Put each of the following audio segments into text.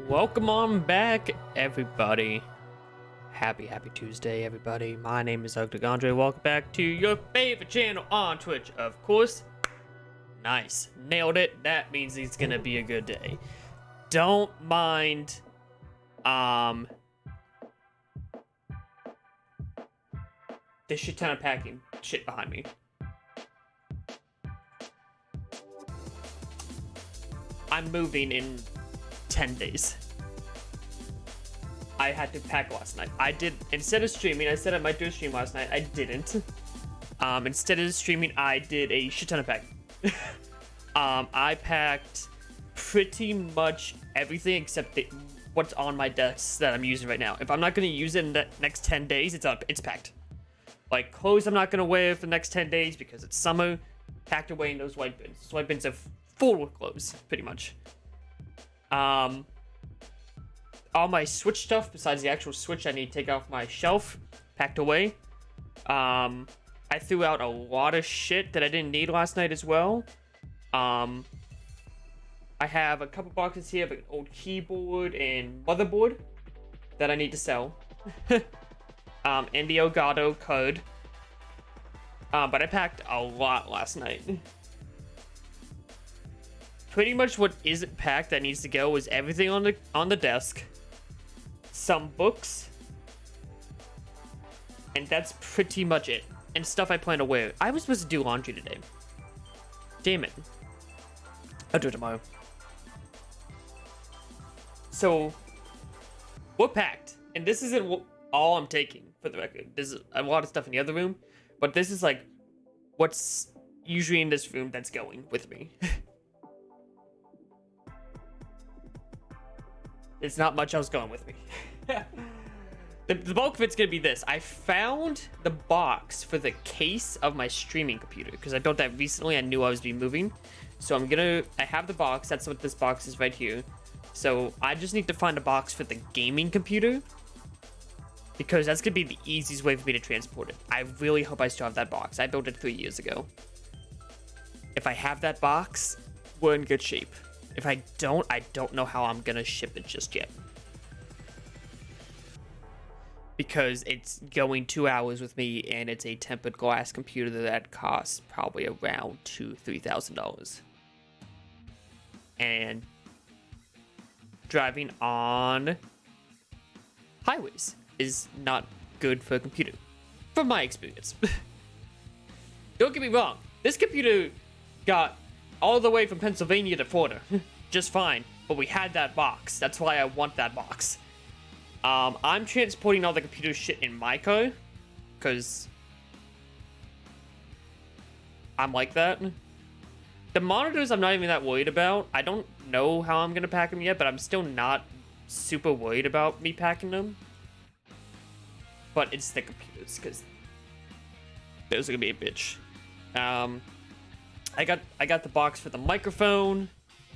Welcome on back, everybody. Happy Tuesday, everybody. My name is Andre. Welcome back to your favorite channel on Twitch, of course. Nice. Nailed it. That means it's gonna be a good day. Don't mind, this shit ton of packing shit behind me. I'm moving in 10 days. I had to pack last night. I did, instead of streaming, I said I might do a stream last night. I didn't. Instead of streaming, I did a shit ton of packing. I packed pretty much everything except what's on my desk that I'm using right now. If I'm not gonna use it in the next 10 days, it's packed. Like clothes I'm not gonna wear for the next 10 days because it's summer, packed away in those white bins. Those white bins are full with clothes, pretty much. All my Switch stuff, besides the actual Switch I need to take off my shelf, packed away. I threw out a lot of shit that I didn't need last night as well. I have a couple boxes here of an old keyboard and motherboard that I need to sell. And the Elgato code. But I packed a lot last night. Pretty much what isn't packed that needs to go is everything on the desk, some books, and that's pretty much it. And stuff I plan to wear. I was supposed to do laundry today. Damn it. I'll do it tomorrow. So, we're packed. And this isn't all I'm taking, for the record. There's a lot of stuff in the other room. But this is like what's usually in this room that's going with me. It's not much else going with me. The bulk of it's gonna be this. I found the box for the case of my streaming computer because I built that recently. I knew I was moving, so I have the box. That's what this box is right here. So I just need to find a box for the gaming computer because that's gonna be the easiest way for me to transport it. I really hope I still have that box. I built it 3 years ago. If I have that box, we're in good shape. If I don't know how I'm gonna ship it just yet. Because it's going 2 hours with me, and it's a tempered glass computer that costs probably around $2,000-$3,000. And driving on highways is not good for a computer, from my experience. Don't get me wrong, this computer got all the way from Pennsylvania to Florida just fine, but we had that box. That's why I want that box. I'm transporting all the computer shit in my car because I'm like that. The monitors I'm not even that worried about. I don't know how I'm gonna pack them yet, but I'm still not super worried about me packing them. But it's the computers because those are gonna be a bitch. I got the box for the microphone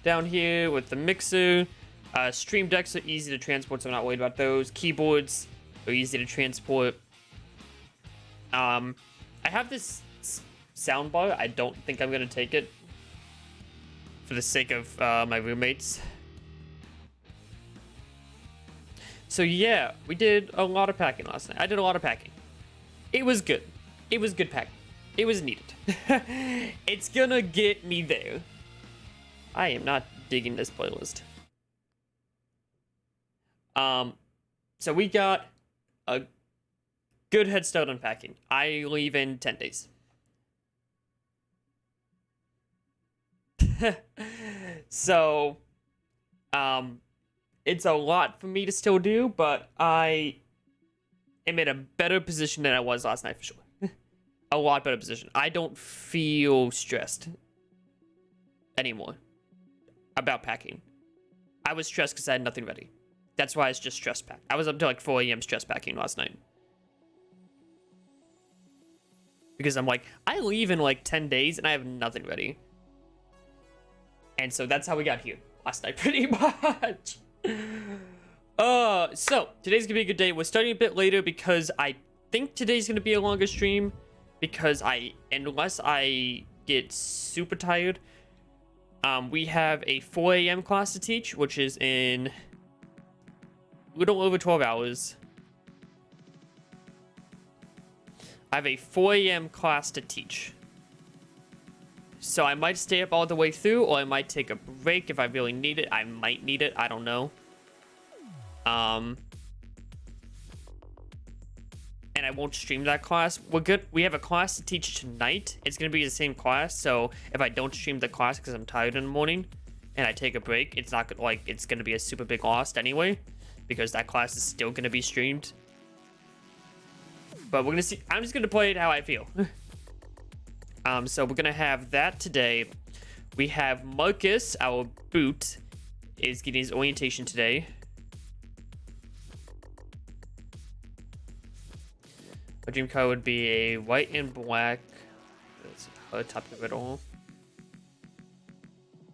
down here with the mixer. Stream decks are easy to transport, so I'm not worried about those. Keyboards are easy to transport. I have this soundbar. I don't think I'm gonna take it for the sake of my roommates. So yeah, we did a lot of packing last night. I did a lot of packing. It was good. It was good pack. It was needed. It's gonna get me there. I am not digging this playlist. So we got a good head start on packing. I leave in 10 days. So, it's a lot for me to still do, but I am in a better position than I was last night for sure. A lot better position. I don't feel stressed anymore about packing. I was stressed because I had nothing ready. That's why it's just stress pack. I was up till like 4 a.m. stress packing last night. Because I'm like, I leave in like 10 days and I have nothing ready. And so that's how we got here last night, pretty much. So today's gonna be a good day. We're starting a bit later because I think today's gonna be a longer stream. Because unless I get super tired, we have a 4 a.m. class to teach, which is in a little over 12 hours. I have a 4 a.m. class to teach. So I might stay up all the way through, or I might take a break if I really need it. I might need it. I don't know. And I won't stream that class. We're good. We have a class to teach tonight. It's going to be the same class. So if I don't stream the class because I'm tired in the morning and I take a break, it's not like it's going to be a super big loss anyway, because that class is still going to be streamed. But we're going to see. I'm just going to play it how I feel. So we're going to have that today. We have Marcus, our boot, is getting his orientation today. My dream car would be a white and black. That's her top of it all.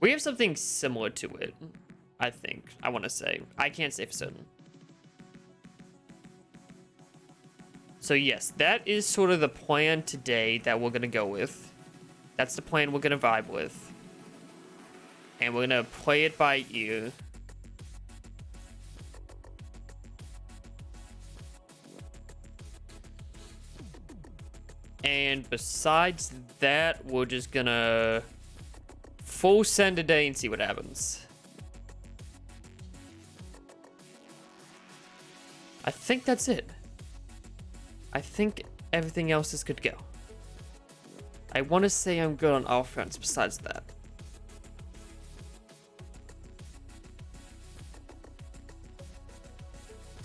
We have something similar to it, I think. I want to say. I can't say for certain. So yes, that is sort of the plan today that we're going to go with. That's the plan we're going to vibe with. And we're going to play it by ear. And besides that, we're just gonna full send today and see what happens. I think that's it. I think everything else is good to go. I want to say I'm good on all fronts besides that.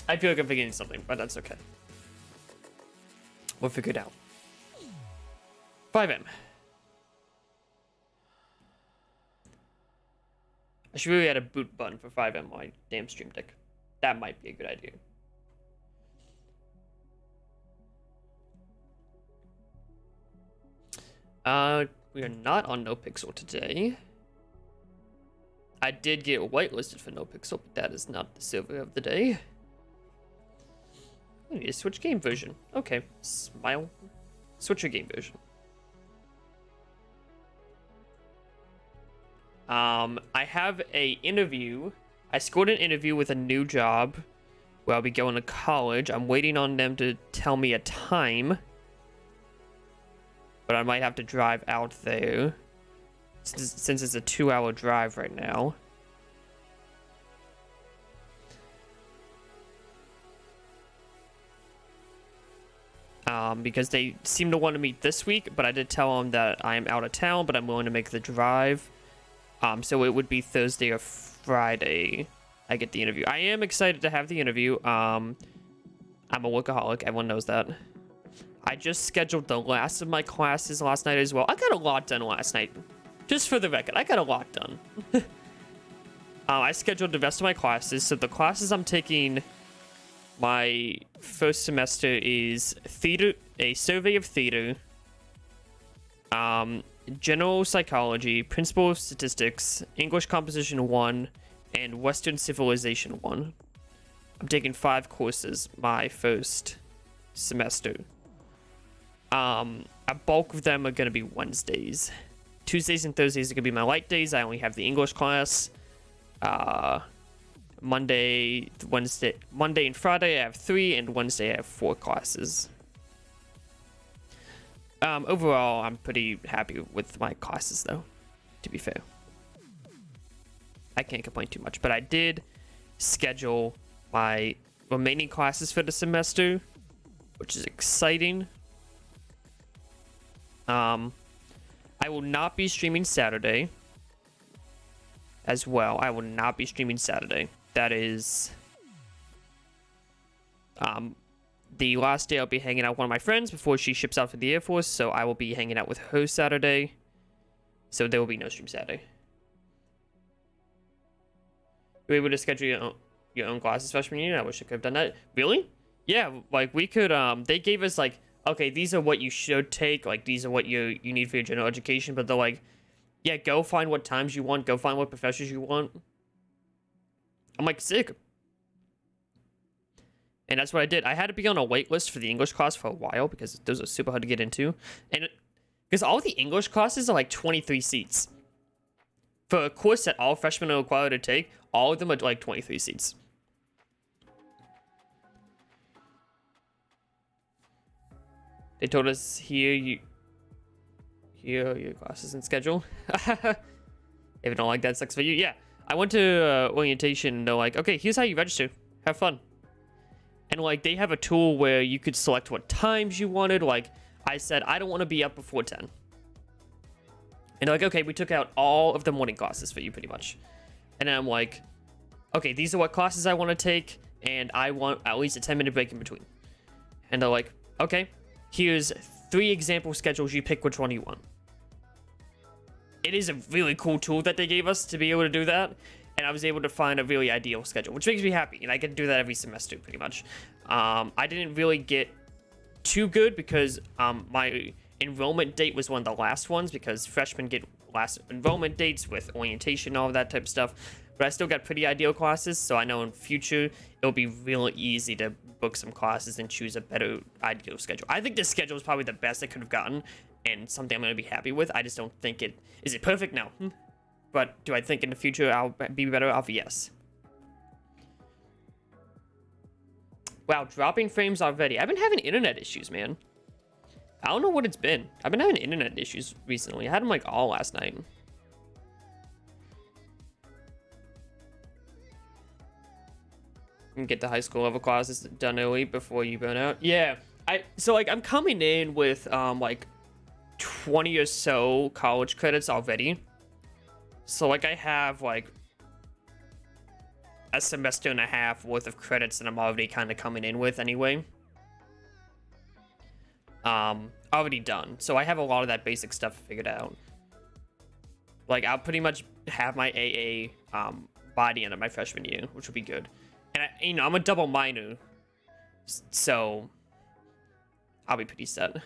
I feel like I'm forgetting something, but that's okay. We'll figure it out. 5M. I should really add a boot button for 5M on my damn stream deck. That might be a good idea. We are not on NoPixel today. I did get whitelisted for NoPixel, but that is not the server of the day. I need to switch game version. Okay, smile. Switch your game version. I have a interview. I scored an interview with a new job where I'll be going to college. I'm waiting on them to tell me a time, but I might have to drive out there since it's a 2-hour drive right now. Because they seem to want to meet this week, but I did tell them that I am out of town, but I'm willing to make the drive. So it would be Thursday or Friday I get the interview. I am excited to have the interview. I'm a workaholic. Everyone knows that. I just scheduled the last of my classes last night as well. I got a lot done last night. Just for the record, I got a lot done. I scheduled the rest of my classes. So the classes I'm taking my first semester is theater, a survey of theater, general psychology, principle of statistics, English composition 1, and Western civilization 1. I'm taking 5 courses my first semester. A bulk of them are going to be Wednesdays. Tuesdays and Thursdays are going to be my light days. I only have the English class. Monday and Friday I have 3, and Wednesday I have 4 classes. Overall, I'm pretty happy with my classes, though, to be fair. I can't complain too much, but I did schedule my remaining classes for the semester, which is exciting. I will not be streaming Saturday as well. I will not be streaming Saturday. That is the last day I'll be hanging out with one of my friends before she ships out for the Air Force, so I will be hanging out with her Saturday. So there will be no stream Saturday. You were able to schedule your own classes freshman year? I wish I could have done that. Really? Yeah, like we could, they gave us like, okay, these are what you should take, like these are what you need for your general education, but they're like, yeah, go find what times you want, go find what professors you want. I'm like, sick. And that's what I did. I had to be on a wait list for the English class for a while because those are super hard to get into. And because all the English classes are like 23 seats. For a course that all freshmen are required to take, all of them are like 23 seats. They told us here your classes and schedule. If you don't like that, sucks for you. Yeah, I went to orientation and they're like, okay, here's how you register. Have fun. And like they have a tool where you could select what times you wanted. Like I said, I don't want to be up before 10. And they're like, okay, we took out all of the morning classes for you pretty much. And I'm like, okay, these are what classes I want to take. And I want at least a 10-minute break in between. And they're like, okay, here's 3 example schedules. You pick which one you want. It is a really cool tool that they gave us to be able to do that. And I was able to find a really ideal schedule, which makes me happy. And I get to do that every semester, pretty much. I didn't really get too good because my enrollment date was one of the last ones because freshmen get last enrollment dates with orientation, all of that type of stuff. But I still got pretty ideal classes, so I know in future it'll be really easy to book some classes and choose a better ideal schedule. I think this schedule is probably the best I could have gotten and something I'm going to be happy with. I just don't think it... Is it perfect? No. But do I think in the future I'll be better off? Yes. Wow, dropping frames already. I've been having internet issues, man. I don't know what it's been. I've been having internet issues recently. I had them like all last night. And get the high school level classes done early before you burn out. Yeah. So like I'm coming in with like 20 or so college credits already. So like I have like a semester and a half worth of credits that I'm already kind of coming in with anyway. Already done. So I have a lot of that basic stuff figured out. Like I'll pretty much have my AA by the end of my freshman year, which would be good. And I'm a double minor, so I'll be pretty set.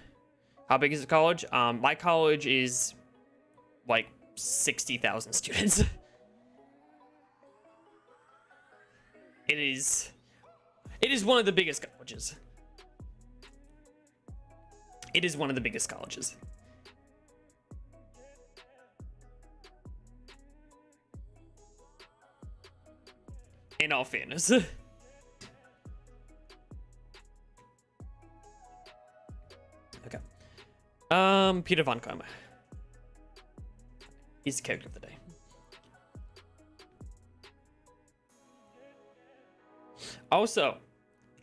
How big is the college? My college is like 60,000 students. It is one of the biggest colleges. It is one of the biggest colleges. In all fairness. Okay. Peter Von Karma. He's the character of the day. Also,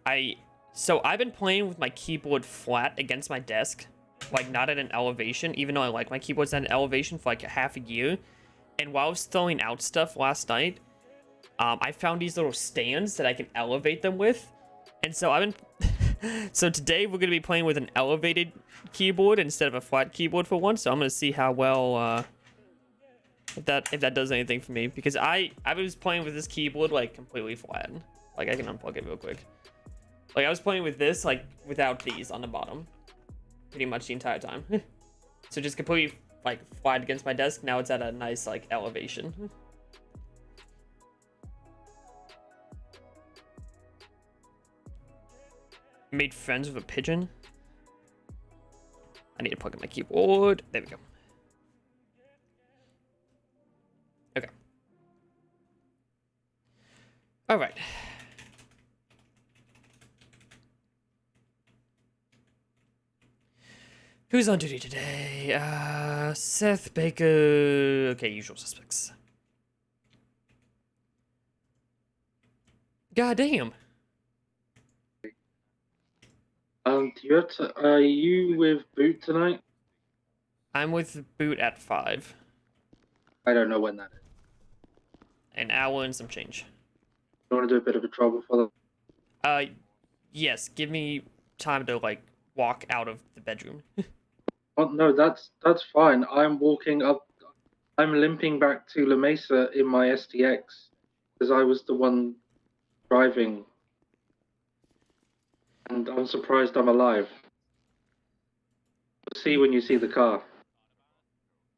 I've been playing with my keyboard flat against my desk, like not at an elevation, even though I like my keyboards at an elevation for like a half a year. And while I was throwing out stuff last night, I found these little stands that I can elevate them with. And so so today we're gonna be playing with an elevated keyboard instead of a flat keyboard for once. So I'm gonna see how well if that does anything for me, because I was playing with this keyboard like completely flat. Like I can unplug it real quick. Like I was playing with this like without these on the bottom pretty much the entire time. So just completely like flat against my desk. Now it's at a nice like elevation. Made friends with a pigeon. I need to plug in my keyboard. There we go. Okay. All right. Who's on duty today? Seth Baker. Okay, usual suspects. God damn. Do you have to, are you with Boot tonight? I'm with Boot at 5. I don't know when that is. An hour and some change. You want to do a bit of a trouble for them? Yes, give me time to, like, walk out of the bedroom. Oh, no, that's fine. I'm walking up. I'm limping back to La Mesa in my STX because I was the one driving, and I'm surprised I'm alive. You'll see when you see the car.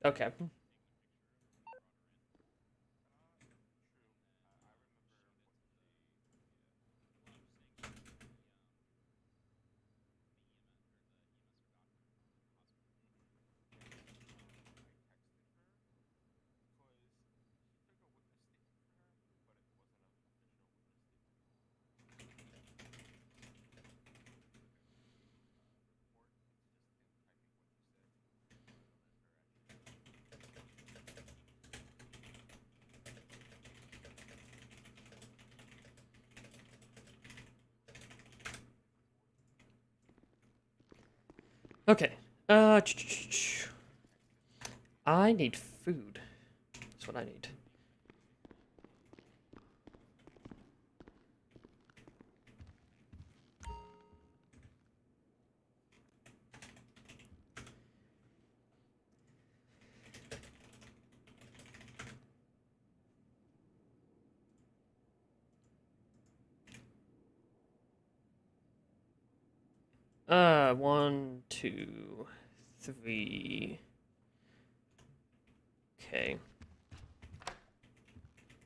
Okay. Okay. I need food. That's what I need. One, two, three. Okay.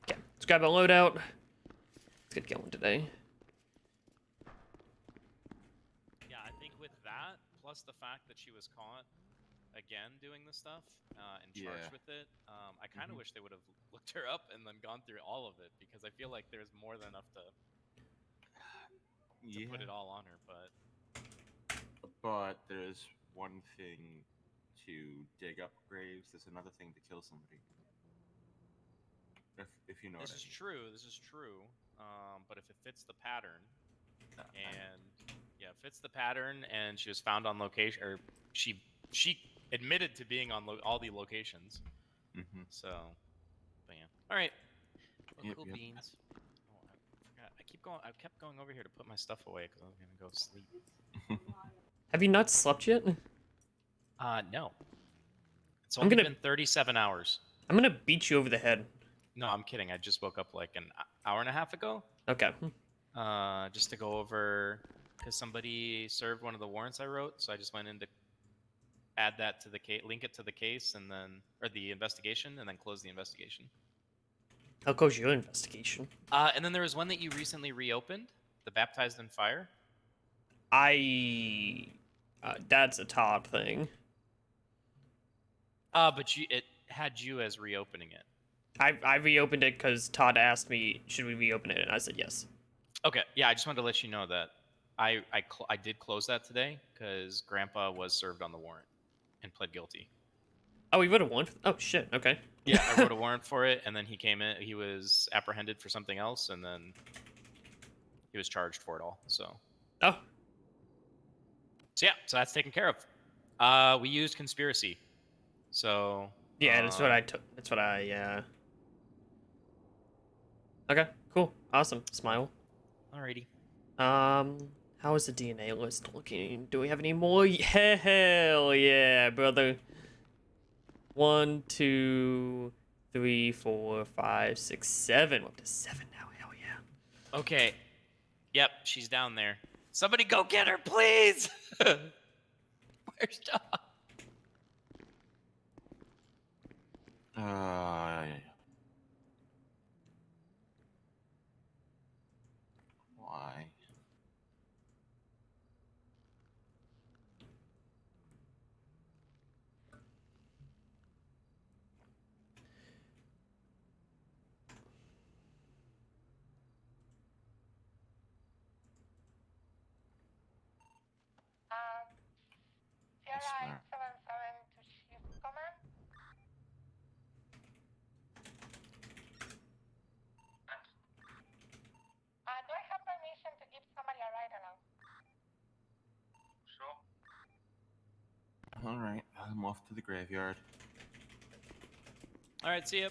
Okay, let's grab a loadout. Let's get going today. Yeah, I think with that, plus the fact that she was caught again doing this stuff and charged with it, I kind of wish they would have looked her up and then gone through all of it because I feel like there's more than enough to put it all on her. But there's one thing to dig up graves. There's another thing to kill somebody. If you know This what I is mean. true. This is true. But if it fits the pattern, and yeah, it fits the pattern, and she was found on location, or she admitted to being on all the locations. So, but yeah. All right. Well, cool beans. Oh, I forgot. I kept going over here to put my stuff away because I was gonna go sleep. Have you not slept yet? No. It's only been 37 hours. I'm gonna beat you over the head. No, I'm kidding. I just woke up like an hour and a half ago. Okay. Just to go over because somebody served one of the warrants I wrote, so I just went in to add that to the case, link it to the case, and then or the investigation, and then close the investigation. How goes your investigation? And then there was one that you recently reopened, the Baptized in Fire. That's a Todd thing. But it had you as reopening it. I reopened it because Todd asked me, should we reopen it? And I said yes. Okay, yeah, I just wanted to let you know that I did close that today because Grandpa was served on the warrant and pled guilty. Oh, we wrote a warrant? Oh, shit, okay. Yeah, I wrote a warrant for it, and then he came in. He was apprehended for something else, and then he was charged for it all. So. Oh. So yeah, so that's taken care of. We used conspiracy. So. Yeah, that's what I took. That's what I, Okay, cool. Awesome. Smile. Alrighty. How is the DNA list looking? Do we have any more? Hell yeah, brother. 1, 2, 3, 4, 5, 6, 7. We're up to 7 now. Hell yeah. Okay. Yep, she's down there. Somebody go get her, please. Where's Tom? Why? Smart. 877 to Chief Command. Do I have permission to give somebody a ride along? Sure. All right, I'm off to the graveyard. All right, see ya.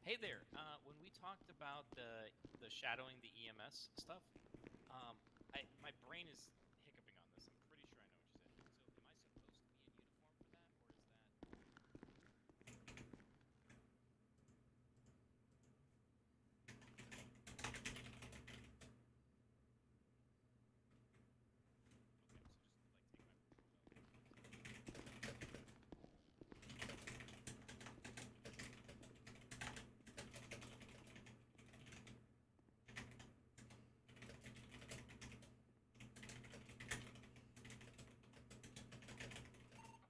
Hey there. When we talked about the shadowing the EMS stuff, my brain is hiccuping on this. I'm pretty sure I know what you said. So am I supposed to be in uniform for that, or is that?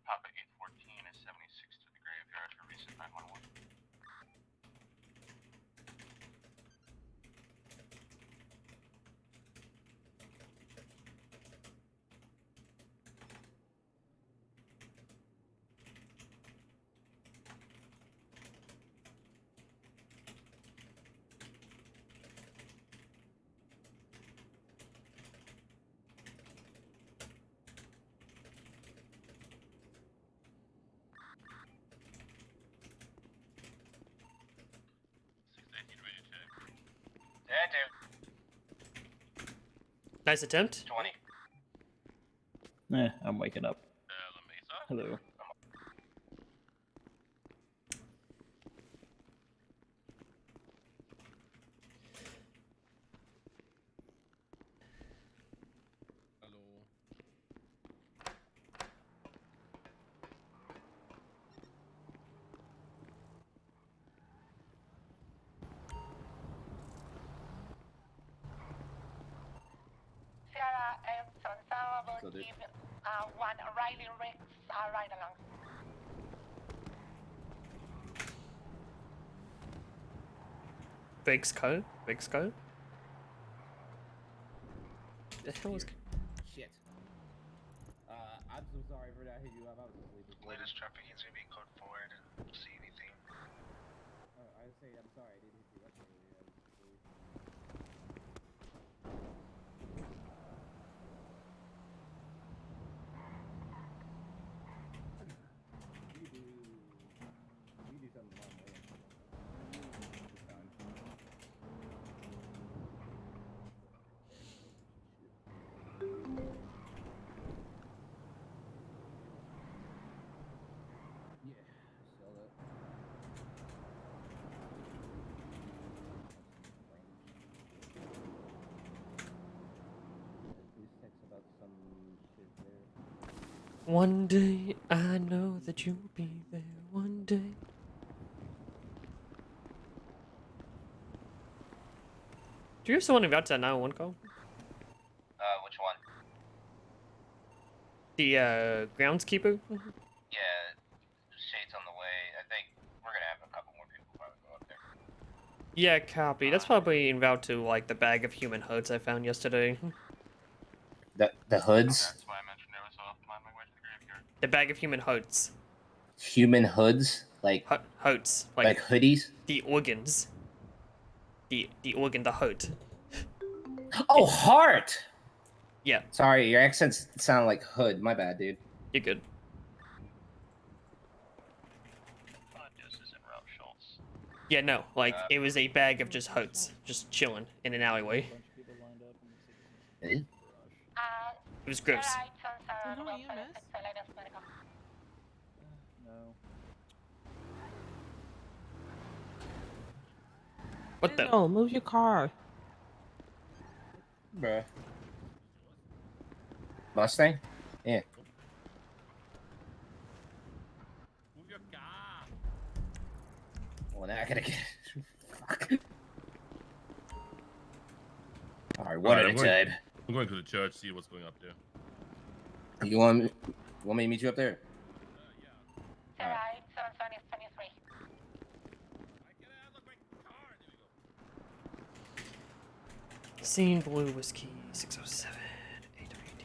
Papa 814 is 76 to the graveyard for recent 911. Nice attempt. 20. I'm waking up. Hello. Sierra 877 So will did- give one Riley Riggs a ride along. Big skull. Big skull. The hell is? Shit. I'm so sorry for that. Hit you up. I was asleep before. Latest traffic is be code forward. See anything? I say I'm sorry. I didn't hit you up earlier. I was asleep. You do something wrong, right? It's fine. Yeah, I saw that. Please text about some shit there. One day I know that you'll be there. One day. Do you have someone about that 911 call? Which one? The groundskeeper? Yeah, Shade's on the way. I think we're gonna have a couple more people probably go up there. Yeah, copy. That's probably en route to like the bag of human hoods I found yesterday. The hoods? That's why I mentioned it was on my way to the graveyard. The bag of human hoods. Human hoods? Like Hoods. like hoodies? The organs. The organ, the hood. Oh, heart! Yeah, Sorry, your accents sound like hood. My bad, dude. you're good. This is in Route Schultz. Yeah, no, like it was a bag of just hoods, just chilling in an alleyway. Bunch of people lined up in the city Uh, It was gross. Sierra 877 no will EMS? solicit the latest medical. No. What the? No, move your car. Bruh. Mustang? Yeah. Move your car. Well, now I gotta get. Fuck. Alright, one at a time. I'm going to the church, see what's going up there. You want me to meet you up there? Sierra 877 is 23. Scene blue was key 607 A3D.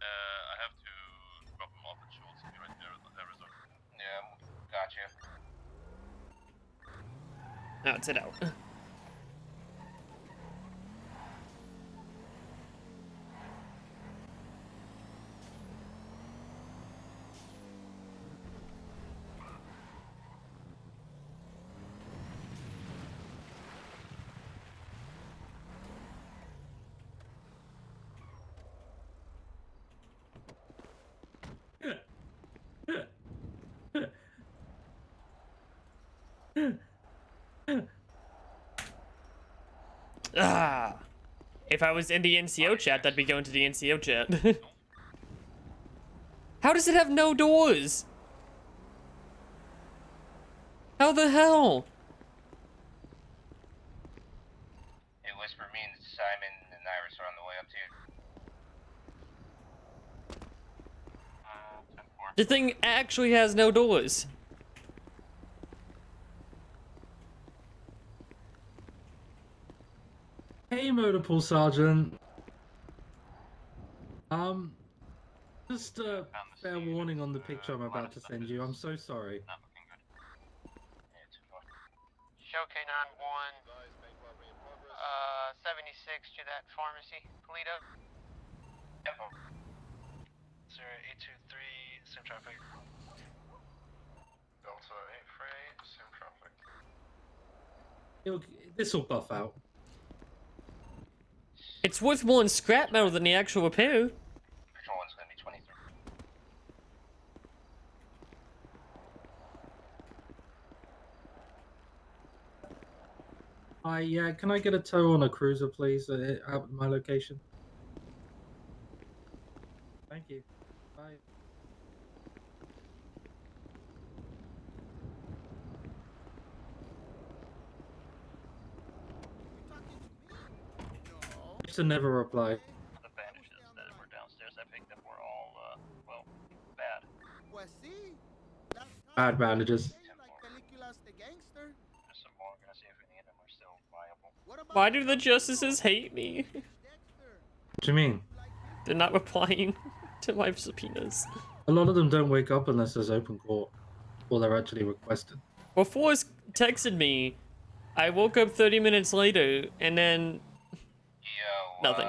I have to drop him off at Schultz. Be right there at the resort. Yeah, gotcha. Now it's it out. Ah. If I was in the NCO chat, I'd be going to the NCO chat. How does it have no doors? How the hell? Hey, Whisper, me and Simon and Iris are on the way up to you. 10-4. The thing actually has no doors. Hey, Motorpool Sergeant. Just a fair warning on the picture I'm about to send you. I'm so sorry. Not looking good. Yeah, 2-4. Show K91, 76 to that pharmacy, Toledo. Yep. 0823, same traffic. Delta 8 freight, same traffic. This will buff out. It's worth more in scrap metal than the actual repair. Patrol one's gonna be 23. Yeah, can I get a tow on a cruiser, please, out at my location? Thank you. Bye. To never reply. The bandages that were downstairs I picked up were all, well, bad. Bad bandages. There's some more. I'm gonna see if any of them are still viable. Why do the justices hate me? What do you mean? They're not replying to my subpoenas. A lot of them don't wake up unless there's open court, or they're actually requested. Well, Forrest texted me. I woke up 30 minutes later, and then Yo, nothing.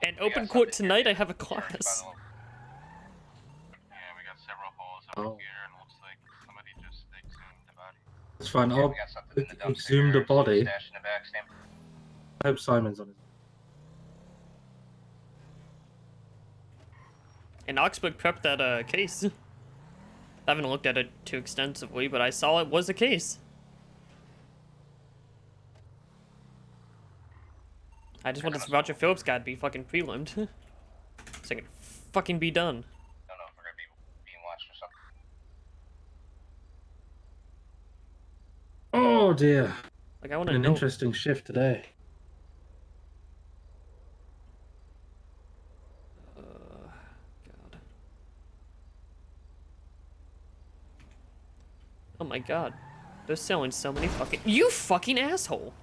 And we got open court something tonight, here. I have a Sorry, by class. the way. Yeah, we got several holes Oh. over here, and looks like somebody just exhumed the body. It's fine. Yeah, I'll we got something in the dumpster. exhume the body. Stashed in the back, Sam. I hope Simon's on it. And Oxburg prepped that case. I haven't looked at it too extensively, but I saw it was a case. I just want this Roger Phillips guy to be fucking prelimed. So I can fucking be done. Don't know if we're gonna be being watched or something. Oh dear. Like, I want to An know. interesting shift today. God. Oh my god. They're selling so many fucking. You fucking asshole!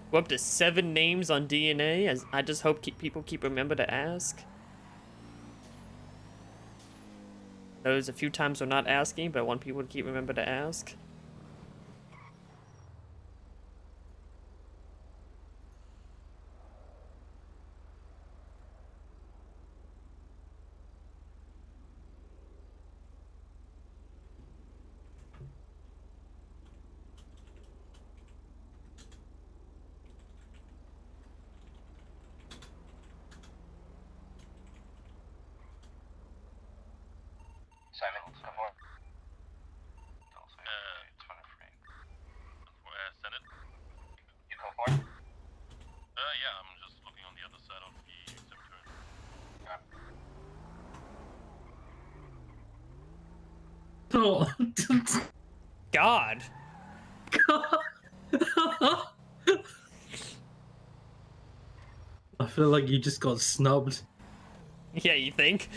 We're up to 7 names on DNA. As I just hope people keep remember to ask. There's a few times we're not asking, but I want people to keep remember to ask. Simon, go for it. Senate? You go for it. Yeah, I'm just looking on the other side of the cemetery. Oh. God. I feel like you just got snubbed. Yeah, you think?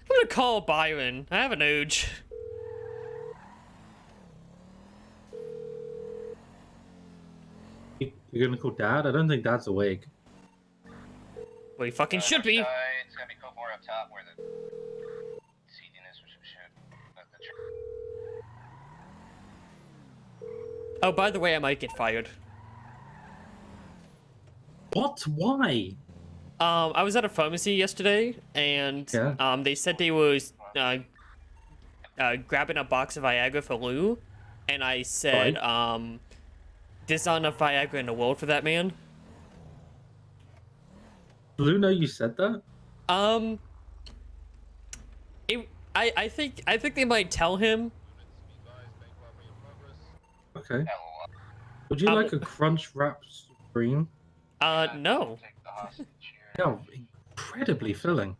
I'm gonna call Byron. I have an urge. You're gonna call Dad? I don't think Dad's awake. Well, he fucking should be. It's gotta be Copore up top where the seating is or some shit. Oh, by the way, I might get fired. What? Why? I was at a pharmacy yesterday, and Yeah. they said they was grabbing a box of Viagra for Lou, and I said, Right. there's not enough Viagra in the world for that man. Blue know you said that? I think they might tell him. Okay. Would you like a crunch wrap supreme? No. Yeah, incredibly filling.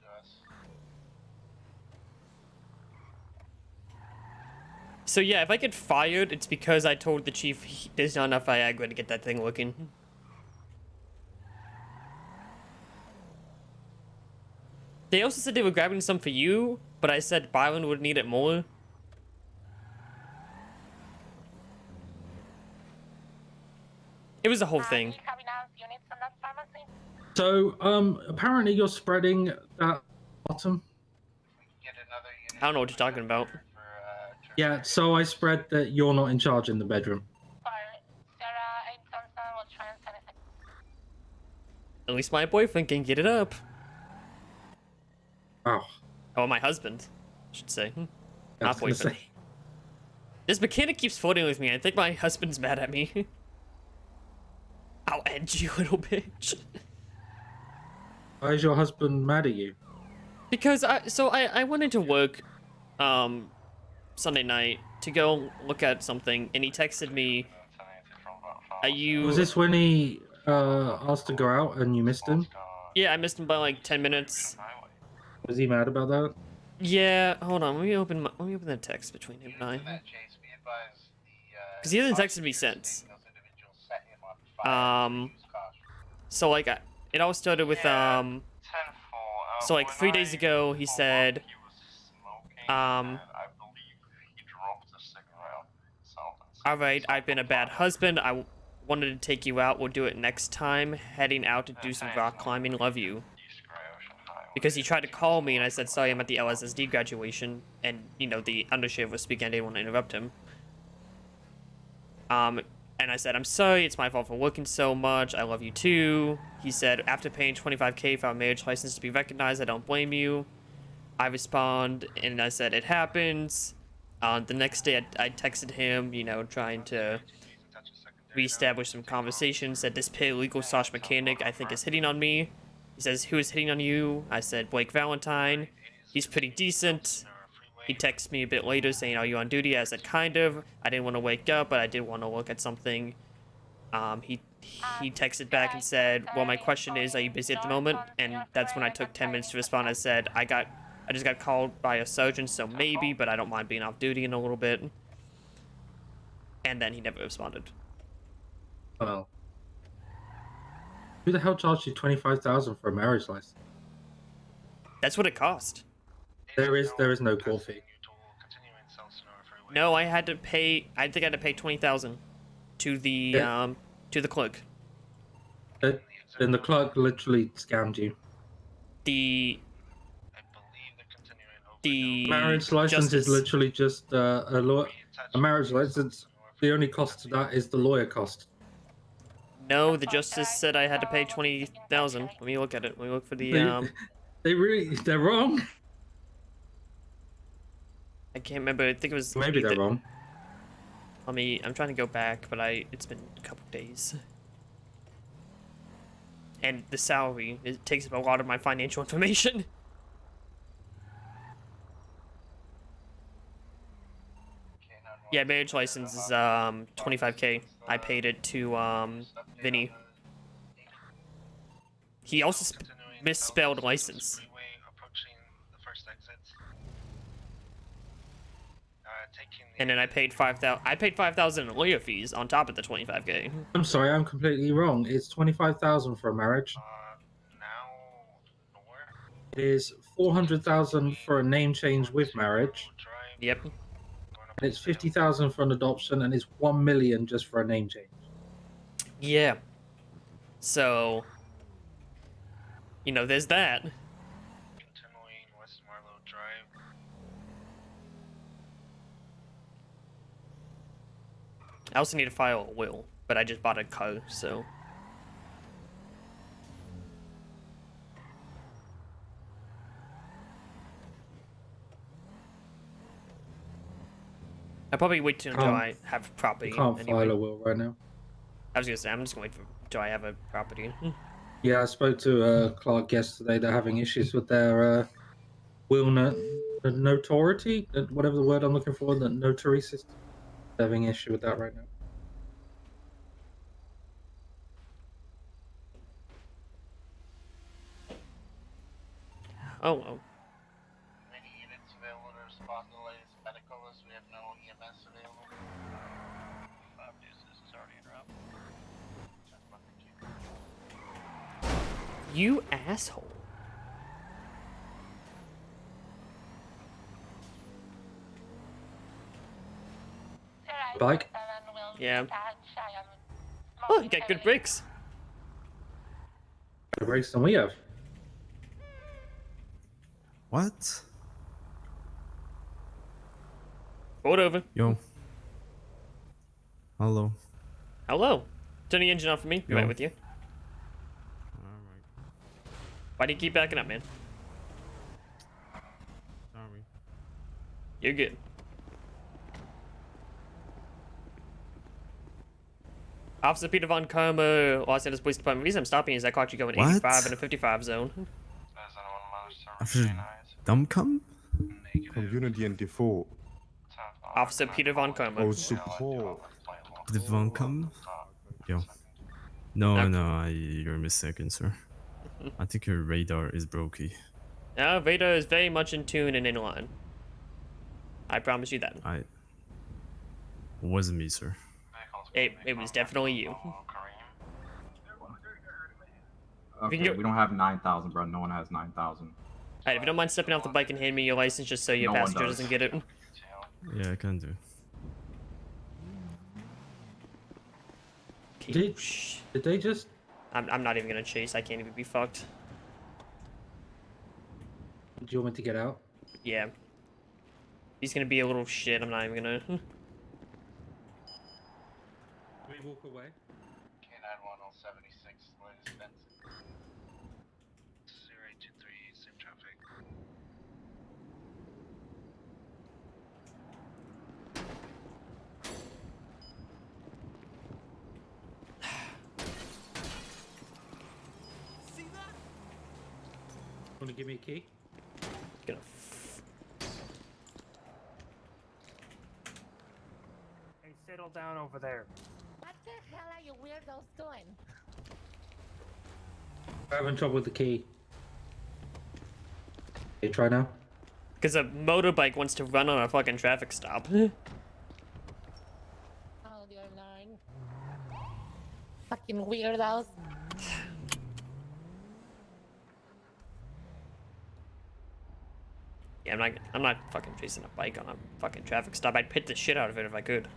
So yeah, if I get fired, it's because I told the chief there's not enough Viagra to get that thing working. They also said they were grabbing some for you, but I said Byron would need it more. It was a whole thing. So, apparently you're spreading that bottom. I don't know what you're talking about. Yeah, so I spread that you're not in charge in the bedroom. At least my boyfriend can get it up. Oh. Oh, my husband, I should say. I was Not gonna boyfriend. say. This mechanic keeps flirting with me. I think my husband's mad at me. I'll end you, little bitch. Why is your husband mad at you? Because I went into work Sunday night to go look at something, and he texted me, are you... Was this when he asked to go out and you missed him? Yeah, I missed him by like 10 minutes. Was he mad about that? Yeah, hold on, let me open that text between him and I. Because he hasn't texted me since. So like, it all started with, so like 3 days ago, he said, alright, I've been a bad husband, I wanted to take you out, we'll do it next time, heading out to do some rock climbing, love you. Because he tried to call me, and I said, sorry, I'm at the LSSD graduation, and, you know, the undersheriff was speaking, I didn't want to interrupt him. And I said, I'm sorry, it's my fault for working so much, I love you too. He said, after paying $25K for our marriage license to be recognized, I don't blame you. I respond, and I said, it happens. The next day, I texted him, you know, trying to reestablish some conversation, said, this paralegal / mechanic, I think, is hitting on me. He says, who is hitting on you? I said, Blake Valentine. He's pretty decent. He texts me a bit later saying, are you on duty? I said, kind of. I didn't want to wake up, but I did want to look at something. He texted back and said, well, my question is, are you busy at the moment? And that's when I took 10 minutes to respond. I said, I just got called by a surgeon, so maybe, but I don't mind being off duty in a little bit. And then he never responded. Well, who the hell charged you $25,000 for a marriage license? That's what it cost. There is no call fee. No, I had to pay. I think I had to pay $20,000 to the to the clerk. Then the clerk literally scammed you. The marriage license is literally just a marriage license. The only cost to that is the lawyer cost. No, the justice said I had to pay $20,000. Let me look at it. Let me look for the They're wrong. I can't remember. I think it was Maybe they're wrong. I'm trying to go back, but it's been a couple days. And the salary, it takes up a lot of my financial information. Yeah, marriage license is $25K. I paid it to Vinny. He also misspelled license. And then I paid 5,000. I paid 5,000 in lawyer fees on top of the 25K. I'm sorry, I'm completely wrong. It's 25,000 for a marriage. It is 400,000 for a name change with marriage. Yep. And it's 50,000 for an adoption, and it's 1 million just for a name change. Yeah. So, you know, there's that. I also need to file a will, but I just bought a car, so. I'll probably wait till I have property. You can't anyway. file a will right now. I was gonna say, I'm just gonna wait till I have a property. Yeah, I spoke to Clark yesterday. They're having issues with their will notoriety, whatever the word I'm looking for, the notary system. They're having an issue with that right now. Oh well. Many units available to respond to the latest medical list. We have no EMS available. 5 deuces is already en route. You asshole. Bike? Yeah. Oh, you got good brakes. Better brakes than we have. What? Pull it over. Yo. Hello. Hello. Turn the engine off for me. Be Yo. right with you. Alright. Why do you keep backing up, man? Sorry. You're good. Officer Peter Von Como, Los Angeles Police Department. The reason I'm stopping is I caught you going What? 85 in a 55 zone. After dumb cum? Community and default. Officer Peter Von Como. Oh, support. The Von cum? Yo. No, you're mistaken, sir. I think your radar is brokey. No, Vader is very much in tune and in line. I promise you that. It wasn't me, sir. It was definitely you. Okay, we don't have 9,000, bro. No one has 9,000. Alright, if you don't mind stepping off the bike and handing me your license just so your No one passenger does. doesn't get it. Yeah, I can do. Did they just... I'm not even gonna chase. I can't even be fucked. Do you want me to get out? Yeah. He's gonna be a little shit. I'm not even gonna... We walk away. K91076, latest Benson. 0823, same traffic. Want to give me a key? Gonna... Hey, settle down over there. What the hell are you weirdos doing? I'm having trouble with the key. Okay, try now. Because a motorbike wants to run on a fucking traffic stop. Oh, you're 9. Fucking weirdos. Yeah, I'm not fucking chasing a bike on a fucking traffic stop. I'd pit the shit out of it if I could.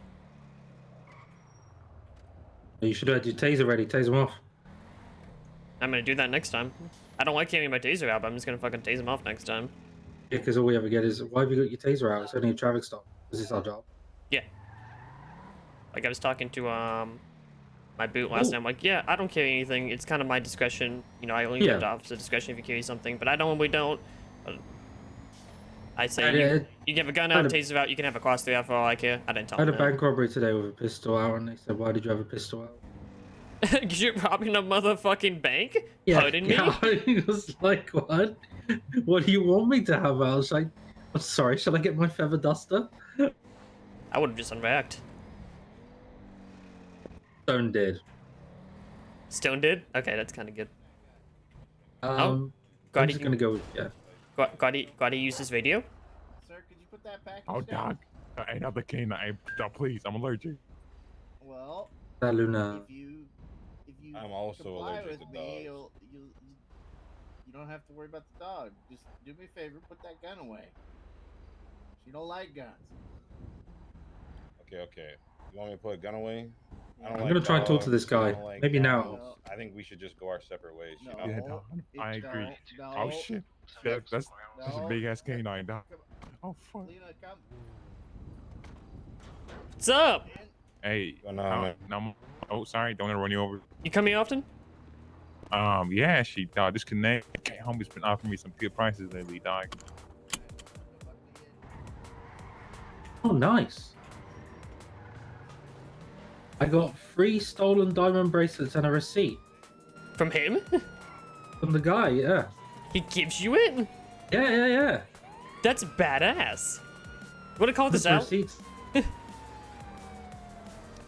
You should have had your taser ready. Tase him off. I'm gonna do that next time. I don't like having my taser out, but I'm just gonna fucking tase him off next time. Yeah, because all we ever get is, why have you got your taser out? It's only a traffic stop. This is our job. Yeah. Like I was talking to my boot last night. I'm like, yeah, I don't carry anything. It's kind of my discretion. You know, I only give it to officer discretion if you carry something, but I normally don't. But I say you can have a gun out, taser out. You can have a cross 3 out for all I care. I didn't tell I had a him bank robbery today with a pistol out, and they said, why did you have a pistol out? that. You're robbing a motherfucking bank? Yeah, Pardon me? I was like, what? What do you want me to have out? I was like, I'm sorry, shall I get my feather duster? I would have just unracked. Stone did. Stone did? Okay, that's kind of good. I'm Gotti, just gonna go with Gotti use his radio. Sir, could you put that package Oh, down? Doc. Another canine. Doc, please. I'm allergic. Well, Luna. if you I'm also comply allergic with to me, dogs. you don't have to worry about the dog. Just do me a favor, put that gun away. She don't like guns. Okay. You want me to put a gun away? I don't I'm like gonna try and talk to dogs, this guy. I don't like Maybe now. animals. I think we should just go our separate ways. You know? Yeah, Doc. I agree. No, Oh shit. That's a big ass canine, Doc. Oh fuck. Lena, come. What's up? Hey. man? Oh, sorry. Don't want to run you over. You come here often? Yeah, this homie's been offering me some good prices lately, dog. Oh, nice. I got 3 stolen diamond bracelets and a receipt. From him? From the guy, yeah. He gives you it? Yeah. That's badass. Wanna call this out? Receipts.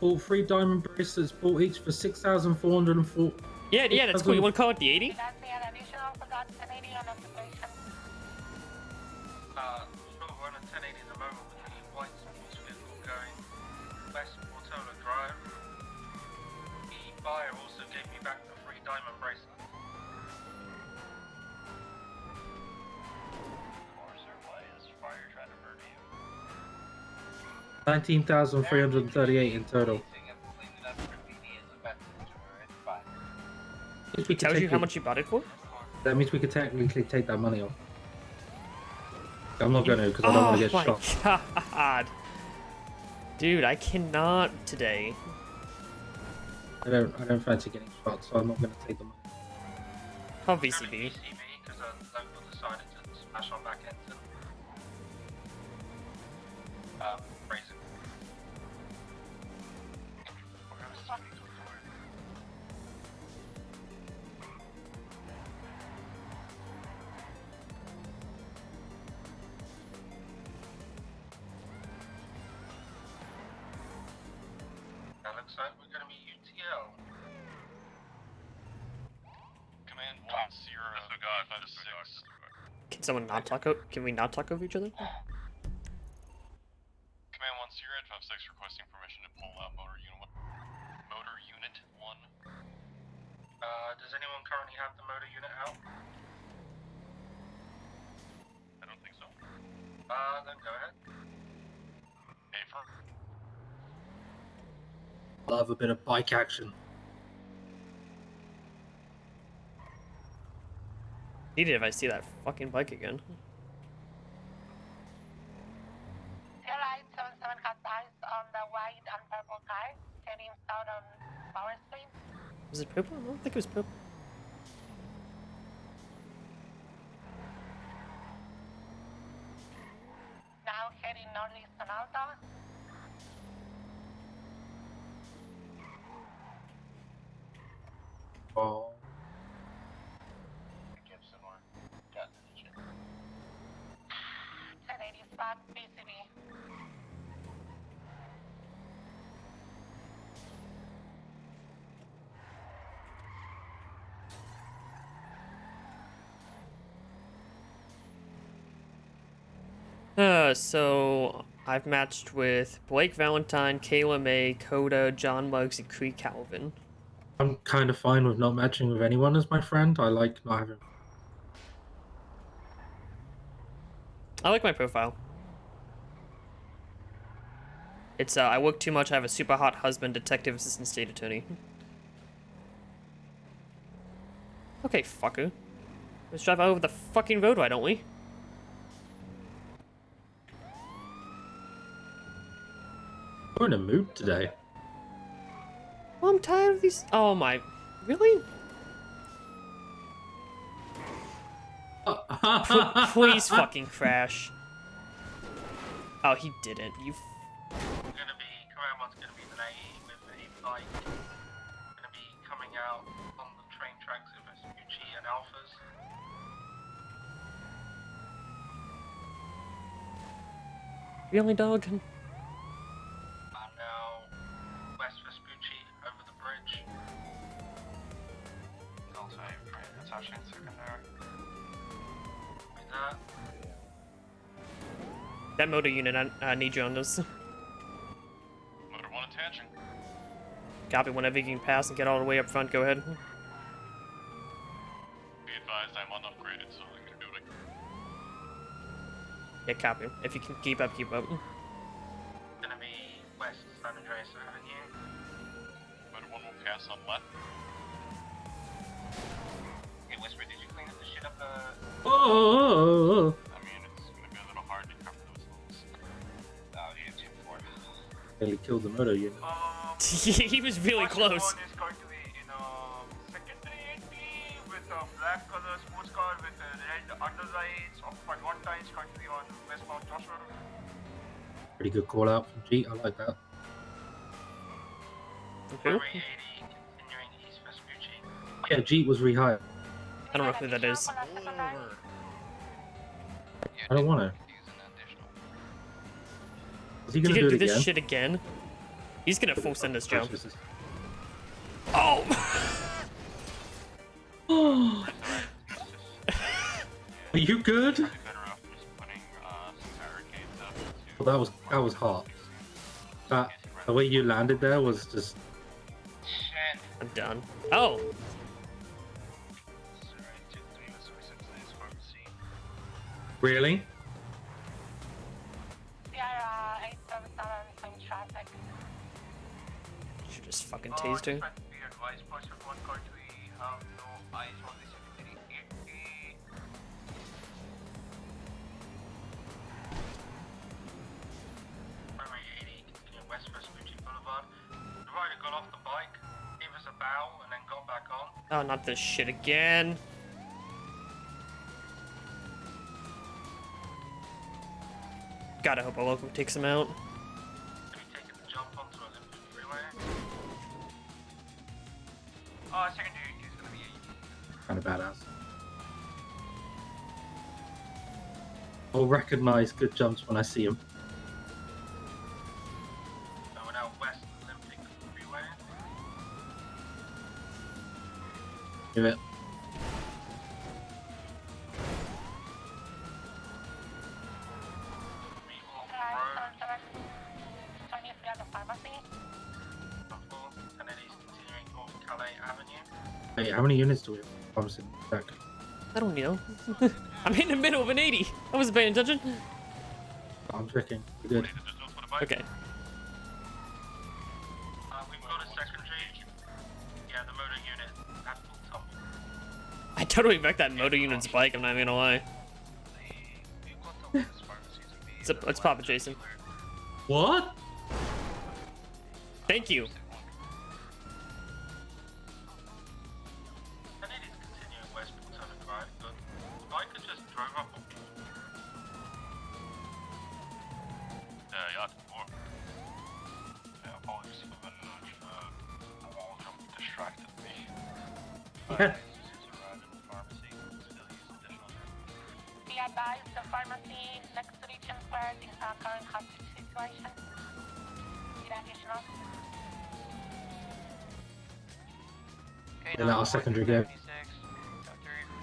Bought 3 diamond bracelets, bought each for 6,404. Yeah, that's cool. You wanna call it the 80? That's the additional for that 1080 on application. Sure, we're on a 1080 at the moment with the white sports vehicle going west Portola Drive. The buyer also gave me back the 3 diamond bracelets. Or surplus is fire trying to murder you. 19,338 in total. He tells you how much you bought it for? That means we could technically take that money off. I'm not gonna because I don't want to get shot. Oh my god. Dude, I cannot today. I don't fancy getting shot, so I'm not gonna take the money. How VCB? Because a local decided to smash our back engine. Raising. We're going to stop you for it. That looks like we're going to be UTL. Command 1, Sierra. Disregard 5-6. Can someone not talk can we not talk over each other? Command 1, Sierra 5-6 requesting permission to pull out motor unit 1. Does anyone currently have the motor unit out? I don't think so. Then go ahead. Affirm. Love a bit of bike action. Need it if I see that fucking bike again. Airline 77 has eyes on the white and purple car heading south on Power Street. Was it purple? I don't think it was purple. Now heading northeast on Alta. Oh. Gibson or got the chip. 1080 spot BCB. So I've matched with Blake Valentine, Kayla May, Coda, John Muggs, and Cree Calvin. I'm kind of fine with not matching with anyone as my friend. I like not having. I like my profile. It's I work too much. I have a super hot husband, detective assistant, state attorney. Okay, fucker. Let's drive over the fucking road, why don't we? We're in a mood today. Well, I'm tired of these. Oh my. Really? Please fucking crash. Oh, he didn't. You. Gonna be command one's gonna be delayed with a bike. Gonna be coming out on the train tracks of Vespucci and Alphas. Really, dog? And now West Vespucci over the bridge. Also, attaching secondary. With that. That motor unit, I need you on this. Motor 1 attaching. Copy. Whenever you can pass and get all the way up front, go ahead. Be advised, I'm unupgraded, so I'm gonna do it. Yeah, copy. If you can keep up, keep up. Gonna be west San Andreas Avenue. Motor 1 will pass on left. Okay, Whisper, did you clean up the shit up Oh. I mean, it's gonna be a little hard to cover those holes. yeah, 2-4. Nearly killed the motor unit. He was really close. One is going to be in a secondary AP with a black color sports car with a red underlights. Occupied 1 time is going to be on westbound Joshua Road. Pretty good call out from G. I like that. Highway 80 continuing east Vespucci. Yeah, G was rehired. I don't know who that is. I don't want to. Is he Is gonna he do gonna it do this again? shit again? He's gonna full send this jump. Oh! Are you good? Well, that was hot. The way you landed there was just. I'm done. Oh! Really? Sierra 877 from traffic. Should just fucking tased her. Be advised, person 1 car to have no eyes on the secondary 80. Highway 80 continuing west Vespucci Boulevard. The rider got off the bike, gave us a bow, and then got back on. Oh, not this shit again. God, I hope a local takes him out. Taking the jump onto Olympic Freeway. Secondary 80 is going to be 80. Kind of badass. I'll recognize good jumps when I see them. So we're now west Olympic Freeway. Do it. Hey, how many units do we have? Obviously, back. I don't know. I'm in the middle of an 80. I wasn't paying attention. I'm tricking. We're good. Okay. We've got a secondary. Yeah, the motor unit at full top. I totally wrecked that motor unit's bike, I'm not even gonna lie. It's Papa Jason. What? Thank you. Yeah, apologies for the nudge. All jump distracted me. Yeah. Be advised, the pharmacy next to Regent Square is a current hostage situation. Need additional? And our secondary game.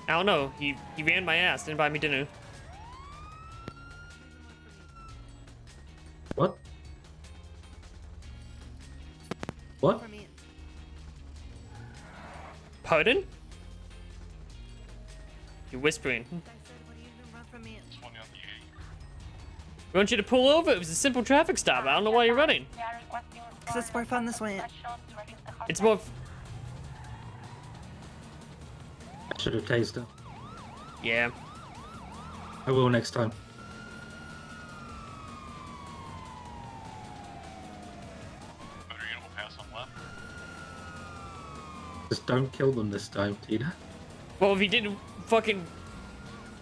I don't know. He ran my ass, didn't buy me dinner. What? What? Pardon? You're whispering. We want you to pull over. It was a simple traffic stop. I don't know why you're running. It's more fun this way. It's more. I should have tasted. Yeah. I will next time. Just don't kill them this time, Tina. Well, if he didn't fucking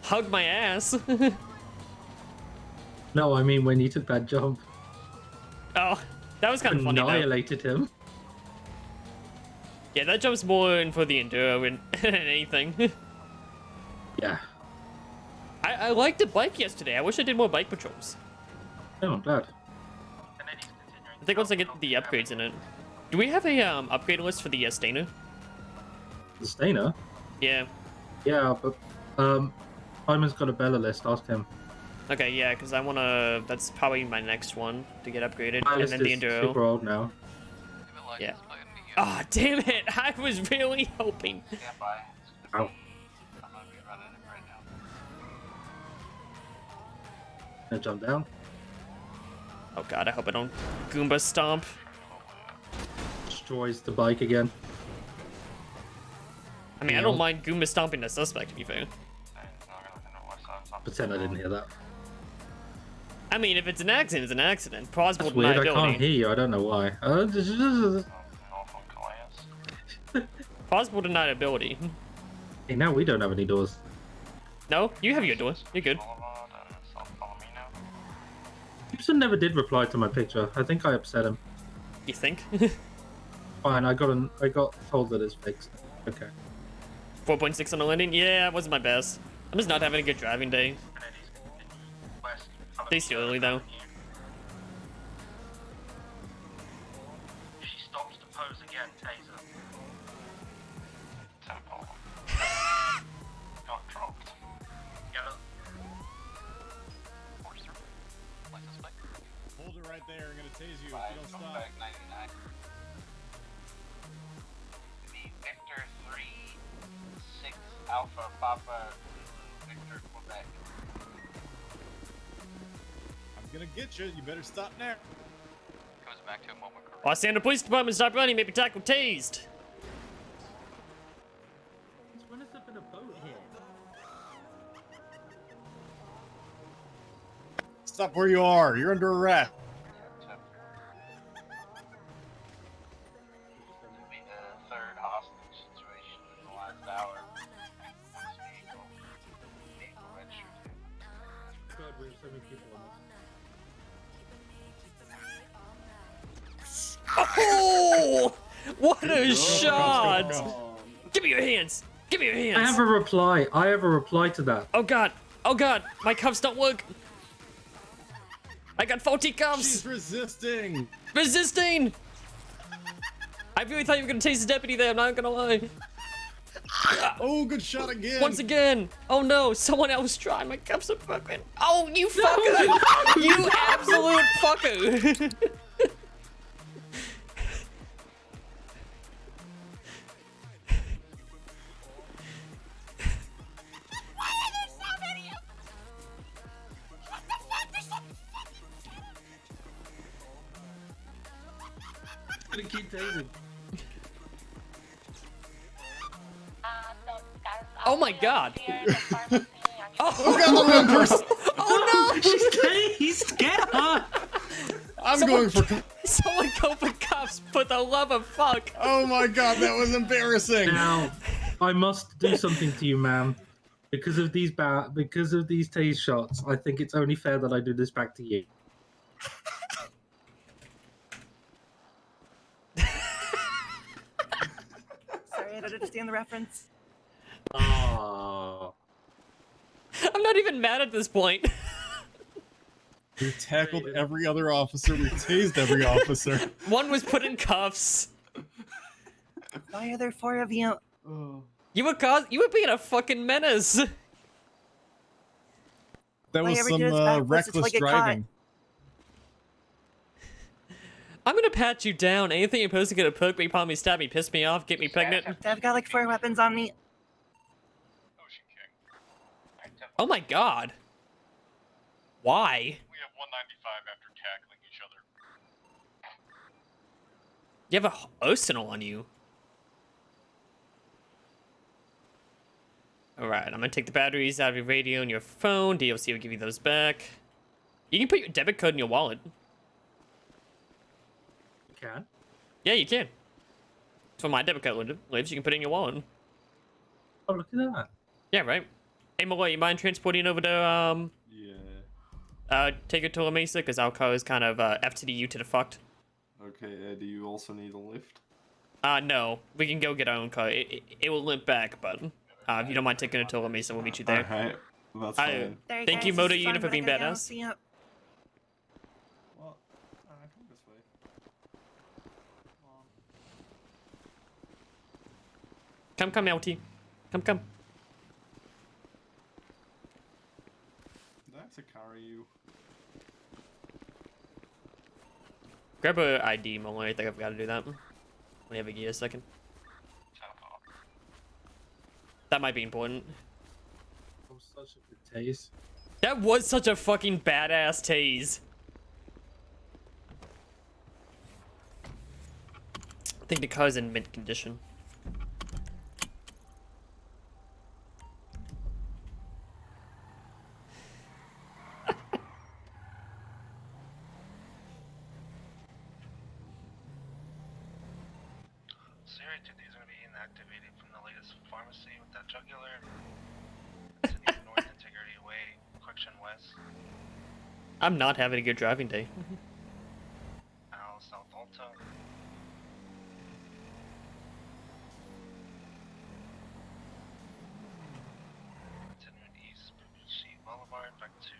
hug my ass. No, I mean when you took that jump. Oh, that was kind of funny though. Annihilated him. Yeah, that jump's more in for the enduro than anything. Yeah. I liked the bike yesterday. I wish I did more bike patrols. Oh, I'm glad. I think once I get the upgrades in it. Do we have a upgrade list for the Stainer? The Stainer? Yeah. Yeah, but Simon's got a Bella list. Ask him. Okay, yeah, because I want to... That's probably my next one to get upgraded. My And list then the is Enduro. super old now. Yeah. Ah, damn it! I was really hoping. Ow. Gonna jump down. Oh god, I hope I don't Goomba stomp. Destroys the bike again. I mean, I don't mind Goomba stomping the suspect, to be fair. Pretend I didn't hear that. I mean, if it's an accident, it's an accident. Plausible That's weird. I deniability. can't hear you. I don't know why. Plausible deniability. Hey, now we don't have any doors. No, you have your door. You're good. Gibson never did reply to my picture. I think I upset him. You think? Fine. I got told that it's fixed. Okay. 4.6 on the landing? Yeah, it wasn't my best. I'm just not having a good driving day. Stay still early though. She stops to pose again, taser. Temple. Got dropped. Yellow. Hold it right there. I'm gonna tase you if you don't stop. 99. The Victor 3 6 Alpha Papa Victor Quebec. I'm gonna get you. You better stop now. Goes back to a moment. Los Angeles Police Department, stop running, maybe tackle tased. When has there been a boat here? Stop where you are. You're under arrest. Third hostage situation in the last hour. Vehicle registered. God, we have so many people on this. Oh! What a shot! Give me your hands! Give me your hands! I have a reply. I have a reply to that. Oh god! Oh god! My cuffs don't work! I got faulty cuffs! She's resisting! Resisting! I really thought you were gonna tase the deputy there, I'm not gonna lie. Oh, good shot again! Once again! Oh no, someone else tried, my cuffs are broken. Oh, you fucker! You absolute fucker! I'm gonna keep tasing. Oh my god! Oh god, the wrong person! Oh no! She's tased! Get her! I'm going for... Someone go for cuffs, for the love of fuck! Oh my god, that was embarrassing! Now, I must do something to you, ma'am. Because of these tase shots, I think it's only fair that I do this back to you. Sorry, I don't understand the reference. Oh. I'm not even mad at this point. We've tackled every other officer. We've tased every officer. One was put in cuffs. Why are there 4 of you? You were being a fucking menace. That Why was ever some do this backwards reckless until I get driving. I'm gonna pat you down. Anything you're supposed to get a poke me, palm me, stab me, piss me off, get me pregnant. I've got like 4 weapons on me. Oh my god. Why? We have 195 after tackling each other. You have a arsenal on you. Alright, I'm gonna take the batteries out of your radio and your phone. DLC will give you those back. You can put your debit code in your wallet. You can? Yeah, you can. That's where my debit code lives. You can put it in your wallet. Oh, look at that. Yeah, right. Hey, Malloy, you mind transporting over to, take it to La Mesa? Because our car is kind of, FTDU to the fucked. Okay, do you also need a lift? No. We can go get our own car. It will limp back, but, if you don't mind taking it to La Mesa, we'll meet you there. Alright, that's fine. Thank you, Moto Unit, for being badass. Well, come this way. Come, LT. Come. to carry you. Grab a ID, Molly. I think I've got to do that. When you have a gear second. That might be important. Oh, such a good taste. That was such a fucking badass tase. I think the car's in mint condition. Series 2D is going to be inactivated from the latest pharmacy with that jugular. Continue North Integrity Way, Correction West. I'm not having a good driving day. Now South Alta. Continuing east, Sheet Boulevard back to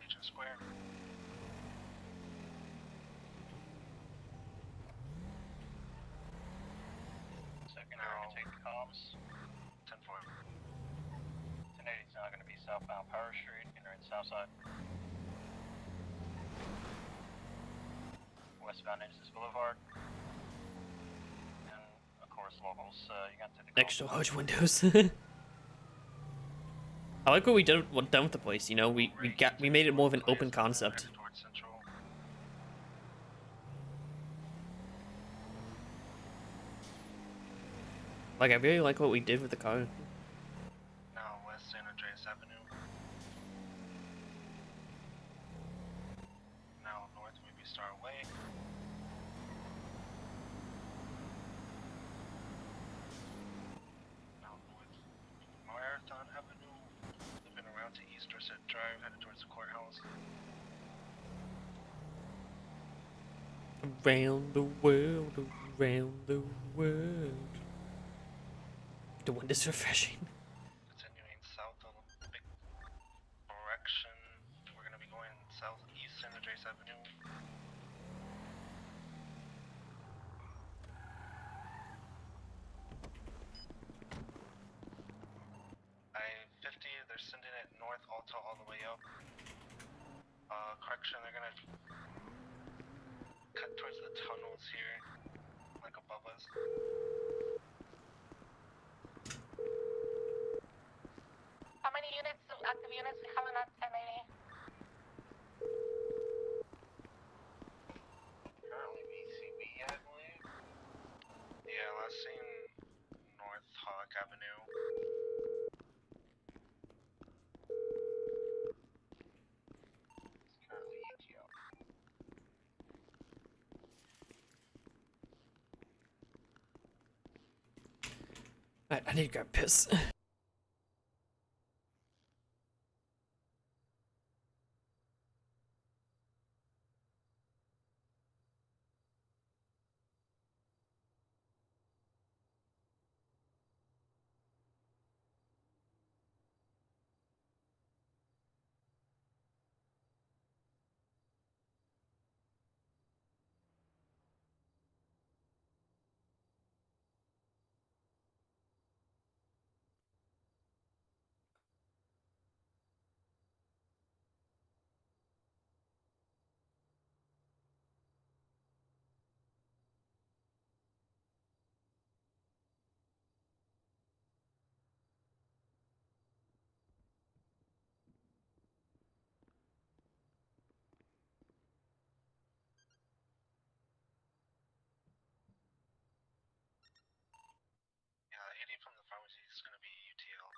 Legion Square. Second hour, take comms. 10-4. 1080 is now going to be southbound Power Street, entering Southside. Westbound Indus Boulevard. And, of course, locals, you got to take the Extra large windows. I like what we done with the place. You know, we made it more of an open concept. towards Central. Like, I really like what we did with the car. Now West San Andreas Avenue. Now North Movie Star Way. Now North Marathon Avenue. Moving around to East Dorset Drive, headed towards the courthouse. Around the world, around the world. The wind is refreshing. Continuing south of the big direction, we're going to be going southeast San Andreas Avenue. I-50, they're sending it north Alta all the way up. Correction, they're going to cut towards the tunnels here, like above us. How many units, active units we have on that 1080? Currently BCB, I believe. Yeah, last seen North Hawk Avenue. It's currently ETO. I need to grab piss. Yeah, 80 from the pharmacy is going to be UTL.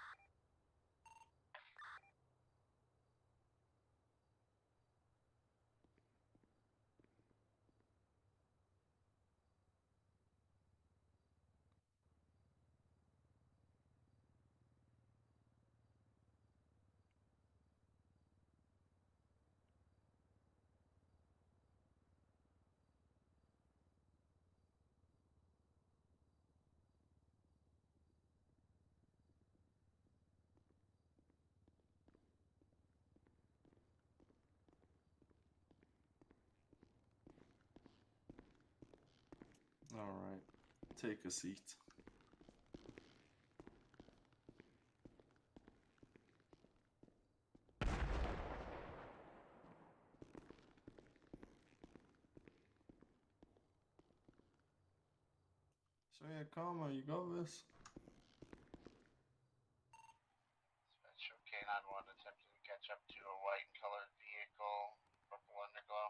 Alright, take a seat. Stay calm, you got this. Special K91 attempting to catch up to a white colored vehicle, purple underglow.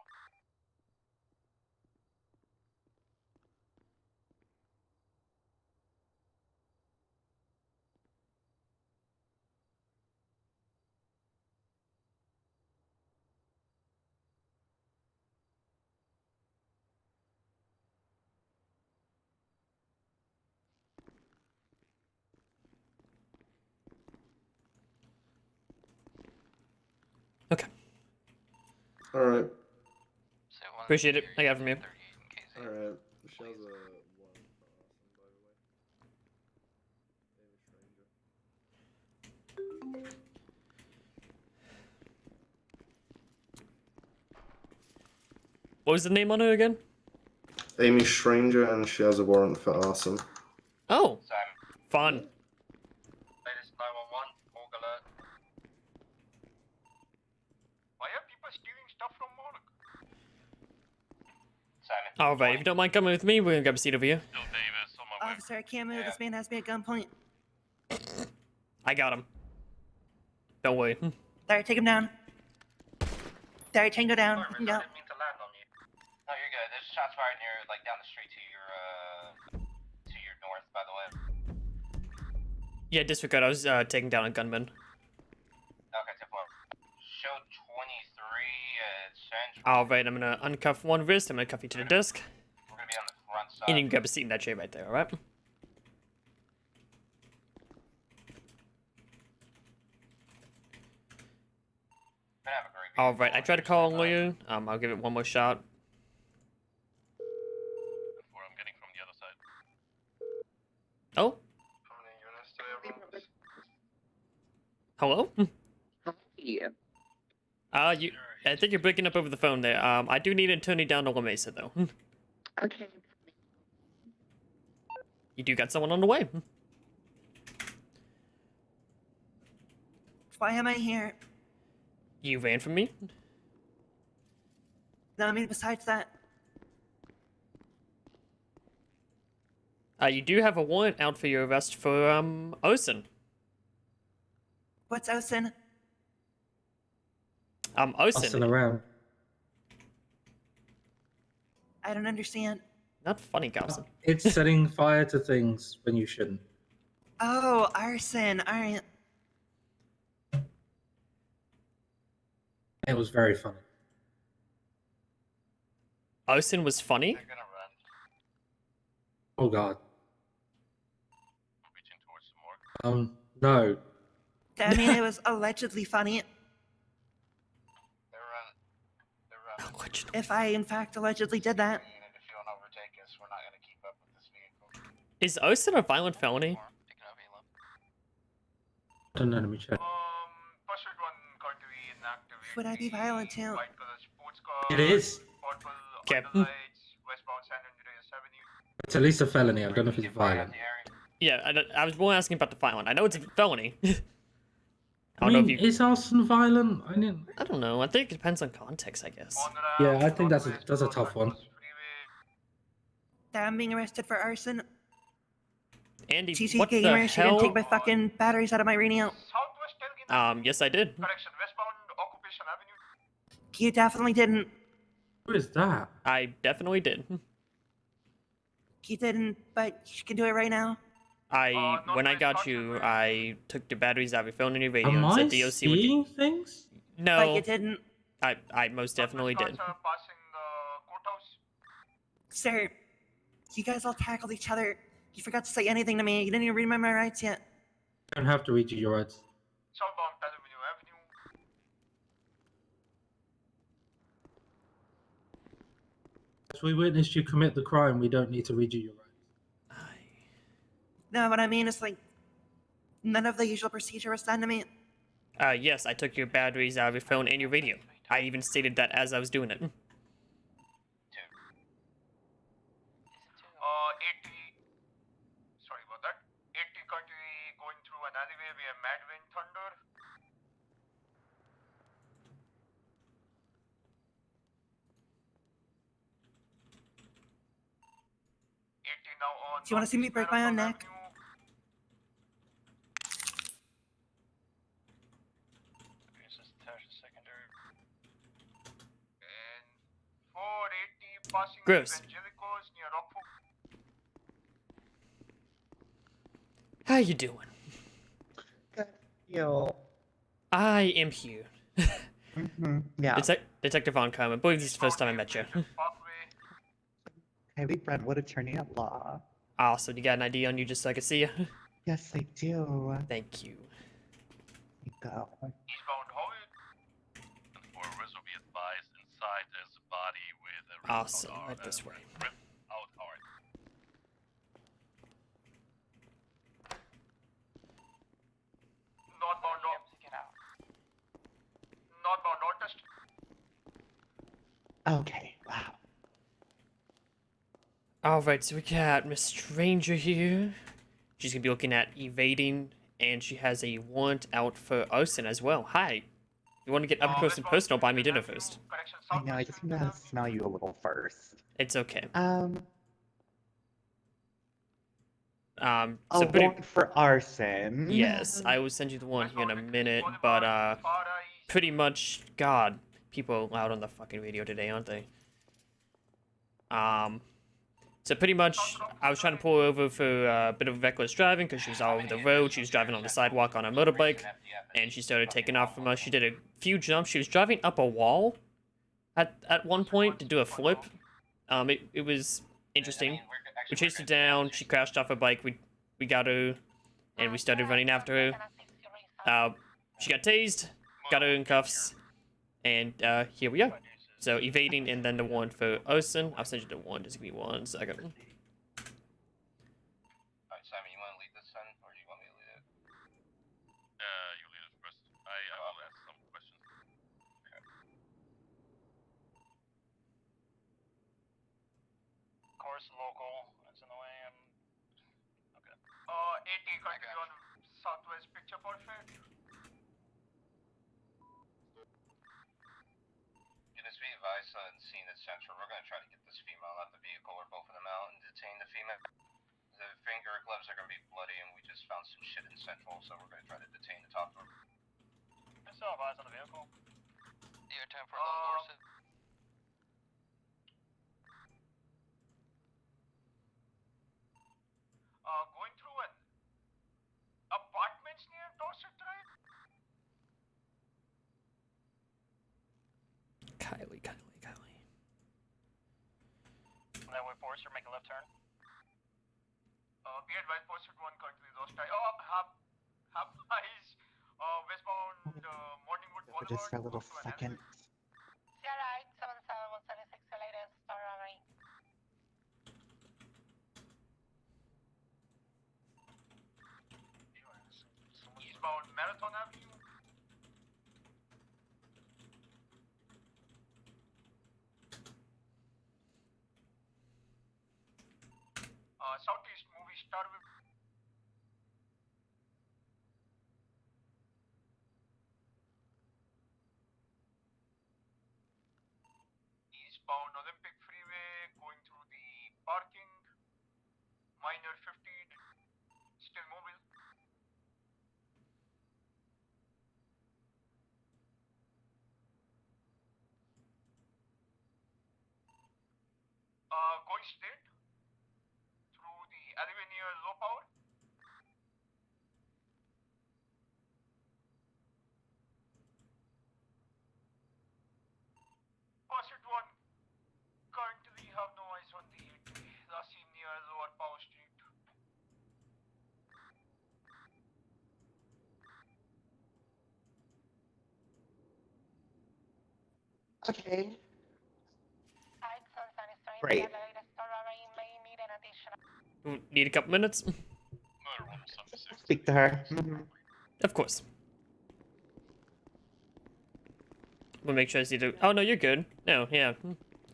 Okay. Alright. Appreciate it. I got it from you. Alright. Michelle's a warrant for arson, by the way. Amy Stranger. What was the name on it again? Amy Stranger, and she has a warrant for arson. Oh, fun. Latest 911, org alert. Why are people stealing stuff from Monaco? Simon. All right, if you don't mind coming with me, we're gonna grab a seat over here. Officer, I can't move. This man has me at gunpoint. I got him. Don't worry. There, take him down. There, Tango down. Sorry, You can Riz, I go. didn't mean to land on you. No, you're good. There's shots fired near, like, down the street to your north, by the way. Yeah, disregard. I was taking down a gunman. Okay, 10-4. Show 23 at Central. All right, I'm gonna uncuff one wrist. I'm gonna cuff you to the desk. We're gonna be on the front side. And you can grab a seat in that chair right there. All right. All right, I tried to call a lawyer. I'll give it one more shot. I'm getting from the other side. Oh. Hello? Yeah. You. I think you're breaking up over the phone there. I do need an attorney down to La Mesa, though. Okay. You do got someone on the way. Why am I here? You ran from me? No, I mean, besides that, You do have a warrant out for your arrest for, arson. what's Osin? Arson. Busting around. I don't understand. Not funny, Gaussen. It's setting fire to things when you shouldn't. Oh, arson. All right. It was very funny. Arson was funny? Oh god. No. I mean, it was allegedly funny. If I, in fact, allegedly did that. Is arson a violent felony? I don't know, let me check. Would I be violent too? It is. Okay. It's at least a felony. I don't know if it's violent. Yeah, I was more asking about the violent. I know it's a felony. I mean, is arson violent? I don't know. I think it depends on context, I guess. Yeah, I think that's a tough one. I'm being arrested for arson. Andy, TC what the Gamers, you're gonna hell? take my fucking batteries out of my radio. Yes, I did. You definitely didn't. Who is that? I definitely did. You didn't, but you can do it right now. When I got you, I took the batteries out of your phone and your radio Am and I said DOC would seeing things? No. But you didn't. I most definitely did. Sir, you guys all tackled each other. You forgot to say anything to me. You didn't even read my rights yet. I don't have to read you your rights. As we witnessed you commit the crime, we don't need to read you your rights. No, what I mean is like, none of the usual procedure was done to me. Yes, I took your batteries out of your phone and your radio. I even stated that as I was doing it. 80. Sorry about that. 80 currently going through an alleyway via Madwin Thunder. now on. Do you want to see me break my own neck? This is tertiary secondary. And 480 passing Gross. Evangelicals near Rockford. How you doing? Yo. I am here. Yeah. Detective Oncom. I believe this is the first time I met you. Hey, we Brentwood, attorney at law. Awesome. You got an ID on you just so I can see you? Yes, I do. Thank you. You go. Eastbound Howard. For arrest will be advised inside there's a body with a Awesome. Right this way. rip out heart. Northbound Northbound Northwest. Okay, wow. Alright, so we got Miss Stranger here. She's gonna be looking at evading, and she has a warrant out for arson as well. Hi. You want to get up close and personal, buy me dinner first. I know, I just want to smell you a little first. It's okay. A So pretty... warrant for arson. Yes, I will send you the one here in a minute, but pretty much, God, people are loud on the fucking radio today, aren't they? So pretty much, I was trying to pull her over for a bit of reckless driving because she was all over the road. She was driving on the sidewalk on a motorbike, and she started taking off from us. She did a few jumps. She was driving up a wall at one point to do a flip. It was interesting. We chased her down. She crashed off her bike. We got her, and we started running after her. She got tased, got her in cuffs, and here we are. So evading and then the warrant for arson. I'll send you the warrant. Just give me 1 second. Alright, Simon, you want to lead this son, or do you want me to lead it? You lead it first. I will ask some questions. Okay. Course local. That's in the way. And okay. 80 continue on southwest picture perfect. Units be advised on scene at Central. We're going to try to get this female out the vehicle or both of them out and detain the female. The finger gloves are going to be bloody, and we just found some shit in Central, so we're going to try to detain the top door. I still have eyes on the vehicle. Your time for a little horse. Going through an apartments near Dorset Drive. Kylie. That way, Forrester, make a left turn. Be advised, Forrester 1 currently lost. Have eyes. Westbound Morningwood For just for a little second. CRI 77 176 latest story. Eastbound Marathon Avenue. Southeast movie star with eastbound Olympic Freeway going through the parking. Minor 15, still mobile. Going straight through the alleyway near low power. Pursuit 1 currently have no eyes on the last seen near lower power street. Okay. Side sun sunny Great. the latest story may need an additional. Need a couple minutes? Speak to her. Mhm. Of course. We'll make sure I see the... Oh, no, you're good. No, yeah.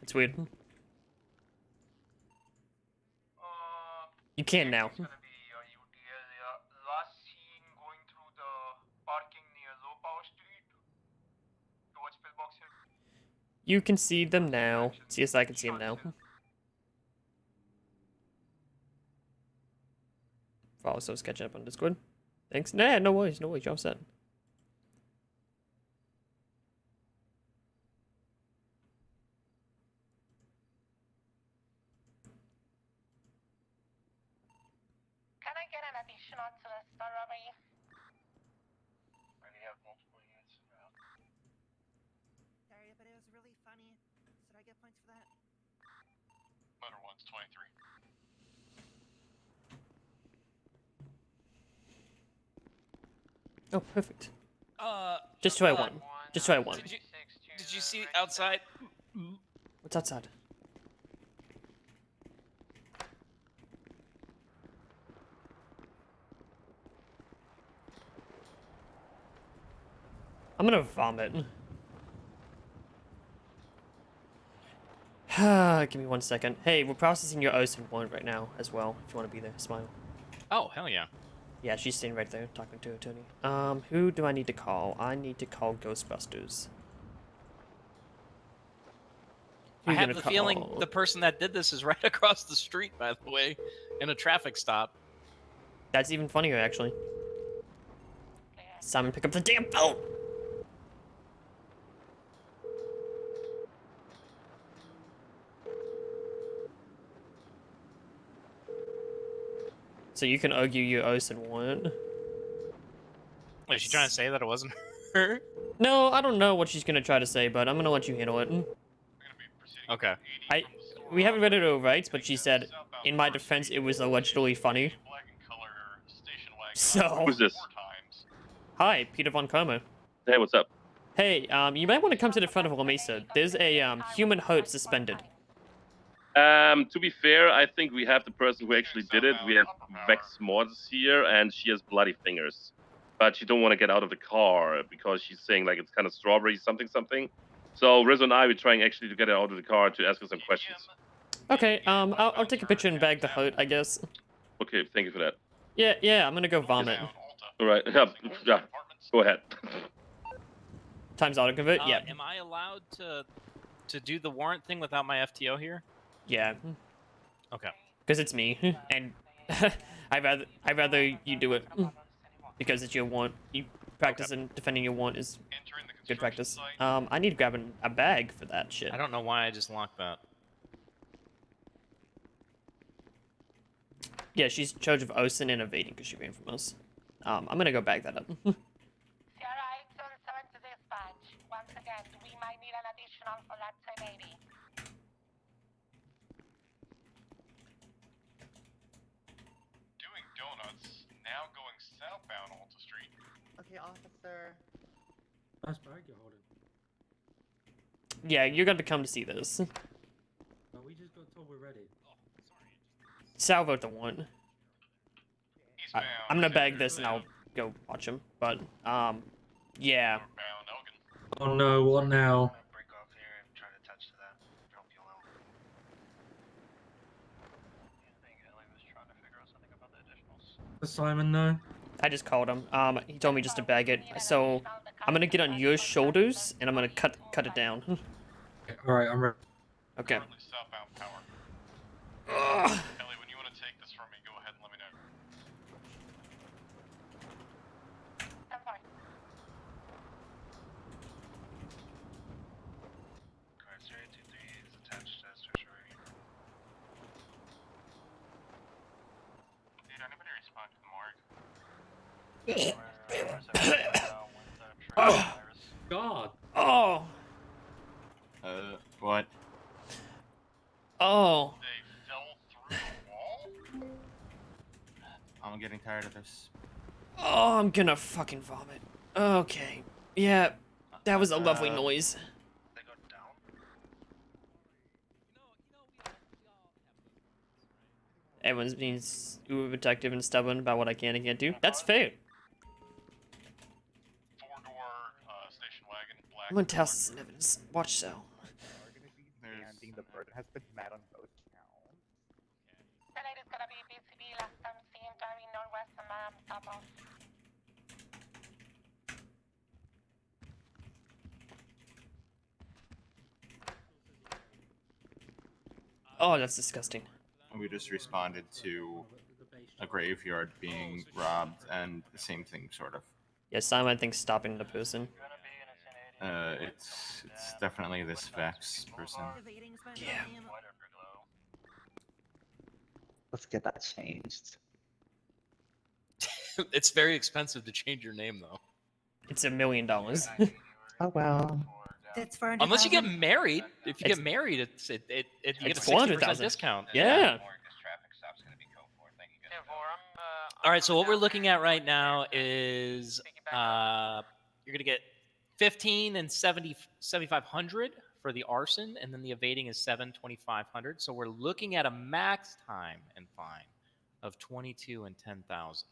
It's weird. You can now. It's gonna be UTL. Last seen going through the parking near low power street towards Pillbox Hill. You can see them now. See, yes, I can see them now. also was catching up on Discord. Thanks. Nah, no worries, no worries. You're all set. Can I get an additional to the store robbery? Already have multiple units around. Sorry, but it was really funny. Should I get points for that? Motor 1's 23. Oh, perfect. Uh, Just try one. Just try one. Did you see outside? What's outside? I'm gonna vomit. Give me 1 second. Hey, we're processing your OSIN warrant right now as well. If you want to be there, smile. Oh, hell yeah. Yeah, she's sitting right there talking to Tony. Who do I need to call? I need to call Ghostbusters. Who I you have gonna the feeling call? the person that did this is right across the street, by the way, in a traffic stop. That's even funnier, actually. Simon, pick up the damn phone! So you can argue your OSIN warrant. Was she trying to say that it wasn't her? No, I don't know what she's gonna try to say, but I'm gonna let you handle it. Okay. We haven't read it over, right? But she said, in my defense, it was allegedly funny. So. Who's this? Hi, Peter Von Como. Hey, what's up? Hey, you might want to come to the front of La Mesa. There's a human hurt suspended. To be fair, I think we have the person who actually did it. We have Vex Mortis here, and she has bloody fingers. But she don't want to get out of the car because she's saying like it's kind of strawberry something something. So Rizzo and I were trying actually to get her out of the car to ask her some questions. Okay, I'll take a picture and bag the hurt, I guess. Okay, thank you for that. Yeah, I'm gonna go vomit. All right, yeah, go ahead. Times auto convert. Yeah. Am I allowed to do the warrant thing without my FTO here? Yeah. Okay. Because it's me, and I'd rather you do it because it's your want. You practice and defending your want is good practice. I need to grab a bag for that shit. I don't know why I just locked that. Yeah, she's in charge of OSIN and evading because she ran from us. I'm gonna go bag that up. Sierra 877 to dispatch. Once again, we might need an additional for that 1080. Doing donuts, now going southbound Alta Street. Okay, officer. Nice bag you're holding. Yeah, you're gonna come to see this. No, we just got told we're ready. Salvo the one. I'm gonna bag this and I'll go watch him. But yeah. Oh no, what now? Does Simon know? I just called him. He told me just to bag it. So I'm gonna get on your shoulders and I'm gonna cut it down. All right, I'm ready. Okay. Southbound power. Ugh. Ellie, when you want to take this from me, go ahead and let me know. Card 023 is attached as TwitchRP. Did anybody respond to the morgue? Oh God. Oh. What? Oh. I'm getting tired of this. Oh, I'm gonna fucking vomit. Okay. Yeah, that was a lovely noise. Everyone's being uber protective and stubborn about what I can and can't do. That's fair. Station wagon, black. I'm gonna toss this in evidence. Watch so. The burden has been met on both counts. Tonight is gonna be BCB last time seen driving northwest and top off. Oh, that's disgusting. We just responded to a graveyard being robbed, and the same thing, sort of. Yeah, Simon thinks stopping the person. It's definitely this Vex person. Yeah. Let's get that changed. It's very expensive to change your name, though. It's $1 million. Oh well. That's for Unless you get married. If you get married, you get a 60% 400,000. discount. Yeah. All right, so what we're looking at right now is you're going to get 15 and 7,500 for the arson, and then the evading is 2,500. So we're looking at a max time and fine of 22 and 10,000.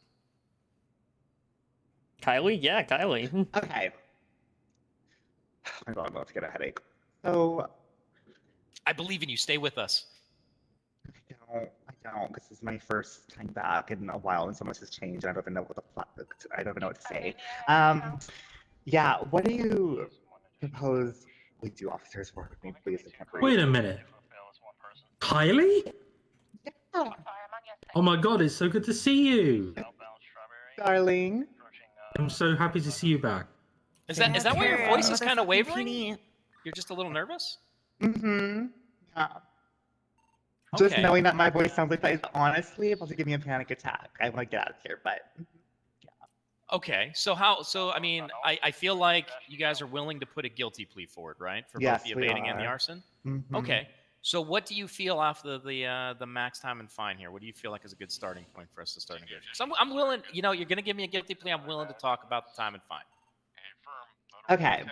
Kylie? Yeah, Kylie. Okay. My God, I'm about to get a headache. So I believe in you. Stay with us. I don't. This is my first time back in a while, and so much has changed. I don't even know what I don't even know what to say. Yeah. What do you propose we do, officers? Work with me, please. I can't breathe. Wait a minute. Kylie? Yeah. Oh my God, it's so good to see you. Darling. I'm so happy to see you back. Is that why your voice is kind of wavering? You're just a little nervous? Mm-hmm. Yeah. Just Okay. knowing that my voice sounds like that is honestly about to give me a panic attack. I want to get out of here, but Okay, so I mean, I feel like you guys are willing to put a guilty plea forward, right? For Yes, both the we evading and the are. arson? Mhm. Okay. So what do you feel after the max time and fine here? What do you feel like is a good starting point for us to start negotiating? So I'm willing, you're going to give me a guilty plea. I'm willing to talk about the time and fine. okay.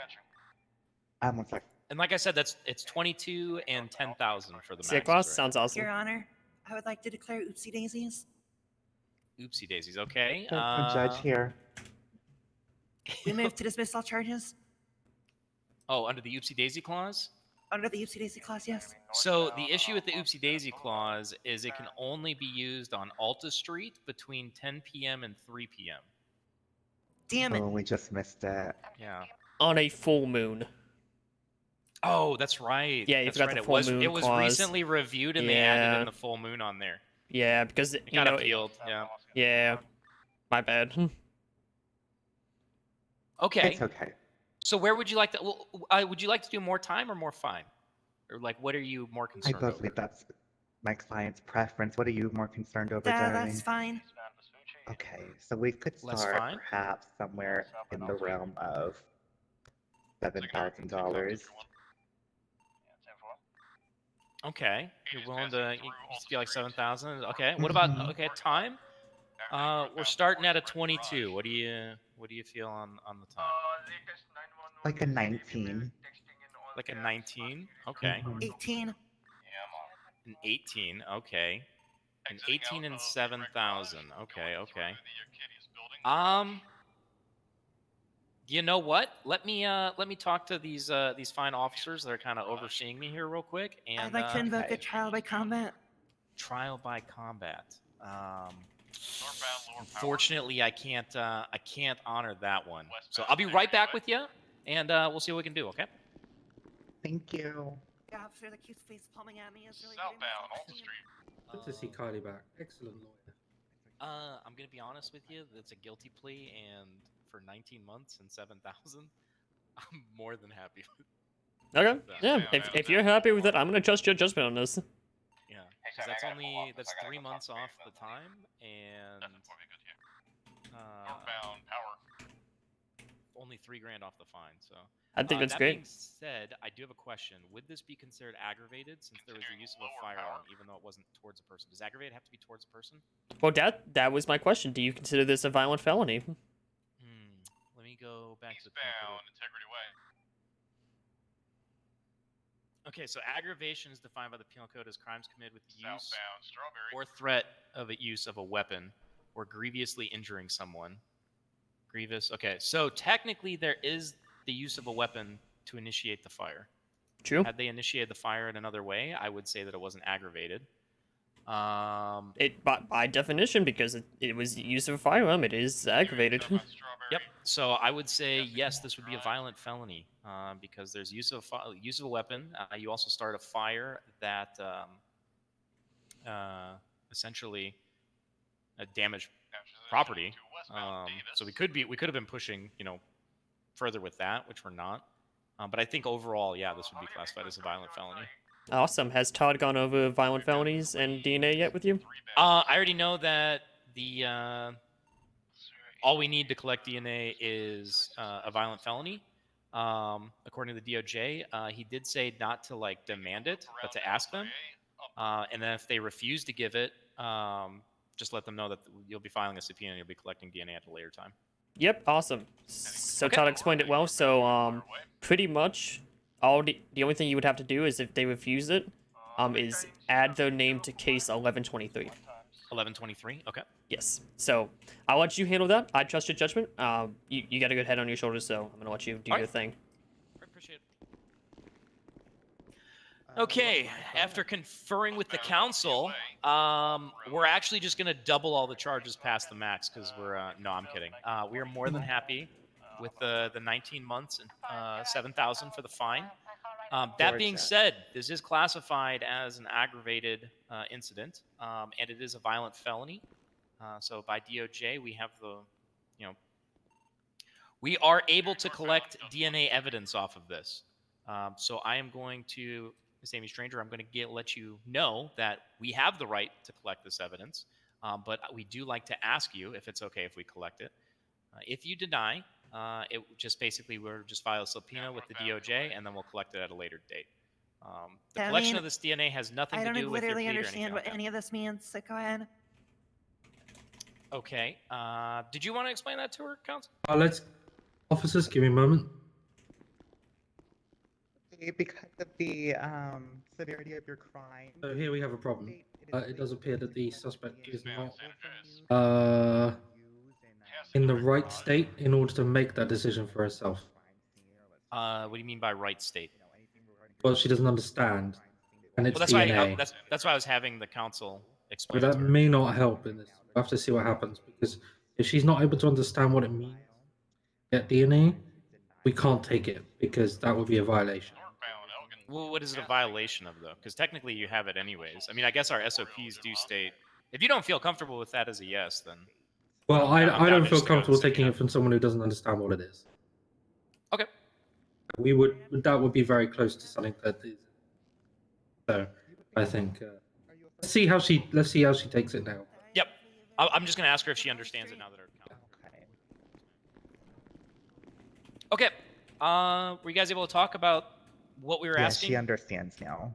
One sec. And like I said, it's 22 and 10,000 for the Sick max. boss? Sounds awesome. Your Honor, I would like to declare oopsie daisies. Oopsie daisies. Okay. There's no judge here. We move to dismiss all charges Oh, under the oopsie daisy clause? under the oopsie daisy clause, yes. So the issue with the oopsie daisy clause is it can only be used on Alta Street between 10 p.m. and 3 p.m. Damn it. Oh, we just missed it. Yeah. On a full moon. Oh, that's right. Yeah, you that's forgot right. the full moon It was clause. recently reviewed and they added in the full moon on there. Yeah, because It got appealed. Yeah. Yeah. My bad. Okay. It's okay. So where would you like to? Well, would you like to do more time or more fine, or like what are you more I concerned believe over? that's my client's preference. What are you more concerned over, darling? That's fine. Okay, so we could Less start fine? perhaps somewhere in the realm of $7,000. Okay, you're willing to you feel like 7,000. Okay, what about time? We're starting at a 22. What do you feel on the time? Like a 19. Like a 19. Okay. 18. An 18. Okay. An 18 and 7,000. Okay. You know what? Let me talk to these fine officers that are kind of overseeing me here real quick. And I'd like to invoke a trial by combat. Trial by combat. Unfortunately, I can't honor that one. So I'll be right back with you, and we'll see what we can do. Okay. Thank you. The officer that keeps face palming at me is really Southbound Alta Street. Good to see Kylie back. Excellent lawyer. I'm gonna be honest with you. That's a guilty plea, and for 19 months and 7,000, I'm more than happy with Okay. Yeah. If you're happy with it, I'm gonna trust your judgment on this. Yeah, because that's 3 months off the time, and only $3,000 off the fine. So I think that's that great. being said, I do have a question. Would this be considered aggravated since there was the use of a firearm, even though it wasn't towards a person? Does aggravated have to be towards a person? Well, that was my question. Do you consider this a violent felony? Let me go back to the Integrity Way. Okay, so aggravation is defined by the Penal Code as crimes committed with the use Southbound Strawberry. or threat of a use of a weapon or grievously injuring someone. Grievous. Okay, so technically there is the use of a weapon to initiate the fire. True. Had they initiated the fire in another way, I would say that it wasn't aggravated. By definition, because it was use of a firearm, it is aggravated. Yep. So I would say yes, this would be a violent felony because there's use of a weapon. You also start a fire that essentially damaged property. So we could have been pushing, further with that, which we're not. But I think overall, yeah, this would be classified as a violent felony. Awesome. Has Todd gone over violent felonies and DNA yet with you? I already know that all we need to collect DNA is a violent felony. According to the DOJ, he did say not to demand it, but to ask them. And then if they refuse to give it, just let them know that you'll be filing a subpoena and you'll be collecting DNA at a later time. Yep, awesome. So Todd explained it well. So pretty much the only thing you would have to do is if they refuse it, is add their name to case 1123. 1123. Okay. Yes. So I'll let you handle that. I trust your judgment. You got a good head on your shoulders, so I'm gonna let you do your thing. Appreciate it. Okay, after conferring with the council, we're actually just going to double all the charges past the max because no, I'm kidding. We are more than happy with the 19 months and 7,000 for the fine. That being said, this is classified as an aggravated incident, and it is a violent felony. So by DOJ, we have we are able to collect DNA evidence off of this. So I am going to, Ms. Amy Stranger, I'm going to let you know that we have the right to collect this evidence, but we do like to ask you if it's okay if we collect it. If you deny, it just basically we'll just file a subpoena with the DOJ, and then we'll collect it at a later date. The collection of this DNA has nothing to do with your plea or anything. I don't literally understand what any of this means, so go ahead. Okay. Did you want to explain that to her, counsel? Officers, give me a moment. Because of the severity of your crime. So here we have a problem. It does appear that the suspect is not in the right state in order to make that decision for herself. What do you mean by right state? Well, she doesn't understand, and it's DNA. That's why I was having the counsel explain. But that may not help in this. We'll have to see what happens, because if she's not able to understand what it means to get DNA, we can't take it, because that would be a violation. Well, what is it a violation of, though? Because technically you have it anyways. I mean, I guess our SOPs do state, if you don't feel comfortable with that as a yes, then... Well, I don't feel comfortable taking it from someone who doesn't understand what it is. Okay. That would be very close to something that is... So, I think... let's see how she takes it now. Yep. I'm just going to ask her if she understands it now that her... Okay. Were you guys able to talk about what we were asking? She understands now.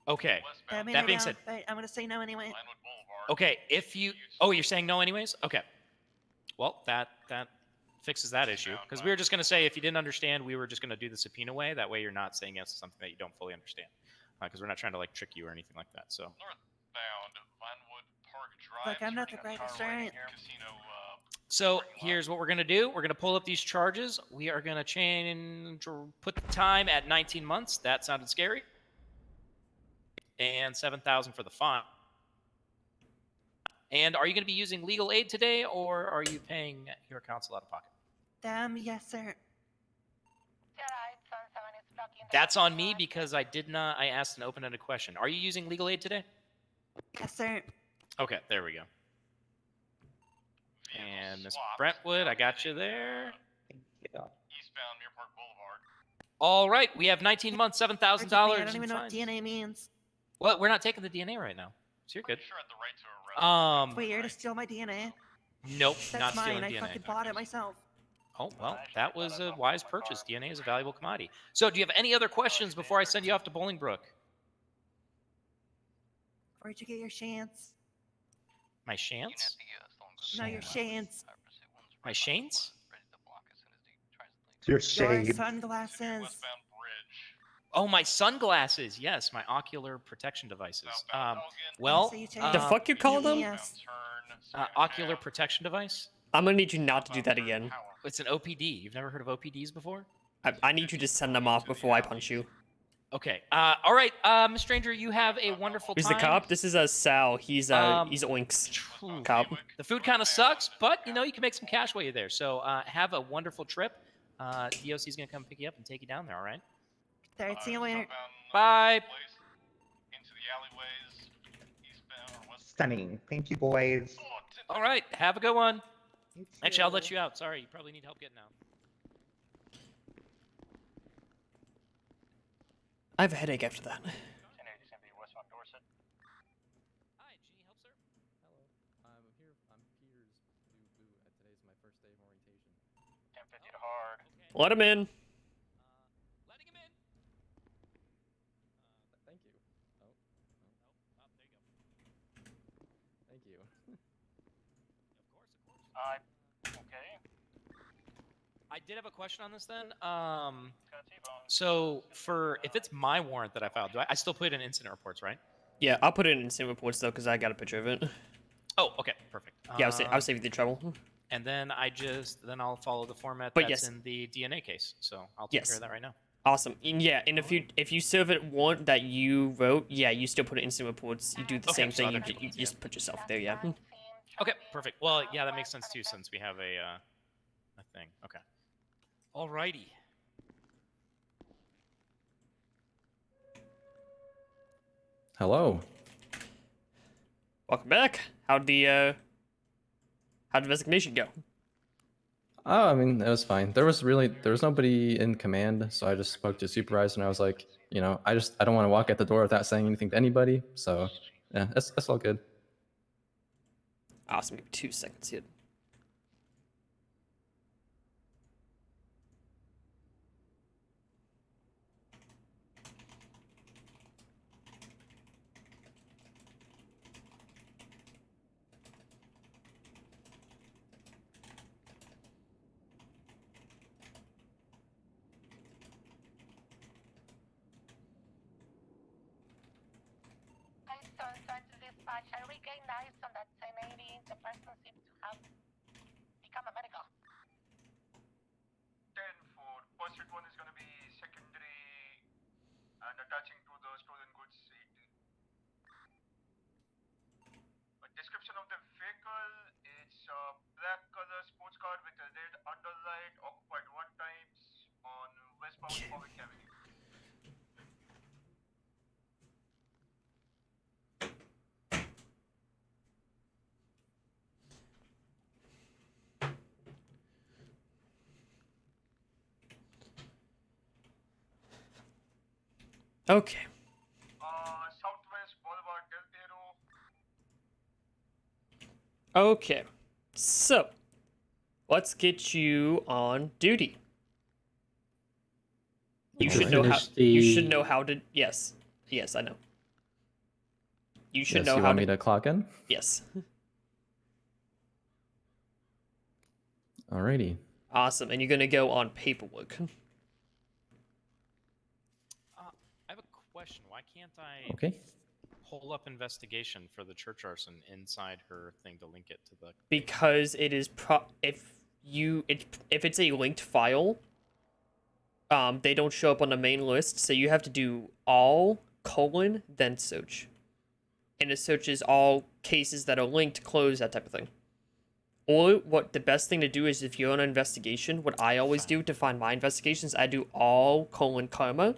Okay. That being said... I'm going to say no anyway. Okay, if you... Oh, you're saying no anyways? Okay. Well, that fixes that issue. Because we were just going to say, if you didn't understand, we were just going to do the subpoena way. That way you're not saying yes to something that you don't fully understand. Because we're not trying to, trick you or anything like that, so... Look, I'm not the greatest, right? So here's what we're going to do. We're going to pull up these charges. We are going to put the time at 19 months. That sounded scary. And 7,000 for the fine. And are you going to be using legal aid today, or are you paying your counsel out of pocket? Yes, sir. That's on me because I asked an open-ended question. Are you using legal aid today? Yes, sir. Okay, there we go. And Miss Brentwood, I got you there. Eastbound Muir Park Boulevard. All right, we have 19 months, $7,000. I don't even know what DNA means. Well, we're not taking the DNA right now, so you're good. Sure, had the right to arrest. Wait, you're to steal my DNA? Nope, That's not mine. stealing I DNA. fucking bought it myself. Oh, well, that was a wise purchase. DNA is a valuable commodity. So, do you have any other questions before I send you off to Bolingbrook? Where'd you get your chance? My chance? No, your chance. My chains? Your Your shade. sunglasses. Oh, my sunglasses. Yes, my ocular protection devices. Well, the fuck you call them? Ocular protection device? I'm gonna need you not to do that again. It's an OPD. You've never heard of OPDs before? I need you to send them off before I punch you. Okay. All right, Miss Stranger, you have a wonderful time. Who's the cop? This is Sal. He's Oinks cop. The food kind of sucks, but you can make some cash while you're there. So have a wonderful trip. DOC's gonna come pick you up and take you down there. All right. All right. See you later. Bye. Stunning. Thank you, boys. All right, have a good one. Actually, I'll let you out. Sorry, you probably need help getting out. I have a headache after that. 1080 is going to be Westmont Dorset. Hi, do you need help, sir? Hello. I'm here. I'm Peter's new boot. Today's my first day of orientation. 1050 to hard. Let him in. Letting him in. Thank you. Oh. There you go. Thank you. Of course. Okay. I did have a question on this then. So for if it's my warrant that I filed, do I still put it in incident reports, right? Yeah, I'll put it in incident reports though, because I got a picture of it. Oh, okay, perfect. Yeah, I'll save you the trouble. And then I'll follow the format But that's yes. in the DNA case. So I'll take care of that right now. Awesome. And yeah, and if you serve it warrant that you wrote, yeah, you still put it in instant reports. You do the same so thing. other You people's, just put yourself there. Yeah. Okay, perfect. Well, yeah, that makes sense too, since we have a thing. Okay. Alrighty. Hello. Welcome back. How'd the investigation go? Oh, I mean, it was fine. There was nobody in command, so I just spoke to supervisor, and I was like, you know, I don't want to walk out the door without saying anything to anybody. So, yeah, that's all good. Awesome. Give me 2 seconds here. Sunset dispatch. I regained eyes on that 1080. The person seems to have become a medical. 10-4. Pursuit 1 is going to be secondary and attaching to the stolen goods 80. A description of the vehicle, it's a black color sports car with a red underlight, occupied 1 times on westbound Warwick Avenue. Okay. Southwest Boulevard Del Piero. Okay. So, let's get you on duty. You should know how. You should know how to. Yes. Yes, I know. You should Yes, know you how want to. me to clock in? Yes. Alrighty. Awesome. And you're gonna go on paperwork. I have a question. Why can't I pull up investigation for the church arson inside her thing to link it to the? Because it is if it's a linked file, they don't show up on the main list, so you have to do all : then search, and it searches all cases that are linked, closed, that type of thing. Or what the best thing to do is, if you're on an investigation, what I always do to find my investigations, I do all : karma,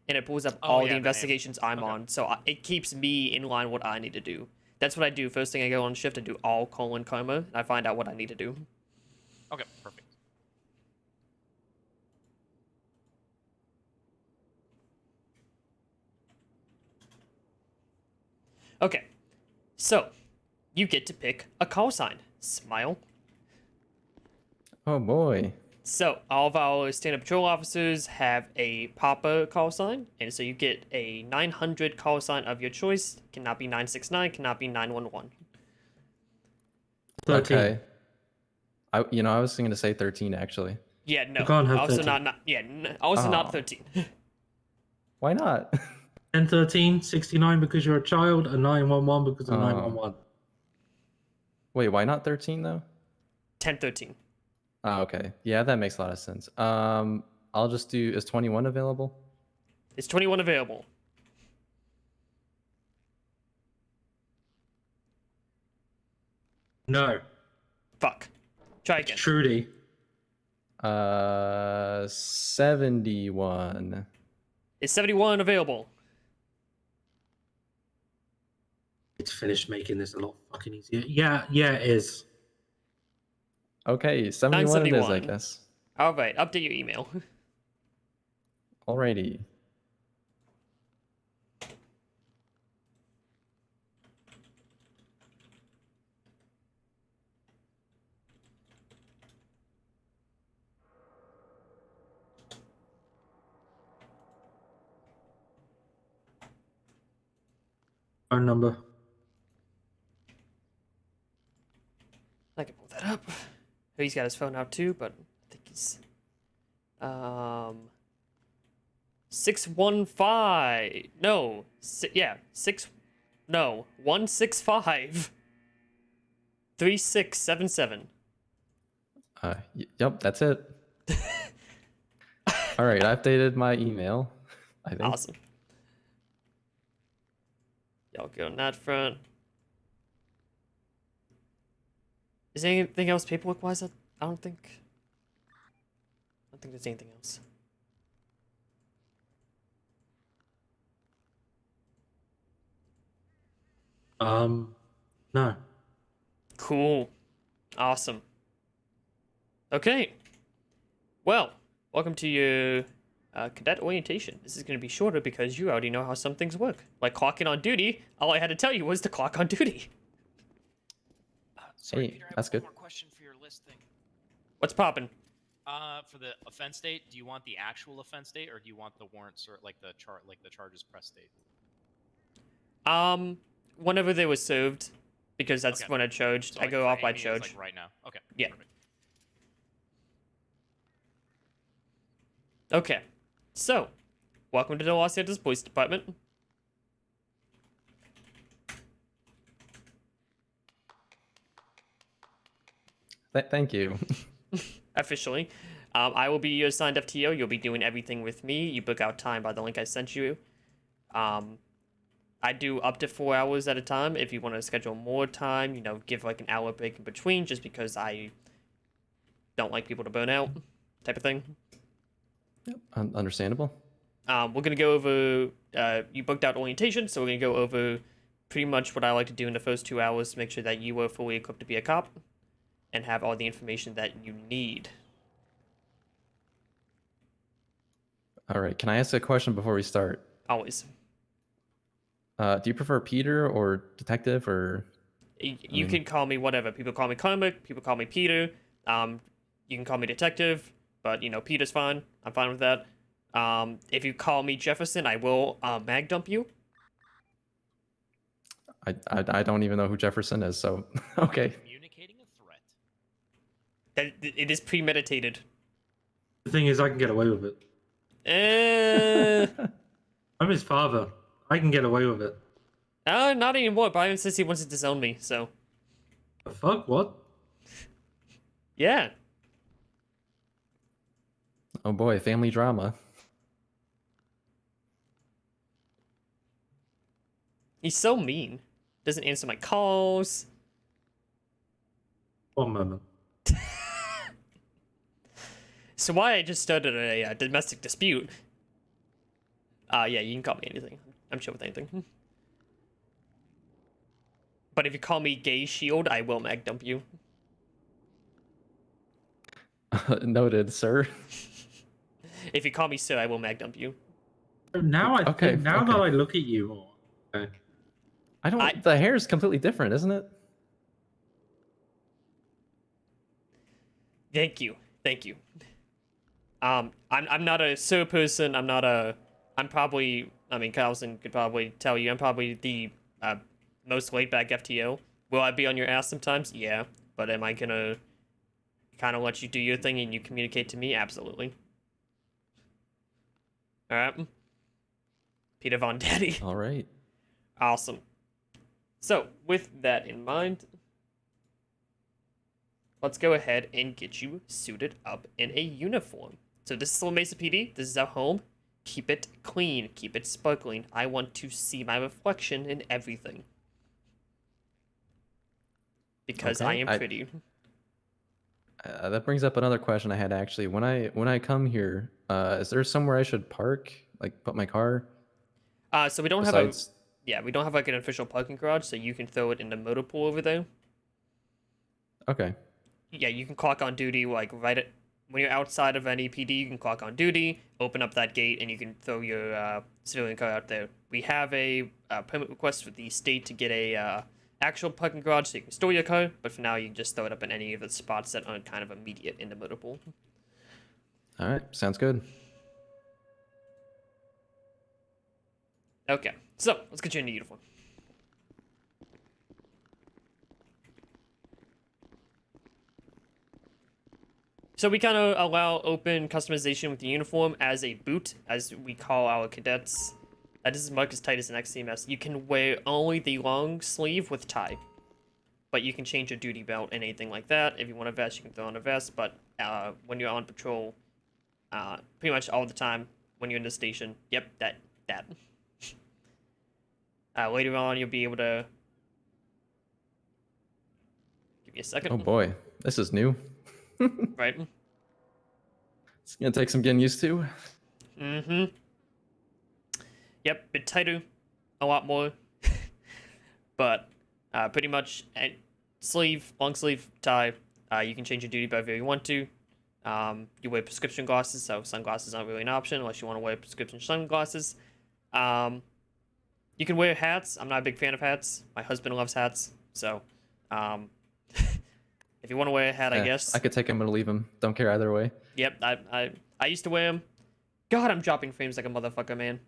and it pulls up all the investigations I'm on, so it keeps me in line what I need to do. That's what I do. First thing I go on shift, I do all : karma, and I find out what I need to do. Okay, perfect. Okay, so you get to pick a call sign. Smile. Oh boy. So all of our stand-up patrol officers have a Papa call sign, and so you get a 900 call sign of your choice. Cannot be 969, cannot be 911. 13. Okay. I was thinking to say 13 actually. Yeah, no. You can't have also 13. not 13. Why not? 10, 13, 69 because you're a child, and 911 because of 911. Wait, why not 13 though? 1013. Oh, okay. Yeah, that makes a lot of sense. I'll just do. Is 21 available? Is 21 available? No. Fuck. Try again. Trudy. 71. Is 71 available? It's finished making this a lot fucking easier. Yeah, it is. Okay, 71 it is, I 971. guess. All right, update your email. Alrighty. Phone number. I can pull that up. He's got his phone out too, but I think he's 615. No, 165 3677. Yep, that's it. All right, I updated my email, I think. Awesome. Y'all go on that front. Is there anything else paperwork wise? I don't think there's anything else. No. Cool. Awesome. Okay. Well, welcome to your cadet orientation. This is going to be shorter because you already know how some things work. Like clocking on duty, all I had to tell you was to clock on duty. Sorry, Hey, Peter, I have that's one good. more question for your list thing. What's poppin'? For the offense date, do you want the actual offense date, or do you want the warrants or like the charges press date? Whenever they were served, because that's when I charged. So, I like, go for off by Amy, it's, charge. like right now. Okay. Yeah. Perfect. Okay. So, welcome to the Los Angeles Police Department. Thank you. Officially. I will be your assigned FTO. You'll be doing everything with me. You book out time by the link I sent you. I do up to 4 hours at a time. If you want to schedule more time, give like an hour break in between, just because I don't like people to burn out, type of thing. Understandable. We're gonna go over. You booked out orientation, so we're gonna go over pretty much what I like to do in the first 2 hours to make sure that you are fully equipped to be a cop and have all the information that you need. All right, can I ask a question before we start? Always. Do you prefer Peter or detective or? You can call me whatever. People call me Comic. People call me Peter. You can call me Detective, but Peter's fine. I'm fine with that. If you call me Jefferson, I will mag dump you. I don't even know who Jefferson is, so okay. Communicating a threat. That it is premeditated. The thing is, I can get away with it. I'm his father. I can get away with it. Not anymore. Brian says he wants to disown me, so. The fuck? What? Yeah. Oh boy, family drama. He's so mean. Doesn't answer my calls. One moment. So why I just started a domestic dispute. Yeah, you can call me anything. I'm chill with anything. But if you call me Gay Shield, I will mag dump you. Noted, sir. If you call me sir, I will mag dump you. Now I Okay, think, now okay. that I look at you more. Okay. I don't. The hair is completely different, isn't it? Thank you. I'm not a sir person. I'm probably. I mean, Carlson could probably tell you. I'm probably the most laid back FTO. Will I be on your ass sometimes? Yeah. But am I gonna kind of let you do your thing and you communicate to me? Absolutely. All right. Peter Von Daddy. All right. Awesome. So, with that in mind, let's go ahead and get you suited up in a uniform. So this is Little Mesa PD. This is our home. Keep it clean. Keep it sparkling. I want to see my reflection in everything. Because Okay, I am pretty. That brings up another question I had actually. When I come here, is there somewhere I should park, like put my car? So we don't Besides... have Yeah, we don't have like an official parking garage, so you can throw it in the motor pool over there. Okay. Yeah, you can clock on duty like when you're outside of any PD. You can clock on duty, open up that gate, and you can throw your civilian car out there. We have a permit request with the state to get a actual parking garage so you can store your car, but for now you can just throw it up in any of the spots that aren't kind of immediate in the motor pool. All right, sounds good. Okay, so let's get you in the uniform. So we kind of allow open customization with the uniform as a boot, as we call our cadets. This is Marcus Titus in XCMS. You can wear only the long sleeve with tie, but you can change your duty belt and anything like that. If you want a vest, you can throw on a vest, but when you're on patrol, pretty much all the time, when you're in the station, yep, that. Later on, you'll be able to... Give me a second. Oh boy, this is new. Right. It's gonna take some getting used to. Mm-hmm. Yep, bit tighter, a lot more, but pretty much long sleeve tie. You can change your duty belt if you want to. You wear prescription glasses, so sunglasses aren't really an option unless you want to wear prescription sunglasses. You can wear hats. I'm not a big fan of hats. My husband loves hats, so if you want to wear a hat, I guess. I could take him or leave him. Don't care either way. Yep, I used to wear them. God, I'm dropping frames like a motherfucker, man.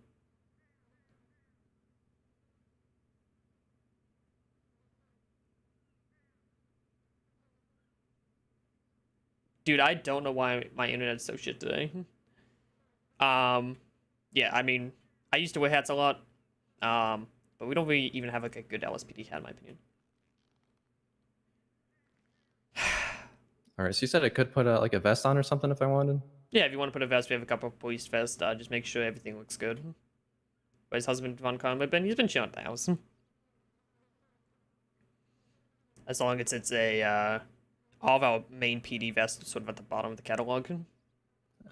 Dude, I don't know why my internet's so shit today. Yeah, I mean, I used to wear hats a lot, but we don't really even have like a good LSPD hat, in my opinion. All right, so you said I could put like a vest on or something if I wanted? Yeah, if you want to put a vest, we have a couple of police vests. Just make sure everything looks good. Where's husband Von Conway been? He's been chilling at the house. As long as it's a, all of our main PD vests sort of at the bottom of the catalog.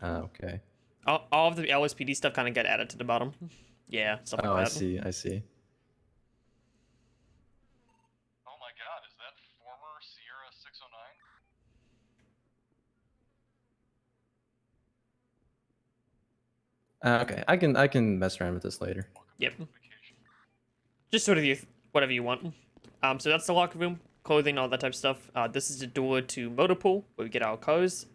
Okay. All of the LSPD stuff kind of get added to the bottom. Yeah, stuff like that. I see. Oh my god, is that former Sierra 609? Okay, I can mess around with this later. Yep. Just sort of whatever you want. So that's the locker room, clothing, all that type of stuff. This is the door to motor pool, where we get our cars.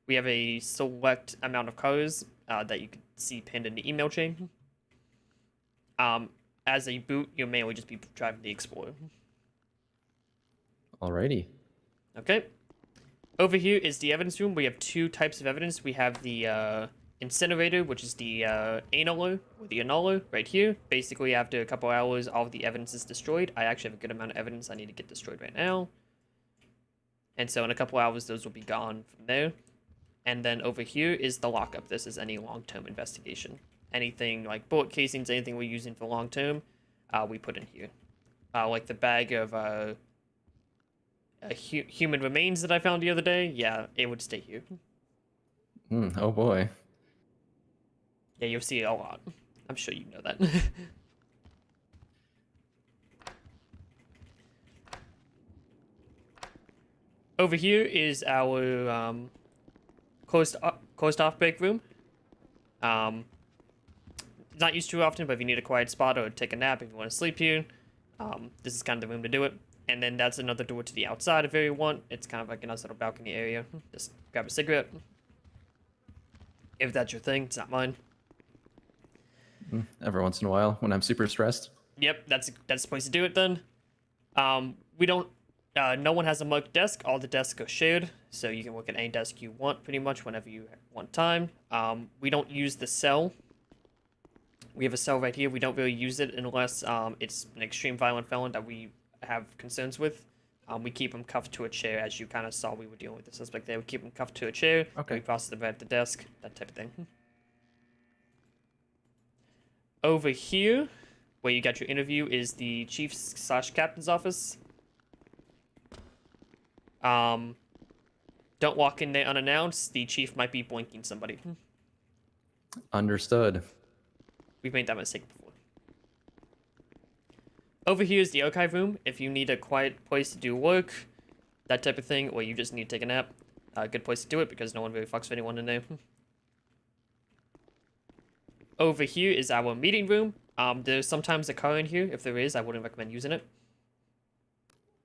We have a select amount of cars that you can see pinned in the email chain. As a boot, you'll mainly just be driving the Explorer. Alrighty. Okay. Over here is the evidence room. We have two types of evidence. We have the incinerator, which is the annular or the annular right here. Basically, after a couple hours, all of the evidence is destroyed. I actually have a good amount of evidence I need to get destroyed right now. And so in a couple hours, those will be gone from there. And then over here is the lockup. This is any long-term investigation. Anything like bullet casings, anything we're using for long-term, we put in here. Like the bag of human remains that I found the other day, yeah, it would stay here. Oh boy. Yeah, you'll see it a lot. I'm sure you know that. Over here is our closed off break room. Not used too often, but if you need a quiet spot or take a nap, if you want to sleep here, this is kind of the room to do it. And then that's another door to the outside if you want. It's kind of like a nice little balcony area. Just grab a cigarette. If that's your thing, it's not mine. Every once in a while when I'm super stressed. Yep, that's the place to do it then. We don't, no one has a marked desk. All the desks are shared, so you can work at any desk you want pretty much whenever you want time. We don't use the cell. We have a cell right here. We don't really use it unless it's an extreme violent felon that we have concerns with. We keep them cuffed to a chair, as you kind of saw we were dealing with the suspect there. We keep them cuffed to a chair. Okay. We process them at the desk, that type of thing. Over here, where you got your interview, is the chief's/captain's office. Don't walk in there unannounced. The chief might be blinking somebody. Understood. We've made that mistake before. Over here is the archive room. If you need a quiet place to do work, that type of thing, or you just need to take a nap, a good place to do it because no one really fucks with anyone in there. Over here is our meeting room. There's sometimes a car in here. If there is, I wouldn't recommend using it.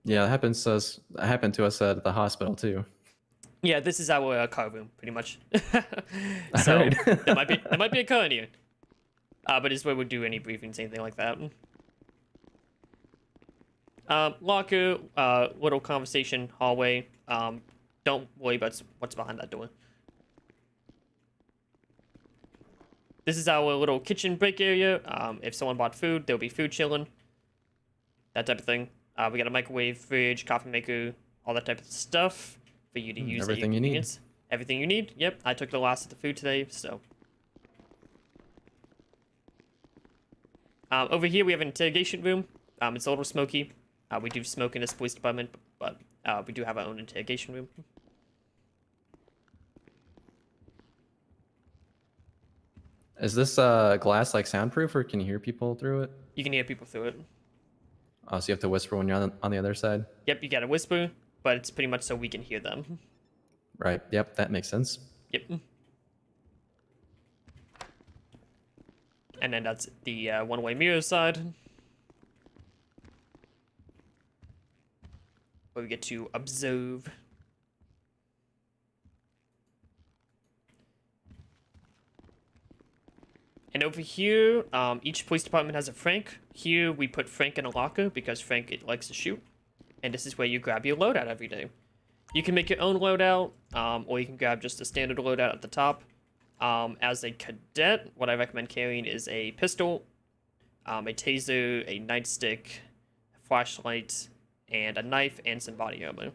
Yeah, it happened to us at the hospital too. Yeah, this is our car room, pretty much. So Alright. there might be a car in here. But it's where we do any briefings, anything like that. Locker, little conversation hallway. Don't worry about what's behind that door. This is our little kitchen break area. If someone bought food, there'll be food chilling. That type of thing. We got a microwave, fridge, coffee maker, all that type of stuff for you to use. Everything you need. Everything you need. Yep, I took the last of the food today, so. Over here we have an interrogation room. It's a little smoky. We do smoke in this police department, but we do have our own interrogation room. Is this glass like soundproof, or can you hear people through it? You can hear people through it. Oh, so you have to whisper when you're on the other side? Yep, you gotta whisper, but it's pretty much so we can hear them. Right. Yep, that makes sense. Yep. And then that's the one-way mirror side, where we get to observe. And over here, each police department has a Frank. Here we put Frank in a locker because Frank likes to shoot. And this is where you grab your loadout every day. You can make your own loadout, or you can grab just a standard loadout at the top. As a cadet, what I recommend carrying is a pistol, a taser, a nightstick, a flashlight, and a knife and some body armor.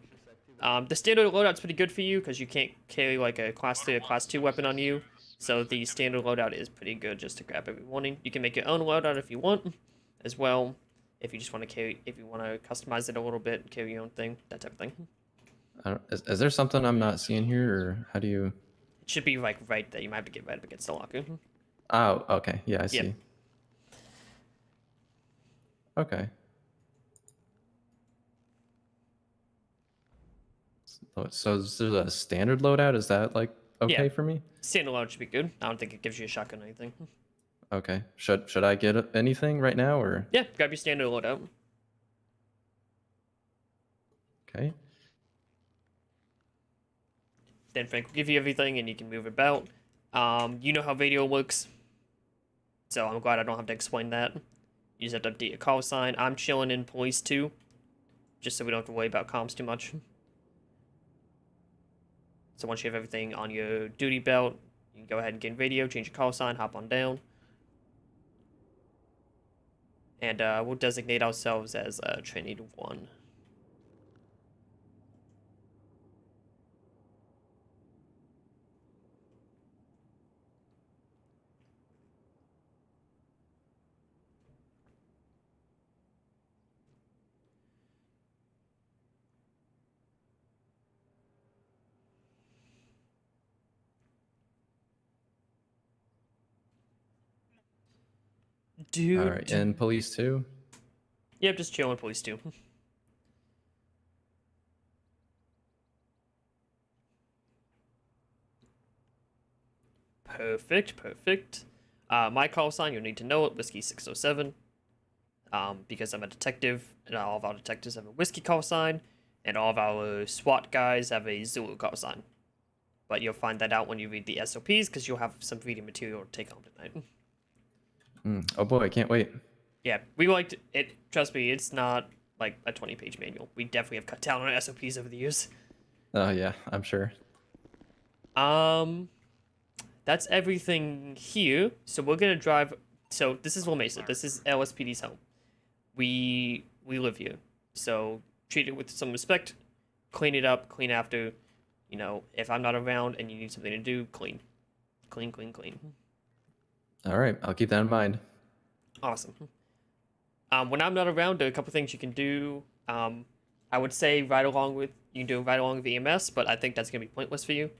The standard loadout's pretty good for you because you can't carry like a class 3 or class 2 weapon on you. So the standard loadout is pretty good just to grab every morning. You can make your own loadout if you want, as well. If you just want to if you want to customize it a little bit, carry your own thing, that type of thing. Is there something I'm not seeing here, or how do you? It should be like right there. You might have to get right up against the locker. Oh, okay. Yeah, I see. Yep. Okay. So is there a standard loadout? Is that like okay for me? Standard loadout should be good. I don't think it gives you a shotgun or anything. Okay. Should I get anything right now, or? Yeah, grab your standard loadout. Okay. Then Frank will give you everything and you can move about. You know how radio works. So I'm glad I don't have to explain that. You just have to update your call sign. I'm chilling in police too. Just so we don't have to worry about comms too much. So once you have everything on your duty belt, you can go ahead and get in radio, change your call sign, hop on down. And we'll designate ourselves as Trainee 1. All right, and police too? Yep, just chilling police too. Perfect, perfect. My call sign, you'll need to know it, Whiskey 607. Because I'm a detective, and all of our detectives have a whiskey call sign, and all of our SWAT guys have a Zulu call sign. But you'll find that out when you read the SOPs, because you'll have some reading material to take home tonight. Oh boy, I can't wait. Yeah, we liked it. Trust me, it's not like a 20-page manual. We definitely have cut down on SOPs over the years. Oh yeah, I'm sure. That's everything here. So we're gonna drive. So this is La Mesa. This is LSPD's home. We live here, so treat it with some respect. Clean it up. Clean after. You know, if I'm not around and you need something to do, clean. Clean, clean, clean. All right, I'll keep that in mind. Awesome. When I'm not around, there are a couple things you can do. I would say you can do ride along with EMS, but I think that's gonna be pointless for you.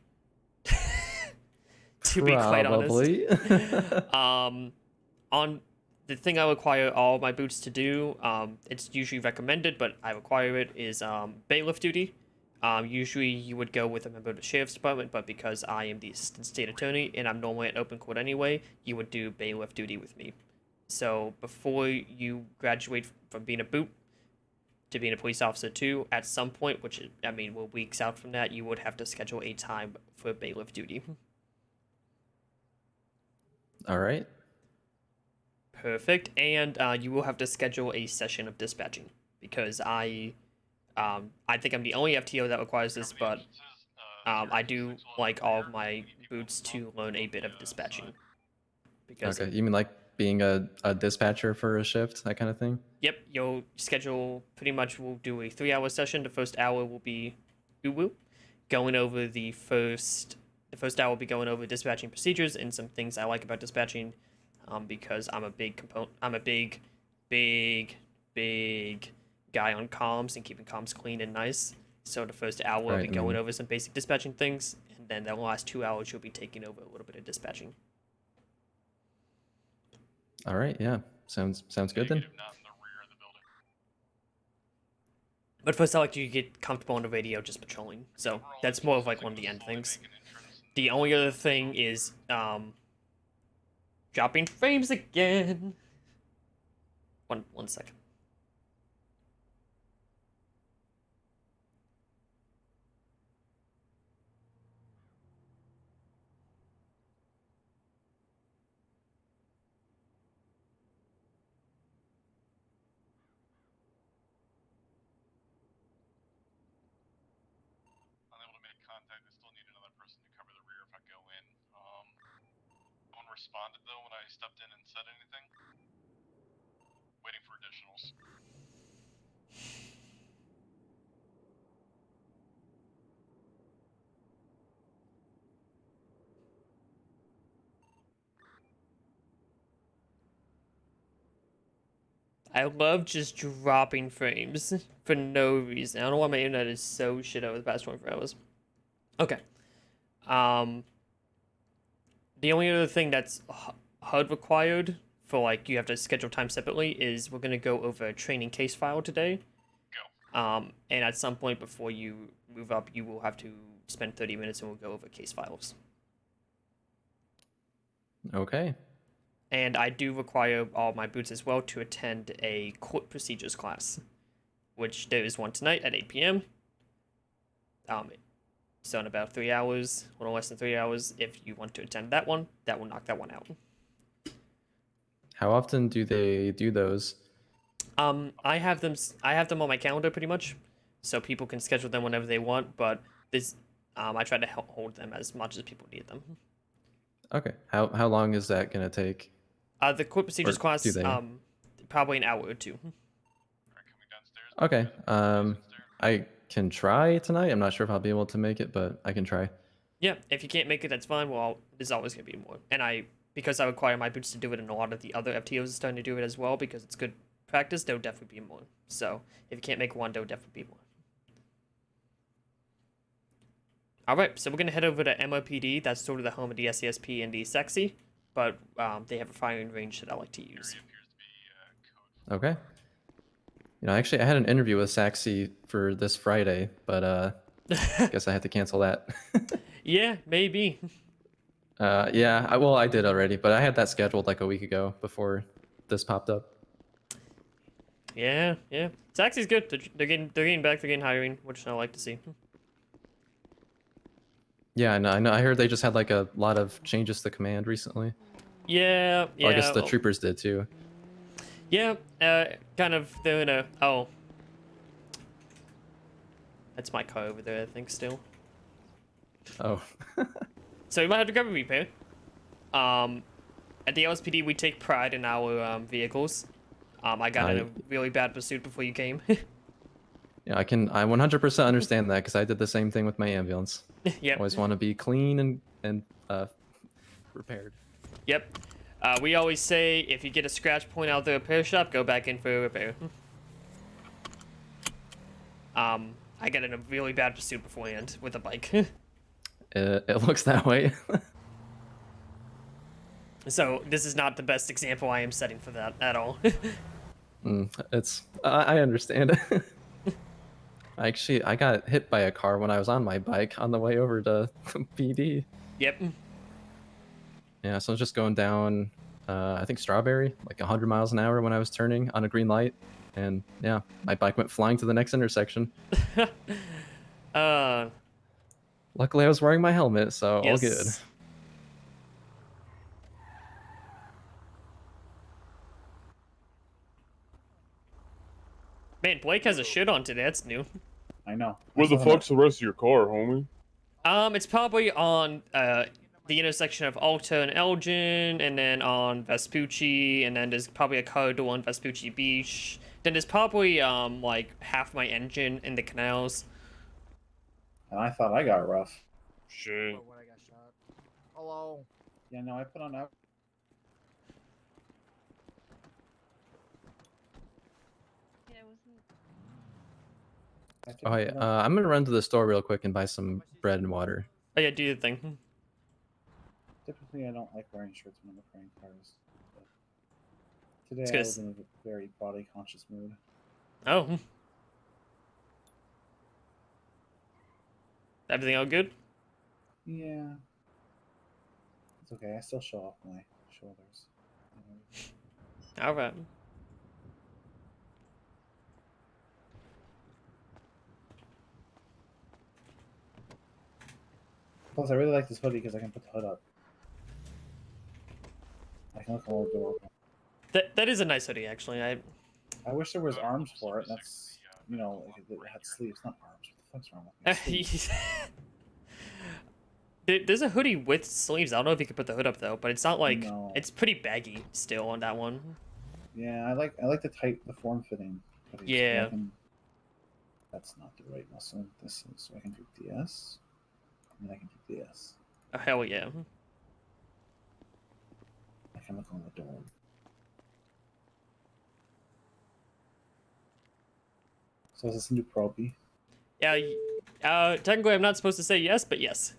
To be quite honest. On the thing I require all my boots to do, it's usually recommended, but I require it, is bailiff duty. Usually you would go with a member of the sheriff's department, but because I am the assistant state attorney and I'm normally at open court anyway, you would do bailiff duty with me. So before you graduate from being a boot to being a police officer too, at some point, which I mean we're weeks out from that, you would have to schedule a time for bailiff duty. All right. Perfect, and you will have to schedule a session of dispatching because I think I'm the only FTO that requires this, but I do like all of my boots to learn a bit of dispatching. Because Okay, you mean like being a dispatcher for a shift, that kind of thing? Yep, you'll schedule pretty much. We'll do a 3-hour session. The first hour will be woo going over the first hour will be going over dispatching procedures and some things I like about dispatching, because I'm a big guy on comms and keeping comms clean and nice. So the first hour will be going over some basic dispatching things, and then the last 2 hours you'll be taking over a little bit of dispatching. All right, yeah, sounds good then. But first, I like you to get comfortable on the radio just patrolling. So that's more of like one of the end things. The only other thing is dropping frames again. One second. Responded though when I stepped in and said anything. Waiting for additionals. I love just dropping frames for no reason. I don't know why my internet is so shit over the past 24 hours. Okay. The only other thing that's HUD required for, like, you have to schedule time separately is we're going to go over a training case file today. And at some point before you move up, you will have to spend 30 minutes and we'll go over case files. Okay. And I do require all my boots as well to attend a court procedures class, which there is one tonight at 8 p.m. So in about 3 hours, a little less than 3 hours, if you want to attend that one, that will knock that one out. How often do they do those? I have them on my calendar pretty much, so people can schedule them whenever they want. But this, I try to hold them as much as people need them. Okay. How long is that gonna take? The court procedures class, probably an hour or two. Okay. I can try tonight. I'm not sure if I'll be able to make it, but I can try. Yeah, if you can't make it, that's fine. Well, there's always gonna be more. And because I require my boots to do it, and a lot of the other FTOs are starting to do it as well because it's good practice, there'll definitely be more. So if you can't make one, there'll definitely be more. Alright, so we're going to head over to MOPD. That's sort of the home of the SCSP and the Sexy, but they have a firing range that I like to use. Okay. You know, actually, I had an interview with Saxy for this Friday, but I guess I had to cancel that. Yeah, maybe. Yeah, I did already, but I had that scheduled like a week ago before this popped up. Yeah. Sexy's good. They're getting back. They're getting hiring, which I like to see. Yeah, I know. I heard they just had like a lot of changes to command recently. Yeah. Well, I guess the troopers did too. Yeah, kind of. They're in a. Oh. That's my car over there, I think, still. Oh. So we might have to grab a repair. At the LSPD, we take pride in our vehicles. I got in a really bad pursuit before you came. Yeah, I 100% understand that because I did the same thing with my ambulance. Yep. Always want to be clean and repaired. Yep. We always say if you get a scratch point out of the repair shop, go back in for a repair. I got in a really bad pursuit beforehand with a bike. It looks that way. So this is not the best example I am setting for that at all. I understand. I got hit by a car when I was on my bike on the way over to PD. Yep. Yeah, so I was just going down, I think Strawberry, like 100 miles an hour when I was turning on a green light. And yeah, my bike went flying to the next intersection. Luckily, I was wearing my helmet, so all good. Yes. Man, Blake has a shit on today. That's new. I know. Where the fuck's the rest of your car, homie? It's probably on the intersection of Alta and Elgin, and then on Vespucci, and then there's probably a corridor on Vespucci Beach. Then there's probably like half my engine in the canals. And I thought I got rough. Shit. When I got shot. Hello. Yeah, no, I put on out. Oh, yeah, I'm gonna run to the store real quick and buy some bread and water. Oh yeah, do your thing. Typically, I don't like wearing shirts when I'm repairing cars. But today, It's I good. was in a very body-conscious mood. Oh. Everything all good? Yeah. It's okay. I still show off my shoulders. All right. Plus, I really like this hoodie because I can put the hood up. I can look all adorable. That is a nice hoodie, actually. I wish there was arms for it. That's, you know, like it had sleeves, not arms. What the fuck's wrong with me? Sleeves. There's a hoodie with sleeves. I don't know if you could put the hood up though, but it's not like No. it's pretty baggy still on that one. Yeah, I like the form-fitting hoodies. Yeah. That's not the right muscle. This is, so I can do DS, and then I can do DS. Oh hell yeah. I can look on the door. So is this a new Proby? Yeah. Technically, I'm not supposed to say yes, but yes.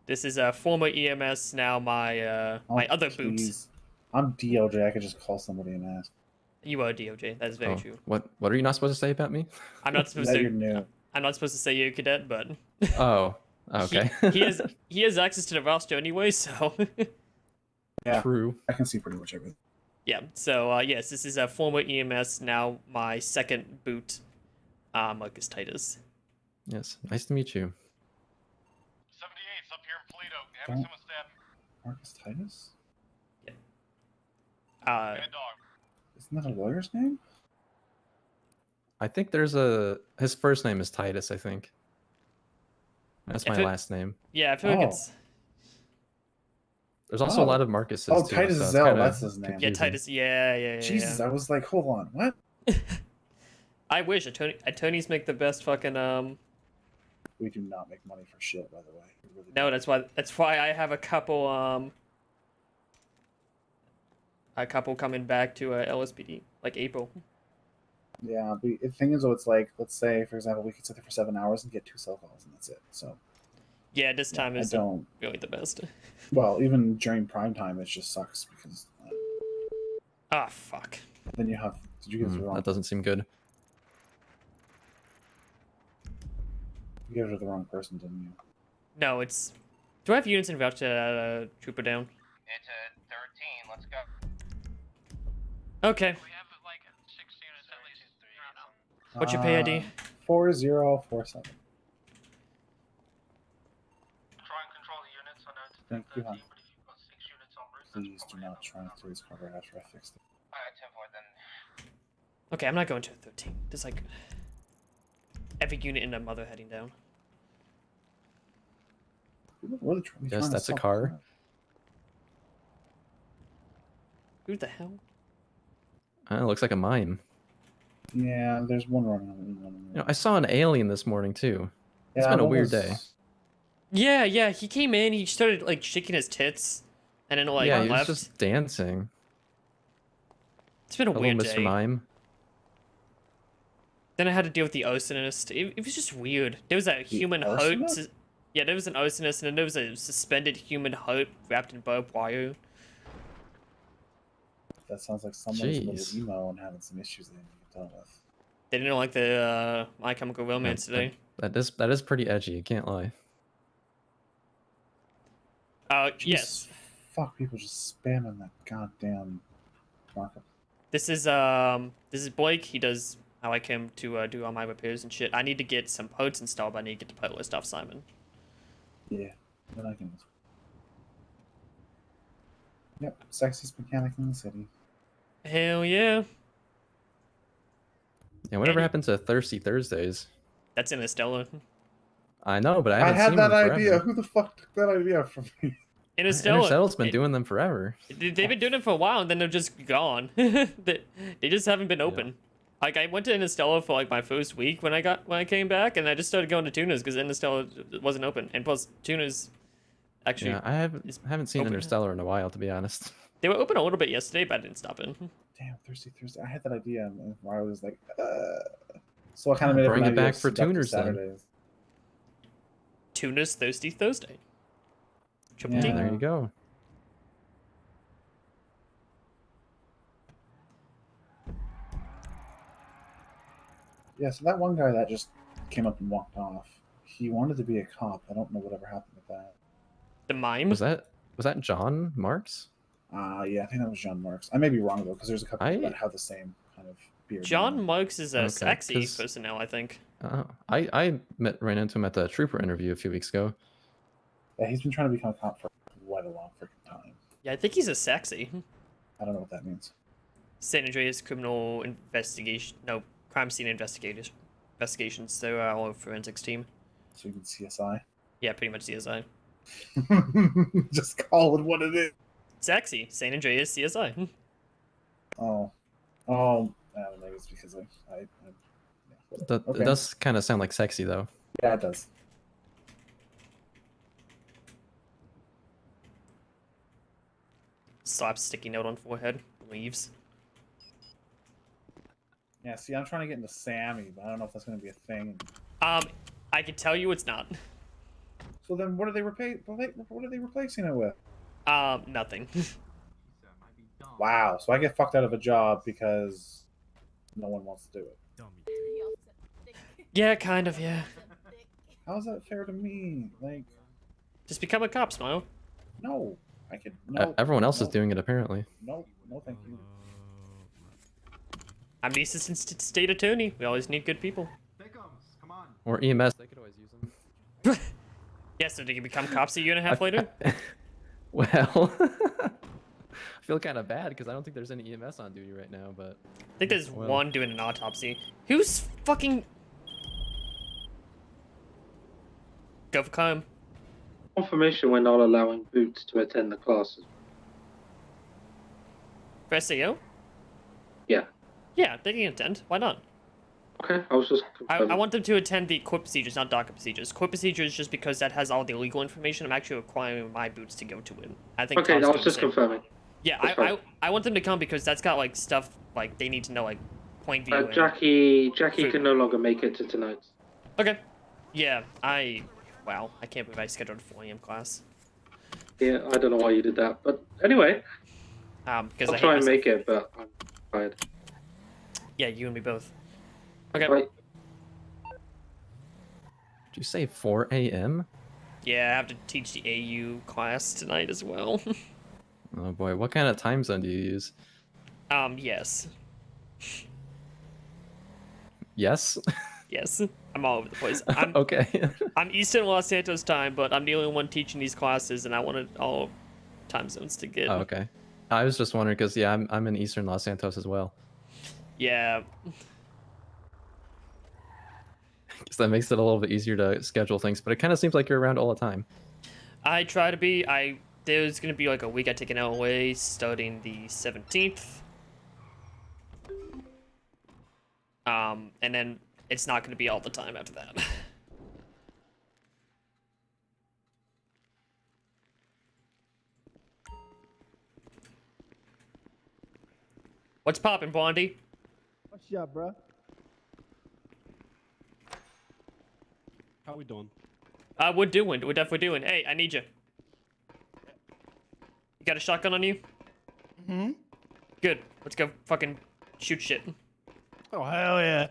This is a former EMS, now my my other boot. Please. I'm DOJ. I could just call somebody and ask. You are DOJ. That is very true. What are you not supposed to say about me? I'm not supposed That to. you're new. I'm not supposed to say you're a cadet, but Oh, okay. he has access to the roster anyway, so. Yeah. True. I can see pretty much everything. Yeah. So yes, this is a former EMS, now my second boot, Marcus Titus. Yes, nice to meet you. 78's up here in Polito. Don't- Having someone stab me. Marcus Titus? Mad dog. Isn't that a lawyer's name? I think his first name is Titus, I think. That's my last name. Yeah, I feel like it's. There's also a lot of Marcuses. Oh, too, Titus so it's Zell, kinda that's his name. Yeah, confusing. Titus. Yeah. Jesus, I was like, hold on, what? I wish attorneys make the best fucking We do not make money for shit, by the way. We really No, that's why I have a couple coming back to LSPD like April. Yeah, but the thing is, though, it's like, let's say, for example, we could sit there for 7 hours and get 2 cell calls, and that's it. So, Yeah, this time I is don't. really the best. Well, even during prime time, it just sucks because Ah, fuck. then you have. Did you get it wrong? That doesn't seem good. You gave it to the wrong person, didn't you? No, it's. Do I have units in route to Trooper down? It's a 13. Let's go. Okay. We have like 6 units at least. What's your pay ID? 4047. Try and control the units. I know it's Thank you, hon. but if you've got 6 units en route, Please do not try and please cover after I fix it. Alright, 10-4 then. Okay, I'm not going to a 13. There's like every unit in the mother heading down. People really trying Yes, to that's a sell car. cars. Who the hell? It looks like a mine. Yeah, there's one running on You know, I saw an alien this morning too. It's Yeah, been a one weird was- day. Yeah. He came in. He started like shaking his tits, and then like yeah, he was left. just dancing. It's been a Hello, weird Mr. day. Mime. Then I had to deal with the Osinist. It was just weird. There was a human hope. Yeah, there was an Osinist, and then there was a suspended human hope wrapped in barbed wire. That sounds like someone's a Jeez. little emo and having some issues they need to deal with. They didn't like the My Chemical Romance today. That is pretty edgy. I can't lie. Yes. Fuck, people just spamming that goddamn markup. This is Blake. He does. I like him to do all my repairs and shit. I need to get some pods installed, but I need to get the pod list off Simon. Yeah, then I can. Yep, sexiest mechanic in the city. Hell yeah. Yeah, whatever happened to Thirsty Thursdays? That's in Estella. I know, but I I haven't had seen that them idea. forever. Who the fuck took that idea from me? In Estella. Interstellar's been doing them forever. They've been doing it for a while, and then they're just gone. they just haven't been open. Like I went to Interstellar for like my first week when I came back, and I just started going to Tuna's because Interstellar wasn't open, and plus Tuna's actually. Yeah, I haven't seen open. Interstellar in a while, to be honest. They were open a little bit yesterday, but I didn't stop in. Damn, Thirsty Thursday. I had that idea, and I was like, so I kind of made Bring up an it idea back of for seductive Tuners then. Saturdays. Tuna's Thirsty Thursday. Triple Yeah, D. there you go. Yeah, so that one guy that just came up and walked off, he wanted to be a cop. I don't know whatever happened with that. The mime? Was that John Marks? Yeah, I think that was John Marks. I may be wrong though, because there's a couple people that have the same kind of beard. John Marks is a Okay, sexy 'cause- personnel, I think. I ran into him at the Trooper interview a few weeks ago. Yeah, he's been trying to become a cop for quite a long freaking time. Yeah, I think he's a sexy. I don't know what that means. San Andreas criminal investigation, no, crime scene investigations. They're our forensics team. So you can CSI. Yeah, pretty much CSI. Just call it what it is. Sexy, San Andreas CSI. Oh, maybe it's because I That, Okay. It does kind of sound like sexy, though. Yeah, it does. Slap sticky note on forehead. Leaves. Yeah, see, I'm trying to get into Sammy, but I don't know if that's going to be a thing. I can tell you it's not. So then, what are they replacing it with? Nothing. Wow. So I get fucked out of a job because no one wants to do it. Yeah, kind of. Yeah. How is that fair to me? Like, just become a cop, Smile. No, I could. No. Everyone else is doing it, apparently. No, thank you. I'm the assistant state attorney. We always need good people. Or EMS, they could always use them. Yeah, so did you become cops a year and a half later? Well, I feel kind of bad because I don't think there's any EMS on duty right now, but... I think there's one doing an autopsy. Who's fucking... Go for crime. Confirmation we're not allowing Boots to attend the classes. For SAO? Yeah. Yeah, they can attend. Why not? Okay, I was just I want them to attend the court procedures, not DACA procedures. Court procedures just because that has all the legal information. I'm actually requiring my Boots to go to it. I think. Okay, Tom's I was doing just the same. confirming. Yeah, That's fine. I want them to come because that's got like stuff like they need to know like point view. and Jackie food. can no longer make it to tonight. Okay. Yeah, wow, I can't believe I scheduled a 4 a.m. class. Yeah, I don't know why you did that, but anyway. Because I'll try and make it, but I'm tired. Yeah, you and me both. Okay. Right. Did you say 4 a.m.? Yeah, I have to teach the AU class tonight as well. Oh boy, what kind of time zone do you use? Yes. Yes? Yes. I'm all over the place. I'm, Okay. I'm Eastern Los Santos time, but I'm the only one teaching these classes, and I wanted all time zones to get. Oh, okay. I was just wondering because, yeah, I'm in Eastern Los Santos as well. Yeah. Because that makes it a little bit easier to schedule things, but it kind of seems like you're around all the time. I try to be. There's gonna be like a week I take an hour away starting the 17th. And then it's not gonna be all the time after that. What's poppin', Blondie? What's up, bro? How we doing? We're definitely doing. Hey, I need you. You got a shotgun on you? Hmm? Good. Let's go fucking shoot shit. Oh, hell yeah.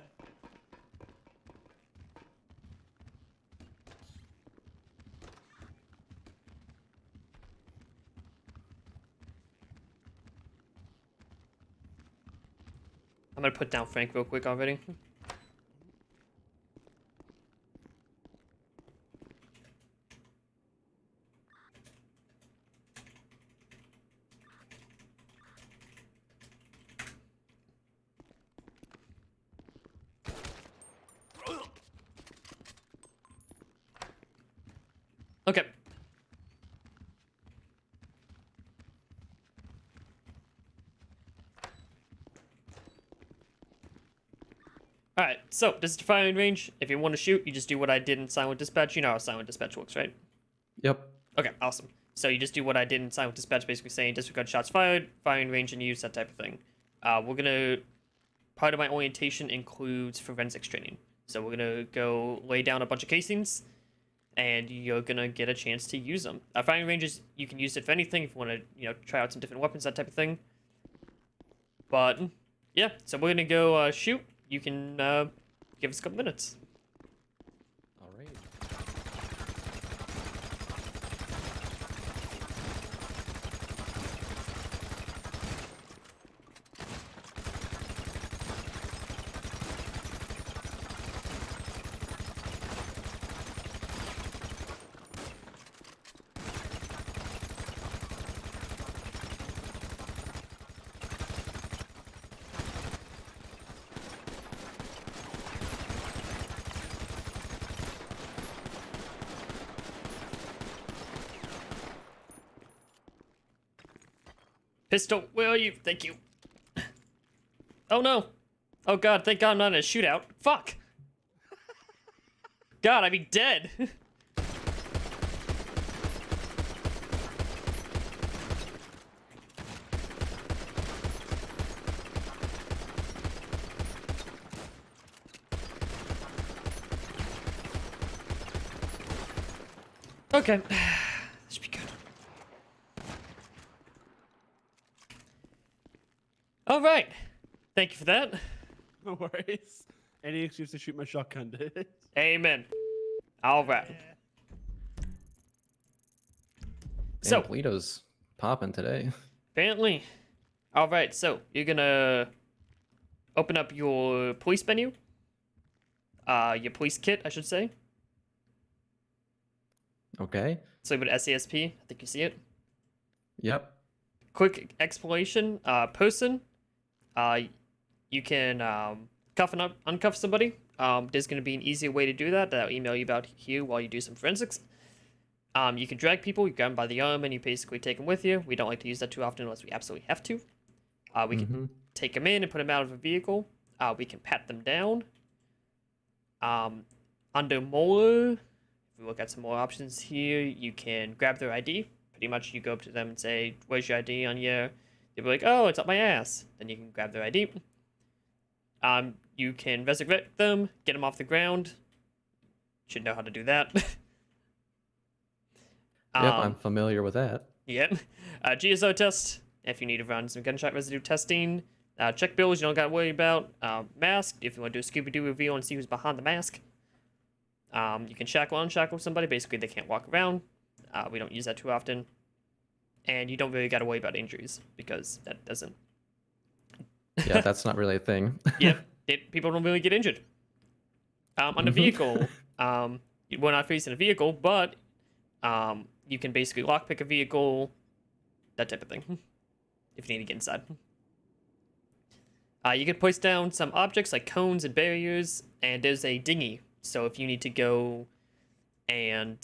I'm gonna put down Frank real quick already. Okay. Alright, so this is the firing range. If you want to shoot, you just do what I did in Silent Dispatch. You know how Silent Dispatch works, right? Yep. Okay, awesome. So you just do what I did in Silent Dispatch, basically saying disregard shots fired, firing range, and use, that type of thing. We're gonna... Part of my orientation includes forensics training. So we're gonna go lay down a bunch of casings, and you're gonna get a chance to use them. Firing ranges, you can use it for anything if you want to, you know, try out some different weapons, that type of thing. But yeah, so we're gonna go shoot. You can give us a couple minutes. All right. Pistol, where are you? Thank you. Oh no. Oh god, thank god I'm not in a shootout. Fuck. God, I'd be dead. Okay. Should be good. All right. Thank you for that. No worries. Any excuse to shoot my shotgun, dude. Amen. All right. So, Polito's popping today. apparently. All right, so you're gonna open up your police menu. Your police kit, I should say. Okay. So with SASP, I think you see it. Yep. Quick exploration. Person. You can cuff and uncuff somebody. There's going to be an easier way to do that that I'll email you about here while you do some forensics. You can drag people. You grab them by the arm and you basically take them with you. We don't like to use that too often unless we absolutely have to. We can take them in and put them out of a vehicle. We can pat them down. Under more, if we look at some more options here, you can grab their ID. Pretty much you go up to them and say, where's your ID on your... They'll be like, oh, it's up my ass. Then you can grab their ID. You can resurrect them, get them off the ground. Should know how to do that. Yep, I'm familiar with that. Yep. GSO test, if you need to run some gunshot residue testing. Check bills you don't got to worry about. Mask, if you want to do a Scooby-Doo reveal and see who's behind the mask. You can shackle or unshackle somebody. Basically, they can't walk around. We don't use that too often. And you don't really got to worry about injuries, because that doesn't... Yeah, that's not really a thing. Yep. People don't really get injured. On the vehicle, we're not facing a vehicle, but you can basically lockpick a vehicle, that type of thing, if you need to get inside. You can place down some objects like cones and barriers, and there's a dinghy. So if you need to go and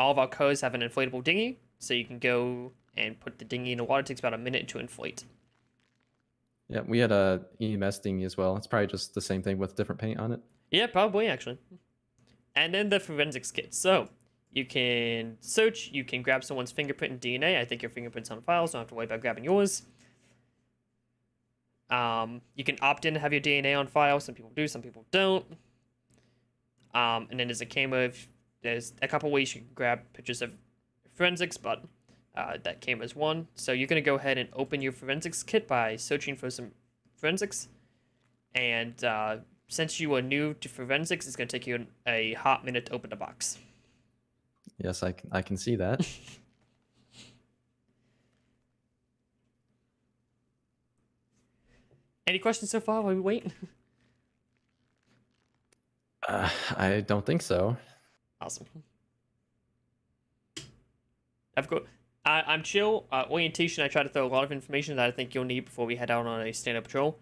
all of our cars have an inflatable dinghy, so you can go and put the dinghy in the water. It takes about a minute to inflate. Yeah, we had a EMS dinghy as well. It's probably just the same thing with different paint on it. Yeah, probably, actually. And then the forensics kit. So you can search, you can grab someone's fingerprint and DNA. I think your fingerprint's on file, so don't have to worry about grabbing yours. You can opt in to have your DNA on file. Some people do, some people don't. And then there's a camera. There's a couple ways you can grab pictures of forensics, but that came as one. So you're going to go ahead and open your forensics kit by searching for some forensics. And since you are new to forensics, it's going to take you a hot minute to open the box. Yes, I can see that. Any questions so far while we wait? I don't think so. Awesome. I've got. I'm chill. Orientation, I try to throw a lot of information that I think you'll need before we head out on a stand-up patrol.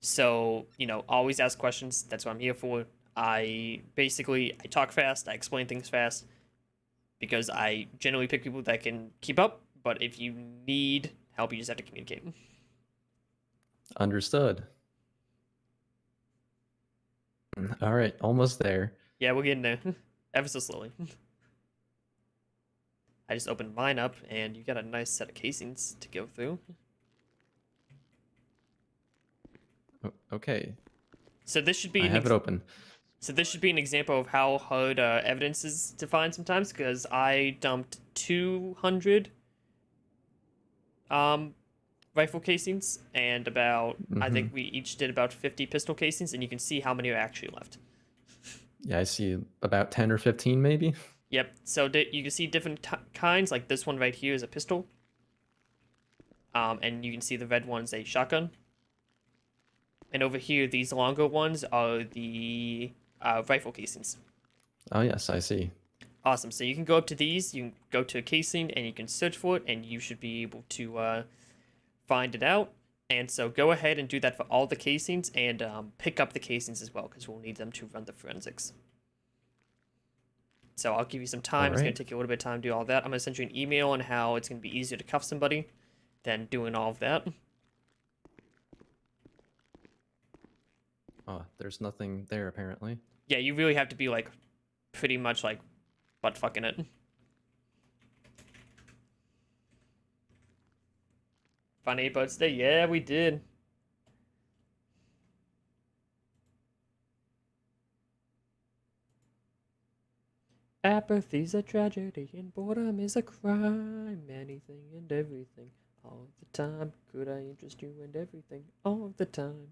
So, you know, always ask questions. That's what I'm here for. I talk fast. I explain things fast. Because I generally pick people that can keep up. But if you need help, you just have to communicate. Understood. All right, almost there. Yeah, we're getting there. Ever so slowly. I just opened mine up, and you got a nice set of casings to go through. Okay. So this should be. I have it open. So this should be an example of how hard evidence is to find sometimes, because I dumped 200 rifle casings and about I think we each did about 50 pistol casings, and you can see how many are actually left. Yeah, I see about 10 or 15 maybe. Yep. So you can see different kinds. Like this one right here is a pistol. And you can see the red one's a shotgun. And over here, these longer ones are the rifle casings. Oh yes, I see. Awesome. So you can go up to these. You can go to a casing and you can search for it, and you should be able to find it out. And so go ahead and do that for all the casings, and pick up the casings as well, because we'll need them to run the forensics. So I'll give you some time. It's going to take you a little bit of time to do all that. I'm going to send you an email on how it's going to be easier to cuff somebody than doing all of that. Oh, there's nothing there apparently. Yeah, you really have to be like pretty much like butt fucking it. Funny birds day? Yeah, we did. Apathy's a tragedy and boredom is a crime. Anything and everything, all the time. Could I interest you in everything, all of the time?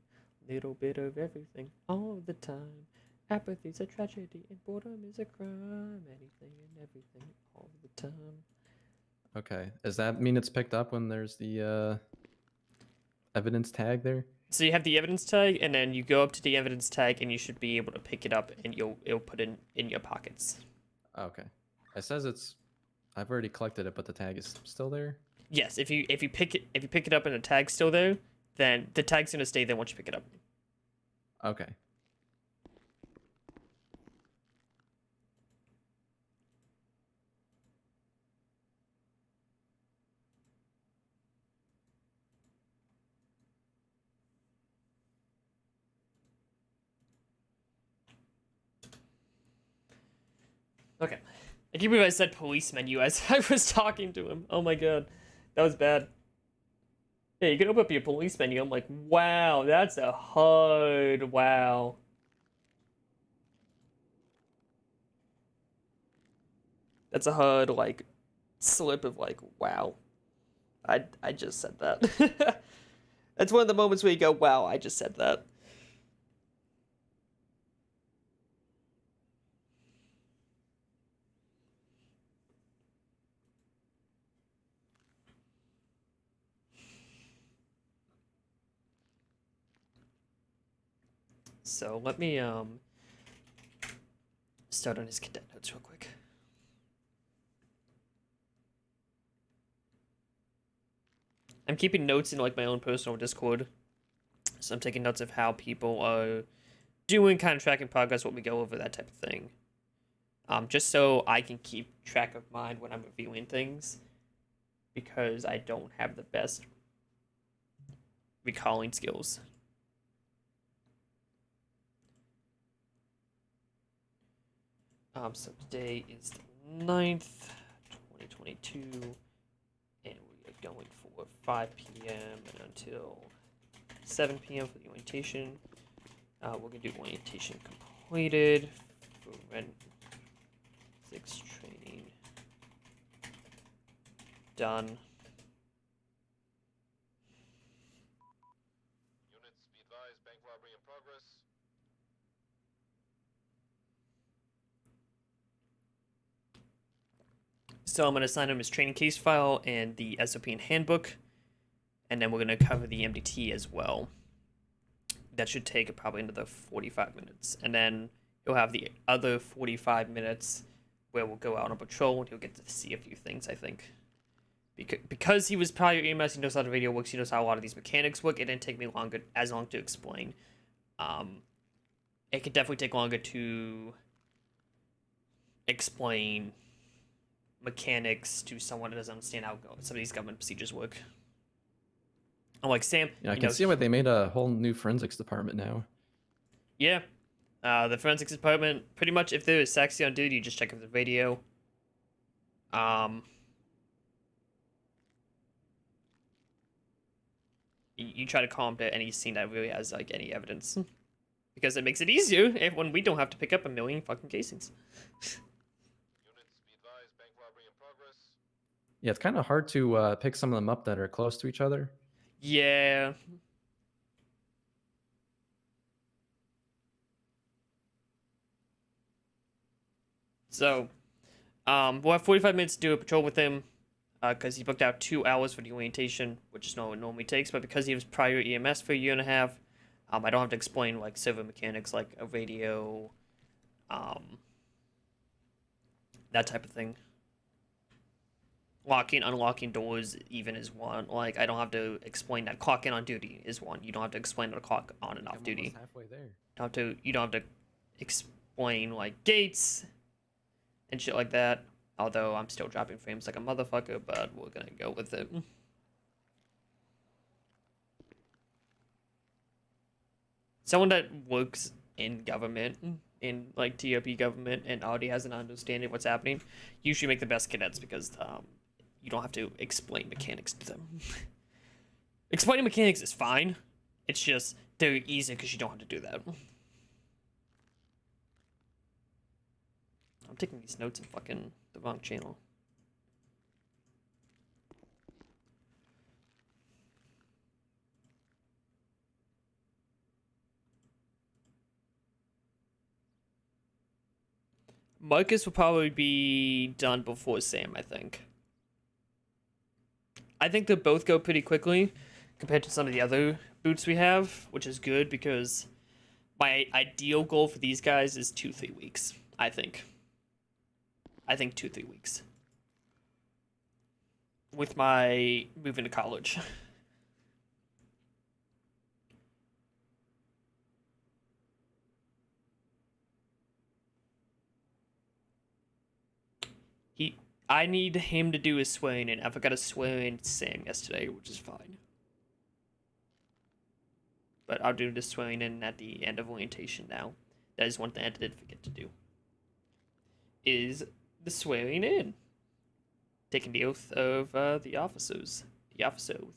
Little bit of everything, all of the time. Apathy's a tragedy and boredom is a crime. Anything and everything, all of the time. Okay, does that mean it's picked up when there's the evidence tag there? So you have the evidence tag, and then you go up to the evidence tag, and you should be able to pick it up, and it'll put it in your pockets. Okay. It says I've already collected it, but the tag is still there? Yes, if you pick it up and the tag's still there, then the tag's gonna stay there once you pick it up. Okay. Okay. I can't believe I said police menu as I was talking to him. Oh my god. That was bad. Yeah, you can open up your police menu. I'm like, wow, that's a hard wow. That's a hard, like, slip of, like, wow. I just said that. That's one of the moments where you go, wow, I just said that. So let me start on his cadet notes real quick. I'm keeping notes in like my own personal Discord. So I'm taking notes of how people are doing, kind of tracking progress, what we go over, that type of thing. Just so I can keep track of mine when I'm reviewing things, because I don't have the best recalling skills. So today is the 9th, 2022, and we are going for 5 p.m. until 7 p.m. for the orientation. We're going to do orientation completed for Ren 6 training. done. So I'm going to assign him his training case file and the SOP and handbook, and then we're going to cover the MDT as well. That should take probably another 45 minutes, and then he'll have the other 45 minutes where we'll go out on patrol and he'll get to see a few things, I think. Because he was prior EMS, he knows how the radio works, he knows how a lot of these mechanics work. It didn't take me as long to explain. It could definitely take longer to explain mechanics to someone that doesn't understand how some of these government procedures work. I'm like, Sam, Yeah, I can see why they made a whole new forensics department now. Yeah. The forensics department, pretty much if there is sexy on duty, you just check out the radio. You try to call him to any scene that really has like any evidence. Because it makes it easier when we don't have to pick up a million fucking casings. Yeah, it's kind of hard to pick some of them up that are close to each other. Yeah. So, we'll have 45 minutes to do a patrol with him, because he booked out 2 hours for the orientation, which is not what it normally takes, but because he was prior EMS for a year and a half, I don't have to explain, like, servo mechanics, like a radio, that type of thing. Locking, unlocking doors even is one. Like, I don't have to explain that clock in on duty is one. You don't have to explain the clock on and off duty. Halfway there. You don't have to explain, like, gates and shit like that. Although I'm still dropping frames like a motherfucker, but we're gonna go with it. Someone that works in government, in like TRP government, and already has an understanding of what's happening, usually make the best cadets because you don't have to explain mechanics to them. Explaining mechanics is fine. It's just they're easy because you don't have to do that. I'm taking these notes in fucking the wrong channel. Marcus will probably be done before Sam, I think. I think they'll both go pretty quickly compared to some of the other boots we have, which is good because my ideal goal for these guys is 2-3 weeks, I think. I think 2-3 weeks. With my moving to college. I need him to do his swearing in. I forgot to swear in Sam yesterday, which is fine. But I'll do the swearing in at the end of orientation now. That is one thing I did forget to do. Is the swearing in. Taking the oath of the officers. The officer oath.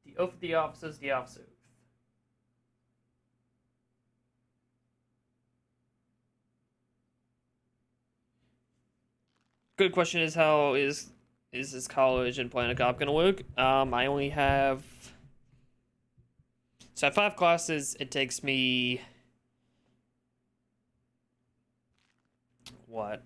The oath of the officers, the officer oath. Good question is how is this college and playing a cop gonna work? I only have... So I have 5 classes. It takes me... What?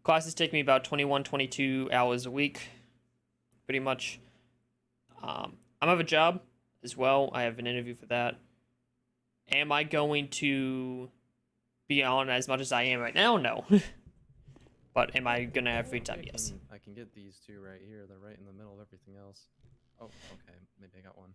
Classes take me about 21, 22 hours a week, pretty much. I have a job as well. I have an interview for that. Am I going to be on as much as I am right now? No. But am I going to have free time? Yes. I can get these 2 right here. They're right in the middle of everything else. Oh, okay. Maybe I got one.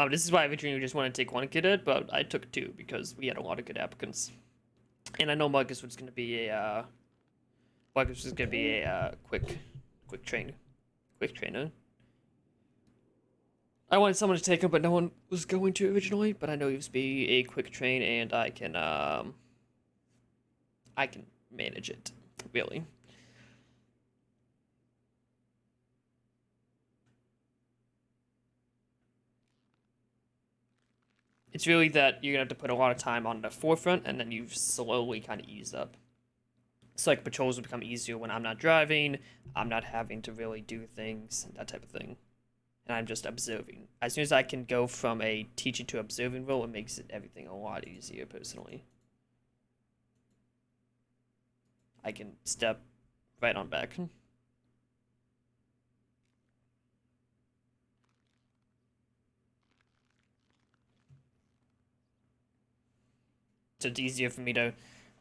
This is why I originally just wanted to take one cadet, but I took two because we had a lot of good applicants. And I know Marcus was going to be a quick trainer. I wanted someone to take him, but no one was going to originally. But I know he was be a quick train, and I can manage it really. It's really that you're gonna have to put a lot of time on the forefront, and then you slowly kind of ease up. It's like patrols will become easier when I'm not driving, I'm not having to really do things, that type of thing. And I'm just observing. As soon as I can go from a teaching to observing role, it makes everything a lot easier, personally. I can step right on back. So it's easier for me to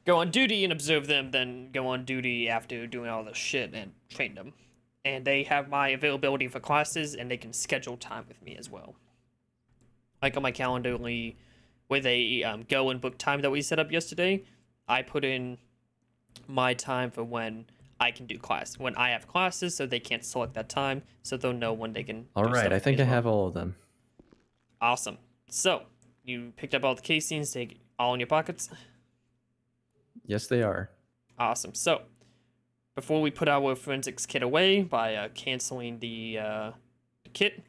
go on duty and observe them than go on duty after doing all this shit and train them. And they have my availability for classes, and they can schedule time with me as well. Like on my calendar, with a go and book time that we set up yesterday, I put in my time for when I can do class. When I have classes, so they can't select that time, so they'll know when they can All do right, stuff I with me think as I well. have all of them. Awesome. So, you picked up all the casings, take all in your pockets? Yes, they are. Awesome. So, before we put our forensics kit away by canceling the kit,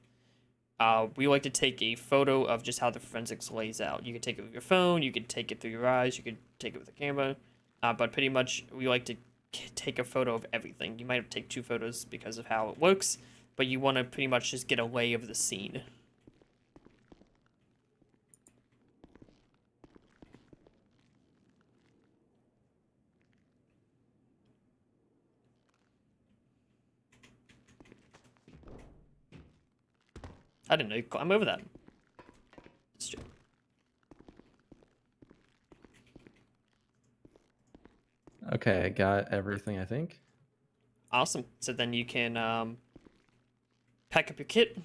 we like to take a photo of just how the forensics lays out. You can take it with your phone, you can take it through your eyes, you can take it with a camera, but pretty much we like to take a photo of everything. You might have to take two photos because of how it works, but you want to pretty much just get a lay of the scene. I didn't know you could climb over that. It's true. Okay, I got everything, I think. Awesome. So then you can pack up your kit.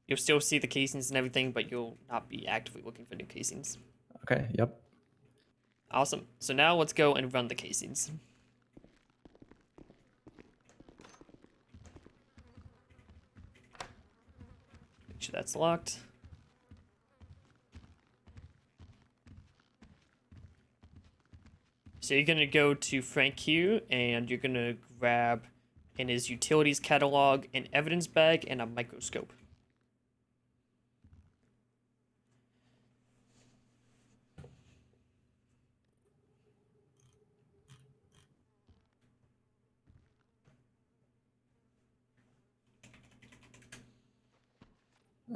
You'll still see the casings and everything, but you'll not be actively looking for new casings. Okay, yep. Awesome. So now let's go and run the casings. Make sure that's locked. So you're gonna go to Frank Q and you're gonna grab in his utilities catalog an evidence bag and a microscope.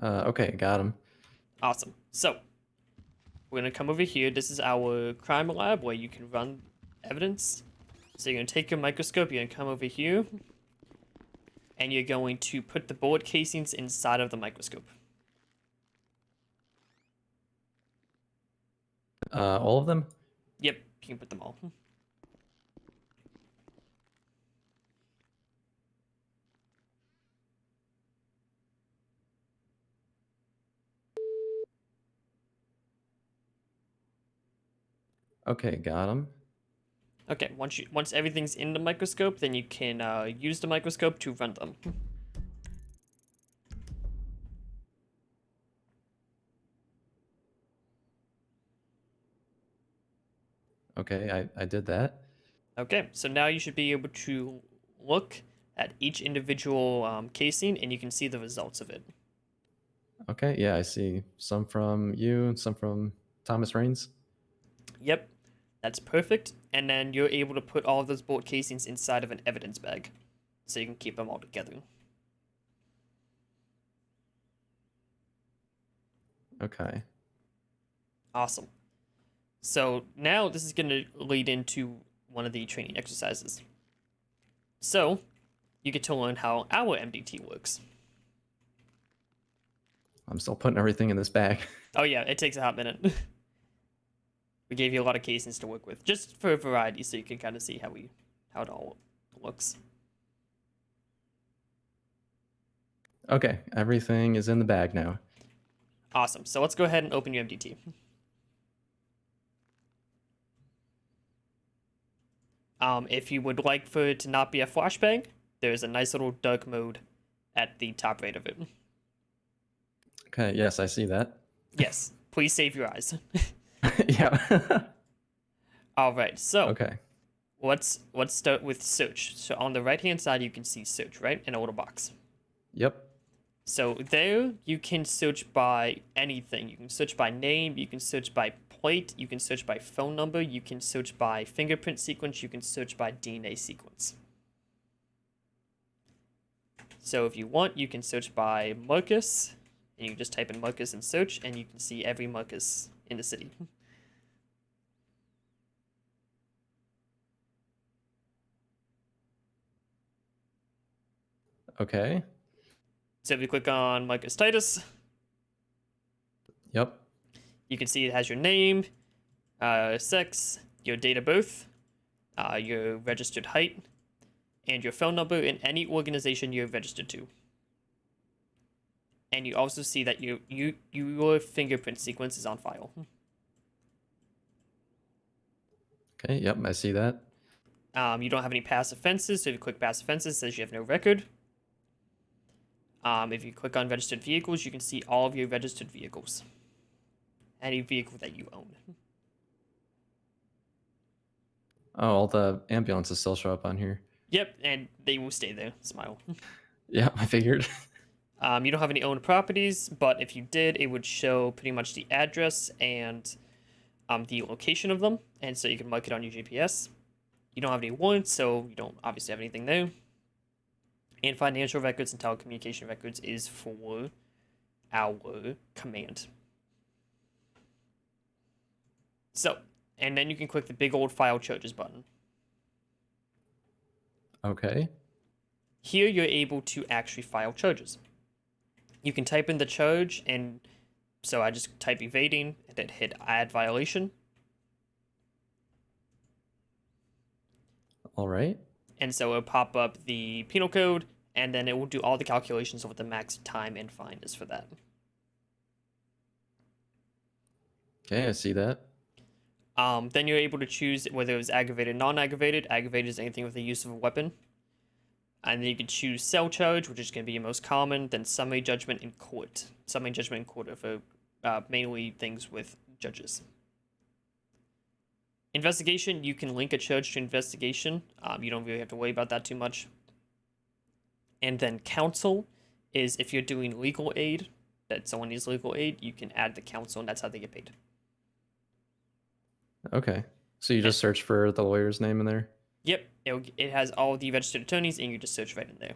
Okay, got him. Awesome. So we're gonna come over here. This is our crime lab where you can run evidence. So you're gonna take your microscope, you're gonna come over here, and you're going to put the bullet casings inside of the microscope. All of them? Yep, you can put them all. Okay, got him. Okay, once everything's in the microscope, then you can use the microscope to run them. Okay, I did that. Okay, so now you should be able to look at each individual casing, and you can see the results of it. Okay, yeah, I see some from you, some from Thomas Raines. Yep, that's perfect. And then you're able to put all of those bullet casings inside of an evidence bag, so you can keep them all together. Okay. Awesome. So now this is going to lead into one of the training exercises. So you get to learn how our MDT works. I'm still putting everything in this bag. Oh yeah, it takes a hot minute. We gave you a lot of casings to work with, just for a variety, so you can kind of see how it all looks. Okay, everything is in the bag now. Awesome. So let's go ahead and open your MDT. If you would like for it to not be a flashbang, there's a nice little dark mode at the top right of it. Okay, yes, I see that. Yes, please save your eyes. Yeah. All right, so Okay. let's start with search. So on the right hand side, you can see search, right, in a little box. Yep. So there you can search by anything. You can search by name, you can search by plate, you can search by phone number, you can search by fingerprint sequence, you can search by DNA sequence. So if you want, you can search by Marcus, and you can just type in Marcus and search, and you can see every Marcus in the city. Okay. So if you click on Marcus Titus, Yep. you can see it has your name, sex, your date of birth, your registered height, and your phone number in any organization you're registered to. And you also see that your fingerprint sequence is on file. Okay, yep, I see that. You don't have any past offenses, so if you click past offenses, it says you have no record. If you click on registered vehicles, you can see all of your registered vehicles. Any vehicle that you own. Oh, all the ambulances still show up on here. Yep, and they will stay there. Smile. Yeah, I figured. You don't have any owned properties, but if you did, it would show pretty much the address and the location of them, and so you can mark it on your GPS. You don't have any warrants, so you don't obviously have anything there. And financial records and telecommunication records is for our command. So, and then you can click the big old file charges button. Okay. Here you're able to actually file charges. You can type in the charge, and so I just type evading and then hit add violation. All right. And so it'll pop up the penal code, and then it will do all the calculations of what the max time and fine is for that. Okay, I see that. Then you're able to choose whether it was aggravated, non-aggravated. Aggravated is anything with the use of a weapon. And then you can choose cell charge, which is going to be your most common, then summary judgment in court. Summary judgment in court are for mainly things with judges. Investigation, you can link a charge to investigation. You don't really have to worry about that too much. And then counsel is if you're doing legal aid, that someone needs legal aid, you can add the counsel, and that's how they get paid. Okay. So you just search for the lawyer's name in there? Yep, it has all the registered attorneys, and you just search right in there.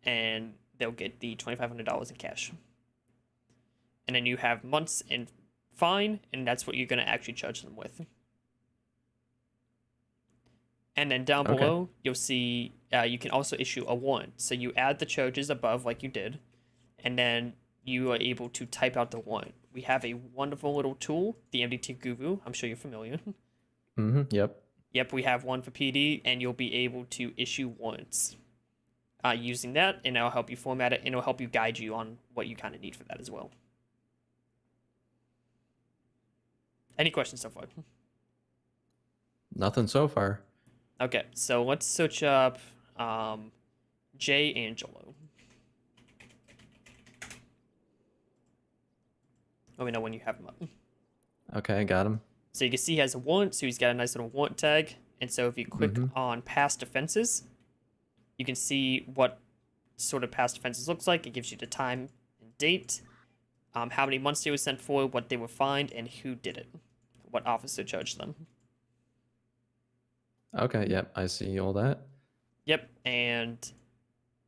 And they'll get the $2,500 in cash. And then you have months in fine, and that's what you're going to actually charge them with. And then down below, you'll see you can also issue a warrant. So you add the charges above like you did, and then you are able to type out the warrant. We have a wonderful little tool, the MDT Guru. I'm sure you're familiar. Mm-hmm, yep. Yep, we have one for PD, and you'll be able to issue warrants using that, and it'll help you format it, and it'll help you guide you on what you kind of need for that as well. Any questions so far? Nothing so far. Okay, so let's search up J. Angelo. Let me know when you have him up. Okay, I got him. So you can see he has a warrant, so he's got a nice little warrant tag. And so if you click on past offenses, you can see what sort of past offenses looks like. It gives you the time and date, how many months they were sent for, what they were fined, and who did it, what officer charged them. Okay, yep, I see all that. Yep, and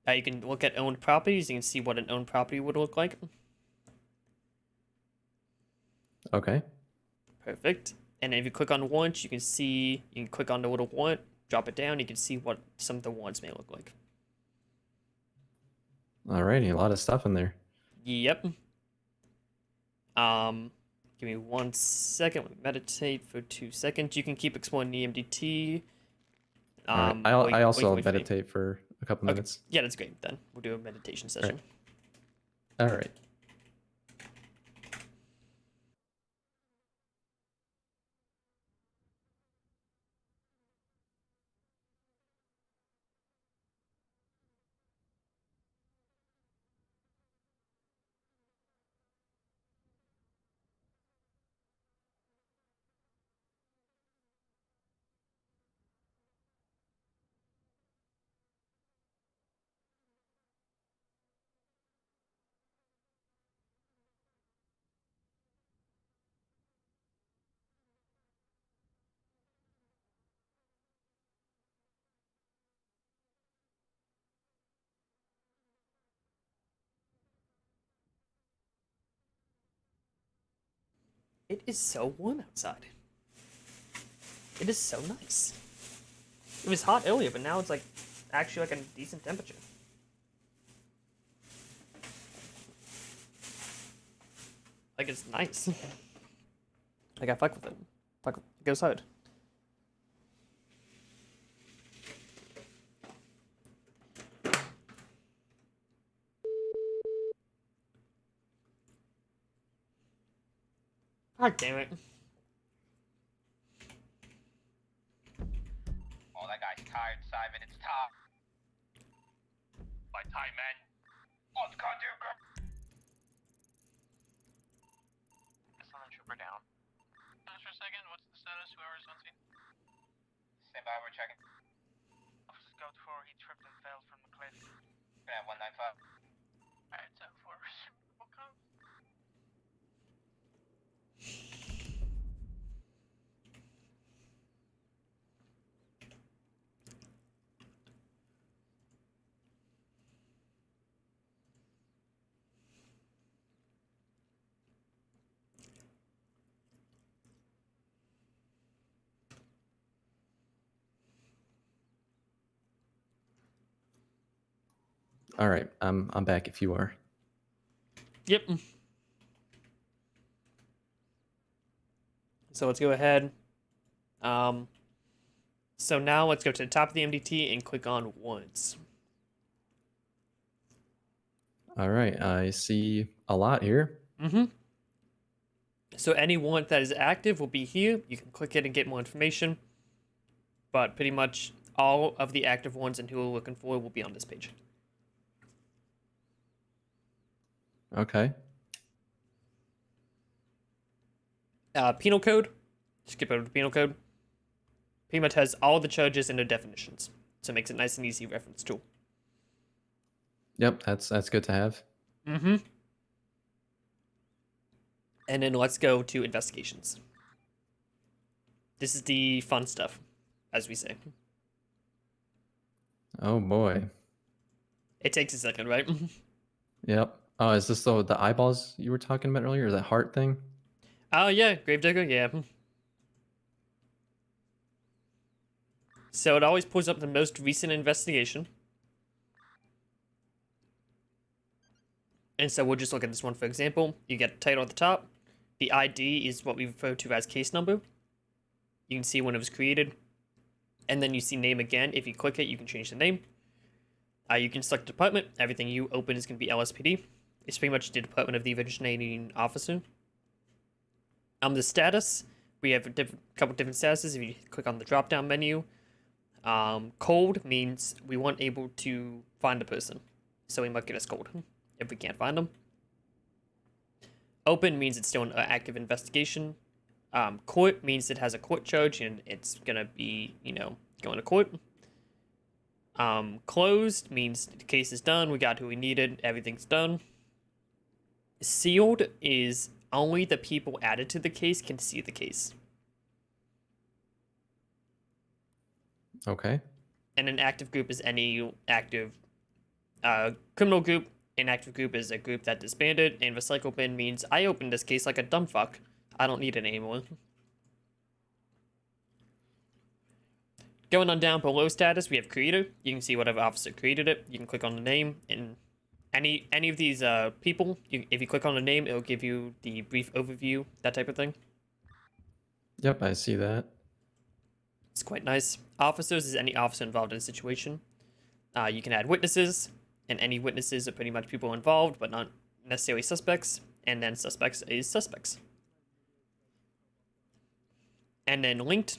you can look at owned properties. You can see what an owned property would look like. Okay. Perfect. And then if you click on warrants, you can see, you can click on the little warrant, drop it down, you can see what some of the warrants may look like. Alrighty, a lot of stuff in there. Yep. Give me 1 second. Let me meditate for 2 seconds. You can keep exploring the MDT. I also meditate for a couple Okay. minutes. Yeah, that's great. Then we'll do a meditation session. All right. It is so warm outside. It is so nice. It was hot earlier, but now it's like actually like a decent temperature. Like it's nice. Like I fuck with it. Fuck, it goes hard. God damn it. Oh, that guy's tired, Simon. It's time. My time, man. Let's go, dude. Summon trooper down. Just for a second, what's the status? Whoever's on scene? Stand by, we're checking. Officer Scout 4, he tripped and fell from the cliff. Yeah, 195. Alright, so 4. What comes? All right. I'm back if you are. Yep. So let's go ahead. So now let's go to the top of the MDT and click on once. All right. I see a lot here. Mm-hmm. So any warrant that is active will be here. You can click it and get more information. But pretty much all of the active ones and who we're looking for will be on this page. Okay. Penal code. Skip over to penal code. Pretty much has all the charges and their definitions. So it makes it nice and easy reference tool. Yep, that's good to have. Mm-hmm. And then let's go to investigations. This is the fun stuff, as we say. Oh boy. It takes a second, right? Yep. Oh, is this the eyeballs you were talking about earlier? That heart thing? Oh yeah, Gravedigger, yeah. So it always pulls up the most recent investigation. And so we'll just look at this one for example. You get the title at the top. The ID is what we refer to as case number. You can see when it was created. And then you see name again. If you click it, you can change the name. You can select department. Everything you open is going to be LSPD. It's pretty much the Department of the Originating Officer. The status, we have a couple different statuses. If you click on the drop-down menu, cold means we weren't able to find the person, so we mark it as cold if we can't find them. Open means it's still an active investigation. Court means it has a court charge and it's gonna be, going to court. Closed means the case is done. We got who we needed. Everything's done. Sealed is only the people added to the case can see the case. Okay. And an active group is any active criminal group. An active group is a group that disbanded. And recycle bin means I opened this case like a dumb fuck. I don't need it anymore. Going on down below status, we have creator. You can see whatever officer created it. You can click on the name, and any of these people, if you click on the name, it'll give you the brief overview, that type of thing. Yep, I see that. It's quite nice. Officers is any officer involved in a situation. You can add witnesses, and any witnesses are pretty much people involved, but not necessarily suspects. And then suspects is suspects. And then linked.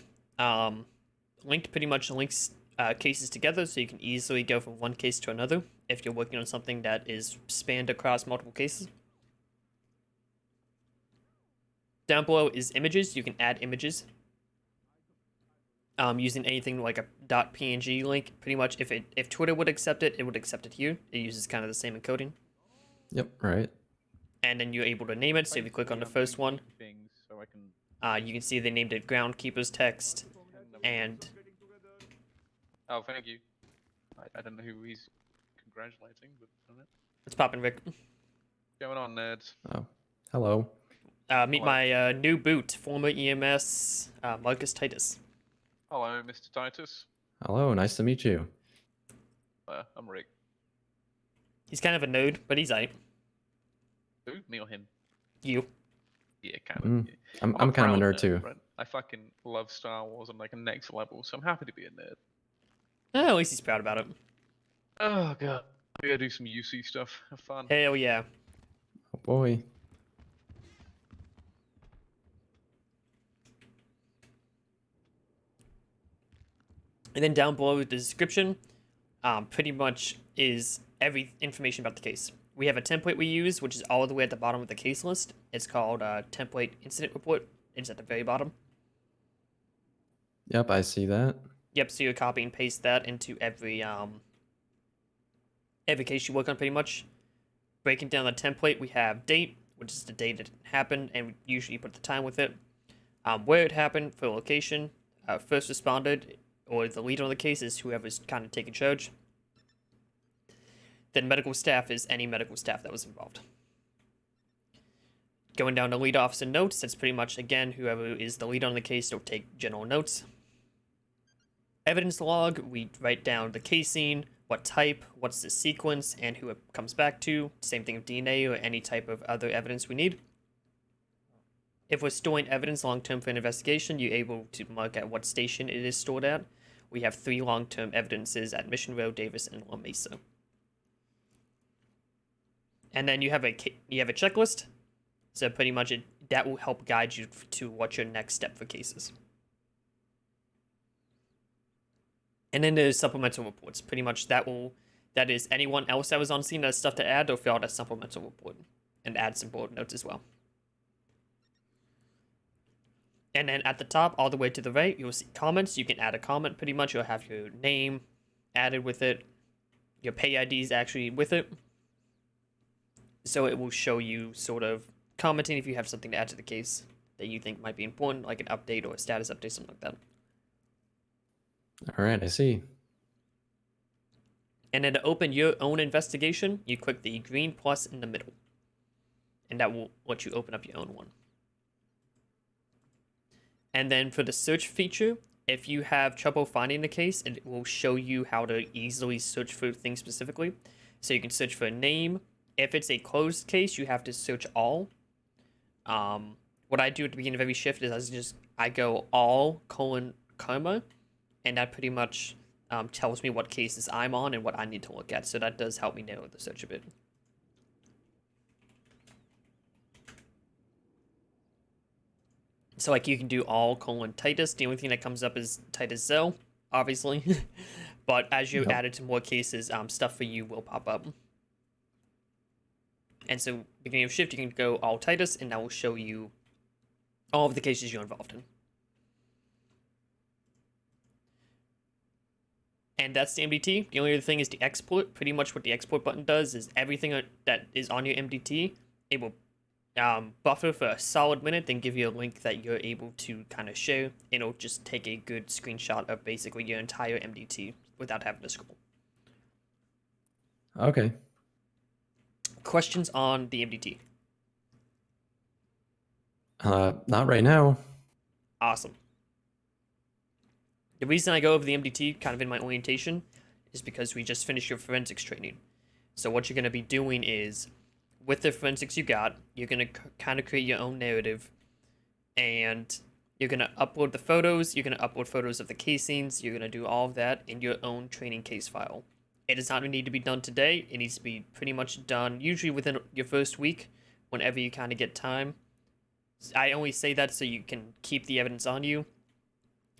Linked pretty much links cases together, so you can easily go from one case to another if you're working on something that is spanned across multiple cases. Down below is images. You can add images using anything like a .png link. Pretty much, if Twitter would accept it, it would accept it here. It uses kind of the same encoding. Yep, right. And then you're able to name it. So if you click on the first one, Things so I can. you can see they named it Groundkeeper's Text. And Oh, thank you. I don't know who he's congratulating, but it's popping, Rick. going on, nerds. Oh, hello. Meet my new boot, former EMS Marcus Titus. Hello, Mr. Titus. Hello, nice to meet you. I'm Rick. He's kind of a nerd, but he's aight. Who? Me or him? You. Yeah, kind of. I'm kind of a nerd too. Right? I fucking love Star Wars on like a next level, so I'm happy to be a nerd. At least he's proud about it. Oh god. I gotta do some UC stuff. Have fun. Hell yeah. Oh boy. And then down below the description, pretty much is every information about the case. We have a template we use, which is all the way at the bottom of the case list. It's called Template Incident Report. It's at the very bottom. Yep, I see that. Yep, so you copy and paste that into every case you work on, pretty much. Breaking down the template, we have date, which is the date it happened, and we usually put the time with it. Where it happened, for location, first responded, or the lead on the case is whoever's kind of taking charge. Then medical staff is any medical staff that was involved. Going down to lead officer notes, that's pretty much, again, whoever is the lead on the case will take general notes. Evidence log, we write down the case scene, what type, what's the sequence, and who it comes back to. Same thing with DNA or any type of other evidence we need. If we're storing evidence long-term for an investigation, you're able to mark at what station it is stored at. We have 3 long-term evidences at Mission Row, Davis, and La Mesa. And then you have a checklist, so pretty much that will help guide you to what's your next step for cases. And then there's supplemental reports. Pretty much that is anyone else that was on scene that has stuff to add, they'll fill out a supplemental report and add some bullet notes as well. And then at the top, all the way to the right, you'll see comments. You can add a comment pretty much. You'll have your name added with it, your pay IDs actually with it. So it will show you sort of commenting if you have something to add to the case that you think might be important, like an update or a status update, something like that. All right, I see. And then to open your own investigation, you click the green plus in the middle. And that will let you open up your own one. And then for the search feature, if you have trouble finding the case, it will show you how to easily search for things specifically. So you can search for a name. If it's a closed case, you have to search all. What I do at the beginning of every shift is I go all : comma, and that pretty much tells me what cases I'm on and what I need to look at. So that does help me narrow the search a bit. So like you can do all : Titus. The only thing that comes up is Titus Zell, obviously. But as you add it to more cases, stuff for you will pop up. And so beginning of shift, you can go all Titus, and that will show you all of the cases you're involved in. And that's the MDT. The only other thing is the export. Pretty much what the export button does is everything that is on your MDT, it will buffer for a solid minute, then give you a link that you're able to kind of share, and it'll just take a good screenshot of basically your entire MDT without having to scroll. Okay. Questions on the MDT? Not right now. Awesome. The reason I go over the MDT kind of in my orientation is because we just finished your forensics training. So what you're going to be doing is, with the forensics you got, you're going to kind of create your own narrative, and you're going to upload the photos, you're going to upload photos of the casings, you're going to do all of that in your own training case file. It does not need to be done today. It needs to be pretty much done usually within your first week, whenever you kind of get time. I only say that so you can keep the evidence on you.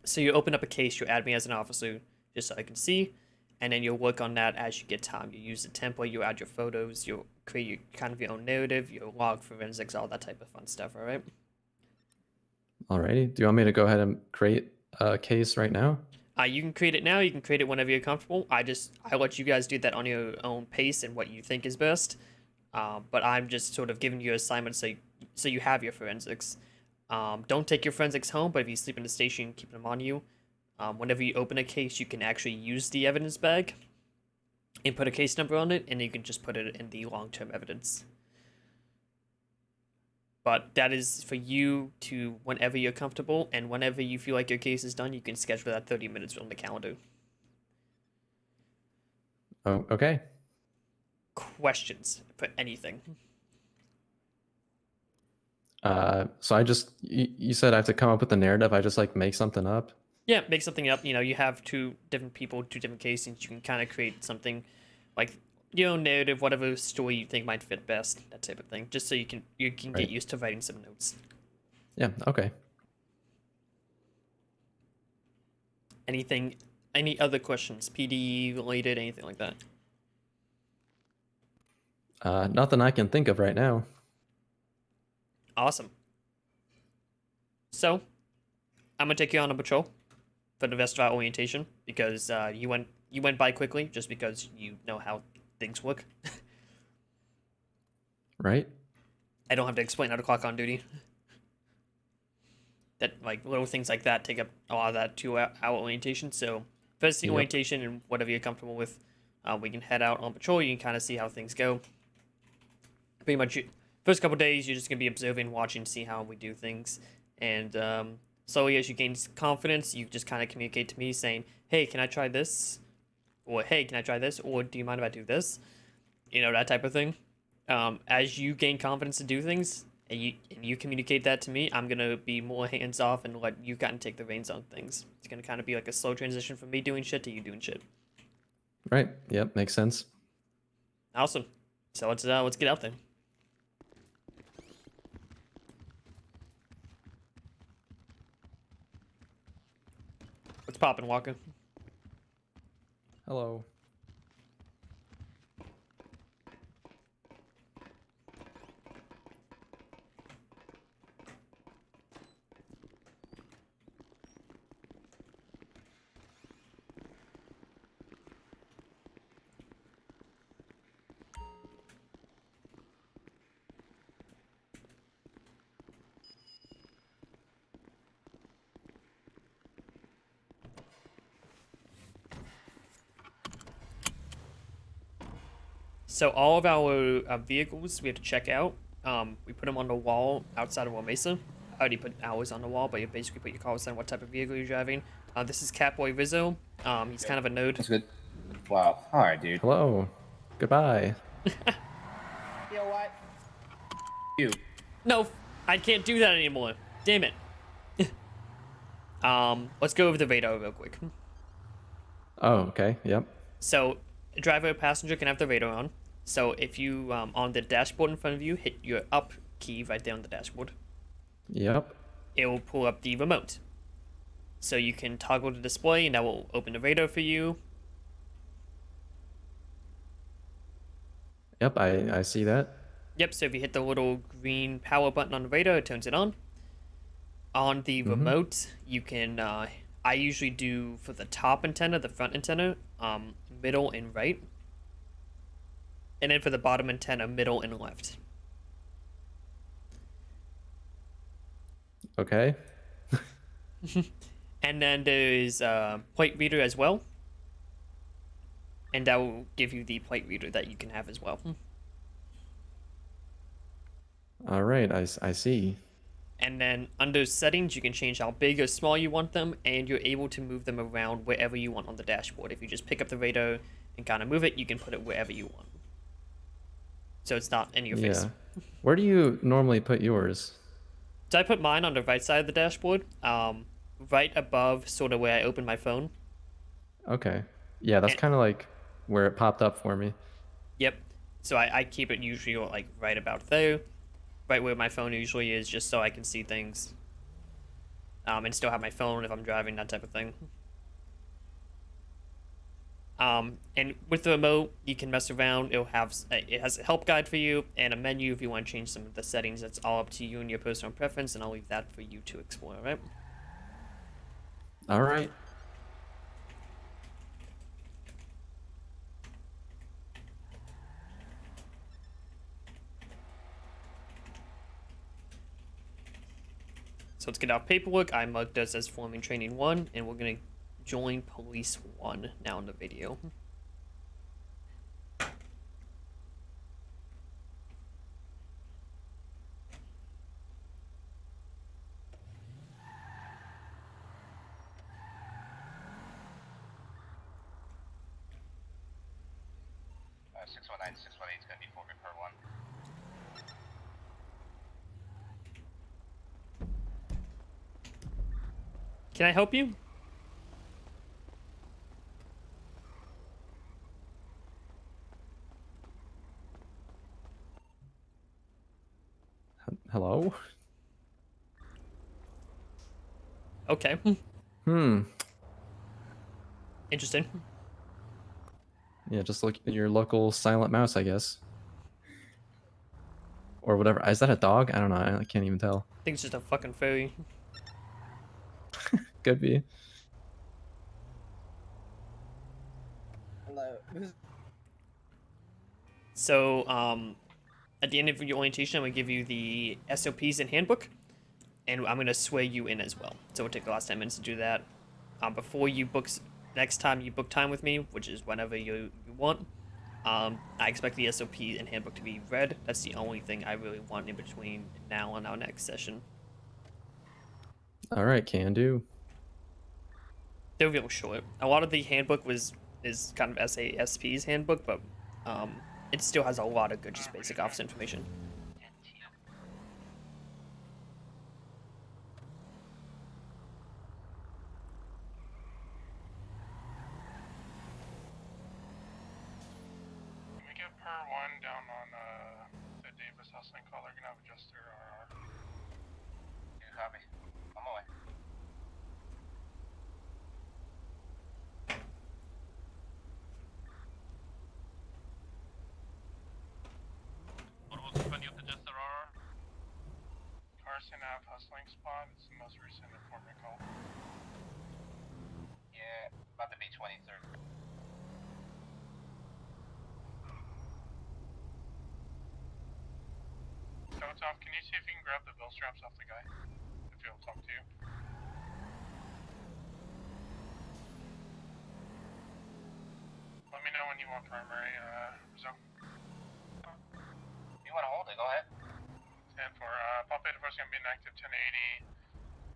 So you open up a case, you add me as an officer, just so I can see, and then you'll work on that as you get time. You use the template, you add your photos, you'll create your, kind of your own narrative, your log forensics, all that type of fun stuff, alright? Alrighty. Do you want me to go ahead and create a case right now? You can create it now, you can create it whenever you're comfortable. I let you guys do that on your own pace and what you think is best. But I'm just sort of giving you assignments so you have your forensics. Don't take your forensics home, but if you sleep in the station, keep them on you. Whenever you open a case, you can actually use the evidence bag and put a case number on it, and you can just put it in the long-term evidence. But that is for you to whenever you're comfortable, and whenever you feel like your case is done, you can schedule that 30 minutes on the calendar. Oh, okay. Questions for anything? So you said I have to come up with a narrative. I just like make something up. Yeah, make something up. You know, you have two different people, two different cases. You can kind of create something like your own narrative, whatever story you think might fit best, that type of thing. Just so you can Right. get used to writing some notes. Yeah. Okay. Any other questions? PD related, anything like that? Nothing I can think of right now. Awesome. So, I'm gonna take you on a patrol for the rest of our orientation because you went by quickly just because you know how things work. Right. I don't have to explain how to clock on duty. That like little things like that take up a lot of that 2 hour orientation. So first thing Yep. orientation and whatever you're comfortable with, we can head out on patrol. You can kind of see how things go. Pretty much, first couple days you're just gonna be observing, watching, see how we do things, and slowly as you gain confidence, you just kind of communicate to me saying, "Hey, can I try this?" Or "Hey, can I try this?" Or "Do you mind if I do this?" You know, that type of thing. As you gain confidence to do things, and you communicate that to me, I'm gonna be more hands off and let you kind of take the reins on things. It's gonna kind of be like a slow transition from me doing shit to you doing shit. Right. Yep. Makes sense. Awesome. So let's get out there. What's poppin', Walker? Hello. So all of our vehicles we have to check out. We put them on the wall outside of Mesa. I already put ours on the wall, but you basically put your call sign, what type of vehicle you're driving. This is Catboy Rizzo. He's kind of a nerd. That's good. Wow. All right, dude. Hello. Goodbye. You know what? You. No, I can't do that anymore. Damn it. Let's go over the radar real quick. Oh, okay. Yep. So, a driver or passenger can have the radar on. So, if you, on the dashboard in front of you, hit your up key right there on the dashboard, Yep. it will pull up the remote. So, you can toggle the display, and that will open the radar for you. Yep. I see that. Yep, so if you hit the little green power button on the radar, it turns it on. On the remote, you can, I usually do for the top antenna, the front antenna, middle and right. And then for the bottom antenna, middle and left. Okay. And then there's plate reader as well. And that will give you the plate reader that you can have as well. All right. I see. And then under settings, you can change how big or small you want them, and you're able to move them around wherever you want on the dashboard. If you just pick up the radar and kind of move it, you can put it wherever you want. So it's not in your face. Where do you normally put yours? So I put mine on the right side of the dashboard, right above sort of where I open my phone. Okay. Yeah, that's kind of like where it popped up for me. Yep. So I keep it usually like right about there, right where my phone usually is, just so I can see things. And still have my phone if I'm driving, that type of thing. And with the remote, you can mess around. It has a help guide for you and a menu if you want to change some of the settings. That's all up to you and your personal preference, and I'll leave that for you to explore. All right. All right. So let's get our paperwork. I marked us as forming training 1, and we're gonna join police 1 now in the video. 619, 618 is going to be for repair 1. Can I help you? Hello? Okay. Interesting. Yeah, just look at your local silent mouse, I guess. Or whatever. Is that a dog? I don't know. I can't even tell. I think it's just a fucking fairy. Could be. Hello. So, at the end of your orientation, I'm gonna give you the SOPs and handbook, and I'm gonna swear you in as well. So it'll take the last 10 minutes to do that. Before you next time you book time with me, which is whenever you want, I expect the SOP and handbook to be read. That's the only thing I really want in between now and our next session. All right, can do. They're real short. A lot of the handbook is kind of SASP's handbook, but it still has a lot of good just basic officer information. Can we get per 1 down on the Davis hustling call? They're gonna have adjusted their RR. You copy. On my way. What was when you adjust their RR? Carson Ave hustling spot. It's the most recent informant call. Yeah, about to be 23rd. Totop, can you see if you can grab the bill straps off the guy? If he'll talk to you. Let me know when you want primary, Rizzo. You want to hold it, go ahead. 10-4, pop beta first gonna be inactive 1080.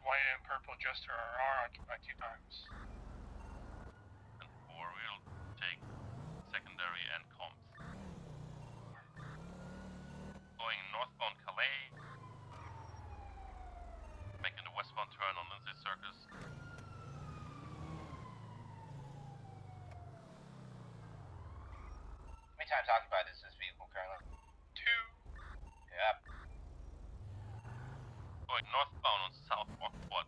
White and purple just her RR, occupy 2 times. And 4, we'll take secondary and comms. Going northbound Calais. Making the westbound turn on Lindsay Circus. How many times occupied is this vehicle currently? 2. Yep. Going northbound on Southwalk Quad.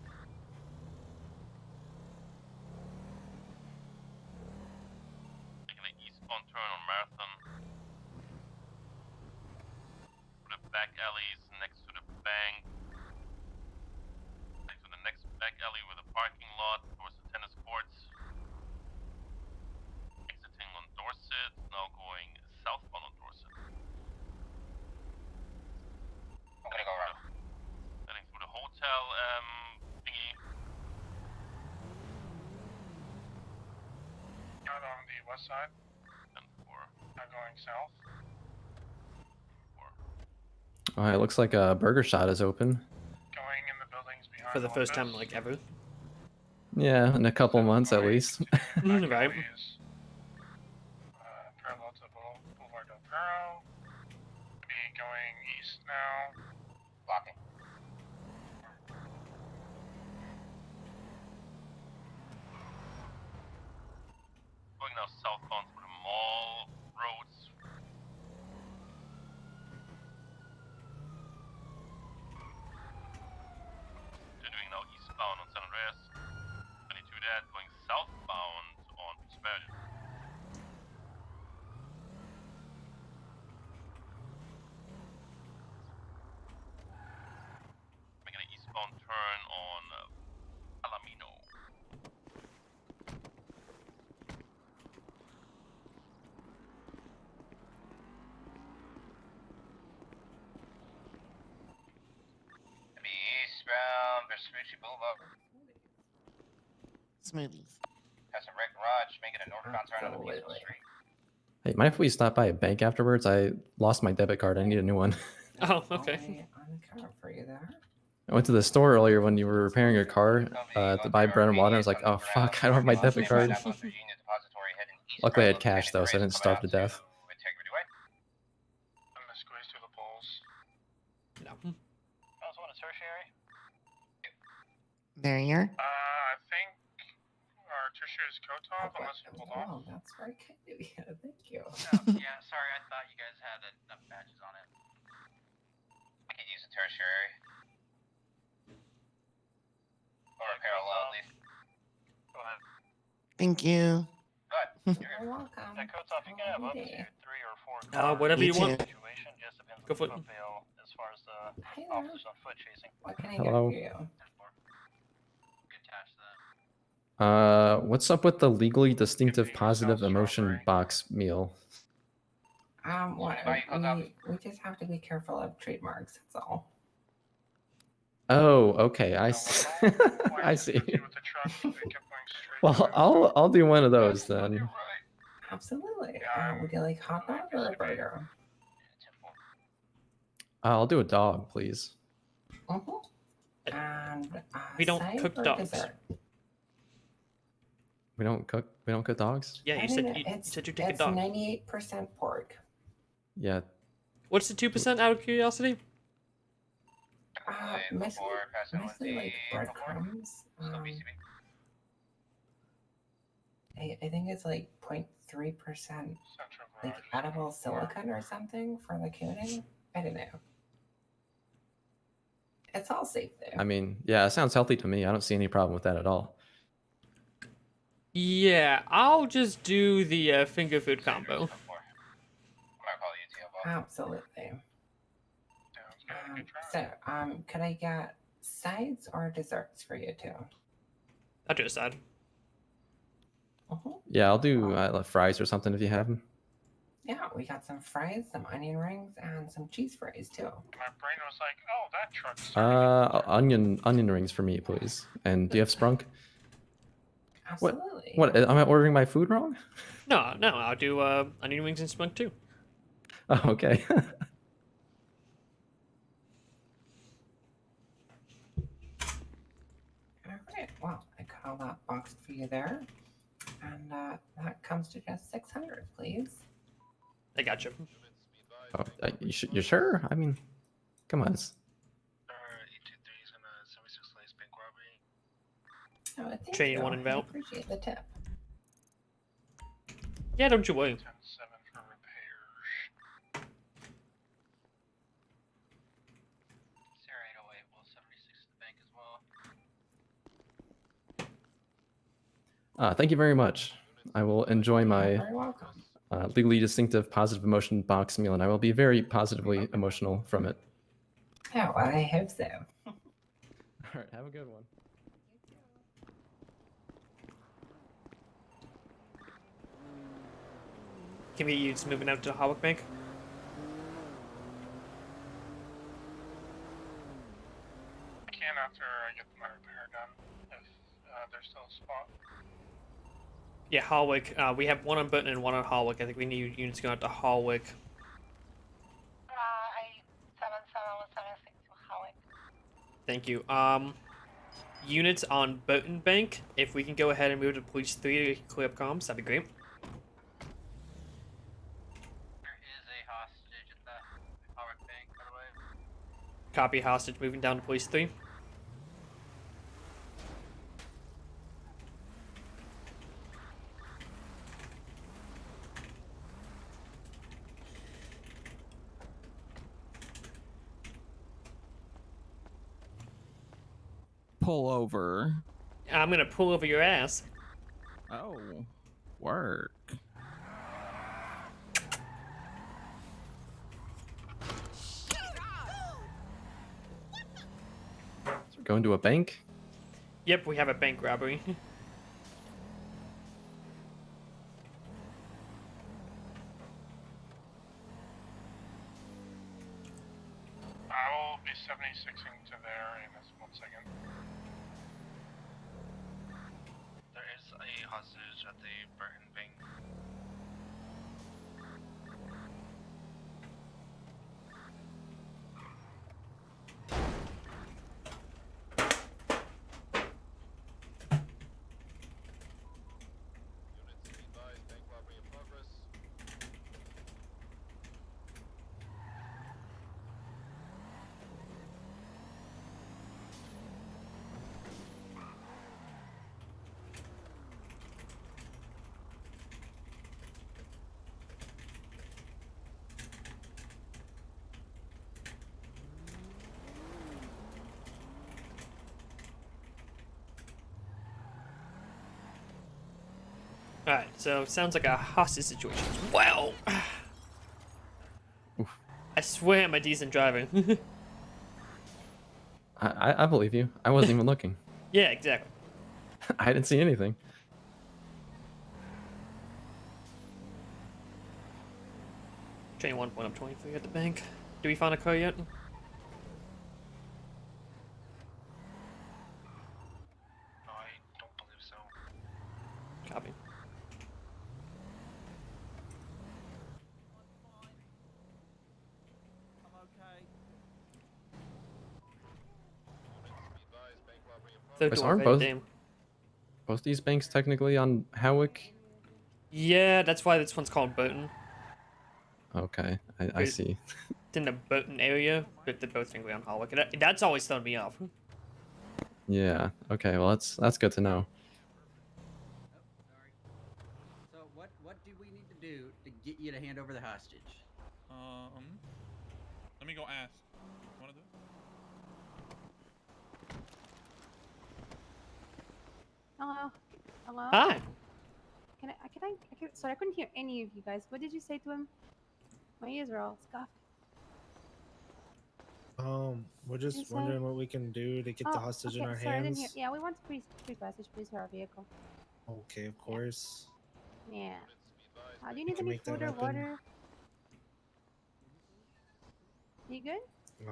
Making an eastbound turn on Marathon. For the back alleys next to the bank. Next to the next back alley with a parking lot towards the tennis courts. Exiting on Dorset, now going southbound on Dorset. I'm gonna go around. Heading through the hotel, thingy. Out on the west side. 10-4. Now going south. All right, looks like a burger shot is open. Going in the buildings behind For the first time, like, ever. Yeah, in a couple months at least. Right. Parallel to Boulevard del Perro. Be going east now. Blocking. Going now southbound for the all roads. Continuing now eastbound on San Andreas. 22 dead, going southbound on Prosperity. Making an eastbound turn on Palomino. Eastbound Vespucci Boulevard. Smoothies. Past a wrecked garage, making a northbound turn on the Peaceful Street. Hey, mind if we stop by a bank afterwards? I lost my debit card. I need a new one. Oh, okay. On the counter for you there. I went to the store earlier when you were repairing your car to buy bread and water. I was like, oh fuck, I don't have my debit card. Luckily I had cash though, so I didn't starve to death. I'm gonna squeeze through the poles. No. I was on a tertiary. There you are. I think our tertiary is Kotov, unless you pulled off. Oh, that's very kind of you. Thank you. Yeah, sorry, I thought you guys had enough badges on it. We could use a tertiary. Or a parallel, at least. Go ahead. Thank you. Good. You're welcome. Now, Kotov, you can have up to 3 or 4 Whatever Me you want. too. situation. Just depends Go on for the it. profile as far as the Hey there. officers on foot chasing. What can I Hello. get for you? Good catch that. What's up with the legally distinctive positive emotion box meal? What? We just have to be careful of trademarks. That's all. Oh, okay. I see. I see. Well, I'll do one of those then. Absolutely. Would you like hot dog or a burger? I'll do a dog, please. And We don't side cook or dogs. dessert? We don't cook dogs? Yeah, you said you take a it's dog. 98% pork. Yeah. What's the 2% out of curiosity? Mostly like breadcrumbs. I think it's like 0.3% like edible silicon or something for the coating. I don't know. It's all safe there. I mean, yeah, it sounds healthy to me. I don't see any problem with that at all. Yeah, I'll just do the finger food combo. Absolutely. Could I get sides or desserts for you too? I'll do a side. Yeah, I'll do fries or something if you have them. Yeah, we got some fries, some onion rings, and some cheese fries too. My brain was like, oh, that truck's Onion rings for me, please. And do you have sprunk? Absolutely. What? Am I ordering my food wrong? No, I'll do onion rings and spunk too. Oh, okay. Alright, well, I got all that boxed for you there. And that comes to just 600, please. I got you. Oh, you sure? I mean, come on. Oh, thank Train you. one and I out. appreciate the tip. Yeah, don't you worry. 10-7 for repairs. Sarah 808 will 76 to the bank as well. Thank you very much. I will enjoy my You're very welcome. legally distinctive positive emotion box meal, and I will be very positively emotional from it. Oh, well, I hope so. All right, have a good one. Can we use moving out to the Hawick Bank? I can after I get my repair done, if there's still a spot. Yeah, Hawick. We have one on Burton and one on Hawick. I think we need units going out to Hawick. 877 to Hawick. Thank you. Units on Burton Bank. If we can go ahead and move to Police 3 to clear up comms, that'd be great. There is a hostage at the Howard Bank, by the way. Copy hostage moving down to Police 3. pull over. I'm gonna pull over your ass. Oh, work. Going to a bank? Yep, we have a bank robbery. I will be 76ing to there in just 1 second. There is a hostage at the Burton Bank. Alright, so sounds like a hostage situation. Wow! I swear I'm a decent driver. I believe you. I wasn't even looking. Yeah, exactly. I didn't see anything. Train 1 point up 23 at the bank. Do we find a car yet? I don't believe so. Copy. Third Wait, so door, aren't right? Damn. both these banks technically on Howick? Yeah, that's why this one's called Burton. Okay, I Good. see. It's in the Burton area, but they're both technically on Holwick. That's always thrown me off. Yeah. Okay. Well, that's good to know. So what do we need to do to get you to hand over the hostage? Let me go ask. Wanna do it? Hello. Hello. Hi. Sorry, I couldn't hear any of you guys. What did you say to him? My ears are all scuffed. We're Did you just say? wondering what we can do to get the hostage in our Sorry, I didn't hear. hands. Yeah, we want free passage, please, for our vehicle. Okay, of course. Yeah. Do you We need can any make that food or happen. water? You good?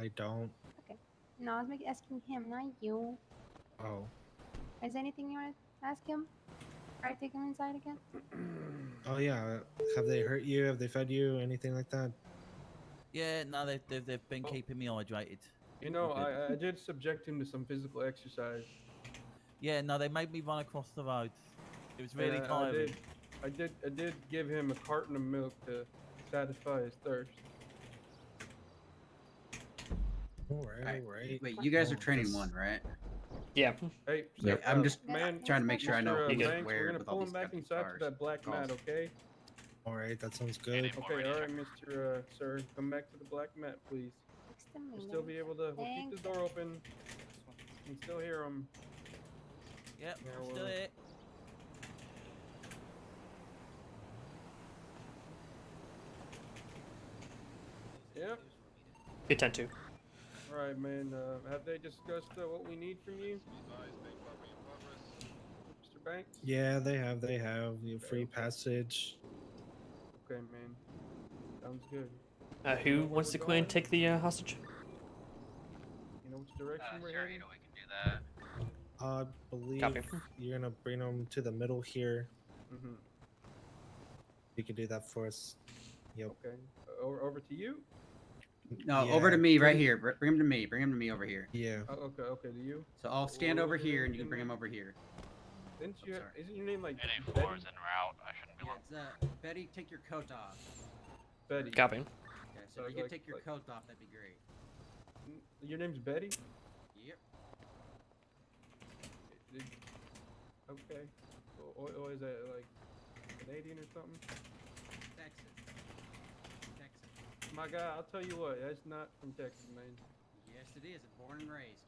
I don't. Okay. No, I was asking him, not you. Oh. Is there anything you want to ask him? Try to take him inside again? Oh yeah. Have they hurt you? Have they fed you? Anything like that? Yeah, no, they've been keeping me hydrated. You know, We're good. I did subject him to some physical exercise. Yeah, no, they made me run across the road. It was really And tiring. I did give him a carton of milk to satisfy his thirst. Alright, alright. Wait, you guys are Well, training just- one, right? Yeah. Hey, Yeah, I'm just man, trying to make sure I know Mr. who's Banks, where we're gonna with all pull these him back empty inside cars. to that black mat, okay? Alright, that sounds good. Okay, all right, Mr. Sir, come back to the black mat, please. We'll still be able to. We'll keep the door open. You can still hear him. Yep, Now, still here. Yep. Good 10 2. All right, man. Have they discussed what we need from you, Mr. Banks? Yeah, they have. They have. You free passage. Okay, man. Sounds good. Who wants to go and take the hostage? You know which direction we're heading? we can do that. I believe Copy. you're gonna bring them to the middle here. Mm-hmm. You can do that for us. Yep. Okay. Over to you? No, Yeah, over to me right pretty- here. Bring him to me. Bring him to me over here. Yeah. Okay, okay, to you? So I'll stand over here and you can bring him over here. Isn't your name like NA4 Betty? is en route. I shouldn't be long. It's, Betty, take your coat off. Betty. Copy. Okay, so if you could Like- take your like- coat off, that'd be great. Your name's Betty? Yep. Okay. Or is that like Canadian or something? Texas. Texas. My guy, I'll tell you what, that's not from Texas, man. Yes, it is. Born and raised.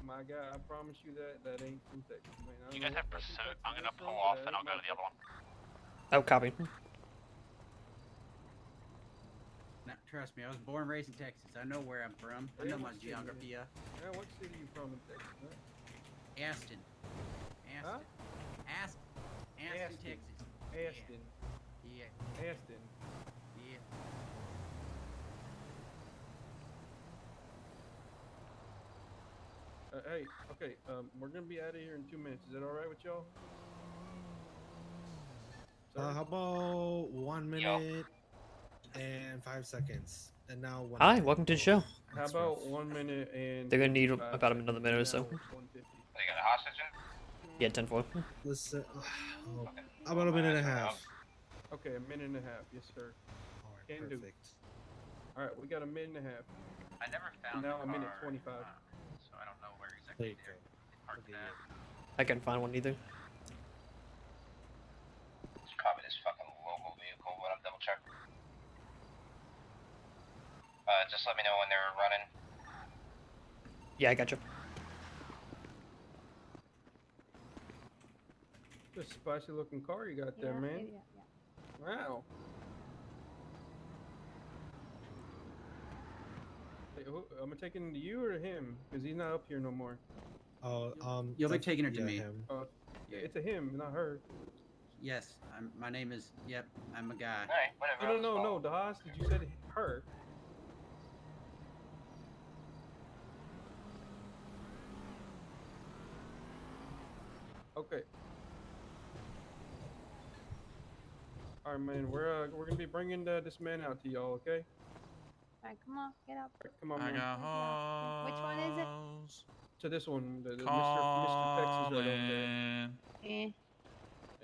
My God, I promise you that ain't from Texas, man. I You don't guys know have where fucking pursuit. Texas I'm gonna you're pull from, off but and that I'll go ain't to the other one. Oh, copy. No, trust me, I was born and raised in Texas. I know where I'm from. I Yeah, know my what city? geography. Yeah, what city you from in Texas? Huh? Aston. Huh? Aston, Texas. Aston. Yeah. Aston. Yeah. Hey, okay, we're gonna be out of here in 2 minutes. Is that all right with y'all? How about 1 minute and 5 seconds? And now 1 Hi, minute. welcome to the show. How about 1 minute and They're gonna need 55 about another minute or seconds? so. Now it's 1:50. They got a hostage in? Yeah, 10-4. Listen, how about a minute and a half? Okay, a minute and a half. Yes, sir. All right, Can do. perfect. All right, we got a minute and a half. I never found Now the a minute car, 25. so I don't know where There exactly you go. parked at. I couldn't find one either. It's probably this fucking local vehicle, but I'm double checking. Just let me know when they're running. Yeah, I got you. This spicy looking car you got there, man. Wow. Hey, am I taking it to you or to him? Because he's not up here no more. Oh, You'll be taking it to me. Him. Yeah, it's a him, not her. Yes, my name is. Yep, I'm a guy. Alright, whatever. No. The hostage, you said her. Okay. All right, man. We're gonna be bringing this man out to y'all, okay? Alright, come on, get up. Come on, I man. got Which one is it? hoes To this one, the Mr. Texas right over there. calling. Eh.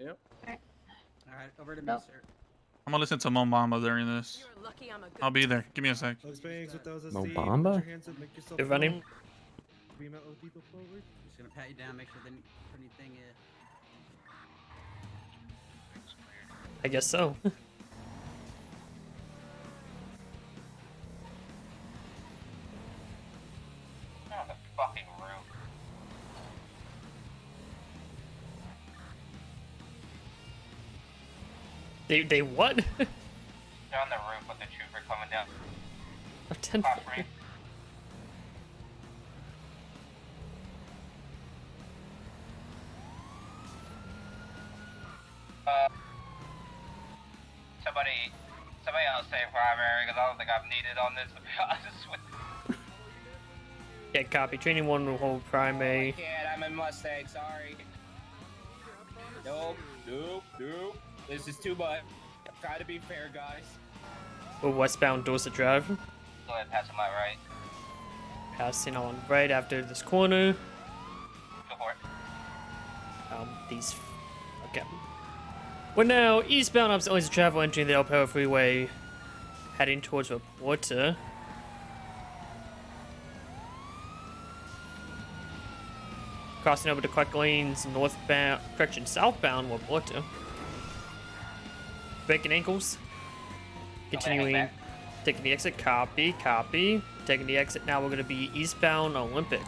Yep. All right, over to me, Nope. sir. I'm gonna listen to Mobamba during this. I'll be there. Give me a sec. Mobamba? They're running. Just gonna pat you down, make sure they didn't put anything in. I guess so. On the fucking roof. They what? They're on the roof with the trooper coming down. A 10 Class 3. Somebody else say primary, because I don't think I'm needed on this, to be honest with you. Yeah, copy. Training 1 will hold primary. I can't, I'm in Mustang, sorry. Nope. This is too much. Try to be fair, guys. We're westbound Dorset Drive. Go ahead, pass him out right. Passing on right after this corner. Go for it. These. Okay. We're now eastbound opposite lanes of travel entering the El Perro Freeway, heading towards Reporter. Crossing over to correct lanes southbound Reporter. Breaking ankles. Continuing, taking the exit, copy. Taking the exit, now we're going to be eastbound Olympic.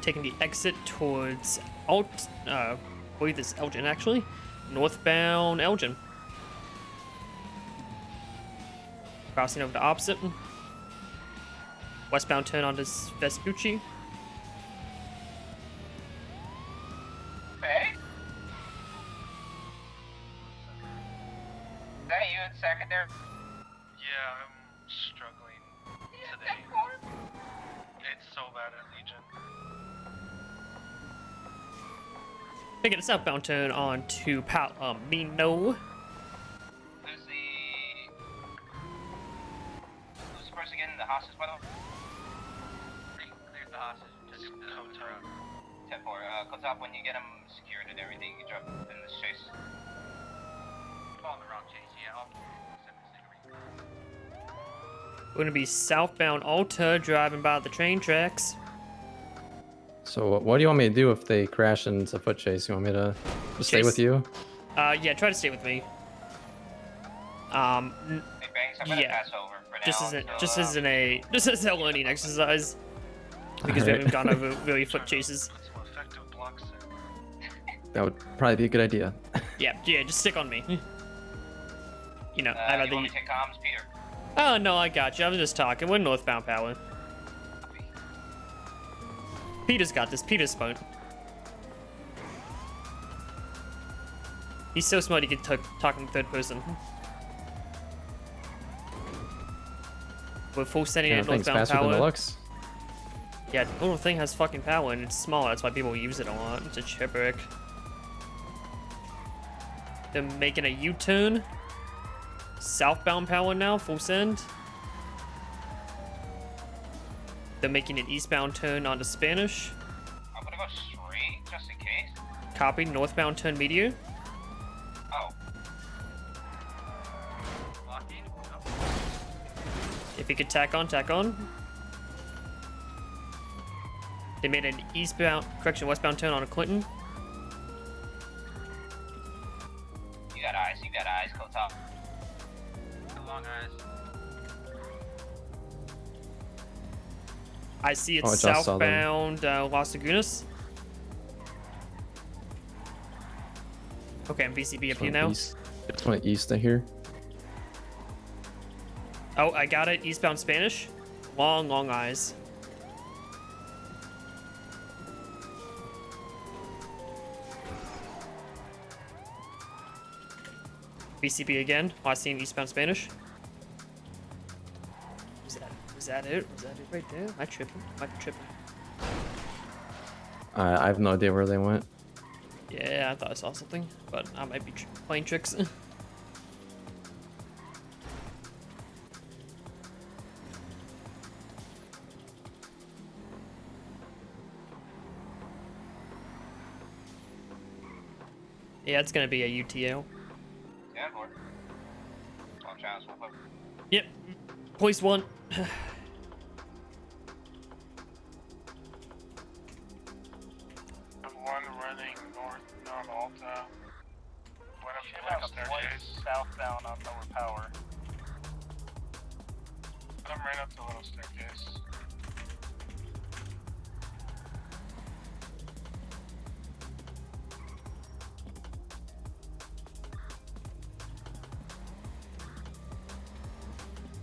Taking the exit towards I believe this is Elgin actually. Northbound Elgin. Crossing over to opposite. Westbound turn onto Vespucci. Hey? Is that you in secondary? Yeah, I'm struggling today. It's so bad at Legion. Making a southbound turn onto Palomino. Who's the person getting the hostage, by the way? Cleared the hostage. Just code up. 10-4. Codes up when you get him secured and everything. You drop in this chase. On the wrong chase, yeah. We're gonna be southbound Alta, driving by the train tracks. So what do you want me to do if they crash into foot chase? You want me to just stay with you? Yeah, try to stay with me. They bang thanks. I'm gonna Yeah. pass over for now. Just as a learning exercise. Because we Alright. haven't gone over really foot chases. That would probably be a good idea. Yeah, just stick on me. You know, I'd rather you want me to take comms, Peter? Oh no, I got you. I was just talking. We're northbound power. Peter's got this. Peter's smart. He's so smart he can talk in third person. We're full sending Yeah, at thing's northbound faster than power. the Lux. Yeah, the little thing has fucking power and it's small. That's why people use it a lot. It's a chipwreck. They're making a U-turn. Southbound power now, full send. They're making an eastbound turn onto Spanish. I'm gonna go straight, just in case. Copy, northbound turn meteor. Oh. If you could tack on, tack on. They made an westbound turn on a Clinton. You got eyes, go top. Long eyes. I see it's Oh, I just saw them. southbound Las Lagunas. Okay, I'm VCB up here now. It's one east of here. Oh, I got it. Eastbound Spanish. Long eyes. VCB again. Last seen eastbound Spanish. Was that it? Was that it right there? Am I tripping? Am I tripping? I have no idea where they went. Yeah, I thought I saw something, but I might be playing tricks. Yeah, it's gonna be a UTL. Yeah, Lord. Watch out, swap up. Yep. Police one. One running north on Alta. Went up the left staircase. Southbound on lower power. I'm right up the little staircase.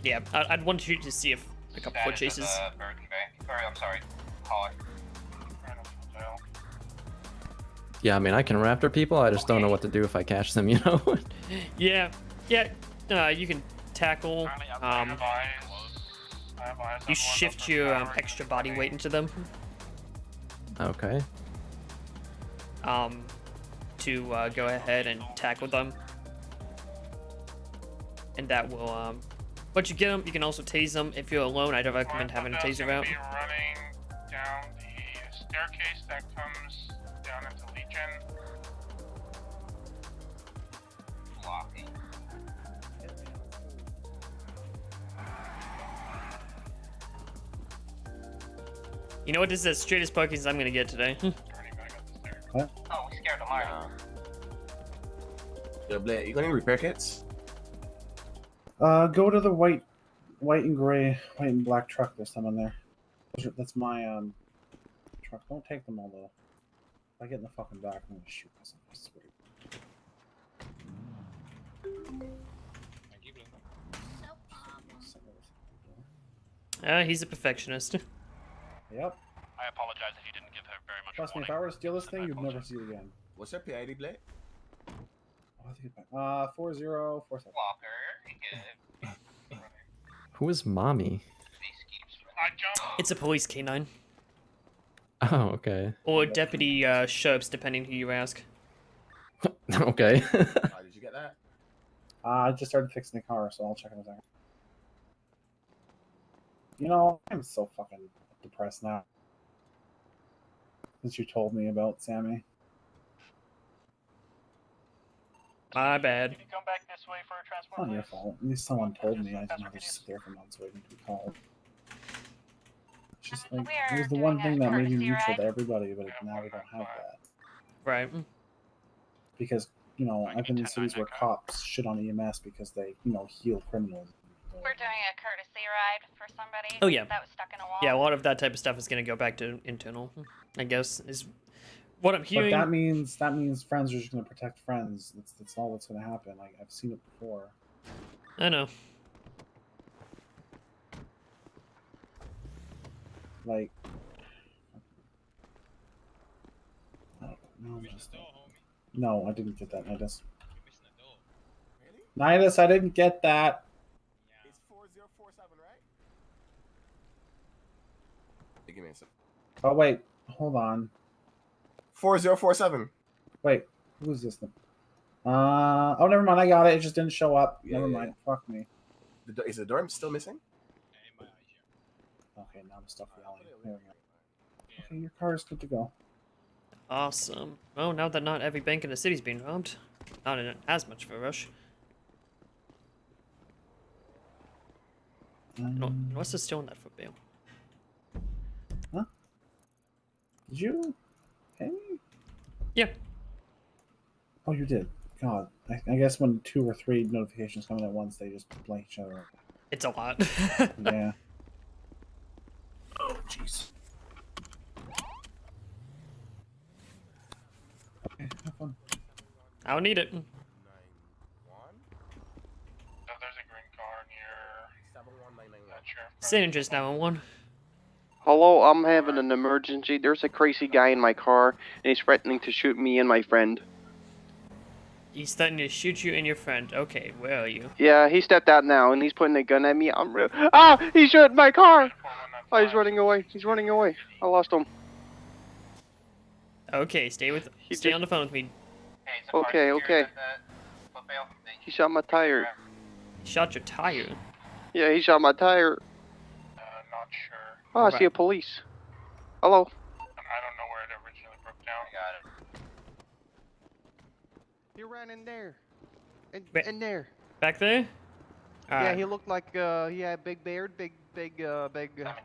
Yeah, I'd want you to see if a couple foot chases. Bergen Bank. Or, I'm sorry, Holly. Right up the jail. Yeah, I mean, I can raptor people. I just don't know what to do if I catch them, you know? Yeah, you can tackle. You shift your extra body weight into them. Okay. To go ahead and tackle them, and that will once you get them, you can also tase them. If you're alone, I'd recommend having a taser out. Be running down the staircase that comes down into Legion. Blocking. You know what? This is as straight as Parkinson's I'm gonna get today. Oh, we scared them already. Yo, Blake, you got any repair kits? Go to the white and black truck. There's some in there. That's my truck. Don't take them all though. If I get in the fucking back, I'm gonna shoot myself. I swear. He's a perfectionist. Yep. I apologize if you didn't give her very much. Trust me, if I were to steal this thing, you'd never see it again. What's your PID, Blake? I'll have to get back. 4047. Who is mommy? It's a police canine. Oh, okay. Or Deputy Sherps, depending who you ask. Okay. Did you get that? I just started fixing the car, so I'll check in a second. You know, I'm so fucking depressed now. Since you told me about Sammy. My bad. Can you come back this way for a transport? It's not your fault. At least someone told me. I didn't have to sit there for months waiting to be called. It's just like, it was the one thing that made me neutral to everybody, but now we don't have that. Right. Because, you know, I've been in cities where cops shit on EMS because they, you know, heal criminals. We're doing a courtesy ride for somebody. Oh, yeah. That was stuck in a wall. Yeah, a lot of that type of stuff is gonna go back to internal, I guess, is what I'm But hearing. that means friends are just gonna protect friends. That's not what's gonna happen. Like I've seen it before. I know. Like no, I didn't get that, Nidus. Nidus, I didn't get that. It's 4047, right? Hey, give me a sec. Oh wait, hold on. 4047. Wait, who's this then? Oh, never mind. I got it. It just didn't show up. Yeah, Never yeah, mind. Fuck me. Is the dorm still missing? Okay, now I'm stuck yelling. There we go. Okay, your car is good to go. Awesome. Oh, now that not every bank in the city's being robbed, not in as much of a rush. What's the still in that foot bail? Huh? Did you pay me? Yeah. Oh, you did. God, I guess when 2 or 3 notifications come in at once, they just blank each other. It's a lot. Yeah. Oh, jeez. Okay, have fun. I don't need it. So there's a green car near. San Andreas 911. Hello, I'm having an emergency. There's a crazy guy in my car, and he's threatening to shoot me and my friend. He's threatening to shoot you and your friend. Okay, where are you? Yeah, he stepped out now, and he's pointing a gun at me. I'm real. Ah! He shot my car! Oh, he's running away. He's running away. I lost him. Okay, stay on the phone with me. Okay, okay. He shot my tire. He shot your tire? Yeah, he shot my tire. Not sure. Oh, I see a police. Hello. I don't know where it originally broke down. I got it. He ran in there. In there. Back there? Yeah, he looked like he had big beard, big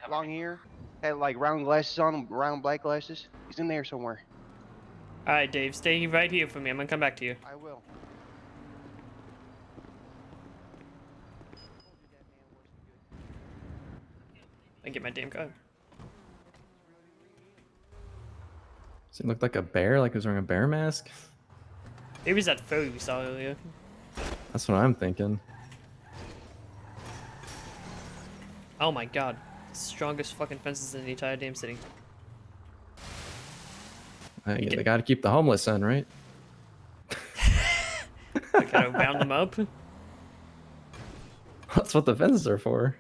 long hair. Had like round glasses on, round black glasses. He's in there somewhere. Alright, Dave, stay right here for me. I'm gonna come back to you. I will. I get my damn card. Does he look like a bear? Like he was wearing a bear mask? Maybe it was that photo we saw earlier. That's what I'm thinking. Oh my god. Strongest fucking fences in the entire damn city. Hey, they gotta keep the homeless in, right? I gotta round them up. That's what the fences are for.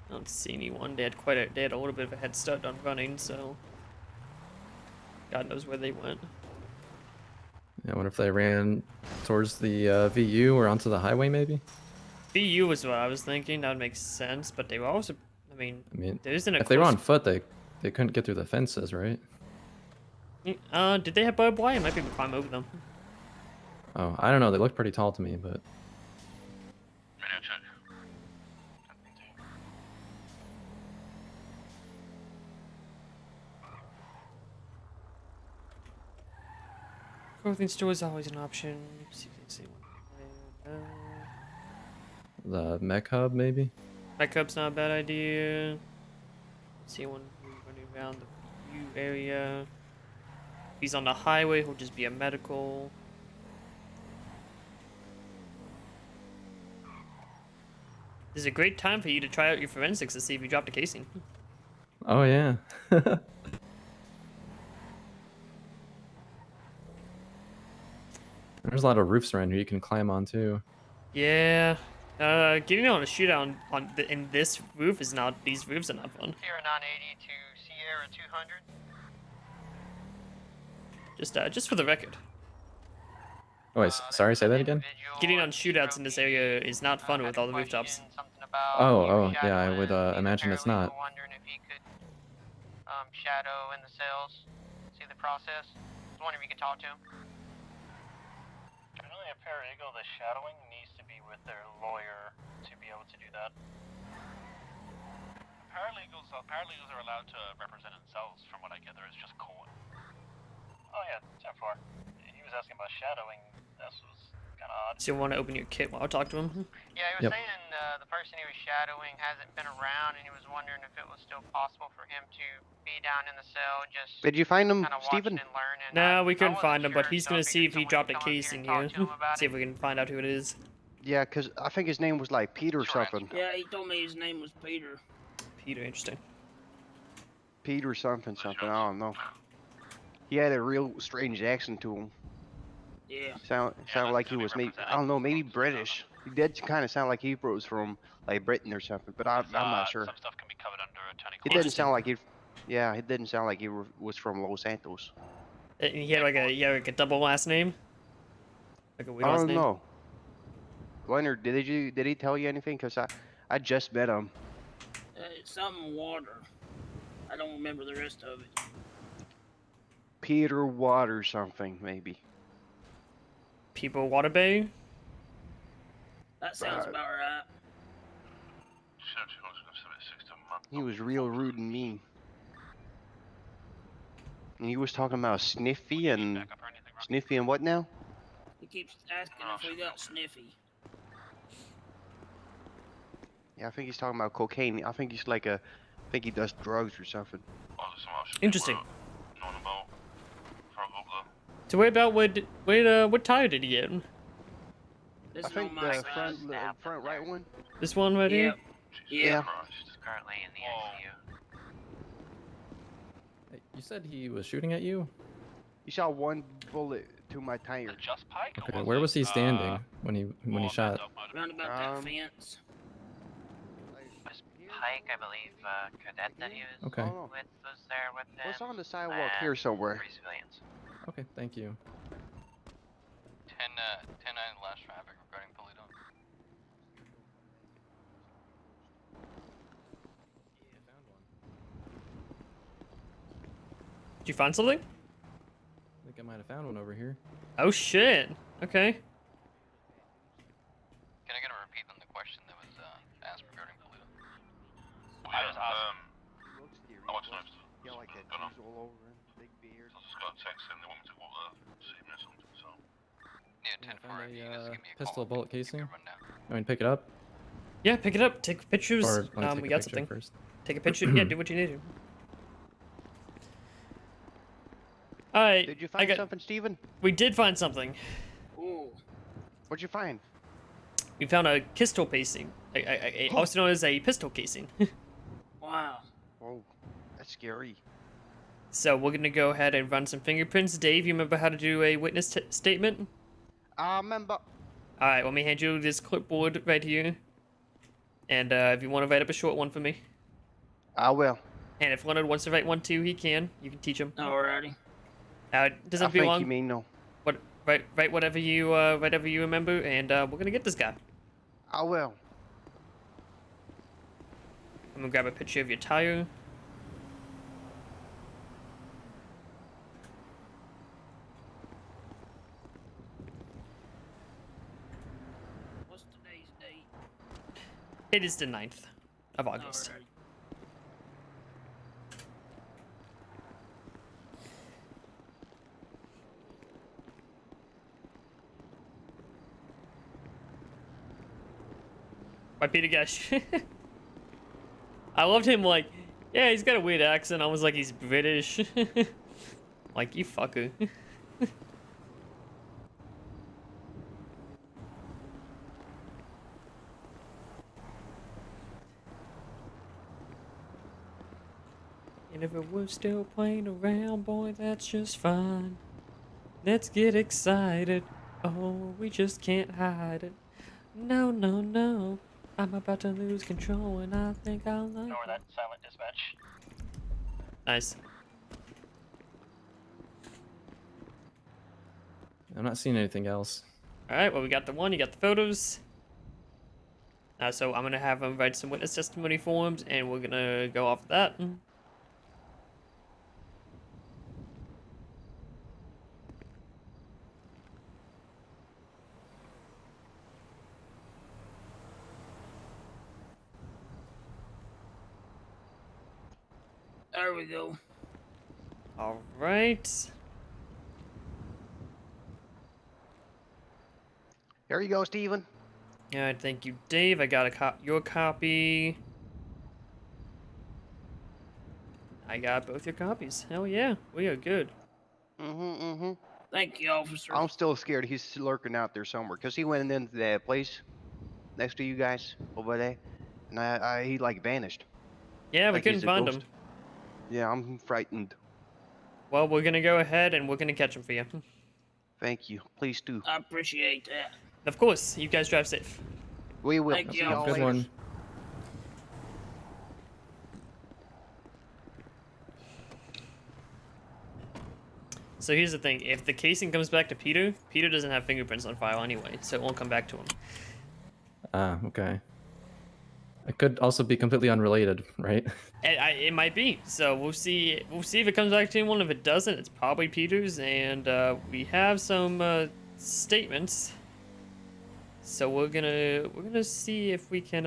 I don't see anyone. They had a little bit of a head start on running, so God knows where they went. Yeah, I wonder if they ran towards the VU or onto the highway, maybe? VU was what I was thinking. That would make sense, but they were also, I mean there isn't a if they were close- on foot, they couldn't get through the fences, right? Did they have barbed wire? I might be able to climb over them. Oh, I don't know. They look pretty tall to me, but Clothing store is always an option. the mech hub, maybe? Backup's not a bad idea. See one running around the view area. If he's on the highway, he'll just be a medical. This is a great time for you to try out your forensics to see if you dropped a casing. Oh, yeah. There's a lot of roofs around here you can climb on, too. Yeah. Getting on a shootout in this roof is not. These roofs are not fun. Sierra 980 to Sierra 200. Just for the record. Oh, wait, sorry, say that again? Getting on shootouts in this area is not fun with all the rooftops. Oh, yeah, I would imagine it's not. Wondering if he could shadow in the cells, see the process. I wonder if you could talk to him. Generally, a paralegal, the shadowing needs to be with their lawyer to be able to do that. Paralegals are allowed to represent themselves, from what I gather. It's just court. Oh yeah, 10-4. He was asking about shadowing. This was So you want to open your kit while I talk to him? Yeah, he was Yep. saying the person he was shadowing hasn't been around, and he was wondering if it was still possible for him to be down in the cell, just Did you find him, kind of Steven? watching and learning. No, we couldn't wasn't find him, but sure, he's so I gonna see figured if he someone dropped could a come up case here in and talk here. to him about See if it. we can find out who it is. Yeah, cause I think his name was like Peter something. Yeah, he told me his name was Peter. Peter, interesting. Peter something. I don't know. He had a real strange accent to him. Yeah. Sounded like he was maybe, I don't know, maybe British. He did kind of sound like he was from like Britain or something, but I'm not sure. Some stuff can be covered under attorney. It didn't sound like he. Yeah, it didn't sound like he was from Los Santos. He had like a double last name. Like a weird I last don't name. know. Leonard, did he tell you anything? Cause I just met him. It's something water. I don't remember the rest of it. Peter Water something maybe. People Water Bay. That sounds about right. He was real rude and mean. And he was talking about Sniffy and what now? He keeps asking if we got Sniffy. Yeah, I think he's talking about cocaine. I think he's like I think he does drugs or something. Interesting. So wait about what tire did he get? I think the front right one. This one right here? Yeah. Currently in the ICU. Hey, you said he was shooting at you? He shot one bullet to my tire. Just Pike? Okay, where was he standing when he shot? Round about that fence. Pike, I believe, cadet that he was Okay. with was there with him. What's on the sidewalk here somewhere? 3 civilians. Okay, thank you. 10-9 last traffic regarding Polito. Did you find something? I think I might have found one over here. Oh shit. Okay. Can I get a repeat on the question that was asked regarding Polito? I was I want to know if Yeah, like that tattoos all over him, big beard. I just got a text saying they want me to see me or something, so. Yeah, 10-4, if you guys give me a Pistol call. bullet casing. I mean, pick it up. Yeah, pick it up. Take pictures. Or let me take We a got picture something. first. Take a picture. Yeah, do what you need to. Alright. Did you find something, Steven? We did find something. Ooh. What'd you find? We found a pistol casing. Also known as a pistol casing. Wow. Oh, that's scary. So we're gonna go ahead and run some fingerprints. Dave, you remember how to do a witness statement? I remember. Alright, let me hand you this clipboard right here. And if you want to write up a short one for me. I will. And if Leonard wants to write one too, he can. You can teach him. Alrighty. Doesn't I be think long. you mean no. Write whatever you remember, and we're gonna get this guy. I will. I'm gonna grab a picture of your tire. What's today's date? It is the 9th of August. Alrighty. By Peter Gash. I loved him like, yeah, he's got a weird accent. I was like, he's British. Like, you fucker. And if we're still playing around, boy, that's just fine. Let's get excited. Oh, we just can't hide it. No, no, no. I'm about to lose control and I think I'll like Ignore that silent dispatch. Nice. I'm not seeing anything else. Alright, well, we got the one, you got the photos. So I'm gonna have him write some witness testimony forms and we're gonna go off that. There we go. Alright. There you go, Steven. All right, thank you, Dave. I got your copy. I got both your copies. Hell yeah, we are good. Thank you, officer. I'm still scared he's lurking out there somewhere because he went into that place next to you guys over there, and he like vanished. Yeah, we Like couldn't he's a find ghost. him. Yeah, I'm frightened. Well, we're gonna go ahead and we're gonna catch him for you. Thank you. Please do. I appreciate that. Of course. You guys drive safe. We will. Thank See you, y'all Good later. one. So here's the thing: if the casing comes back to Peter, Peter doesn't have fingerprints on file anyway, so it won't come back to him. Ah, okay. It could also be completely unrelated, right? It might be. So we'll see. We'll see if it comes back to anyone. If it doesn't, it's probably Peter's, and we have some statements. So we're gonna see if we can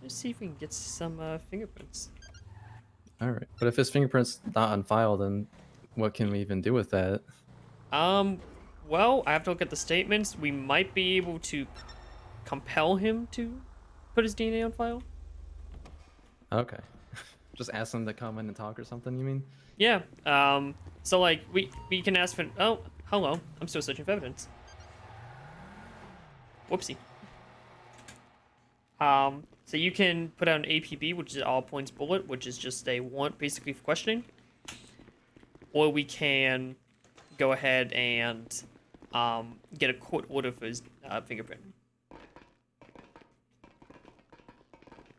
let's see if we can get some fingerprints. All right. But if his fingerprint's not on file, then what can we even do with that? Well, I have to look at the statements. We might be able to compel him to put his DNA on file. Okay. Just ask them to come in and talk or something, you mean? Yeah. So like we can ask for. Oh, hello. I'm still searching for evidence. Whoopsie. So you can put out an APB, which is all points bullet, which is just a warrant basically for questioning. Or we can go ahead and get a court order for his fingerprint.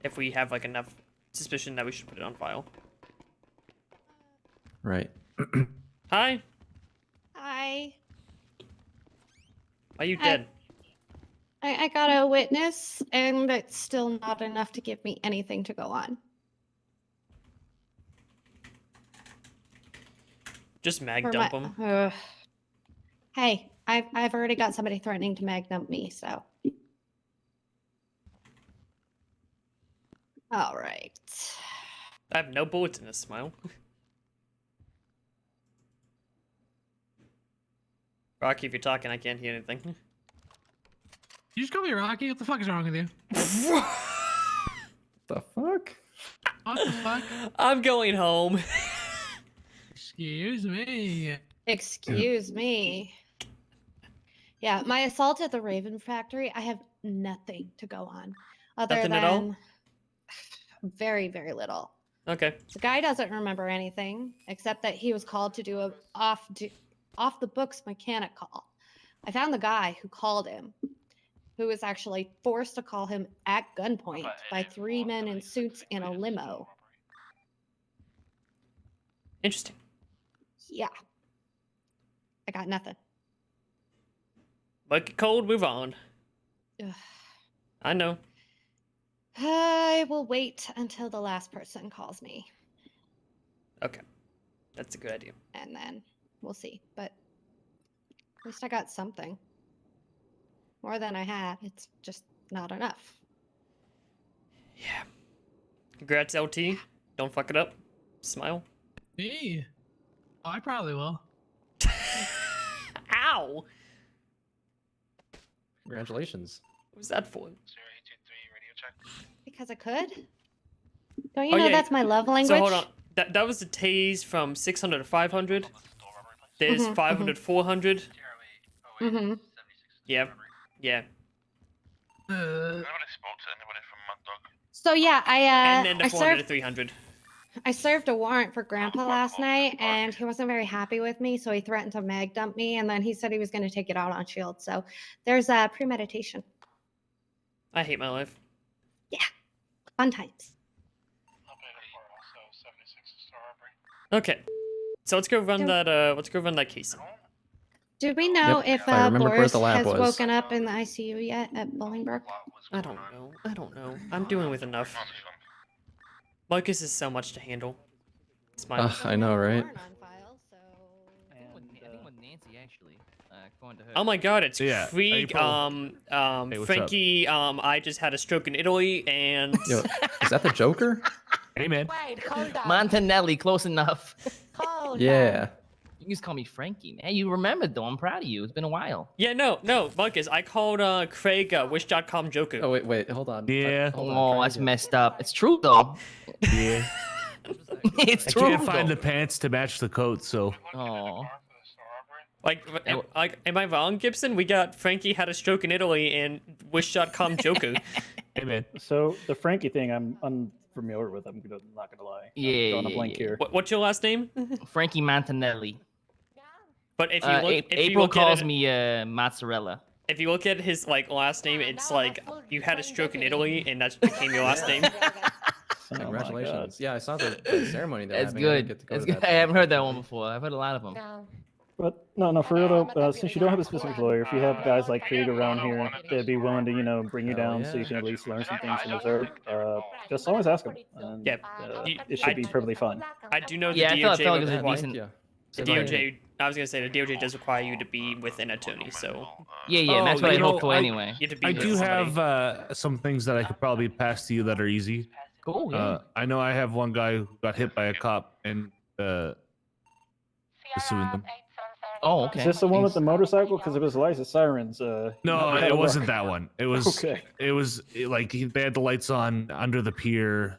If we have like enough suspicion that we should put it on file. Right. Hi. Hi. Why are you dead? I got a witness, and it's still not enough to give me anything to go on. Just mag For dump my- him. Hey, I've already got somebody threatening to mag dump me, so. All right. I have no bullets in this smile. Rocky, if you're talking, I can't hear anything. You just call me Rocky? What the fuck is wrong with you? The fuck? What the fuck? I'm going home. Excuse me. Excuse me. Yeah, my assault at the Raven Factory, I have nothing to go on. Other Nothing than at all? very, very little. Okay. The guy doesn't remember anything except that he was called to do a off the books mechanic call. I found the guy who called him, who was actually forced to call him at gunpoint by 3 men in suits in a limo. Interesting. Yeah. I got nothing. Like it cold, move on. Ugh. I know. I will wait until the last person calls me, Okay. That's a good idea. and then we'll see. But at least I got something. More than I had. It's just not enough. Congrats, LT. Don't fuck it up. Smile. Me? Oh, I probably will. Ow! Congratulations. What was that for? Because I could. Don't you Oh, know yeah. that's my love language? So hold on. That was the tase from 600 to 500. There's Mhm, 500 400. Mm-hmm. Yeah. Yeah. So yeah, And then the I 400 to served 300. I served a warrant for Grandpa last night, and he wasn't very happy with me, so he threatened to mag dump me, and then he said he was going to take it out on Shield. So there's premeditation. I hate my life. Fun times. Okay. So let's go run that case. Did we know Yep, if I remember where Boris the lab has was. woken up in the ICU yet at Bolingbrook? I don't know. I'm doing with enough. Marcus is so much to handle. Smile. Ugh, I know, right? I think with Nancy actually, going to her. Oh my god, it's Yeah, Krieg, April. Hey, what's Frankie, I just had a stroke in Italy, and... Yo, is that the Joker? Hey, man. Montanelli, close enough. Yeah. used to call me Frankie, man. You remembered though. I'm proud of you. It's been a while. Yeah, no, Marcus. I called Craig Wish.com Joker. Oh wait, hold on. Yeah. Hold on, Oh, try that's again. messed up. It's true though. Yeah. It's I true. can't find though. the pants to match the coat, so. Oh. Am I wrong, Gibson? We got Frankie had a stroke in Italy and Wish.com Joker. Hey man. So the Frankie thing, I'm unfamiliar with. I'm not gonna lie. Yeah, I'm drawing a blank here. What's your last name? Frankie Montanelli. But if you look, if you April look calls at it, me mozzarella. if you look at his last name, it's like you had a stroke in Italy and that became your last name. Congratulations. Yeah, I saw the ceremony they're That's having. I didn't good. get to go That's to good. that. I haven't heard that one before. I've heard a lot of them. But no, for real though, since you don't have a specific lawyer, if you have guys like Creed around here that'd be willing to, bring you down so you can at least learn some things from observe, just always ask them. And, Yeah, it should be perfectly fine. I do know the Yeah, I DOJ felt like it was a requires- decent. The DOJ. I was gonna say the DOJ does require you to be with an attorney, so. Yeah, and that's what I hope for anyway. You have to be I with do somebody. have some things that I could probably pass to you that are easy. Cool. Yeah. I know I have one guy who got hit by a cop and is suing them. Oh, okay. Is this the one with the motorcycle? Because it was lights and sirens. No, it wasn't that one. It was Okay. it was like they had the lights on under the pier.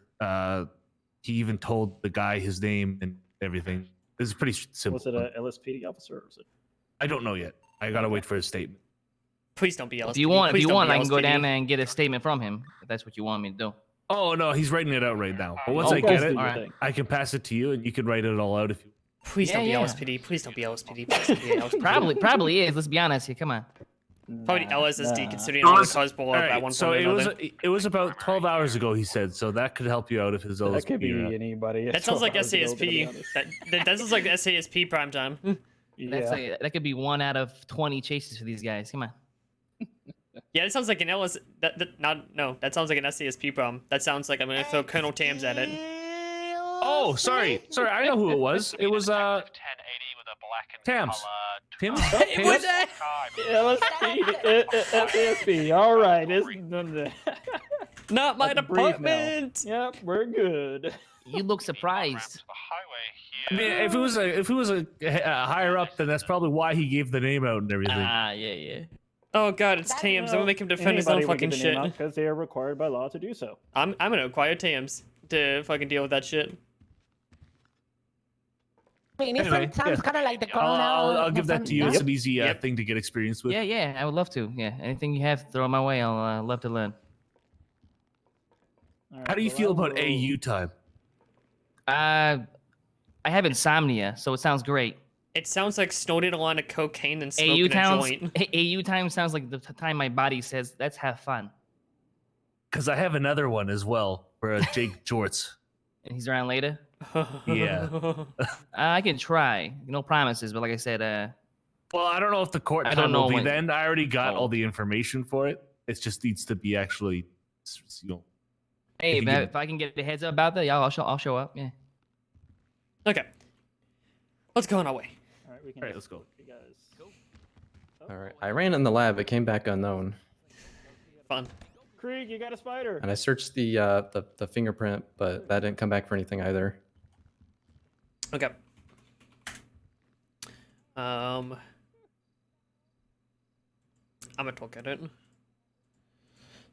He even told the guy his name and everything. This is pretty simple. Was it a LSPD officer? Or was it? I don't know yet. I gotta wait for his statement. Please don't be LSPD. If you want, Please don't be I can go LSPD. down there and get a statement from him. If that's what you want me to do. Oh no, he's writing it out right now. But once Oh, I guys get do it, your thing. I can pass it to you, and you can write it all out if you. Please don't be Yeah, yeah. LSPD. Please don't be LSPD. Please don't be LSPD. Probably is. Let's be honest here. Come on. Probably LSSD, considering It all the was- cars blow up alright, at one so point or it was another. it was about 12 hours ago. He said so that could help you out if his That could be around. anybody. That sounds like 12 hours ago, to be SASP. honest. That sounds like SASP prime time. That's that could be 1 out of 20 chases for these guys. Come on. Yeah, that sounds like an LS. That sounds like an SASP problem. That sounds like I'm gonna throw Colonel Tams at it. Oh, sorry. I know who it was. It was Tams. Tim. It was LSP. All right. Not my I can breathe now. department. Yep, we're good. You look surprised. I mean, if it was a higher up, then that's probably why he gave the name out and everything. Yeah. Oh god, it's Tams. I'm gonna make him defend his own fucking shit. Because they are required by law to do so. I'm gonna acquire Tams to fucking deal with that shit. I mean, Anyway, it sounds yeah. kind of like the girl I'll give that to you. Yep. It's an easy thing to get experience with. Yeah. I would love to. Yeah. Anything you have, throw my way. I'll love to learn. How do you feel about AU time? I have insomnia, so it sounds great. It sounds like snorting a lot of cocaine and smoking AU a time. joint. AU time sounds like the time my body says, "Let's have fun." Because I have another one as well for Jake Jorts. And he's around later. Yeah. I can try. No promises, but like I said, Well, I don't know if the court I time don't know will be when- then. I already got Oh. all the information for it. It just needs to be actually, hey, If you if I can get the heads up about that, yeah, I'll show up. Yeah. Okay. Let's go on our way. All right, we can. All right, let's go. You guys. All right. I ran in the lab. It came back unknown, Fun. Krieg, you got a spider. and I searched the fingerprint, but that didn't come back for anything either. Okay. I'm gonna look at it.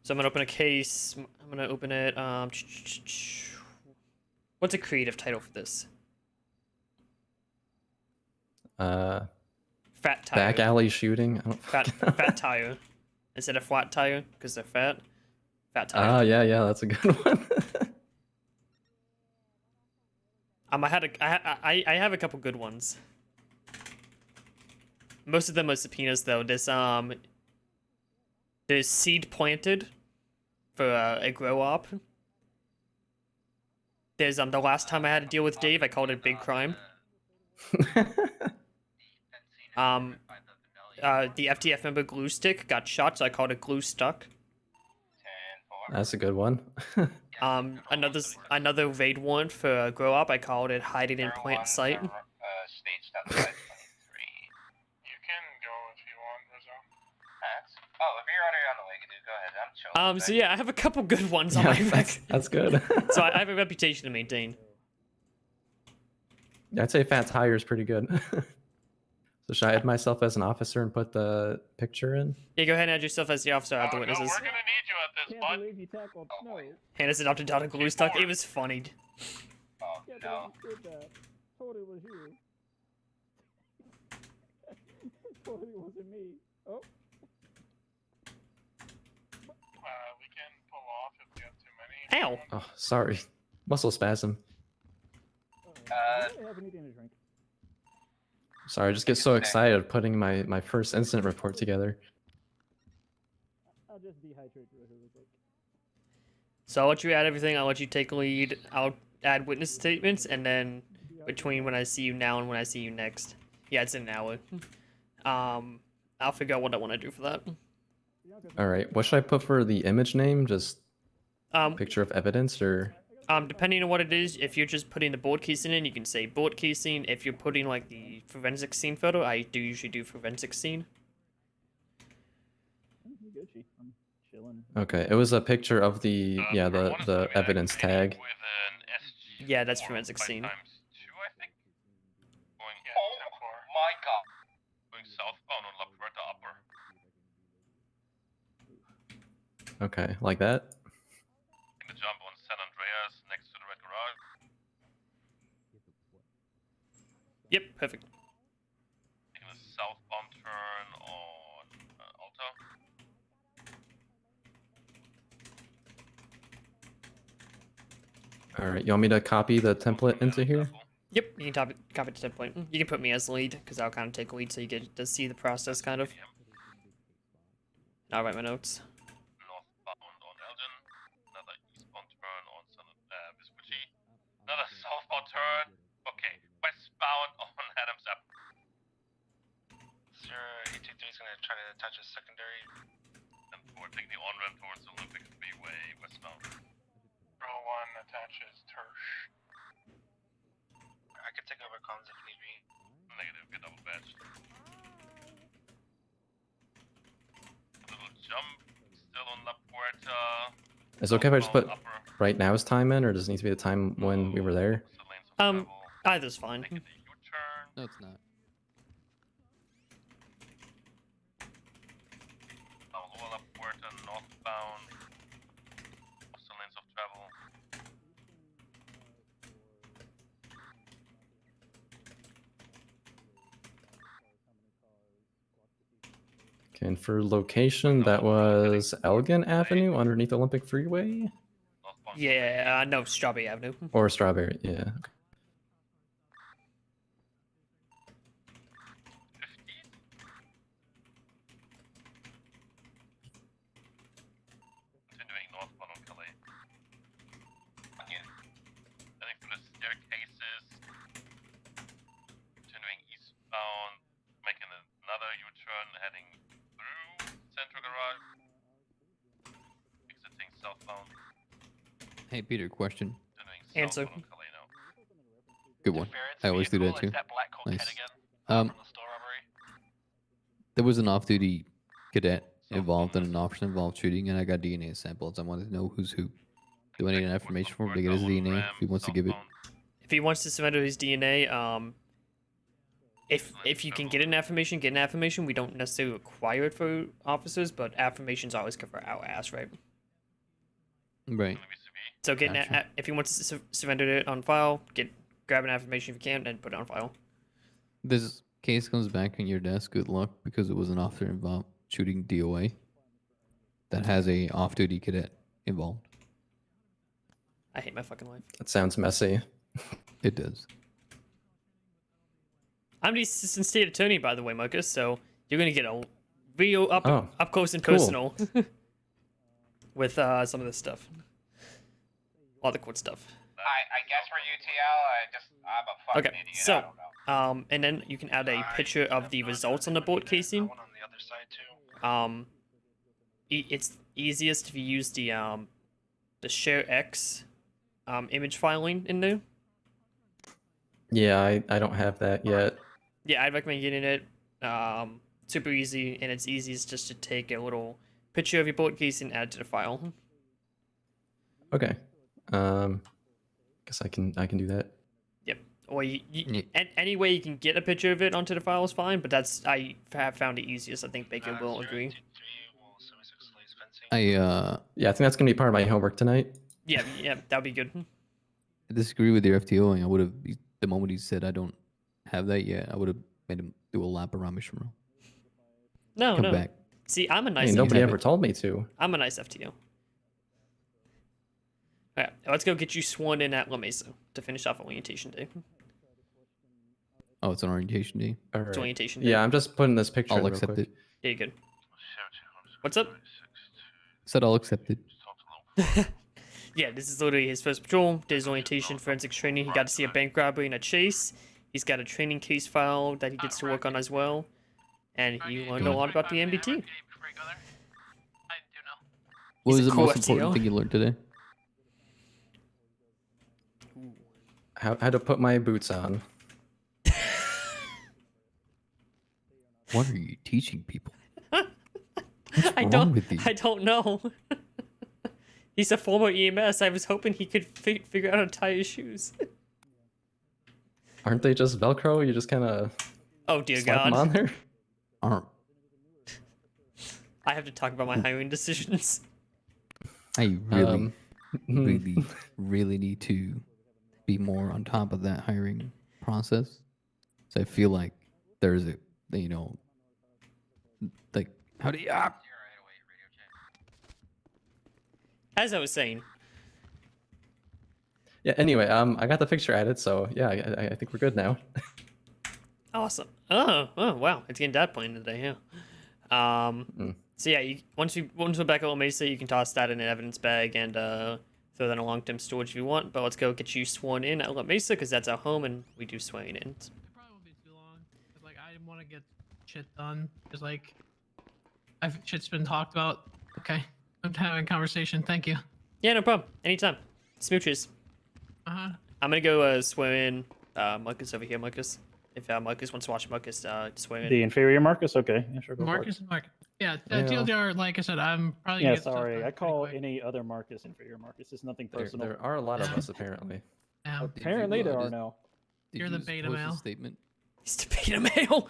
So I'm gonna open a case. I'm gonna open it. What's a creative title for this? Fat tire. Back alley shooting. I don't Fat tire. Instead of flat tire, because they're fat. Fat tire. Oh yeah, that's a good one. I have a couple good ones. Most of them are subpoenas though. There's seed planted for a grow op. There's the last time I had to deal with Dave, I called it big crime. The FTF member Glue Stick got shot, so I called it Glue Stuck. That's a good one. Another raid warrant for a grow up, I called it Hiding in Plant Site. Oh, if you're already on the way, dude, go ahead. I'm chill. So yeah, I have a couple good ones on Yeah, my back. that's good. So I have a reputation to maintain. I'd say fat tire is pretty good. So should I add myself as an officer and put the picture in? Yeah, go ahead and add yourself as the officer of the witnesses. We're gonna need you at this, bud. believe you tackled Snow. Hannah's adopted daughter glue stuck. It was funny. Oh, no. Did that. Told it was you. Told it wasn't me. Oh. We can pull off if you have too many. Ow! Oh, sorry. Muscle spasm. I really have anything to drink. Sorry, I just get so excited putting my first incident report together. I'll just dehydrate really quick. So I'll let you add everything. I'll let you take lead. I'll add witness statements, and then between when I see you now and when I see you next. Yeah, it's in an hour. I'll figure out what I want to do for that. All right, what should I put for the image name? Just picture of evidence, or? Depending on what it is, if you're just putting the board casing in, you can say board casing. If you're putting like the forensic scene photo, I do usually do forensic scene. Gucci. I'm chilling. Okay, it was a picture of the the evidence tag. Yeah, that's forensic scene. Oh my god. Going southbound on La Puerta Upper. Okay, like that. The jump on San Andreas next to the red garage. Yep, perfect. Taking a southbound turn on Alta. All right, you want me to copy the template into here? Yep, you can copy the template. You can put me as the lead, because I'll kind of take lead so you get to see the process, kind of. I'll write my notes. Northbound on Elgin. Another eastbound turn on Vespucci. Another southbound turn. Okay, westbound on Adams Ave. Sir, 823 is going to try to attach a secondary. And we're taking the on-ramp towards Olympic Freeway westbound. Row 1 attaches Tersh. I could take over comms if need be. Negative, get double badged. A little jump, still on La Puerta. Is it okay if I just put right now's time in, or does it need to be the time when we were there? Either's fine. No, it's not. Lower La Puerta, northbound. Some lanes of travel. Okay, and for location, that was Elgin Avenue underneath Olympic Freeway? Yeah, no, Strawberry Avenue. Or Strawberry, yeah. Okay. Continuing northbound on Calais. Heading through the staircases. Continuing eastbound. Making another U-turn, heading through Central Garage. Exiting southbound. Hey, Peter, question. Answer. Good one. I always do that too. Nice. There was an off-duty cadet involved in an officer-involved shooting, and I got DNA samples. I wanted to know who's who. Do I need an information form to get his DNA if he wants to give it? If he wants to surrender his DNA, if you can get an affirmation, get an affirmation. We don't necessarily require it for officers, but affirmations always cover our ass, right? Right. So Gotcha. if he wants to surrender it on file, grab an affirmation if you can, and put it on file. This case comes back on your desk. Good luck, because it was an officer-involved shooting DOA that has a off-duty cadet involved. I hate my fucking life. That sounds messy. It does. I'm the assistant state attorney, by the way, Marcus. So you're gonna get a real up close and cool. personal with some of this stuff, all the court stuff. I guess for UTL, I'm a fucking Okay, idiot. so I don't know. and then you can add a picture of the results on the board casing. It's easiest if you use the share X image filing in there. Yeah, I don't have that yet. Yeah, I'd recommend getting it. Super easy, and it's easiest just to take a little picture of your board case and add it to the file. Okay. Guess I can do that. Yep. Or Yeah. any way you can get a picture of it onto the file is fine, but I have found it easiest. I think Baker will agree. Yeah, I think that's gonna be part of my homework tonight. Yeah, that'd be good. I disagree with your FTOing. I would have, the moment he said I don't have that yet, I would have made him do a lap around Mission Row. No, Come no. back. See, I'm a I nice. mean, nobody FTO. ever told me to. I'm a nice FTO. Alright, let's go get you sworn in at La Mesa to finish off orientation day. Oh, it's an orientation day. All right. orientation day. Yeah, I'm just putting this picture. I'll real accept quick. it. Yeah, you good. What's up? Said I'll accept it. Yeah, this is literally his first patrol. Did his orientation, forensics training. He got to see a bank robbery and a chase. He's got a training case file that he gets to work on as well. And he learned a lot about the MDT. What He's was a the cool most important FTO. thing you learned today? How to put my boots on. What are you teaching people? I don't know. He's a former EMS. I was hoping he could figure out how to tie his shoes. Aren't they just Velcro? You just kind of. Oh dear slap God. them on there. Aren't. I have to talk about my hiring decisions. I really, hmm. really need to be more on top of that hiring process. So I feel like there's a, like, how do you? As I was saying. Yeah. Anyway, I got the picture added, so yeah, I think we're good now. Awesome. Oh, wow. It's getting that point today, yeah. So yeah, once we're back at La Mesa, you can toss that in an evidence bag and throw that in a long-term storage if you want. But let's go get you sworn in at La Mesa because that's our home and we do swearing in. Probably won't be too long. 'Cause, like, I want to get shit done. Cause like, shit's been talked about. Okay, I'm having a conversation. Thank you. Yeah, no problem. Anytime. Smooches. Uh-huh. I'm gonna go swear in Marcus over here, Marcus. If Marcus wants to watch Marcus swear in. The inferior Marcus? Okay. Yeah, sure. Go Marcus for and Marcus. Yeah, Yeah. TLDR, like I said, I'm probably it. gonna Yeah, get stuff sorry. done I pretty call quick. any other Marcus inferior Marcus. It's nothing personal. There are a lot of us apparently. Apparently there are now. You're the beta male. Statement. He's the beta male.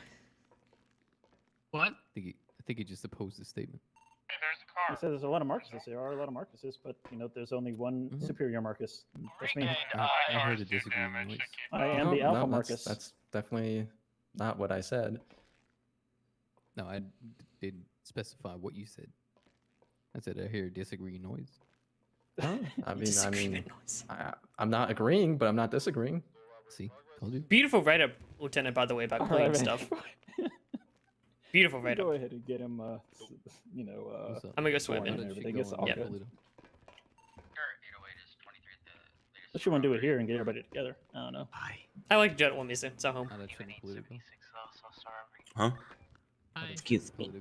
What? I think he just opposed the statement. He said there's a lot of Marcuses. There are a lot of Marcuses, but there's only one superior Marcus. That's me. I heard a disagreement. Noise. I am the Alpha Marcus. That's definitely not what I said. No, I didn't specify what you said. I said I hear disagreeing noise. I'm not agreeing, but I'm not disagreeing. See, told you. Beautiful write-up, Lieutenant, by the way, about cleaning Alright, stuff. Beautiful Go write-up. ahead and get him. I'm gonna go swim sworn in. and everything. It's all Yeah. good. Unless you want to do it here and get everybody together. I don't know. I like Jet one music. It's at home. Huh? Excuse me.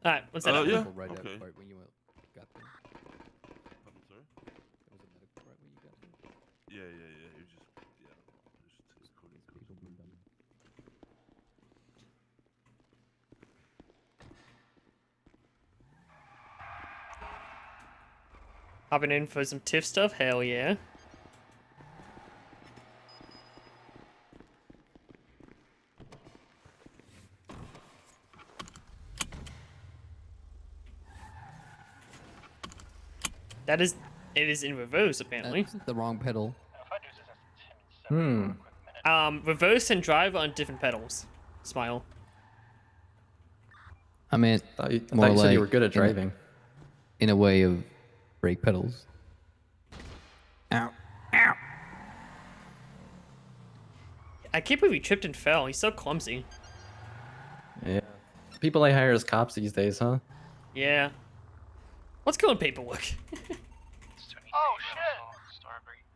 Alright, what's that? Yeah. Right at Okay. part when you got there. I'm sorry? There was a medical right when you got there. Yeah. It was just his coding. Hopping in for some TIFF stuff? Hell yeah. It is in reverse apparently. That's the wrong pedal. Reverse and drive are on different pedals. Smile. I meant I thought you more said like you were good at driving. In a way of brake pedals. Ow. Ow. I can't believe he tripped and fell. He's so clumsy. Yeah. People I hire as cops these days, huh? Yeah. Let's go in paperwork. Oh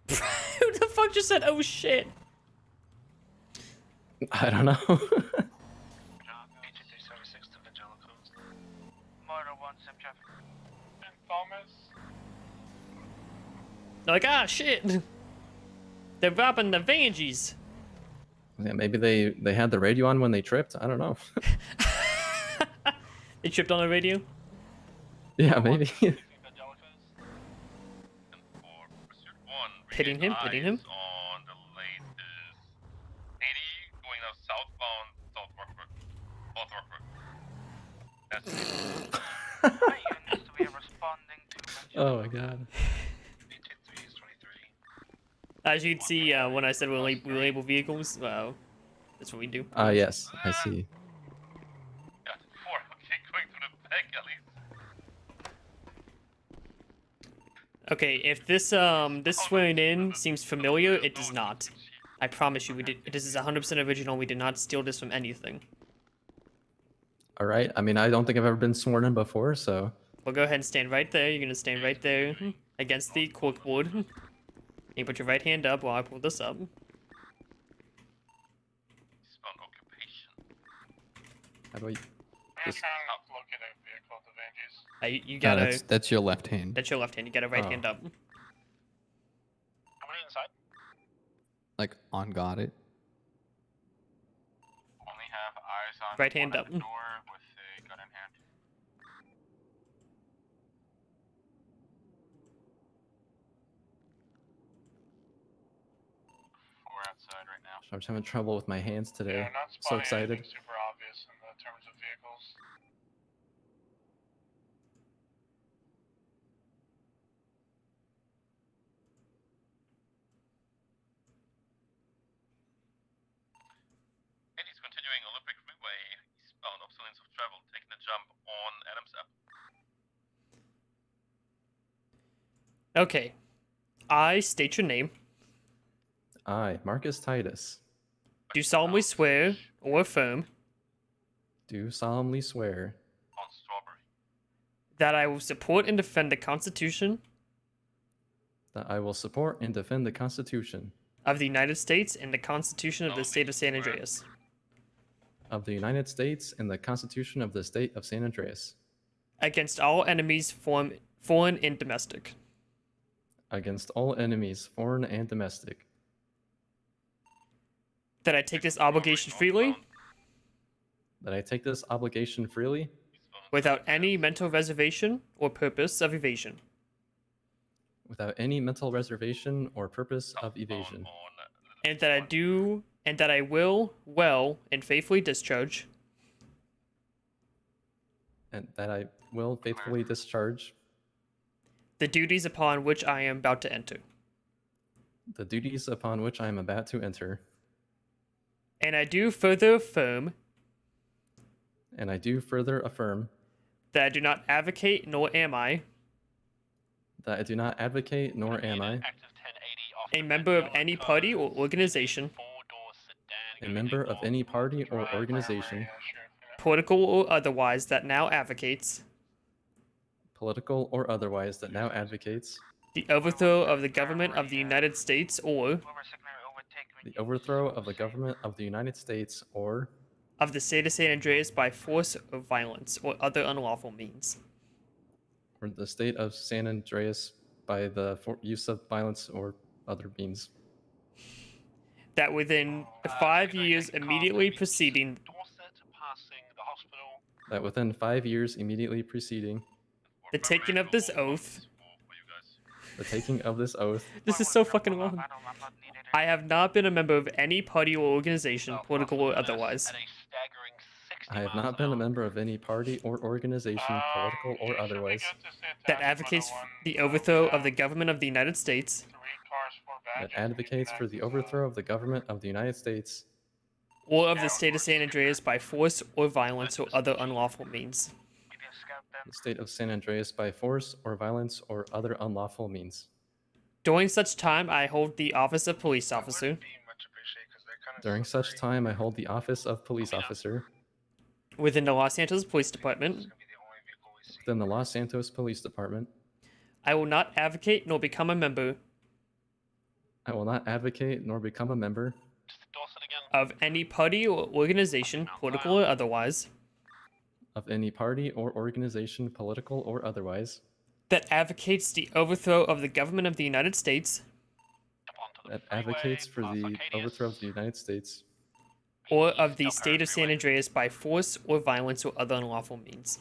shit! Who the fuck just said, oh shit? I don't know. Motor 1, sim traffic. Thomas. They're like, ah, shit. They're robbing the Vangies. Yeah, maybe they had the radio on when they tripped. I don't know. They tripped on the radio? Yeah, maybe. Hitting him, hitting him. On the latest Oh my god. As you'd see when I said we label vehicles, well, that's what we do. Ah, yes, I see. Okay, if this swearing in seems familiar, it does not. I promise you, this is 100% original. We did not steal this from anything. All right. I mean, I don't think I've ever been sworn in before, so. Well, go ahead and stand right there. You're gonna stand right there against the corkboard. You put your right hand up while I pull this up. How do I just... You gotta. That's your left hand. That's your left hand. You got a right hand up. Like on got it. Right hand up. I'm just having trouble with my hands today. So excited. Super obvious in the terms of vehicles. Eddie's continuing Olympic Freeway, eastbound, opposite lanes of travel, taking a jump on Adams Ave. Okay. I state your name. I, Marcus Titus, Do solemnly swear or affirm do solemnly swear that I will support and defend the Constitution that I will support and defend the Constitution of the United States and the Constitution of the State of San Andreas of the United States and the Constitution of the State of San Andreas against all enemies, foreign and domestic. against all enemies, foreign and domestic. That I take this obligation freely That I take this obligation freely without any mental reservation or purpose of evasion. without any mental reservation or purpose of evasion. And that I will well and faithfully discharge And that I will faithfully discharge the duties upon which I am about to enter. the duties upon which I am about to enter. And I do further affirm And I do further affirm that I do not advocate nor am I that I do not advocate nor am I a member of any party or organization, a member of any party or organization, political or otherwise, that now advocates political or otherwise, that now advocates the overthrow of the government of the United States or the overthrow of the government of the United States or of the state of San Andreas by force or violence or other unlawful means. or the state of San Andreas by the use of violence or other means. That within the 5 years immediately preceding That within 5 years immediately preceding the taking of this oath, the taking of this oath, this is so fucking long, I have not been a member of any party or organization, political or otherwise, I have not been a member of any party or organization, political or otherwise, that advocates the overthrow of the government of the United States that advocates for the overthrow of the government of the United States or of the state of San Andreas by force or violence or other unlawful means. the state of San Andreas by force or violence or other unlawful means. During such time, I hold the office of police officer During such time, I hold the office of police officer within the Los Santos Police Department. within the Los Santos Police Department. I will not advocate nor become a member I will not advocate nor become a member of any party or organization, political or otherwise, of any party or organization, political or otherwise, that advocates the overthrow of the government of the United States that advocates for the overthrow of the United States or of the state of San Andreas by force or violence or other unlawful means.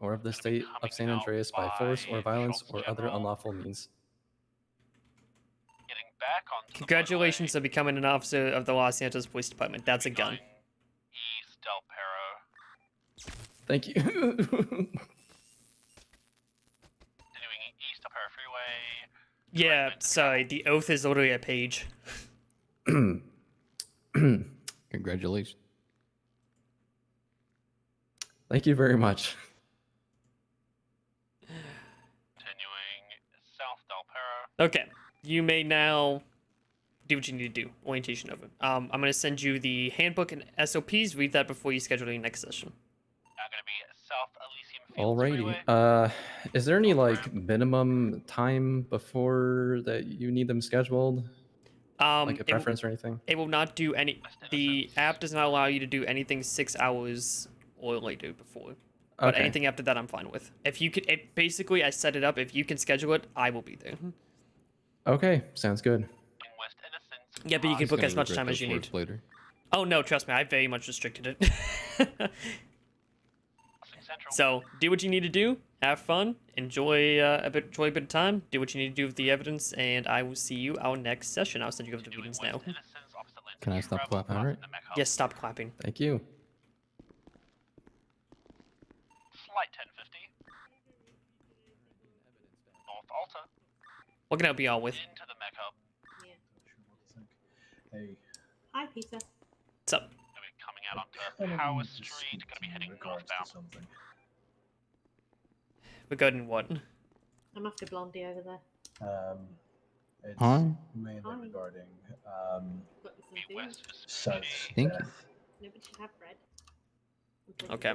or of the state of San Andreas by force or violence or other unlawful means. Congratulations on becoming an officer of the Los Santos Police Department. That's a gun. Thank you. Yeah, sorry, the oath is already a page. Congratulations. Thank you very much. South Del Perro. Okay, you may now do what you need to do. Orientation over. I'm gonna send you the handbook and SOPs. Read that before you schedule your next session. Alrighty. Is there any like minimum time before that you need them scheduled? Like a preference or anything? It will not do any. The app does not allow you to do anything 6 hours or later before. But Okay. anything after that, I'm fine with. If you could, basically, I set it up. If you can schedule it, I will be there. Okay, sounds good. Yeah, but you can He's book gonna as much regret time as those you need. words later. Oh no, trust me, I very much restricted it. So do what you need to do. Have fun. Enjoy a bit of time. Do what you need to do with the evidence, and I will see you our next session. I'll send you over the meetings now. Can I stop clapping? All right. Yes, stop clapping. Thank you. Flight 1050. North Alta. What can I help you all with? Into the mech hub. Hey. Hi, Peter. What's up? Coming out onto Power Street. Gonna be heading northbound. Regarding what? I'm after Blondie over there. It's Hi. mainly Hi. regarding Got you some food? South Thank death. Nobody should have bread. Okay.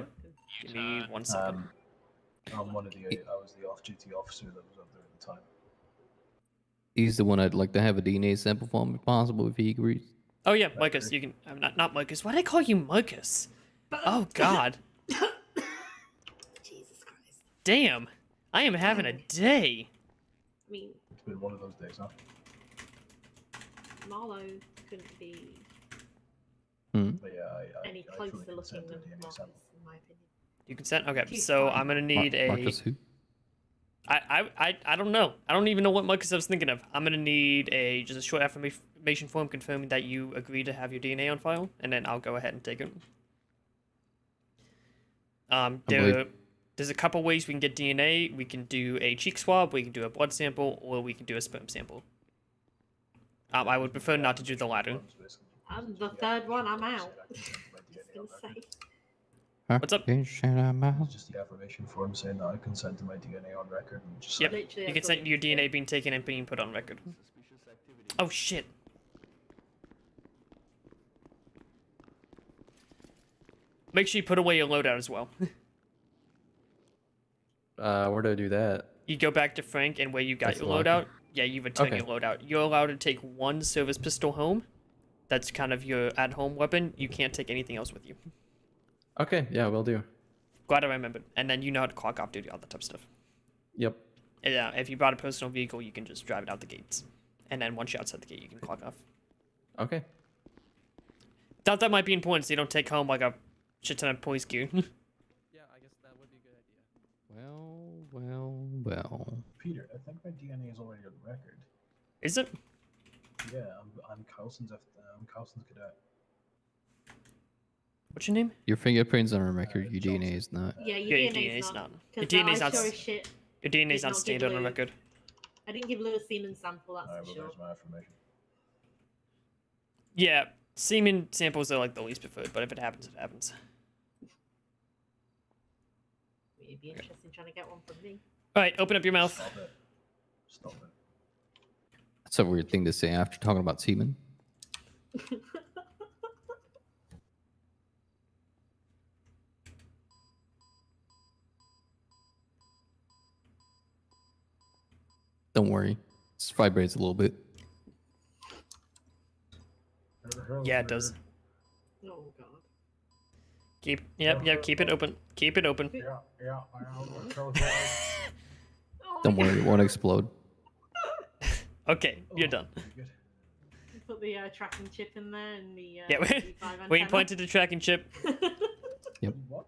Give me 1 second. I'm one of the. I was the off-duty officer that was up there at the time. He's the one I'd like to have a DNA sample from, if possible, if he agrees. Oh yeah, Marcus. You can. I'm not Marcus. Why did I call you Marcus? Oh God. Jesus Christ. Damn. I am having a day. I mean, It's been one of those days, huh? Marlowe couldn't be But yeah, any I fully closer looking consent to than DNA Marcus, sample. in my opinion. You consent? Okay. He's So fine. I'm gonna need a. Marcus who? I don't know. I don't even know what Marcus I was thinking of. I'm gonna need just a short affirmation form confirming that you agree to have your DNA on file, and then I'll go ahead and take it. There's a couple ways we can get DNA. We can do a cheek swab, we can do a blood sample, or we can do a sperm sample. I would prefer not to do the latter. And the third one, I'm out. Just gonna say. What's up? It's just the affirmation form saying that I consent to my DNA on record. And just Yep. Literally, You that's consent all to your DNA being taken and being put on record. Oh shit. Make sure you put away your loadout as well. Where do I do that? You go back to Frank and where you got That's your the locker. loadout. Yeah, you return Okay. your loadout. You're allowed to take one service pistol home. That's kind of your at-home weapon. You can't take anything else with you. Okay, yeah, will do. Glad I remembered. And then you know how to clock off duty, all that type of stuff. Yep. Yeah, if you brought a personal vehicle, you can just drive it out the gates. And then once you're outside the gate, you can clock off. Okay. Thought that might be important so you don't take home like a shit ton of police gear. Yeah, I guess that would be a good idea. Well. Peter, I think my DNA is already on record. Is it? Yeah, I'm Carlson's cadet. What's your name? Your fingerprints are on record, your DNA is not. Yeah, Yeah, your DNA's not. Your 'Cause DNA's I not. sure as shit Your DNA's did not not stained give on the Lou- record. I didn't give Lou a semen sample, that's Alright, for well, sure. there's my affirmation. Yeah, semen samples are like the least preferred, but if it happens, it happens. It'd be interesting trying to get one from me. All right, open up your mouth. Stop it. Stop it. That's a weird thing to say after talking about semen. Don't worry. It vibrates a little bit. Yeah, it does. Oh god. Keep it open. Keep it open. Yeah, Don't worry, it won't explode. Okay, you're done. Put the tracking chip in there and the Yeah, V5 we antenna. pointed the tracking chip. What?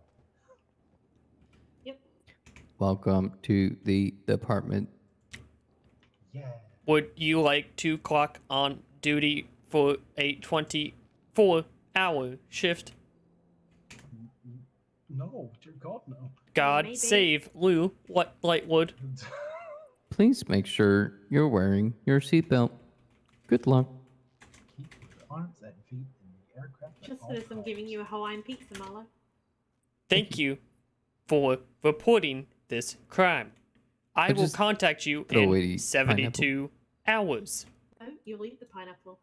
Yep. Welcome to the department. Yeah. Would you like to clock on duty for a 24-hour shift? No, dear God, no. God Maybe. save Lou. What Lightwood? please make sure you're wearing your seatbelt. Good luck. Arms and feet in the aircraft. at Just all for this, I'm times. giving you a Hawaiian pizza, Marlo. Thank you for reporting this crime. I will just contact you throw away in the 72 hours. Oh, you'll eat the pineapple.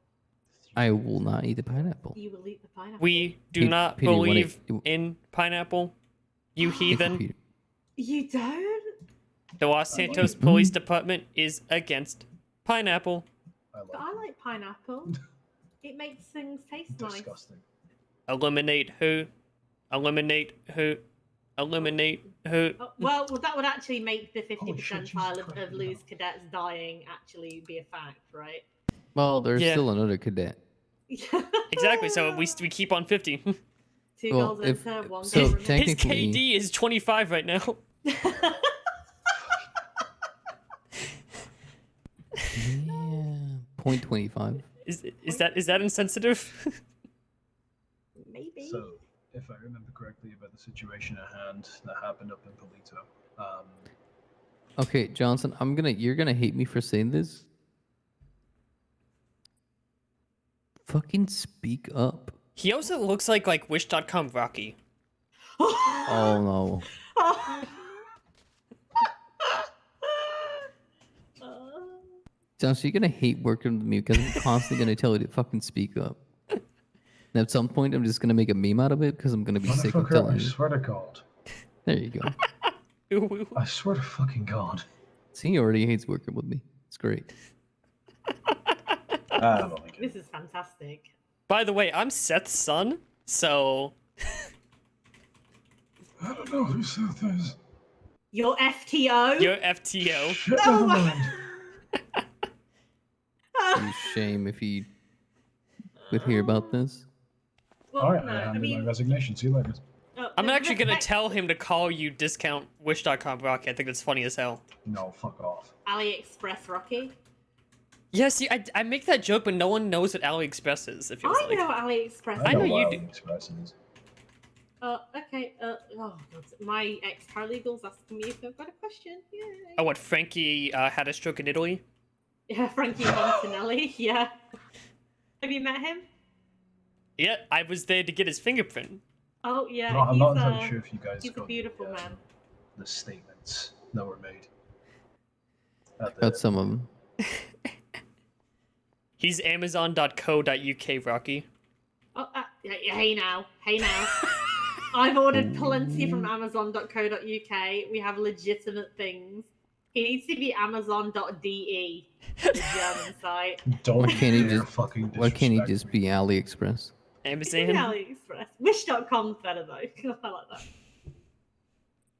I will not eat the pineapple. You will eat the pineapple. We do Hey, not Peter, you wanna- believe in pineapple, you heathen. Peter. You don't? The Los Santos Police Department is against pineapple. But I like pineapple. It makes things taste nice. Disgusting. Eliminate who? Eliminate who? Eliminate who? Oh, well, that would actually make the 50 Holy shit, percentile Jesus of loose cadets dying actually be a fact, right? Well, there's Yeah. still another cadet. Exactly. So we keep on 50. Two Well, goals if- enter, one so goal His remains. technically- KD is 25 right now. Yeah. 0.25. Is that insensitive? Maybe. So, if I remember correctly about the situation at hand that happened up in Polito, Okay, Johnson, you're gonna hate me for saying this. Fucking speak up. He also looks like Wish.com Rocky. Oh no. Johnson, you're gonna hate working with me because I'm constantly gonna tell you to fucking speak up. And at some point, I'm just gonna make a meme out of it because I'm gonna be sick of motherfucker, telling I you. swear to God. There you go. I swear to fucking God. See, he already hates working with me. It's great. I don't like This is fantastic. By the way, I'm Seth's son, so I don't know who Seth is. Your FTO? you're FTO. Shit, Oh never my- mind. It'd be a shame if he would hear about this. Well, Alright, no, I I handed mean, my resignation. See you later. I'm actually gonna respect- tell him to call you discount Wish.com Rocky. I think that's funny as hell. No, fuck off. AliExpress Rocky. Yeah, see, I make that joke, but no one knows what AliExpress is. It feels I like. know what AliExpress I know is. you do. AliExpress is. Okay, oh god, my ex-paralegal's asking me if I've got a question. Yay. Oh, what Frankie had a stroke in Italy? Yeah, Frankie Montanelli, yeah. Have you met him? Yeah, I was there to get his fingerprint. Oh, yeah, No, I'm he's, not entirely sure if you guys he's a got beautiful man. the statements that were made. At Got some of them. He's Amazon.co.uk, Rocky. Oh, hey now. I've ordered plenty from Amazon.co.uk. We have legitimate things. He needs to be Amazon.de, the German site. Why can't he just be AliExpress? It's AliExpress. Wish.com's better though. I like that.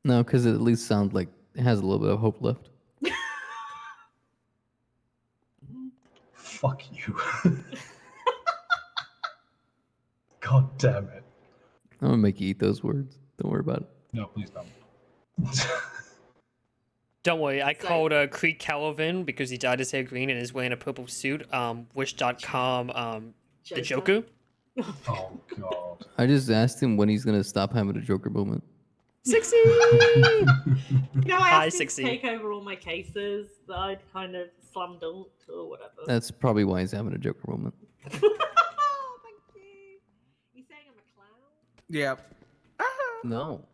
No, because it at least sounds like it has a little bit of hope left. Fuck you. God damn it. I'm gonna make you eat those words. Don't worry about it. No, please don't. Don't worry, I called Creek Calvin because he dyed his hair green and is wearing a purple suit. Wish.com, the Joker. Oh god. I just asked him when he's gonna stop having a Joker moment. 60! You know, I Hi, asked him to 60. take over all my cases that I'd kind of slam dunked or whatever. That's probably why he's having a Joker moment. Thank you. You saying I'm a clown? Yep. No.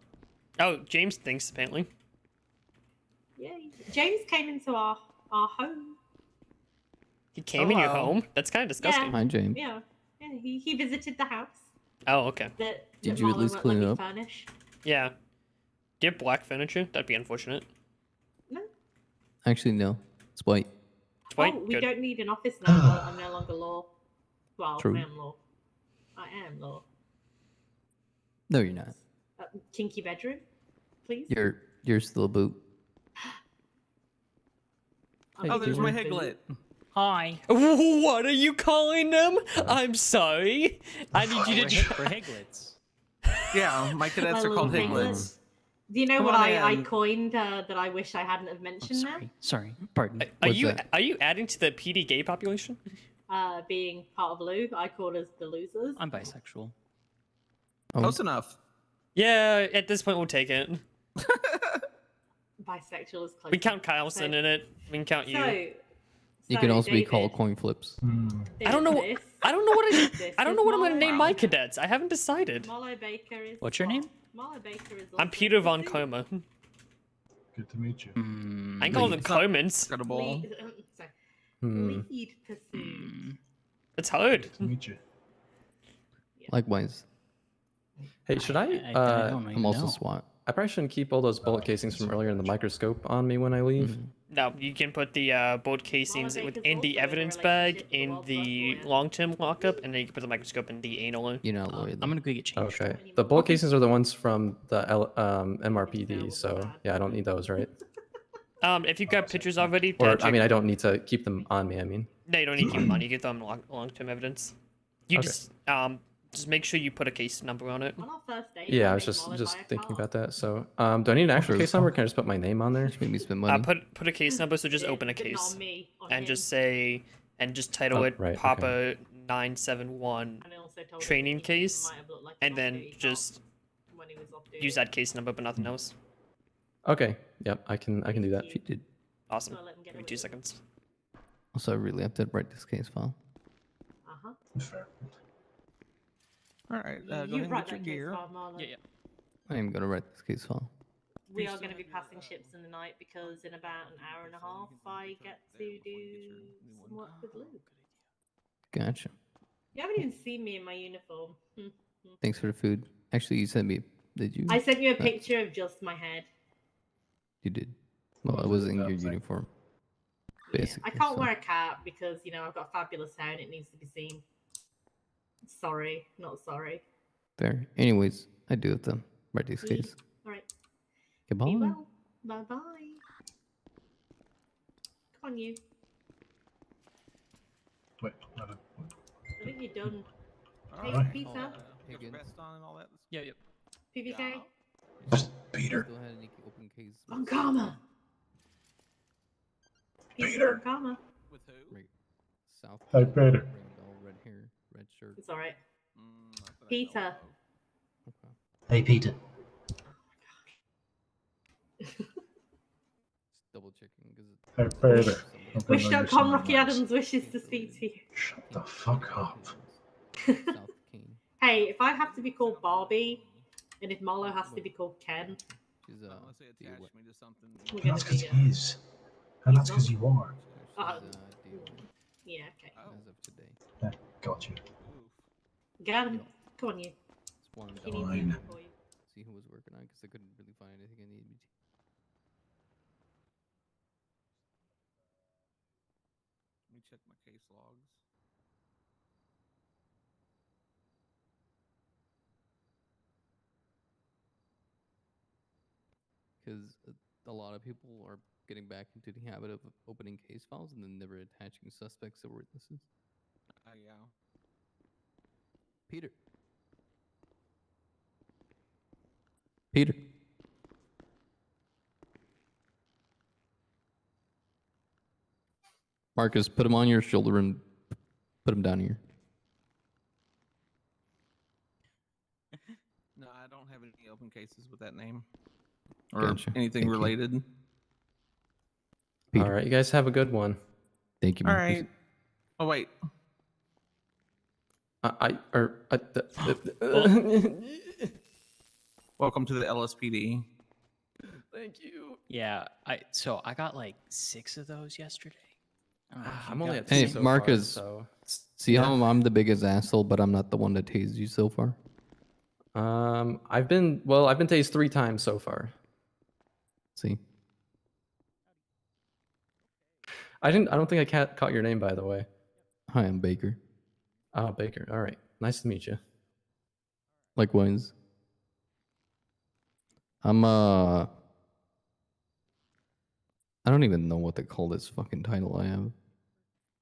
Oh, James thinks, apparently. Yeah, James came into our home. He came in your Hello. home? That's kind of disgusting. Yeah. Hi, James. Yeah, he visited the house. Oh, okay. Did you at least clean it up? Furnish. Yeah. Do you have black furniture? That'd be unfortunate. Actually, no. It's white. It's white? Oh, we Good. don't need an office now. I'm no longer law. Well, True. I am law. I am law. No, you're not. Kinky bedroom, please. You're still a boot. Oh, there's my Higlet. Hi. What are you calling them? I'm sorry. I need you to. For Higlets. Yeah, my cadets are called little Higlets. Do you know Come what on I in. coined that I wish I hadn't have mentioned there? Sorry, pardon. Are What's you that? are you adding to the PD gay population? Being part of Lou, I called us the losers. I'm bisexual. Oh. Close enough. Yeah, at this point we'll take it. bisexual is close. We count Kyleson in it. We can count you. You can also be David, called coin flips. I don't know. This, I don't know what I don't know what I'm gonna Marlo name my Baker. cadets. I haven't decided. Marlo Baker is. What's your name? Marlo Baker is. I'm Peter von Coma. Good to meet you. I ain't calling them Comans. Lead pursuit. It's hard. Good to meet you. Likewise. Hey, should I? I'm also SWAT. I probably shouldn't keep all those bullet casings from earlier in the microscope on me when I leave. No, you can put the bolt casings in the evidence bag, in the long-term lockup, and then you can put the microscope in the anal. You're not lawyer. I'm gonna go get changed. Okay. The bullet casings are the ones from the MRPD, so yeah, I don't need those, right? If you've got pictures already, Or I mean, I don't need to keep them on me. I mean. No, you don't need to keep them on. You get them long-term evidence. You Okay. just make sure you put a case number on it. Yeah, I was just thinking about that. So, do I need an actual case number? Or can I just put my name on there? Make me spend money. Put a case number. So just open a case and just say just title it right, Papa 971 training case, and then just use that case number, but nothing else. Okay. Yep. I can do that. She did. Awesome. Give me 2 seconds. Also, I really have to write this case file. Fair. All right, go ahead and get your gear. Yeah. I am gonna write this case file. We are going to be passing ships in the night because in about an hour and a half I get to do some work with Luke. Gotcha. You haven't even seen me in my uniform. Thanks for the food. Actually, you sent me. Did you? I sent you a picture of just my head. You did. Well, I was in your uniform. Basically. I can't so. wear a cap because, you know, I've got fabulous hair and it needs to be seen. Sorry, not sorry. Fair. Anyways, I do have to write this case. Alright. Goodbye. Be well. Bye bye. Come on, you. Wait, I think you're done. Hey, Alright. Peter. Yeah. PBK. Peter. Still had any open case. On karma. Peter. Karma. With who? Right. South. Hi, Peter. Red hair, red shirt. It's alright. Peter. Hey, Peter. Just double checking because. Hey, Peter. Wish.com Rocky Adams wishes to speak to you. Shut the fuck up. Hey, if I have to be called Barbie, and if Marlo has to be called Ken, She's we're And gonna that's because be. he is. And that's because you are. Yeah, okay. As of today. Yeah, got you. Get him. Come on, you. He needs Fine. you for you. See who was working on because I couldn't really find anything I needed me to. Let me check my case logs. Because a lot of people are getting back into the habit of opening case files and then never attaching suspects or witnesses. Yeah. Peter. Peter. Marcus, put him on your shoulder and put him down here. No, I don't have any open cases with that name or Gotcha. anything Thank you. related. Peter. All right, you guys have a good one. Thank you, All Marcus. right. Oh wait. Welcome to the LSPD. Thank you. Yeah, so I got like 6 of those yesterday. I don't know if you I'm only got at Hey, 2 so Marcus. far, so See how I'm the biggest asshole, but I'm not the one that tased you so far? I've been tased 3 times so far. See? I don't think I caught your name, by the way. Hi, I'm Baker. Oh, Baker. All right. Nice to meet you. Likewise. I don't even know what to call this fucking title I have.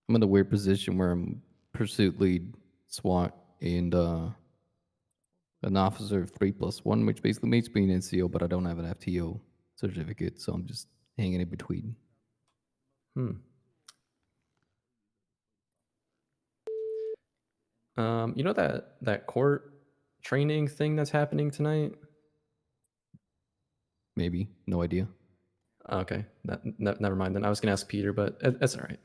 I'm in a weird position where I'm pursuit lead, SWAT, and an officer of 3+1, which basically makes me an NCO, but I don't have an FTO certificate, so I'm just hanging in between. You know that court training thing that's happening tonight? Maybe. No idea. Okay, never mind then. I was gonna ask Peter, but it's all right.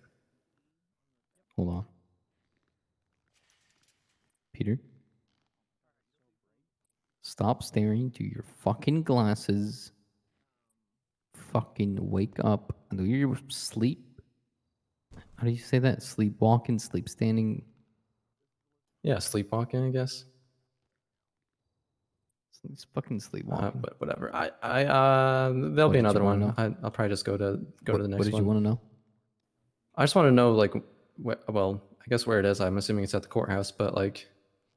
Hold on. Peter? Stop staring to your fucking glasses. Fucking wake up. Do you sleep? How do you say that? Sleepwalking, sleep standing? Yeah, sleepwalking, I guess. It's fucking sleepwalking. But whatever. There'll What be did you another wanna one. know? I'll probably just go to the next one. What did you want to know? I just want to know, like, well, I guess where it is. I'm assuming it's at the courthouse, but like,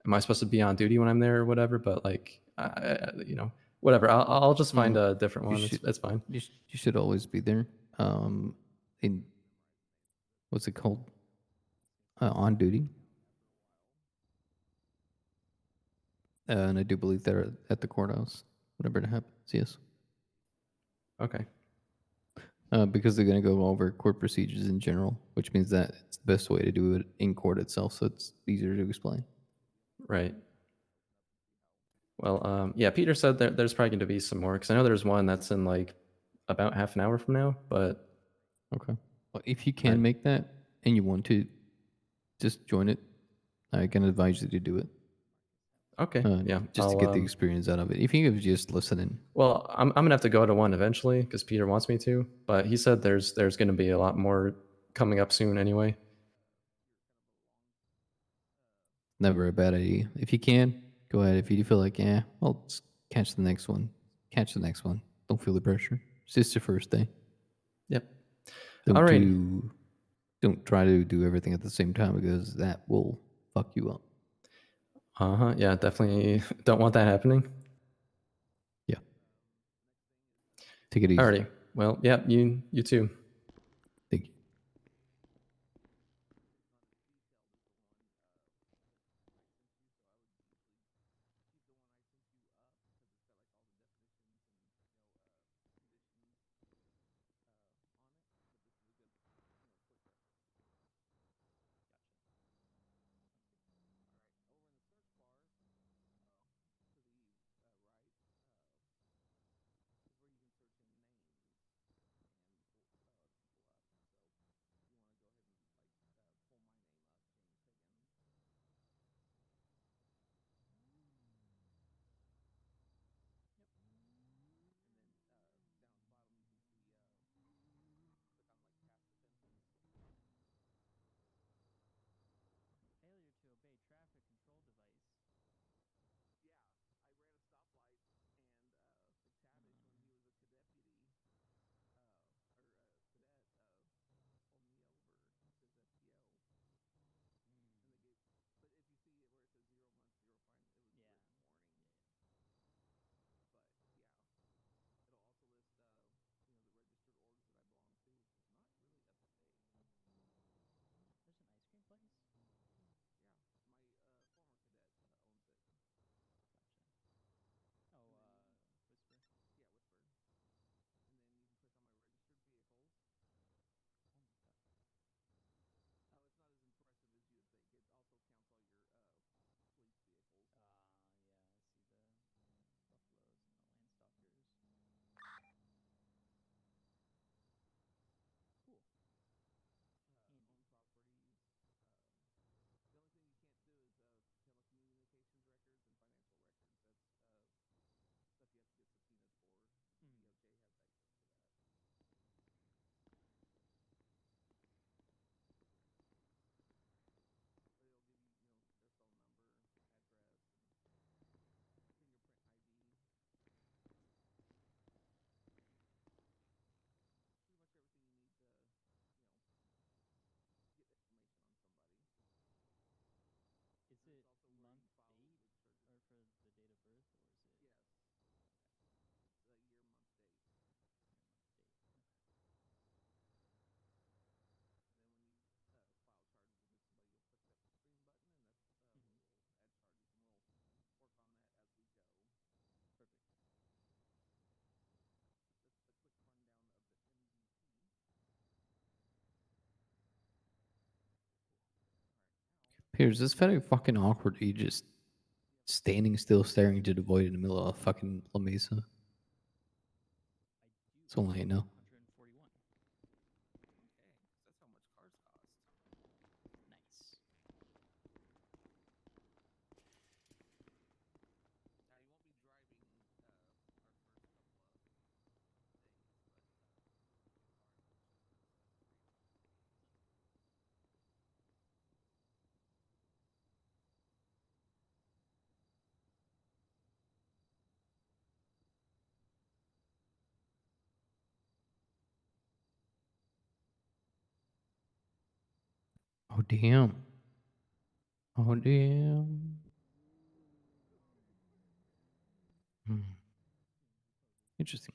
am I supposed to be on duty when I'm there or whatever? But like, whatever. I'll just find a different one. It's fine. You should always be there. In what's it called? On duty. And I do believe they're at the courthouse whenever it happens. Yes. Okay. Because they're going to go over court procedures in general, which means that it's the best way to do it in court itself, so it's easier to explain. Right. Well, yeah, Peter said there's probably going to be some more, because I know there's one that's in like about half an hour from now, but... Okay. Well, if you can make that and you want to, just join it. I can advise you to do it. Okay, yeah. Just to get the experience out of it. If you could just listen in. Well, I'm going to have to go to one eventually, because Peter wants me to, but he said there's going to be a lot more coming up soon anyway. Never a bad idea. If you can, go ahead. If you feel like, yeah, well, just catch the next one. Catch the next one. Don't feel the pressure. It's just your first day. Yep. Don't All right. Don't try to do everything at the same time, because that will fuck you up. Uh-huh. Yeah, definitely don't want that happening. Yeah. Take it easy. Alrighty. Well, yeah, you too. Thank you. Piers, this very fucking awkward. You just standing still, staring into the void in the middle of fucking La Mesa. That's all I know. Oh damn. Oh damn. Hmm. Interesting.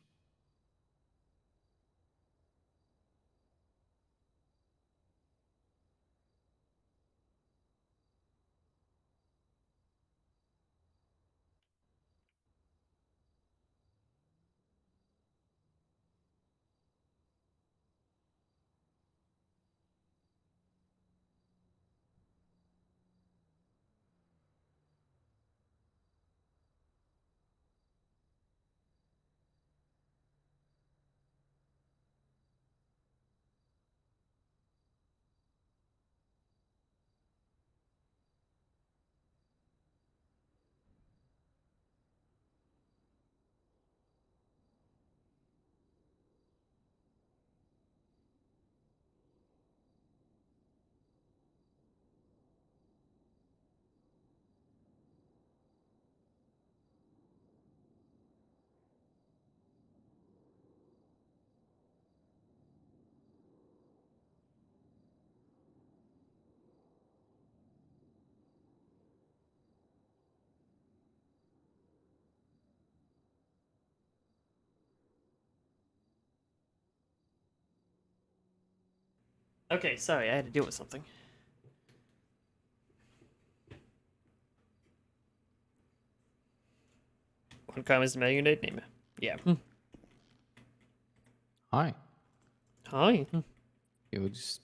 Okay, sorry, I had to deal with something. One comment is the unit name. Yeah. Hi. Hi. You would just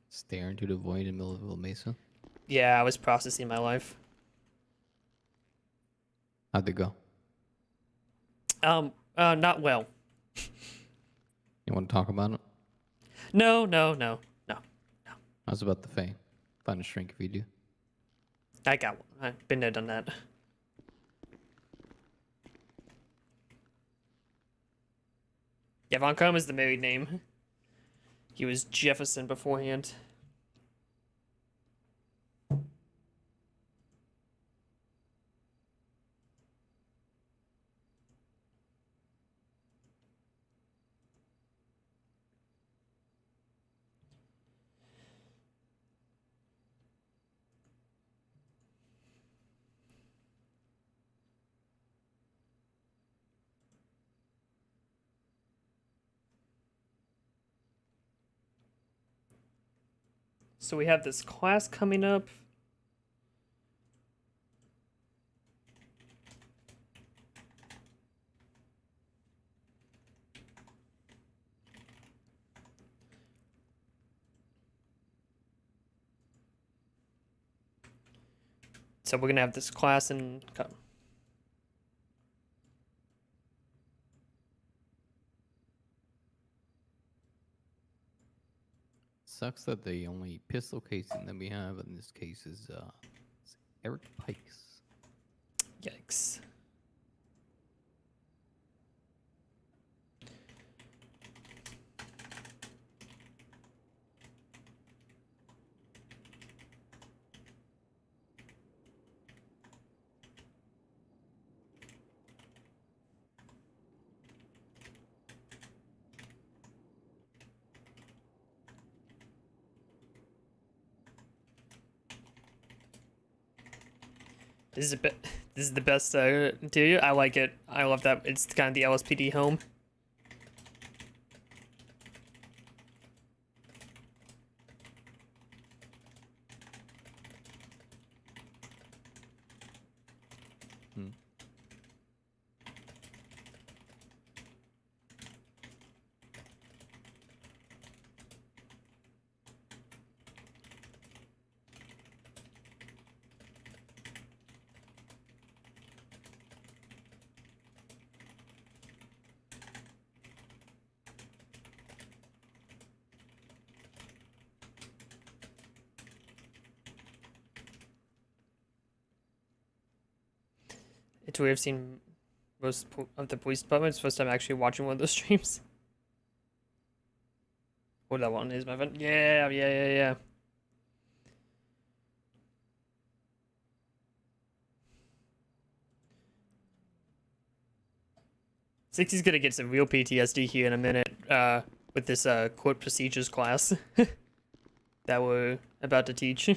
stare into the void in the middle of a mesa. Yeah, I was processing my life. How'd it go? Not well. You want to talk about it? No. I was about to say, find a shrink if you do. I got one. I've been there, done that. Yeah, Von Combe is the married name. He was Jefferson beforehand. So we have this class coming up. So we're gonna have this class in. Sucks that the only pistol casing that we have in this case is Eric Pike's. Yikes. This is a bit. This is the best interior. I like it. I love that. It's kind of the LSPD home. It's weird. I've seen most of the police departments. First time actually watching one of those streams. Oh, that one is my friend. Yeah. 60's gonna get some real PTSD here in a minute with this court procedures class that we're about to teach.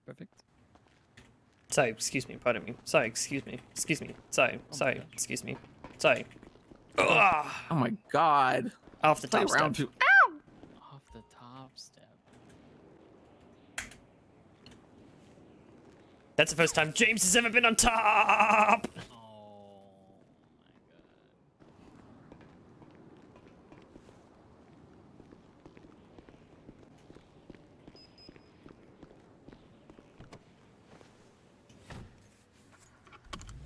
Perfect. Sorry, excuse me, pardon me. Sorry, excuse me. Excuse me. Sorry, sorry, excuse me. Sorry. Ugh. Oh my god. Off the Play top round step. two. Ow! Off the top step. That's the first time James has ever been on top!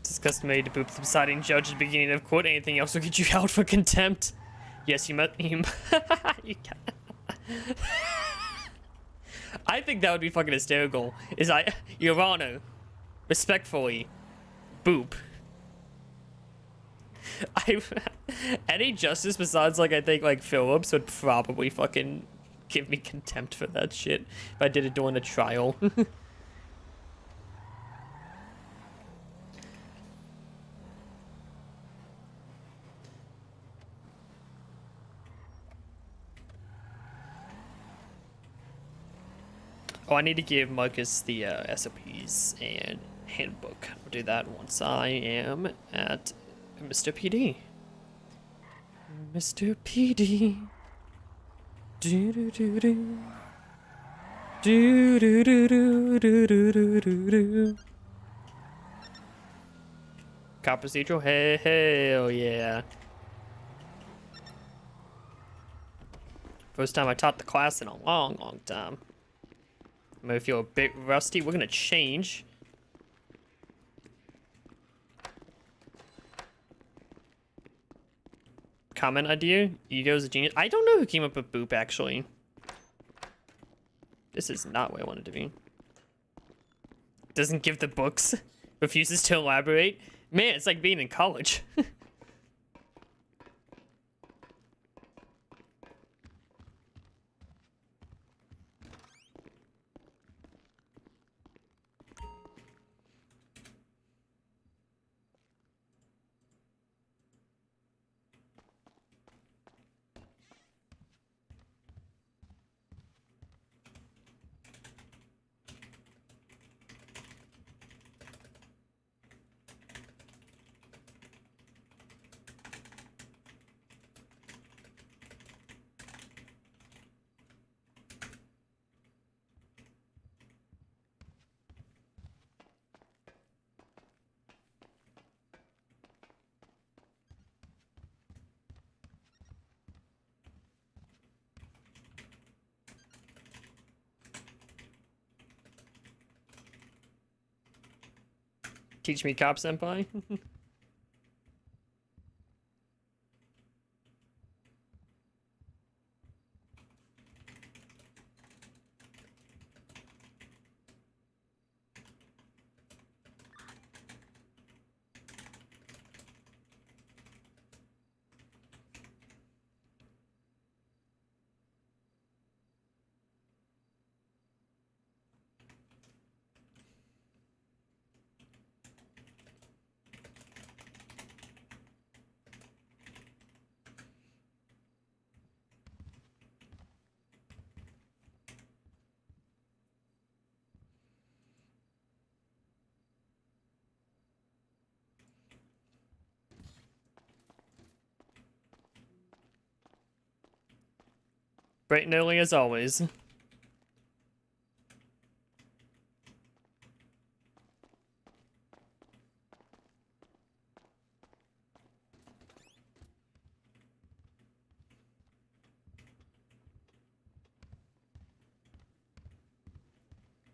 It's customary to boop the presiding judge at the beginning of court. Anything else will get you out for contempt. Yes, you met him. You can. I think that would be fucking hysterical. Your Honor, respectfully, boop. Any justice besides, like, I think, like, Phillips would probably fucking give me contempt for that shit if I did it during a trial. Oh, I need to give Marcus the SOPs and handbook. I'll do that once I am at Mr. PD. Mr. PD. Do do do do. Do do do do do do do do do. Cop procedural? Hell yeah. First time I taught the class in a long, long time. I may feel a bit rusty. We're gonna change. Comment idea? Ego's a genius. I don't know who came up with boop, actually. This is not what I wanted to be. Doesn't give the books. Refuses to elaborate. Man, it's like being in college. Teach me cop senpai. Bright and early as always.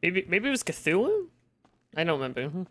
Maybe it was Cthulhu? I don't remember.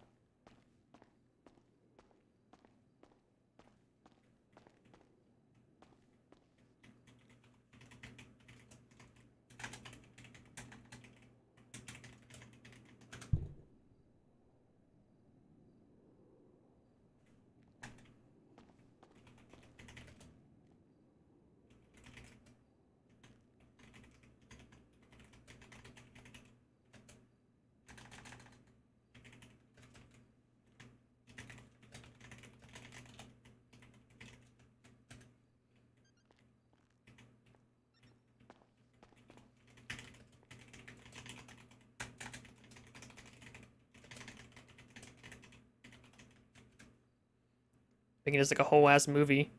Thinking it's like a whole ass movie.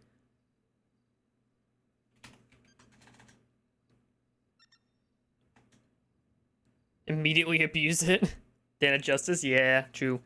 Immediately abuse it. Dana Justice? Yeah, true.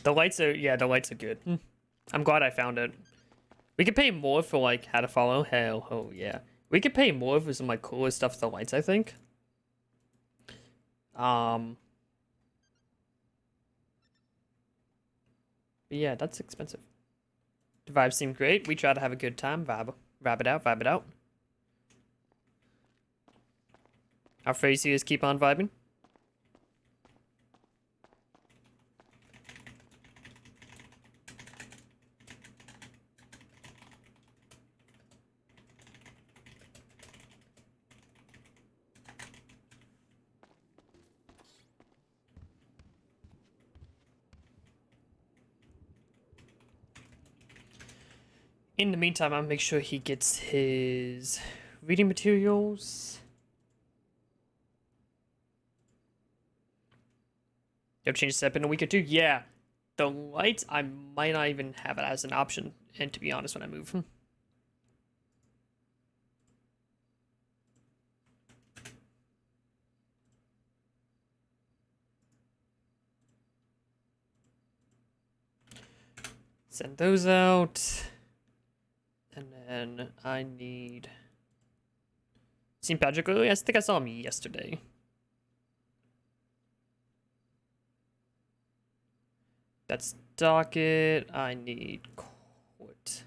The lights are, yeah, the lights are good. I'm glad I found it. We could pay more for like how to follow. Hell, oh yeah. We could pay more for some like cooler stuff to the lights, I think. But yeah, that's expensive. The vibes seem great. We try to have a good time. Vibe it out, vibe it out. Our phrases keep on vibing. In the meantime, I'll make sure he gets his reading materials. You have to change the step in a week or two? Yeah. The lights, I might not even have it as an option. And to be honest, when I move. Send those out. And then I need... Seen Patrick earlier? I think I saw him yesterday. That's docket. I need court.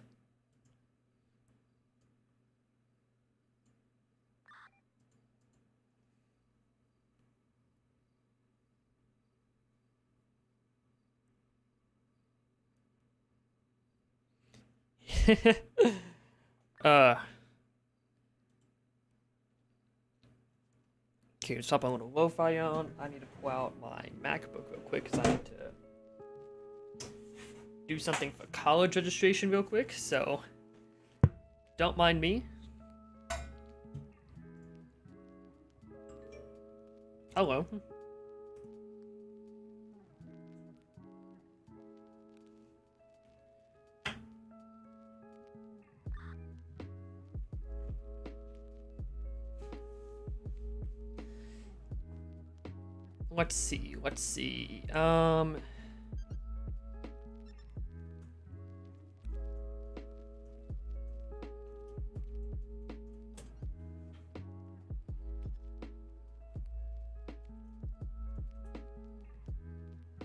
Okay, let's hop on a little lo-fi on. I need to pull out my MacBook real quick because I need to do something for college registration real quick, so don't mind me. Hello. Let's see, let's see. No,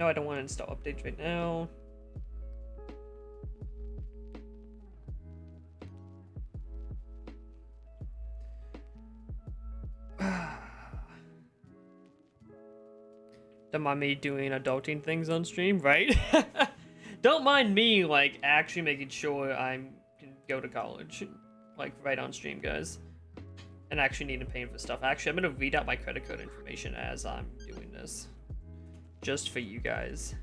I don't want to install updates right now. Don't mind me doing adulting things on stream, right? Don't mind me, like, actually making sure I can go to college. Like, right on stream, guys. And actually need to pay for stuff. Actually, I'm gonna read out my credit card information as I'm doing this. Just for you guys.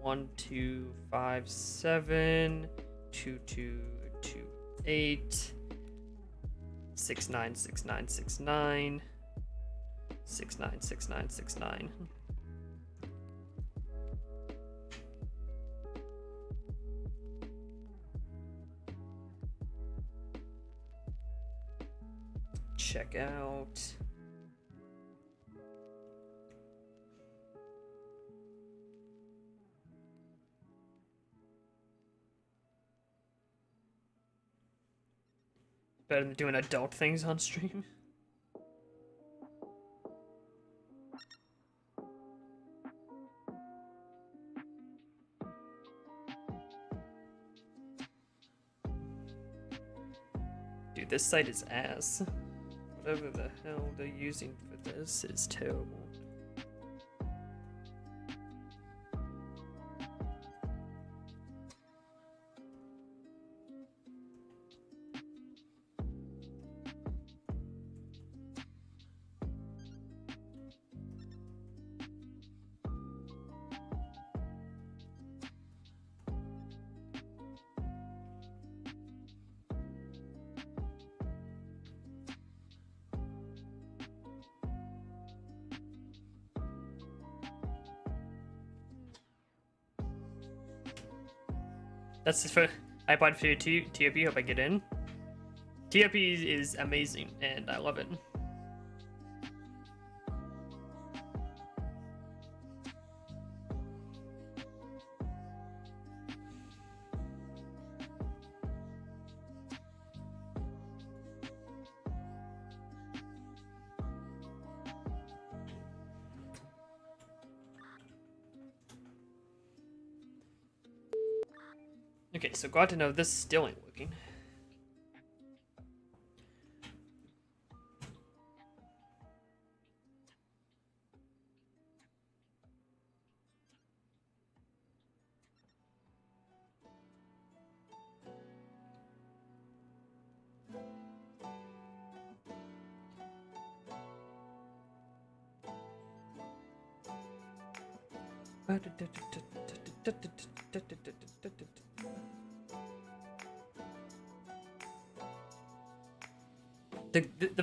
1257 2228 696969 696969. Check out. Better than doing adult things on stream. Dude, this site is ass. Whatever the hell they're using for this is terrible. That's the first. I applied for TRP. Hope I get in. TRP is amazing, and I love it. Okay, so glad to know this still ain't working.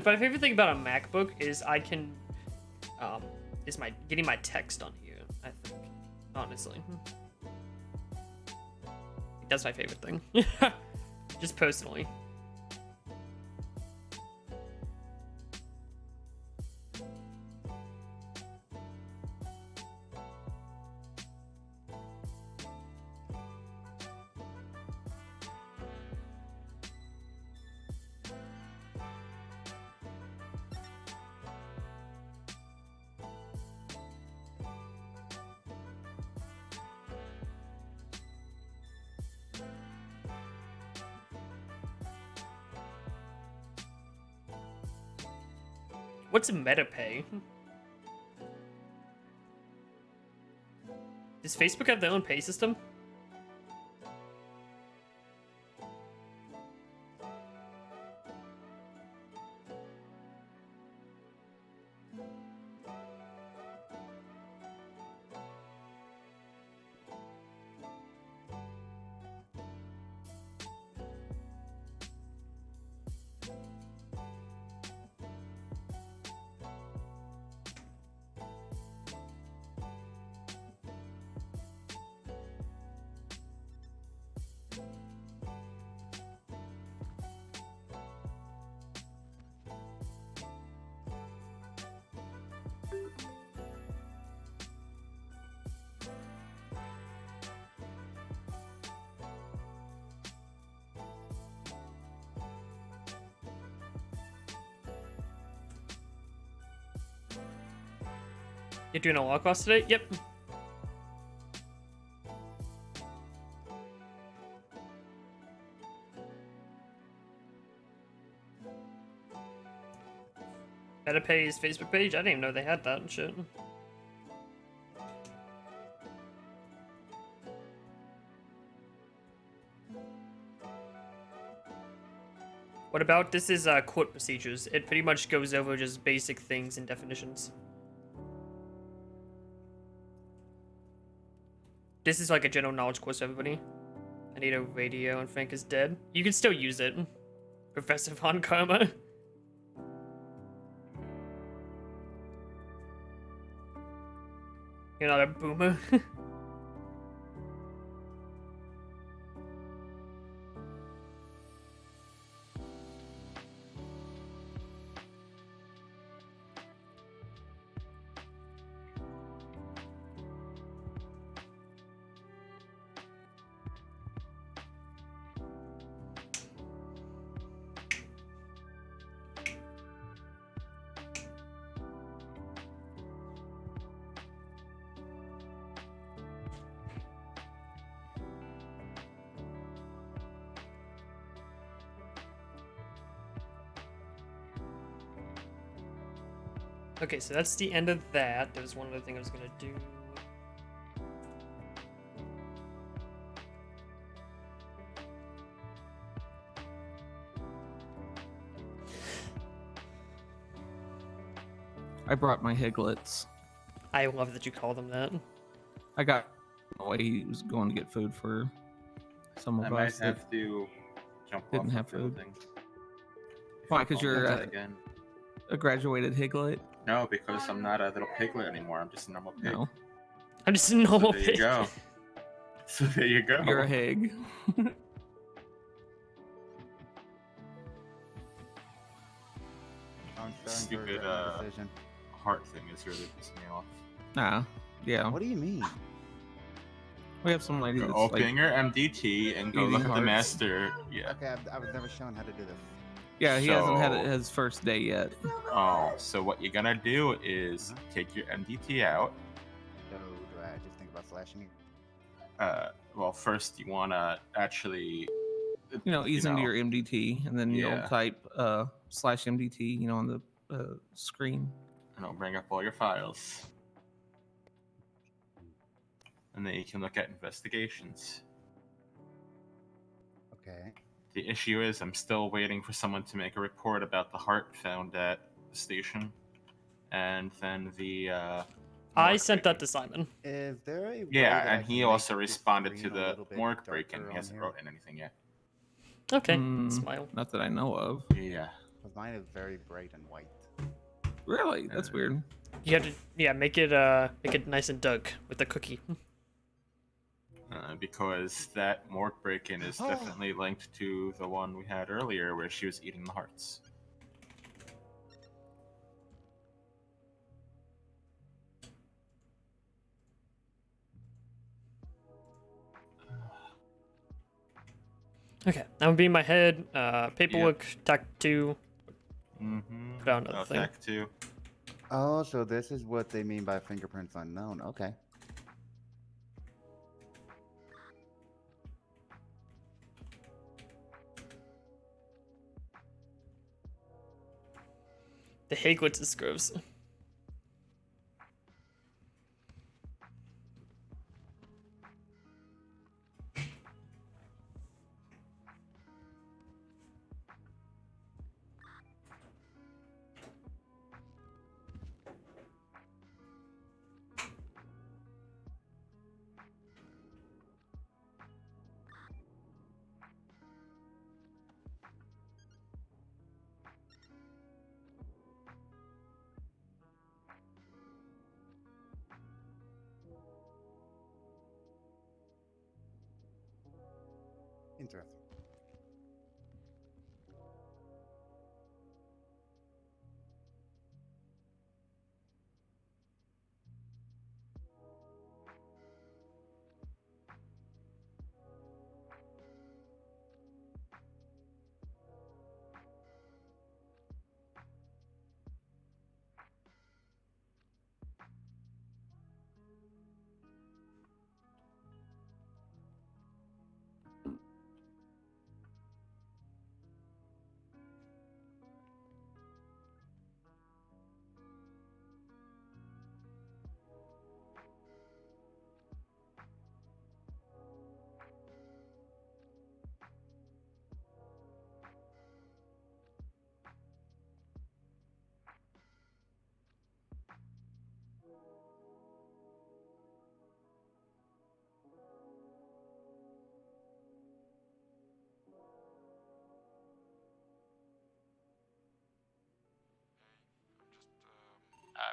My favorite thing about a MacBook is I can, is getting my text on here. I think, honestly, that's my favorite thing. Just personally. What's MetaPay? Does Facebook have their own pay system? You're doing a log class today? Yep. MetaPay's Facebook page? I didn't even know they had that and shit. What about this is court procedures. It pretty much goes over just basic things and definitions. This is like a general knowledge course for everybody. I need a radio and Frank is dead. You can still use it. Professor Von Karma. You're not a boomer. Okay, so that's the end of that. There was one other thing I was gonna do. I brought my Higlets. I love that you call them that. I got away. He was going to get food for some of I might us that have to jump didn't off have the food. building. Why? Because you're again. a graduated Higlet? No, because I'm not a little piglet anymore. I'm just a normal pig. No. I'm just a normal so there pig. You go. So there you go. You're a Hig. Stupid heart thing is really pissing me off. Yeah. What do you mean? We have some lady Go that's open like your MDT and go eating look at the hearts. master. Yeah. Okay, I was never shown how to do this. Yeah, he hasn't had So- his first day yet. Oh, so what you're gonna do is take your MDT out. So do I just think about slashing it? Well, first you wanna actually, Ease into your MDT, and then you'll Yeah. type /MDT, on the screen. and I'll bring up all your files, and then you can look at investigations. Okay. The issue is I'm still waiting for someone to make a report about the heart found at the station, and then the. I sent that to Simon. Is there a way Yeah, that I and can he make also the responded to screen a the little bit morgue break-in. darker He on hasn't here? wrote in anything yet. Okay, smile. Not that I know of. Yeah. Because mine is very bright and white. Really? That's weird. You have to, make it nice and dark with the cookie. Because that morgue break-in is definitely linked to the one we had earlier where she was eating the hearts. Okay, that would be in my head. Paperwork, tac 2. Mm-hmm. Put out another thing. Tac 2. Oh, so this is what they mean by fingerprints unknown. Okay. The Hagwitz is gross. Interesting.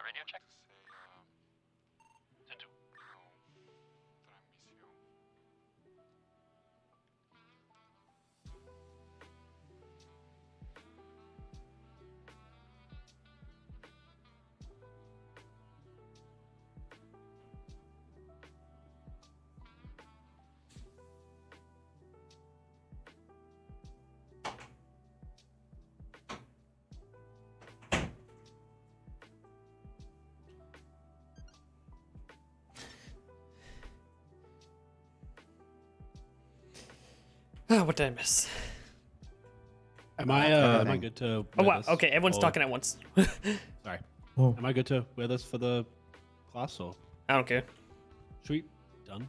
Radio check. What did I miss? Am I good to? Oh wow. witness? Okay, everyone's Oh, talking at once. Sorry. Am I good to wear this for the class or? I don't care. Sweet. Done.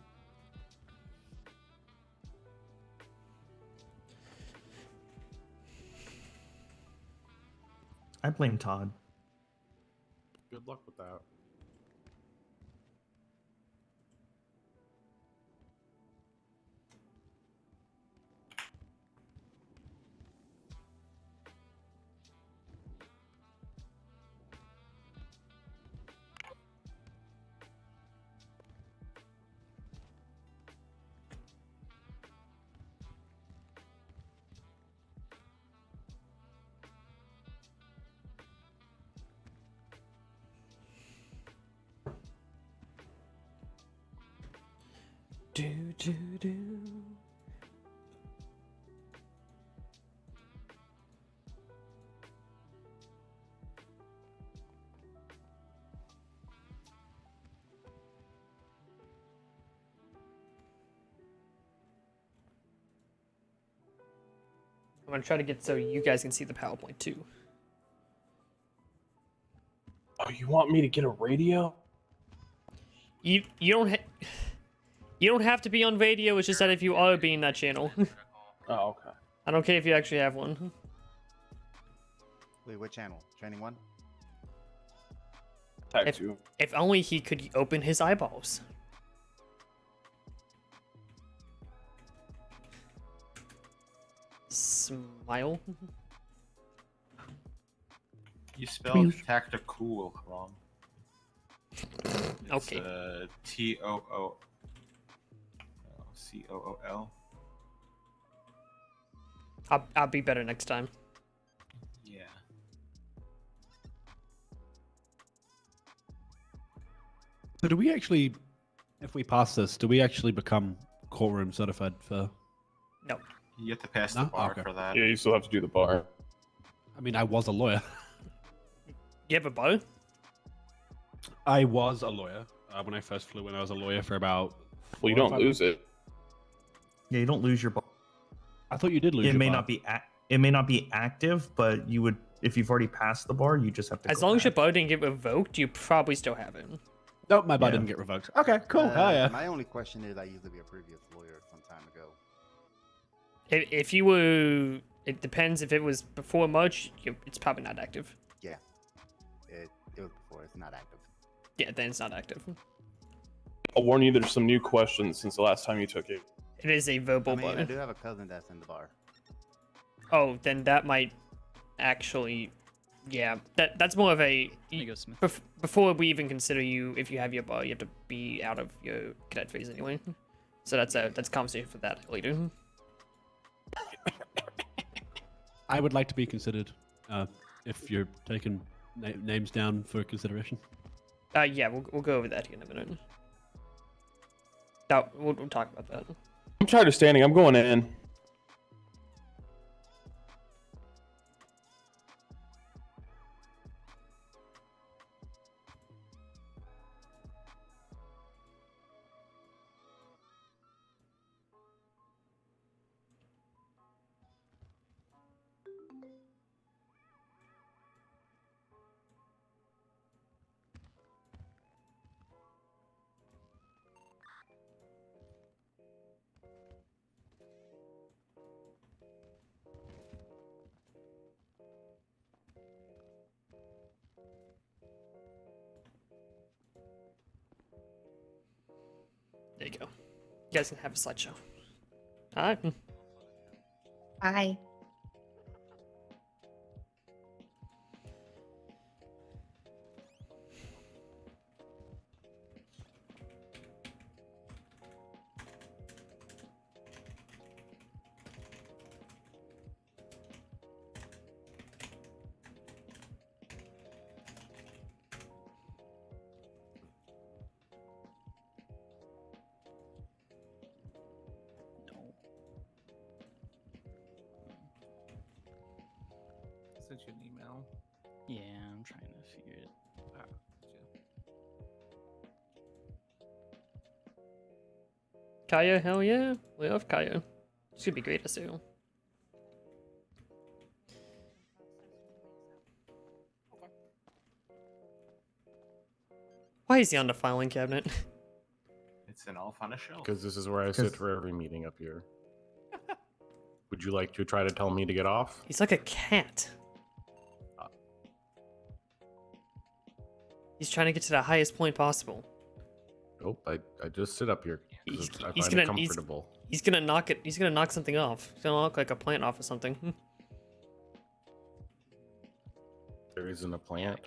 I blame Todd. Good luck with that. Do do do. I'm gonna try to get so you guys can see the PowerPoint too. Oh, you want me to get a radio? You don't you don't have to be on radio. It's just that if you are being that channel. Oh, okay. I don't care if you actually have one. Wait, what channel? Training 1? Tag 2. If only he could open his eyeballs. Smile. You spelled tactical wrong. Okay. T-O-O-C-O-O-L. I'll be better next time. Yeah. So do we actually, if we pass this, do we actually become courtroom certified for? No. You have to pass No? the bar Okay. for that. Yeah, you still have to do the bar. I mean, I was a lawyer. You have a bow? I was a lawyer when I first flew. When I was a lawyer for about. Well, you 4 or don't 5 lose months. it. Yeah, you don't lose your bar. I thought you did lose. It your may bar. not be it may not be active, but you would if you've already passed the bar, you just have to. As go long as back. your bow didn't get revoked, you probably still have it. Nope, my bar Yeah. didn't get revoked. Okay, cool. Hell yeah. My only question is, I used to be a previous lawyer some time ago. If you were, it depends. If it was before March, it's probably not active. Yeah, it was before. It's not active. Yeah, then it's not active. I'll warn you, there's some new questions since the last time you took it. It is a verbal I mean, I bow. do have a cousin that's in the bar. Oh, then that might actually, yeah. That's more of a. Before we even consider you, if you have your bar, you have to be out of your cadet phase anyway. So that's a conversation for that later. I would like to be considered if you're taking names down for consideration. Yeah, we'll go over that here in a minute. No, we'll talk about that. I'm tired of standing. I'm going in. There you go. You guys can have a slideshow. Alright. Hi. I sent you an email. Yeah, I'm trying to figure it out. Kaya, hell yeah. We love Kaya. It's gonna be great to see. Why is he on the filing cabinet? It's an elf on a shelf. Because this is where I sit for every meeting up here. Would you like to try to tell me to get off? He's like a cat. He's trying to get to the highest point possible. Nope, I just sit up here. He's I gonna find it comfortable. He's gonna knock it. He's gonna knock something off. He's gonna knock like a plant off or something. There isn't a plant.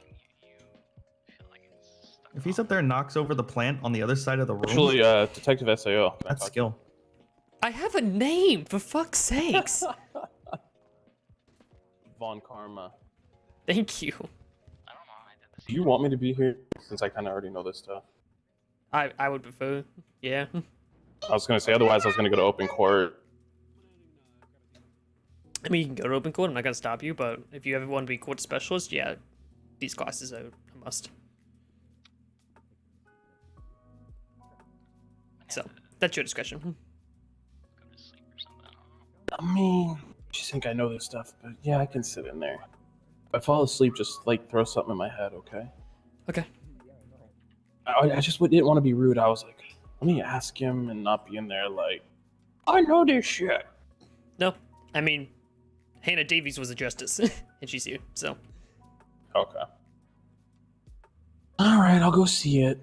If he's up there and knocks over the plant on the other side of the room. Actually, Detective SAO. That's skill. I have a name, for fuck's sakes. Von Karma. Thank you. Do you want me to be here? Since I kind of already know this stuff. I would prefer. Yeah. I was gonna say, otherwise I was gonna go to open court. I mean, you can go to open court. I'm not gonna stop you, but if you ever want to be court specialist, yeah, these classes are a must. So that's your discretion. I mean, you think I know this stuff, but yeah, I can sit in there. If I fall asleep, just like throw something in my head, okay? Okay. I just didn't want to be rude. I was like, let me ask him and not be in there like, I know this shit. No, I mean, Hannah Davies was a justice, and she's here, so. Okay. All right, I'll go see it.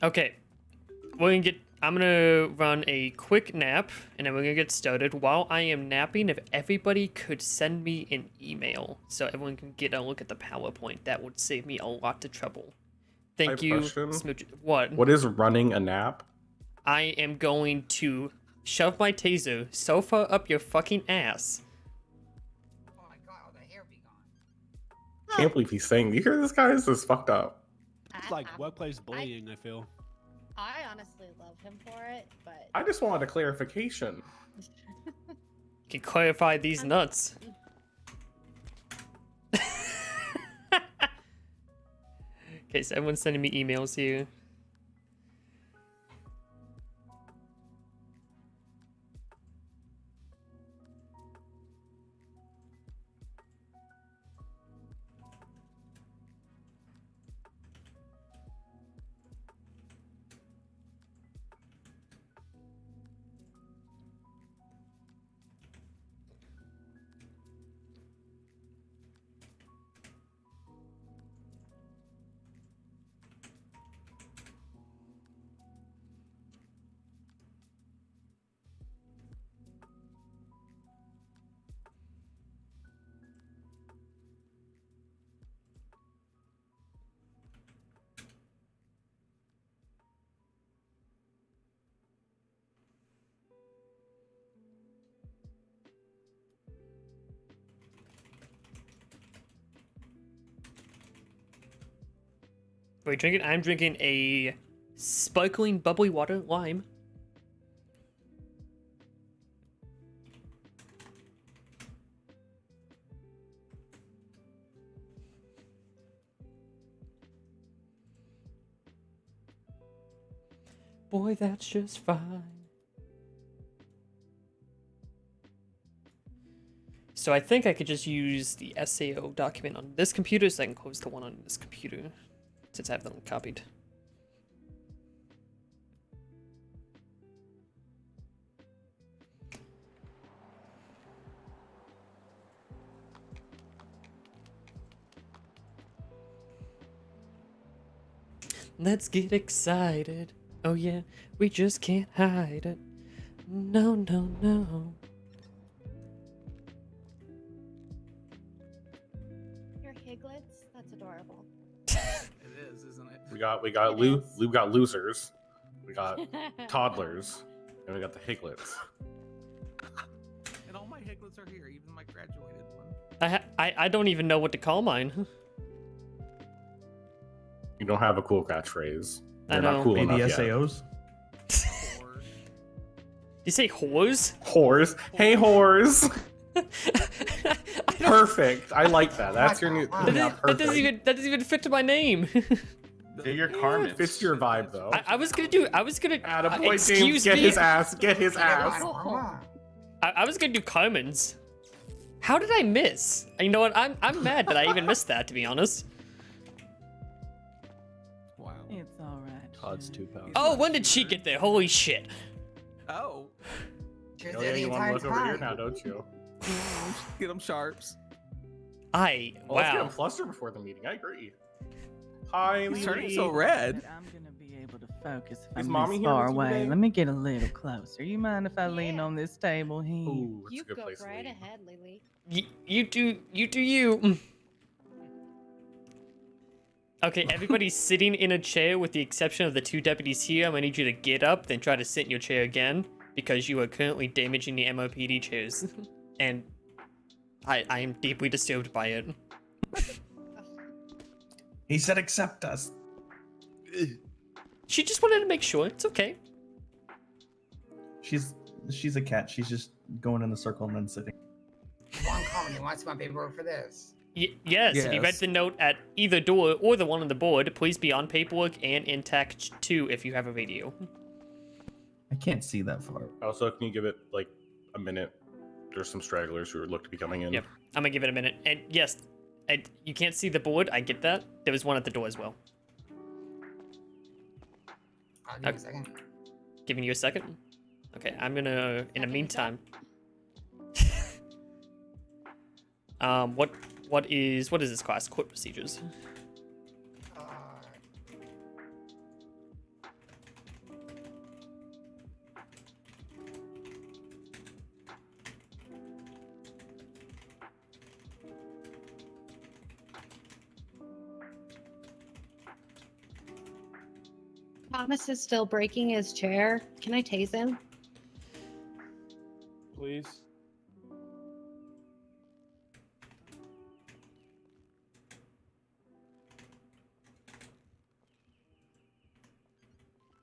Okay, I'm gonna run a quick nap, and then we're gonna get started. While I am napping, if everybody could send me an email so everyone can get a look at the PowerPoint, that would save me a lot of trouble. Thank you, Smooch. What? What is running a nap? I am going to shove my taser so far up your fucking ass. Can't believe he's saying. You hear this, guy? This is fucked up. It's like workplace bullying, I feel. I honestly love him for it, but I just wanted a clarification. Can clarify these nuts. Okay, so everyone's sending me emails here. What are you drinking? I'm drinking a sparkling bubbly water lime. Boy, that's just fine. So I think I could just use the SAO document on this computer so I can close the one on this computer, since I have them copied. Let's get excited. Oh yeah, we just can't hide it. No, no, no. Your higlets? That's adorable. It is, isn't it? We got losers, we got toddlers, and we got the higlets. And all my higlets are here, even my graduated one. I don't even know what to call mine. You don't have a cool catchphrase. I You're know. not cool Baby enough yet. SAOs. You say whores? Whores. Hey, whores. Perfect. I like that. That's your new. Yeah, That doesn't even fit to my name. They're your Carmen. Fits your vibe though. I was gonna do. Attaboy, Excuse James, get me. his ass. Get his ass. I was gonna do Carmen's. How did I miss? You know what? I'm mad that I even missed that, to be honest. Wow. It's all right. Todd's too powerful. Oh, when did she get there? Holy shit. Oh. Oh yeah, you want to look over here now, don't you? Get them sharps. Wow. Let's get him flustered before the meeting. I agree. Hi, He's Lily. turning so red. I'm gonna be able to focus if Is I'm Mommy this here far with you away. today? Let me get a little closer. You mind if I lean on this table here? Ooh, it's You a good go place to right lean. ahead, Lily. You do you. Okay, everybody's sitting in a chair with the exception of the 2 deputies here. I'm gonna need you to get up, then try to sit in your chair again, because you are currently damaging the MOPD chairs. And I am deeply disturbed by it. He said accept us. She just wanted to make sure. It's okay. She's a cat. She's just going in the circle and then sitting. One comment, you want some paperwork for this? Yes, if you read the note at either door or the one on the board, please be on paperwork and in text 2 if you have a radio. I can't see that far. Also, can you give it like a minute? There's some stragglers who look to be coming in. Yep, I'm gonna give it a minute. And yes, you can't see the board. I get that. There was one at the door as well. I'll give you a second. Giving you a second. Okay, I'm gonna. In the meantime. What is this class? Court procedures. Thomas is still breaking his chair. Can I tase him? Please.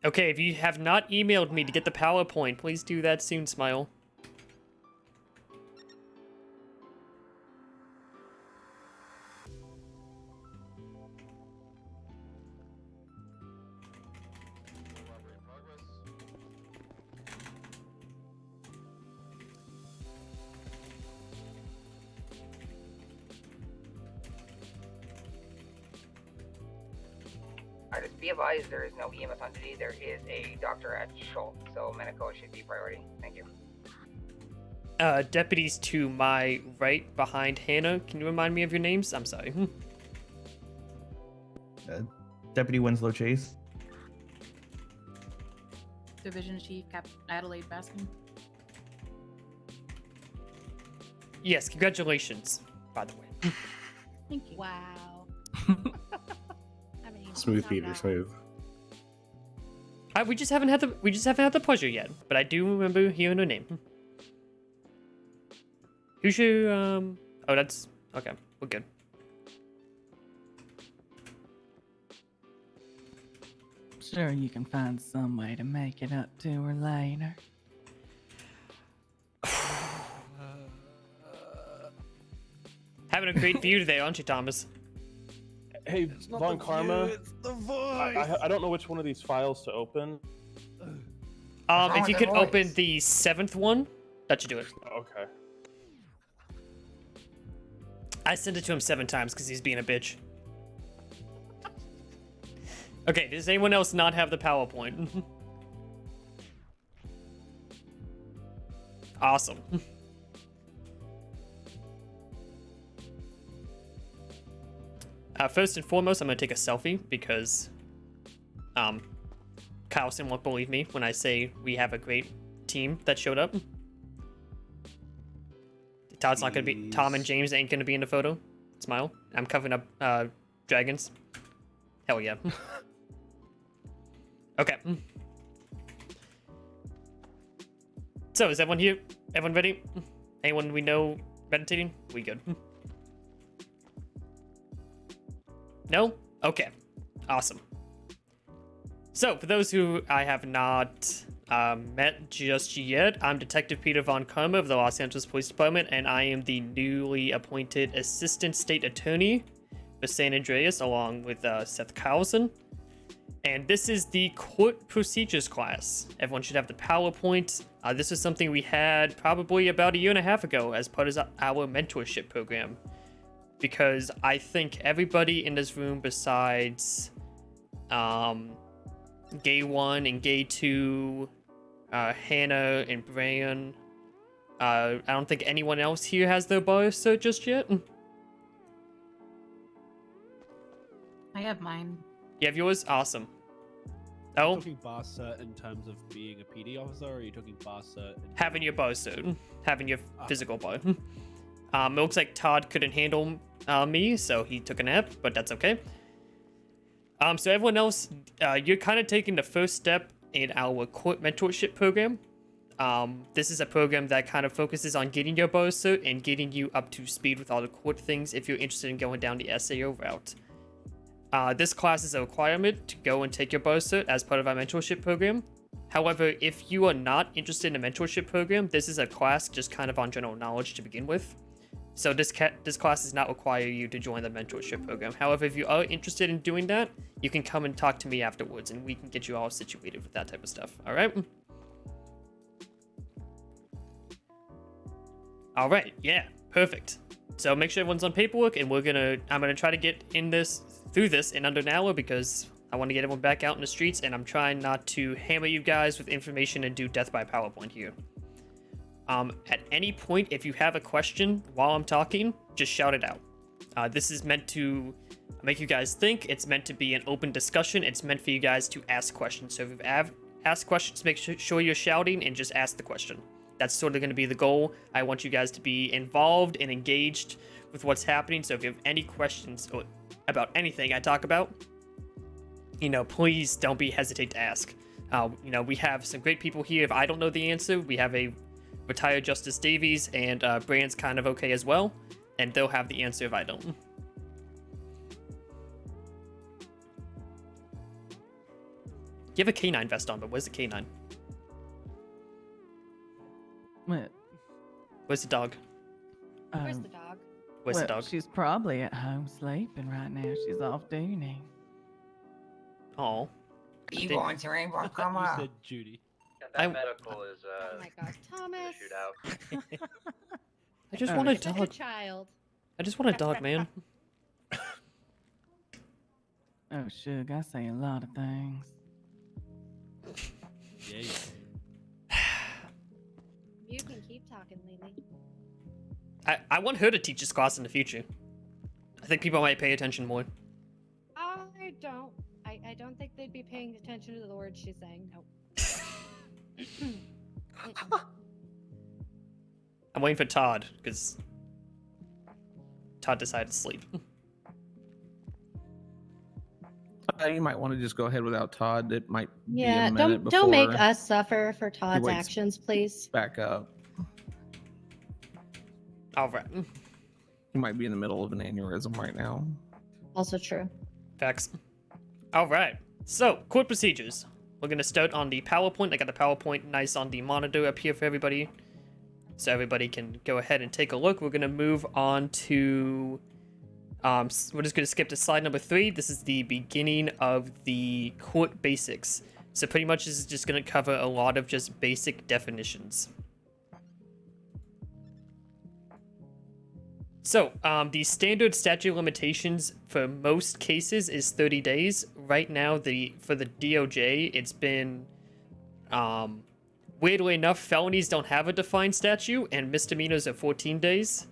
Okay, if you have not emailed me to get the PowerPoint, please do that soon, Smile. Alright, just be advised there is no EMS on duty. There is a doctor at Schultz, so medical should be priority. Thank you. Deputies to my right behind Hannah. Can you remind me of your names? I'm sorry. Deputy Winslow Chase. Division Chief Captain Adelaide Baskin. Yes, congratulations, by the way. Thank you. Wow. I mean, Smooth, not Peter, bad. smooth. We just haven't had the pleasure yet, but I do remember hearing her name. Who's your Oh, that's okay. We're good. Sure, you can find some way to make it up to her later. Having a great view today, aren't you, Thomas? Hey, Von Karma. I don't know which one of these files to open. If you could open the 7th one, that should do it. Okay. I sent it to him 7 times because he's being a bitch. Okay, does anyone else not have the PowerPoint? Awesome. First and foremost, I'm gonna take a selfie because Carlson won't believe me when I say we have a great team that showed up. Todd's not gonna be. Tom and James ain't gonna be in the photo. Smile. I'm covering up dragons. Hell yeah. Okay. So is everyone here? Everyone ready? Anyone we know meditating? We good. No? Okay. Awesome. So, for those who I have not met just yet, I'm Detective Peter Von Karma of the Los Angeles Police Department, and I am the newly appointed Assistant State Attorney for San Andreas, along with Seth Carlson. And this is the court procedures class. Everyone should have the PowerPoint. This is something we had probably about a year and a half ago as part of our mentorship program. Because I think everybody in this room besides Gay 1 and Gay 2, Hannah and Brian, I don't think anyone else here has their bar cert just yet. I have mine. You have yours? Awesome. Are Oh, you talking bar cert in terms of being a PD officer, or are you talking bar cert in having your bar cert, having your physical bar. It looks like Todd couldn't handle me, so he took a nap, but that's okay. So everyone else, you're kind of taking the first step in our court mentorship program. This is a program that kind of focuses on getting your bar cert and getting you up to speed with all the court things if you're interested in going down the SAO route. This class is a requirement to go and take your bar cert as part of our mentorship program. However, if you are not interested in a mentorship program, this is a class just kind of on general knowledge to begin with. So this class does not require you to join the mentorship program. However, if you are interested in doing that, you can come and talk to me afterwards, and we can get you all situated with that type of stuff. All right? All right. Yeah. Perfect. So make sure everyone's on paperwork, and I'm gonna try to get through this in under an hour because I want to get everyone back out in the streets, and I'm trying not to hammer you guys with information and do death by PowerPoint here. At any point, if you have a question while I'm talking, just shout it out. This is meant to make you guys think. It's meant to be an open discussion. It's meant for you guys to ask questions. So if you have asked questions, make sure you're shouting and just ask the question. That's sort of going to be the goal. I want you guys to be involved and engaged with what's happening. So if you have any questions about anything I talk about, please don't be hesitate to ask. We have some great people here. If I don't know the answer, we have a retired Justice Davies, and Brand's kind of okay as well, and they'll have the answer if I don't. You have a canine vest on, but where's the canine? What? Where's the dog? Where's the dog? Where's the dog? She's probably at home sleeping right now. She's off duty. Oh. You going to Rainbow? Come on. You said Judy. That medical is Oh my gosh, Thomas. shoot out. I just want a Such a dog. child. I just want a dog, man. Oh, Shug, I say a lot of things. Yeah. You can keep talking, Lily. I want her to teach this class in the future. I think people might pay attention more. I don't. I don't think they'd be paying attention to the words she's saying. Nope. I'm waiting for Todd, because Todd decided to sleep. You might want to just go ahead without Todd. It might Yeah, be a minute don't make before us suffer for Todd's wakes actions, please. back up. All right. He might be in the middle of an aneurysm right now. Also true. Facts. All right. So, court procedures. We're going to start on the PowerPoint. I got the PowerPoint nice on the monitor up here for everybody, so everybody can go ahead and take a look. We're going to move on to... we're just going to skip to slide number 3. This is the beginning of the court basics. So pretty much this is just going to cover a lot of just basic definitions. So, the standard statute of limitations for most cases is 30 days. Right now, for the DOJ, it's been, weirdly enough, felonies don't have a defined statute, and misdemeanors are 14 days.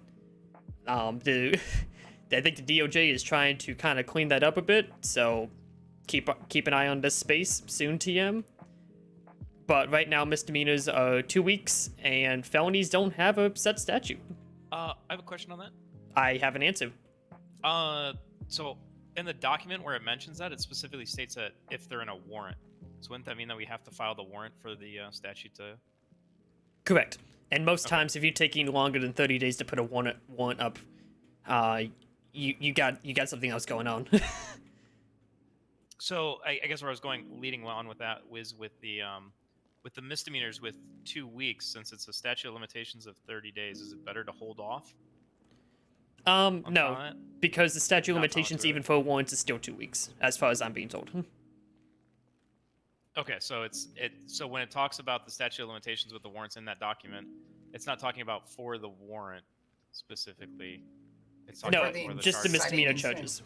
I think the DOJ is trying to kind of clean that up a bit, so keep an eye on this space soon, TM. But right now, misdemeanors are 2 weeks, and felonies don't have a set statute. I have a question on that. I have an answer. So in the document where it mentions that, it specifically states that if they're in a warrant. So wouldn't that mean that we have to file the warrant for the statute to? Correct. And most times, if you're taking longer than 30 days to put a warrant up, you got something else going on. So I guess where I was leading on with that was with the misdemeanors with 2 weeks, since it's a statute of limitations of 30 days. Is it better to hold off? No, because the statute of limitations even for warrants is still 2 weeks, as far as I'm being told. Okay, so so when it talks about the statute of limitations with the warrants in that document, it's not talking about for the warrant specifically. It's talking No, about for the just the charges. misdemeanor charges.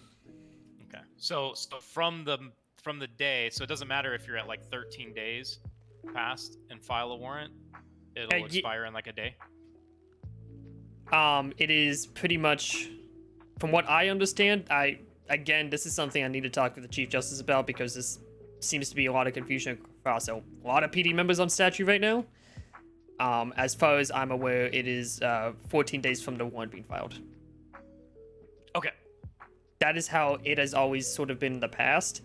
Okay. So from the day, so it doesn't matter if you're at like 13 days past and file a warrant, it'll expire in like a day. It is pretty much, from what I understand. Again, this is something I need to talk to the Chief Justice about because this seems to be a lot of confusion across a lot of PD members on statute right now. As far as I'm aware, it is 14 days from the warrant being filed. Okay. That is how it has always sort of been in the past,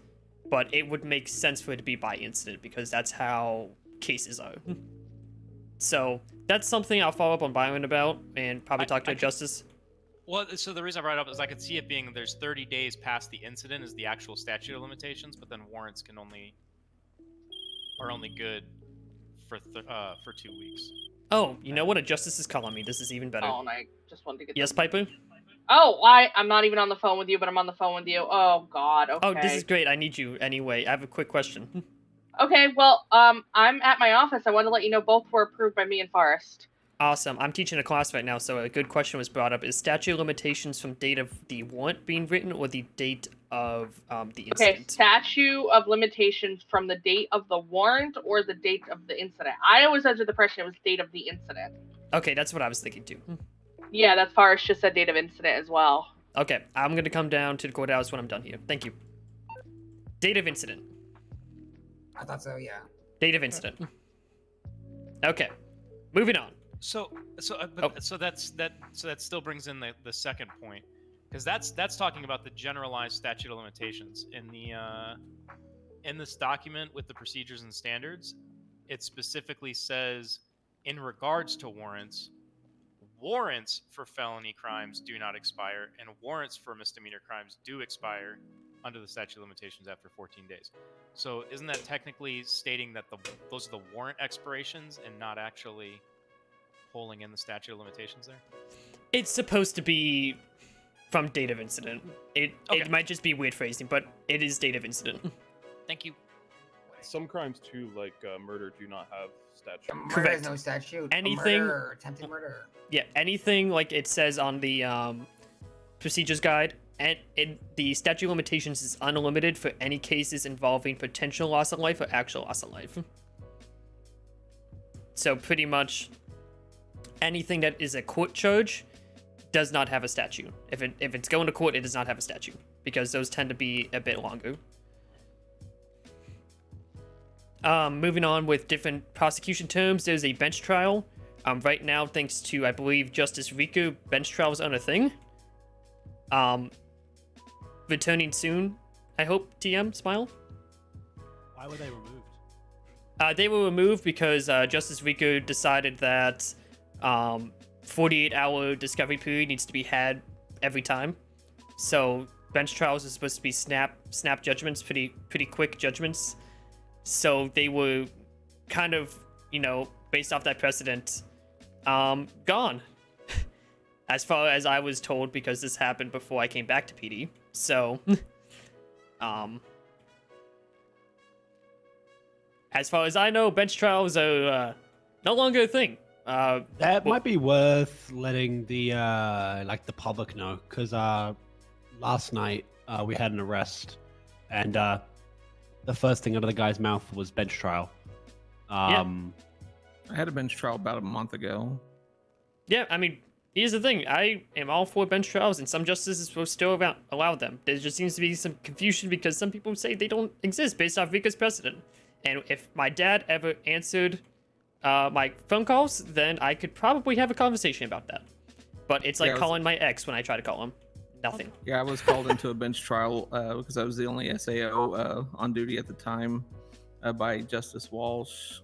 but it would make sense for it to be by incident because that's how cases are. So that's something I'll follow up on Byron about and probably talk to a justice. Well, so the reason I brought it up is I could see it being there's 30 days past the incident is the actual statute of limitations, but then warrants are only good for 2 weeks. Oh, you know what? A justice is calling me. This is even better. Oh, and I just wanted to get. Yes, Piper? Oh, I'm not even on the phone with you, but I'm on the phone with you. Oh God. Okay. Oh, this is great. I need you anyway. I have a quick question. Okay. Well, I'm at my office. I wanted to let you know both were approved by me and Forrest. Awesome. I'm teaching a class right now, so a good question was brought up. Is statute of limitations from date of the warrant being written or the date of the incident? Okay, statute of limitations from the date of the warrant or the date of the incident. I always under the impression it was date of the incident. Okay, that's what I was thinking too. Yeah, that's Forrest just said date of incident as well. Okay, I'm going to come down to the courthouse when I'm done here. Thank you. Date of incident. I thought so, yeah. Date of incident. Okay, moving on. So that still brings in the second point, because that's talking about the generalized statute of limitations in this document with the procedures and standards. It specifically says, in regards to warrants for felony crimes do not expire, and warrants for misdemeanor crimes do expire under the statute of limitations after 14 days. So isn't that technically stating that those are the warrant expirations and not actually pulling in the statute of limitations there? It's supposed to be from date of incident. It might just be weird phrasing, but it is date of incident. Thank you. Some crimes too, like murder, do not have statute. Murder Correct. has no statute. Anything- Murder, attempted murder. Yeah, anything like it says on the procedures guide, and the statute of limitations is unlimited for any cases involving potential loss of life or actual loss of life. So pretty much anything that is a court charge does not have a statute. If it's going to court, it does not have a statute because those tend to be a bit longer. Moving on with different prosecution terms, there's a bench trial. Right now, thanks to, I believe, Justice Rico, bench trials aren't a thing. Returning soon, I hope, TM, Smile? Why were they removed? They were removed because Justice Rico decided that 48-hour discovery period needs to be had every time. So bench trials are supposed to be snap judgments, pretty quick judgments. So they were kind of, based off that precedent, gone. As far as I was told, because this happened before I came back to PD. So, as far as I know, bench trials are no longer a thing. That might be worth letting the the public know, because last night we had an arrest, and the first thing out of the guy's mouth was bench trial. I had a bench trial about a month ago. Yeah, I mean, here's the thing. I am all for bench trials, and some justices will still allow them. There just seems to be some confusion because some people say they don't exist based off Rico's precedent. And if my dad ever answered my phone calls, then I could probably have a conversation about that. But it's like calling my ex when I try to call him. Nothing. Yeah, I was called into a bench trial because I was the only SAO on duty at the time by Justice Walsh.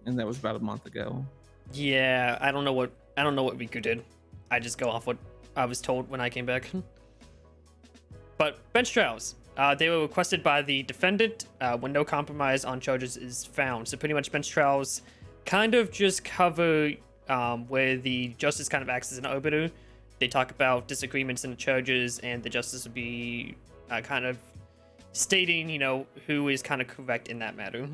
And that was about a month ago. Yeah, I don't know what Riku did. I just go off what I was told when I came back. But bench trials, they were requested by the defendant when no compromise on charges is found. So pretty much bench trials kind of just cover where the justice kind of acts as an arbiter. They talk about disagreements in the charges, and the justice would be kind of stating, who is kind of correct in that matter.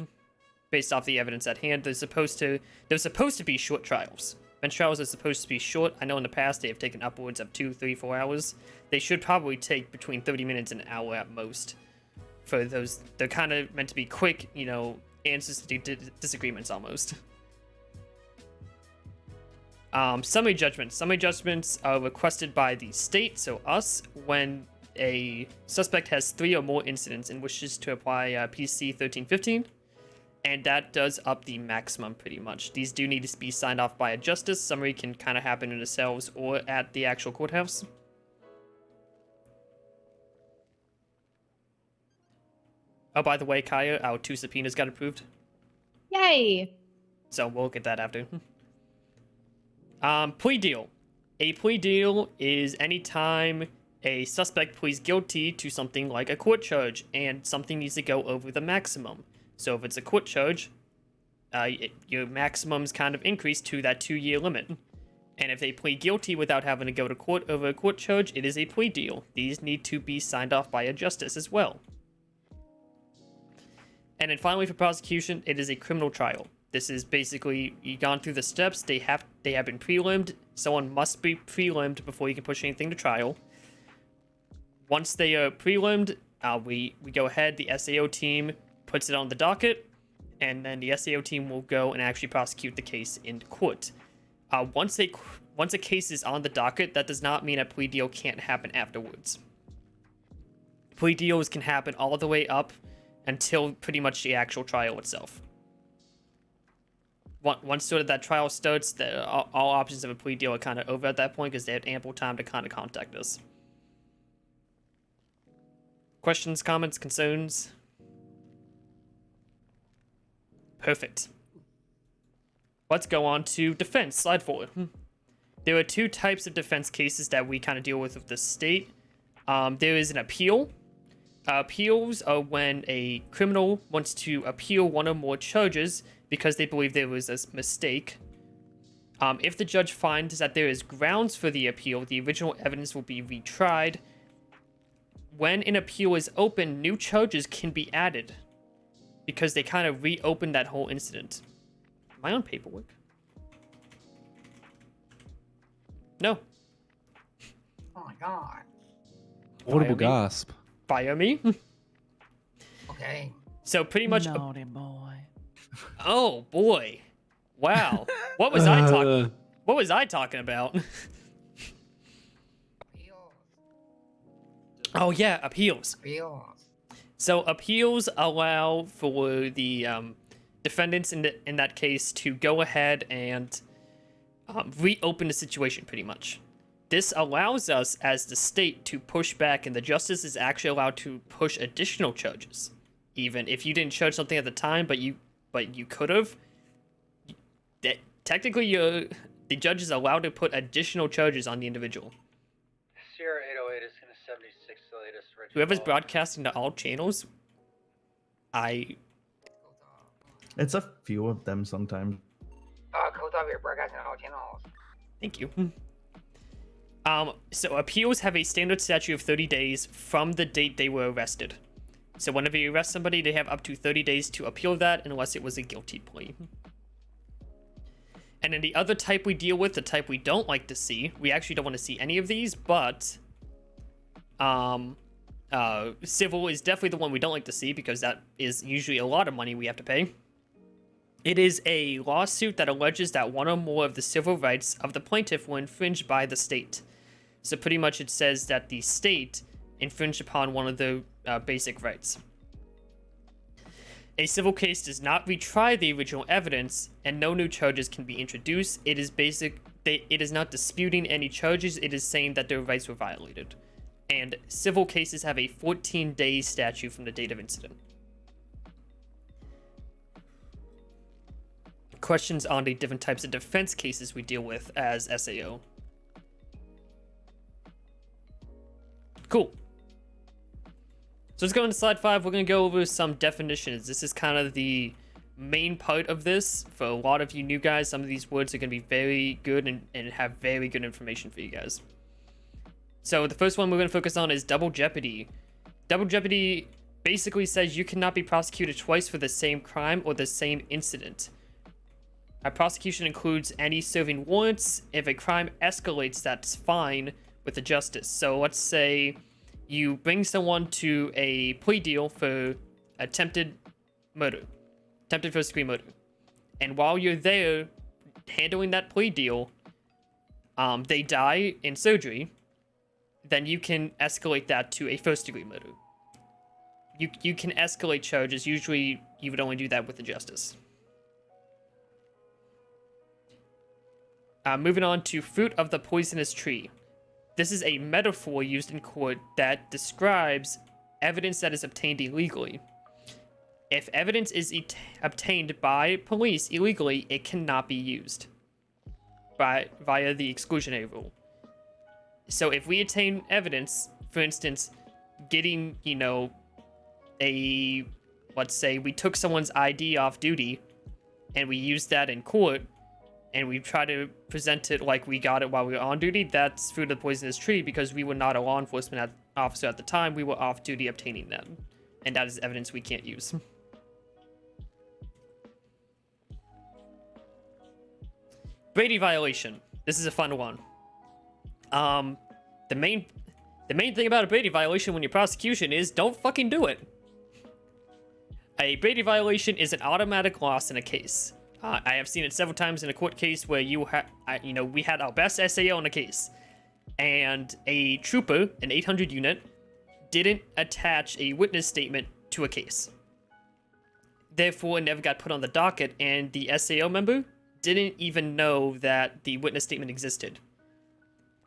Based off the evidence at hand, there's supposed to be short trials. Bench trials are supposed to be short. I know in the past they have taken upwards of 2, 3, 4 hours. They should probably take between 30 minutes and an hour at most. For those, they're kind of meant to be quick, answers to disagreements almost. Summary judgments. Summary judgments are requested by the state, so us, when a suspect has 3 or more incidents and wishes to apply PC 1315. And that does up the maximum pretty much. These do need to be signed off by a justice. Summary can kind of happen in the cells or at the actual courthouse. Oh, by the way, Kaya, our 2 subpoenas got approved. Yay! So we'll get that after. Plea deal. A plea deal is any time a suspect pleads guilty to something like a court charge and something needs to go over the maximum. So if it's a court charge, your maximum's kind of increased to that 2-year limit. And if they plead guilty without having to go to court over a court charge, it is a plea deal. These need to be signed off by a justice as well. And then finally for prosecution, it is a criminal trial. This is basically, you've gone through the steps, they have been prelimed. Someone must be prelimed before you can push anything to trial. Once they are prelimed, we go ahead, the SAO team puts it on the docket, and then the SAO team will go and actually prosecute the case in court. Once a case is on the docket, that does not mean a plea deal can't happen afterwards. Plea deals can happen all the way up until pretty much the actual trial itself. Once sort of that trial starts, all options of a plea deal are kind of over at that point because they had ample time to kind of contact us. Questions, comments, concerns? Perfect. Let's go on to defense. Slide forward. There are 2 types of defense cases that we kind of deal with the state. There is an appeal. Appeals are when a criminal wants to appeal one or more charges because they believe there was a mistake. If the judge finds that there is grounds for the appeal, the original evidence will be retried. When an appeal is open, new charges can be added because they kind of reopened that whole incident. Am I on paperwork? No. Oh my god. Audible gasp. Fire me. Okay. So pretty much. Naughty boy. Oh boy. Wow. What was I talking? What was I talking about? Oh yeah, appeals. Appeals. So appeals allow for the defendants in that case to go ahead and reopen the situation pretty much. This allows us as the state to push back, and the justice is actually allowed to push additional charges. Even if you didn't charge something at the time, but you could have. Technically, the judge is allowed to put additional charges on the individual. Sierra 808 is going to 76 the latest. Whoever's broadcasting to all channels, It's a few of them sometimes. Codes of your broadcasting all channels. Thank you. So appeals have a standard statute of 30 days from the date they were arrested. So whenever you arrest somebody, they have up to 30 days to appeal that unless it was a guilty plea. And then the other type we deal with, the type we don't like to see, we actually don't want to see any of these, but civil is definitely the one we don't like to see because that is usually a lot of money we have to pay. It is a lawsuit that alleges that one or more of the civil rights of the plaintiff were infringed by the state. So pretty much it says that the state infringed upon one of the basic rights. A civil case does not retry the original evidence, and no new charges can be introduced. It is not disputing any charges, it is saying that their rights were violated. And civil cases have a 14-day statute from the date of incident. Questions on the different types of defense cases we deal with as SAO. Cool. So let's go into slide 5. We're going to go over some definitions. This is kind of the main part of this. For a lot of you new guys, some of these words are going to be very good and have very good information for you guys. So the first one we're going to focus on is double jeopardy. Double jeopardy basically says you cannot be prosecuted twice for the same crime or the same incident. A prosecution includes any serving warrants. If a crime escalates, that's fine with the justice. So let's say you bring someone to a plea deal for attempted murder, attempted first-degree murder. And while you're there handling that plea deal, they die in surgery, then you can escalate that to a first-degree murder. You can escalate charges. Usually, you would only do that with the justice. Moving on to fruit of the poisonous tree. This is a metaphor used in court that describes evidence that is obtained illegally. If evidence is obtained by police illegally, it cannot be used via the exclusionary rule. So if we obtain evidence, for instance, getting, let's say we took someone's ID off duty and we used that in court, and we try to present it like we got it while we were on duty, that's fruit of the poisonous tree because we were not a law enforcement officer at the time. We were off duty obtaining that. And that is evidence we can't use. Brady violation. This is a fun one. The main thing about a Brady violation when you're prosecution is don't fucking do it. A Brady violation is an automatic loss in a case. I have seen it several times in a court case where we had our best SAO in a case, and a trooper, an 800 unit, didn't attach a witness statement to a case. Therefore, it never got put on the docket, and the SAO member didn't even know that the witness statement existed.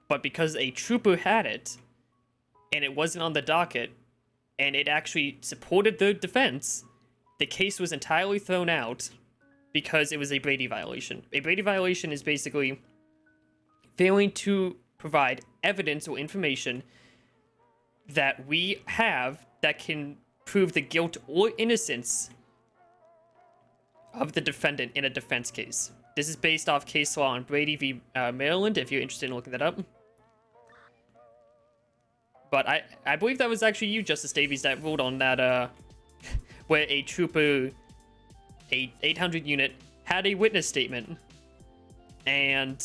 But because a trooper had it, and it wasn't on the docket, and it actually supported the defense, the case was entirely thrown out because it was a Brady violation. A Brady violation is basically failing to provide evidence or information that we have that can prove the guilt or innocence of the defendant in a defense case. This is based off case law on Brady v. Maryland, if you're interested in looking that up. But I believe that was actually you, Justice Davies, that ruled on that, where a trooper, a 800 unit, had a witness statement, and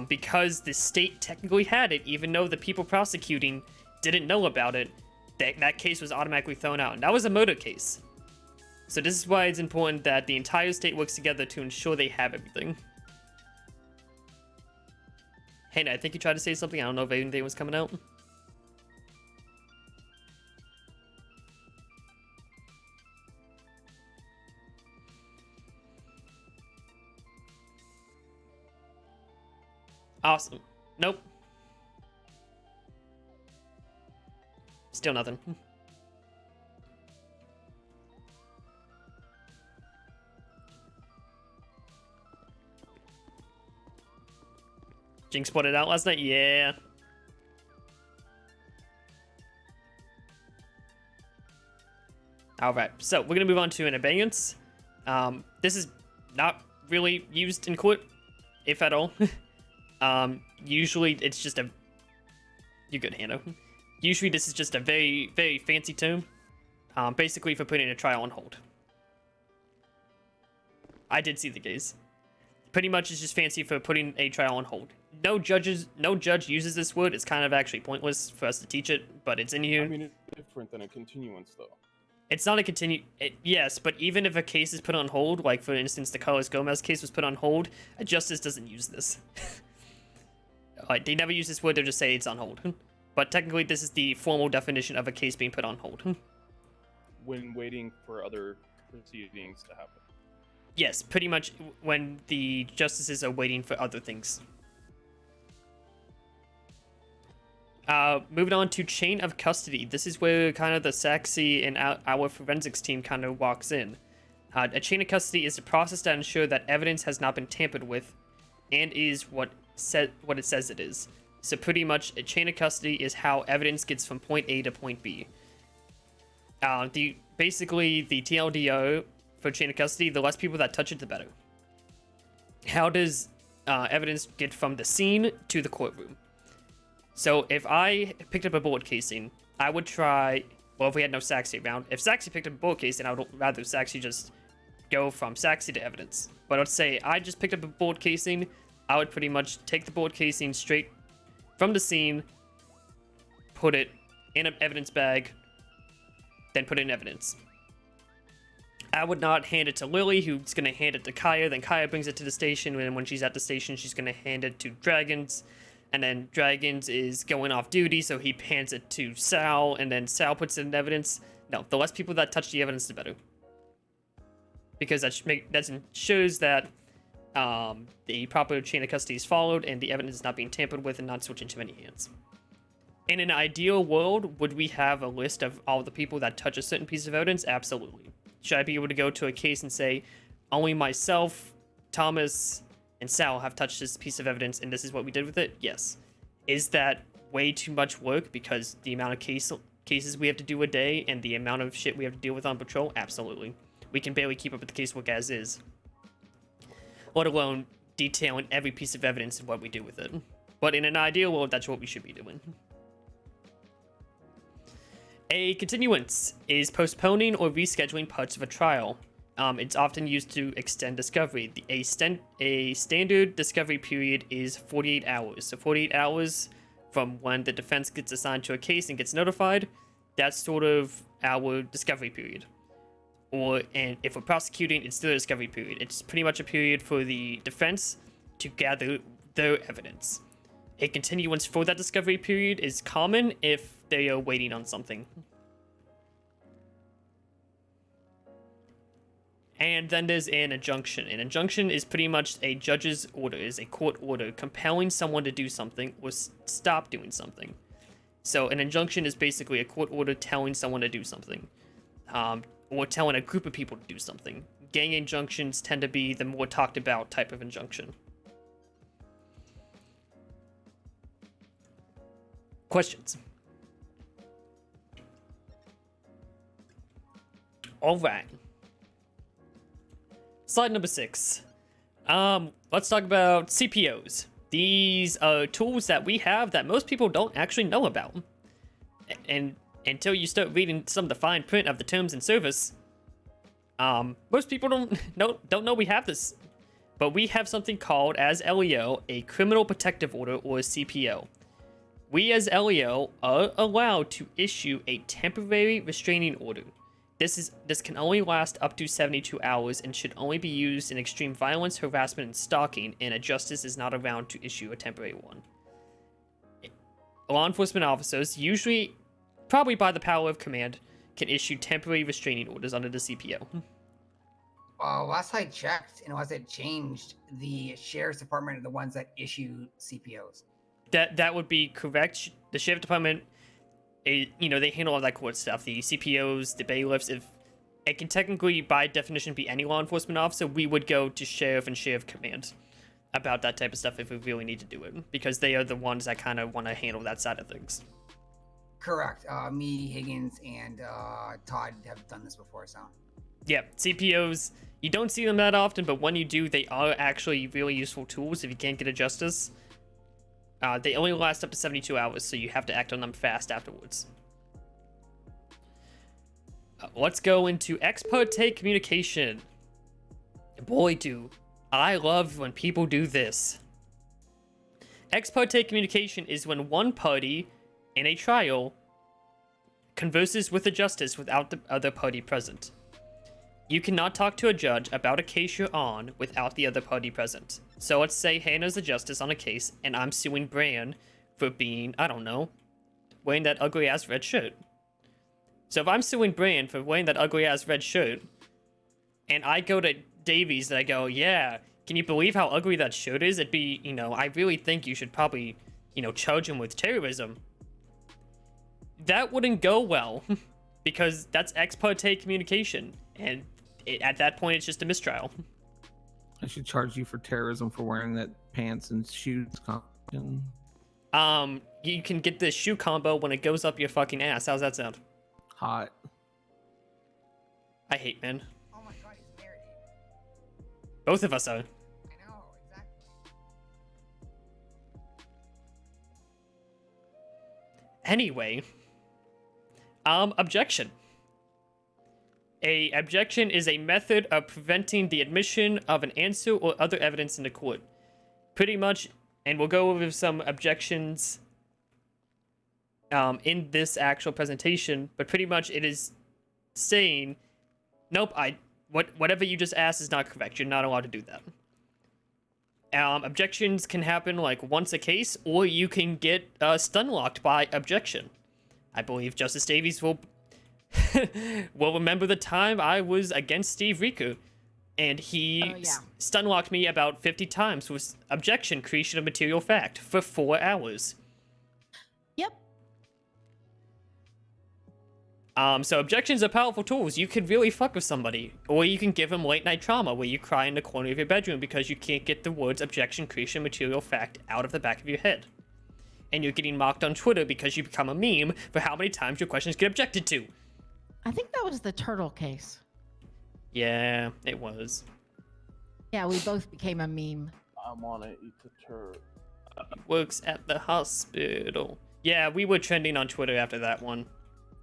because the state technically had it, even though the people prosecuting didn't know about it, that case was automatically thrown out. And that was a murder case. So this is why it's important that the entire state works together to ensure they have everything. Hey, I think you tried to say something. I don't know if anything was coming out. Awesome. Nope. Still nothing. Jinx put it out last night? Yeah. Alright, so we're gonna move on to an abeyance. This is not really used in court, if at all. Usually it's just a... You're good, Hannah. Usually this is just a very, very fancy term. Basically for putting a trial on hold. I did see the case. Pretty much it's just fancy for putting a trial on hold. No judge uses this word. It's kind of actually pointless for us to teach it, but it's in here. I mean, it's different than a continuance, though. It's not a yes, but even if a case is put on hold, like for instance the Carlos Gomez case was put on hold, a justice doesn't use this. Like, they never use this word, they'll just say it's on hold. But technically this is the formal definition of a case being put on hold. When waiting for other proceedings to happen. Yes, pretty much when the justices are waiting for other things. Moving on to chain of custody. This is where kind of the Saxy and our forensics team kind of walks in. A chain of custody is the process that ensures that evidence has not been tampered with and is what it says it is. So pretty much a chain of custody is how evidence gets from point A to point B. Basically the TLDO for chain of custody, the less people that touch it, the better. How does evidence get from the scene to the courtroom? So if I picked up a bullet casing, I would try Well, if we had no Saxy around. If Saxy picked up a bullet case, then I would rather Saxy just go from Saxy to evidence. But let's say I just picked up a bullet casing, I would pretty much take the bullet casing straight from the scene, put it in an evidence bag, then put it in evidence. I would not hand it to Lily, who's going to hand it to Kaya, then Kaya brings it to the station, and when she's at the station, she's going to hand it to Dragons, and then Dragons is going off duty, so he hands it to Sal, and then Sal puts it in evidence. No, the less people that touch the evidence, the better. Because that shows that the proper chain of custody is followed and the evidence is not being tampered with and not switching to many hands. In an ideal world, would we have a list of all the people that touch a certain piece of evidence? Absolutely. Should I be able to go to a case and say, only myself, Thomas, and Sal have touched this piece of evidence and this is what we did with it? Yes. Is that way too much work because the amount of cases we have to do a day and the amount of shit we have to deal with on patrol? Absolutely. We can barely keep up with the casework as is. Let alone detailing every piece of evidence and what we do with it. But in an ideal world, that's what we should be doing. A continuance is postponing or rescheduling parts of a trial. It's often used to extend discovery. A standard discovery period is 48 hours. So 48 hours from when the defense gets assigned to a case and gets notified, that's sort of our discovery period. And if we're prosecuting, it's still a discovery period. It's pretty much a period for the defense to gather their evidence. A continuance for that discovery period is common if they are waiting on something. And then there's an injunction. An injunction is pretty much a judge's order, is a court order compelling someone to do something or stop doing something. So an injunction is basically a court order telling someone to do something. Or telling a group of people to do something. Gang injunctions tend to be the more talked about type of injunction. Questions? Alright. Slide number 6. Let's talk about CPOs. These are tools that we have that most people don't actually know about. And until you start reading some of the fine print of the terms and service, most people don't know we have this. But we have something called, as LEO, a Criminal Protective Order, or CPO. We as LEO are allowed to issue a temporary restraining order. This can only last up to 72 hours and should only be used in extreme violence, harassment, and stalking, and a justice is not around to issue a temporary one. Law enforcement officers, usually probably by the power of command, can issue temporary restraining orders under the CPO. Last I checked, and as it changed, the sheriff's department are the ones that issue CPOs. That would be correct. The sheriff department, they handle all that court stuff. The CPOs, the bailiffs. If it can technically, by definition, be any law enforcement officer, we would go to sheriff and sheriff command about that type of stuff if we really need to do it, because they are the ones that kind of want to handle that side of things. Correct. Me, Higgins, and Todd have done this before, so. Yeah, CPOs, you don't see them that often, but when you do, they are actually really useful tools if you can't get a justice. They only last up to 72 hours, so you have to act on them fast afterwards. Let's go into ex parte communication. Boy, do I love when people do this. Ex parte communication is when one party in a trial converses with the justice without the other party present. You cannot talk to a judge about a case you're on without the other party present. So let's say Hannah's the justice on a case, and I'm suing Bran for being, I don't know, wearing that ugly-ass red shirt. So if I'm suing Bran for wearing that ugly-ass red shirt, and I go to Davies and I go, yeah, can you believe how ugly that shirt is? It'd be, I really think you should probably, charge him with terrorism. That wouldn't go well, because that's ex parte communication, and at that point, it's just a mistrial. I should charge you for terrorism for wearing that pants and shoes combination. You can get this shoe combo when it goes up your fucking ass. How's that sound? Hot. I hate men. Oh my god, he's married. Both of us are. I know, exactly. Anyway, Objection. A objection is a method of preventing the admission of an answer or other evidence into court. Pretty much, and we'll go over some objections in this actual presentation, but pretty much it is saying, nope, whatever you just asked is not correct. You're not allowed to do that. Objections can happen like once a case, or you can get stun locked by objection. I believe Justice Davies will will remember the time I was against Steve Riku, and he stun locked me about 50 times with objection, creation of material fact, for 4 hours. Yep. So objections are powerful tools. You could really fuck with somebody, or you can give them late night trauma where you cry in the corner of your bedroom because you can't get the words objection, creation, material fact out of the back of your head. And you're getting mocked on Twitter because you become a meme for how many times your questions get objected to. I think that was the turtle case. Yeah, it was. Yeah, we both became a meme. I wanna eat the turtle. He works at the hospital. Yeah, we were trending on Twitter after that one.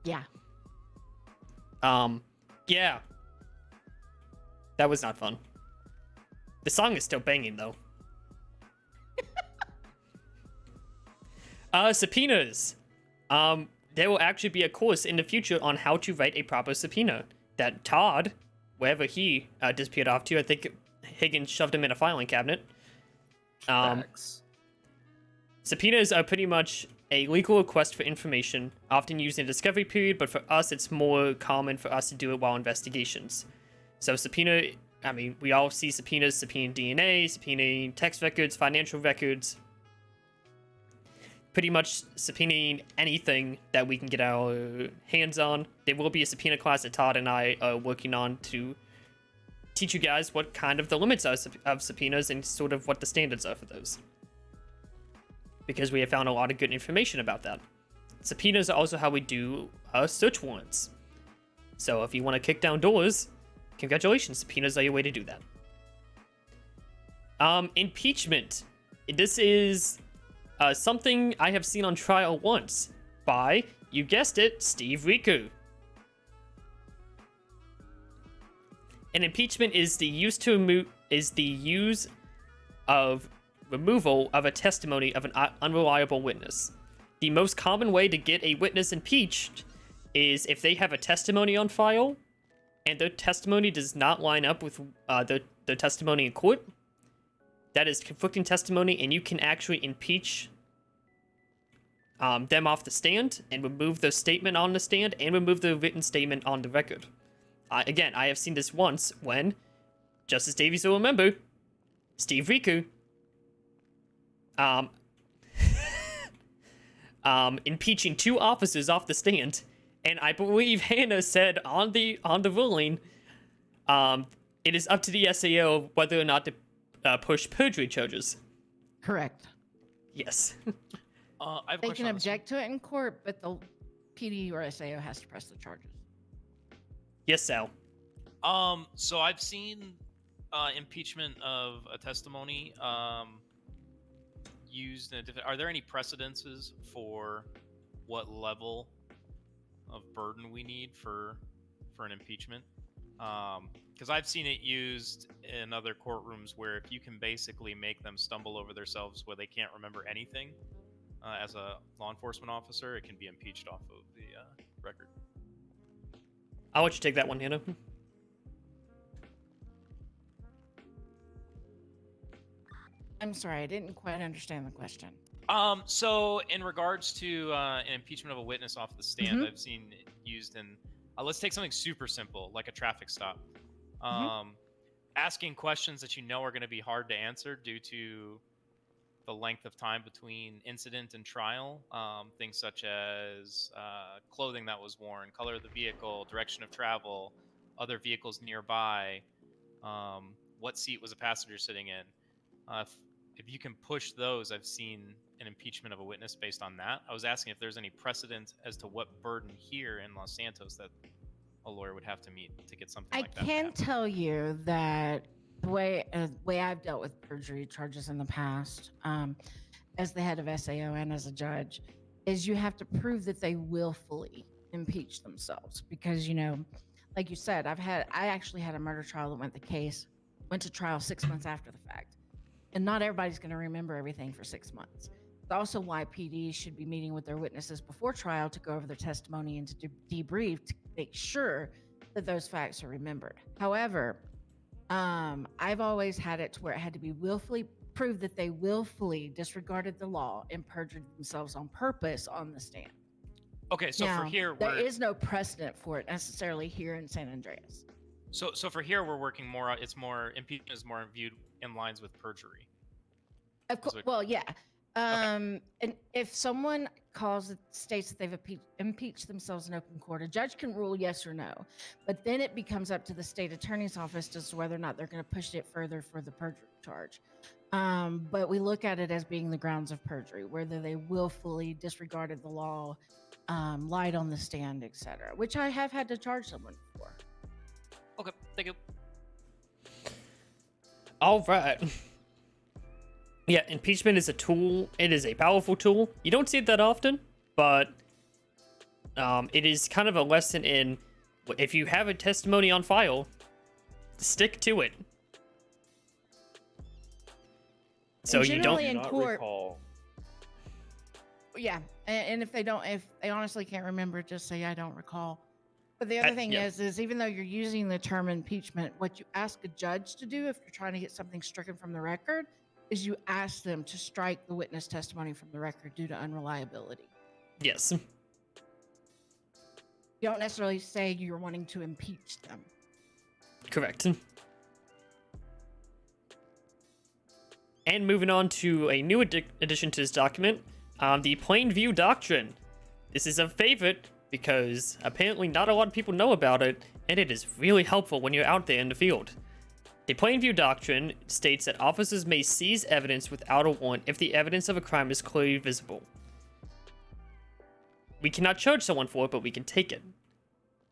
Yeah. Yeah. That was not fun. The song is still banging, though. Subpoenas. There will actually be a course in the future on how to write a proper subpoena. That Todd, wherever he disappeared off to, I think Higgins shoved him in a filing cabinet. Subpoenas are pretty much a legal request for information, often used in a discovery period, but for us, it's more common for us to do it while investigations. So subpoena, I mean, we all see subpoenas, subpoenaing DNA, subpoenaing text records, financial records. Pretty much subpoenaing anything that we can get our hands on. There will be a subpoena class that Todd and I are working on to teach you guys what kind of the limits are of subpoenas and sort of what the standards are for those. Because we have found a lot of good information about that. Subpoenas are also how we do search warrants. So if you want to kick down doors, congratulations, subpoenas are your way to do that. Impeachment. This is something I have seen on trial once by, you guessed it, Steve Riku. An impeachment is the use of removal of a testimony of an unreliable witness. The most common way to get a witness impeached is if they have a testimony on file and their testimony does not line up with their testimony in court. That is conflicting testimony, and you can actually impeach them off the stand and remove their statement on the stand and remove their written statement on the record. Again, I have seen this once when Justice Davies will remember Steve Riku impeaching 2 officers off the stand, and I believe Hannah said on the ruling, it is up to the SAO whether or not to push perjury charges. Correct. Yes. I have a They question can on this object to it in court, but the PD or SAO has to press the charges. Yes, Sal. So I've seen impeachment of a testimony used in a are there any precedences for what level of burden we need for an impeachment? Because I've seen it used in other courtrooms where if you can basically make them stumble over themselves where they can't remember anything as a law enforcement officer, it can be impeached off of the record. I'll let you take that one, Hannah. I'm sorry, I didn't quite understand the question. So in regards to an impeachment of a witness off the stand, Mhm. I've seen it used in. Let's take something super simple, like a traffic stop. Asking questions that you know are going to be hard to answer due to the length of time between incident and trial. Things such as clothing that was worn, color of the vehicle, direction of travel, other vehicles nearby, what seat was a passenger sitting in. If you can push those, I've seen an impeachment of a witness based on that. I was asking if there's any precedent as to what burden here in Los Santos that a lawyer would have to meet to get something I like that. can tell you that the way I've dealt with perjury charges in the past, as the head of SAO and as a judge, is you have to prove that they willfully impeach themselves because, you know, like you said, I actually had a murder trial that went to trial 6 months after the fact. And not everybody's going to remember everything for 6 months. It's also why PD should be meeting with their witnesses before trial to go over their testimony and to debrief to make sure that those facts are remembered. However, I've always had it to where it had to be willfully proved that they willfully disregarded the law and perjured themselves on purpose on the stand. Okay, so Now, for here, there is no precedent for it necessarily here in San Andreas. So for here, we're working more. It's more impeachment is more viewed in lines with perjury. Of course, well, yeah. And if someone states that they've impeached themselves in open court, a judge can rule yes or no. But then it becomes up to the state attorney's office as to whether or not they're going to push it further for the perjury charge. But we look at it as being the grounds of perjury, whether they willfully disregarded the law, lied on the stand, etc., which I have had to charge someone for. Okay, thank you. All right. Yeah, impeachment is a tool. It is a powerful tool. You don't see it that often, but it is kind of a lesson in if you have a testimony on file, stick to it. So you don't in court. Yeah, and if they honestly can't remember, just say I don't recall. But the other thing is even though you're using the term impeachment, what you ask a judge to do if you're trying to get something stricken from the record is you ask them to strike the witness testimony from the record due to unreliability. Yes. You don't necessarily say you're wanting to impeach them. Correct. And moving on to a new addition to this document, the plain view doctrine. This is a favorite because apparently not a lot of people know about it, and it is really helpful when you're out there in the field. The plain view doctrine states that officers may seize evidence without a warrant if the evidence of a crime is clearly visible. We cannot charge someone for it, but we can take it.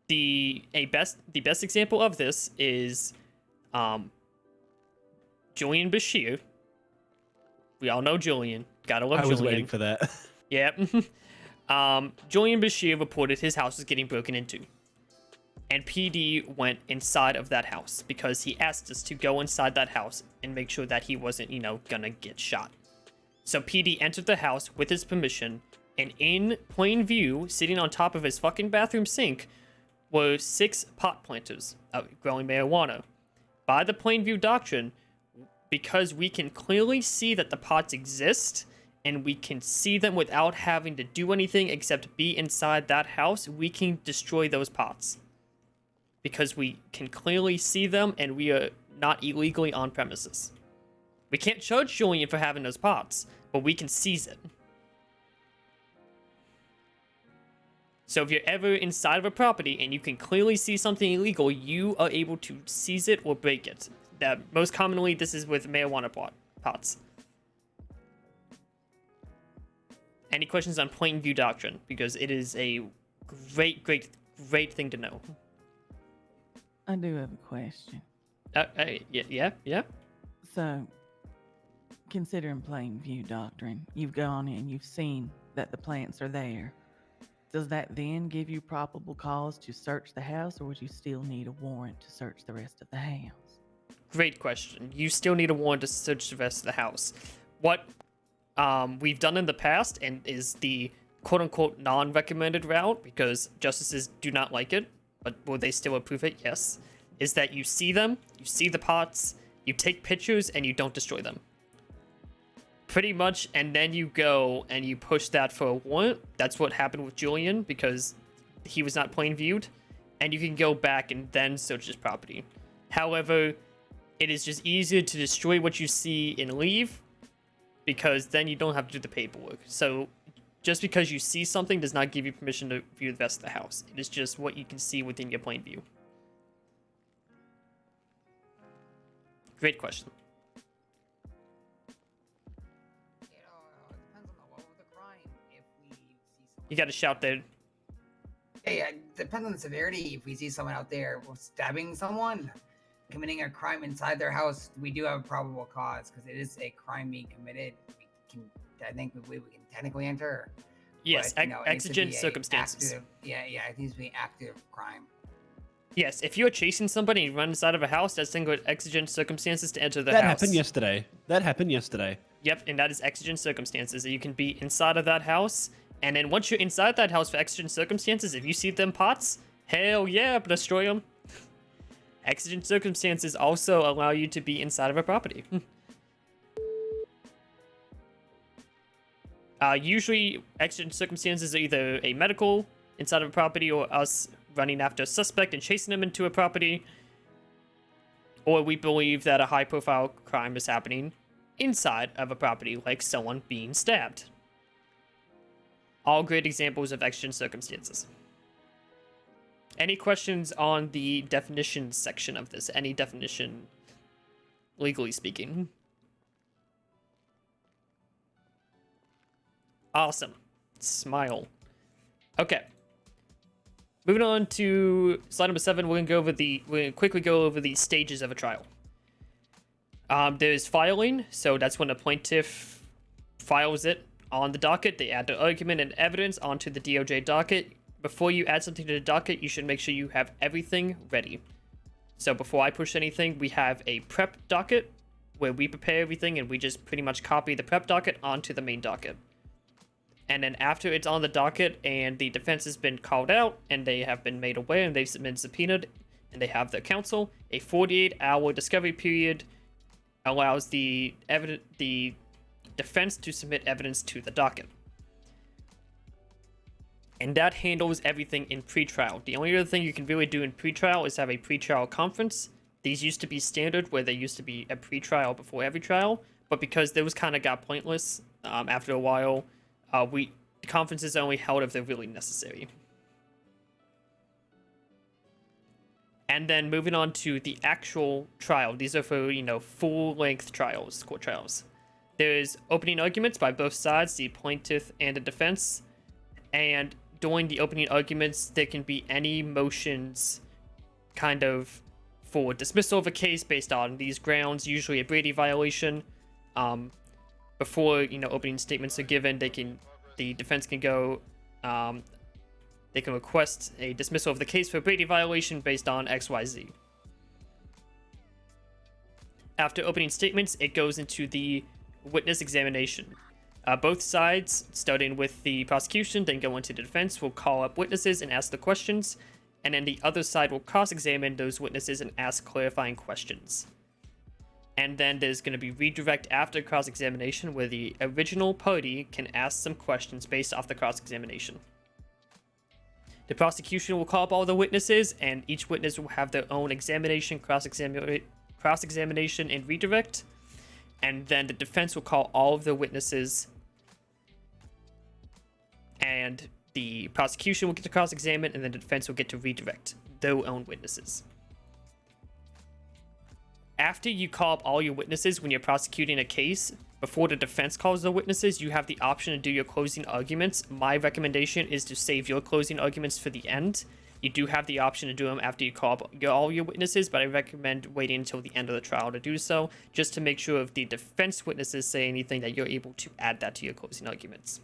The best example of this is Julian Bashir. We all know Julian. Gotta love Julian. I was waiting for that. Yep. Julian Bashir reported his house was getting broken into. And PD went inside of that house because he asked us to go inside that house and make sure that he wasn't, gonna get shot. So PD entered the house with his permission, and in plain view, sitting on top of his fucking bathroom sink, were 6 pot planters growing marijuana. By the plain view doctrine, because we can clearly see that the pots exist, and we can see them without having to do anything except be inside that house, we can destroy those pots. Because we can clearly see them, and we are not illegally on premises. We can't charge Julian for having those pots, but we can seize it. So if you're ever inside of a property and you can clearly see something illegal, you are able to seize it or break it. That most commonly, this is with marijuana pots. Any questions on plain view doctrine? Because it is a great thing to know. I do have a question. Yeah. So, considering plain view doctrine, you've gone and you've seen that the plants are there. Does that then give you probable cause to search the house, or would you still need a warrant to search the rest of the house? Great question. You still need a warrant to search the rest of the house. What we've done in the past, and is the quote-unquote non-recommended route, because justices do not like it, but will they still approve it? Yes. Is that you see them, you see the pots, you take pictures, and you don't destroy them. Pretty much, and then you go and you push that for a warrant. That's what happened with Julian, because he was not plain viewed. And you can go back and then search his property. However, it is just easier to destroy what you see and leave, because then you don't have to do the paperwork. So just because you see something does not give you permission to view the rest of the house. It is just what you can see within your plain view. Great question. You gotta shout there. Hey, depends on the severity. If we see someone out there stabbing someone, committing a crime inside their house, we do have a probable cause because it is a crime being committed. I think we can technically enter. Yes, but, you know, it needs to exigent be a circumstances. Yeah, it needs to be active crime. Yes, if you're chasing somebody and you run inside of a house, that's then good exigent circumstances to enter the That house. happened yesterday. That happened yesterday. Yep, and that is exigent circumstances. You can be inside of that house, and then once you're inside that house for exigent circumstances, if you see them pots, hell yeah, destroy them. Exigent circumstances also allow you to be inside of a property. Usually, exigent circumstances are either a medical inside of a property or us running after a suspect and chasing them into a property, or we believe that a high-profile crime is happening inside of a property, like someone being stabbed. All great examples of exigent circumstances. Any questions on the definition section of this? Any definition, legally speaking? Awesome. Smile. Okay. Moving on to slide number 7, we're gonna quickly go over the stages of a trial. There's filing, so that's when the plaintiff files it on the docket. They add the argument and evidence onto the DOJ docket. Before you add something to the docket, you should make sure you have everything ready. So before I push anything, we have a prep docket where we prepare everything and we just pretty much copy the prep docket onto the main docket. And then after it's on the docket and the defense has been called out and they have been made aware and they've been subpoenaed and they have their counsel, a 48-hour discovery period allows the defense to submit evidence to the docket. And that handles everything in pretrial. The only other thing you can really do in pretrial is have a pretrial conference. These used to be standard, where there used to be a pretrial before every trial, but because those kind of got pointless after a while, the conferences only held if they're really necessary. And then moving on to the actual trial. These are for, full-length trials, court trials. There's opening arguments by both sides, the plaintiff and the defense. And during the opening arguments, there can be any motions kind of for dismissal of a case based on these grounds, usually a Brady violation. Before, opening statements are given, the defense can go, they can request a dismissal of the case for a Brady violation based on XYZ. After opening statements, it goes into the witness examination. Both sides, starting with the prosecution, then go into the defense, will call up witnesses and ask the questions, and then the other side will cross-examine those witnesses and ask clarifying questions. And then there's going to be redirect after cross-examination, where the original party can ask some questions based off the cross-examination. The prosecution will call up all the witnesses, and each witness will have their own examination, cross-examination, and redirect. And then the defense will call all of the witnesses, and the prosecution will get to cross-examine, and then the defense will get to redirect their own witnesses. After you call up all your witnesses when you're prosecuting a case, before the defense calls the witnesses, you have the option to do your closing arguments. My recommendation is to save your closing arguments for the end. You do have the option to do them after you call up all your witnesses, but I recommend waiting until the end of the trial to do so, just to make sure if the defense witnesses say anything that you're able to add that to your closing arguments.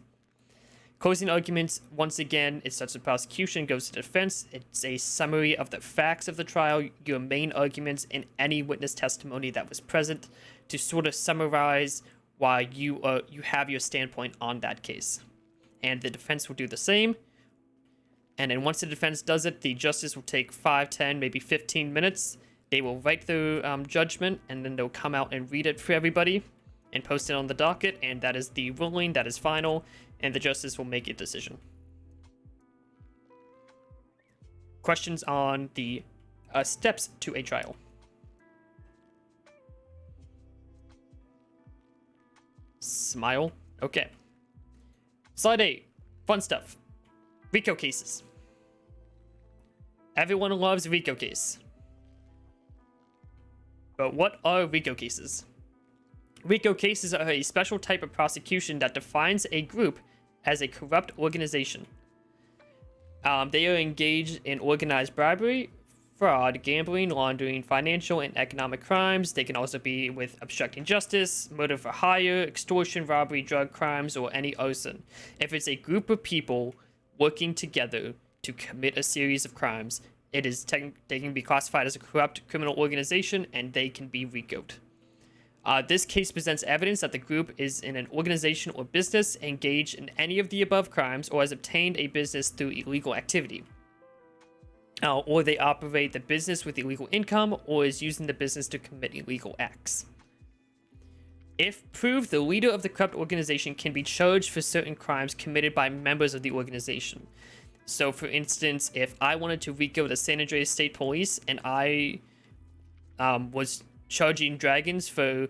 Closing arguments, once again, it starts with prosecution, goes to defense. It's a summary of the facts of the trial, your main arguments, and any witness testimony that was present to sort of summarize why you have your standpoint on that case. And the defense will do the same. And then once the defense does it, the justice will take 5, 10, maybe 15 minutes. They will write their judgment, and then they'll come out and read it for everybody and post it on the docket. And that is the ruling, that is final, and the justice will make a decision. Questions on the steps to a trial? Smile. Okay. Slide 8. Fun stuff. RICO cases. Everyone loves a RICO case. But what are RICO cases? RICO cases are a special type of prosecution that defines a group as a corrupt organization. They are engaged in organized bribery, fraud, gambling, laundering, financial and economic crimes. They can also be with obstructing justice, murder for hire, extortion, robbery, drug crimes, or any arson. If it's a group of people working together to commit a series of crimes, they can be classified as a corrupt criminal organization, and they can be RICO'd. This case presents evidence that the group is in an organization or business engaged in any of the above crimes or has obtained a business through illegal activity. Or they operate the business with illegal income or is using the business to commit illegal acts. If proved, the leader of the corrupt organization can be charged for certain crimes committed by members of the organization. So, for instance, if I wanted to RICO the San Andreas State Police and I was charging Dragons for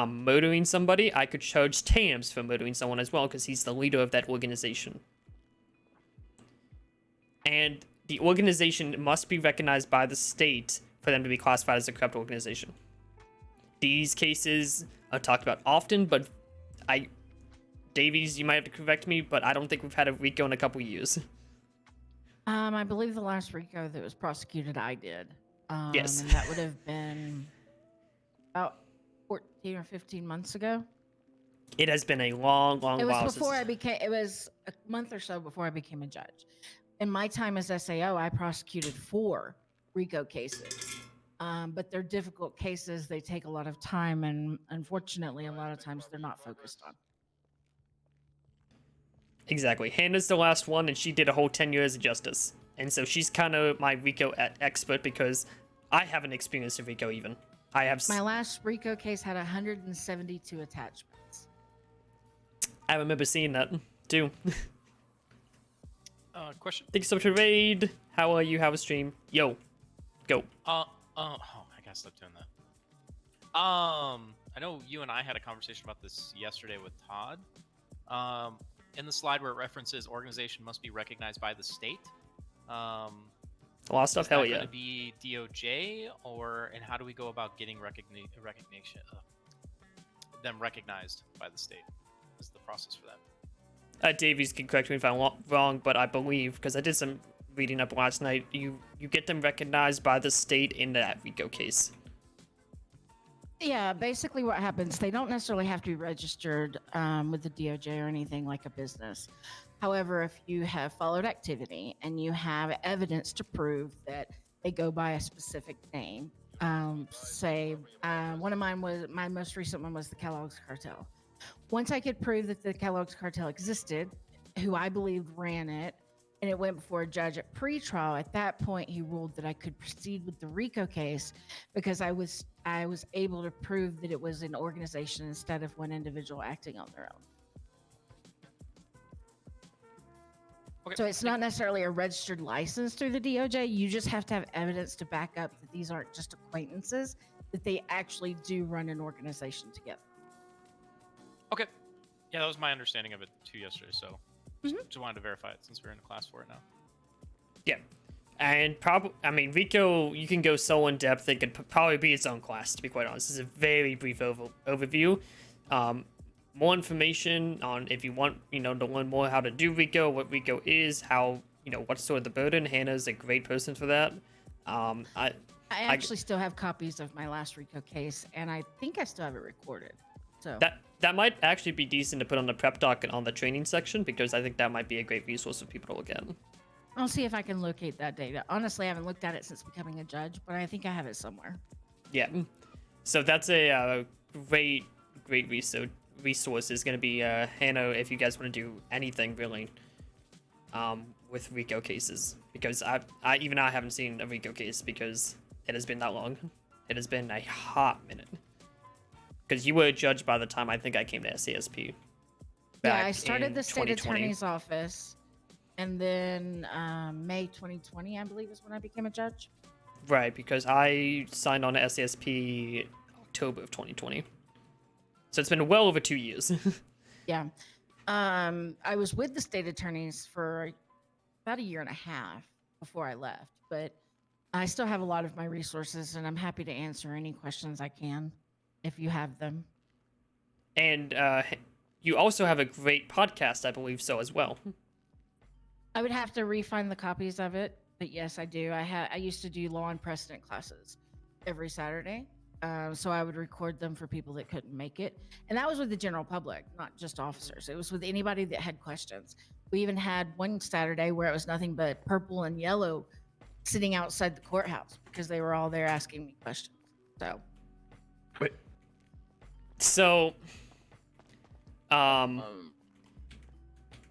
murdering somebody, I could charge Tams for murdering someone as well because he's the leader of that organization. And the organization must be recognized by the state for them to be classified as a corrupt organization. These cases are talked about often, but Davies, you might have to correct me, but I don't think we've had a RICO in a couple years. I believe the last RICO that was prosecuted, I did. Yes. And that would have been about 14 or 15 months ago. It has been a long, long It was while before since... I became. It was a month or so before I became a judge. In my time as SAO, I prosecuted 4 RICO cases, but they're difficult cases. They take a lot of time, and unfortunately, a lot of times they're not focused on. Exactly. Hannah's the last one, and she did a whole 10 years of justice. And so she's kind of my RICO expert because I haven't experienced a RICO even. My last RICO case had 172 attachments. I remember seeing that too. Question. Thanks so much for the raid. How are you? How was stream? Yo, go. Oh, I gotta stop doing that. I know you and I had a conversation about this yesterday with Todd. In the slide where it references organization must be recognized by the state. A lot of stuff. Hell yeah. Going to be DOJ and how do we go about getting recognition? Them recognized by the state. What's the process for that? Davies can correct me if I'm wrong, but I believe, because I did some reading up last night, you get them recognized by the state in that RICO case. Yeah, basically what happens, they don't necessarily have to be registered with the DOJ or anything like a business. However, if you have followed activity and you have evidence to prove that they go by a specific name, say one of my most recent one was the Kellogg's Cartel. Once I could prove that the Kellogg's Cartel existed, who I believed ran it, and it went before a judge at pretrial, at that point he ruled that I could proceed with the RICO case because I was able to prove that it was an organization instead of one individual acting on their own. Okay. So it's not necessarily a registered license through the DOJ. You just have to have evidence to back up that these aren't just acquaintances, that they actually do run an organization together. Okay. Yeah, that was my understanding of it too yesterday. So just wanted to verify it since we're in class for it now. Yeah. And RICO, you can go so in depth, it could probably be its own class, to be quite honest. This is a very brief overview. More information on if you want, to learn more how to do RICO, what RICO is, how, what's sort of the burden. Hannah's a great person for that. I actually still have copies of my last RICO case, and I think I still have it recorded. So that might actually be decent to put on the prep doc and on the training section, because I think that might be a great resource for people to look at. I'll see if I can locate that data. Honestly, I haven't looked at it since becoming a judge, but I think I have it somewhere. Yeah. So that's a great resource is going to be Hannah, if you guys want to do anything really with RICO cases, because I haven't seen a RICO case because it has been that long. It has been a hot minute. Because you were a judge by the time I think I came to SASP. Yeah, I started the state attorney's office, and then May 2020, I believe, is when I became a judge. Right, because I signed on to SASP October of 2020. So it's been well over 2 years. Yeah. I was with the state attorneys for about 1.5 years before I left, but I still have a lot of my resources, and I'm happy to answer any questions I can if you have them. And you also have a great podcast, I believe so as well. I would have to re-find the copies of it. But yes, I do. I used to do law and precedent classes every Saturday. So I would record them for people that couldn't make it. And that was with the general public, not just officers. It was with anybody that had questions. We even had one Saturday where it was nothing but purple and yellow sitting outside the courthouse because they were all there asking me questions. So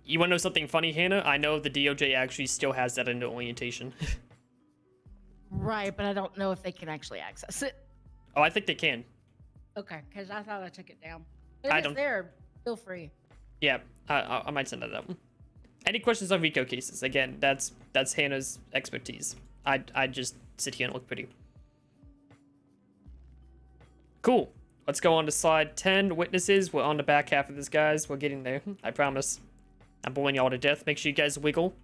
you want to know something funny, Hannah? I know the DOJ actually still has that under orientation. right, but I don't know if they can actually access it. Oh, I think they can. Okay, because I thought I took it down. But if I it's don't- there, feel free. Yeah, I might send that out. Any questions on RICO cases? Again, that's Hannah's expertise. I just sit here and look pretty. Cool. Let's go on to slide 10. Witnesses. We're on the back half of this, guys. We're getting there. I promise. I'm boring y'all to death. Make sure you guys wiggle,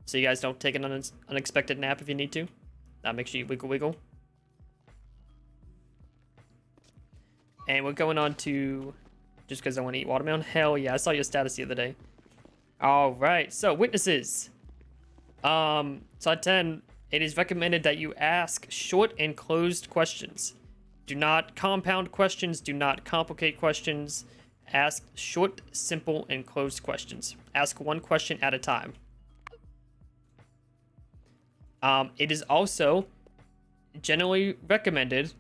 so you guys don't take an unexpected nap if you need to. Make sure you wiggle. And we're going on to, just because I want to eat watermelon. Hell yeah, I saw your status the other day. All right, so witnesses. Slide 10. It is recommended that you ask short and closed questions. Do not compound questions. Do not complicate questions. Ask short, simple, and closed questions. Ask one question at a time. It is also generally recommended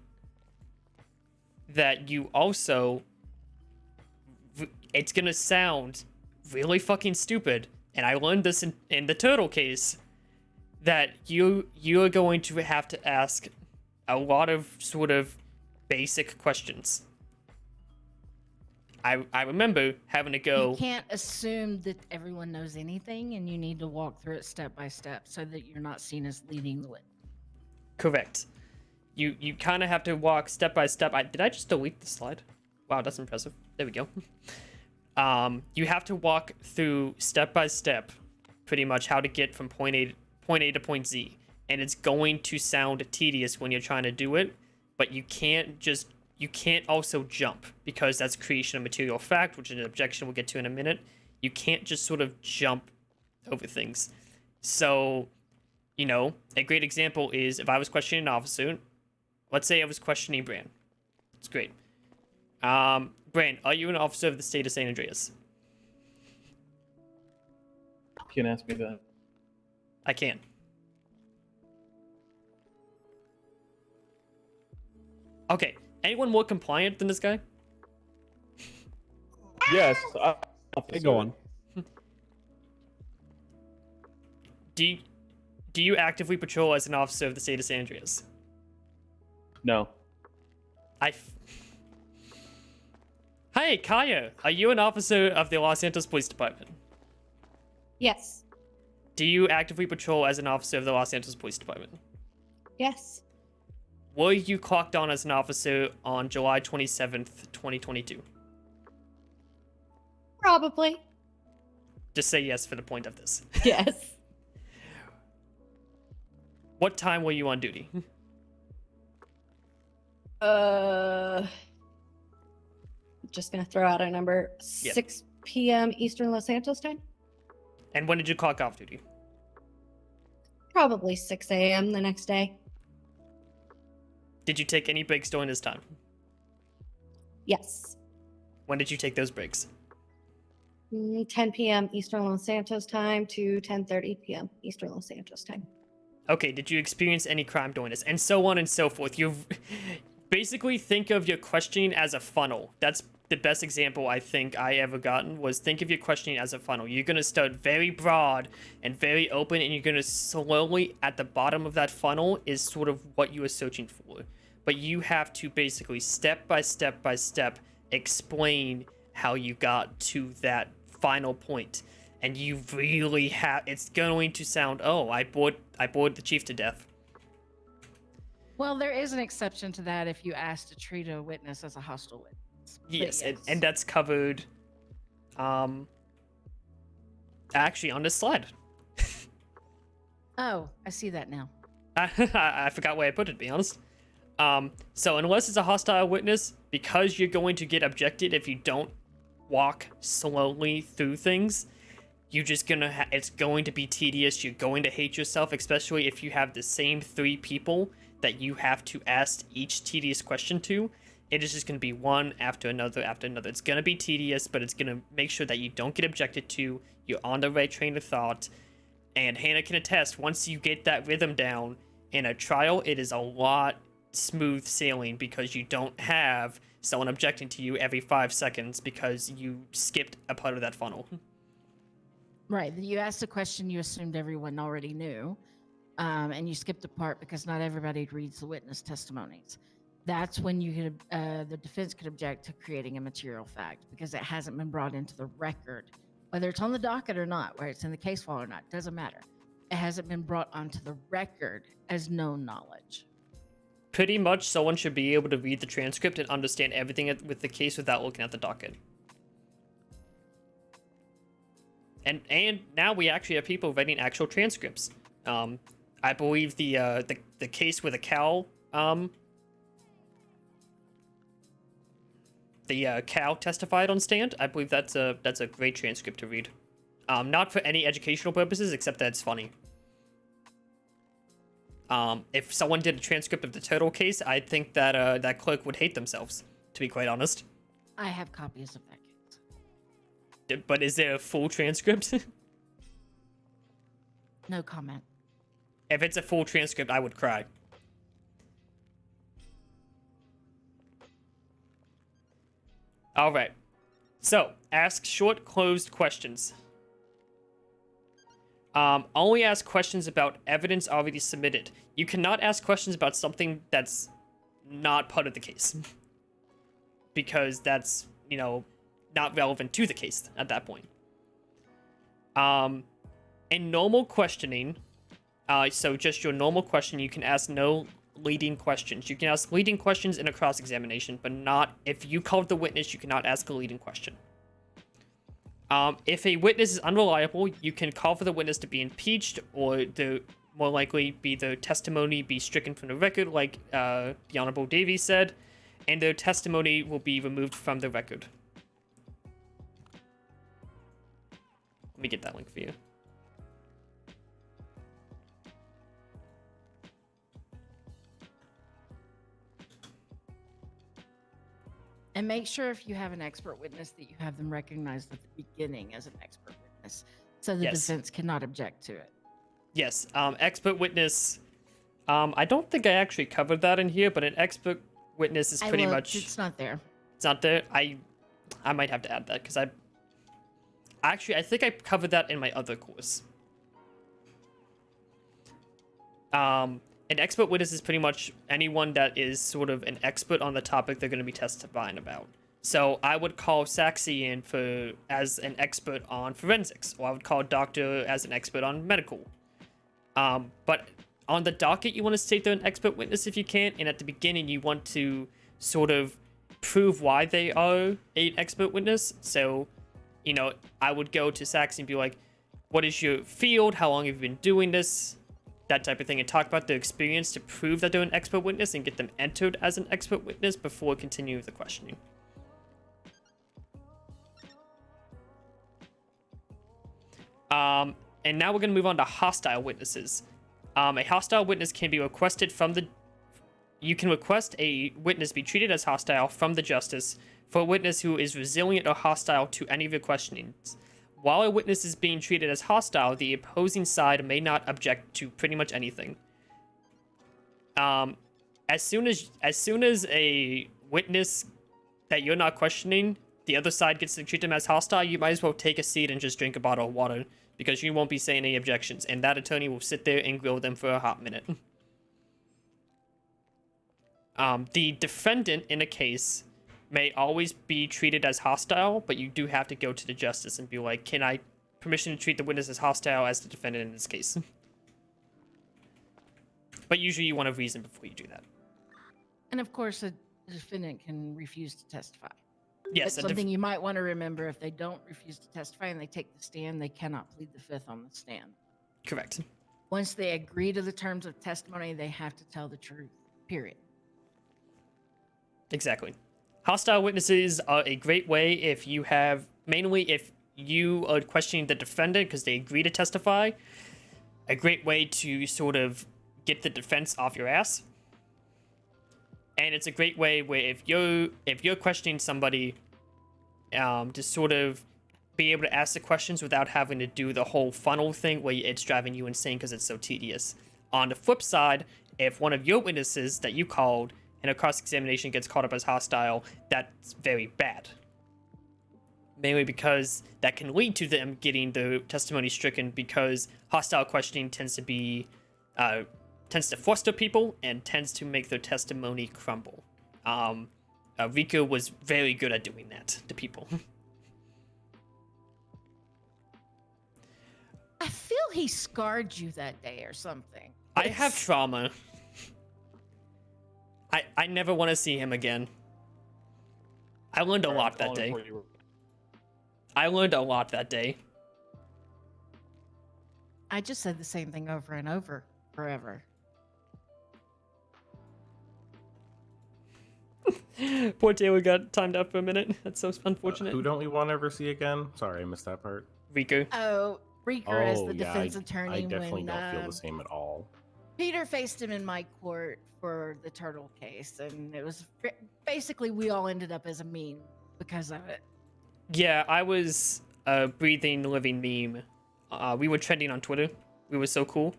that you also, it's gonna sound really fucking stupid, and I learned this in the turtle case, that you are going to have to ask a lot of sort of basic questions. I remember having to go. You can't assume that everyone knows anything, and you need to walk through it step by step so that you're not seen as leading the way. Correct. You kind of have to walk step by step. Did I just delete the slide? Wow, that's impressive. There we go. You have to walk through step by step, pretty much how to get from point A to point Z, and it's going to sound tedious when you're trying to do it, but you can't also jump, because that's creation of material fact, which is an objection we'll get to in a minute. You can't just sort of jump over things. So, a great example is if I was questioning an officer, let's say I was questioning Bran. It's great. Bran, are you an officer of the state of San Andreas? You can ask me that. I can. Okay. Anyone more compliant than this guy? Yes. Go on. Do you actively patrol as an officer of the state of San Andreas? No. Hi, Kaya. Are you an officer of the Los Santos Police Department? Yes. Do you actively patrol as an officer of the Los Santos Police Department? Yes. Were you clocked on as an officer on July 27th, 2022? Probably. Just say yes for the point of this. Yes. What time were you on duty? Just gonna throw out a number. Yep. 6 p.m. Eastern Los Santos time. And when did you clock off duty? Probably 6 a.m. the next day. Did you take any breaks during this time? Yes. When did you take those breaks? 10 p.m. Eastern Los Santos time to 10:30 p.m. Eastern Los Santos time. Okay, did you experience any crime during this? And so on and so forth. You basically think of your questioning as a funnel. That's the best example I think I ever gotten, was think of your questioning as a funnel. You're going to start very broad and very open, and you're going to slowly, at the bottom of that funnel is sort of what you are searching for. But you have to basically step by step by step explain how you got to that final point. And you really have, it's going to sound, oh, I bored the chief to death. Well, there is an exception to that if you ask to treat a witness as a hostile witness. But Yes, and that's covered actually on this slide. Oh, I see that now. I forgot where I put it, to be honest. So unless it's a hostile witness, because you're going to get objected if you don't walk slowly through things, you're just gonna it's going to be tedious. You're going to hate yourself, especially if you have the same 3 people that you have to ask each tedious question to. It is just going to be one after another after another. It's going to be tedious, but it's going to make sure that you don't get objected to. You're on the right train of thought. And Hannah can attest, once you get that rhythm down in a trial, it is a lot smooth sailing because you don't have someone objecting to you every 5 seconds because you skipped a part of that funnel. Right. You asked a question you assumed everyone already knew, and you skipped a part because not everybody reads the witness testimonies. That's when you could, the defense could object to creating a material fact because it hasn't been brought into the record, whether it's on the docket or not, whether it's in the case file or not, doesn't matter. It hasn't been brought onto the record as known knowledge. Pretty much someone should be able to read the transcript and understand everything with the case without looking at the docket. And now we actually have people writing actual transcripts. I believe the case with a cow, the cow testified on stand. I believe that's a great transcript to read. Not for any educational purposes, except that it's funny. If someone did a transcript of the turtle case, I think that that clerk would hate themselves, to be quite honest. I have copies of that case. But is there a full transcript? No comment. If it's a full transcript, I would cry. All right. So, ask short, closed questions. Only ask questions about evidence already submitted. You cannot ask questions about something that's not part of the case. Because that's, you know, not relevant to the case at that point. In normal questioning, so just your normal question, you can ask no leading questions. You can ask leading questions in a cross-examination, but not if you called the witness, you cannot ask a leading question. If a witness is unreliable, you can call for the witness to be impeached, or more likely be the testimony be stricken from the record, like the Honorable Davies said, and their testimony will be removed from the record. Let me get that link for you. And make sure if you have an expert witness that you have them recognized at the beginning as an expert witness, so the defense cannot object to it. Yes, expert witness. I don't think I actually covered that in here, but an expert witness is pretty much. It's not there. It's not there. I might have to add that because I think I covered that in my other course. An expert witness is pretty much anyone that is sort of an expert on the topic they're going to be testifying about. So I would call Saxy in as an expert on forensics, or I would call a doctor as an expert on medical. But on the docket, you want to state they're an expert witness if you can, and at the beginning, you want to sort of prove why they are an expert witness. So, you know, I would go to Saxy and be like, what is your field? How long have you been doing this? That type of thing, and talk about their experience to prove that they're an expert witness and get them entered as an expert witness before continuing the questioning. And now we're going to move on to hostile witnesses. A hostile witness can be requested from the... You can request a witness be treated as hostile from the justice for a witness who is resilient or hostile to any of your questionings. While a witness is being treated as hostile, the opposing side may not object to pretty much anything. As soon as a witness that you're not questioning, the other side gets to treat them as hostile, you might as well take a seat and just drink a bottle of water, because you won't be saying any objections, and that attorney will sit there and grill them for a hot minute. The defendant in a case may always be treated as hostile, but you do have to go to the justice and be like, can I permission to treat the witness as hostile as the defendant in this case? But usually you want a reason before you do that. And of course, the defendant can refuse to testify. Yes, That's something you might want to remember. If they don't refuse to testify and they take the stand, they cannot plead the fifth on the stand. Correct. Once they agree to the terms of testimony, they have to tell the truth, period. Exactly. Hostile witnesses are a great way if you have, mainly if you are questioning the defendant because they agree to testify, a great way to sort of get the defense off your ass. And it's a great way where if you're questioning somebody, to sort of be able to ask the questions without having to do the whole funnel thing where it's driving you insane because it's so tedious. On the flip side, if one of your witnesses that you called in a cross-examination gets caught up as hostile, that's very bad. Mainly because that can lead to them getting the testimony stricken, because hostile questioning tends to foster people and tends to make their testimony crumble. Rico was very good at doing that to people. I feel he scarred you that day or something. I have trauma. I never want to see him again. I learned a lot that day. I learned a lot that day. I just said the same thing over and over forever. Poor Taylor got timed out for a minute. That's so unfortunate. Who don't we want to ever see again? Sorry, I missed that part. Rico. Oh, Reeker as the defense attorney. I definitely when, don't feel the same at all. Peter faced him in my court for the turtle case, and it was basically we all ended up as a meme because of it. Yeah, I was a breathing, living meme. We were trending on Twitter. We were so cool.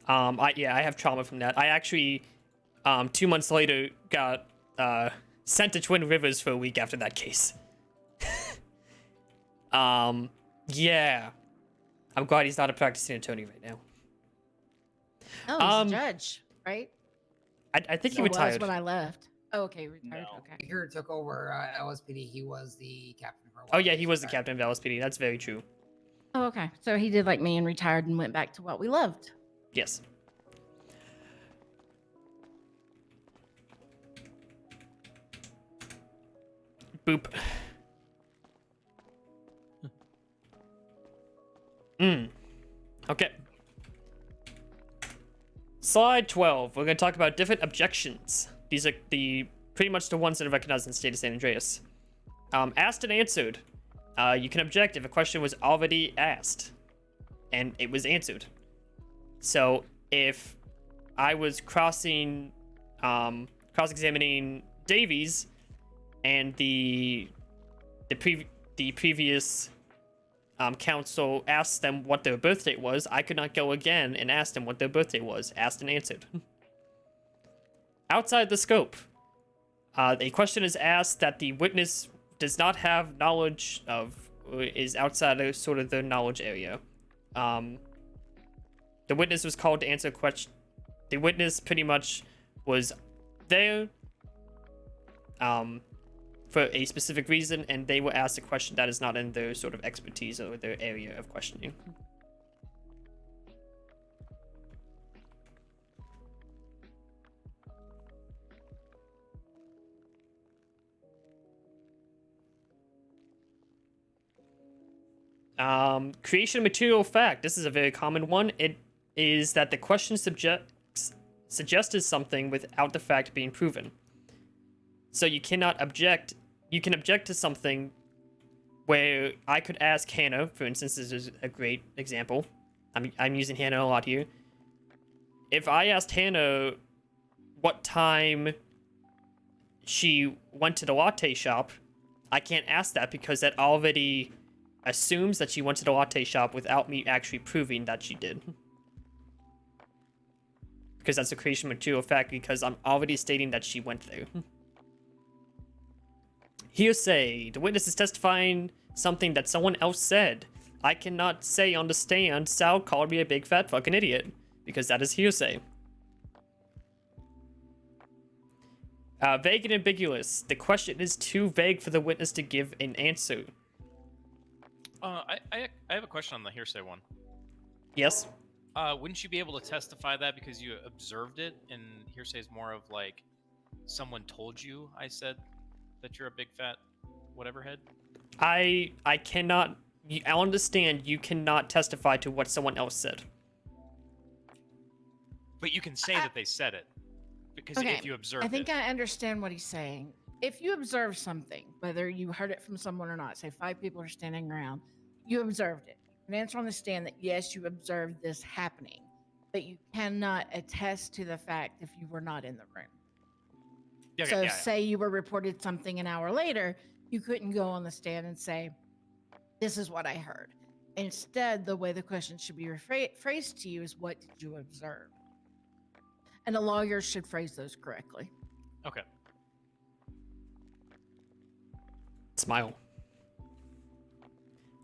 I have trauma from that. I actually, 2 months later, got sent to Twin Rivers for a week after that case. Yeah. I'm glad he's not a practicing attorney right now. Oh, he's a judge, right? I think he Was retired. when I left. Oh, okay, retired. Okay. Baker took over LSPD. He was the captain for a while. Oh yeah, he was the captain of LSPD. That's very true. Oh, okay. So he did like me and retired and went back to what we loved. Yes. Boop. Okay. Slide 12. We're going to talk about different objections. These are pretty much the ones that are recognized in the state of San Andreas. Asked and answered. You can object if a question was already asked and it was answered. So if I was cross-examining Davies and the previous counsel asked them what their birth date was, I could not go again and ask them what their birthday was. Asked and answered. Outside the scope. A question is asked that the witness does not have knowledge of, is outside of sort of the knowledge area. The witness was called to answer a question. The witness pretty much was there for a specific reason, and they were asked a question that is not in their sort of expertise or their area of questioning. Creation of material fact. This is a very common one. It is that the question suggested something without the fact being proven. So you cannot object. You can object to something where I could ask Hannah, for instance, this is a great example. I'm using Hannah a lot here. If I asked Hannah what time she went to the latte shop, I can't ask that because that already assumes that she went to the latte shop without me actually proving that she did. Because that's a creation of material fact, because I'm already stating that she went there. Hearsay. The witness is testifying something that someone else said. I cannot say on the stand, Sal called me a big fat fucking idiot, because that is hearsay. Vague and ambiguous. The question is too vague for the witness to give an answer. I have a question on the hearsay one. Yes? Wouldn't you be able to testify that because you observed it, and hearsay is more of like someone told you I said that you're a big fat whatever head? I cannot. I understand you cannot testify to what someone else said. But you can say that they said it because if you observed I think it. I understand what he's saying. if you observe something, whether you heard it from someone or not, say 5 people are standing around, you observed it. You can answer on the stand that yes, you observed this happening, but you cannot attest to the fact if you were not in the room. Okay, So, yeah, yeah. say you were reported something an hour later, you couldn't go on the stand and say, "This is what I heard." Instead, the way the question should be phrased to you is, "What did you observe?" And a lawyer should phrase those correctly. Okay. Smile.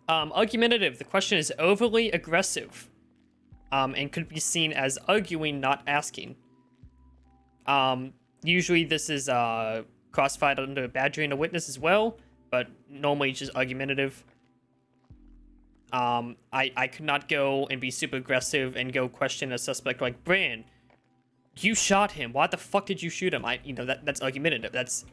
Argumentative. The question is overly aggressive, and could be seen as arguing, not asking. Usually this is classified under badgering a witness as well, but normally it's just argumentative. I could not go and be super aggressive and go question a suspect like, Bran, you shot him. Why the fuck did you shoot him? That's argumentative. That's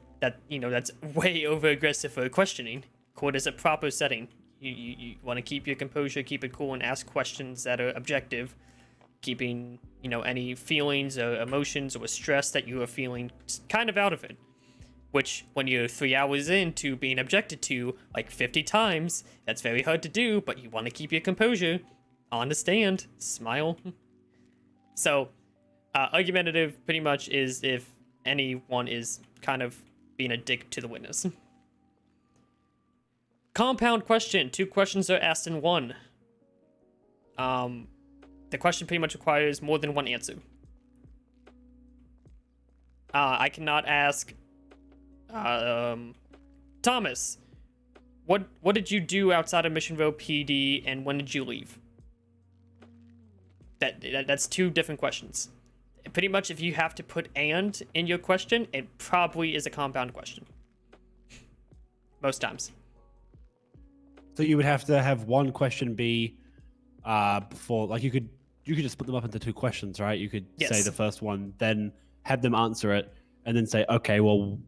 way over aggressive for questioning. Court is a proper setting. You want to keep your composure, keep it cool, and ask questions that are objective, keeping any feelings or emotions or stress that you are feeling kind of out of it. Which, when you're 3 hours into being objected to like 50 times, that's very hard to do, but you want to keep your composure on the stand. Smile. So, argumentative pretty much is if anyone is kind of being a dick to the witness. Compound question. 2 questions are asked in one. The question pretty much requires more than one answer. I cannot ask, Thomas, what did you do outside of Mission Row PD, and when did you leave? That's 2 different questions. Pretty much, if you have to put "and" in your question, it probably is a compound question. Most times. So you would have to have one question be before, like you could just split them up into 2 questions, right? You could say Yes. the first one, then have them answer it, and then say, okay, well,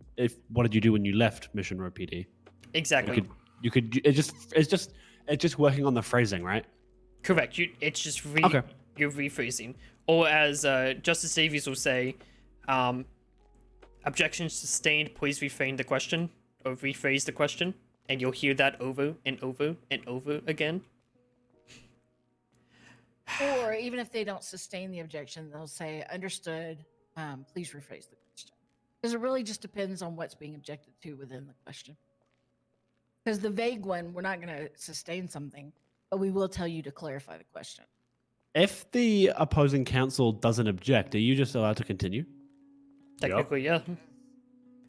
what did you do when you left Mission Row PD? Exactly. It's just working on the phrasing, right? Correct. It's just Okay. You're rephrasing, or as Justice Davies will say, objection sustained. Please reframe the question or rephrase the question, and you'll hear that over and over and over again. Or even if they don't sustain the objection, they'll say, "Understood. Please rephrase the question." Because it really just depends on what's being objected to within the question. Because the vague one, we're not going to sustain something, but we will tell you to clarify the question. If the opposing counsel doesn't object, are you just allowed to continue? Technically, yeah.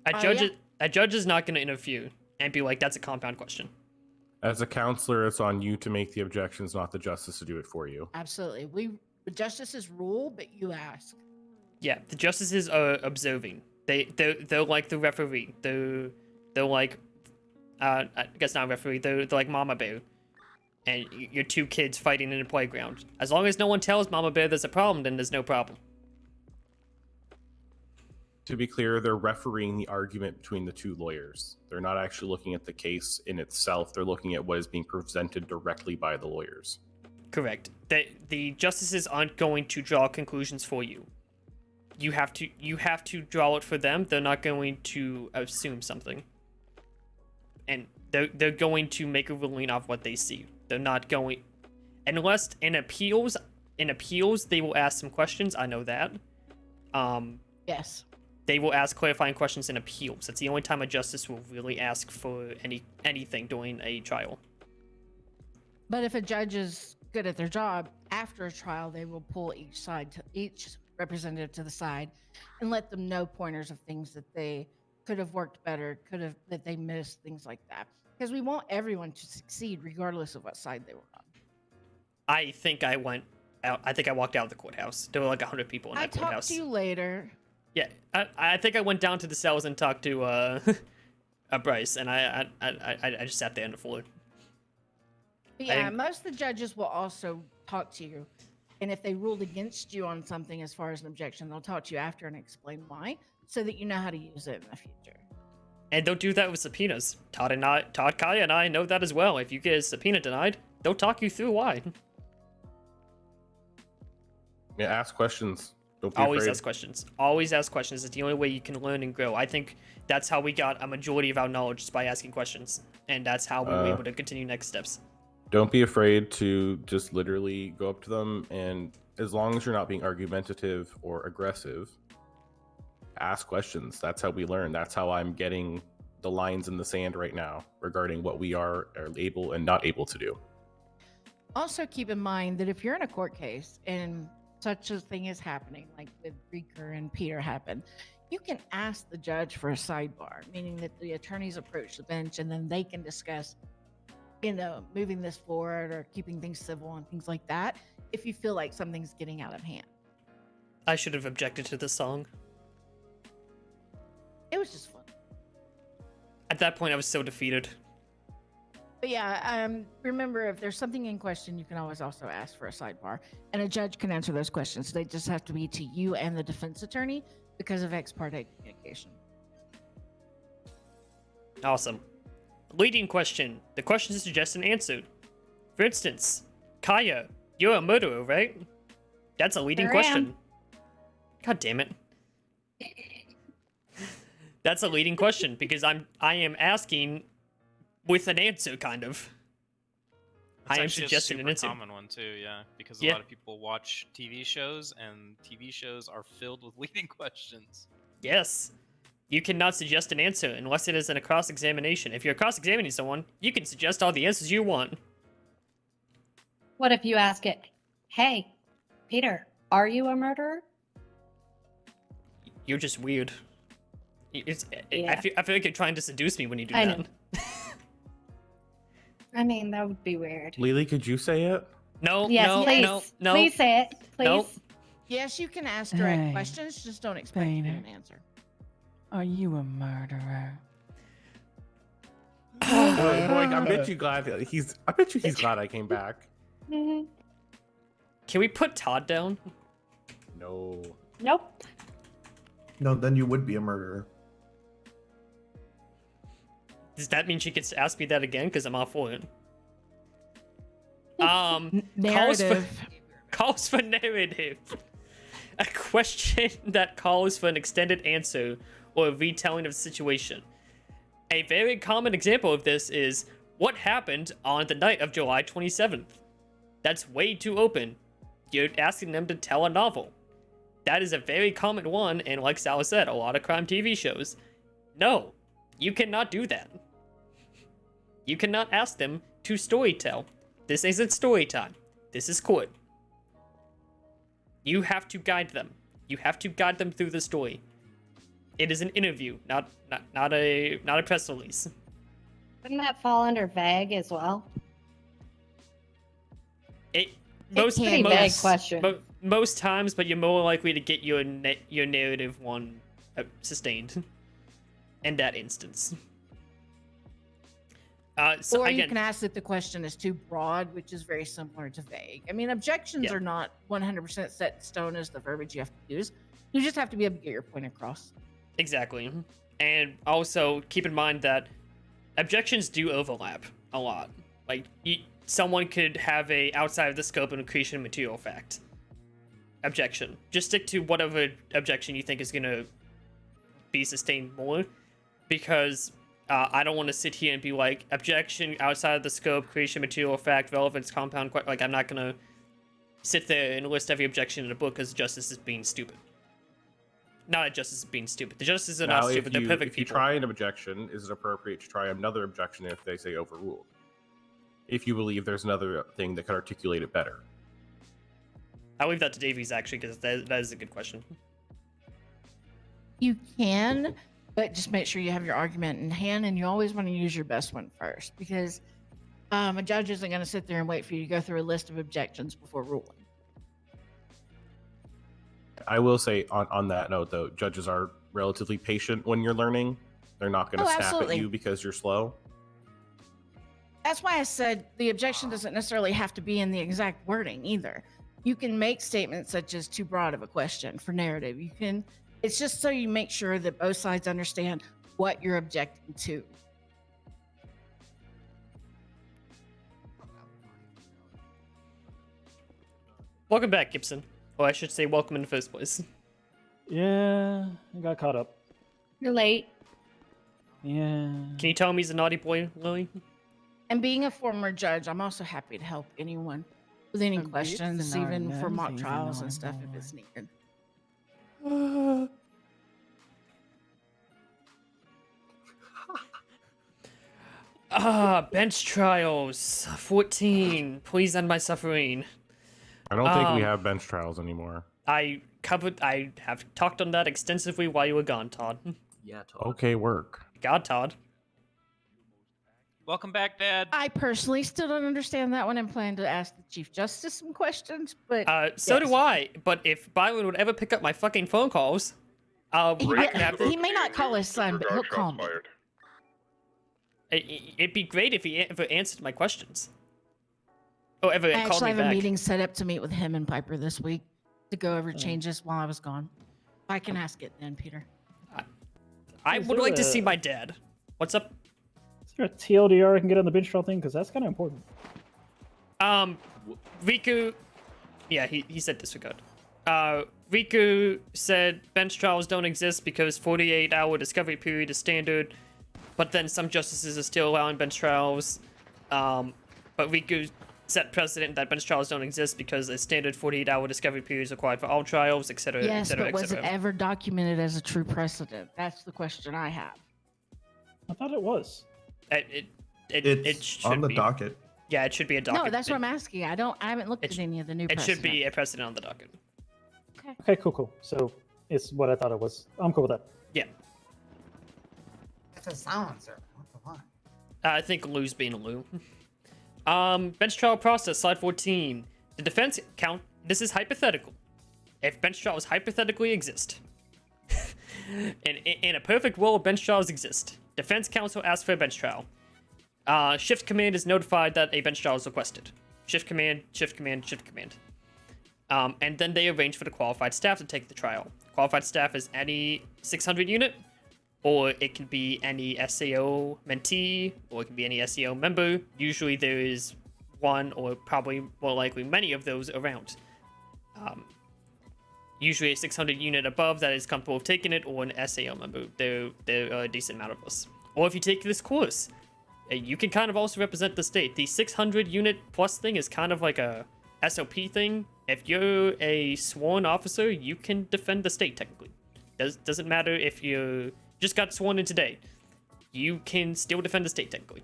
A judge is not going to interfere and be like, "That's a compound question." As a counselor, it's on you to make the objections, not the justice to do it for you. Absolutely. The justices rule, but you ask. Yeah, the justices are observing. They're like the referee. They're like, I guess not referee. They're like Mama Bear, and your 2 kids fighting in a playground. As long as no one tells Mama Bear there's a problem, then there's no problem. To be clear, they're refereeing the argument between the 2 lawyers. They're not actually looking at the case in itself. They're looking at what is being presented directly by the lawyers. Correct. The justices aren't going to draw conclusions for you. You have to draw it for them. They're not going to assume something. And they're going to make a ruling off what they see. They're not going, unless in appeals they will ask some questions. I know that. Yes. They will ask clarifying questions in appeals. That's the only time a justice will really ask for anything during a trial. But if a judge is good at their job, after a trial, they will pull each representative to the side and let them know pointers of things that they could have worked better, that they missed, things like that. Because we want everyone to succeed regardless of what side they were on. I think I went out. I think I walked out of the courthouse. There were like 100 people in that courthouse. I'll talk to you later. Yeah, I think I went down to the cells and talked to Bryce, and I just sat there on the floor. Yeah, most of the judges will also talk to you, and if they ruled against you on something as far as an objection, they'll talk to you after and explain why, so that you know how to use it in the future. And don't do that with subpoenas. Todd, Kaya, and I know that as well. If you get a subpoena denied, they'll talk you through why. Yeah, ask questions. Don't be Always afraid. ask questions. Always ask questions. It's the only way you can learn and grow. I think that's how we got a majority of our knowledge, just by asking questions. And that's how we were able to continue next steps. Don't be afraid to just literally go up to them, and as long as you're not being argumentative or aggressive, ask questions. That's how we learn. That's how I'm getting the lines in the sand right now regarding what we are able and not able to do. Also, keep in mind that if you're in a court case and such a thing is happening, like with Reeker and Peter happened, you can ask the judge for a sidebar, meaning that the attorneys approach the bench and then they can discuss, moving this forward or keeping things civil and things like that, if you feel like something's getting out of hand. I should have objected to this song. It was just fun. At that point, I was so defeated. But yeah, remember, if there's something in question, you can always also ask for a sidebar, and a judge can answer those questions. They just have to be to you and the defense attorney because of ex parte communication. Awesome. Leading question. The question is suggested and answered. For instance, Kaya, you're a murderer, right? That's a leading Sure question. God damn it. That's a leading question because I am asking with an answer, kind of. It's I am actually suggesting a an super answer. common one too, yeah, because a Yeah. lot of people watch TV shows, and TV shows are filled with leading questions. Yes. You cannot suggest an answer unless it is in a cross-examination. If you're cross-examining someone, you can suggest all the answers you want. What if you ask it, hey, Peter, are you a murderer? You're just weird. Yeah. I feel like you're trying to seduce me when you do I that. know. I mean, that would be weird. Lily, could you say it? No, Yes, no, please. no, no. Please say it. Please. Nope. Yes, you can ask direct Hey, questions, just don't expect to get Peter. an answer. Are you a murderer? Boy, I bet you glad he's glad I came back. Mhm. Can we put Todd down? No. Nope. No, then you would be a murderer. Does that mean she gets to ask me that again? Because I'm all for it. Calls Narrative. calls for narrative. A question that calls for an extended answer or a retelling of the situation. A very common example of this is what happened on the night of July 27th. That's way too open. You're asking them to tell a novel. That is a very common one, and like Sal said, a lot of crime TV shows. No, you cannot do that. You cannot ask them to storytell. This isn't story time. This is court. You have to guide them. You have to guide them through the story. It is an interview, not a press release. Wouldn't that fall under vague as well? Most pretty vague question. Most times, but you're more likely to get your narrative one sustained in that instance. So or again, you can ask if the question is too broad, which is very similar to vague. I mean, objections are not 100% set in stone as the verbiage you have to use. You just have to be able to get your point across. Exactly. And also keep in mind that objections do overlap a lot. Like, someone could have a outside of the scope and creation of material fact objection. Just stick to whatever objection you think is going to be sustained more, because I don't want to sit here and be like, objection outside of the scope, creation of material fact, relevance, compound. Like, I'm not going to sit there and list every objection in a book because justice is being stupid. Not that justice is being stupid. The justices are not stupid. They're perfect if you people. try an objection, is it appropriate to try another objection if they say overruled? If you believe there's another thing that could articulate it better. I'll leave that to Davies, actually, because that is a good question. You can, but just make sure you have your argument in hand, and you always want to use your best one first, because a judge isn't going to sit there and wait for you to go through a list of objections before ruling. I will say on that note, though, judges are relatively patient when you're learning. They're not going to snap absolutely. at you because you're slow. That's why I said the objection doesn't necessarily have to be in the exact wording either. You can make statements such as too broad of a question for narrative. You can, it's just so you make sure that both sides understand what you're objecting to. Welcome back, Gibson. Or I should say, welcome in the first place. Yeah, I got caught up. You're late. Yeah. Can you tell him he's a naughty boy, Lily? And being a former judge, I'm also happy to help anyone with any questions, even for mock trials and stuff if it's needed. Bench trials. 14. Please end my suffering. I don't think we have bench trials anymore. I have talked on that extensively while you were gone, Todd. Yeah, Todd. Okay, work. God, Todd. Welcome back, Dad. I personally still don't understand that one and plan to ask the Chief Justice some questions, but So yes. do I. But if Byron would ever pick up my fucking phone calls, He may not call his son, but he'll call me. It'd be great if he ever answered my questions. Oh, ever I called actually me have a back. meeting set up to meet with him and Piper this week to go over changes while I was gone. I can ask it then, Peter. I would like to see my dad. What's up? Is there a TLDR I can get on the bench trial thing? Because that's kind of important. Riku, yeah, he said disregard. Riku said bench trials don't exist because 48-hour discovery period is standard, but then some justices are still allowing bench trials. But Riku set precedent that bench trials don't exist because a standard 48-hour discovery period is required for all trials, etc. Yes, etc., but was it etc. ever documented as a true precedent? That's the question I have. I thought it was. It's should on the be. docket. Yeah, it should be a docket. No, that's what I'm asking. I haven't looked at any of the new It precedents. should be a precedent on the docket. Okay, cool. So it's what I thought it was. I'm cool with that. Yeah. That's a silencer. What the fuck? I think Lou's being a Lou. Bench trial process, slide 14. The defense count. This is hypothetical. If bench trials hypothetically exist, in a perfect world, bench trials exist. Defense counsel asks for a bench trial. Shift command is notified that a bench trial is requested. Shift command, shift command, shift command. And then they arrange for the qualified staff to take the trial. Qualified staff is any 600 unit, or it can be any SAO mentee, or it can be any SAO member. Usually there is one, or probably more likely many of those around. Usually a 600 unit above that is comfortable with taking it, or an SAO member. There are a decent amount of us. Or if you take this course, you can kind of also represent the state. The 600 unit plus thing is kind of like a SOP thing. If you're a sworn officer, you can defend the state technically. Doesn't matter if you just got sworn in today. You can still defend the state technically.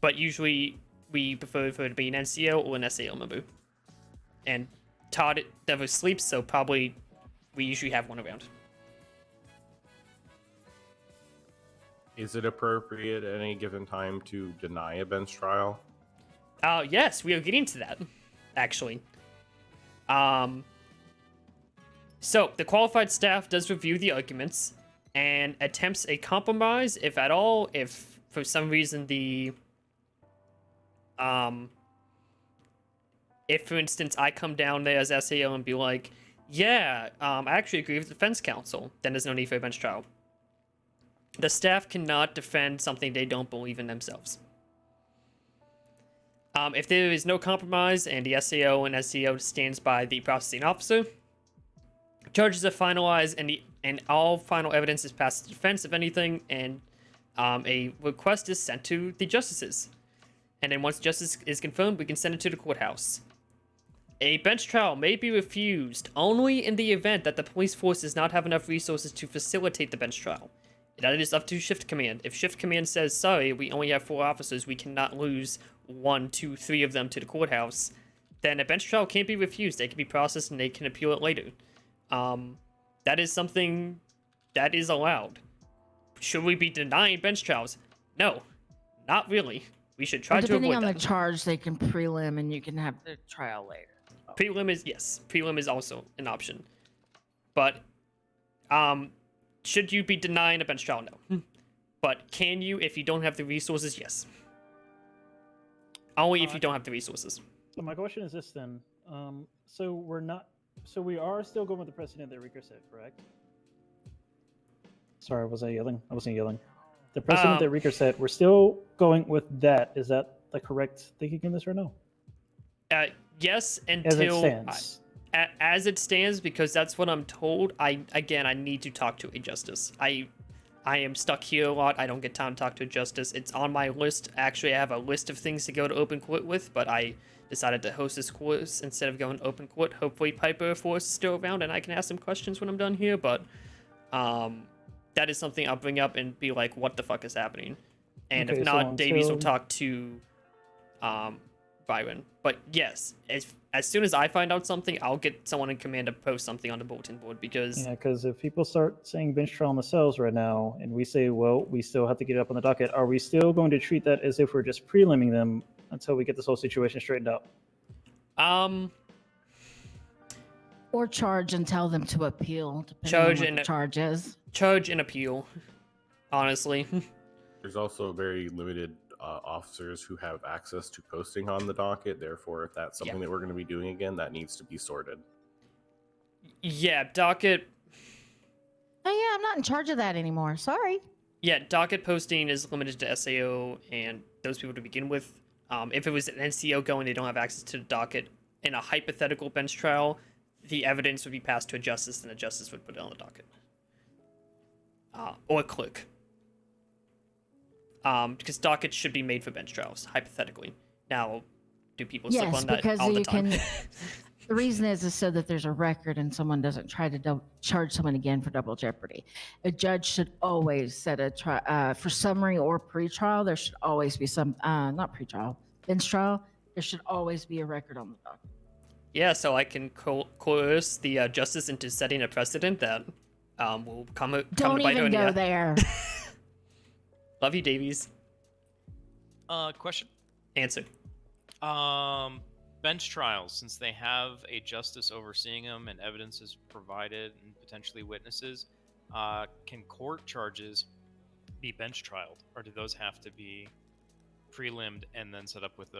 But usually we prefer for it to be an NCO or an SAO member. And Todd never sleeps, so probably we usually have one around. Is it appropriate at any given time to deny a bench trial? Yes, we are getting to that, actually. So the qualified staff does review the arguments and attempts a compromise, if at all, if for some reason if for instance I come down there as SAO and be like, yeah, I actually agree with the defense counsel, then there's no need for a bench trial. The staff cannot defend something they don't believe in themselves. If there is no compromise and the SAO and SCO stands by the processing officer, charges are finalized and all final evidence is passed to the defense, if anything, and a request is sent to the justices. And then once justice is confirmed, we can send it to the courthouse. A bench trial may be refused only in the event that the police force does not have enough resources to facilitate the bench trial. That is up to Shift Command. If Shift Command says, sorry, we only have 4 officers, we cannot lose 1, 2, 3 of them to the courthouse, then a bench trial can't be refused. They can be processed and they can appeal it later. That is something that is allowed. Should we be denying bench trials? No, not really. We should try to avoid that. Depending on the charge, they can prelim and you can have the trial later. Prelim is, yes, prelim is also an option. But, should you be denying a bench trial? No. But can you if you don't have the resources? Yes. Only if you don't have the resources. So my question is this then. So we are still going with the precedent that Rika said, correct? Sorry, was I yelling? I wasn't yelling. The precedent that Rika said, we're still going with that. Is that the correct thinking in this or no? Yes, As it until stands. as it stands, because that's what I'm told, I need to talk to a justice. I am stuck here a lot. I don't get time to talk to a justice. It's on my list. Actually, I have a list of things to go to open court with, but I decided to host this course instead of going to open court. Hopefully Piper Force is still around and I can ask some questions when I'm done here, but that is something I'll bring up and be like, what the fuck is happening? And Okay, if so not, Davies will until- talk to Byron. But yes, as soon as I find out something, I'll get someone in command to post something on the bulletin board, because Yeah, because if people start saying bench trial in the cells right now, and we say, well, we still have to get it up on the docket, are we still going to treat that as if we're just prelimming them until we get this whole situation straightened out? Or charge and tell them to appeal, depending Charge on what and the charge is. Charge and appeal, honestly. There's also very limited officers who have access to posting on the docket. Therefore, if that's something that we're going to be doing again, that needs to be sorted. Yeah, docket. Oh yeah, I'm not in charge of that anymore. Sorry. Yeah, docket posting is limited to SAO and those people to begin with. If it was an NCO going, they don't have access to the docket. In a hypothetical bench trial, the evidence would be passed to a justice, and a justice would put it on the docket. Or clerk. Because dockets should be made for bench trials, hypothetically. Now, do people slip Yes, on that because all the you time? can. The reason is so that there's a record and someone doesn't try to charge someone again for double jeopardy. A judge should always set a for summary or pretrial. There should always be some not pretrial, bench trial. There should always be a record on the docket. Yeah, so I can coerce the justice into setting a precedent that will come to Don't bite her even in the go eye. there. Love you, Davies. Question. Answer. Bench trials, since they have a justice overseeing them and evidence is provided and potentially witnesses, can court charges be bench trialed, or do those have to be prelimmed and then set up with I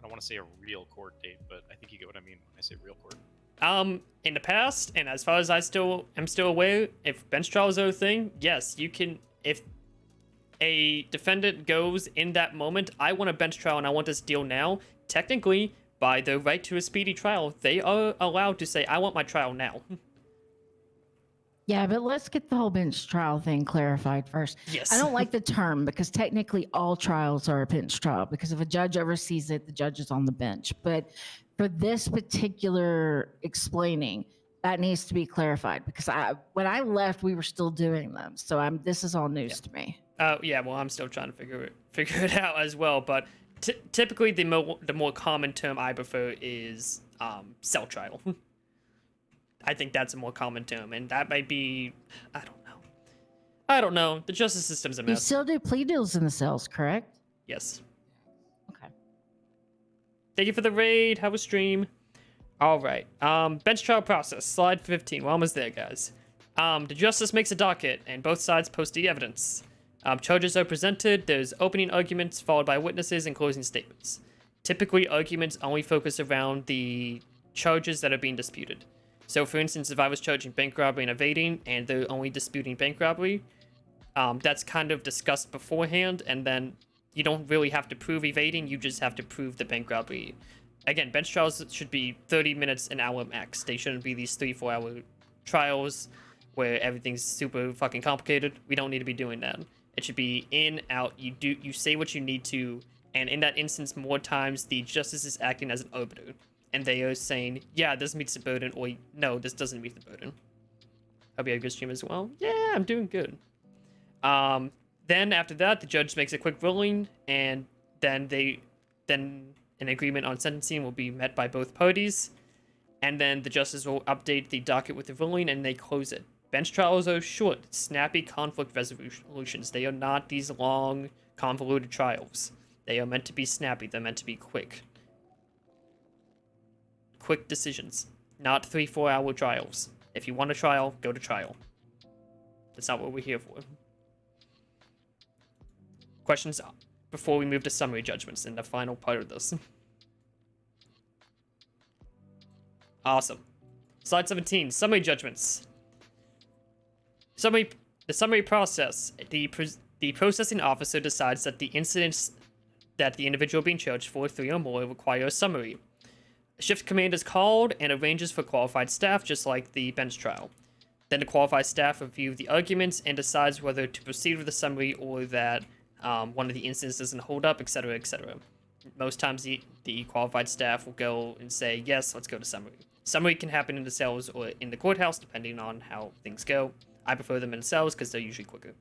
don't want to say a real court date, but I think you get what I mean when I say real court. In the past, and as far as I am still aware, if bench trials are a thing, yes, you can. If a defendant goes in that moment, I want a bench trial and I want this deal now. Technically, by the right to a speedy trial, they are allowed to say, I want my trial now. Yeah, but let's get the whole bench trial thing clarified first. Yes. I don't like the term because technically all trials are a bench trial, because if a judge oversees it, the judge is on the bench. But for this particular explaining, that needs to be clarified, because when I left, we were still doing them. So this is all news to me. Yeah, well, I'm still trying to figure it out as well, but typically the more common term I prefer is cell trial. I think that's a more common term, and that might be, I don't know. The justice system's a You mess. still do plea deals in the cells, correct? Yes. Okay. Thank you for the raid. Have a stream. All right. Bench trial process. Slide 15. We're almost there, guys. The justice makes a docket, and both sides post the evidence. Charges are presented. There's opening arguments followed by witnesses and closing statements. Typically, arguments only focus around the charges that are being disputed. So, for instance, if I was charging bank robbery and evading, and they're only disputing bank robbery, that's kind of discussed beforehand, and then you don't really have to prove evading, you just have to prove the bank robbery. Again, bench trials should be 30 minutes, an hour max. They shouldn't be these 3-4 hour trials where everything's super fucking complicated. We don't need to be doing that. It should be in, out, you say what you need to, and in that instance, more times, the justice is acting as an arbiter. And they are saying, yeah, this meets the burden, or no, this doesn't meet the burden. Hope you had a good stream as well. Yeah, I'm doing good. Then after that, the judge makes a quick ruling, and then an agreement on sentencing will be met by both parties, and then the justice will update the docket with the ruling, and they close it. Bench trials are short, snappy conflict resolutions. They are not these long, convoluted trials. They are meant to be snappy. They're meant to be quick. Quick decisions, not 3-4 hour trials. If you want a trial, go to trial. That's not what we're here for. Questions before we move to summary judgments in the final part of this. Awesome. Slide 17, summary judgments. The summary process. The processing officer decides that the incidents that the individual being charged for, 3 or more, require a summary. A shift command is called and arranges for qualified staff, just like the bench trial. Then the qualified staff review the arguments and decides whether to proceed with the summary or that one of the instances doesn't hold up, etc., etc. Most times the qualified staff will go and say, yes, let's go to summary. Summary can happen in the cells or in the courthouse, depending on how things go. I prefer them in the cells because they're usually quicker.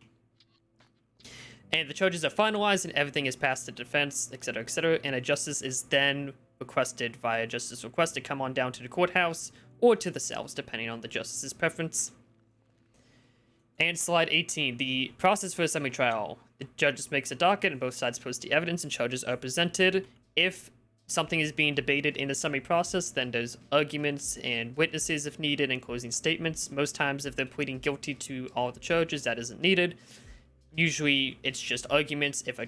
And the charges are finalized and everything is passed to defense, etc., etc., and a justice is then requested via justice request to come on down to the courthouse or to the cells, depending on the justice's preference. And slide 18, the process for a summary trial. The judge makes a docket and both sides post the evidence and charges are presented. If something is being debated in the summary process, then there's arguments and witnesses if needed and closing statements. Most times if they're pleading guilty to all the charges, that isn't needed. Usually it's just arguments if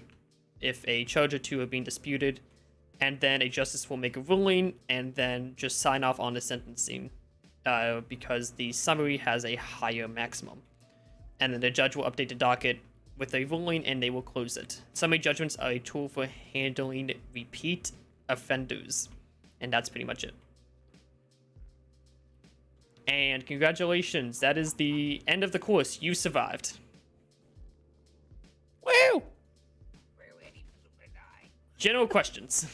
a charge or two are being disputed, and then a justice will make a ruling and then just sign off on the sentencing because the summary has a higher maximum. And then the judge will update the docket with a ruling and they will close it. Summary judgments are a tool for handling repeat offenders. And that's pretty much it. And congratulations, that is the end of the course. You survived. Woo! General questions.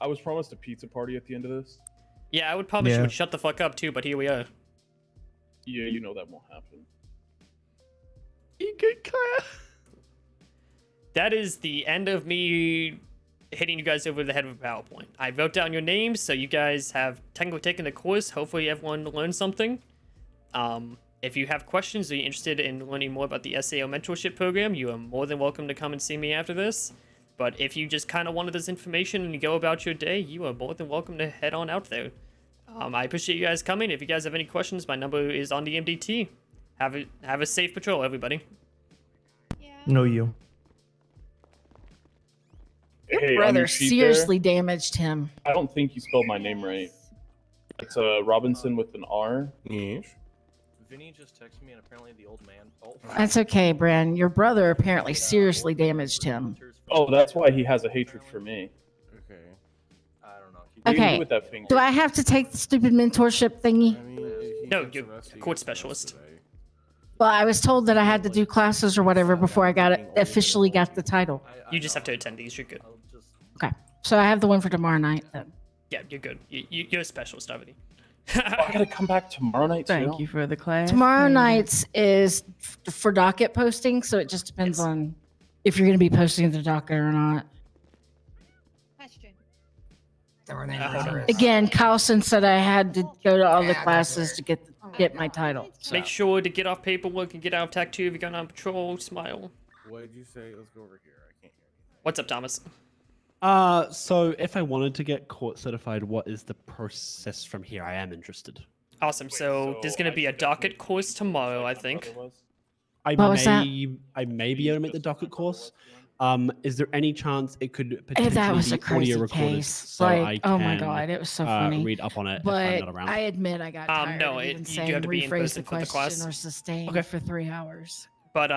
I was promised a pizza party at the end of this. Yeah, I would promise you would shut the fuck up too, but here we are. Yeah, you know that won't happen. That is the end of me hitting you guys over the head with a PowerPoint. I wrote down your names, so you guys have technically taken the course. Hopefully everyone learned something. If you have questions or you're interested in learning more about the SAO mentorship program, you are more than welcome to come and see me after this. But if you just kind of wanted this information and you go about your day, you are more than welcome to head on out there. I appreciate you guys coming. If you guys have any questions, my number is on the MDT. Have a safe patrol, everybody. No, you. Your Hey, on brother your sheet seriously damaged him. I don't think you spelled my name right. It's Robinson with an R. Yes. Vinny just texted me, and apparently the old man. Oh. That's okay, Bran. Your brother apparently seriously damaged him. Oh, that's why he has a hatred for me. Okay. I don't know. What do you do Okay. with that finger? Do I have to take the stupid mentorship thingy? No, you're a court specialist. Well, I was told that I had to do classes or whatever before I officially got the title. You just have to attend these. You're good. Okay, so I have the one for tomorrow night then. Yeah, you're good. You're a specialist already. I gotta come back tomorrow night. Thank you for the class. Tomorrow Vinny. night's is for docket posting, so it just depends on if you're going to be posting the docket or not. Question. Again, Carlson said I had to go to all the classes to get my title. So. Make sure to get off paperwork and get out of TAC 2 if you're going on patrol. Smile. What did you say? Let's go over here. I can't hear you. What's up, Thomas? So if I wanted to get court certified, what is the process from here? I am interested. Awesome. So there's going to be a docket course tomorrow, I think. I What was that? may be able to make the docket course. Is there any chance it could If potentially that was be a crazy audio recorded case, so like, I oh can my god, it was so funny. read up on it if But I'm not around? I admit I got tired no, of even you do saying have to be in rephrase person the for the question class. or sustain Okay. for 3 hours. But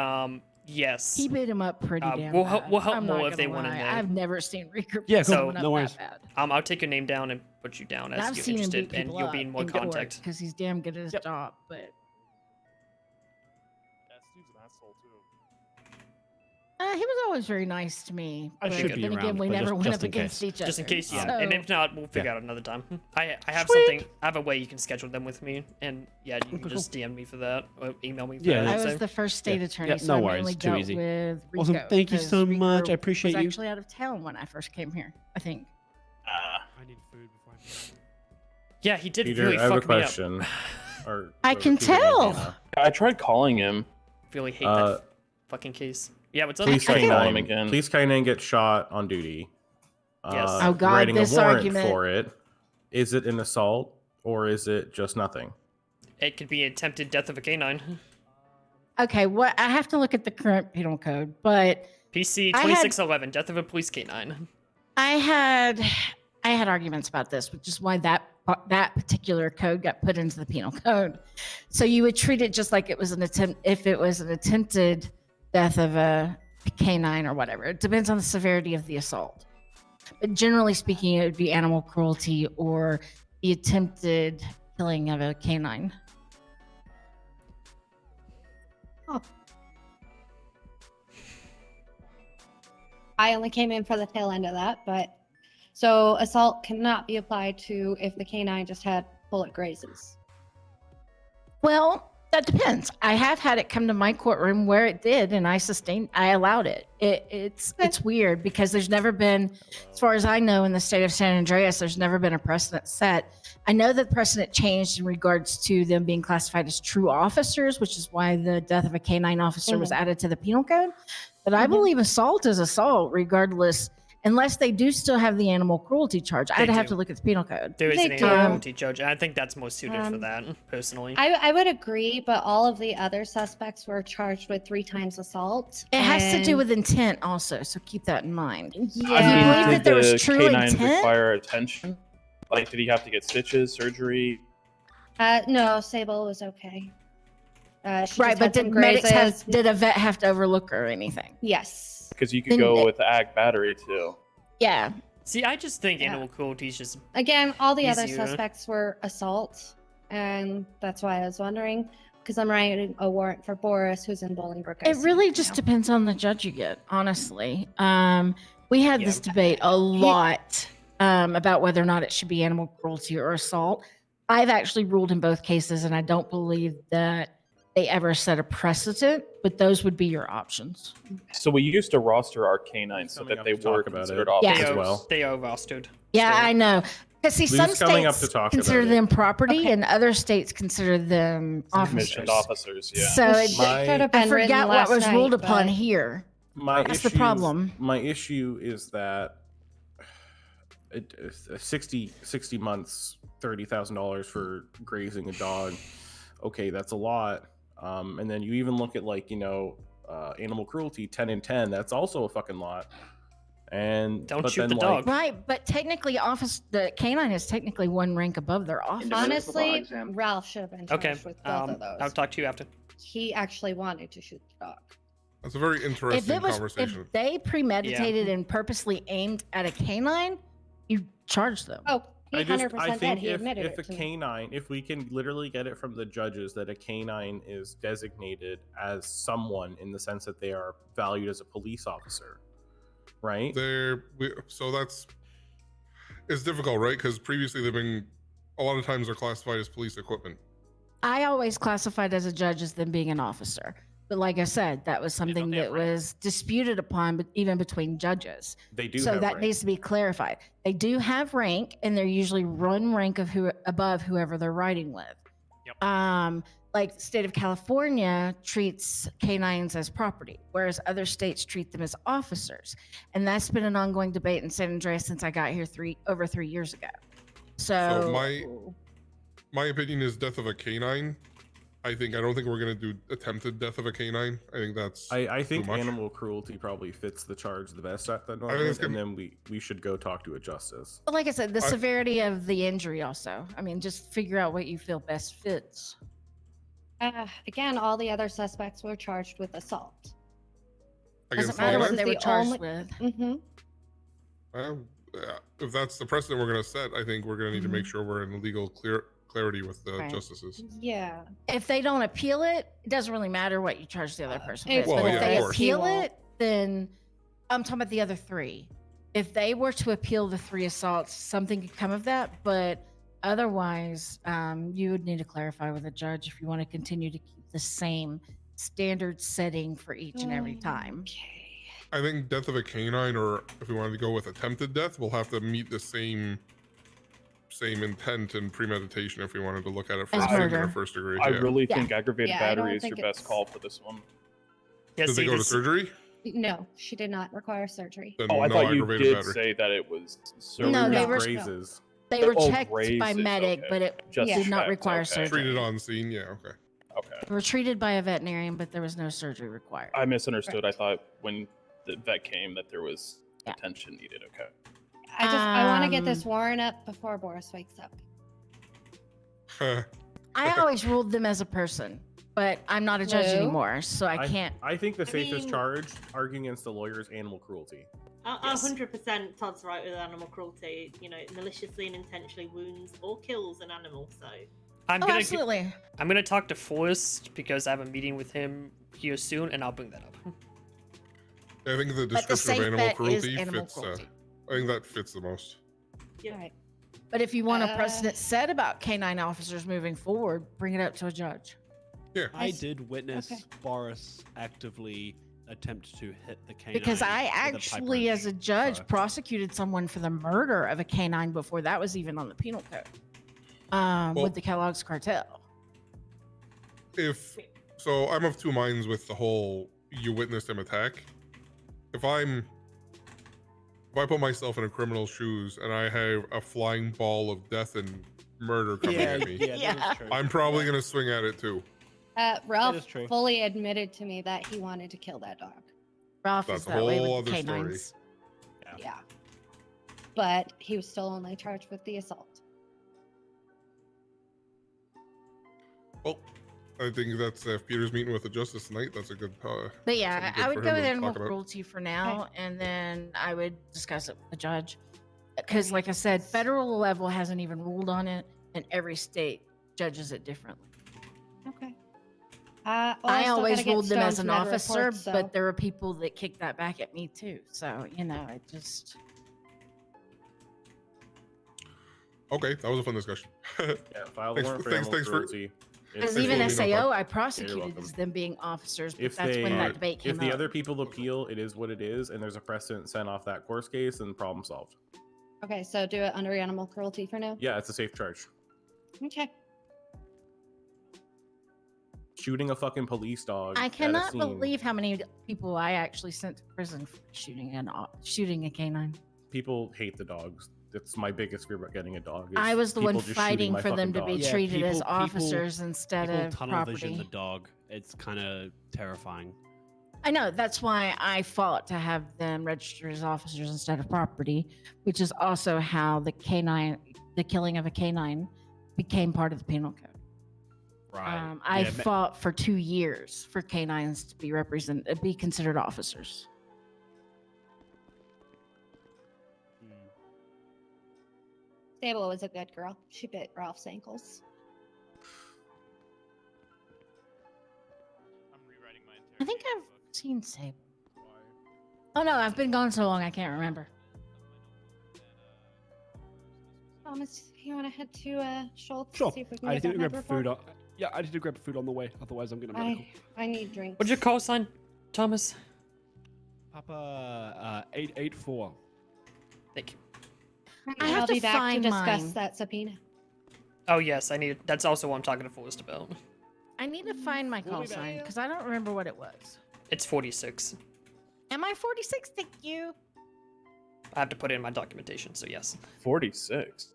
yes. He beat him up pretty damn we'll bad. help I'm not more if they gonna want in lie. there. I've never seen Reaker Yeah, beat cool. someone No up worries. that bad. I'll take your name down and put you down And as I've you're seen him beat interested, and people you'll up be in more in court contact. because he's damn good at his job. But he was always very nice to me. I but should be then again, around, we but never just- went just up in against case. each other. Just in case, yeah. So, And if not, we'll figure out another time. I have Sweet. something. I have a way you can schedule them with me, and yeah, you can just DM me for that or email me. For Yeah, that, I so. was the first state Yeah. attorney, Yeah, so no I worries, mainly too dealt easy. with Rico. Awesome, thank you 'cause so much, I Rico appreciate was you. actually out of town when I first came here, I think. I need food before I Yeah, he did Peter, really I have a fuck me up. question. Or I whoever can Peter tell. is, Hannah. I tried calling him. Really hate Uh, that fucking case. Yeah, what's up? Police I can call him K9. again. Police K9 gets shot on duty. Yes. Oh, God, Writing this a warrant argument. for it. Is it an assault or is it just nothing? It could be attempted death of a canine. Okay, what I have to look at the current penal code, but PC I had- 2611, death of a police canine. I had arguments about this, which is why that particular code got put into the penal code. So you would treat it just like it was an attempt if it was an attempted death of a canine or whatever. It depends on the severity of the assault. But generally speaking, it would be animal cruelty or the attempted killing of a canine. I only came in for the tail end of that, but so assault cannot be applied to if the canine just had bullet grazes. Well, that depends. I have had it come to my courtroom where it did, and I allowed it. It's weird because there's never been, as far as I know, in the state of San Andreas, there's never been a precedent set. I know that the precedent changed in regards to them being classified as true officers, which is why the death of a canine officer was added to the penal code. But I believe assault is assault, regardless, unless they do still have the animal cruelty charge. I'd have to look at the penal code. There is They an animal do. cruelty charge. I think that's more suited for that, personally. I would agree, but all of the other suspects were charged with 3 times assault. It has to do and- with intent also, so keep that in mind. Yeah. If you believe that there was the true canine intent, require attention? Like, did he have to get stitches, surgery? No, Sable was okay. She right? just But had some did medics grazes. did a vet have to overlook her or anything? Yes. Because you could Then go they- with ag battery too. Yeah. See, I just think animal cruelty is just Again, all the other easier. suspects were assault, and that's why I was wondering, because I'm writing a warrant for Boris, who's in Bolingbrook. It really just depends on the judge you get, honestly. We had this debate a lot about whether or not it should be animal cruelty or assault. I've actually ruled in both cases, and I don't believe that they ever set a precedent, but those would be your options. So we used to roster our canines so that they were considered officers They as are, well. They are rostered. Yeah, I know. Because see, some Lou's coming up states to talk consider about it. them property, and other states consider them Commissioned officers. officers, yeah. So it, Could have I been written forgot what was last ruled night, upon but- here. My That's the issue- problem. My issue is that 60 months, $30,000 for grazing a dog. Okay, that's a lot. And then you even look at animal cruelty, 10 and 10. That's also a fucking lot. And Don't but shoot then, the dog. Right, but technically, the canine is technically one rank above their officer. Honestly, Ralph should have been charged Okay, with both of those. I'll talk to you after. He actually wanted to shoot the dog. That's a very If interesting it was, conversation. if they premeditated and purposely aimed at a canine, you charge them. Oh, he I 100% did. think He admitted if a it to me. canine, if we can literally get it from the judges that a canine is designated as someone in the sense that they are valued as a police officer, right? So that's it's difficult, right? Because previously they've been a lot of times they're classified as police equipment. I always classified as a judge as them being an officer. But like I said, that was something that was disputed upon, but even between judges. They do So have that rank. needs to be clarified. They do have rank, and they're usually one rank of above whoever they're riding with. Like the state of California treats canines as property, whereas other states treat them as officers. And that's been an ongoing debate in San Andreas since I got here over 3 years ago. So my opinion is death of a canine. I don't think we're gonna do attempted death of a canine. I think that's I think too much. animal cruelty probably fits the charge the best at that think moment, it's and gonna- then we should go talk to a justice. But like I said, the severity of the injury also. I mean, just figure out what you feel best fits. Again, all the other suspects were charged with assault. Doesn't matter what they were charged with. Mm-hmm. If that's the precedent we're gonna set, I think we're gonna need to make Mhm. sure we're in legal clarity with the Right. justices. Yeah. If they don't appeal it, it doesn't really matter what you charge the other person with. Well, But if yeah, they of course. appeal He won't. it, then I'm talking about the other 3. If they were to appeal the 3 assaults, something could come of that. But otherwise, you would need to clarify with a judge if you want to continue to keep the same standard setting for each and every time. I think death of a canine, or if we wanted to go with attempted death, we'll have to meet the same intent and premeditation if we wanted to look at it for As second murder. or first degree. I yeah. really Yeah. think aggravated Yeah, I don't battery is your think best it's- call for this one. Yeah, Did they go to surgery? No, she did not require surgery. Then Oh, I no thought you aggravated did battery. say that it was No, they were grazes. they were Oh, checked by grazes, medic, okay. but it Just did not checked, require okay. surgery. Treated on scene. Yeah. Okay. Okay. They were treated by a veterinarian, but there was no surgery required. I misunderstood. I thought when the vet came that there was attention needed. Okay. I want to get this warrant up before Boris wakes up. I always ruled them as a person, but I'm not a judge Lou? anymore, so I can't. I think the safest mean- charge, arguing against the lawyer, is animal cruelty. Yes. 100% Todd's right with animal cruelty. You know, maliciously and intentionally wounds or kills an animal. So Absolutely. I'm gonna talk to Forrest because I have a meeting with him here soon, and I'll bring that up. I think the But the description safe of animal bet is cruelty animal fits. cruelty. I think that fits the most. Yeah. Right. But if you want a precedent set about canine officers moving forward, bring it up to a judge. Yeah. I did witness Boris actively attempt to hit the canine. Because I with a pipe actually, wrench, as a judge, so- prosecuted someone for the murder of a canine before that was even on the penal code. With the Kellogg's cartel. If so, I'm of two minds with the whole you witnessed him attack. If I put myself in a criminal's shoes and I have a flying ball of death and murder coming at me, that is true. I'm probably gonna swing at it too. Ralph is true. fully admitted to me that he wanted to kill that dog. Ralph That's is a that way whole with the other story. canines. Yeah. But he was still only charged with the assault. Well, I think that's if Peter's meeting with the justice tonight. That's a good. But yeah, something good I for would him go with to animal talk about. cruelty for now, and then I would discuss it with the judge. Because, like I said, federal level hasn't even ruled on it, and every state judges it differently. Okay. I still always gotta get ruled them as Stone's an med officer, report, so- but there are people that kick that back at me too. So, you know, it just. Okay, that was a fun discussion. Yeah, file the warrant for animal cruelty. Because If even they- SAO, I You're prosecuted welcome. as them being officers, but If that's they, when that debate came if the up. other people appeal, it is what it is, and there's a precedent sent off that course case, and problem solved. Okay, so do it under animal cruelty for now. Yeah, it's a safe charge. Okay. Shooting a fucking police dog. I at a cannot scene. believe how many people I actually sent to prison for shooting a canine. People hate the dogs. That's my biggest fear about getting a dog. is I was the one people just shooting fighting my for them fucking to be dog. treated as officers instead people of tunnel vision property. the dog. It's kind of terrifying. I know that's why I fought to have them registered as officers instead of property, which is also how the killing of a canine, became part of the penal code. Right. I fought for 2 years for canines to be considered officers. Sable was a good girl. She bit Ralph's ankles. I think I've seen Sable. Oh no, I've been gone so long I can't remember. Thomas, you want to head to Schultz? Sure. See if we can I get need that to med grab report? food. Yeah, I need to grab food on the way. Otherwise, I'm gonna medical. I need drinks. What's your call sign, Thomas? Papa 884. Thank you. I have I'll to be back to find discuss mine. that subpoena. Oh yes, I need. That's also what I'm talking to Forrest about. I need to find my call sign because I don't remember what it was. It's 46. Am I 46? Thank you. I have to put it in my documentation, so yes. 46.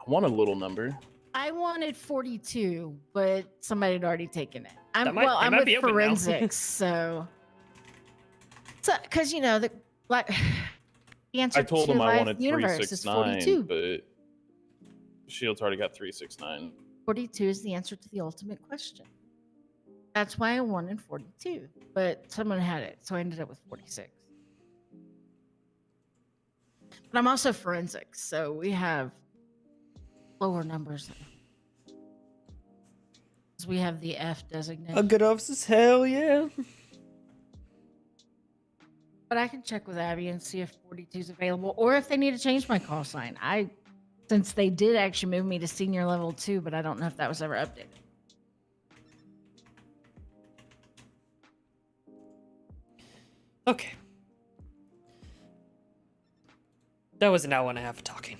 I want a little number. I wanted 42, but somebody had already taken it. That I'm might- well. it I'm might with be open now. forensics, so because you know the answer I told to him I life wanted universe is 369, 42. but Shield's already got 369. 42 is the answer to the ultimate question. That's why I wanted 42, but someone had it, so I ended up with 46. But I'm also forensics, so we have lower numbers. 'Cause we have the F designation. A good officer's hell yeah. But I can check with Abby and see if 42 is available, or if they need to change my call sign. Since they did actually move me to senior level 2, but I don't know if that was ever updated. Okay. That was an hour and a half of talking.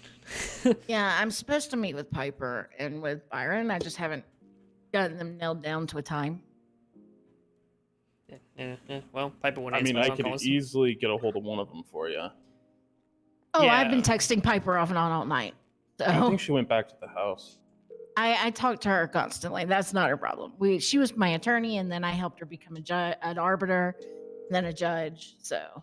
Yeah, I'm supposed to meet with Piper and with Byron. I just haven't gotten them nailed down to a time. Yeah. Well, Piper wouldn't I answer mean, my I phone could calls. easily get a hold of one of them for you. Oh, I've been Yeah. texting Piper off and on all night. I So think she went back to the house. I talk to her constantly. That's not a problem. She was my attorney, and then I helped her become an arbiter, then a judge. So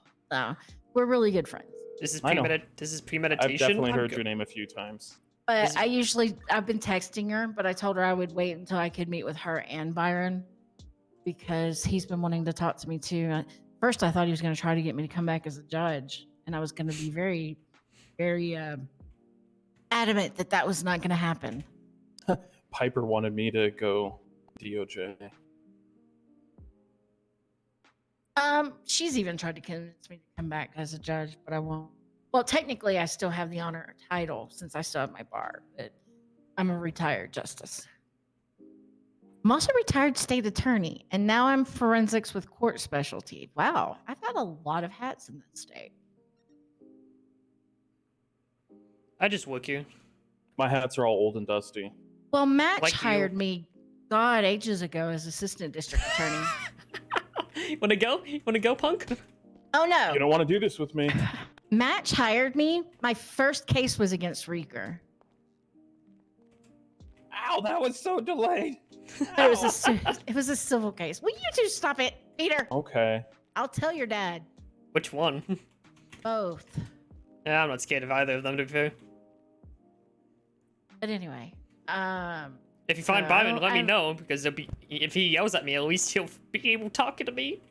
we're really good friends. This is I know. premeditation. I've definitely I'm heard good. your name a few times. But I've been texting her, but I told her I would wait until I could meet with her and Byron because he's been wanting to talk to me too. First, I thought he was going to try to get me to come back as a judge, and I was going to be very, very adamant that that was not going to happen. Piper wanted me to go DOJ. She's even tried to convince me to come back as a judge, but I won't. Well, technically, I still have the honor title since I still have my bar, but I'm a retired justice. I'm also retired state attorney, and now I'm forensics with court specialty. Wow, I've had a lot of hats in this state. I just work here. My hats are all old and dusty. Well, Match Like you. hired me, God, ages ago as assistant district attorney. Wanna go? Wanna go, punk? Oh no! You don't want to do this with me. Match hired me. My first case was against Reeker. Ow, that was so delayed. But it was a civil case. Will you two stop it, Peter? Okay. I'll tell your dad. Which one? Both. Yeah, I'm not scared of either of them, to be fair. But anyway, If you find so Byron, let me I'm- know, because if he yells at me, at least he'll be able talking to me.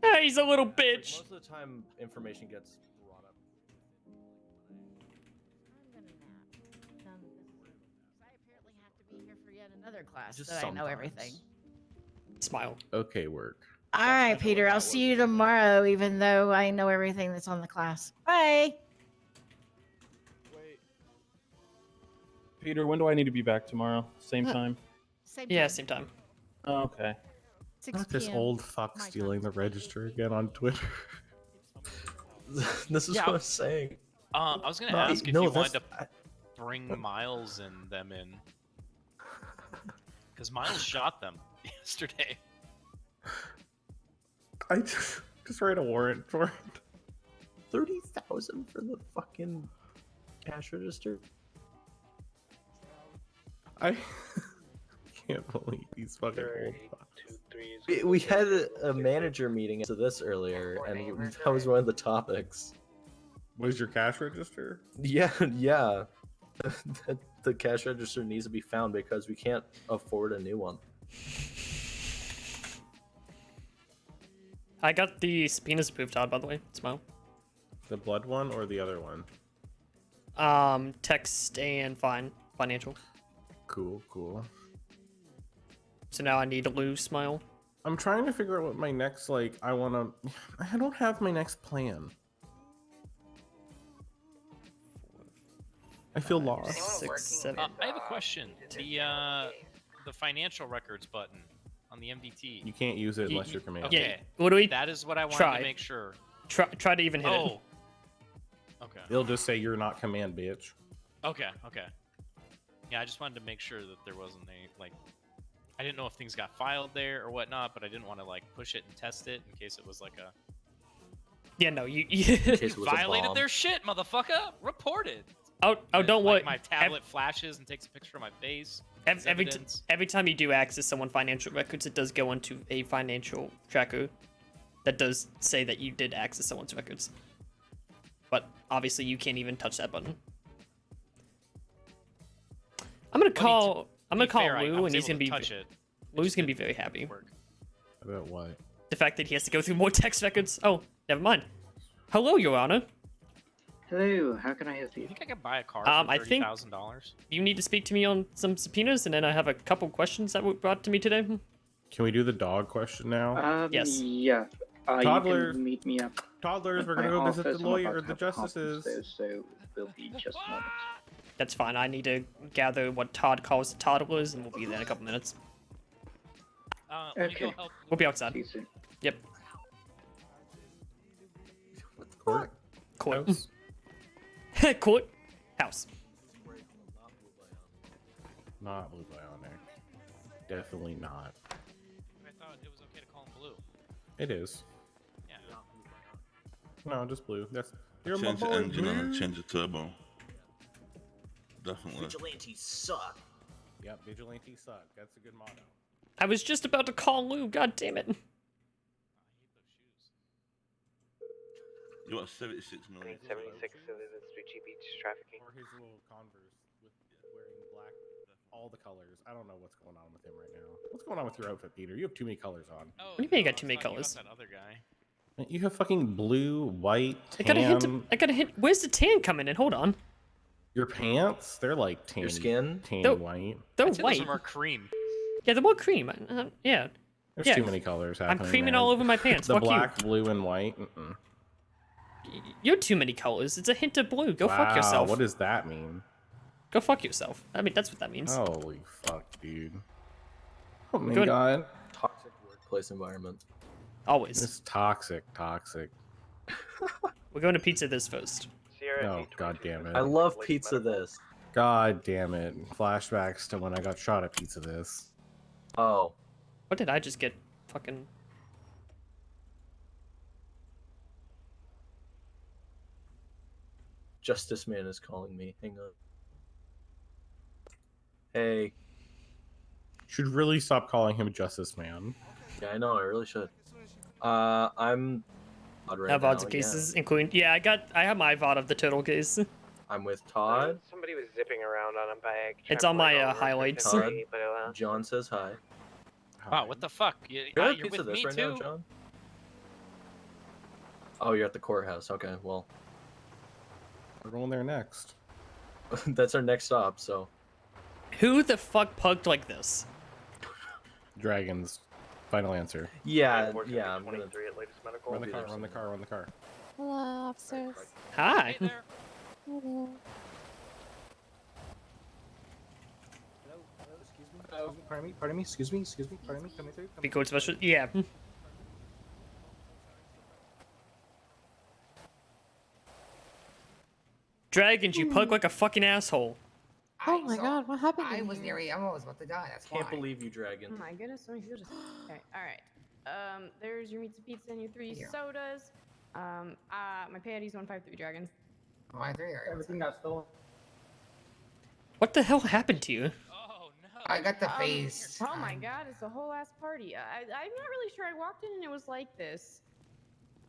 Hey, he's a little bitch. Most of the time, information gets brought up. For yet another class Just that I know sometimes. everything. Smile. Okay, work. All right, Peter. I'll see you tomorrow, even though I know everything that's on the class. Bye. Peter, when do I need to be back tomorrow? Same time? Yeah, same time. Oh, okay. 6 Not this p.m. old fuck stealing the register again on Twitter. This is Yeah. what I was saying. I was gonna No, ask if no, you wanted that's- to bring Miles and them in, because Miles shot them yesterday. I just write a warrant for it. 30,000 for the fucking cash register. I can't believe these fucking old fucks. We had a manager meeting into this earlier, and that was one of the topics. What is your cash register? Yeah, yeah. The cash register needs to be found because we can't afford a new one. I got the subpoenas approved, Todd, by the way. Smile. The blood one or the other one? Text and financial. Cool, cool. So now I need to lose Smile. I'm trying to figure out what my next, I don't have my next plan. I feel lost. 6, 7. I have a question. The financial records button on the MDT. You can't use it unless you're commanded. Okay. Yeah. What do we? That is what I wanted try? to make sure. Try to even hit it. Oh. Okay. It'll just say you're not command, bitch. Okay. Okay. Yeah, I just wanted to make sure that there wasn't I didn't know if things got filed there or whatnot, but I didn't want to push it and test it in case it was a. Yeah, no, you case it was a violated bomb. their shit, motherfucker. Reported. Oh, don't worry. My tablet flashes and takes a picture of my face. as Every evidence. time you do access someone financial records, it does go onto a financial tracker that does say that you did access someone's records. But obviously, you can't even touch that button. I'm gonna call fair, I Lou, was and he's able gonna to be touch it. Lou's gonna be very happy. About what? The fact that he has to go through more text records. Oh, never mind. Hello, Your Honor. Hello, how can I help you? You think I could buy a car for I think $30,000? you need to speak to me on some subpoenas, and then I have a couple questions that were brought to me today. Can we do the dog question now? Yes. Yeah. You Toddlers. can meet me up. Toddlers, we're at gonna my go visit the office. I'm lawyer about or to the have a conference justices. there, so we'll be just a moment. That's fine. I need to gather what Todd calls the toddlers, and we'll be there in a couple minutes. Let me go help. We'll be outside. See you soon. Yep. Court. Court. Court. House. Not blue bionic. Definitely not. I thought it was okay to call him Blue. It is. Yeah. No, just blue. That's you're Change my the boy, engine Blue. and change the turbo. Definitely. Vigilantes suck. Yep, vigilantes suck. That's a good motto. I was just about to call Lou. God damn it. You got 76 million. 76 Street Beach trafficking. Or his little Converse with wearing black, all the colors. I don't know what's going on with him right now. What's going on with your outfit, Peter? You have too many colors on. Oh, What do you mean you no, got too I many was talking colors? about that other guy. You have fucking blue, white, I got a hint. tan. I got a hint. Where's the tan coming in? Hold on. Your pants? They're like tan. Your skin? They're- white. They're I'd say those white. are more cream. Yeah, they're more cream. Yeah. There's yeah. too many colors I'm happening. creaming man. all over my pants. The Fuck black, you. blue, and white. You're too many colors. It's a hint of blue. Go wow, fuck yourself. What does that mean? Go fuck yourself. I mean, that's what that means. Holy fuck, dude. Oh my Good. god. Toxic workplace environment. Always. It's toxic. We're going to pizza this first. Oh, god damn it. I love pizza this. God damn it. Flashbacks to when I got shot at pizza this. Oh. What did I just get? Fucking. Justice Man is calling me. Hang on. Hey. Should really stop calling him Justice Man. Yeah, I know. I really should. I'm. Right have now, odds of cases, including. Yeah, I have my VOD of the turtle case. I'm with Todd. Somebody was zipping around on a bike. It's on my highlights. Todd. John says hi. Wow, what the fuck? You're pizza with this me right too. now, John? Oh, you're at the courthouse. Okay, well. We're going there next. That's our next stop, so. Who the fuck pugged like this? Dragons. Final answer. Yeah, yeah. I'm gonna. At latest medical. Run the car. Hello, officers. Hi. Hello. Pardon me, excuse me, pardon me, coming through. Be code special. Yeah. Dragons, you pug like a fucking asshole. Oh my god, what happened? I was near Emma was about to die. That's Can't why. believe you, Dragon. Oh my goodness, so many sodas. Okay, all right. There's your pizza and your 3 sodas. My patty's 153 Dragon. My 3 are. Everything got stolen. What the hell happened to you? I got the face. Oh my god, it's a whole ass party. I'm not really sure. I walked in and it was like this.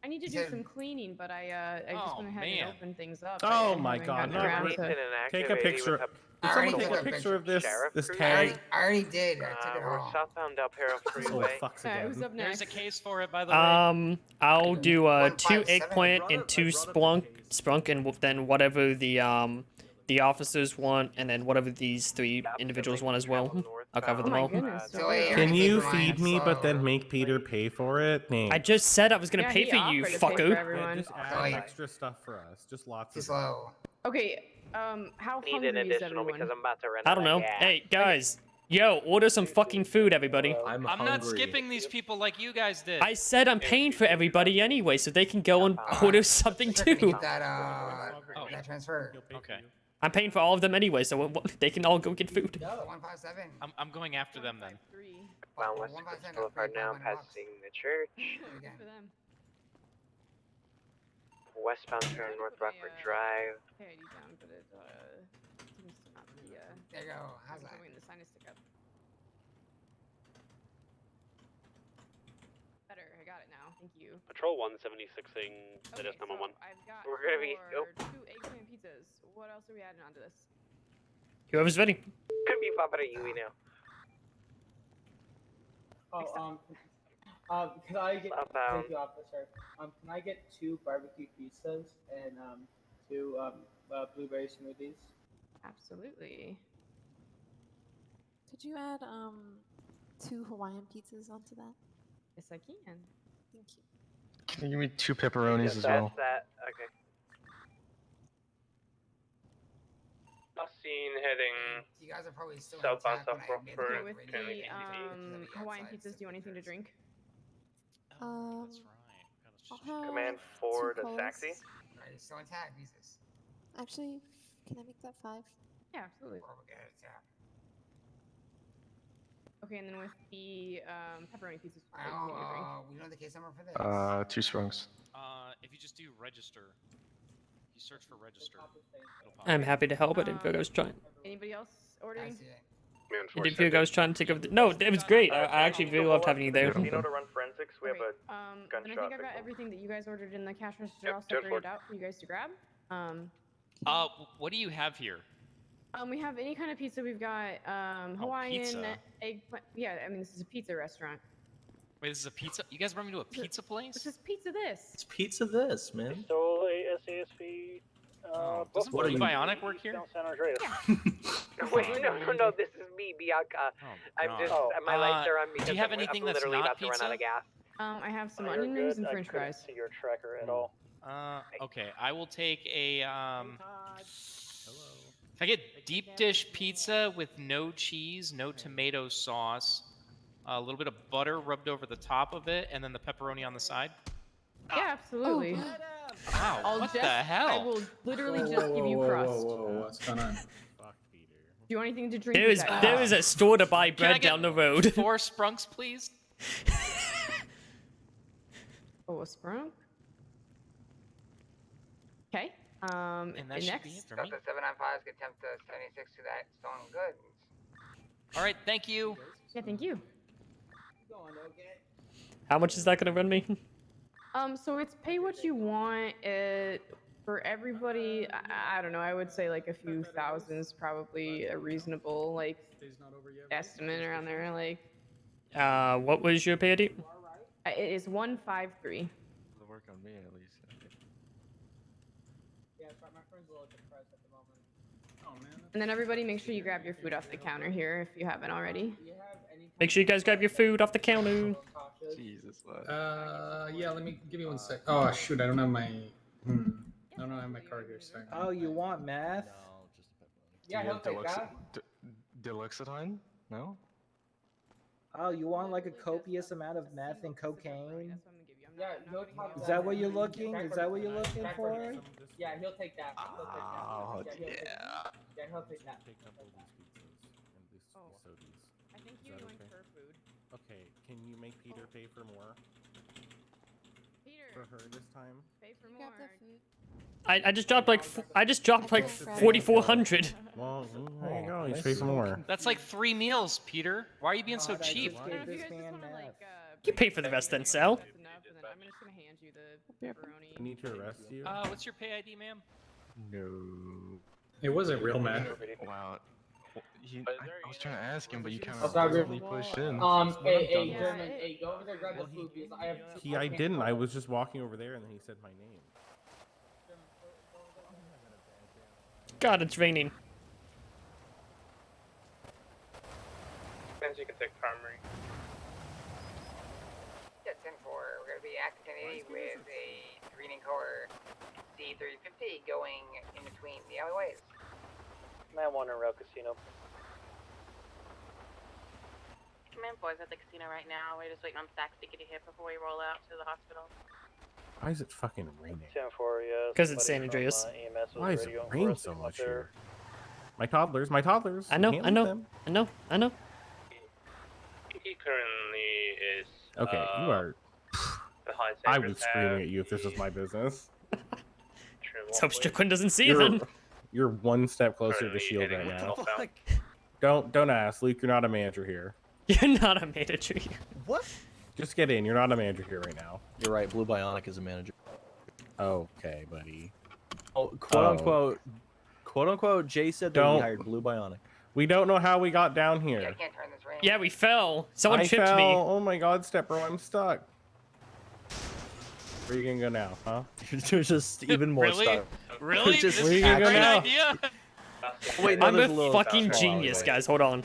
I need to do some cleaning, but I just went ahead and opened things up. Oh I my haven't god, gotten not around really. to- Take a picture. Did I someone already take a took a picture of this I tag? already did. I took it We're all. southbound Del Perro Freeway. Who's up next? There's a case for it, by the way. I'll do 2 157. eggplant and 2 sprunk, and then whatever the officers want, and then whatever these 3 individuals want as well. I'll cover them all. Can you feed me, but then make Peter pay for it? Thanks. I just said I was gonna Yeah, pay he for you, offered to pay for fucker. everyone. Just add extra stuff for us. Just lots of slow. Okay, how Need hungry an is additional everyone? because I'm about to run I don't know. Hey guys, yo, order some fucking food, everybody. I'm not skipping these people like you guys did. I said I'm paying for everybody anyway, so they can go and order something too. That transfer. Okay. I'm paying for all of them anyway, so they can all go get food. 157. I'm going after them then. Bound west of Crystal Boulevard now, passing the church. Westbound turn North Rockford Drive. There you go. How's that? The sign is stuck up. Better. I got it now. Thank you. Patrol 176ing ZS number 1. I've got We're gonna be. Oh. 2 eggplant pizzas. What else are we adding onto this? Whoever's ready. Could be popping at Yui now. Can I get? Southbound. Thank you, officer. Can I get 2 barbecue pizzas and 2 blueberry smoothies? Absolutely. Could you add 2 Hawaiian pizzas onto that? Yes, I can. Thank you. Can you give me 2 pepperonis as well? That. Okay. Seen heading. You guys are probably still southbound South Okay, Rockford. with the Hawaiian pizzas, do you want anything to drink? I'll have Command 4 to Saxy. Alright, still intact. Jesus. Actually, can I make that 5? Yeah, absolutely. Okay, and then with the pepperoni pizzas, do you want anything to drink? We know the case number for this. 2 sprungs. If you just do register, you search for register. it'll pop I'm up. happy to help. I didn't feel like I was trying. Anybody else ordering? I didn't feel like I was trying to take over. No, it was great. I actually really loved having you there. If you know to run forensics, we have a Then I gunshot think I've got victim. everything that you guys ordered in the cash register Yep, all 10-4. separated out for you guys to grab. What do you have here? We have any kind of pizza. We've got Hawaiian, pizza. eggplant. Yeah, I mean this is a pizza restaurant. Wait, this is a pizza? You guys brought me to a pizza place? This is pizza this. It's pizza this, man. Stole a SASV. Doesn't What are Blue you- Bionic work here? Down San Andreas. Wait, no, this is me, Bianca. I'm just, my lights are on because do you have I'm anything literally that's not about to run out of gas. I have some You're onion rings good. and I French couldn't fries. see your tracker at all. Okay, I will take a If I get deep dish pizza with no cheese, no tomato sauce, a little bit of butter rubbed over the top of it, and then the pepperoni on the side. Yeah, absolutely. Wow, I'll what just, the hell? I will literally just give you crust. What's going on? Do you want anything to drink? There is a store to buy Can I bread get down the road. 4 sprunks, please? Oh, a sprunk? Okay. And that should be next. it for me. The 795s get temp to 76 to that stone good. All right, thank you. Yeah, thank you. How much is that gonna run me? So it's pay what you want. For everybody, I don't know. I would say like a few thousands, probably a reasonable like estimate around there. Like What was your pay ID? it is 153. It'll work on me at least. Yeah, sorry, my friend's a little depressed at the moment. Oh man. And then everybody, make sure you grab your food off the counter here if you haven't already. Make sure you guys grab your food off the counter. Jesus. Yeah, let me give me 1 sec. Oh shoot, I don't have my. I don't have my card here. Sorry. Oh, you want meth? Yeah, he'll take that. Deluxetine? No? Oh, you want like a copious amount of meth and cocaine? Yeah, is that what you're looking? Is that what you're looking for? Yeah, he'll take that. Oh, yeah. Yeah, he'll take that. I think you're going for food. Okay, can you make Peter pay for more? Peter. For her this time? Pay for more. I just dropped like 4,400. Well, there you go. You pay for more. That's like 3 meals, Peter. Why are you being so cheap? You pay for the rest then, Sal. I'm just gonna hand you the pepperoni. I need to arrest you. What's your pay ID, ma'am? No. It wasn't real, man. Wow. I was trying to ask him, but you kind Oh, sorry. of pushed in. Hey, German, hey, go over there, grab the food, because I have. I didn't. I was just walking over there and then he said my name. God, it's raining. You can take primary. Yeah, 10-4. We're going to be active 1080 with a Green Core C350 going in between the alleyways. Man 1 in Rail Casino. Command 4's at the casino right now. We're just waiting on Stacks to get here before we roll out to the hospital. Why is it fucking raining? 10-4, yes. 'Cause it's San Andreas. Why is it raining so much here? My toddlers. I know, can't I leave know, them. I know. He currently is. Okay, you are. Behind I would scream at you if this was my business. Let's hope Strickland doesn't see it then. You're one step closer to shield right now. Don't ask, Luke. You're not a manager here. You're not a manager here. What? Just get in. You're not a manager here right now. You're right. Blue Bionic is a manager. Okay, buddy. Oh, quote unquote. Jay said that he hired Blue Bionic. We don't know how we got down here. I can't turn this rain. Yeah, we fell. Someone I tripped fell. me. Oh my God, Stepbro, I'm stuck. Where are you gonna go now, huh? You're just even more Really? stuck. Really? Just This where is you a gonna go great now? idea. Wait, no, I'm there's a little fucking flaw genius, anyway. guys. Hold on.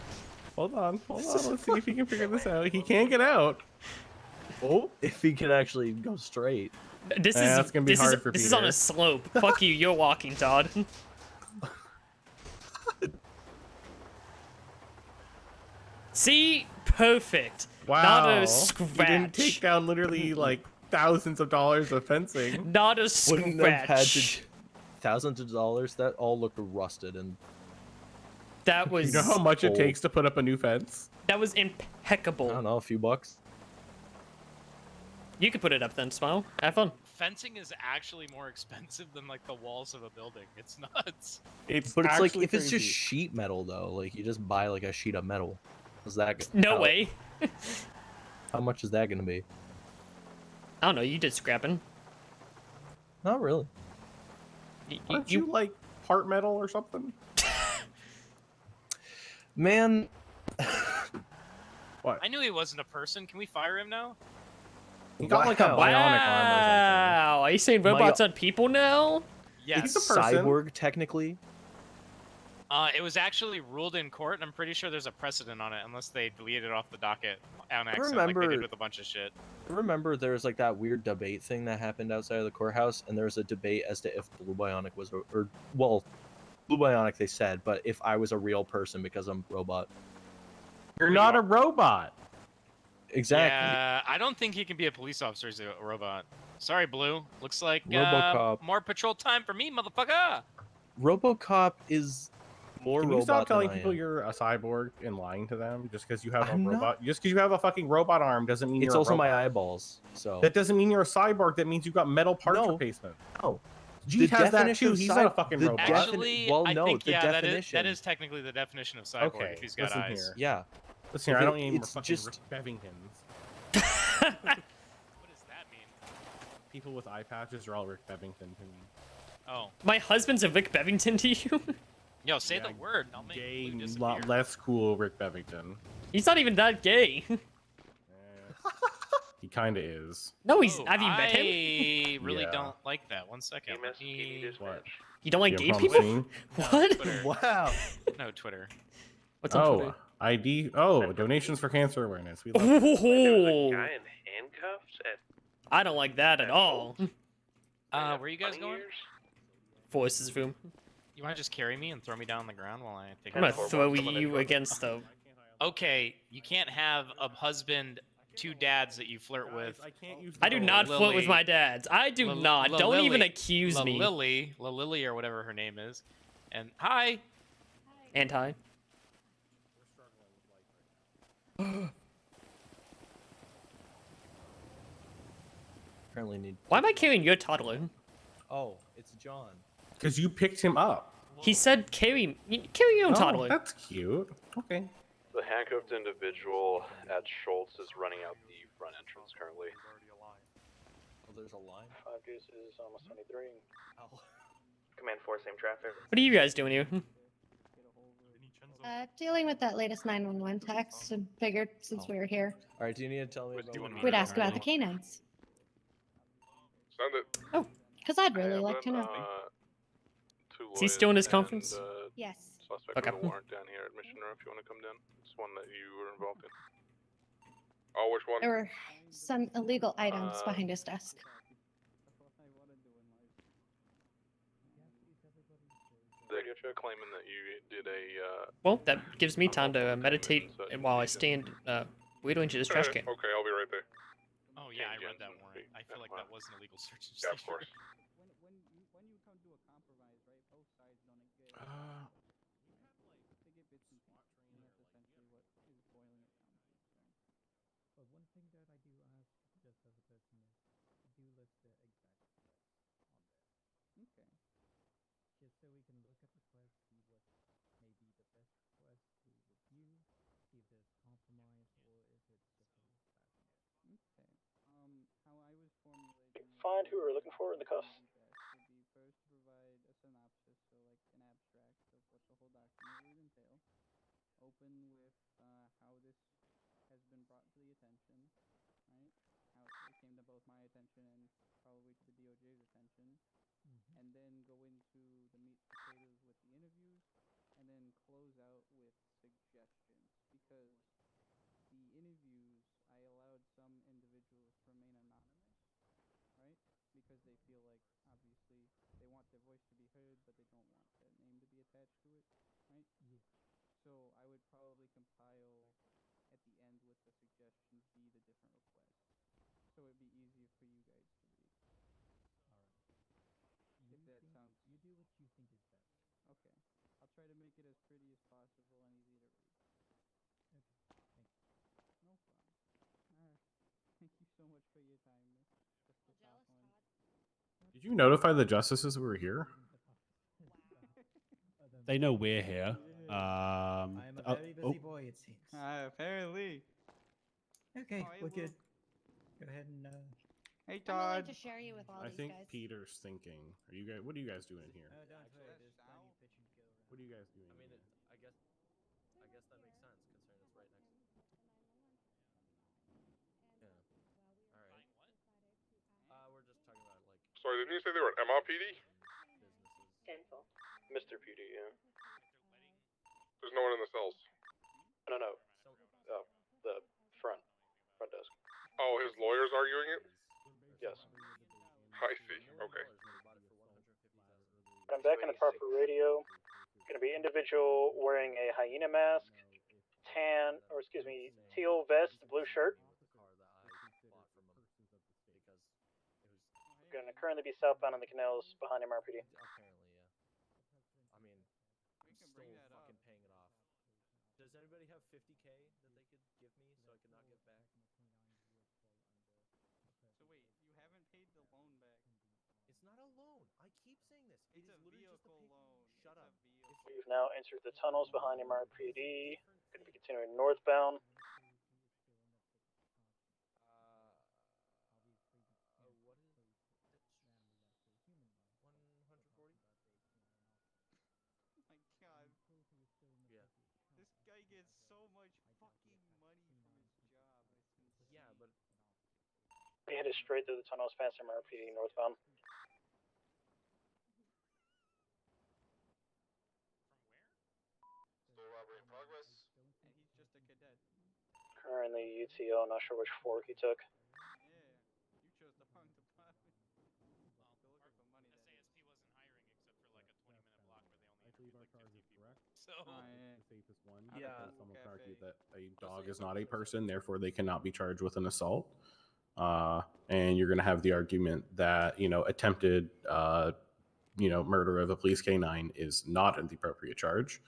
Hold on. Let's see if he can figure this out. He can't get out. Oh, if he can actually go straight. This That's is gonna be this hard is for this is on Peter. a slope. Fuck you. You're walking, Todd. See, perfect. Wow. Not a You didn't scratch. take down literally like thousands of dollars of fencing. Not a Wouldn't have had scratch. to thousands of dollars. That all looked rusted and. That was. You know how much it old. takes to put up a new fence? That was impeccable. I don't know, a few bucks. You could put it up then, Smile. Have fun. Fencing is actually more expensive than like the walls of a building. It's nuts. But it's like if it's just sheet metal though, like you just buy like a sheet of metal. Is that No way. How much is that gonna be? I don't know. You did scrapping. Not really. Aren't you like part metal or something? Man, What? I knew he wasn't a person. Can we fire him now? He got like a bionic arm or Wow. Are you saying robots aren't people now? Yes. He's a person. Cyborg, technically. It was actually ruled in court, and I'm pretty sure there's a precedent on it, unless they deleted it off the docket on accident, like they did with a bunch of shit. Remember, there was like that weird debate thing that happened outside of the courthouse, and there was a debate as to if Blue Bionic was, well, Blue Bionic they said, but if I was a real person because I'm a robot. You're not a robot. Exactly. Yeah, I don't think he can be a police officer as a robot. Sorry, Blue. Looks like RoboCop. more patrol time for me, motherfucker. RoboCop is more Can robot you stop telling than I people am. you're a cyborg and lying to them just because you have I'm a not. robot? Just because you have a fucking robot arm doesn't mean It's you're also a robot. my eyeballs, so. That doesn't mean you're a cyborg. That means you've got metal parts replacement. No. G The has that definition too. of He's not a fucking the robot. Actually, well, I no, think the yeah, definition. that is technically the definition of cyborg Okay, if he's got listen eyes. here. Yeah. Listen here, If I don't it- need more it's fucking just- Rick Bevingtons. What does that mean? People with eye patches are all Rick Bevington to me. Oh. My husband's a Vic Bevington to you? Yo, say the word. And I'll make Gay, Blue disappear. lot less cool Rick Bevington. He's not even that gay. He kind of is. No, he's. Oh, Have you met him? I really Yeah. don't like that. One second. Let me... What? You don't like You gay have people? seen? What? Twitter. Wow. No, Twitter. What's on Twitter? ID. Oh, donations for cancer awareness. We love Ooh. Guy in handcuffs at I don't like that at all. Where are you guys going? Forces room. You want to just carry me and throw me down on the ground while I take I'm gonna throw you against the. Okay, you can't have a husband, two dads that you flirt with. I do not flirt with my dads. I do not. Don't even accuse me. Lily, or whatever her name is. And hi. And hi. Apparently need. Why am I carrying your toddler? Oh, it's John. Because you picked him up. He said carry your own toddler. That's cute. Okay. The handcuffed individual at Schultz is running out the front entrance currently. Oh, there's a line. 5 cases, almost 23. Command 4, same traffic. What are you guys doing here? Dealing with that latest 911 text and figured since we were here, All right, do you need to tell me about we'd ask about the canines. Send it. Oh, because I'd really like to know. Is he still in his conference? Yes. Suspect Okay. with a warrant down here at Mission Row if you want to come down. It's one that you were involved in. Oh, which one? There were some illegal items behind his desk. The radio check claiming that you did a. Well, that gives me time to meditate and while I stand waiting into this trash can. Okay, I'll be right there. Oh yeah, I read that warrant. I feel like that was an illegal search and Yeah, of seizure. course. Find who we're looking for in the cuffs. Did you notify the justices we were here? They know we're here. I'm a very busy oh. boy, it seems. Apparently. Okay, we're good. Go ahead and Hey I'm willing Todd. to share you with all I these think guys. Peter's thinking. Are you guys? What are you guys doing in here? don't worry, there's plenty of pitch and kill around. What are you guys doing? I mean, I guess that makes sense considering it's right next. Sorry, didn't you say they were at MRPD? Mr. PD, yeah. There's no one in the cells. No. Oh, the front desk. Oh, his lawyer's arguing it? Yes. I see. Okay. I'm back in the proper radio. Gonna be individual wearing a hyena mask, teal vest, blue shirt. Gonna currently be southbound on the canals behind MRPD. I mean, I'm still fucking paying it off. Does anybody have 50K that they could give me so I could not get back? So wait, you haven't paid the loan back. It's not a loan. I keep saying this. It's a vehicle loan. Shut up. We've now entered the tunnels behind MRPD. Gonna be continuing northbound. What is it? 140? Oh my god. Yeah. This guy gets so much fucking money from his job. It's insane. Yeah, but We headed straight through the tunnels past MRPD northbound. Still robbery in progress. And he's just a cadet. Currently UTO, not sure which fork he took. Yeah, you chose the wrong department. Still looking for money then. SASP wasn't hiring except for like a 20-minute block where they only interviewed like 15 people. So The safest one. Yeah. Someone could argue Cafe. that a dog is not a person, therefore they cannot be charged with an assault. And you're going to have the argument that, attempted, murder of a police canine is not the appropriate charge.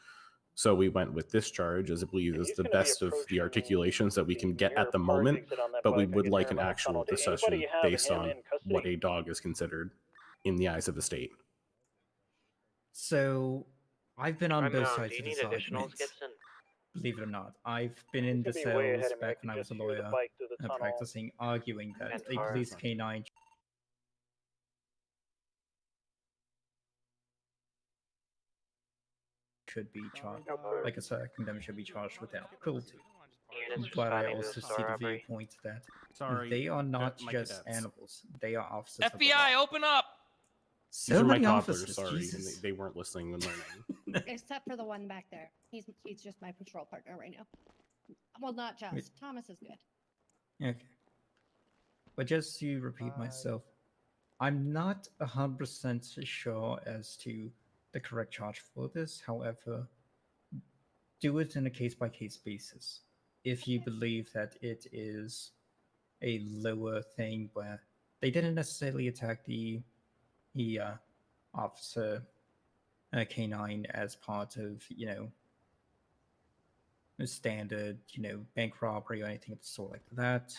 So we went with this charge, as I believe is the best of the articulations that we can get at the moment, but we would like an actual discussion based on what a dog is considered in the eyes of the state. So, I've been on both sides do you of need this additionals, argument. Gibson? Believe it or not, I've been in the Could be way ahead cells of me. I back could when I was just a hear the lawyer, bike through the tunnel. practicing arguing that And a far. police canine should be charged, like a second them should be charged with animal cruelty. Units But I responding to also the see store the robbery. viewpoint that Sorry, they are not my just cadets. animals; they are officers of the FBI, law. open up! So These are my many toddlers, officers, sorry, and Jesus. they weren't listening and learning. Except for the one back there. He's just my patrol partner right now. Well, not just. Wait. Thomas is good. Okay. But just to repeat myself, I'm not 100% sure as to the correct charge for this. However, do it in a case-by-case basis. If you believe that it is a lower thing where they didn't necessarily attack the officer canine as part of, a standard, bank robbery or anything of the sort like that,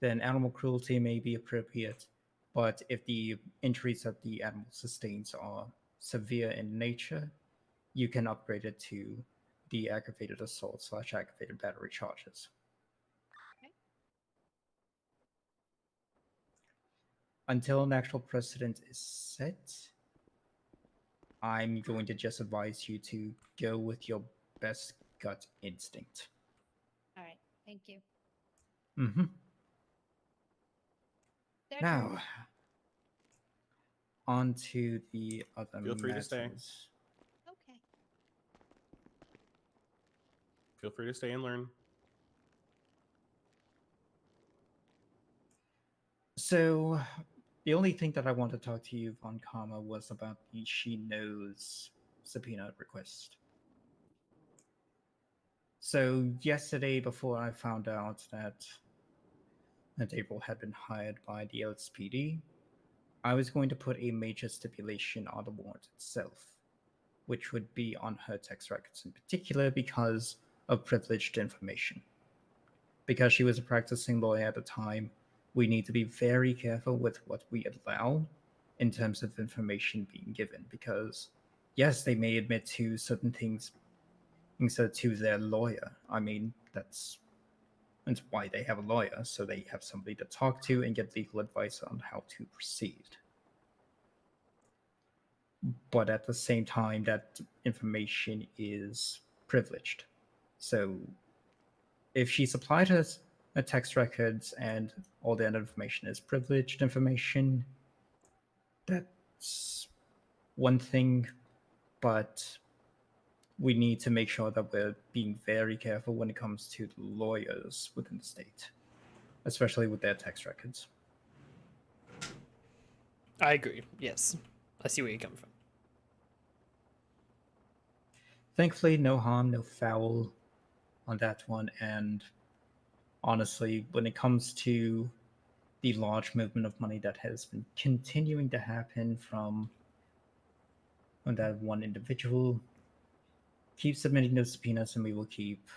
then animal cruelty may be appropriate. But if the injuries that the animal sustains are severe in nature, you can upgrade it to the aggravated assault / aggravated battery charges. Okay. Until an actual precedent is set, I'm going to just advise you to go with your best gut instinct. All right. Thank you. Mm-hmm. Their Now, turn. on to the other Feel free to matters. stay. Okay. Feel free to stay and learn. So, the only thing that I want to talk to you, Von Karma, was about the She Knows subpoena request. So, yesterday, before I found out that April had been hired by the LSPD, I was going to put a major stipulation on the warrant itself, which would be on her text records in particular because of privileged information. Because she was a practicing lawyer at the time, we need to be very careful with what we allow in terms of information being given, because yes, they may admit to certain things to their lawyer. I mean, that's why they have a lawyer, so they have somebody to talk to and get legal advice on how to proceed. But at the same time, that information is privileged. So if she supplied us the text records and all that information is privileged information, that's one thing, but we need to make sure that we're being very careful when it comes to the lawyers within the state, especially with their text records. I agree. Yes, I see where you're coming from. Thankfully, no harm, no foul on that one. And honestly, when it comes to the large movement of money that has been continuing to happen from that one individual, keep submitting those subpoenas and we will keep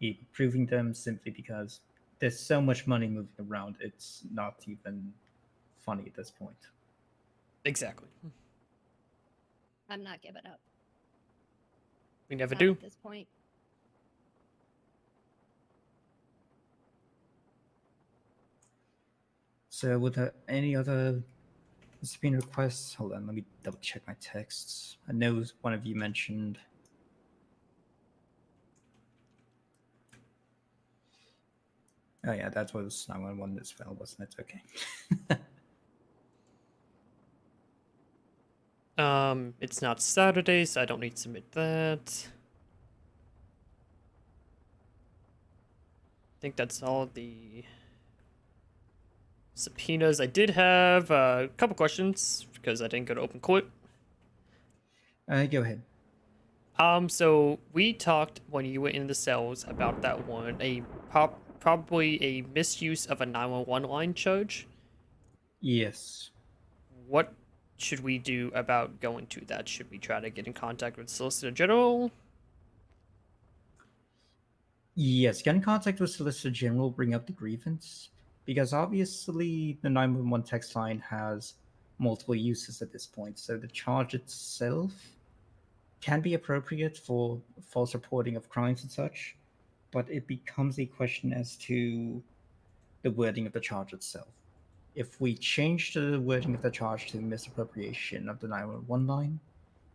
improving them simply because there's so much money moving around, it's not even funny at this point. Exactly. I'm not giving up. We never Not do. at this point. So, with any other subpoena requests? Hold on, let me double check my texts. I know one of you mentioned. Oh yeah, that was 911 as well, wasn't it? Okay. It's not Saturday, so I don't need to submit that. I think that's all the subpoenas. I did have a couple questions because I didn't go to open court. Go ahead. So we talked when you were in the cells about that one, probably a misuse of a 911 line charge. Yes. What should we do about going to that? Should we try to get in contact with Solicitor General? Yes, get in contact with Solicitor General, bring up the grievance, because obviously the 911 text line has multiple uses at this point, so the charge itself can be appropriate for false reporting of crimes and such, but it becomes a question as to the wording of the charge itself. If we change the wording of the charge to misappropriation of the 911 line,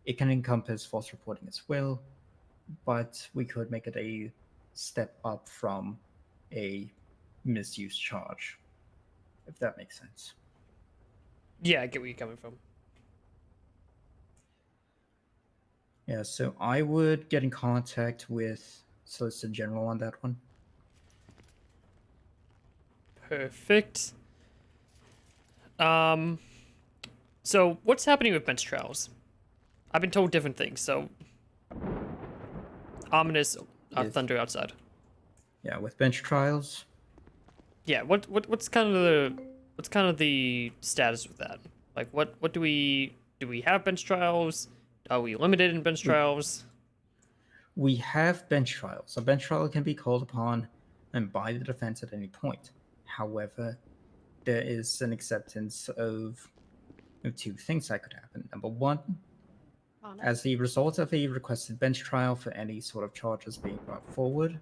it can encompass false reporting as well, but we could make it a step up from a misuse charge, if that makes sense. Yeah, I get where you're coming from. Yeah, so I would get in contact with Solicitor General on that one. Perfect. So what's happening with bench trials? I've been told different things, so ominous thunder outside. Yeah, with bench trials. Yeah, what's kind of the status with that? Like what do we have bench trials? Are we limited in bench trials? We have bench trials. A bench trial can be called upon and by the defense at any point. However, there is an acceptance of two things that could happen. Number one, as the result of a requested bench trial for any sort of charges being brought forward,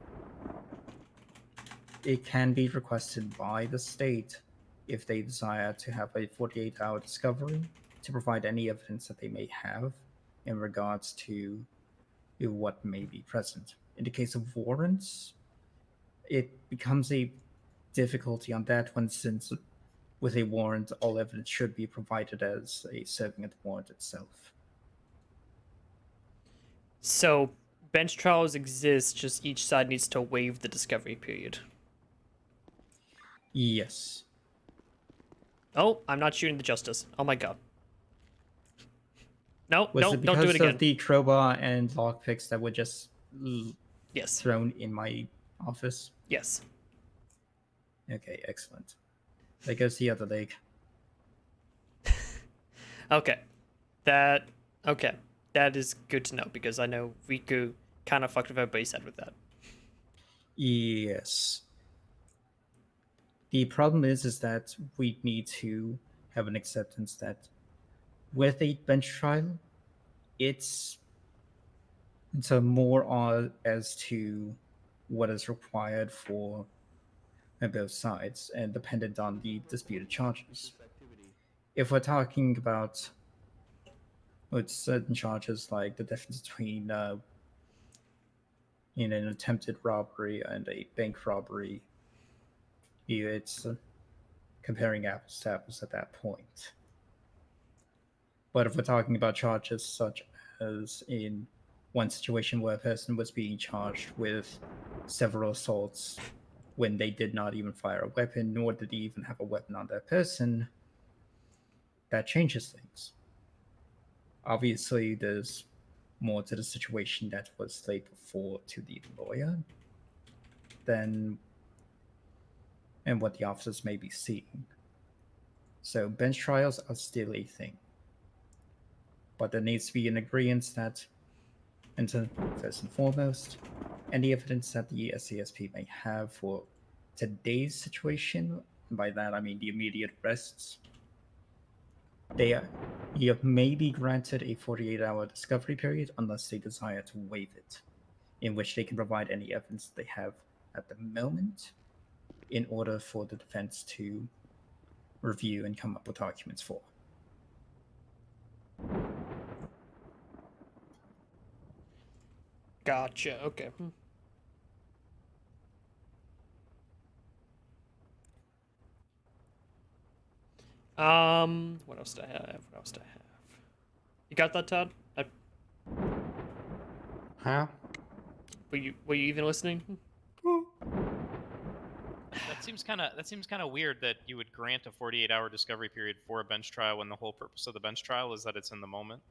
it can be requested by the state if they desire to have a 48-hour discovery to provide any evidence that they may have in regards to what may be present. In the case of warrants, it becomes a difficulty on that one, since with a warrant, all evidence should be provided as a serving of the warrant itself. So bench trials exist, just each side needs to waive the discovery period. Yes. Oh, I'm not shooting the justice. Oh my god. No, Was no, it don't do it because again. of the crowbar and lockpicks that were just yes thrown in my office? Yes. Okay, excellent. There goes the other leg. Okay. Okay. That is good to know because I know Riku kind of fucked with everybody's head with that. Yes. The problem is that we need to have an acceptance that with a bench trial, it's a more as to what is required for both sides and dependent on the disputed charges. If we're talking about certain charges like the difference between an attempted robbery and a bank robbery, It's comparing apples to apples at that point. But if we're talking about charges such as in one situation where a person was being charged with several assaults when they did not even fire a weapon, nor did they even have a weapon on that person, that changes things. Obviously, there's more to the situation that was laid before to the lawyer than and what the officers may be seeing. So bench trials are still a thing. But there needs to be an agreement that, first and foremost, any evidence that the SASP may have for today's situation, and by that I mean the immediate arrests, you may be granted a 48-hour discovery period unless they desire to waive it, in which they can provide any evidence they have at the moment in order for the defense to review and come up with arguments for. Gotcha. Okay. What else do I have? What else do I have? You got that, Todd? Huh? Were you even listening? That seems kind of weird that you would grant a 48-hour discovery period for a bench trial when the whole purpose of the bench trial is that it's in the moment.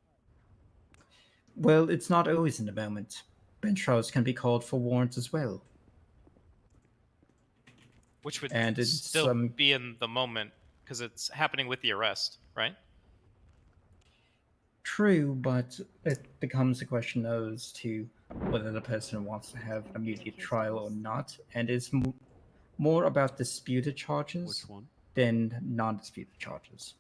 Well, it's not always in the moment. Bench trials can be called for warrants as well. Which would And it's, still be in the moment because it's happening with the arrest, right? True, but it becomes a question as to whether the person wants to have an immediate trial or not, and it's more about disputed charges than non-disputed charges.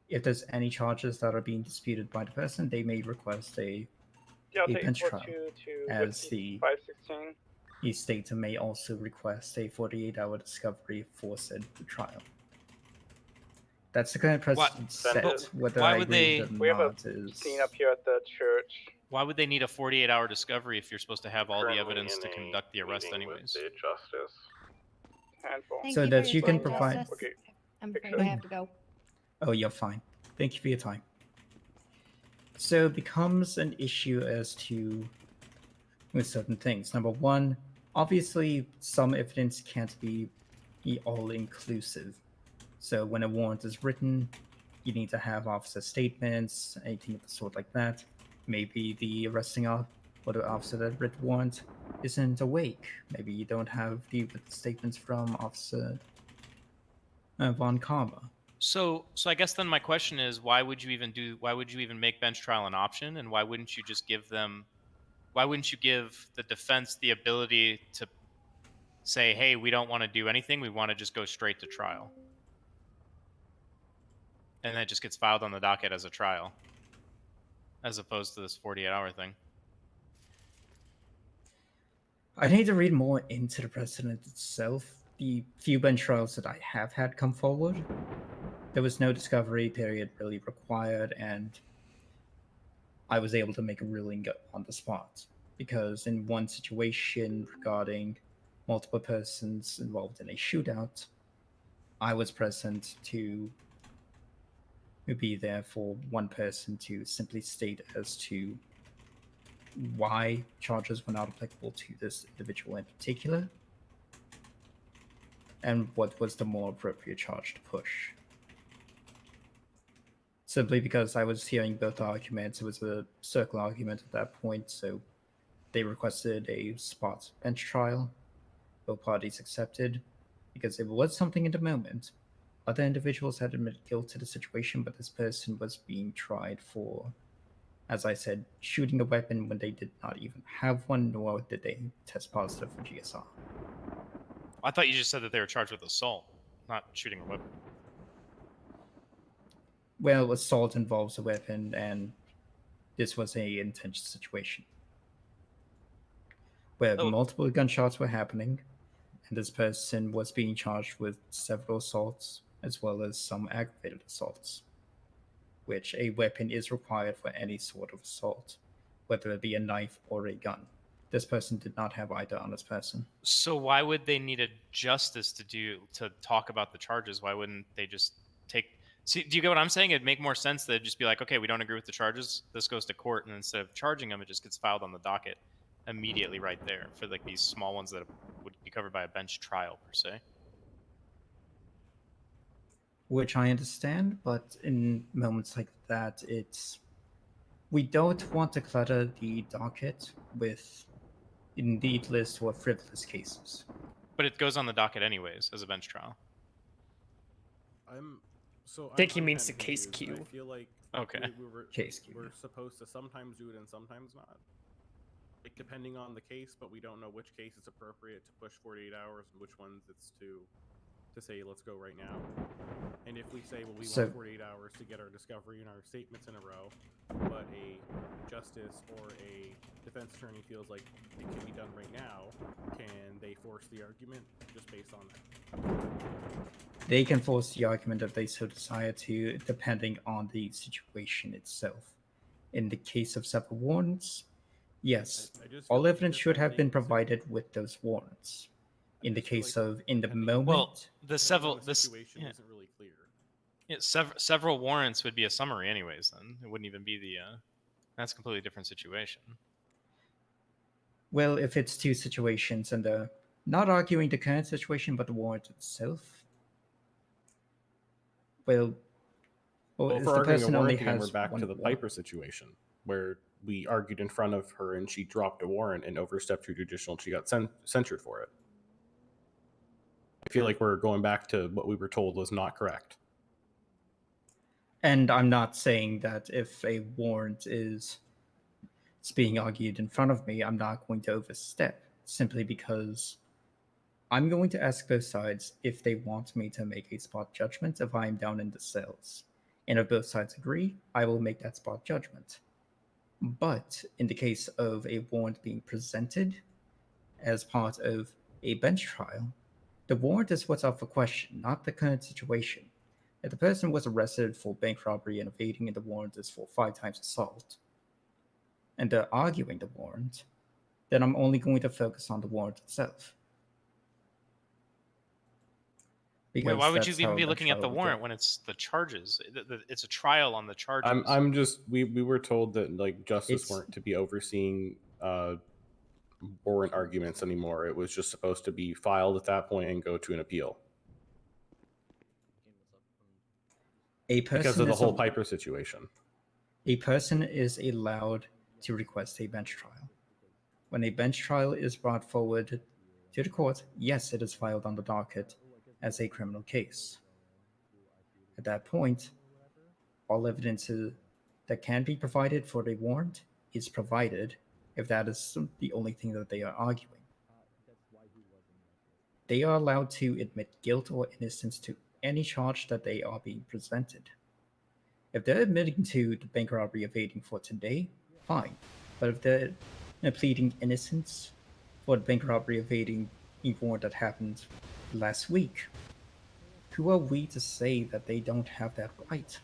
If there's any charges that are being disputed by the person, they may request a bench trial, as the 516. state may also request a 48-hour discovery for said trial. That's the kind of precedent set. Whether I agree with it or not is... Scene up here at the church. Why would they need a 48-hour discovery if you're supposed to have all the evidence to conduct the arrest anyways? Justice. Thank So you that for you your can time, provide... Justice. I'm afraid I have to go. Oh, you're fine. Thank you for your time. So it becomes an issue as to with certain things. Number one, obviously some evidence can't be all-inclusive. So when a warrant is written, you need to have officer statements, anything of the sort like that. Maybe the arresting or the officer that read the warrant isn't awake. Maybe you don't have the statements from Officer Von Karma. So I guess then my question is, why would you even make bench trial an option, and why wouldn't you give the defense the ability to say, hey, we don't want to do anything, we want to just go straight to trial? And that just gets filed on the docket as a trial, as opposed to this 48-hour thing. I need to read more into the precedent itself. The few bench trials that I have had come forward, there was no discovery period really required, and I was able to make a ruling on the spot. Because in one situation regarding multiple persons involved in a shootout, I was present to be there for one person to simply state as to why charges were not applicable to this individual in particular, and what was the more appropriate charge to push. Simply because I was hearing both arguments, it was a circle argument at that point, so they requested a spot bench trial. Both parties accepted, because if it was something in the moment, other individuals had admitted guilt to the situation, but this person was being tried for, as I said, shooting a weapon when they did not even have one, nor did they test positive for GSR. I thought you just said that they were charged with assault, not shooting a weapon. Well, assault involves a weapon, and this was a intense situation where multiple gunshots were happening, and this person was being charged with several assaults, as well as some aggravated assaults, which a weapon is required for any sort of assault, whether it be a knife or a gun. this person did not have either on this person. So why would they need a justice to talk about the charges? Why wouldn't they just take? See, do you get what I'm saying? It'd make more sense to just be like, okay, we don't agree with the charges. This goes to court, and instead of charging them, it just gets filed on the docket immediately right there for like these small ones that would be covered by a bench trial per se. Which I understand, but in moments like that, we don't want to clutter the docket with needless or frivolous cases. But it goes on the docket anyways as a bench trial. I think he means the case queue. I feel like Okay. we're supposed to sometimes do it and sometimes not. Like depending on the case, but we don't know which case it's appropriate to push 48 hours and which ones it's to say let's go right now. And if we say, well, we want 48 hours to get our discovery and our statements in a row, but a justice or a defense attorney feels like it can be done right now, can they force the argument just based on that? They can force the argument if they so desire to, depending on the situation itself. In the case of several warrants, yes, all evidence should have been provided with those warrants. In the case of in the moment, well, the situation isn't really clear. Yeah, several warrants would be a summary anyways. Then it wouldn't even be the. That's a completely different situation. Well, if it's two situations and not arguing the current situation but the warrant itself, well, Well, if for the arguing person a only warrant again, has we're back one to the warrant- Piper situation where we argued in front of her and she dropped a warrant and overstepped her judicial and she got censured for it. I feel like we're going back to what we were told was not correct. And I'm not saying that if a warrant is being argued in front of me, I'm not going to overstep, simply because I'm going to ask both sides if they want me to make a spot judgment if I'm down in the cells. And if both sides agree, I will make that spot judgment. But in the case of a warrant being presented as part of a bench trial, the warrant is what's up for question, not the current situation. If the person was arrested for bank robbery and evading and the warrant is for 5 times assault, and they're arguing the warrant, then I'm only going to focus on the warrant itself. Wait, why would you even be looking at the warrant when it's the charges? It's a trial on the charges. I'm just we were told that like justice weren't to be overseeing warrant arguments anymore. It was just supposed to be filed at that point and go to an appeal. Because of the whole Piper situation. A person is allowed to request a bench trial. When a bench trial is brought forward to the court, yes, it is filed on the docket as a criminal case. At that point, all evidence that can be provided for the warrant is provided if that is the only thing that they are arguing. They are allowed to admit guilt or innocence to any charge that they are being presented. If they're admitting to the bank robbery evading for today, fine. But if they're pleading innocence for the bank robbery evading warrant that happened last week, who are we to say that they don't have that right?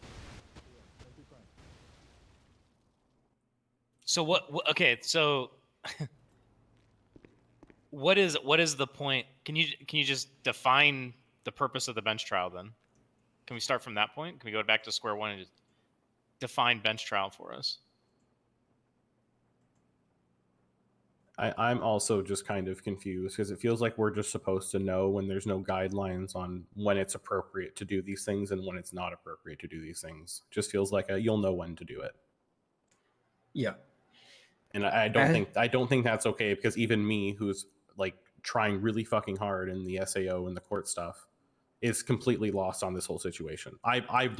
So what okay, so what is the point? Can you just define the purpose of the bench trial then? Can we start from that point? Can we go back to square one and just define bench trial for us? I'm also just kind of confused because it feels like we're just supposed to know when there's no guidelines on when it's appropriate to do these things and when it's not appropriate to do these things. Just feels like you'll know when to do it. Yeah. And I don't think that's okay, because even me, who's like trying really fucking hard in the SAO and the court stuff, is completely lost on this whole situation. I've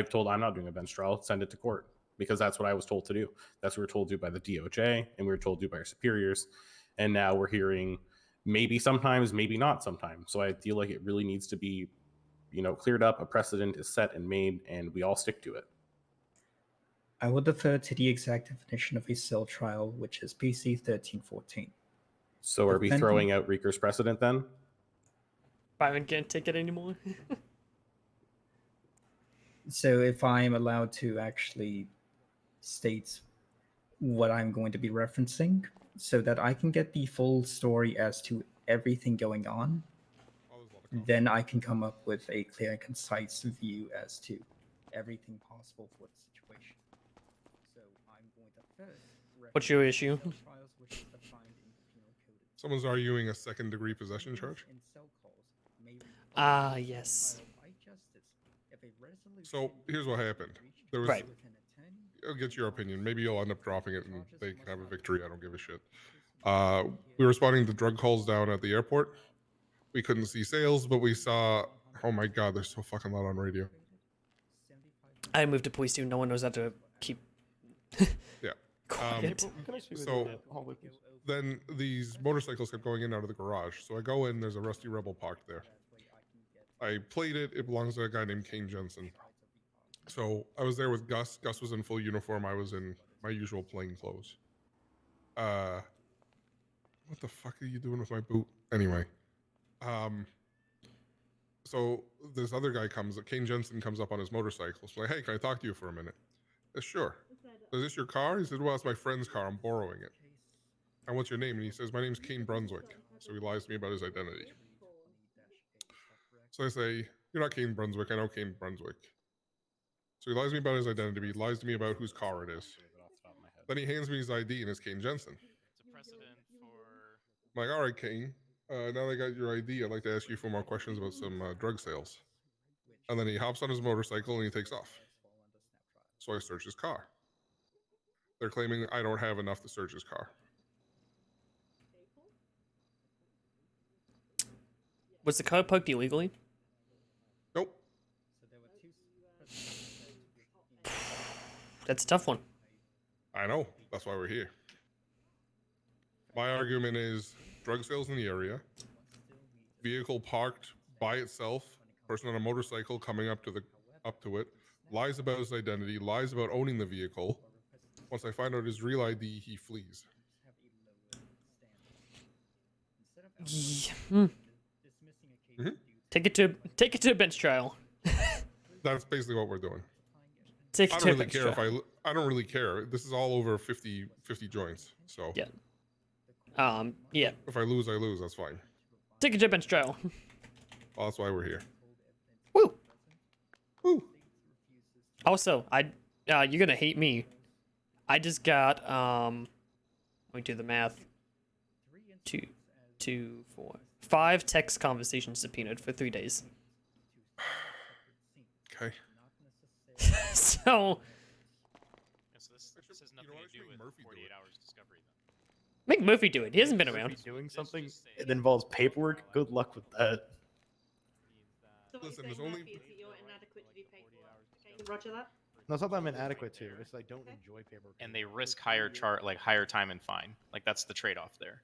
told I'm not doing a bench trial, send it to court, because that's what I was told to do. That's what we were told to do by the DOJ, and we were told to do by our superiors. And now we're hearing maybe sometimes, maybe not sometimes. So I feel like it really needs to be, cleared up. A precedent is set and made, and we all stick to it. I would defer to the exact definition of a cell trial, which is PC 1314. So are we throwing out Reeker's precedent then? Byron can't take it anymore. So if I'm allowed to actually state what I'm going to be referencing, so that I can get the full story as to everything going on. Then I can come up with a clear and concise view as to everything possible for the situation. So I'm going to first. What's your issue? Trials, which is defined in Penal Code. Someone's arguing a second-degree possession charge. Ah, yes. So here's what happened. There was. Right. I'll get your opinion. Maybe you'll end up dropping it and they can have a victory. I don't give a shit. We were responding to drug calls down at the airport. We couldn't see sales, but we saw. Oh my god, they're so fucking loud on radio. I moved to police too. No one knows how to keep. Yeah. Quiet. So then these motorcycles kept going in and out of the garage. So I go in. There's a Rusty Rebel parked there. I played it. It belongs to a guy named Kane Jensen. So I was there with Gus. Gus was in full uniform. I was in my usual plain clothes. What the fuck are you doing with my boot? Anyway, so this other guy comes. Kane Jensen comes up on his motorcycle. So like, hey, can I talk to you for a minute? Sure. Is this your car? He said, well, it's my friend's car. I'm borrowing it. And what's your name? And he says, my name's Kane Brunswick. So he lies to me about his identity. So I say, you're not Kane Brunswick. I know Kane Brunswick. So he lies to me about his identity. He lies to me about whose car it is. Then he hands me his ID and it's Kane Jensen. It's a precedent for. I'm like, all right, Kane. Now that I got your ID, I'd like to ask you 4 more questions about some drug sales. And then he hops on his motorcycle and he takes off. So I search his car. They're claiming I don't have enough to search his car. Was the car parked illegally? Nope. That's a tough one. I know. That's why we're here. My argument is drug sales in the area, vehicle parked by itself, person on a motorcycle coming up to it, lies about his identity, lies about owning the vehicle. Once I find out his real ID, he flees. Yeah. Take it to a bench trial. That's basically what we're doing. Take it I to don't a really bench care trial. if I don't really care. This is all over 50 joints. So yeah. Yeah. If I lose, I lose. That's fine. Take it to a bench trial. Well, that's why we're here. Woo. Woo. Also, you're gonna hate me. I just got let me do the math. 2, 4, 5 text conversations subpoenaed for 3 days. Okay. So. This has nothing to do with 48 hours discovery. Make Murphy do it. He hasn't been around. Doing something that involves paperwork. Good luck with that. Listen, there's only. Roger that. No, it's not that I'm inadequate to. It's I don't enjoy paperwork. And they risk higher time and fine. Like that's the trade-off there.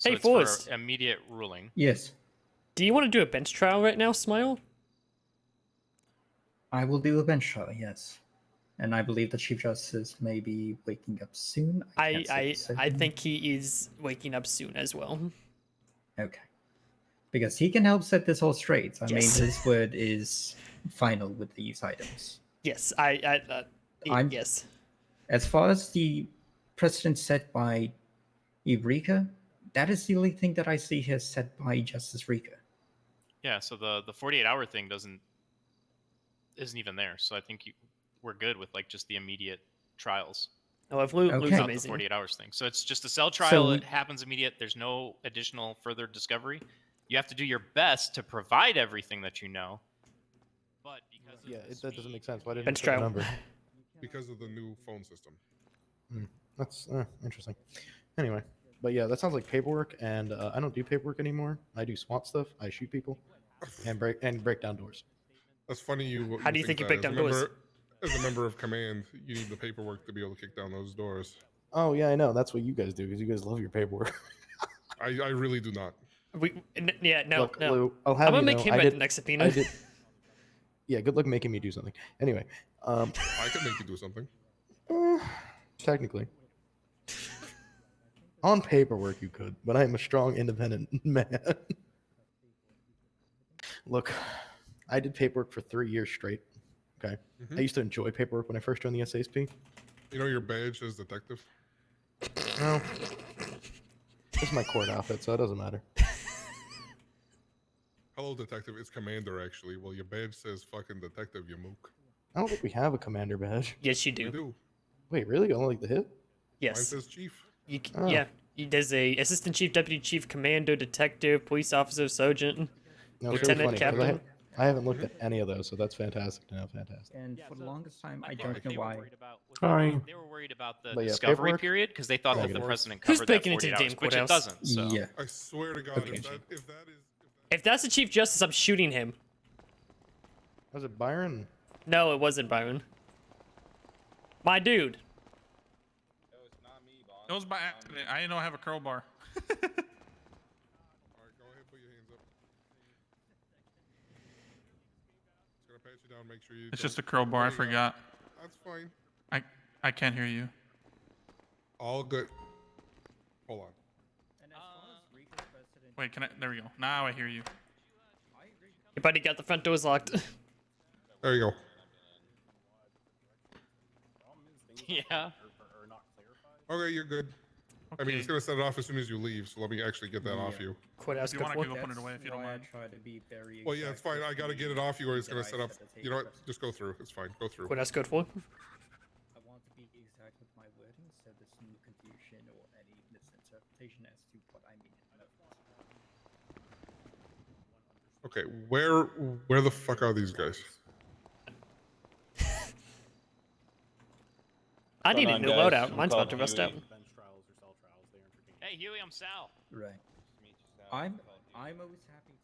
Hey, it's Forrest. for immediate ruling. Yes. Do you want to do a bench trial right now, Smile? I will do a bench trial, yes. And I believe the Chief Justice may be waking up soon. I think he is waking up soon as well. Okay. Because he can help set this all straight. I Yes. mean, his word is final with these items. Yes, yes. As far as the precedent set by Eureka, that is the only thing that I see here set by Justice Rika. Yeah, so the 48-hour thing isn't even there. So I think we're good with like just the immediate trials. Oh, if Lou's Okay. Not the amazing. 48 hours thing. So it's just a cell trial. So- It happens immediate. There's no additional further discovery. You have to do your best to provide everything that you know. But because of That doesn't make sense. Why didn't Bench you put a trial. number? Because of the new phone system. That's interesting. Anyway, but yeah, that sounds like paperwork, and I don't do paperwork anymore. I do SWAT stuff. I shoot people, and break down doors. That's funny. How do you think you break that. down doors? As a member of command, you need the paperwork to be able to kick down those doors. Oh yeah, I know. That's what you guys do because you guys love your paperwork. I really do not. No. Look, Lou, I'll have I'm gonna you make know, him I at did- the next subpoena. I did- Yeah, good luck making me do something. Anyway, I can make you do something. technically, on paperwork you could, but I am a strong, independent man. Look, I did paperwork for 3 years straight. Okay, I used to enjoy paperwork when I first joined the SASP. You know your badge says detective? No. This is my court outfit, so it doesn't matter. Hello, detective. It's Commander, actually. Well, your badge says fucking detective, you mook. I don't think we have a commander badge. Yes, you do. We do. Wait, really? Only like the hip? Yes. Mine says chief. Oh. Yeah. There's a assistant chief, deputy chief, commando, detective, police officer, sergeant, No, it's really lieutenant, funny, 'cause captain. I haven't looked at any of those, so that's fantastic to know. Fantastic. And for the longest time, I think don't what know they were why. worried about was Sorry. They were worried about the But yeah, discovery paperwork? period because they thought that the Negative. president Who's covered that breaking into 48 the hours, damn which it courthouse? doesn't. So. Yeah. I swear to God, if that is If that's the chief justice, I'm shooting him. Was it Byron? No, it wasn't Byron. My dude. It was by accident. I didn't know I have a crowbar. Alright, go ahead, put your hands up. Just gonna pat you down, make sure you. It's don't- just a crowbar. I There you go. forgot. That's fine. I can't hear you. All good. Hold on. Wait, can I? There we go. Now I hear you. Your buddy got the front doors locked. There you go. Yeah. Okay, you're good. I mean, it's gonna set it off as soon as you leave, so let me actually get that off you. Courthouse If you want, I code can four. go put it away if you don't Why I mind. try to be very Well, yeah, it's fine. I gotta get it off you, or it's gonna set up. You know what? Just go through. It's fine. Go through. Courthouse code 4. I want to be exact with my wording so there's no confusion or any misinterpretation as to what I mean. Okay, where the fuck are these guys? I need a new loadout. Mine's about to called rust out. Huey. Bench trials or cell trials, they aren't tricky. Hey, Huey, I'm Sal. Right. I'm always happy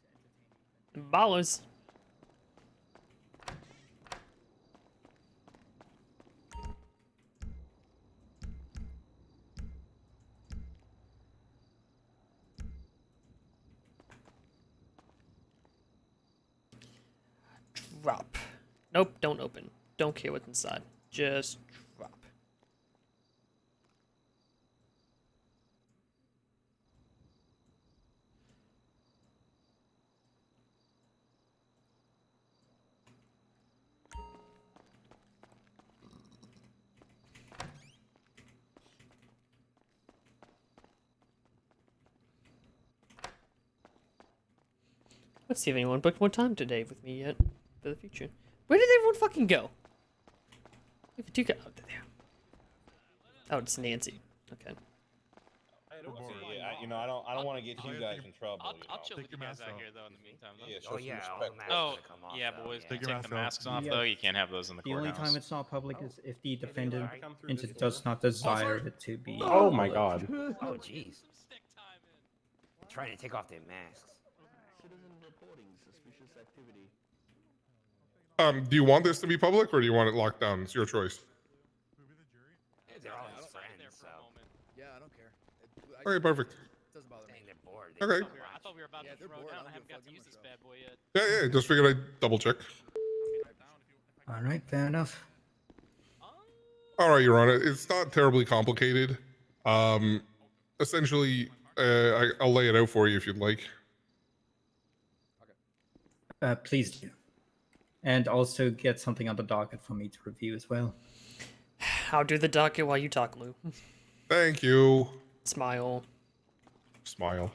to entertain. Ballers. Drop. Nope, don't open. Don't care what's inside. Just drop. Let's see if anyone booked more time today with me yet for the future. Where did everyone fucking go? We have two guys out there. Oh, it's Nancy. Okay. You know, I don't want to get you guys in trouble. I'll chill with you guys out here though in the meantime. Though. Yeah, show some respect. Oh, yeah, boys. Take the masks off though. You can't have those in the The courthouse. only time it's not public is if the defendant does not desire it to be. Oh my god. Oh jeez. Trying to take off their masks. Do you want this to be public, or do you want it locked down? It's your choice. They're all his friends, so. Yeah, I don't care. Okay, perfect. Doesn't bother me. They're bored. Okay. I thought we were about to throw it down. I haven't got to use this bad boy yet. Yeah, just figured I'd double check. All right, fair enough. All right, Your Honor. It's not terribly complicated. Essentially, I'll lay it out for you if you'd like. Please do. And also get something on the docket for me to review as well. I'll do the docket while you talk, Lou. Thank you. Smile. Smile.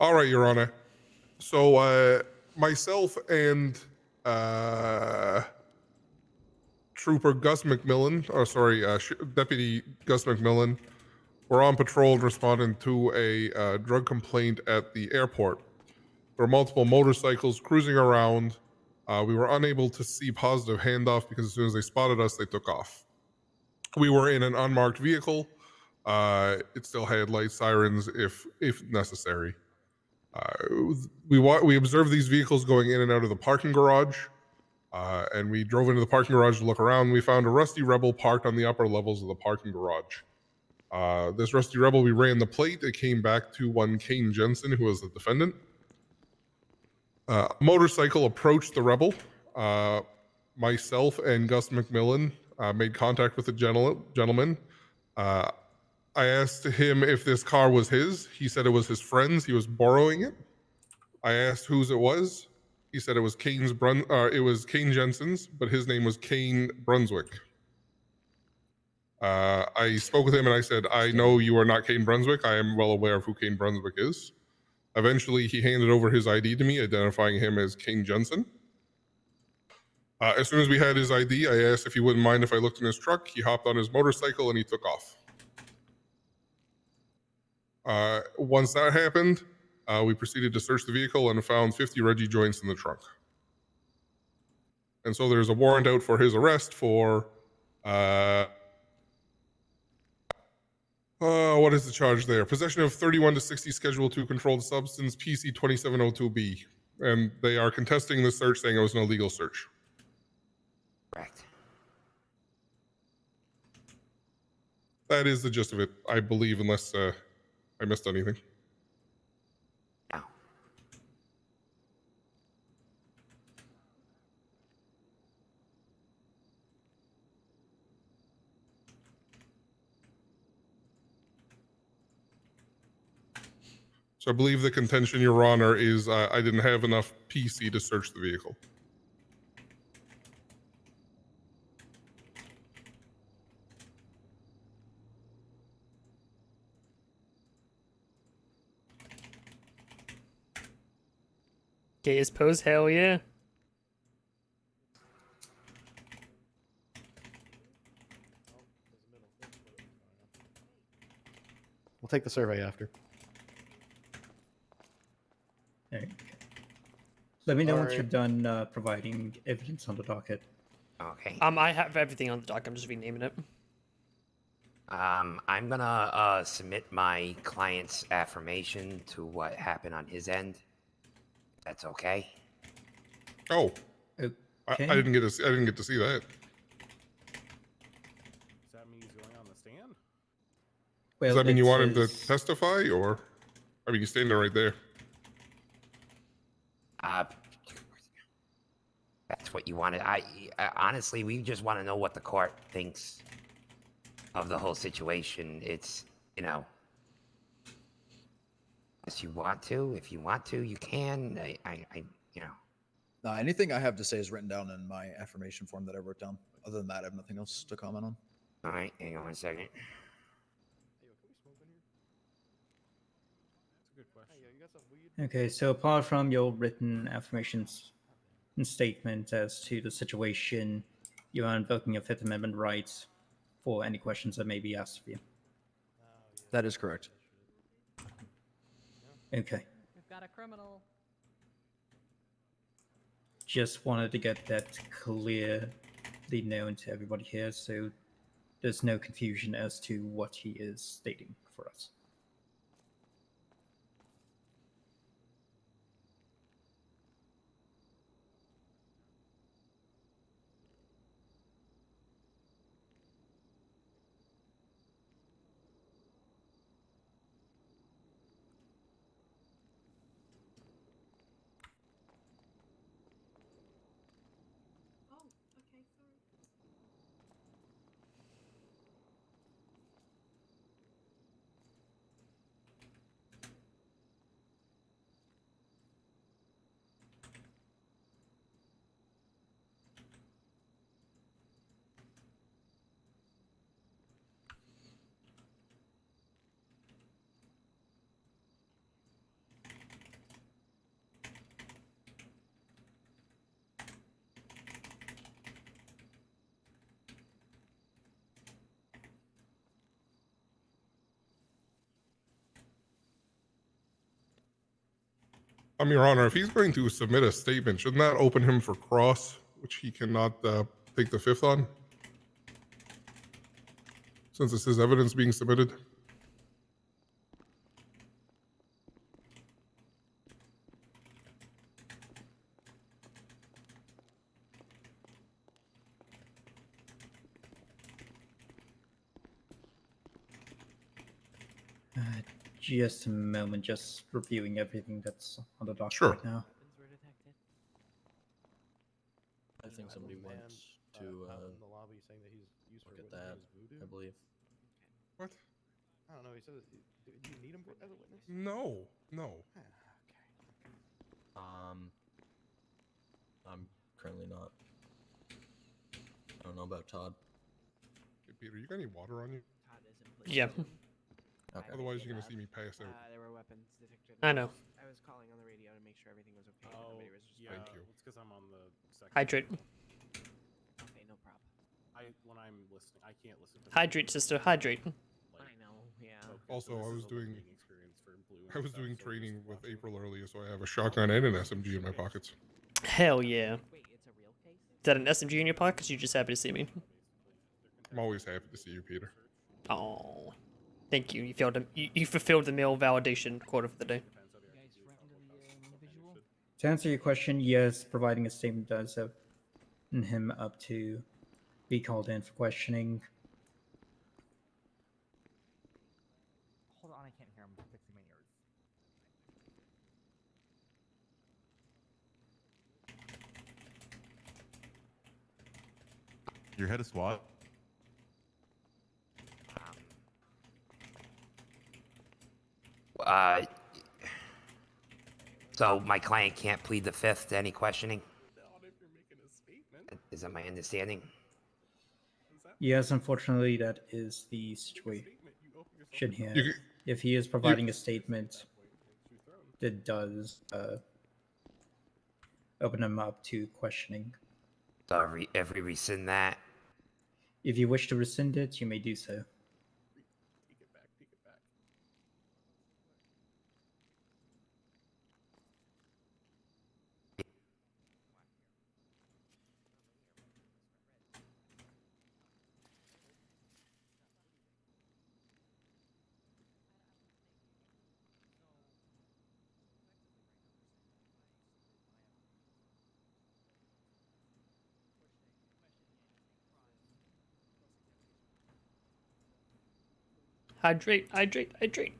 All right, Your Honor. So, myself and Trooper Gus McMillan, Deputy Gus McMillan, were on patrol responding to a drug complaint at the airport. There were multiple motorcycles cruising around. We were unable to see positive handoff because as soon as they spotted us, they took off. We were in an unmarked vehicle. It still had lights, sirens, if necessary. We observed these vehicles going in and out of the parking garage, and we drove into the parking garage to look around. We found a Rusty Rebel parked on the upper levels of the parking garage. This Rusty Rebel, we ran the plate. It came back to one Kane Jensen, who was the defendant. A motorcycle approached the Rebel. Myself and Gus McMillan made contact with the gentleman. I asked him if this car was his. He said it was his friend's. He was borrowing it. I asked whose it was. He said it was Kane Jensen's, but his name was Kane Brunswick. I spoke with him and I said, I know you are not Kane Brunswick. I am well aware of who Kane Brunswick is. Eventually, he handed over his ID to me, identifying him as Kane Jensen. As soon as we had his ID, I asked if he wouldn't mind if I looked in his truck. He hopped on his motorcycle and he took off. Once that happened, we proceeded to search the vehicle and found 50 Reggie joints in the trunk. And so there's a warrant out for his arrest for, what is the charge there? Possession of 31 to 60 Schedule 2 controlled substance, PC 2702B. And they are contesting the search, saying it was an illegal search. Correct. That is the gist of it, I believe, unless I missed anything. No. So I believe the contention, Your Honor, is I didn't have enough PC to search the vehicle. Gay as pose, hell yeah. We'll take the survey after. Okay. Let me know once Alright. you're done providing evidence on the docket. Okay. I have everything on the doc. I'm just renaming it. I'm gonna submit my client's affirmation to what happened on his end. That's okay. Oh, Okay. I didn't get to see, I didn't get to see that. Does that mean he's going on the stand? Well, Does that mean you want him to it's- testify, or I mean, he's standing right there? That's what you wanted. I honestly, we just want to know what the court thinks of the whole situation. It's, you know, if you want to, you can. I you know. No, anything I have to say is written down in my affirmation form that I wrote down. Other than that, I have nothing else to comment on. All right, hang on 1 second. Okay, so apart from your written affirmations and statement as to the situation, you are invoking your Fifth Amendment rights for any questions that may be asked of you. That is correct. Okay. We've got a criminal. Just wanted to get that clearly known to everybody here, so there's no confusion as to what he is stating for us. Your Honor, if he's going to submit a statement, shouldn't that open him for cross, which he cannot take the fifth on? Since it's his evidence being submitted? Just a moment, just reviewing everything that's on the docket Sure. right now. I think somebody went to in the lobby saying that he's used look for at that, voodoo. I believe. What? I don't know. He says, do you need him as a witness? No, no. I'm currently not. I don't know about Todd. Peter, you got any water on you? Yeah. Okay. Otherwise, you're gonna see me pass out. There were weapons detected. I know. I was calling on the radio to make sure everything was okay. Oh, Nobody was yeah. Thank you. It's because I'm on the second. Hydrate. Okay, no problem. When I'm listening, I can't listen to. Hydrate, sister. Hydrate. I know. Yeah. Also, I was doing I was doing training with April earlier, so I have a shotgun and an SMG in my pockets. Hell yeah. Is that an SMG in your pocket? You just happy to see me. I'm always happy to see you, Peter. Oh, thank you. You fulfilled the male validation quota for the day. To answer your question, yes, providing a statement does open him up to be called in for questioning. Hold on, I can't hear him. I'm fixing my ears. Your head of SWAT? So my client can't plead the fifth to any questioning? Is that my understanding? Yes, unfortunately, that is the situation here. You- If he is providing a statement, that does open him up to questioning. So if we rescind that, If you wish to rescind it, you may do so. Hydrate, hydrate, hydrate.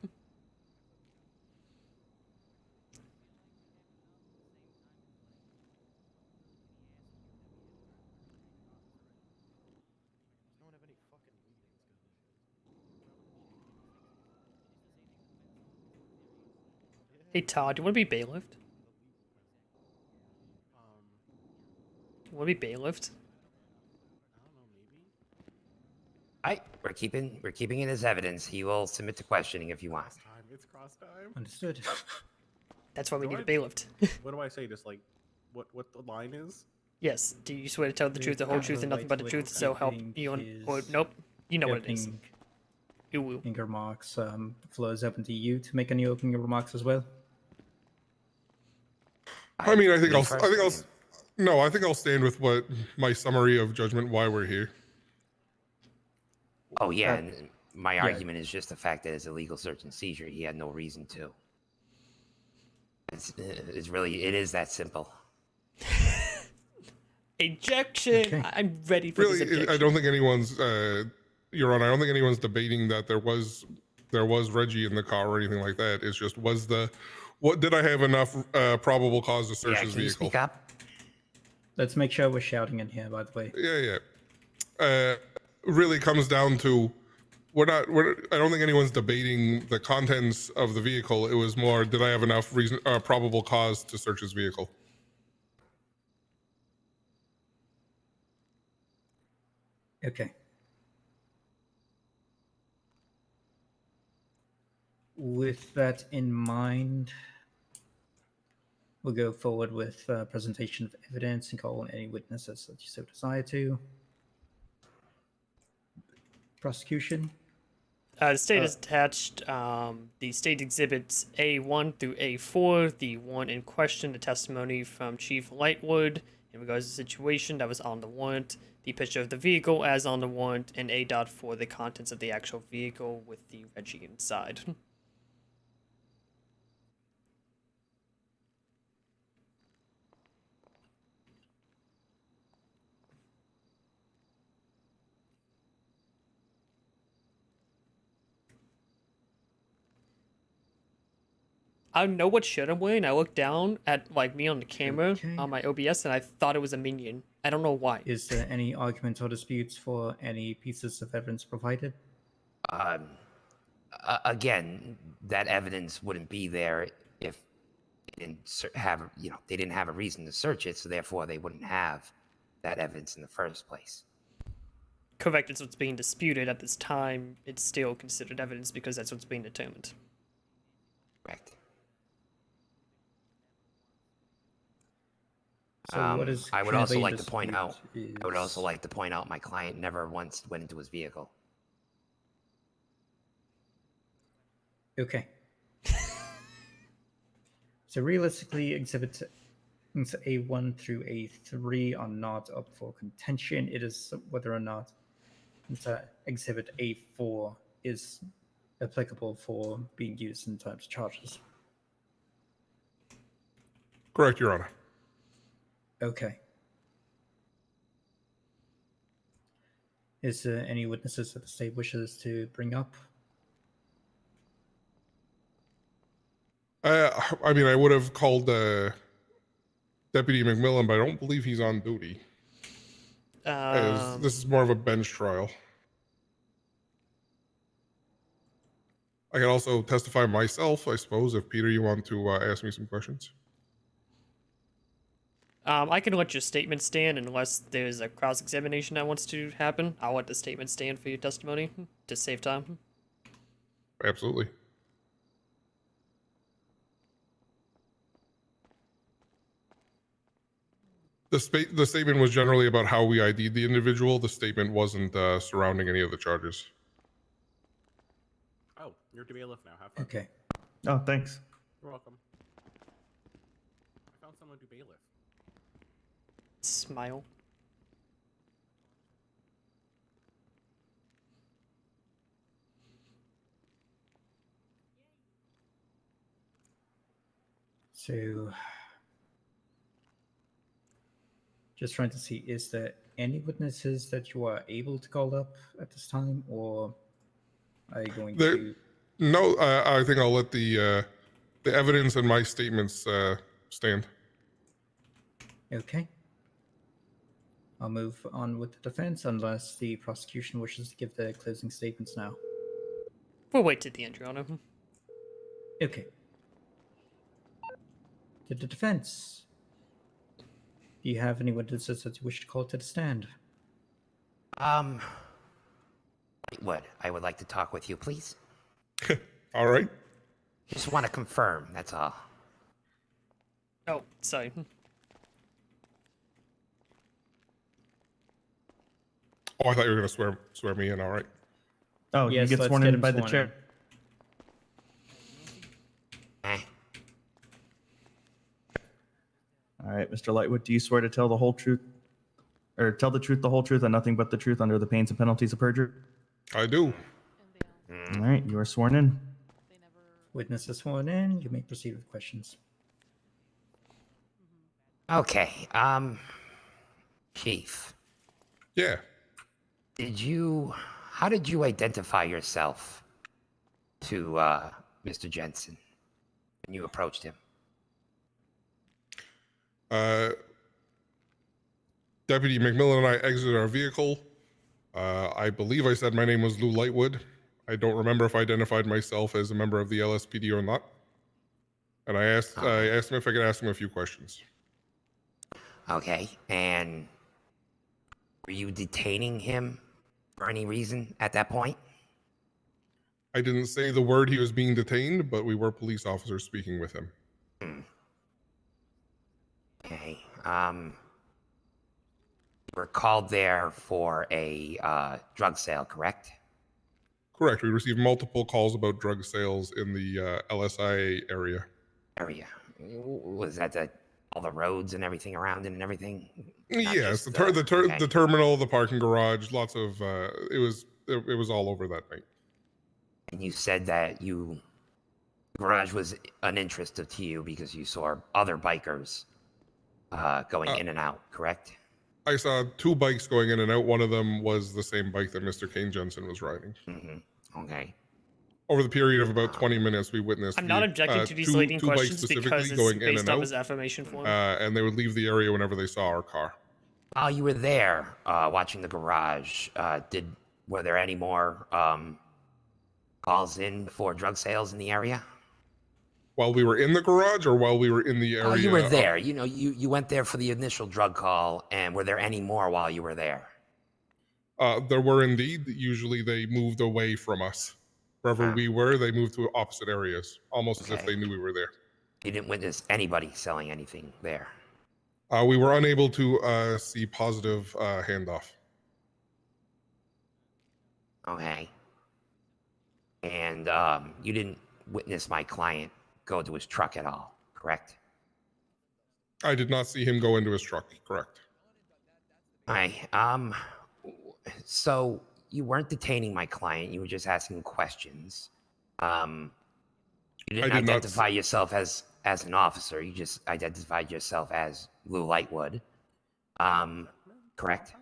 Hey Todd, you want to be bailiffed? You want to be bailiffed? we're keeping it as evidence. He will submit to questioning if you want. It's cross time. Understood. That's why we Do need I- a bailiffed. What do I say? Just like what the line is? Yes. Do you swear to tell the truth, the whole truth, and nothing but the truth? So help you on. Or nope. You know what it is. You will. Opening remarks. The floor is open to you to make any opening remarks as well. I mean, I think I'll stand with what my summary of judgment why we're here. Oh yeah, and my argument is just the fact that it's a legal search and seizure. He had no reason to. It is that simple. Ejection. I'm ready for this Really, ejection. I don't think anyone's, Your Honor, I don't think anyone's debating that there was Reggie in the car or anything like that. It's just did I have enough probable cause to search his Can you vehicle? speak up? Let's make sure we're shouting in here, by the way. Yeah. Really comes down to I don't think anyone's debating the contents of the vehicle. It was more, did I have enough probable cause to search his vehicle? Okay. With that in mind, we'll go forward with presentation of evidence and call on any witnesses that you so desire to. Prosecution. The state has attached the state exhibits A1 through A4, the one in question, the testimony from Chief Lightwood in regards to the situation that was on the warrant, the picture of the vehicle as on the warrant, and A.4 for the contents of the actual vehicle with the Reggie inside. I know what shirt I'm wearing. I looked down at me on the camera on my OBS, and I thought it was a minion. I don't know why. Is there any arguments or disputes for any pieces of evidence provided? Again, that evidence wouldn't be there if they didn't have a reason to search it, so therefore they wouldn't have that evidence in the first place. correct, it's what's being disputed at this time, it's still considered evidence because that's what's being determined. Correct. So what is I would also currently in like to point dispute out. I would also is- like to point out my client never once went into his vehicle. Okay. So realistically, exhibits A1 through A3 are not up for contention. It is whether or not exhibit A4 is applicable for being used in types of charges. Correct, Your Honor. Okay. Is there any witnesses that the state wishes to bring up? I mean, I would have called Deputy McMillan, but I don't believe he's on duty. As this is more of a bench trial. I can also testify myself, I suppose, if Peter, you want to ask me some questions. I can let your statement stand unless there's a cross-examination that wants to happen. I'll let the statement stand for your testimony to save time. Absolutely. The statement was generally about how we ID'd the individual. The statement wasn't surrounding any of the charges. Oh, you're to bailiff now. Have fun. Okay. Oh, thanks. You're welcome. I found someone to bailiff. Smile. So, just trying to see, is there any witnesses that you are able to call up at this time, or are you going to? No, I think I'll let the evidence and my statements stand. Okay. I'll move on with the defense unless the prosecution wishes to give their closing statements now. We'll wait till the end, Your Honor. Okay. To the defense. Do you have any witnesses that you wish to call to the stand? What? I would like to talk with you, please. All right. Just want to confirm, that's all. Oh, sorry. Oh, I thought you were going to swear me in. All right. Oh, Yes, you get let's sworn get in him by the sworn chair. All right, Mr. Lightwood, do you swear to tell the whole truth, or tell the truth, the whole truth, and nothing but the truth under the pains and penalties of perjury? I do. All right, you are sworn in. Witness is sworn in. You may proceed with questions. Okay, Chief. Yeah. How did you identify yourself to Mr. Jensen when you approached him? Deputy McMillan and I exited our vehicle. I believe I said my name was Lou Lightwood. I don't remember if I identified myself as a member of the LSPD or not. And I asked him if I could ask him a few questions. Okay, and were you detaining him for any reason at that point? I didn't say the word he was being detained, but we were police officers speaking with him. Okay, you were called there for a drug sale, correct? Correct. We received multiple calls about drug sales in the LSI area. Was that all the roads and everything around it and everything? Not Yes, just, the terminal, the parking garage, lots of. It was all over that night. And you said that the garage was an interest to you because you saw other bikers going in and out, correct? I saw two bikes going in and out. One of them was the same bike that Mr. Kane Jensen was riding. Okay. Over the period of about 20 minutes, we witnessed. I'm not objecting to these leading two bikes questions specifically because it's going in based and off out, his affirmation form. and they would leave the area whenever they saw our car. While you were there watching the garage, were there any more calls in for drug sales in the area? While we were in the garage, or while we were in the area? Oh, you were there. You went there for the initial drug call, and were there any more while you were there? There were indeed. Usually they moved away from us. Wherever we were, they moved to opposite areas, almost as if Okay. they knew we were there. You didn't witness anybody selling anything there. We were unable to see positive handoff. Okay. And you didn't witness my client go to his truck at all, correct? I did not see him go into his truck, correct. Hi. So you weren't detaining my client. You were just asking questions. You didn't I did not identify yourself as an officer. You just identified yourself as Lou Lightwood. Correct?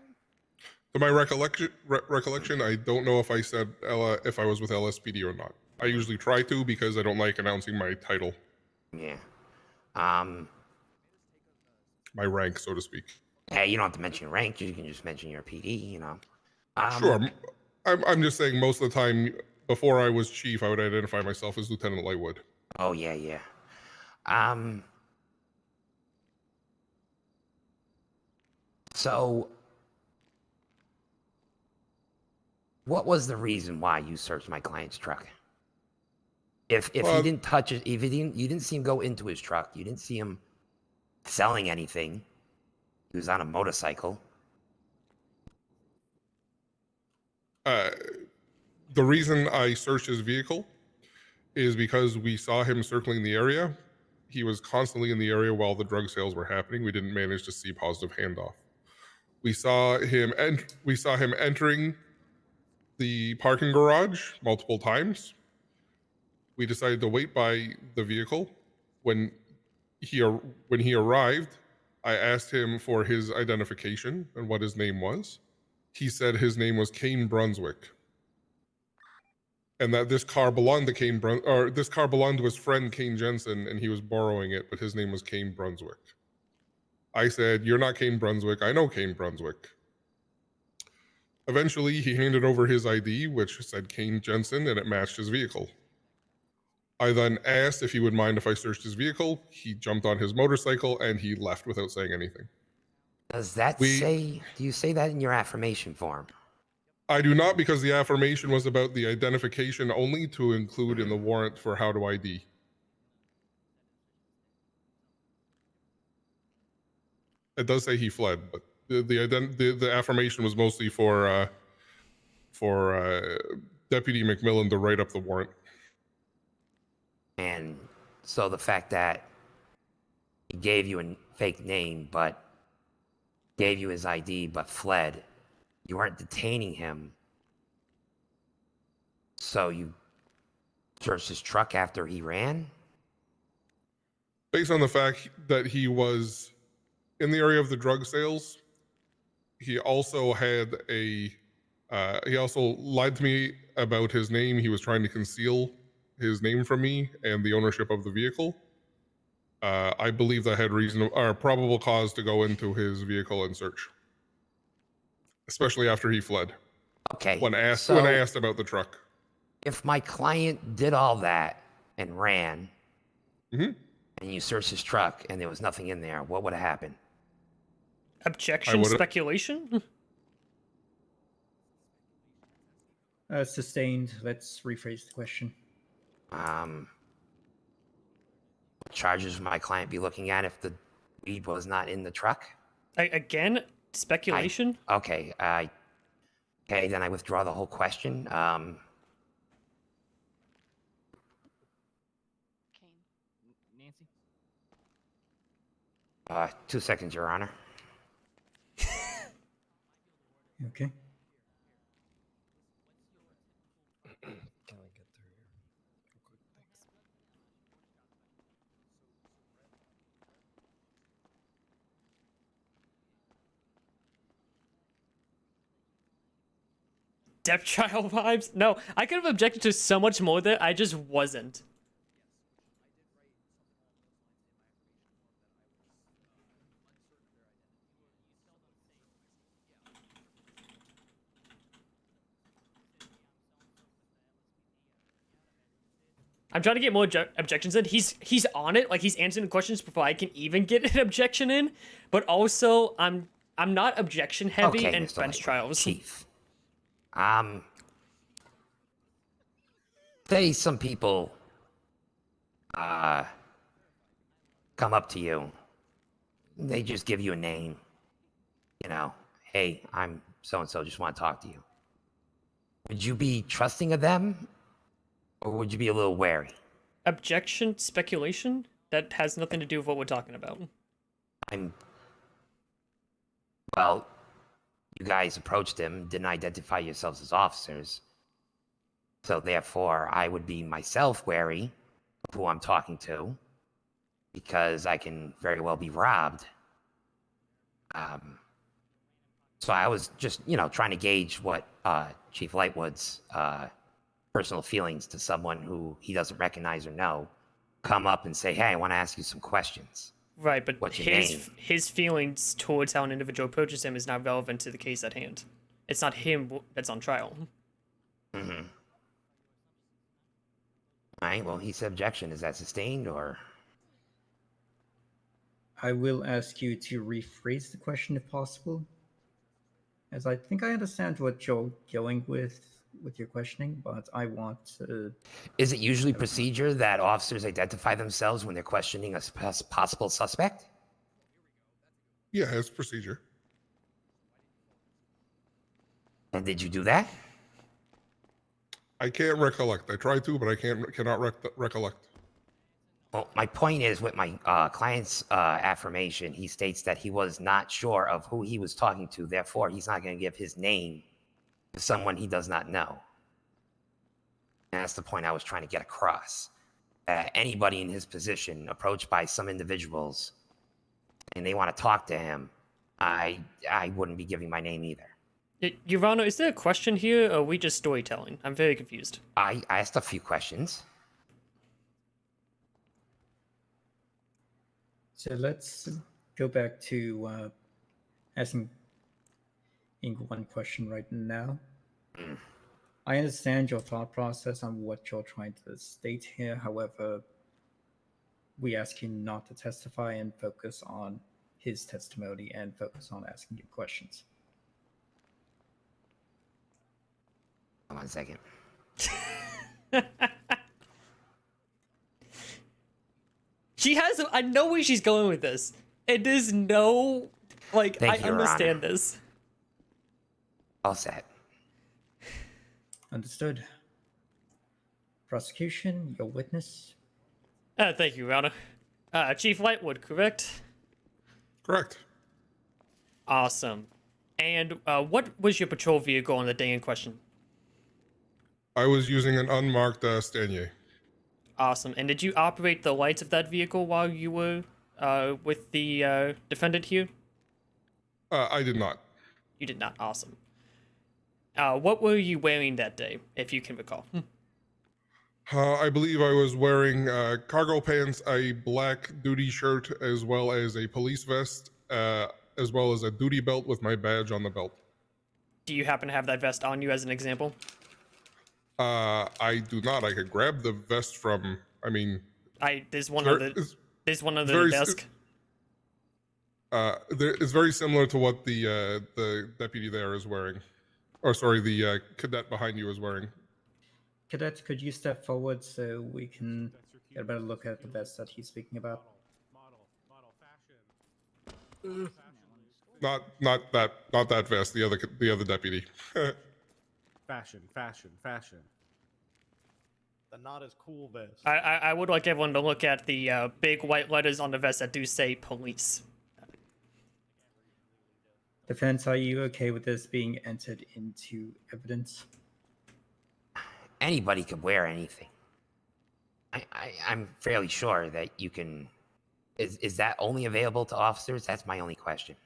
To my recollection, I don't know if I said if I was with LSPD or not. I usually try to because I don't like announcing my title. Yeah. My rank, so to speak. Hey, you don't have to mention rank. You can just mention your PD, you know. Sure. I'm just saying most of the time, before I was chief, I would identify myself as Lieutenant Lightwood. Oh, yeah. So, what was the reason why you searched my client's truck? If you didn't touch it, if you didn't see him go into his truck, you didn't see him selling anything. He was on a motorcycle. The reason I searched his vehicle is because we saw him circling the area. He was constantly in the area while the drug sales were happening. We didn't manage to see positive handoff. We saw him entering the parking garage multiple times. We decided to wait by the vehicle. When he arrived, I asked him for his identification and what his name was. He said his name was Kane Brunswick, and that this car belonged to this car belonged to his friend Kane Jensen, and he was borrowing it, but his name was Kane Brunswick. I said, "You're not Kane Brunswick. I know Kane Brunswick." Eventually, he handed over his ID, which said Kane Jensen, and it matched his vehicle. I then asked if he would mind if I searched his vehicle. He jumped on his motorcycle and he left without saying anything. Does that say, do you say that in your affirmation form? I do not, because the affirmation was about the identification only to include in the warrant for how to ID. It does say he fled, but the affirmation was mostly for Deputy McMillan to write up the warrant. And so the fact that he gave you a fake name, but gave you his ID, but fled, you weren't detaining him. So you searched his truck after he ran? Based on the fact that he was in the area of the drug sales, he also had he also lied to me about his name. He was trying to conceal his name from me and the ownership of the vehicle. I believe that had reason or probable cause to go into his vehicle and search, especially after he fled. Okay. When I asked about the truck. If my client did all that and ran, and you searched his truck and there was nothing in there, what would have happened? Objection, speculation? Sustained. Let's rephrase the question. What charges would my client be looking at if the weed was not in the truck? Again, speculation? Okay, then I withdraw the whole question. Nancy? 2 seconds, Your Honor. Okay. Can I get through here? Real quick, thanks. Stepchild vibes? No, I could have objected to so much more there. I just wasn't. I'm trying to get more objections in. He's on it, like he's answering the questions before I can even get an objection in. But also, I'm not objection heavy Okay, in Mr. bench Lightwood. trials. Chief, Say some people come up to you. They just give you a name. You know, hey, I'm so and so. Just want to talk to you. Would you be trusting of them, or would you be a little wary? Objection, speculation? That has nothing to do with what we're talking about. Well, you guys approached him, didn't identify yourselves as officers. So therefore, I would be myself wary of who I'm talking to, because I can very well be robbed. So I was just, trying to gauge what Chief Lightwood's personal feelings to someone who he doesn't recognize or know come up and say, hey, I want to ask you some questions. Right, but What's your name? his feelings towards how an individual approaches him is not relevant to the case at hand. It's not him that's on trial. Mm-hmm. All right, well, he said objection. Is that sustained, or? I will ask you to rephrase the question if possible, as I think I understand what you're going with your questioning, but I want to... Is it usually procedure that officers identify themselves when they're questioning a possible suspect? Yeah, it's procedure. And did you do that? I can't recollect. I try to, but I cannot recollect. Well, my point is, with my client's affirmation, he states that he was not sure of who he was talking to. Therefore, he's not going to give his name to someone he does not know. And that's the point I was trying to get across. Anybody in his position approached by some individuals and they want to talk to him, I wouldn't be giving my name either. Your Honor, is there a question here, or are we just storytelling? I'm very confused. I asked a few questions. So let's go back to asking one question right now. I understand your thought process on what you're trying to state here. However, we ask you not to testify and focus on his testimony and focus on asking you questions. Hold on a second. She has. I know where she's going with this. And there's no. Like, Thank I you, Your understand Honor. this. All set. Understood. Prosecution, your witness. Thank you, Your Honor. Chief Lightwood, correct? Correct. Awesome. And what was your patrol vehicle on the day in question? I was using an unmarked Stanier. Awesome. And did you operate the lights of that vehicle while you were with the defendant here? I did not. You did not. Awesome. What were you wearing that day, if you can recall? I believe I was wearing cargo pants, a black duty shirt, as well as a police vest, as well as a duty belt with my badge on the belt. Do you happen to have that vest on you as an example? I do not. I could grab the vest from. I mean, there's one on the desk. It's very similar to what the deputy there is wearing, or sorry, the cadet behind you is wearing. Cadet, could you step forward so we can get a better look at the vest that he's speaking about? Not that vest. The other deputy. Fashion. The not as cool vest. I would like everyone to look at the big white letters on the vest that do say police. Defense, are you okay with this being entered into evidence? Anybody could wear anything. I'm fairly sure that you can. Is that only available to officers? That's my only question.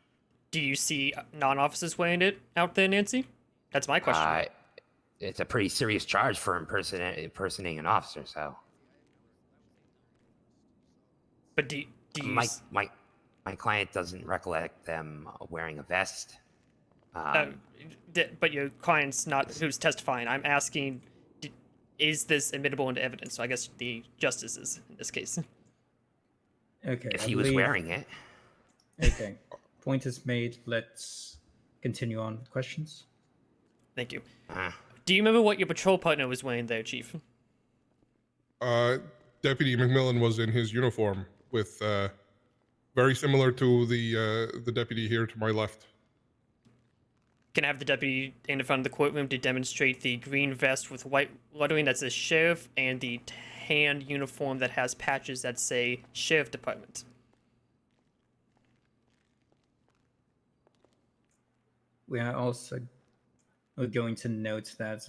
Do you see non-officers wearing it out there, Nancy? That's my question. It's a pretty serious charge for impersonating an officer, so. But do you... My client doesn't recollect them wearing a vest. But your client's not who's testifying. I'm asking, is this admissible into evidence? So I guess the justice is in this case. Okay. If he was wearing it. Okay. Point is made. Let's continue on with questions. Thank you. Do you remember what your patrol partner was wearing there, Chief? Deputy McMillan was in his uniform with very similar to the deputy here to my left. Can I have the deputy in the front of the courtroom to demonstrate the green vest with white lettering that says sheriff and the tan uniform that has patches that say sheriff department? We are also going to note that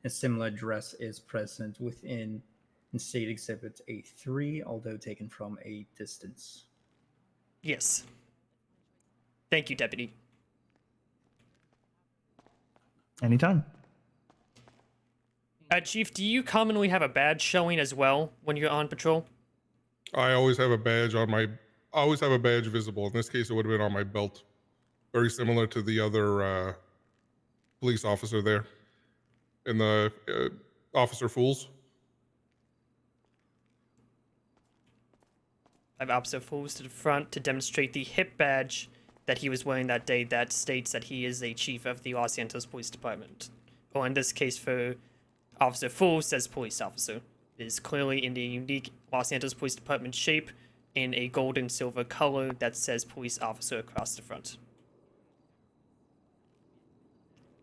a similar dress is present within State Exhibit A3, although taken from a distance. Yes. Thank you, deputy. Anytime. Chief, do you commonly have a badge showing as well when you're on patrol? I always have a badge on my. I always have a badge visible. In this case, it would have been on my belt. Very similar to the other police officer there in the Officer Fools. I have Officer Fools to the front to demonstrate the hip badge that he was wearing that day that states that he is a chief of the Los Santos Police Department. Or in this case for Officer Fools, says police officer. It is clearly in the unique Los Santos Police Department shape in a gold and silver color that says police officer across the front.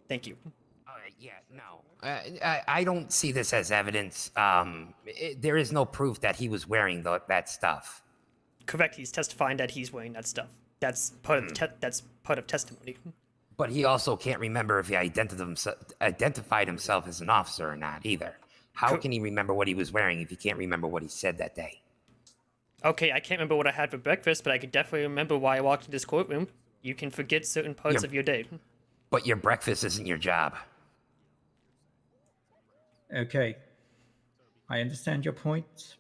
Thank you. Yeah, no. I don't see this as evidence. There is no proof that he was wearing that stuff. Correct. He's testifying that he's wearing that stuff. That's part of that's part of testimony. But he also can't remember if he identified himself as an officer or not either. How can he remember what he was wearing if he can't remember what he said that day? Okay, I can't remember what I had for breakfast, but I can definitely remember why I walked into this courtroom. You can forget certain parts of your day. But your breakfast isn't your job. Okay. I understand your point.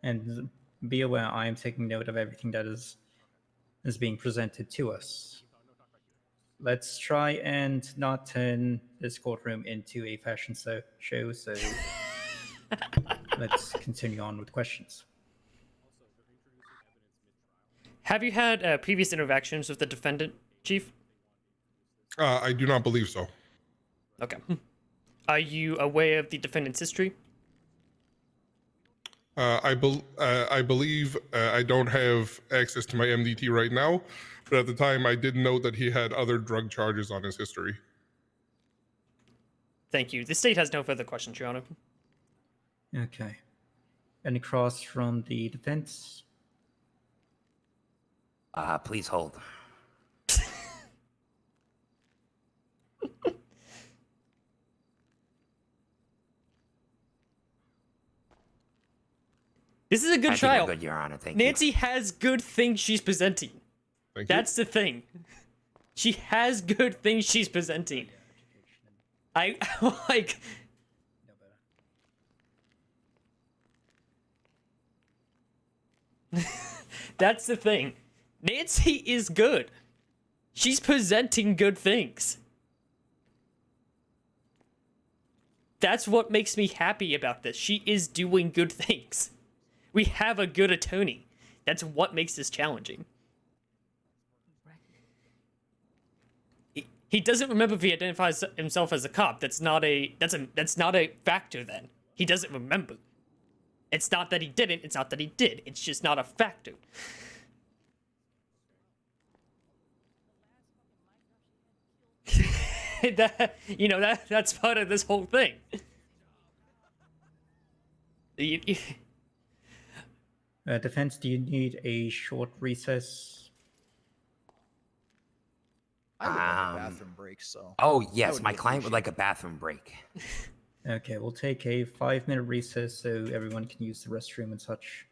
And be aware I am taking note of everything that is being presented to us. Let's try and not turn this courtroom into a fashion show, so let's continue on with questions. Have you had previous interactions with the defendant, Chief? I do not believe so. Okay. Are you aware of the defendant's history? I believe I don't have access to my MDT right now, but at the time I did note that he had other drug charges on his history. Thank you. The state has no further questions, Your Honor. Okay. Any cross from the defense? Please hold. This is a good I trial. think we're good, Your Honor. Thank Nancy has good things she's presenting. Thank That's the thing. She has good things she's presenting. I like. That's the thing. Nancy is good. She's presenting good things. That's what makes me happy about this. She is doing good things. We have a good attorney. That's what makes this challenging. He doesn't remember if he identifies himself as a cop. That's not a factor then. He doesn't remember. It's not that he didn't, it's not that he did. It's just not a factor. That's part of this whole thing. Defense, do you need a short recess? I would like a bathroom break, so. Oh, yes, my client would like a bathroom break. Okay, we'll take a 5-minute recess so everyone can use the restroom and such.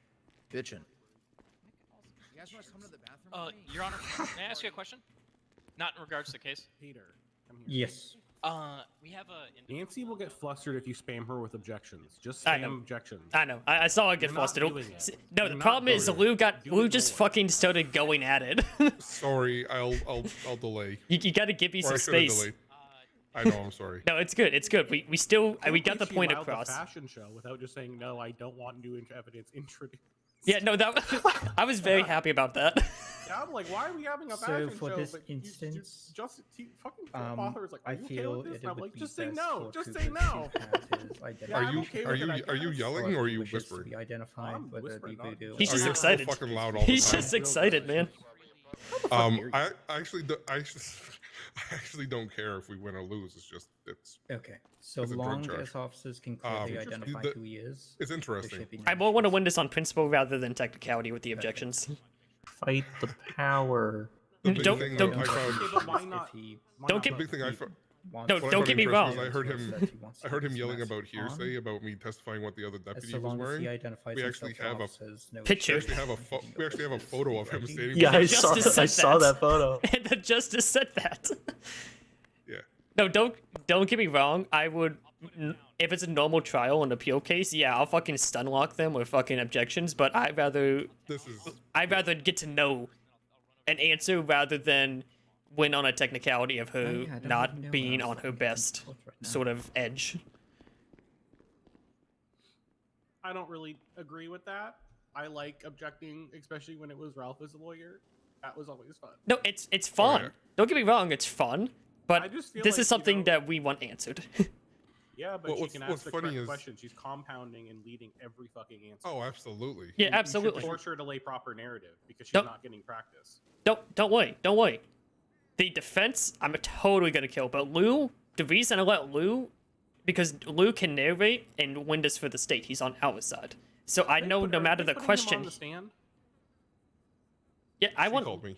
Bitchin'. You guys want to come to the bathroom? Your Honor, may I ask you a question? Not in regards to the case. Peter, come here. Yes. We have a. Nancy will get flustered if you spam her with objections. Just I know. spam objections. I know. I saw her get You're not flustered. doing it. No, You're the not problem is doing it. Lou just fucking started going at it. Sorry, I'll delay. You gotta give me Or some I should have space. delayed. I know. I'm sorry. No, it's good. It's good. We still we got the She point allowed across. The fashion show without just saying no. I don't want new evidence introduced. Yeah, no, that I was very happy about that. Yeah, I'm like, why are we having a So fashion for show? this But instance, fucking author is like, are I you okay feel with this? it And I'm would like, be just say best no. for Just say Cooper no. to have his Yeah, I'm okay with it, I are you guess. yelling or are you wishes to whispering? be identified, I'm whether whispering, the not- voodoo He's Are just you so excited. fucking loud all the He's time? just excited, man. I actually I actually don't care if we win or lose. It's just Okay, so it's a drug long charge. as officers can clearly identify who he is, It's there interesting. should be no I more want to win this on principle rather than technicality with the objections. Fight the power. The big Don't- thing don't- that I found. Okay, but why not? Don't The get big thing I found. No, what I don't found get me interesting wrong. is I heard him yelling about hearsay about me testifying what the other deputy so was long as wearing. he identifies We actually himself, have a officers know Picture. We actually have a photo of him standing. Yeah, I behind saw, the- I saw that photo. And the justice said that. Yeah. No, don't get me wrong. I would, if it's a normal trial and appeal case, yeah, I'll fucking stun lock them with fucking objections. But I'd rather get to know an answer rather than win on a technicality of her yeah, I don't even not know being what on her best sort of edge. I don't really agree with that. I like objecting, especially when it was Ralph as a lawyer. That was always fun. No, it's fun. yeah. Don't get me wrong, it's fun. But I just feel this like, is something that we want answered. Yeah, but Well, she what's- can what's ask the funny correct is- question. She's compounding and leading every fucking answer. Oh, absolutely. Yeah, You should absolutely. force her to lay proper narrative because she's Don't- not getting practice. Don't worry. The defense, I'm totally gonna kill. But Lou, the reason I let Lou, because Lou can narrate and win this for the state. He's on our side, so I know no matter the Putting him question. on the stand? Yeah, I She want. told me.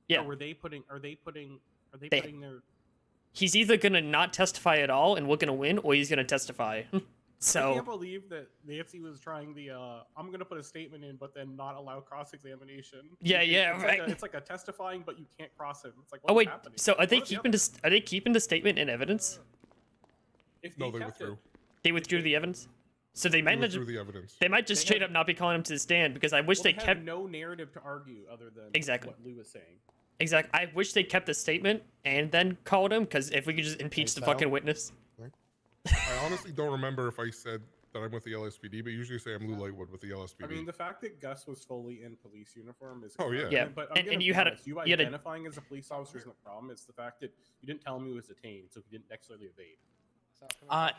Yeah, Or were they putting? Are they putting They- their? he's either gonna not testify at all and we're gonna win, or he's gonna testify. I So can't believe that Nancy was trying the. I'm gonna put a statement in, but then not allow cross-examination. Yeah, yeah, it's right. Like it's like a testifying, but you can't cross him. It's like what's oh wait, happening? so are they What if the keeping this? Are they keeping the statement in evidence? If No, they they kept it- withdrew. They withdrew the evidence. So they might They not. withdrew the evidence. They might just straight up not be calling him to the stand because I wish Well, they have kept. no narrative to argue other than Exactly. what Lou was saying. Exactly. I wish they kept the statement and then called him, because if we could just impeach the Sal? fucking witness. I honestly don't remember if I said that I'm with the LSPD, but usually say I'm Lou Lightwood with the LSPD. I mean, the fact that Gus was fully in police uniform is. Oh, yeah. Yeah, But I'm and gonna you be had a- honest, you you had a- identifying as a police officer isn't the problem. It's the fact that you didn't tell him he was detained, so he didn't necessarily evade.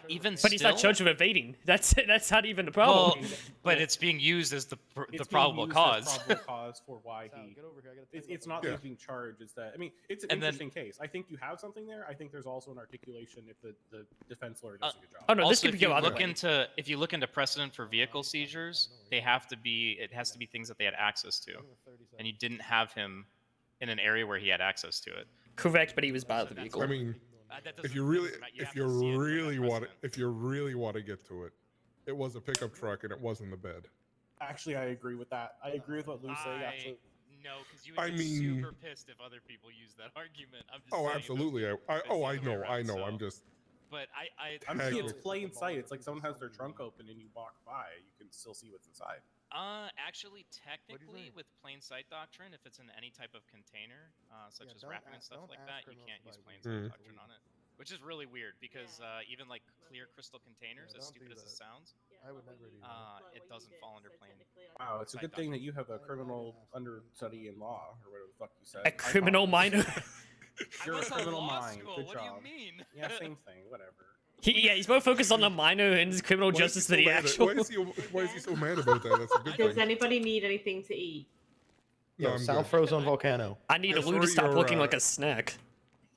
Even But he's not still- charged with evading. That's not even the problem. Well, but it's being used as the It's being probable used as cause. probable cause for why he. It's not that Yeah. he's being charged. It's that I mean, it's an And then- interesting case. I think you have something there. I think there's also an articulation if the defense lawyer does a good job. Oh no, this also, could if be you either look way. into if you look into precedent for vehicle seizures, they have to be it has to be things that they had access to, and you didn't have him in an area where he had access to it. Correct, but he was by the vehicle. I mean, that if doesn't- you really, doesn't matter. You if have you to see it for that really want, precedent. if you really want to get to it, it was a pickup truck and it wasn't the bed. Actually, I agree with that. I agree with what Lou's saying. Actually, No, because you would I get mean- super pissed if other people use that argument. I'm just Oh, saying if it was absolutely. the I other way know. around, so- I'm just. But I'm Heck. saying it's plain sight. It's like someone has their trunk open and you walk by, you can still see what's inside. Actually, technically, with plain sight doctrine, if it's in any type of container, such as wrapping and stuff like that, you can't use plain sight doctrine on it. Which is really weird because even like clear crystal containers, as stupid as it sounds, it doesn't fall under plain. Wow, it's a sight good thing doctrine. that you have a criminal understudy in law or whatever the fuck you said. A criminal minor. You're a went to criminal law mind. school, Good what do you job. mean? Yeah, same thing. Whatever. He's more focused on the minor and his criminal Why is justice he than so the mad at- actual. why is he so mad about that? That's a good Does thing. anybody need anything to eat? No, Yo, I'm Sal good. froze on Volcano. I need As Lou for to stop your, looking like a snack.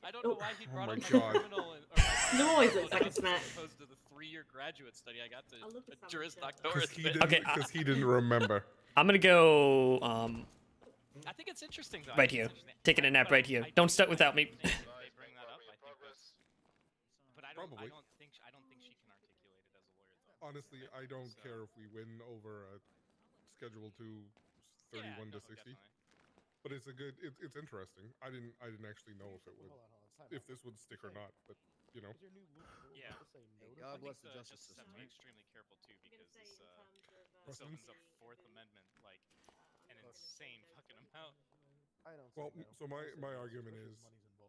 I don't know why he brought my up God. criminal No, always looks like a snack. as opposed to the 3-year graduate study I got to I love the a Juris sandwich. Doctoris. Because he bit. didn't. Okay, Because he didn't remember. I'm gonna go I think it's interesting though. I right think here, it's interesting. taking a nap right here. Don't start without me. They bring that up. I think that's. But I don't Probably. think she can articulate it as a lawyer though. Honestly, I don't care if we win over a Schedule 2 31 to 60. But it's a good. It's interesting. I didn't actually know if this would stick or not. But you know. Yeah. God I bless think the justice justices have system, to be right? extremely careful too because this opens up Fourth Amendment like an insane fucking amount. Well, so my argument is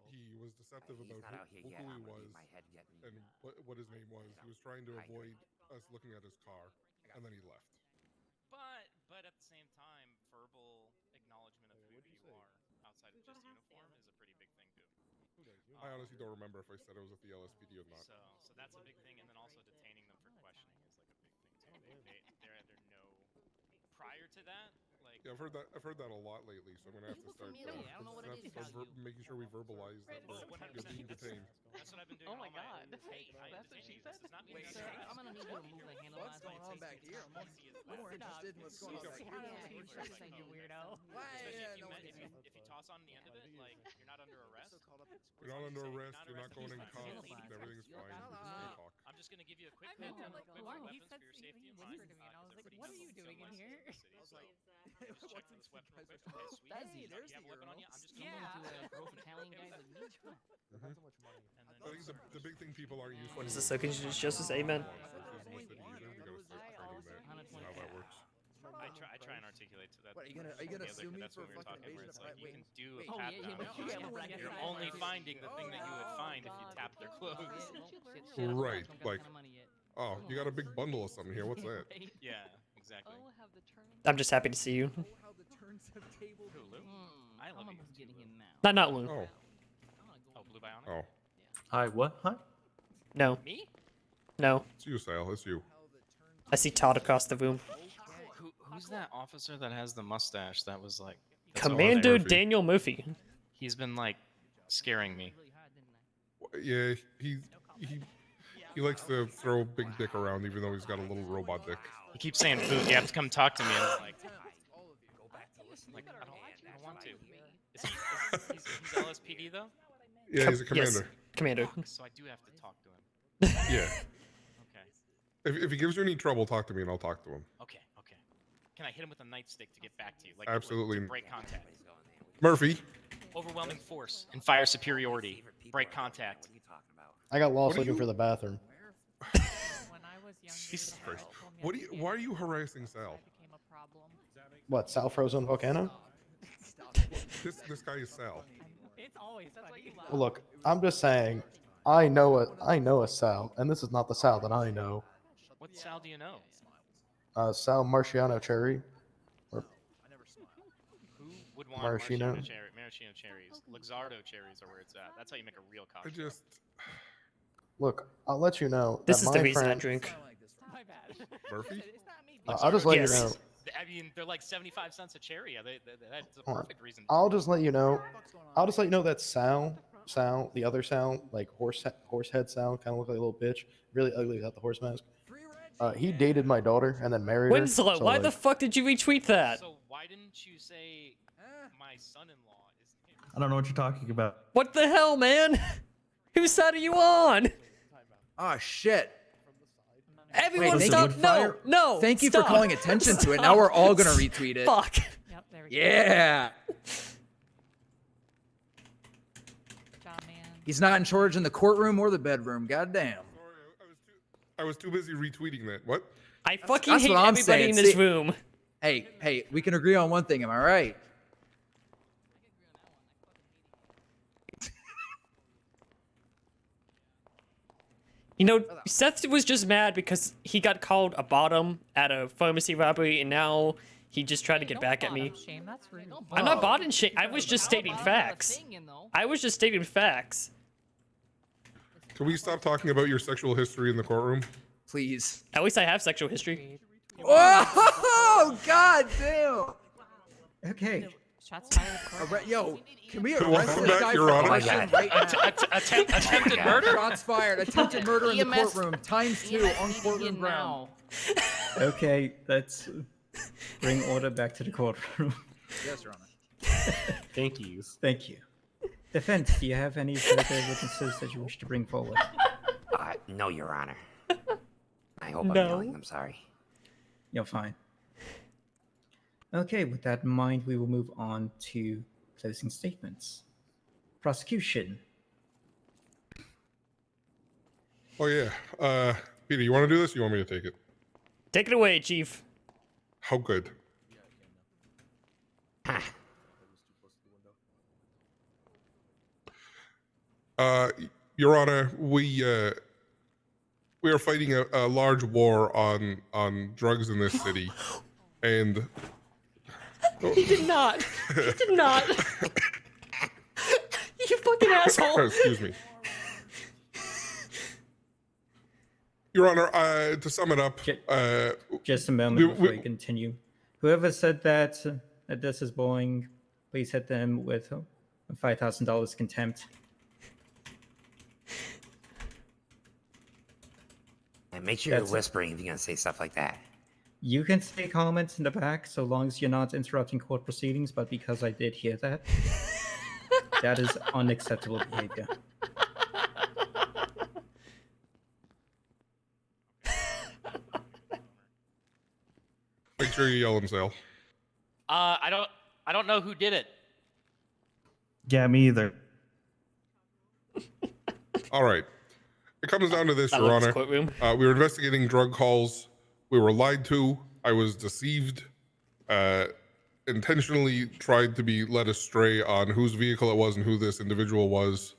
he was deceptive He's about not out here who yet. he I'm gonna was leave my head getting- and what his name was. He was trying to avoid us looking at his car, and then he left. But But at the same time, verbal acknowledgement of who you are outside of just uniform is a pretty big thing too. I honestly don't remember if I said I was at the LSPD or not. So that's a big thing, and then also detaining them for questioning is like a big thing too. They're no. Prior to that, like Yeah, I've heard that a lot lately, so I'm gonna have to start. I don't know what it is about you. Making sure we verbalize that we're 100%. being detained. That's what I've been doing. Oh my all god. Hey, That's what she said? It's not me. Sir, I'm gonna need you to move the handle. What's going on back here? I'm more interested in what's going on back here. You weirdo. If you toss on the end of it, like you're not under arrest. You're not under arrest. You're not going in cuffs. Everything's fine. We're just gonna talk. I'm just gonna give you a quick I know, tip. like, Quick wow, he weapons said for your something, safety he of mind. whispered to me, and I was like, Pretty what are you civil doing in city, here? so I was like, just check for this weapon real quick. Okay, sweet. Desi, You there's have the a weapon on you? urinal. I'm just Yeah. gonna To a gross Italian guy like me. Mhm. And then I think the big thing people aren't used to. What is this? So can you just justice? Amen. We gotta start training that. How that works. I try and articulate to that. What, are you gonna sue me That's for what we were fucking talking where invasion it's of like you wait, can do wait. a Oh, pat yeah, down. yeah, You're only finding the thing that you would find if you tap their clothes. Right, like, oh, you got a big bundle of something here. What's that? Yeah, exactly. I'm just happy to see you. How the turns have tabled. I love you. Getting in now. Not Lou. Oh. Oh, Blue Bionic? Oh. Hi, what? Hi? No. Me? No. It's you, Sal. It's you. I see Todd across the room. Who's that officer that has the mustache that was like... Commander Daniel Murphy. He's been like scaring me. Yeah, he likes to throw big dick around, even though he's got a little robot dick. He keeps saying, "Boot, you have to come talk to me." And I'm like, I don't want to. He's LSPD though? Yeah, he's a commander. Yes, commander. So I do have to talk to him. Yeah. Okay. If he gives you any trouble, talk to me and I'll talk to him. Okay. Can I hit him with a nightstick to get back to you? Like Absolutely. to break contact. Murphy. Overwhelming force and fire superiority. Break contact. I got lost What are looking you- for the bathroom. Jesus Christ. Why are you harassing Sal? What, Sal Frozen Volcano? This guy is Sal. It's always funny. Well, look, I'm just saying, I know a Sal, and this is not the Sal that I know. What Sal do you know? Sal Marciano Cherry. Or Who would want Maraschino. maraschino cherries? Luxardo cherries are where it's at. That's how you make a real I cocktail. just. Look, I'll let you know. This that is the my reason I friend, drink. My bad. Murphy? I'll just let Yes. you know. I mean, they're like 75 cents a cherry. That's a Hold on. perfect reason. I'll just let you know. I'll just let you know that Sal, the other Sal, like horse head Sal, kind of look like a little bitch, really ugly without the horse mask. He dated my daughter and then married her. Winslow, so, why like, the fuck did you retweet that? So why didn't you say my son-in-law is? I don't know what you're talking about. What the hell, man? Whose side are you on? Oh shit. Everyone Wait, stop. would No, fire- no. Thank you for stop. calling attention to it. Now Stop. we're all gonna retweet it. Fuck. Yep, there we go. Yeah. Job, man. He's not in charge in the courtroom or the bedroom. Goddamn. I was too busy retweeting that. What? I fucking That's hate what I'm everybody saying. in this See- room. Hey, we can agree on one thing. Am I right? You know, Seth was just mad because he got called a bottom at a pharmacy robbery, and now he just tried to get back at me. Shame, that's rude. I'm not bottom shame. I was just stating facts. I was just stating facts. Can we stop talking about your sexual history in the courtroom? Please. At least I have sexual history. Oh god damn. Okay. Shots fired. Yo, can we Welcome arrest this back, guy Your for Honor. question right now? Attempted murder? Shots fired. Attempted murder in the EMS courtroom. ×2 on courtroom ground. Okay, let's bring order back to the courtroom. Yes, Your Honor. Thank you. Thank you. Defense, do you have any further witnesses that you wish to bring forward? No, Your Honor. I hope No. I'm yelling. I'm sorry. You're fine. Okay, with that in mind, we will move on to closing statements. Prosecution. Oh yeah. Peter, you want to do this? Or you want me to take it? Take it away, Chief. How good? Your Honor, we are fighting a large war on drugs in this city, And He did not. He did not. You fucking asshole. excuse me. Your Honor, to sum it up, Just a moment before you continue. Whoever said that this is boring, please hit them with $5,000 contempt. And make sure you're whispering if you're gonna say stuff like that. You can say comments in the back so long as you're not interrupting court proceedings, but because I did hear that, that is unacceptable behavior. Make sure you yell and sale. I don't know who did it. Yeah, me either. All right. It comes down to this, I Your love this Honor. courtroom. We were investigating drug calls. We were lied to. I was deceived. Intentionally tried to be led astray on whose vehicle it was and who this individual was.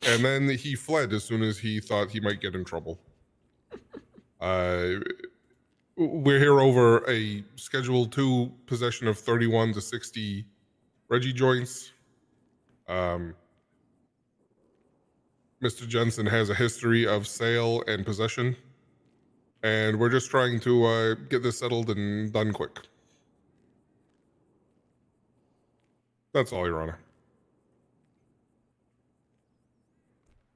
And then he fled as soon as he thought he might get in trouble. We're here over a Schedule 2 possession of 31 to 60 Reggie joints. Mr. Jensen has a history of sale and possession, and we're just trying to get this settled and done quick. That's all, Your Honor.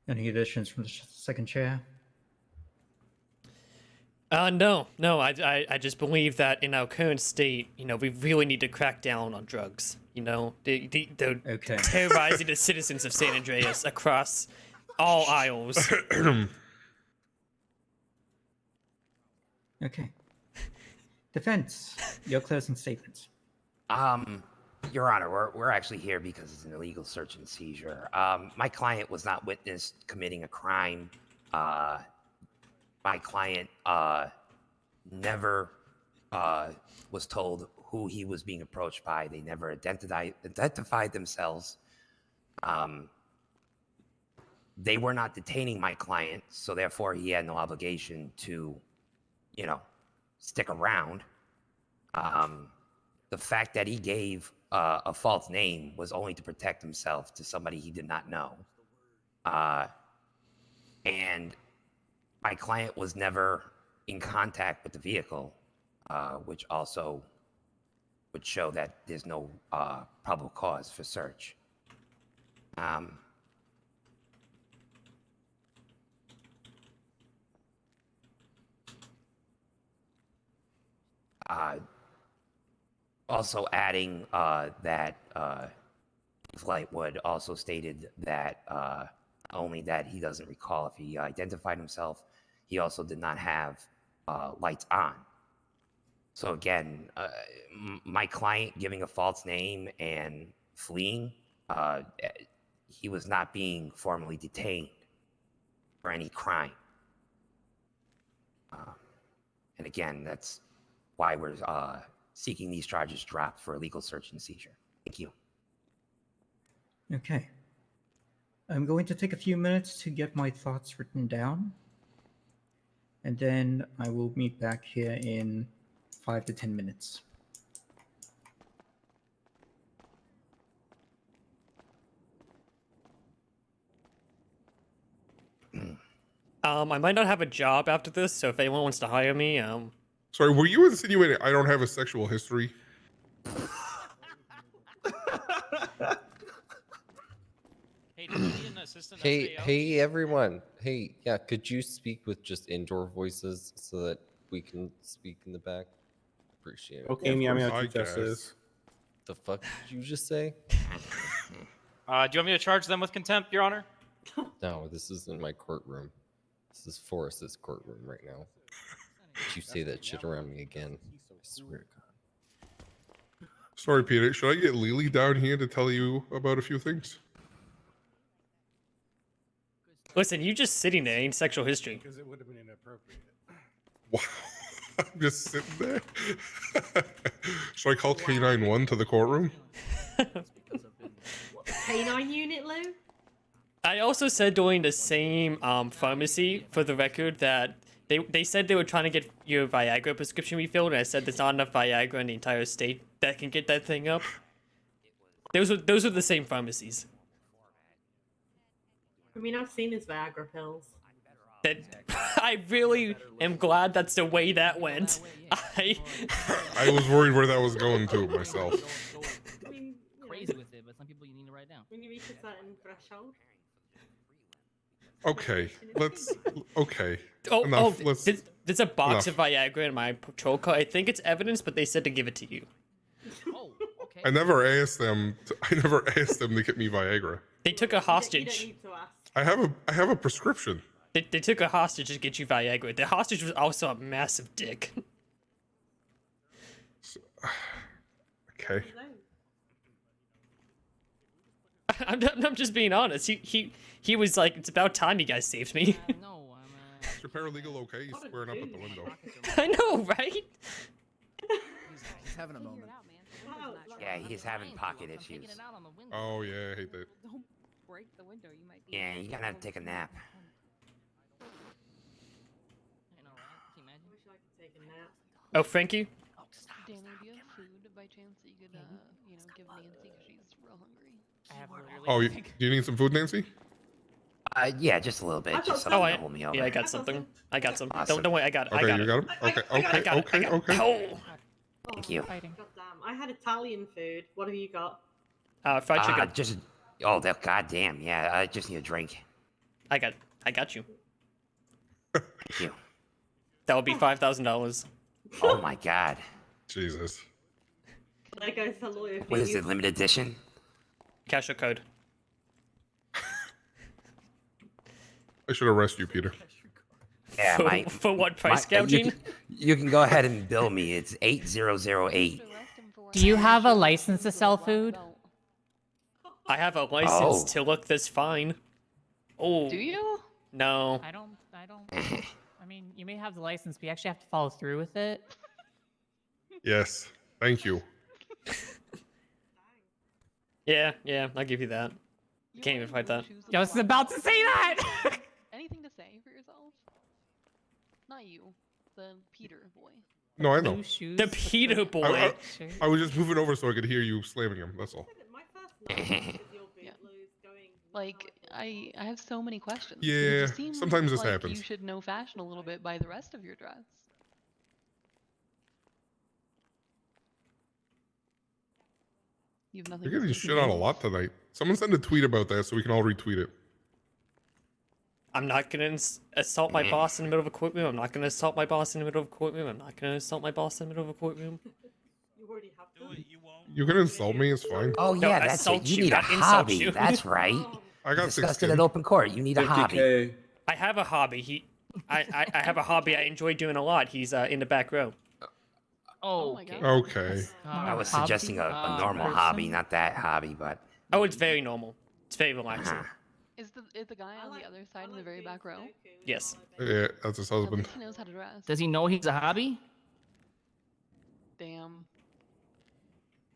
Any additions from the second chair? No. I just believe that in our current state, we really need to crack down on drugs. They're terrorizing the citizens of San Andreas across all aisles. Okay. Defense, your closing statements. Your Honor, we're actually here because it's an illegal search and seizure. My client was not witnessed committing a crime. My client never was told who he was being approached by. They never identified themselves. They were not detaining my client, so therefore he had no obligation to, stick around. The fact that he gave a false name was only to protect himself to somebody he did not know. And my client was never in contact with the vehicle, which also would show that there's no probable cause for search. Also adding that Lightwood also stated that only that he doesn't recall if he identified himself. He also did not have lights on. So again, my client giving a false name and fleeing, he was not being formally detained for any crime. And again, that's why we're seeking these charges dropped for illegal search and seizure. Thank you. Okay. I'm going to take a few minutes to get my thoughts written down. And then I will meet back here in 5 to 10 minutes. I might not have a job after this, so if anyone wants to hire me, Sorry, were you insinuating I don't have a sexual history? Hey, do you need an assistant? Hey, everyone. Hey, yeah, could you speak with just indoor voices so that we can speak in the back? Appreciate it. Okay, meow meow to justice. The fuck did you just say? Do you want me to charge them with contempt, Your Honor? No, this isn't my courtroom. This is Forrest's courtroom right now. If you say that shit around me again, I swear to God. Sorry, Peter. Should I get Lily down here to tell you about a few things? listen, you just sitting there ain't sexual history. Because it would have been inappropriate. Wow. I'm just sitting there. Should I call K91 to the courtroom? K9 unit, Lou? I also said during the same pharmacy, for the record, that They said they were trying to get your Viagra prescription refilled, and I said there's not enough Viagra in the entire state that can get that thing up. Those are the same pharmacies. I mean, I've seen his Viagra pills. That I really am glad that's the way that went. I was worried where that was going to myself. I mean, Crazy with it, but some people you need to write down. when you reach a certain threshold. Okay, let's. Okay. Oh, Enough. Let's. there's a box enough. of Viagra in my patrol car. I think it's evidence, but they said to give it to you. I never asked them. I never asked them to get me Viagra. They took a hostage. I have a prescription. They took a hostage to get you Viagra. The hostage was also a massive dick. Okay. I'm just being honest. He was like, it's about time you guys saved me. Is your paralegal okay? He's squaring up at the window. I know, right? He's having a moment. Yeah, he's having pocket issues. Oh yeah, I hate that. Don't break the window. You might be. Yeah, you gotta have to take a nap. Oh, Frankie? Danny, do you have food by chance that you could, you know, give Nancy because she's real hungry? I have literally. Oh, do you need some food, Nancy? Yeah, just a little bit. Just something to hold me over. Yeah, I got something. I got some. Awesome. Don't worry, I got it. Okay, I got you it. got him. Okay, okay, okay. Oh. Thank you. God damn. I had Italian food. What have you got? Fried chicken. Just. Oh, that goddamn. Yeah, I just need a drink. I got you. Thank you. That would be $5,000. Oh my god. Jesus. There goes the lawyer. What is fee. it? Limited edition? Cash or code? I should arrest you, Peter. Yeah, my. For what price you gouging? you can go ahead and bill me. It's 8008. Do you have a license to sell food? I have a license Oh. to look this fine. Oh. Do you? No. I don't. I mean, you may have the license, but you actually have to follow through with it. Yes. Thank you. Yeah, I'll give you that. Can't even fight that. I was about to say that. Anything to say for yourself? Not you, the Peter boy. No, I know. The Peter boy. I was just moving over so I could hear you slamming him. That's all. Like, I have so many questions. Yeah, You seem sometimes this like happens. You should know fashion a little bit by the rest of your dress. You have nothing. You're to getting say? shit on a lot tonight. Someone send a tweet about that so we can all retweet it. I'm not gonna assault my boss in the middle of a courtroom. I'm not gonna assault my boss in the middle of a courtroom. I'm not gonna assault my boss in the middle of a courtroom. You already have to. You can insult me, it's fine. Oh No, yeah, that's it. assault You you, need a not insult hobby. you. That's right. I got Discussed 16. in open court. You need a hobby. I have a hobby. I have a hobby I enjoy doing a lot. He's in the back row. Oh, my God. Okay. I was suggesting a normal hobby, not that hobby, but. Oh, it's very normal. It's very relaxing. Is the guy on the other side in the very back row? Yes. Yeah, that's his At husband. least he knows how to dress. Does he know he's a hobby? Damn.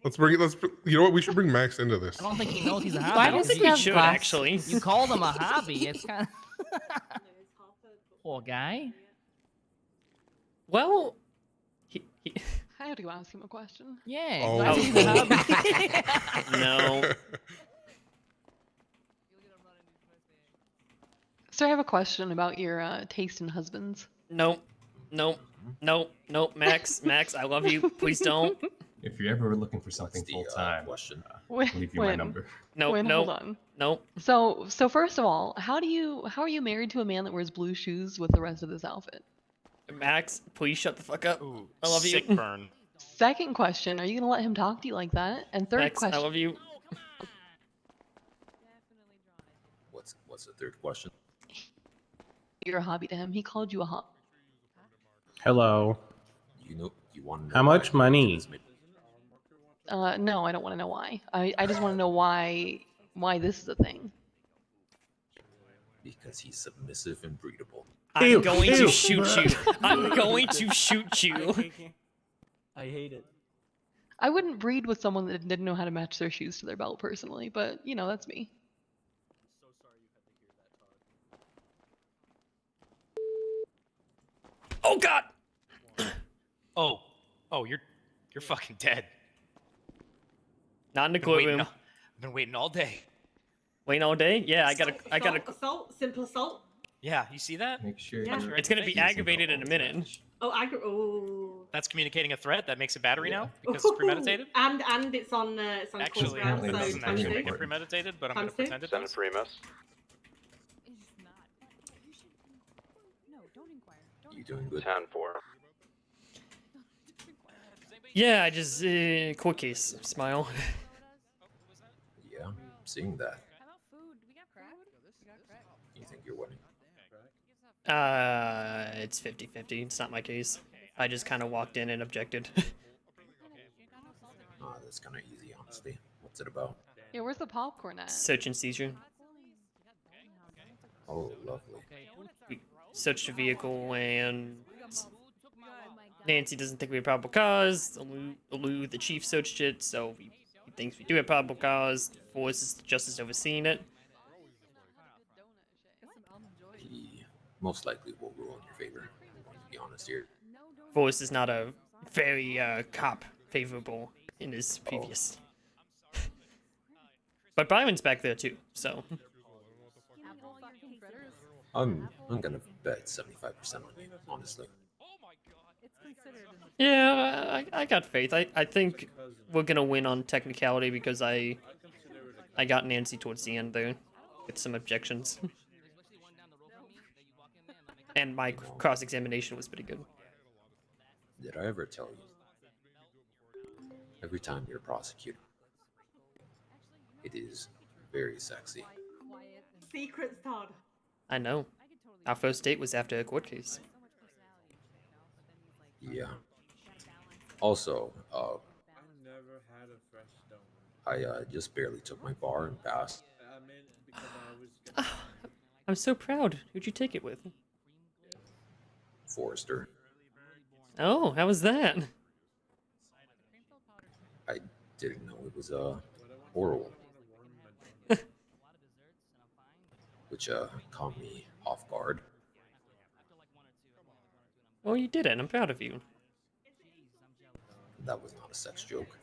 Let's bring it. You know what? We should bring Max into this. I don't think he knows he's a hobby. I don't think we should, actually. You called him a hobby. It's kind of. Poor guy. Well, I have to go ask him a question. Yeah. Oh. glad he's a hobby. no. So I have a question about your taste in husbands. Nope. Max, I love you. Please don't. If you're ever looking for something full time, Win, I'll leave you my win. number. No, Win, no, hold on. no. So first of all, how are you married to a man that wears blue shoes with the rest of this outfit? Max, please shut the fuck up. Ooh, I love sick you. burn. Second question, are you gonna let him talk to you like that? And third Max, question, I love you. What's the third question? you're a hobby to him. He called you a hobby. Hello. You want to know How much money? No, I don't want to know why. I just want to know why this is a thing. Because he's submissive and breedable. I'm going to shoot you. I'm going to shoot you. I hate it. I wouldn't breed with someone that didn't know how to match their shoes to their belt personally, but you know, that's me. Oh God! Oh, you're fucking dead. Not in the Been waiting courtroom. all- I've been waiting all day. Waiting all day? Yeah, I gotta. Assault, simple assault. Yeah, you see that? Make sure Yeah. It's gonna be aggravated in a minute. Oh, oh. That's communicating a threat. That makes it battery now because it's premeditated. And it's on Actually, court ground, it so doesn't times actually two. make it premeditated, but I'm Times gonna two? pretend it Seven does. for EMS. You doing good? 10-4. Yeah, I just court case. Smile. Yeah, I'm seeing that. You think you're winning? It's 50-50. It's not my case. I just kind of walked in and objected. That's kind of easy, honestly. What's it about? Yeah, where's the popcorn at? Search and seizure. Oh, lovely. We searched the vehicle and Nancy doesn't think we have probable cause. Lou, the chief, searched it, so he thinks we do have probable cause. Force is justice overseeing it. He most likely will rule in your favor. To be honest here. Force is not a very cop favorable in his previous. But Byron's back there too, so. I'm gonna bet 75% on you, honestly. Yeah, I got faith. I think we're gonna win on technicality because I got Nancy towards the end there with some objections. And my cross-examination was pretty good. Did I ever tell you? Every time you're prosecuted, it is very sexy. Secrets, Todd. I know. Our first date was after a court case. Yeah. Also, I just barely took my bar and passed. I'm so proud. Who'd you take it with? Forrester. Oh, how was that? I didn't know it was oral. Which caught me off guard. Well, you did it. I'm proud of you. That was not a sex joke.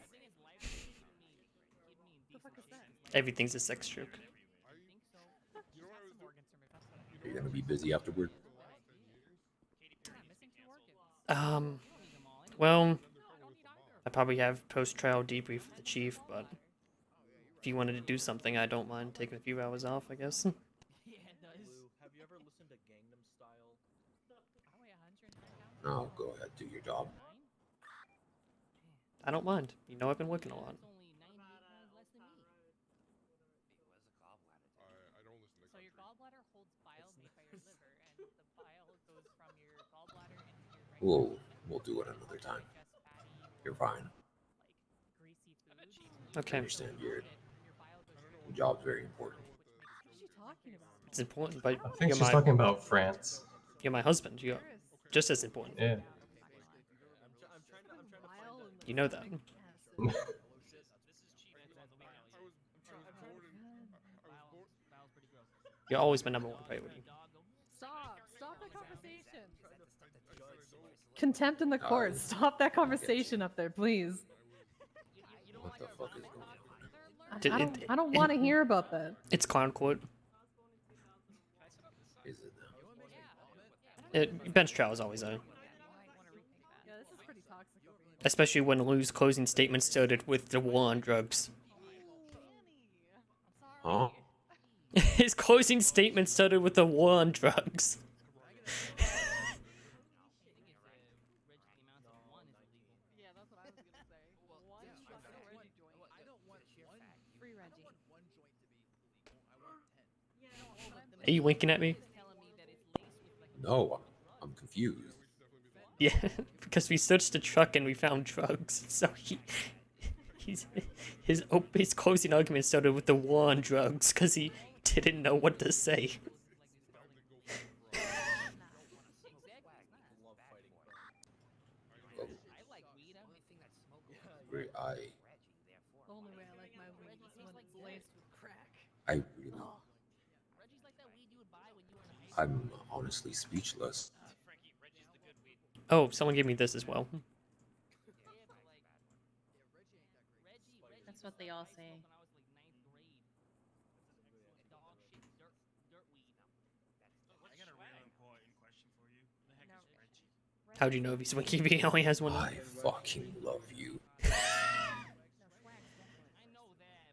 Everything's a sex joke. Are you gonna be busy afterward? Well, I probably have post-trial debrief with the chief, but if you wanted to do something, I don't mind taking a few hours off, I guess. Have you ever listened to Gangnam Style? No, go ahead, do your job. I don't mind. You know I've been working a lot. So your gallbladder holds bile made by your liver, and the bile goes from your gallbladder into your right. We'll do it another time. You're fine. Okay. I understand your job's very important. It's important, but I think she's talking about France. You're my husband. You're just as important. Yeah. You know that. You're always my number one priority. Stop that conversation. Contempt in the court. Stop that conversation up there, please. What the fuck is going on? I don't want to hear about that. It's clown court. Is it now? Bench trial is always a. Yeah, this is pretty toxic over here. Especially when Lou's closing statement started with the war on drugs. Huh? His closing statement started with the war on drugs. Are you winking at me? No, I'm confused. Yeah, because we searched the truck and we found drugs. So his closing argument started with the war on drugs because he didn't know what to say. I really, I'm honestly speechless. Oh, someone gave me this as well. That's what they all say. How do you know if he's Wiki? He only has one. I fucking love you.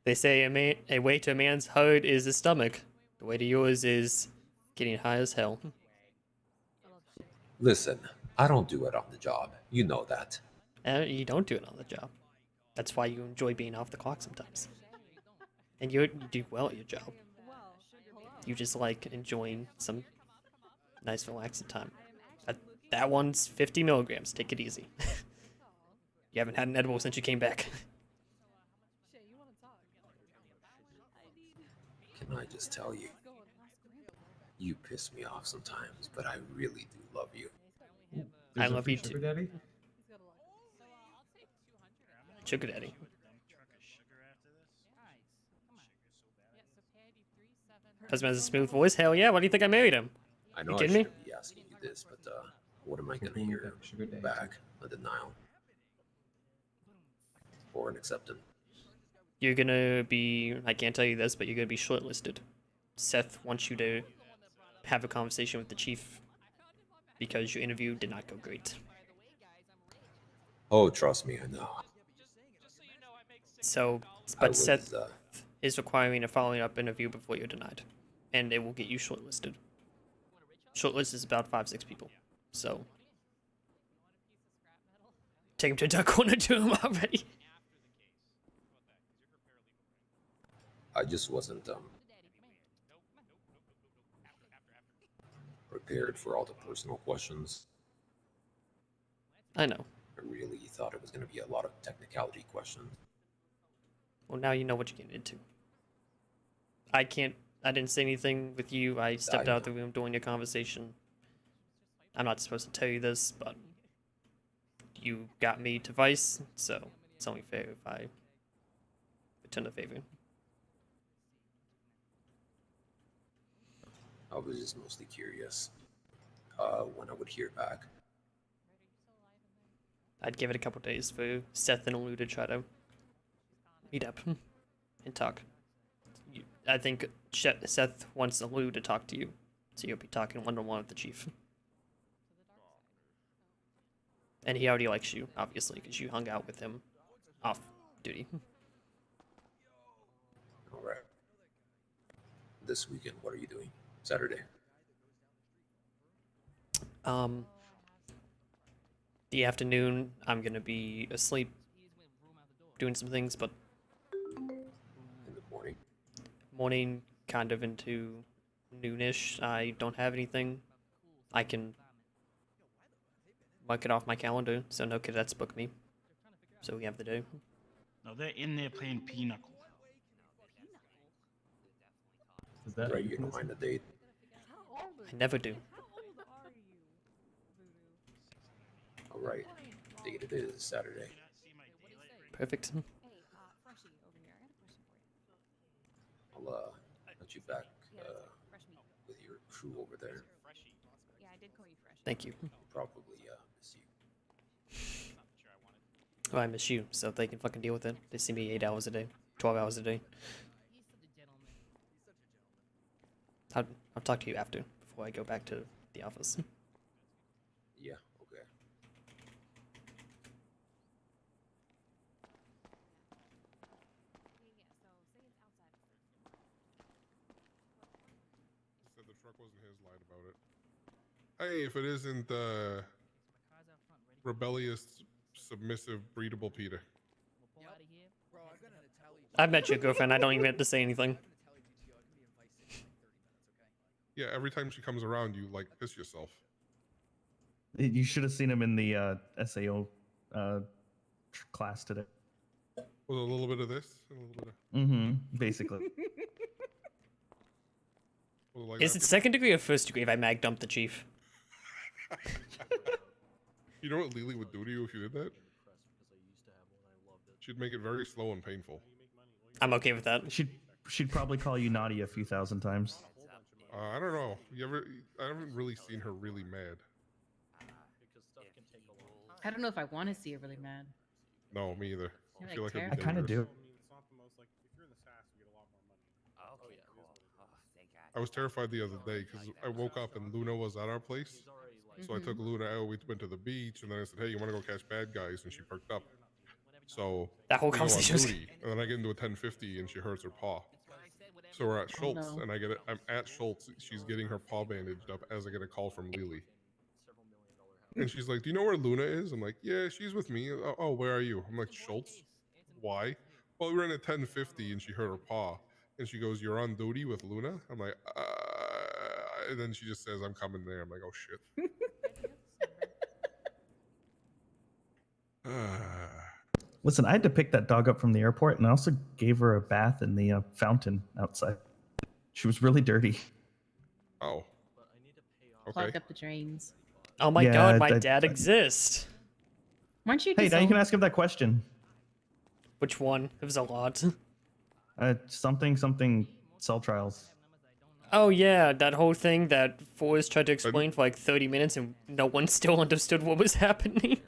They say a way to a man's heart is his stomach. The way to yours is getting high as hell. Listen, I don't do it on the job. You know that. You don't do it on the job. That's why you enjoy being off the clock sometimes. And you do well at your job. You just like enjoying some nice relaxing time. That one's 50 milligrams. Take it easy. You haven't had an edible since you came back. Can I just tell you? You piss me off sometimes, but I really do love you. I love you too. Sugar daddy? Sugar daddy. Husband has a smooth voice. Hell yeah! Why do you think I married him? I know You I kidding me? shouldn't be asking you this, but what am I gonna hear back? A denial? Or an acceptance? You're gonna be, I can't tell you this, but you're gonna be shortlisted. Seth wants you to have a conversation with the chief because your interview did not go great. Oh, trust me, I know. So, I but Seth was, is requiring a following up interview before you're denied, and it will get you shortlisted. Shortlist is about 5-6 people, so take him to Duck Corner to him already. I just wasn't prepared for all the personal questions. I know. I really thought it was going to be a lot of technicality questions. Well, now you know what you're getting into. I didn't say anything with you. I stepped out of the room during your conversation. I'm not supposed to tell you this, but you got me to Vice, so it's only fair if I return the favor. I was just mostly curious when I would hear back. I'd give it a couple days for Seth and Lou to try to meet up and talk. I think Seth wants Lou to talk to you, so you'll be talking one-on-one with the chief. And he already likes you, obviously, because you hung out with him off duty. All right. This weekend, what are you doing? Saturday. The afternoon, I'm gonna be asleep, doing some things, but In the morning. morning, kind of into noonish, I don't have anything. I can mark it off my calendar, so no cadets book me. So we have the day. No, they're in there playing Pinochle. Is that Right, you don't mind a date. I never do. All right. Date it is Saturday. Perfect. I'll let you back with your crew over there. Thank you. Probably miss you. Oh, I miss you, so they can fucking deal with it. They see me 8 hours a day, 12 hours a day. I'll talk to you after, before I go back to the office. Yeah, okay. Said the truck wasn't his, lied about it. Hey, if it isn't rebellious, submissive, breedable Peter. I've met your girlfriend. I don't even have to say anything. Yeah, every time she comes around, you like piss yourself. You should have seen him in the SAO class today. Was a little bit of this, and a little bit of. Mm-hmm. Basically. Was it like Is that? it second degree or first degree if I mag dump the chief? You know what Lily would do to you if you did that? She'd make it very slow and painful. I'm okay with that. She'd probably call you naughty a few thousand times. I don't know. I haven't really seen her really mad. I don't know if I want to see her really mad. No, me either. You're, I feel like, like it'd I be kind of dangerous. do. I mean, it's not the most like if you're in the SAS, you get a lot more money. Okay, cool. Oh, thank God. I was terrified the other day because I woke up and Luna was at our place. So I took Luna out. We went to the beach, and then I said, "Hey, you want to go catch bad guys?" And she perked up. So That whole we go on conversation was- duty, and then I get into a 1050, and she hurts her paw. So we're at Schultz, no. and I'm at Schultz. She's getting her paw bandaged up as I get a call from Lily. And she's like, "Do you know where Luna is?" I'm like, "Yeah, she's with me." Oh, where are you? I'm like, "Schultz." Why? Well, we were in a 1050, and she hurt her paw. And she goes, "You're on duty with Luna?" I'm like, and then she just says, "I'm coming there." I'm like, "Oh shit." Listen, I had to pick that dog up from the airport, and I also gave her a bath in the fountain outside. She was really dirty. Oh. Clogged up the drains. Oh my Yeah, god, my I- dad exists. Weren't you Hey, now you can disowned? ask him that question. Which one? It was a lot. Something cell trials. Oh yeah, that whole thing that Forrest tried to explain for like 30 minutes and no one still understood what was happening.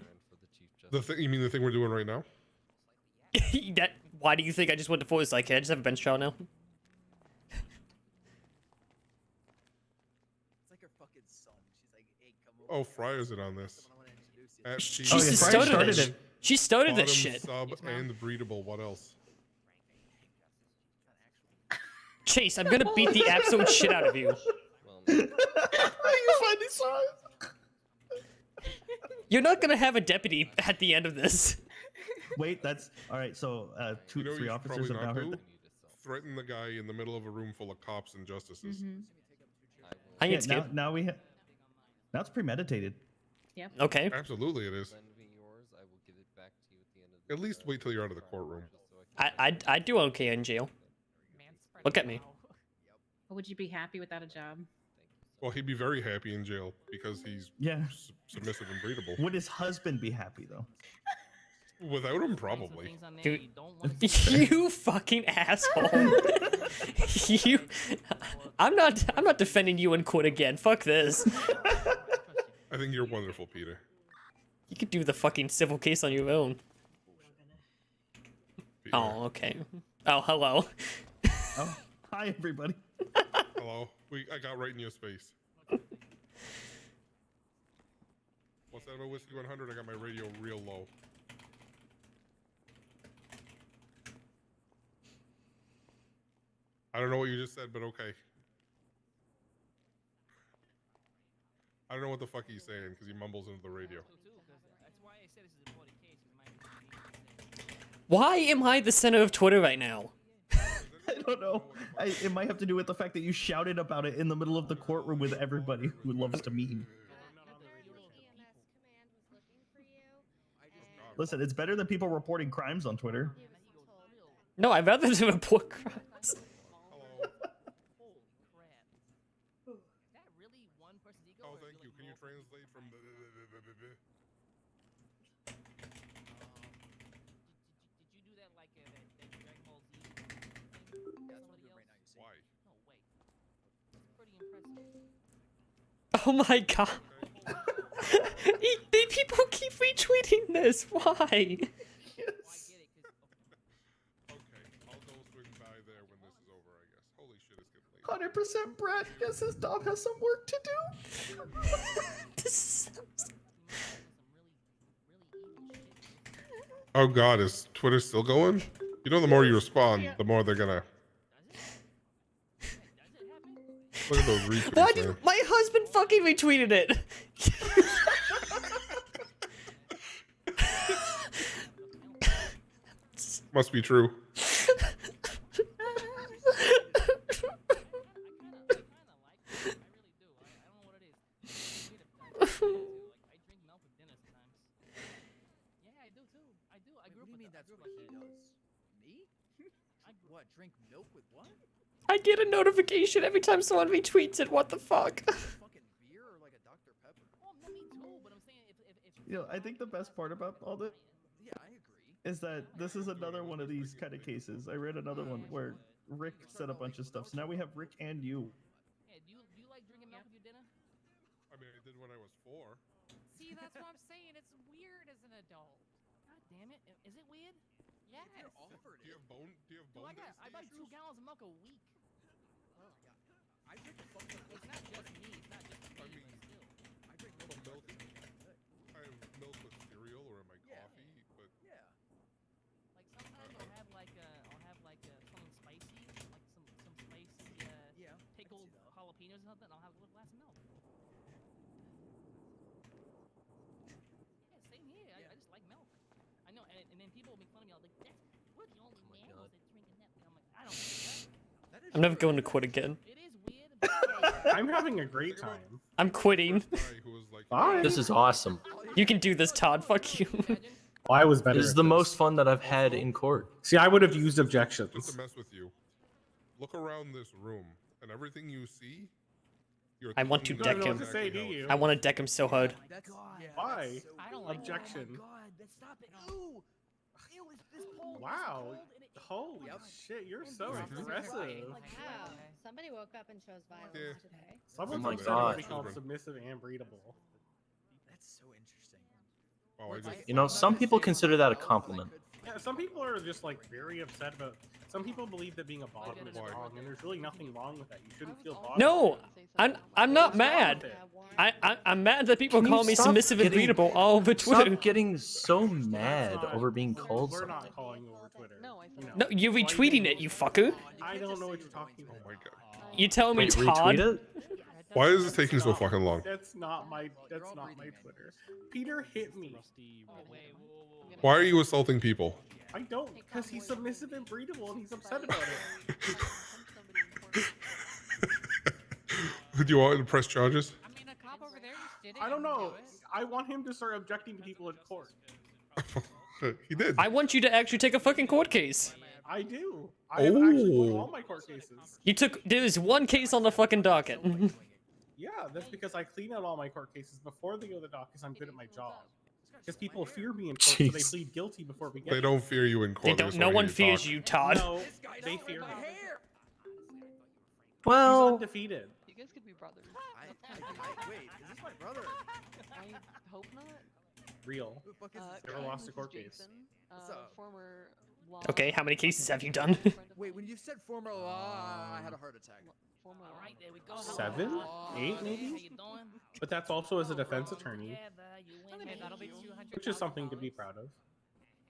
The thing, you mean the thing we're doing right now? Why do you think I just went to Forrest? Like, hey, I just have a bench trial now. Oh, Fryer's in on this. She started it. She started this Bottom, shit. Sub and breedable. What else? Chase, I'm gonna beat the absolute shit out of you. You finally saw it. You're not gonna have a deputy at the end of this. Wait, that's all right. So, You know what three you should officers probably have now not heard. do? Threaten the guy in the middle of a room full of cops and justices. I Yeah, ain't scared. now we have. Now it's premeditated. Yep. Okay. Absolutely, it is. At least wait till you're out of the courtroom. I'd do okay in jail. Look at me. But would you be happy without a job? Well, he'd be very happy in jail because he's submissive and breedable. Would his husband be happy though? Without him, probably. Dude, you fucking asshole. you. I'm not defending you in court again. Fuck this. I think you're wonderful, Peter. You could do the fucking civil case on your own. Oh, okay. Oh, hello. Oh, hi everybody. Hello. I got right in your space. What's that about Whiskey 100? I got my radio real low. I don't know what you just said, but okay. I don't know what the fuck he's saying because he mumbles into the radio. Why am I the center of Twitter right now? I don't know. It might have to do with the fact that you shouted about it in the middle of the courtroom with everybody who loves to meme. Listen, it's better than people reporting crimes on Twitter. No, I'd rather do report crimes. Oh, thank you. Can you translate from the... Why? Oh my god. People keep retweeting this. Why? Yes. Okay, I'll go swing by there when this is over, I guess. Holy shit, it's getting late. 100% Brett. Yes, his dog has some work to do. Oh god, is Twitter still going? You know, the more you respond, the more they're gonna... Look at those retweets, Why man. did my husband fucking retweeted it? Must be true. What, drink milk with what? I get a notification every time someone retweets it. What the fuck? Beer or like a Dr. Pepper? You know, I think the best part about all this is that this is another one of these kind of cases. I read another one where Rick said a bunch of stuff. So now we have Rick and you. I mean, I did when I was 4. See, that's what I'm saying. It's an adult. God damn it! Is it weird? Yes. Do you have bone? Do you have Dude, bone? I buy 2 gallons of milk a week. Oh yeah. I drink a fuck ton of It's not just me. It's not just me. I mean, but still. I drink So milk. milk. I have milk with cereal or in my coffee, but Yeah. Like sometimes I'll have something spicy, like some spicy Yeah. pickled jalapenos or something. I'll have a little glass of milk. Yeah, same here. I just like milk. I know, and then people will make fun of me. Like, we're the only mammals that drink a nip. And I'm like, I don't care. I'm never going to quit again. It is weird. I'm having a great time. I'm quitting. Bye. This is awesome. You can do this, Todd. Fuck you. Oh, I was better. This is at the most fun that I've had in court. See, I would have used objections. just to mess with you, look around this room, and everything you see, you're. I want to thinking deck about him. exactly how it's I want to deck him so hard. Why? I don't like Objection. Oh my God, stop it. Ooh. Ew, this pole. Wow. Holy shit, you're so aggressive. Wow. Somebody woke up and chose violence Yeah. today. Someone Oh my said God. it would be called submissive and breedable. That's so interesting. Oh, I just. You know, some people consider that a compliment. Yeah, some people are just like very upset about. Some people believe that being a bottom is wrong, and there's really nothing wrong with that. You shouldn't feel bottom. No, I'm not mad. I'm mad that people Can you call me stop submissive and getting- breedable all over Twitter. Stop getting so mad over being called We're something. not calling you over Twitter. You know. No, you're retweeting it, you fucker. I don't know what you're talking about. Oh my god. You telling me Wait, Todd? retweet it? Why is it taking so fucking long? That's not my Twitter. Peter hit me. Why are you assaulting people? I don't, because he's submissive and breedable, and he's upset about it. Do you want to press charges? I mean, a cop over there just did it. I don't and know. do it. I want him to start objecting to people in court. He did. I want you to actually take a fucking court case. I do. I have actually won Oh. all my court cases. There's one case on the fucking docket. Yeah, that's because I clean out all my court cases before they go to the dock because I'm good at my job. Because people fear me in court, so they Jeez. plead guilty before we get They there. don't fear you in court. They don't. No one fears you, Todd. No, they fear me. Well, He's undefeated. You guys could be brothers. Wait, is this my brother? I hope not. Real. Who the fuck is this Never guy? lost a court case. Jason, What's up? former law. Okay, how many cases have you done? Wait, when you said former law, I had a heart attack. Former All right, there we go. 7? 8 How maybe? you doing? But that's also as a defense attorney, Okay, that'll be $200. which is something to be proud of.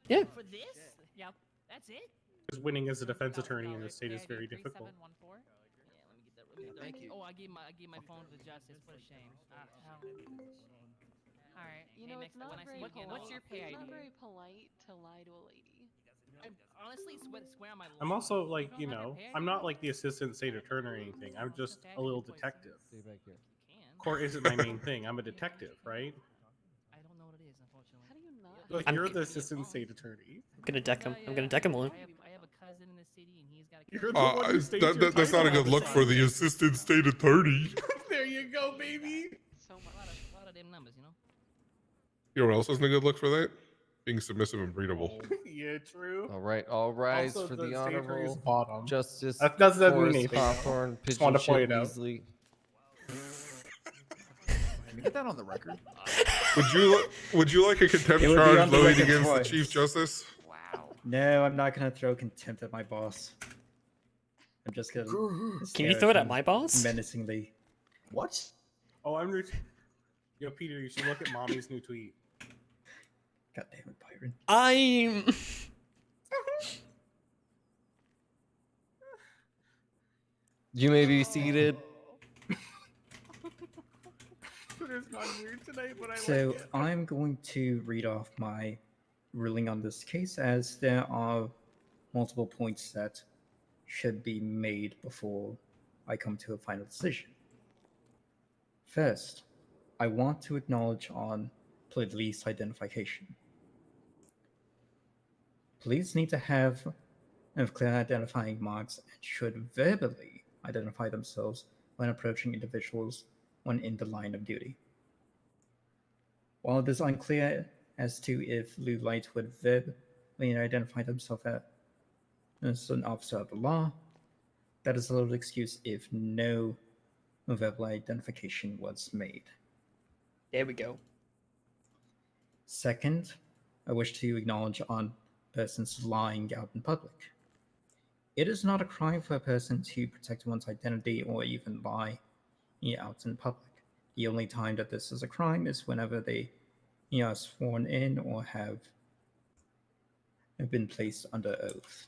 Yeah. For this? Yep. That's it? Because winning as a defense attorney in this state is very difficult. Yeah, let me get that. Let me get that. Thank you. Oh, I gave my phone to the justice. What a shame. All right. You hey, know, next it's time not when I very see you again, polite. what's your pay It's ID? not very polite to lie to a lady. Honestly, swear on my life. I'm also like, don't you have your know, pay I'm ID? not like the assistant state attorney or anything. I'm just a little detective. You can. Court isn't my main thing. I'm a detective, right? I don't know what it is, unfortunately. How do you not? Look, I'm you're g- the assistant state attorney. I'm gonna deck him. I'm gonna deck him on. I have a cousin in the city, and he's got a. You're the one who states your That's not a title good all look the for time. the assistant state attorney. There you go, baby. So much. A lot of them numbers, you know. You know what else isn't a good look for that? Being submissive and breedable. Yeah, true. All right, all rise Also, for the the state attorney's honorable bottom. Justice That doesn't mean Forrest anything. Hawthorne, Just Pigeon wanted to Shit point it out. Weasley. Can we get that on the record? Would you like a contempt It would be charge on the levied record against the twice. Chief Justice? No, I'm not gonna throw contempt at my boss. I'm just gonna. Can you stare throw it at him my boss? Menacingly. What? Oh, Yo, Peter, you should look at mommy's new tweet. God damn it, Byron. I'm. You may be seated. Twitter's gone weird tonight, but I So like it. I'm going to read off my ruling on this case, as there are multiple points that should be made before I come to a final decision. First, I want to acknowledge on police identification. Police need to have clear identifying marks and should verbally identify themselves when approaching individuals when in the line of duty. While it is unclear as to if blue lights would verbally identify themselves as an officer of the law, that is a little excuse if no verbal identification was made. There we go. Second, I wish to acknowledge on persons lying out in public. It is not a crime for a person to protect one's identity or even lie out in public. The only time that this is a crime is whenever they are sworn in or have been placed under oath.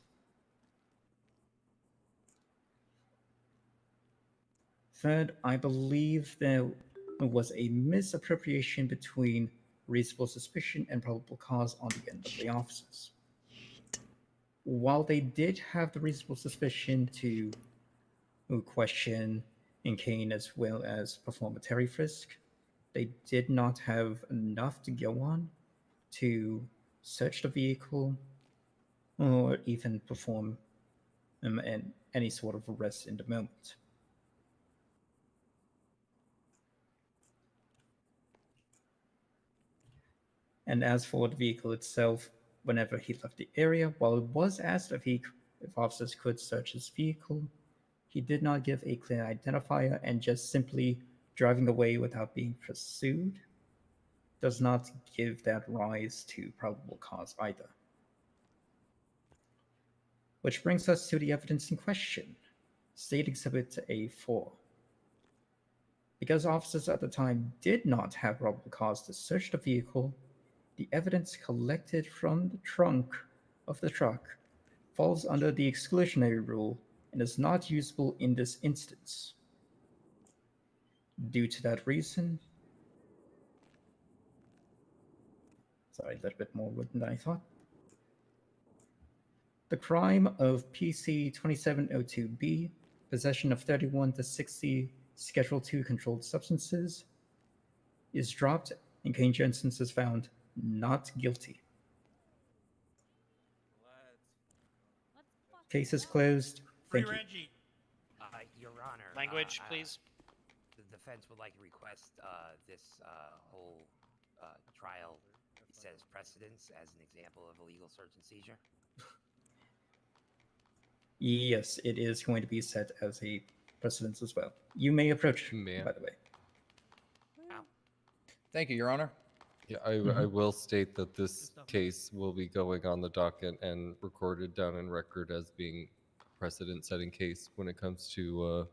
Third, I believe there was a misappropriation between reasonable suspicion and probable cause on the end of the officers. While they did have the reasonable suspicion to question Kane as well as perform a Terry frisk, they did not have enough to go on to search the vehicle or even perform any sort of arrest in the moment. And as for the vehicle itself, whenever he left the area, while it was asked if officers could search his vehicle, he did not give a clear identifier, and just simply driving away without being pursued does not give that rise to probable cause either. Which brings us to the evidence in question, State Exhibit A4. Because officers at the time did not have probable cause to search the vehicle, the evidence collected from the trunk of the truck falls under the exclusionary rule and is not usable in this instance. Due to that reason, sorry, a little bit more written than I thought. The crime of PC 2702B, possession of 31 to 60 Schedule II controlled substances, is dropped and Kane Jensen is found not guilty. Case is closed. Thank you. Your Honor. Language, please. The defense would like to request this whole trial set as precedence as an example of illegal search and seizure. Yes, it is going to be set as a precedence as well. You may approach, by the way. Thank you, Your Honor. Yeah, I will state that this case will be going on the docket and recorded down in record as being a precedent-setting case when it comes to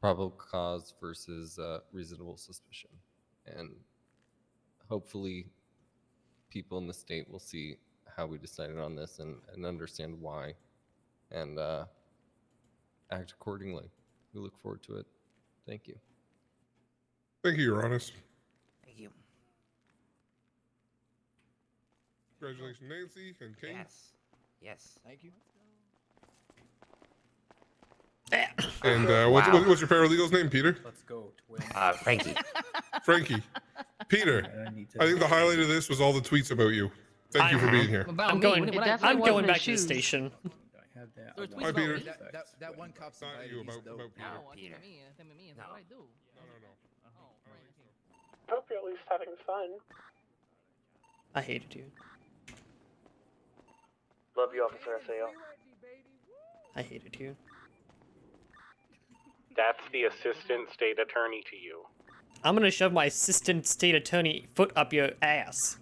probable cause versus reasonable suspicion. And hopefully people in the state will see how we decided on this and understand why and act accordingly. We look forward to it. Thank you. Thank you, Your Honor. Thank you. Congratulations, Nancy and Kane. Yes. Thank you. And Wow. what's your paralegal's name, Peter? Let's go. Frankie. Frankie. Peter, I think the highlight of this was all the tweets about you. Thank you for being here. I'm going back to the station. Hi, Peter. That one cop's Not invited, you, he's about dope. Peter. Peter. No. What I do? I hope you're at least having fun. I hated you. Love you, Officer SAO. I hated you. That's the assistant state attorney to you. I'm gonna shove my assistant state attorney foot up your ass.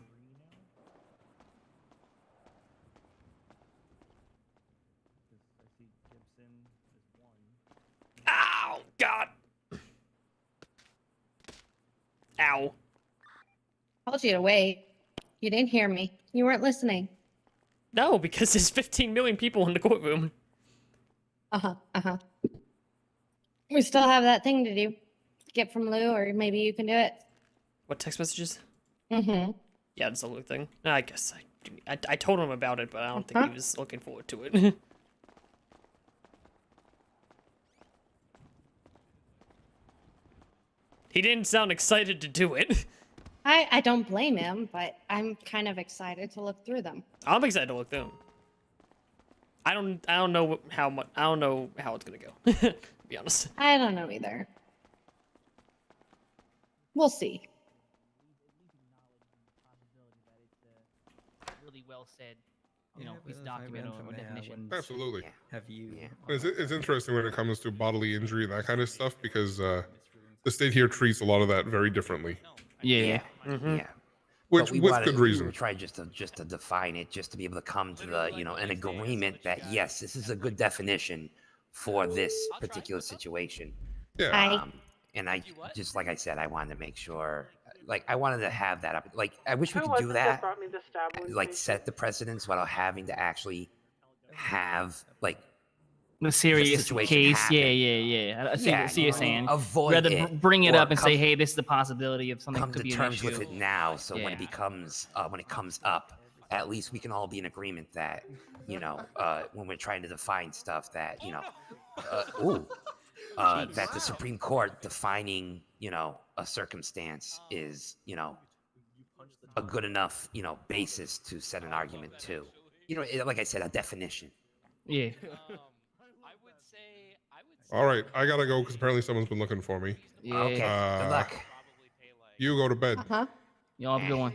Ow! God! Ow. Told you to wait. You didn't hear me. You weren't listening. No, because there's 15 million people in the courtroom. Uh-huh. We still have that thing to do. Get from Lou, or maybe you can do it. What, text messages? Mm-hmm. Yeah, it's a Lou thing. I guess I told him about it, but I don't think he was looking forward to it. He didn't sound excited to do it. I don't blame him, but I'm kind of excited to look through them. I'm excited to look through them. I don't know how much. I don't know how it's gonna go. To be honest. I don't know either. We'll see. Really well said. You know, his document or definition. Absolutely. Have you? It's interesting when it comes to bodily injury and that kind of stuff because the state here treats a lot of that very differently. Yeah. Mm-hmm. Yeah. Which, but we with wanted, good we reason. were trying just to define it, just to be able to come to the an agreement that yes, this is a good definition for this particular situation. Yeah. And I just like I said, I wanted to make sure, like I wanted to have that up. Like I wish we Who could was do it that, brought me the stab wound like patient? set the precedence without having to actually have like The serious situation case, happen. yeah. I see Yeah, what you're saying. avoid Rather it, bring it or up and say, come- hey, this is the possibility of something come could to be an terms issue. with it now, so when it Yeah. becomes when it comes up, at least we can all be in agreement that when we're trying to define stuff that that the Supreme Court defining a circumstance is a good enough basis to set an argument to. Like I said, a definition. Yeah. All right, I gotta go because apparently someone's been looking for me. Yeah. Okay. Good luck. You go to bed. Uh-huh. Y'all have a good one.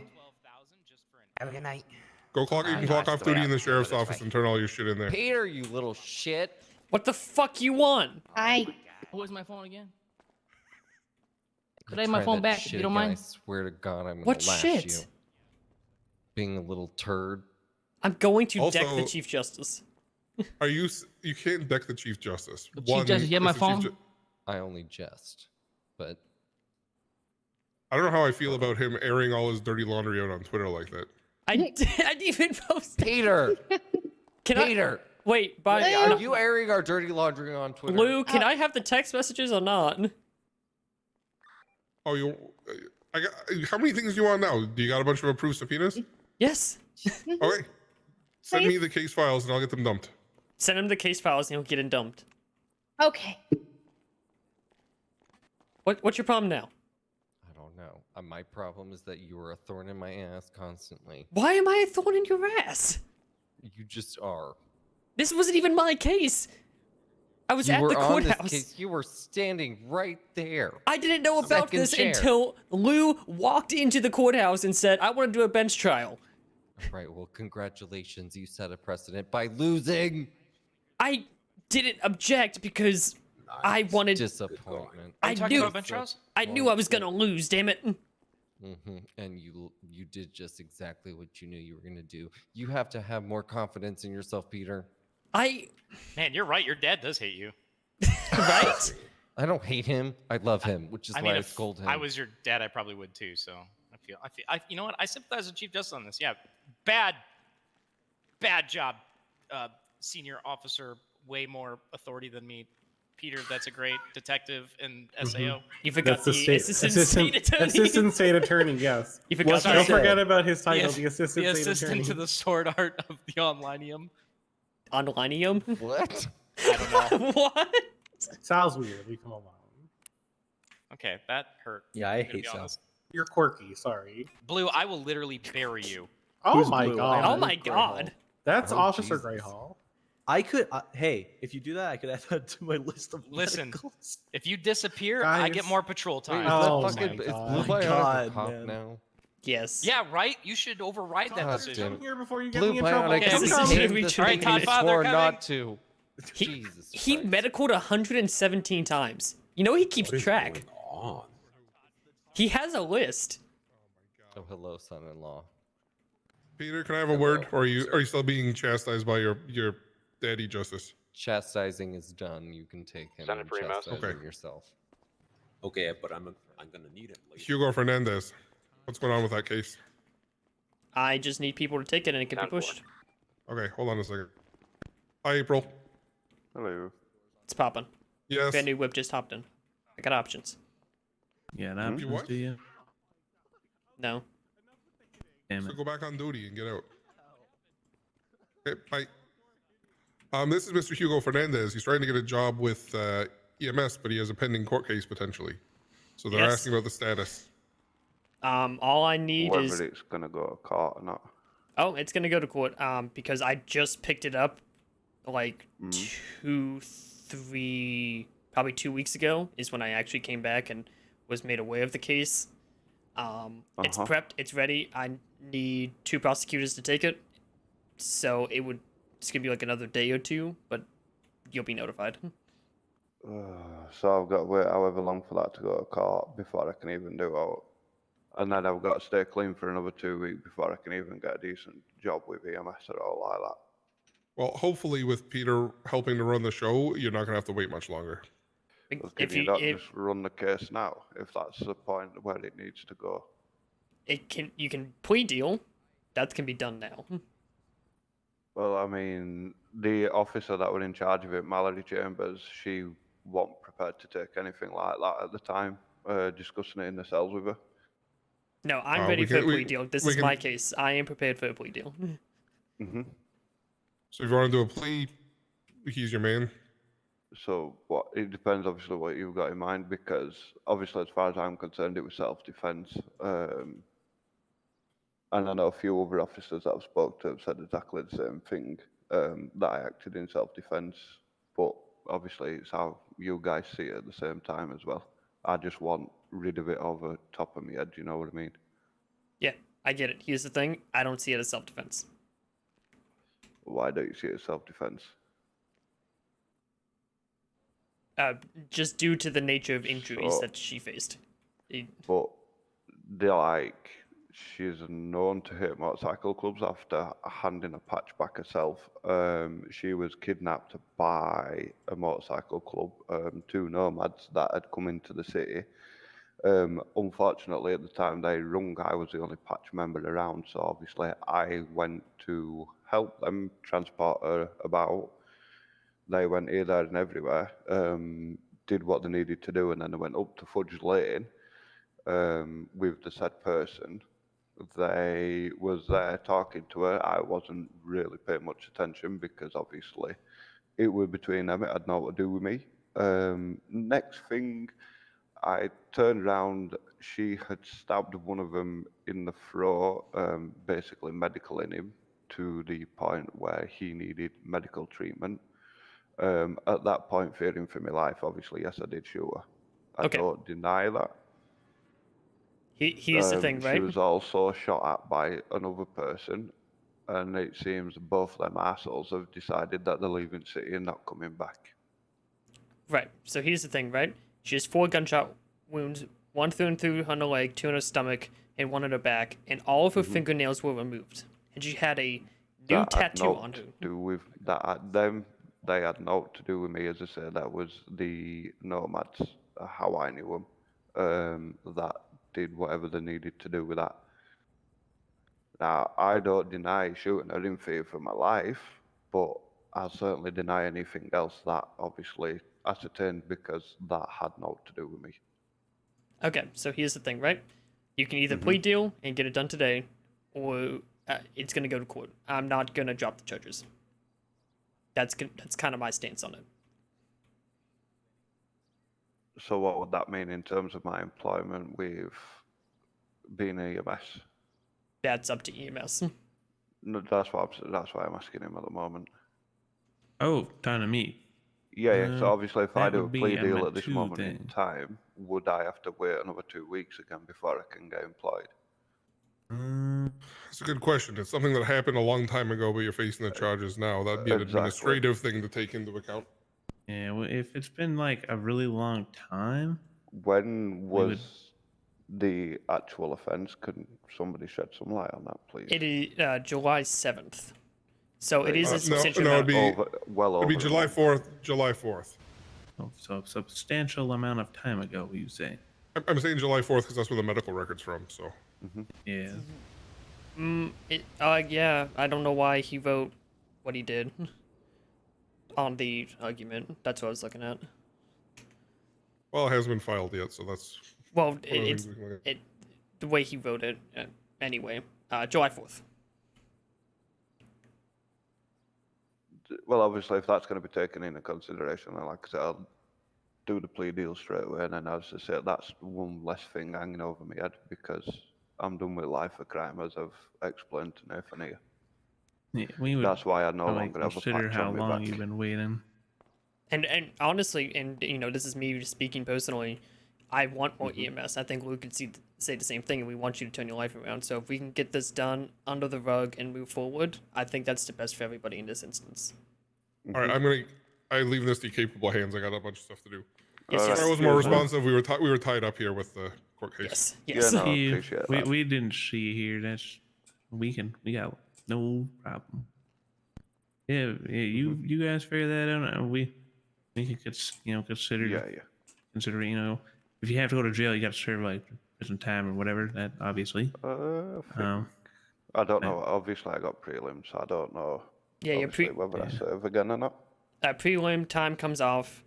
Have a good night. Go clock. You can no, clock it's off the way duty in out. the sheriff's Go this office way. and turn all your shit in there. Peter, you little shit. What the fuck you want? Where's my phone again? You Could I have my try phone that back, shit if you don't again, mind? I swear to God, I'm gonna What lash shit? you. Being a little turd. I'm going to deck the Also- Chief Justice. Are you? You can't deck the Chief Justice. Chief Justice, you have my it's the Chief phone? I only jest, but I don't know how I feel about him airing all his dirty laundry out on Twitter like that. I didn't even post. Peter, Can Peter, wait, but hey, are you airing our dirty laundry on Twitter? Lou, can I have the text messages or not? Oh, you? I got. How many things do you want now? Do you got a bunch of approved subpoenas? Yes. Okay. Send me the case files and I'll get them dumped. Send him the case files and he'll get it dumped. Okay. What's your problem now? I don't know. My problem is that you are a thorn in my ass constantly. Why am I a thorn in your ass? You just are. This wasn't even my case. I was You at were the on this courthouse. case. You were standing right there. I didn't know about Second this chair. until Lou walked into the courthouse and said, I want to do a bench trial. Right. Well, congratulations. You set a precedent by losing. I didn't object because I wanted Disappointment. I knew I knew I was gonna lose, damn it. And you did just exactly what you knew you were gonna do. You have to have more confidence in yourself, Peter. Man, you're right. Your dad does hate you. Right? I don't hate him. I love him, which is I why mean, I if scold him. I was your dad, I probably would too. So you know what? I sympathize with Chief Justice on this. Yeah, bad job, senior officer, way more authority than me. Peter, that's a great detective and SAO. You forgot That's the assistant state attorney. Assistant state attorney, yes. You forgot Don't forget about his title, the assistant the state assistant attorney. to the sword art of the Onlineium. Onlineium? What? I don't know. What? Sounds weird. Leave him alone. Okay, that hurt. Yeah, I I'm gonna hate be Sal. honest. You're quirky. Sorry. Blue, I will literally bury you. Oh Who's my Blue? god. Oh my god. That's Oh, Officer Jesus. Greyhall. I could. Hey, if you do that, I could add that to my list of. Listen, medicals. if you disappear, I get Guys. more patrol Wait, time. is Oh that my fucking is God. Blue Oh my Bionic God, a cop man. now? Yes. Yeah, right. You should override that God decision. damn Come here before you get Blue me in trouble. Bionic Yes, Come this come. is became gonna be the true. thing Alright, he Godfather swore coming. not to. He Jesus Christ. medicaled 117 times. You know he keeps What is track. going on? He has a list. Oh, hello, son-in-law. Peter, can I have a word? Or are you still being chastised by your daddy Justice? Chastising is done. You can take him Senator and Primo. chastise Okay. him yourself. Okay, but I'm gonna need it later. Hugo Fernandez. What's going on with that case? I just need people to take it and it can be pushed. Okay, hold on a second. Hi, April. Hello. It's popping. Yes. Brand new whip just hopped in. I got options. Yeah, You options, what? do you? No. Damn So it. go back on duty and get out. Okay, bye. This is Mr. Hugo Fernandez. He's trying to get a job with EMS, but he has a pending court case potentially. So they're Yes. asking about the status. All I need Whether is it's gonna go to court or not. oh, it's gonna go to court. Because I just picked it up, like probably 2 weeks ago is when I actually came back and was made aware of the case. It's prepped, it's ready. I need 2 prosecutors to take it, so it's gonna be like another day or 2, but you'll be notified. So I've got to wait however long for that to go to court before I can even do it. And then I've got to stay clean for another 2 weeks before I can even get a decent job with EMS or all like that. Well, hopefully with Peter helping to run the show, you're not gonna have to wait much longer. Well, can you not just run the case now if that's the point where it needs to go? You can plea deal, that can be done now. Well, I mean, the officer that was in charge of it, Mallory Chambers, she wasn't prepared to take anything like that at the time, discussing it in the cells with her. No, I'm ready for a plea deal. This is my case. I am prepared for a plea deal. Mm-hmm. So if you want to do a plea, he's your man. So what? It depends, obviously, what you've got in mind, because obviously, as far as I'm concerned, it was self-defense. And I know a few other officers that I've spoke to have said exactly the same thing, that I acted in self-defense. But obviously, it's how you guys see it at the same time as well. I just want rid of it over top of my head. You know what I mean? Yeah, I get it. Here's the thing. I don't see it as self-defense. Why don't you see it as self-defense? Just due to the nature of injuries So- that she faced. But they're like, she's known to hit motorcycle clubs after handing a patch back herself. She was kidnapped by a motorcycle club, two nomads that had come into the city. Unfortunately, at the time they rung, I was the only patch member around, so obviously I went to help them transport her about. They went here, there, and everywhere, did what they needed to do, and then they went up to Fudge Lane with the said person. They was there talking to her. I wasn't really paying much attention because obviously it was between them. It had nothing to do with me. Next thing, I turned around. She had stabbed one of them in the throat, basically medicaling him to the point where he needed medical treatment. At that point, fearing for my life, obviously, yes, I did shoot her. I don't deny that. Here's the thing, right? She was also shot at by another person, and it seems both them assholes have decided that they're leaving city and not coming back. Right. So here's the thing, right? She has 4 gunshot wounds, 1 through her leg, 2 in her stomach, and 1 in her back, and all of her fingernails were removed. And she had a new tattoo on her. To do with that, them, they had naught to do with me. As I said, that was the nomads, how I knew them, that did whatever they needed to do with that. Now, I don't deny shooting her in fear for my life, but I certainly deny anything else that obviously ascertained because that had naught to do with me. Okay, so here's the thing, right? You can either plea deal and get it done today, or it's gonna go to court. I'm not gonna drop the charges. That's kind of my stance on it. So what would that mean in terms of my employment with being EMS? That's up to EMS. No, that's why I'm asking him at the moment. Oh, time to meet. Yeah. So obviously, if I that do a would be plea deal Emma at this 2 moment in then. time, would I have to wait another 2 weeks again before I can get employed? It's a good question. It's something that happened a long time ago, but you're facing the charges now. That'd be an administrative thing to take into account. Yeah, well, if it's been like a really long time. When we was would- the actual offence? Could somebody shed some light on that, please? It is July 7th. So it is a No, substantial no, it'd amount. be over. It'd be July 4th. July 4th. Oh, so a substantial amount of time ago, you say? I'm saying July 4th because that's where the medical record's from. So. Yeah. Yeah, I don't know why he wrote what he did on the argument. That's what I was looking at. Well, it hasn't been filed yet, so that's. Well, one of the things we can look at. the way he wrote it. Anyway, July 4th. Well, obviously, if that's going to be taken into consideration, then like I said, I'll do the plea deal straight away. And then, as I said, that's one less thing hanging over my head because I'm done with life for crime, as I've explained to Nathan here. Yeah, we would. That's why I no probably longer have a consider patch how on my long back. you've been waiting. And honestly, and this is me speaking personally, I want more EMS. I think Luke could say the same thing, and we want you to turn your life around. So if we can get this done under the rug and move forward, I think that's the best for everybody in this instance. All right, I'm leaving this to capable hands. I got a bunch of stuff to do. Yes, Sorry, yes. I was more responsive. We were tied up here with the court case. Yes. Yeah, no, I Yeah, appreciate we, that. we didn't see here. That's we got no problem. Yeah, you guys figure that out. And we could consider Yeah, yeah. consider if you have to go to jail, you got to serve like prison time or whatever. That obviously. I think I don't know. Obviously, I got prelims, so I don't know. Yeah, your obviously, whether I serve again or not. Prelim time comes off,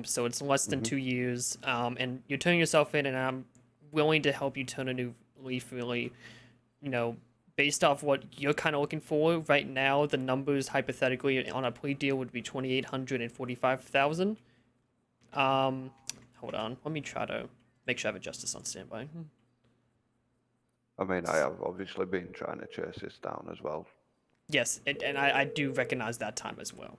so it's less than Mhm. 2 years, and you're turning yourself in, and I'm willing to help you turn a new leaf. Really, based off what you're kind of looking for right now, the numbers hypothetically on a plea deal would be 2,800 and 45,000. Hold on, let me try to make sure I have a justice on standby. I mean, I have obviously been trying to chase this down as well. Yes, and I do recognize that time as well.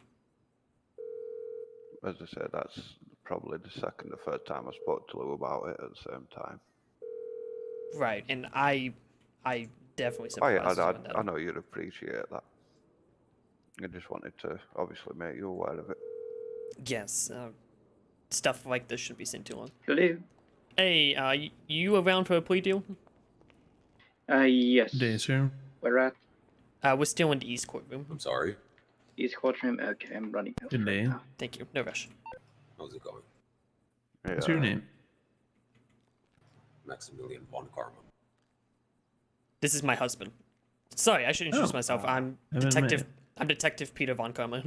As I said, that's probably the second or third time I spoke to Lou about it at the same time. Right, and I definitely Oh sympathize yeah, with that. I know you'd appreciate that. I just wanted to obviously make you aware of it. Yes, stuff like this should be sent to him. Hello. Hey, you around for a plea deal? Yes. Day, sir. Where at? We're still in the East Courtroom. I'm sorry. East Courtroom. Okay, I'm running out. Good day. Thank you. No rush. How's it going? What's your name? Maximilian von Karma. This is my husband. Sorry, I should introduce Oh. myself. I'm Haven't Detective. met. I'm Detective Peter von Karma.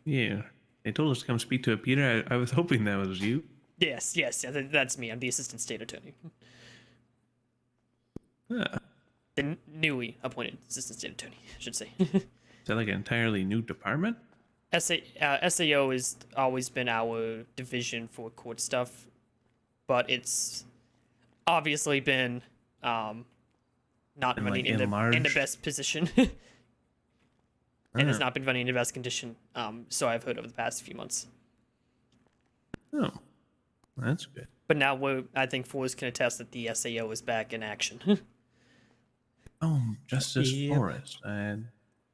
Yeah, they told us to come speak to a Peter. I was hoping that was you. yes, that's me. I'm the Assistant State Attorney. Ah, The newly appointed Assistant State Attorney, I should say. is that like an entirely new department? SAO has always been our division for court stuff, but it's obviously been not Been, running like, in the enlarged? best position. And has Ah. not been running in the best condition, so I've heard over the past few months. Oh, that's good. But now I think Forrest can attest that the SAO is back in action. Oh, Justice Yep. Forrest. I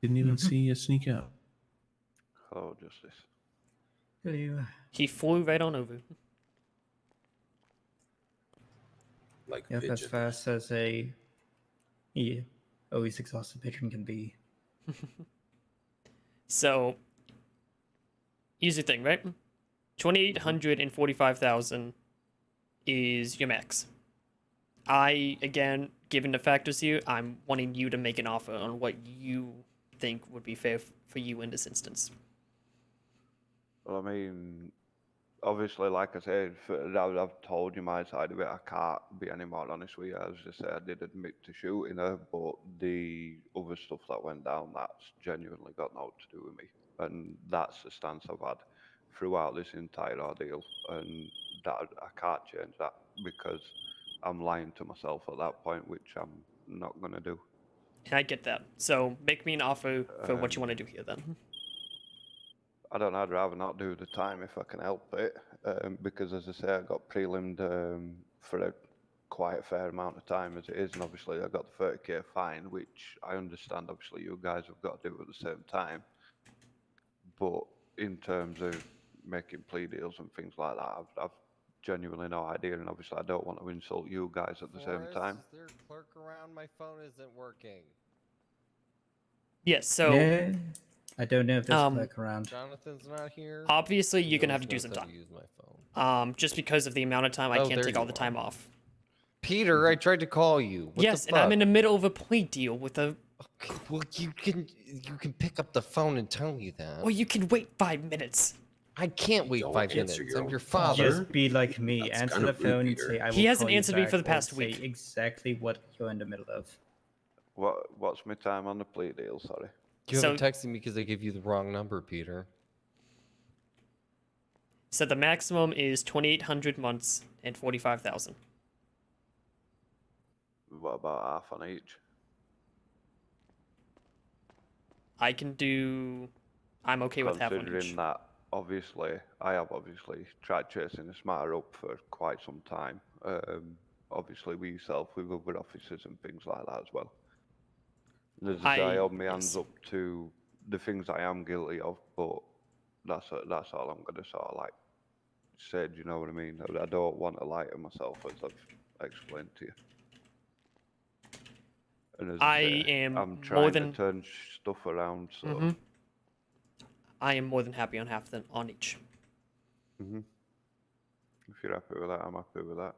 didn't even see you sneak out. Hello, Justice. Hello. He flew right on over. Like Yep, as fast as a always exhausted pigeon can be. So, here's the thing, right? 2,845,000 is your max. Again, given the factors here, I'm wanting you to make an offer on what you think would be fair for you in this instance. Well, I mean, obviously, like I said, I've told you my side of it. I can't be any more honest with you. As I say, I did admit to shooting her, but the other stuff that went down, that's genuinely got naught to do with me. And that's the stance I've had throughout this entire ordeal. And that I can't change that because I'm lying to myself at that point, which I'm not going to do. And I get that. So, make me an offer for what you want to do here, then. I don't know, I'd rather not do the time if I can help it, because as I say, I got prelimed for quite a fair amount of time as it is, and obviously I got the 30k fine, which I understand obviously you guys have got to do at the same time. But in terms of making plea deals and things like that, I've genuinely no idea, and obviously I don't want to insult you guys at the same time. Is there a clerk around? My phone isn't working. Yes, so... Yeah, I don't know if there's a clerk around. Jonathan's not here. Obviously, you're He gonna have to do always some knows how time. to use my phone. Just because of the amount of time I Oh, can't there take all you the time off. Peter, I tried to call you. What Yes, the and I'm fuck? in the middle of a plea deal with a... Okay, well, you can pick up the phone and tell me that. Well, you can wait 5 minutes. I can't wait 5 minutes. I'm your father. Just be like me. That's Answer kind the of rude, phone and Peter. say, I will He hasn't call you answered me back," for the or past say week. exactly what you're in the middle of. What's my time on the plea deal, sorry? You haven't texted me because I gave you the wrong number, Peter. So the maximum is 2,800 months and 45,000. What about half on each? I can do... I'm okay with half on Considering each. that, obviously, I have obviously tried chasing this matter up for quite some time. Obviously, with yourself, with other officers and things like that as well. And as I say, I hold my hands up to the things I am guilty of, but that's all I'm going to sort of like said, you know what I mean? I don't want to lie to myself, as I've explained to you. And as I say, am I'm more trying than- to turn stuff around, so. Mhm. I am more than happy on half than on each. If you're happy with that, I'm happy with that.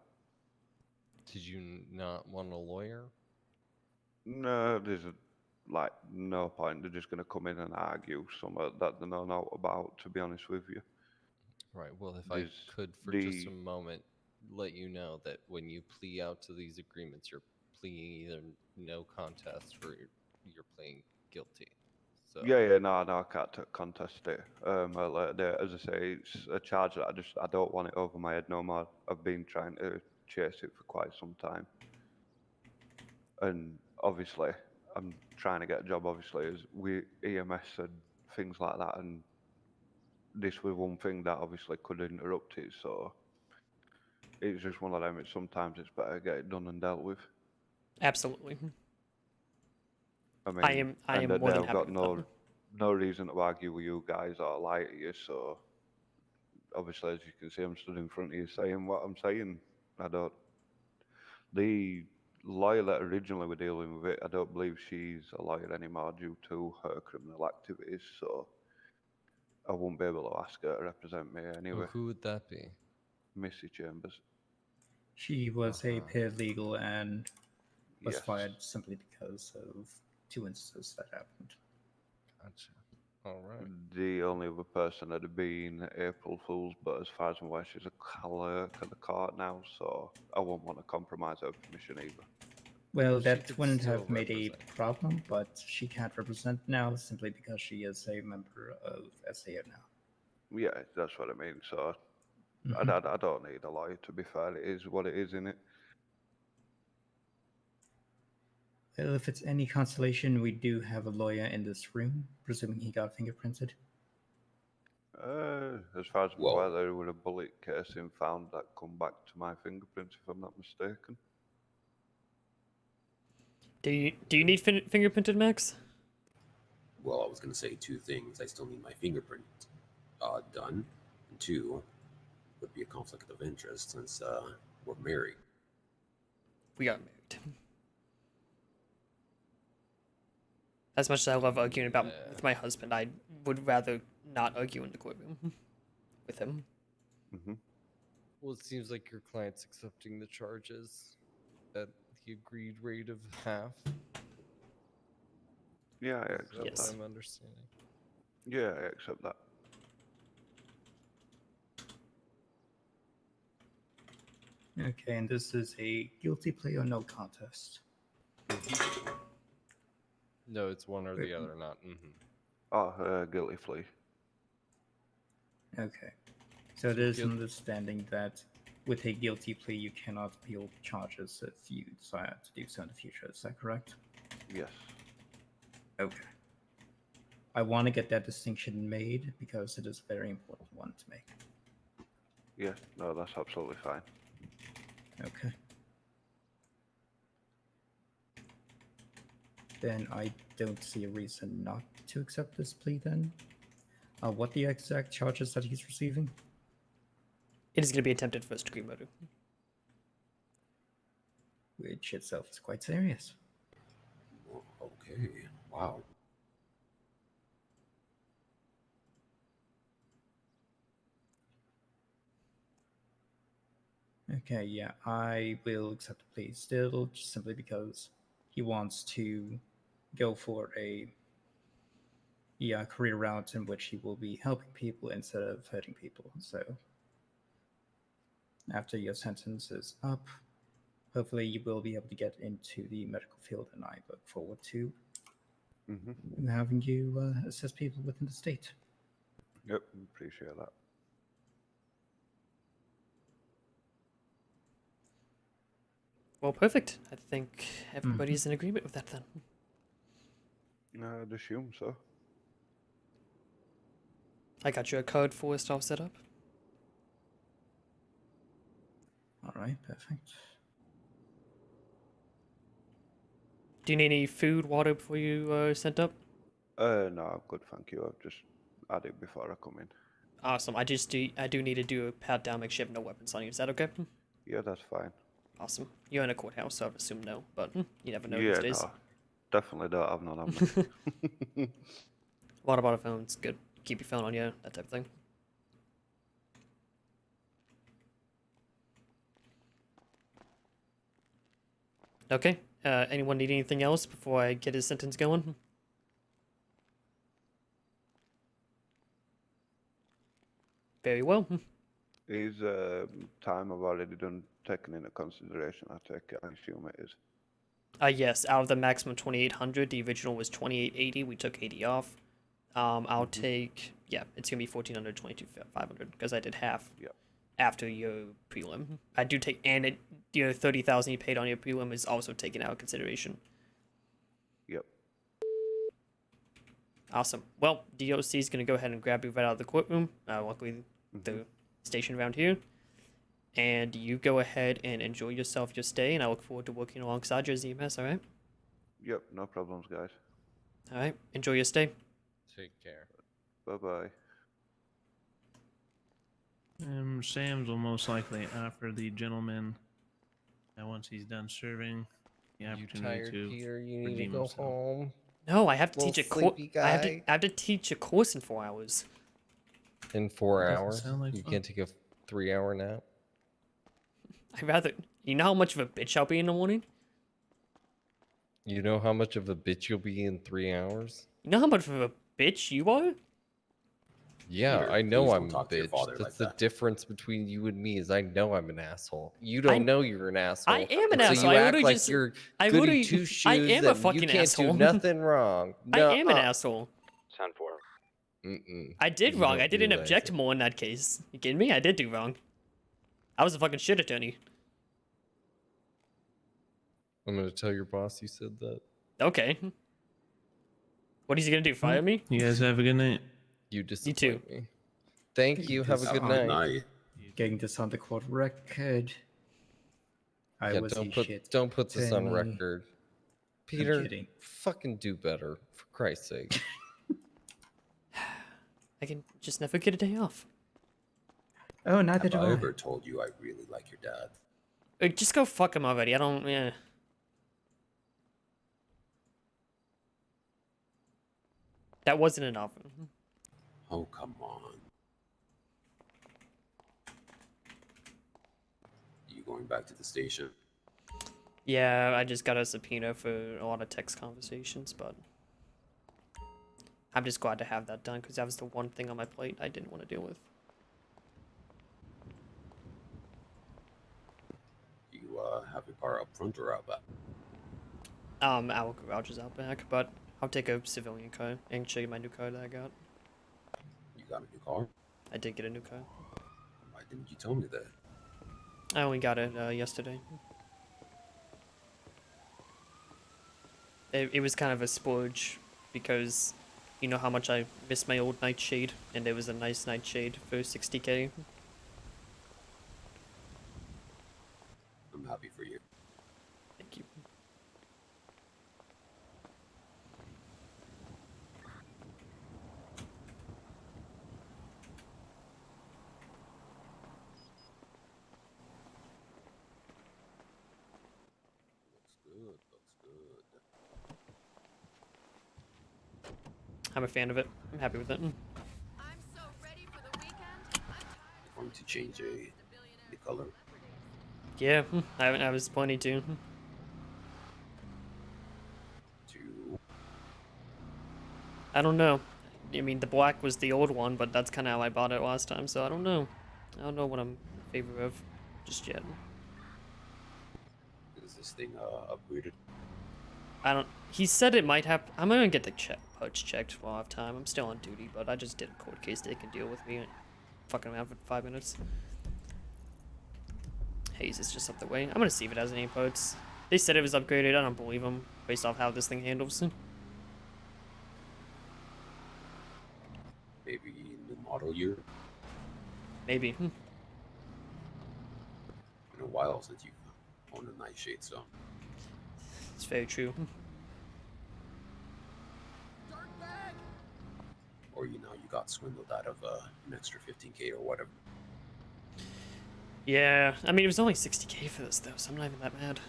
Did you not want a lawyer? No, there's like no point. They're just going to come in and argue something that they don't know about, to be honest with you. Right. Well, if There's I could for just a moment let you know that when you plea out to these agreements, you're pleading either no contest or you're pleading guilty. So Yeah, no, I can't contest it. As I say, it's a charge that I don't want it over my head no more. I've been trying to chase it for quite some time, and obviously, I'm trying to get a job. Obviously, as we EMS and things like that, and this was one thing that obviously could interrupt it. So it's just one of them. Sometimes it's better to get it done and dealt with. Absolutely. I mean, I am and more than I've happy got with no reason to argue with you guys or lie to you. So obviously, as you can see, I'm stood in front of you saying what I'm saying. The lawyer that originally were dealing with it, I don't believe she's a lawyer anymore due to her criminal activities. So I won't be able to ask her to represent me anyway. who would that be? Missy Chambers. She was a paralegal and was Yes. fired simply because of 2 instances that happened. Gotcha. All right. The only other person that had been April Fool's, but as far as I'm aware, she's a clerk of the court now, so I won't want to compromise her permission either. Well, She that could wouldn't still have made a represent. problem, but she can't represent now simply because she is a member of SAO now. Yeah, that's what I mean. So Mhm. I don't need a lawyer, to be fair. It is what it is, innit? Well, if it's any consolation, we do have a lawyer in this room, presuming he got fingerprinted. As far as I'm aware, there was a bullet casing found that come back to my fingerprints, if I'm not mistaken. Do you need fingerprinted, Max? Well, I was going to say 2 things. I still need my fingerprint done. And 2, would be a conflict of interest since we're married. We got married. As much as I love arguing about with my husband, I would rather not argue in the courtroom with him. Well, it seems like your client's accepting the charges at the agreed rate of half. Yeah, I Is accept that that. what I'm understanding. Yeah, I accept that. Okay, and this is a guilty plea or no contest. No, it's one or the other, not. Guilty plea. Okay. So it is an understanding that with a guilty plea, you cannot appeal charges if you desire to do so in the future. Is that correct? Yes. Okay. I want to get that distinction made because it is a very important one to make. Yeah, no, that's absolutely fine. Okay. Then I don't see a reason not to accept this plea then. What the exact charges that he's receiving? It is going to be attempted first-degree murder. Which itself is quite serious. Okay, wow. Okay, yeah, I will accept the plea still, just simply because he wants to go for a career route in which he will be helping people instead of hurting people. So after your sentence is up, hopefully you will be able to get into the medical field, and I look forward to having you assist people within the state. Yep, appreciate that. Well, perfect. I think everybody's in agreement with that then. I'd assume so. I got you a code for us all set up. All right, perfect. Do you need any food, water before you sent up? No, I'm good, thank you. I've just had it before I come in. Awesome. I do need to do a pat down, make sure you have no weapons on you. Is that okay? Yeah, that's fine. Awesome. You're in a courthouse, so I'd assume no, but you never know these Yeah, days. no, definitely don't have none on me. What about a phone? It's good. Keep your phone on you, that type of thing. Okay. Anyone need anything else before I get his sentence going? Very well. Is time I've already done taken into consideration? I take it. I assume it is. Yes, out of the maximum 2,800, the original was 2,880. We took 80 off. I'll take, yeah, it's gonna be 1,400, 2,500 because I did half. Yep. After your prelim, I do take, and it, 30,000 you paid on your prelim is also taken out of consideration. Yep. Awesome. Well, DOC is gonna go ahead and grab you right out of the courtroom. Luckily, the station around here. And you go ahead and enjoy yourself your stay, and I look forward to working alongside you as EMS, alright? Yep, no problems, guys. Alright, enjoy your stay. Take care. Bye-bye. Sam's will most likely offer the gentleman that once he's done serving, the opportunity tired, to Peter? You need to redeem go himself. home. No, I have to Little teach a course. sleepy I guy. have to teach a course in 4 hours. In 4 Doesn't hours? sound like You fun. can't take a 3-hour nap? I'd rather. You know how much of a bitch I'll be in the morning? You know how much of a bitch you'll be in 3 hours? You know how much of a bitch you are? Yeah, Peter, I know please I'm don't a talk to your bitch. father That's like the that. difference between you and me is I know I'm an asshole. You don't know you're an asshole. I am an and asshole. So you I act literally like just- you're I goody literally- two I shoes am a and you fucking can't asshole. do nothing wrong. I am an asshole. 10-4. Mm-mm. I did You wrong. don't I didn't realize object it. more in that case. You kidding me? I did do wrong. I was a fucking shit attorney. I'm gonna tell your boss you said that. Okay. What is he gonna do? Fire me? You guys have a good night. You too. disappoint me. Thank you. Have a good night. Getting this on the court record. I Yeah, was a shit don't put this on attorney. record. Peter, kidding. fucking do better, for Christ's sake. I can just never get a day off. Oh, neither Have do I I. ever told you I really like your dad? Just go fuck him already. I don't. Yeah. That wasn't enough. Oh, come on. You going back to the station? Yeah, I just got a subpoena for a lot of text conversations, but I'm just glad to have that done because that was the one thing on my plate I didn't want to deal with. You have your car up front or out back? Our garage is out back, but I'll take a civilian car and show you my new car that I got. You got a new car? I did get a new car. Why didn't you tell me that? I only got it yesterday. It was kind of a splurge because you know how much I miss my old nightshade, and it was a nice nightshade for 60K. I'm happy for you. Thank you. Looks good. I'm a fan of it. I'm happy with it. Going to change the color. Yeah, I was planning to. I don't know. I mean, the black was the old one, but that's kind of how I bought it last time, so I don't know. I don't know what I'm in favor of just yet. Is this thing upgraded? I don't. He said it might have. I'm gonna get the parts checked while I have time. I'm still on duty, but I just did a court case. They can deal with me. Fucking around for 5 minutes. Haze is just up the way. I'm gonna see if it has any parts. They said it was upgraded. I don't believe them based off how this thing handles. Maybe new model year? Maybe. Been a while since you've owned a nightshade, so. It's very true. Or you know, you got swindled out of an extra 15K or whatever. Yeah, I mean, it was only 60K for this, though, so I'm not even that mad.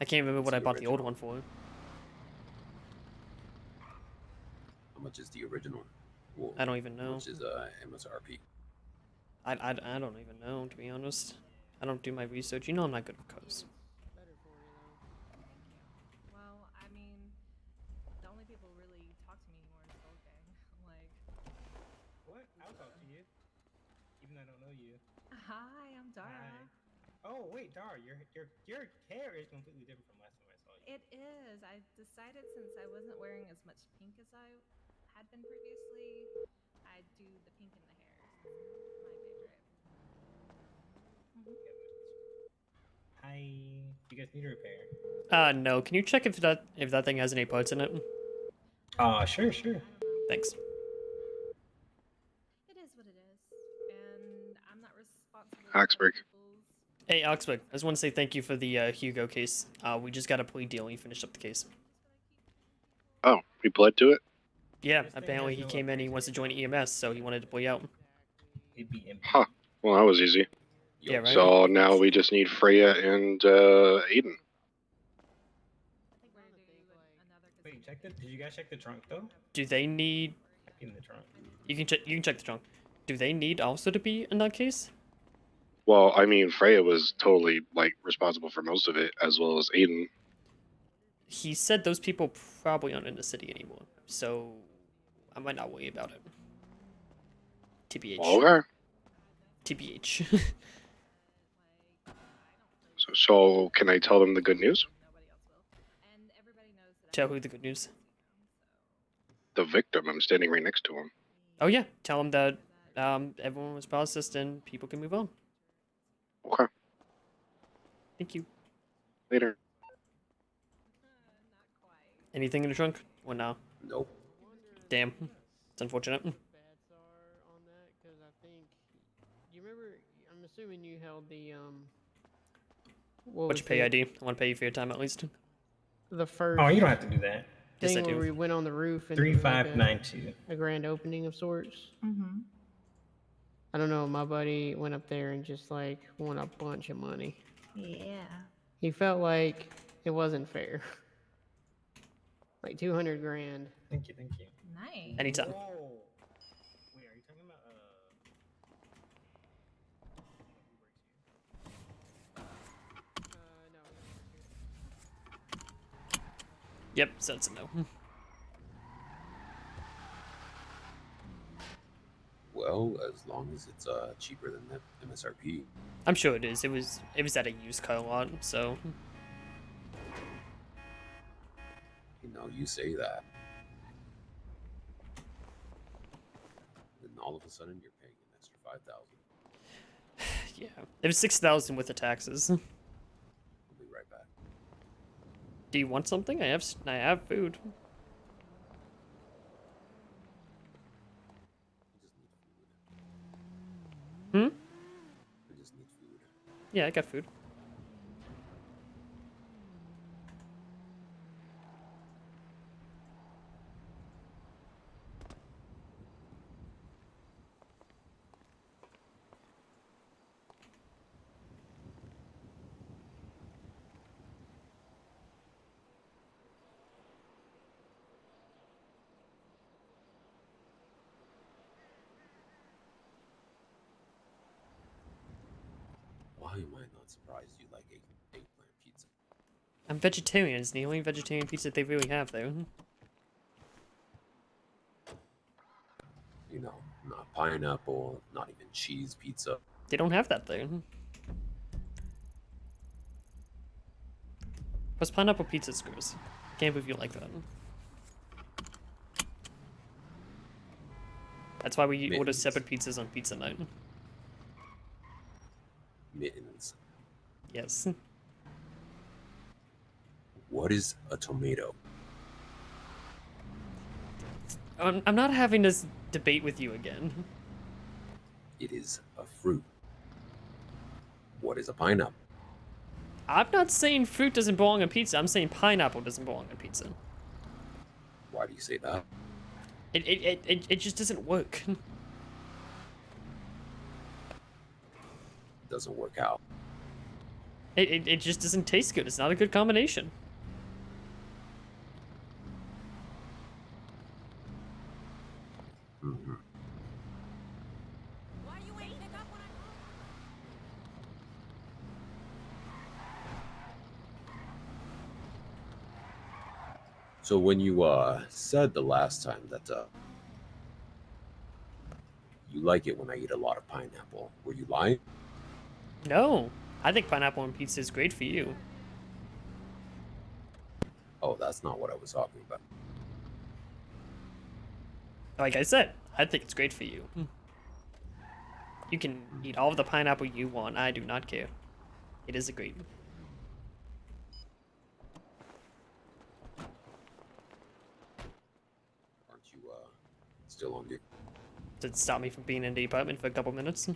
I can't remember what I bought the old one for. How much is the original? Well, I don't even know. How much is MSRP? I don't even know, to be honest. I don't do my research. You know I'm not good with cars. Well, I mean, the only people who really talk to me anymore is Wolfgang. Like, What? I'll talk to you. Even though I don't know you. hi, I'm Dara. Hi. Oh wait, Dara, your hair is completely different from last time I saw you. It is. I decided since I wasn't wearing as much pink as I had been previously, I'd do the pink in the hair. It's my favorite. Hi. You guys need a repair? No. Can you check if that thing has any parts in it? Sure. Thanks. It is what it is, and I'm not responsible. Oxburg. Hey, Oxford. I just want to say thank you for the Hugo case. We just got a plea deal and you finished up the case. Oh, we pled to it? Yeah, apparently he came in, he wants to join EMS, so he wanted to plea out. Huh. Well, that was easy. Yeah, right? So now we just need Freya and Aiden. Wait, did you guys check the trunk though? Do they need... In the trunk. You can check the trunk. Do they need also to be in that case? Well, I mean, Freya was totally, like, responsible for most of it, as well as Aiden. He said those people probably aren't in the city anymore, so I might not worry about it. TBH. Okay. TBH. So can I tell them the good news? Tell who the good news? The victim. I'm standing right next to him. Oh yeah, tell him that everyone was processed and people can move on. Okay. Thank you. Later. Anything in the trunk? Or no? Nope. Damn. It's unfortunate. You remember? I'm assuming you held the What's your pay ID? I want to pay you for your time at least. The first. Oh, you don't have to do that. Yes, I thing do. where we went on the roof and 3592. a grand opening of sorts. Mm-hmm. I don't know. My buddy went up there and just like won a bunch of money. Yeah. He felt like it wasn't fair. Like 200 grand. Thank you. Nice. Anytime. Whoa. Wait, are you talking about Yep, so it's a no. Well, as long as it's cheaper than the MSRP. I'm sure it is. It was at a used car lot, so You know, you say that. Then all of a sudden you're paying an extra 5,000. yeah. It was 6,000 with the taxes. I'll be right back. Do you want something? I have food. Hmm? I just need food. Yeah, I got food. Why am I not surprised you like eggplant pizza? I'm vegetarian. It's the only vegetarian pizza they really have there. You know, not pineapple, not even cheese pizza. They don't have that there. Plus pineapple pizza screws. Can't believe you like that. That's why we order separate pizzas on pizza night. Mittens. Yes. What is a tomato? I'm not having this debate with you again. It is a fruit. What is a pineapple? I'm not saying fruit doesn't belong on pizza. I'm saying pineapple doesn't belong on pizza. Why do you say that? It just doesn't work. Doesn't work out. It just doesn't taste good. It's not a good combination. Mm-hmm. So when you said the last time that you like it when I eat a lot of pineapple, were you lying? No, I think pineapple on pizza is great for you. Oh, that's not what I was talking about. Like I said, I think it's great for you. You can eat all of the pineapple you want. I do not care. It is a great. Aren't you still on your? Did it stop me from being in the apartment for a couple minutes?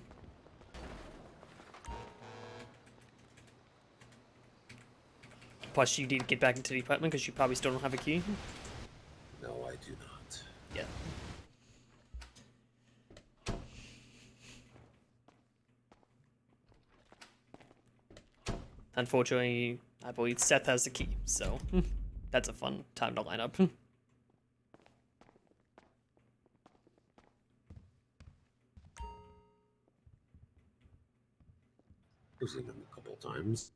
Plus, you need to get back into the apartment because you probably still don't have a key. No, I do not. Yeah. Unfortunately, I believe Seth has the key, so that's a fun time to line up. I've seen him a couple of times.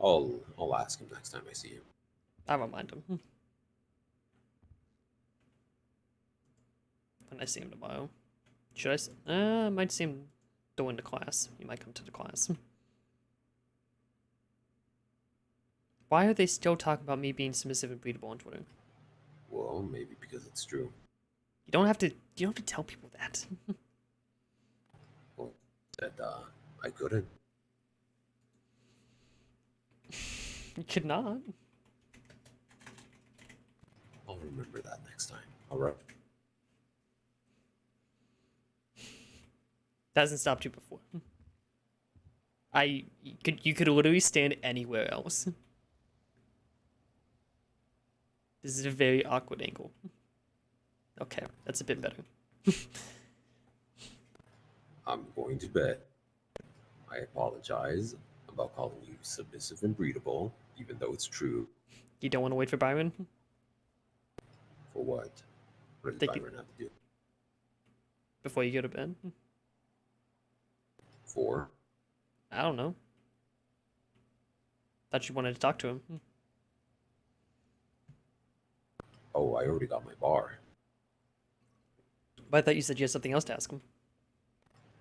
I'll ask him next time I see him. I won't mind him. When I see him tomorrow. Should I? I might see him during the class. He might come to the class. Why are they still talking about me being submissive and breedable on Twitter? Well, maybe because it's true. You don't have to. You don't have to tell people that. Well, that I couldn't. You could not. I'll remember that next time. All right. That hasn't stopped you before. You could literally stand anywhere else. This is a very awkward angle. Okay, that's a bit better. I'm going to bed. I apologize about calling you submissive and breedable, even though it's true. You don't want to wait for Byron? For what? What does Byron have to do? Before you go to bed? For? I don't know. Thought you wanted to talk to him. Oh, I already got my bar. But I thought you said you had something else to ask him.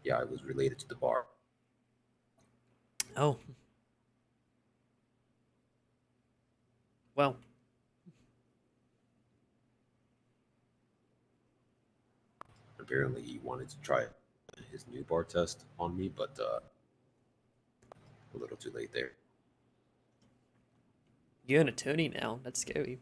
Yeah, it was related to the bar. Oh. Well. Apparently, he wanted to try his new bar test on me, but a little too late there. You're an attorney now. That's scary.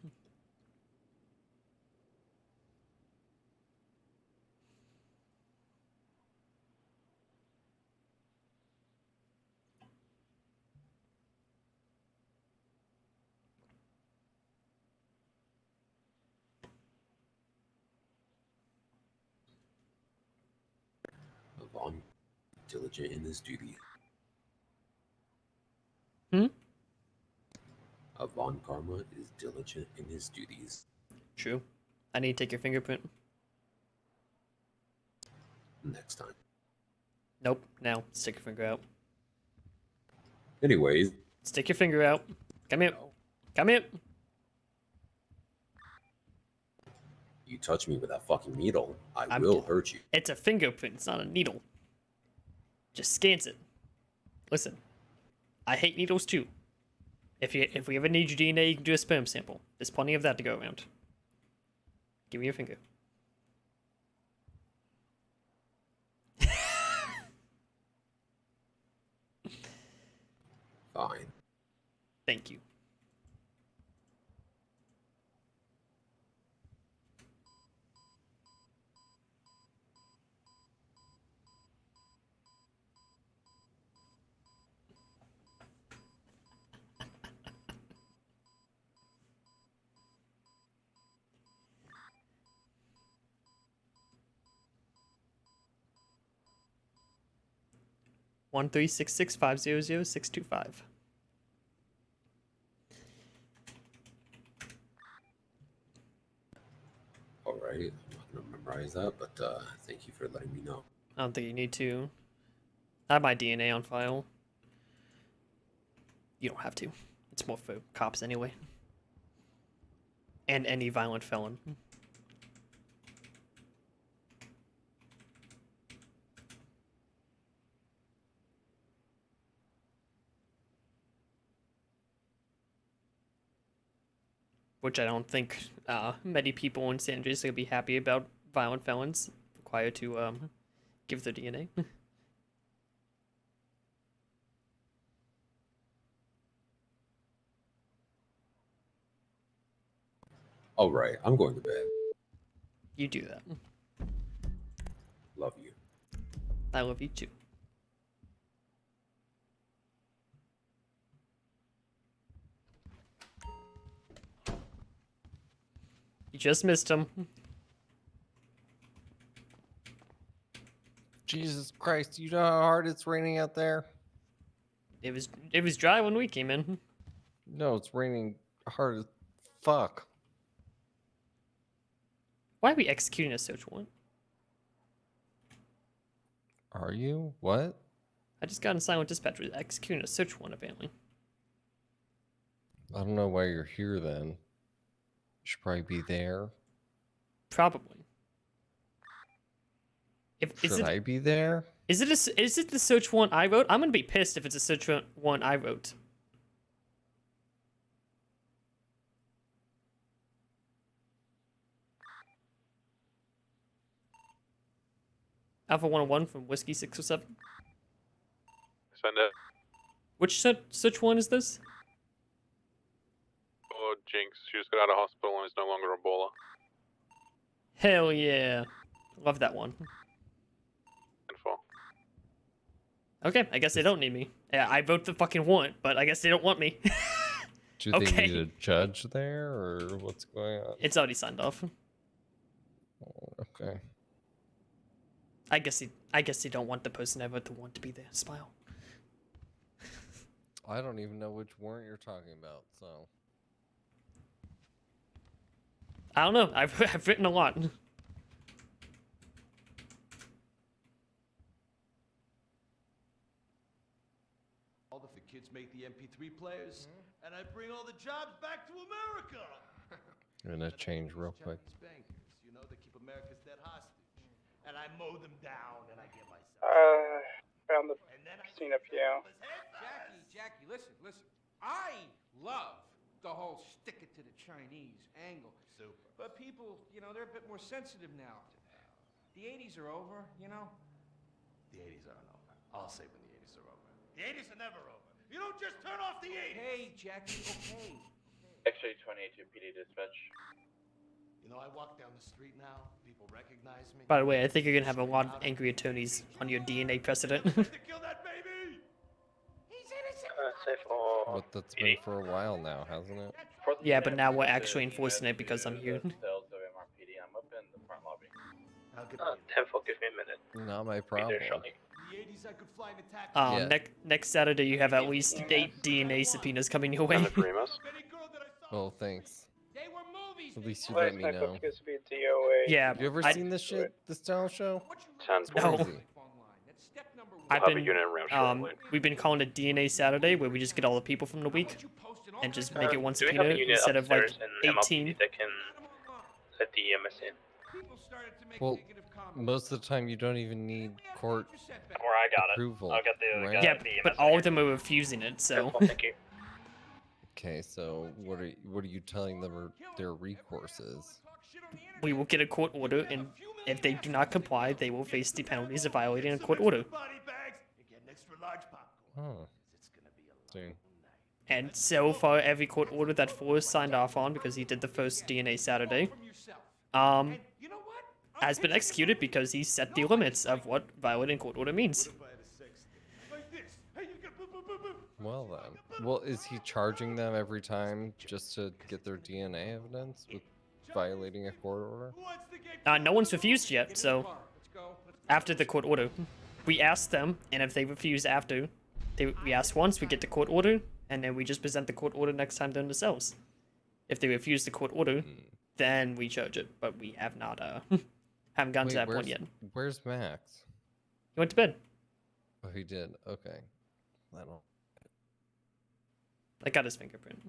Vaughn, diligent in his duty. Von Karma is diligent in his duties. True. I need to take your fingerprint. Next time. Nope. Now, stick your finger out. Anyways. Stick your finger out. Come here. Come here. You touch me with that fucking needle, I will hurt you. It's a fingerprint. It's not a needle. Just scans it. Listen. I hate needles too. If we ever need your DNA, you can do a sperm sample. There's plenty of that to go around. Give me your finger. Fine. Thank you. 1366500625. All right, I'm not gonna memorize that, but thank you for letting me know. I don't think you need to. I have my DNA on file. You don't have to. It's more for cops anyway. And any violent felon. Which I don't think many people in San Andreas are going to be happy about violent felons required to give their DNA. All right, I'm going to bed. You do that. Love you. I love you too. You just missed him. Jesus Christ, you know how hard it's raining out there? It was dry when we came in. No, it's raining hard as fuck. Why are we executing a search warrant? Are you? What? I just got in silent dispatch with executing a search warrant apparently. I don't know why you're here then. You should probably be there. Probably. Should I be there? Is it the search warrant I wrote? I'm gonna be pissed if it's a search warrant I wrote. Alpha 101 from Whiskey 607. Send it. Which search warrant is this? Oh, Jinx. She just got out of hospital and is no longer Ebola. Hell yeah. Love that one. Info. Okay, I guess they don't need me. Yeah, I wrote the fucking warrant, but I guess they don't want me. Do they need a judge there, or what's going on? It's already signed off. Okay. I guess they don't want the person I wrote the warrant to be there. Smile. I don't even know which warrant you're talking about, so. I don't know. I've written a lot. All the kids make the MP3 players, and I bring all the jobs back to America. I'm gonna change real quick. Bankers, you know, they keep America's dead hostage, and I mow them down, and I get myself. Found the scene up here. Jackie, listen. I love the whole stick it to the Chinese angle. Super. But people, you know, they're a bit more sensitive now. The 80s are over, you know? The 80s aren't over. I'll say when the 80s are over. The 80s are never over. You don't just turn off the 80s. Hey, Jackie, okay. X-ray 22 PD dispatch. You know, I walk down the street now. People recognize me. By the way, I think you're gonna have a lot of angry attorneys on your DNA precedent. Kill that baby. But that's been for a while now, hasn't it? Yeah, but now we're actually enforcing it because I'm here. I'm up in the front lobby. 10-4, give me a minute. Not my problem. The 80s I could fly an attack. Next Saturday you have at least 8 DNA subpoenas coming your way. Oh, thanks. At least you Last let me night know. booked is via DOA. Yeah, You ever seen this shit? This style show? No. Crazy. I've been we've been calling it DNA Saturday, where we just get all the people from the week and just make it one Do we have a subpoena unit instead of like upstairs in MLP 18. that can let the EMS in? Well, most of the time you don't even need court Or I got approval. it. I'll get the right? Yeah, but all of them are refusing it, so. Thank you. Okay, so what are you telling them are their recourse is? We will get a court order, and if they do not comply, they will face the penalties of violating a court order. Oh. Soon. And so far, every court order that Forrest signed off on, because he did the first DNA Saturday, has been executed because he set the limits of what violating court order means. Well then. Well, is he charging them every time just to get their DNA evidence with violating a court order? No one's refused yet, so after the court order. we ask them, and if they refuse after, we ask once, we get the court order, and then we just present the court order next time they're in the cells. If they refuse the court order, then we charge it. But we have not haven't gotten to that point yet. Where's Max? He went to bed. Oh, he did. Okay. I don't. I got his fingerprint.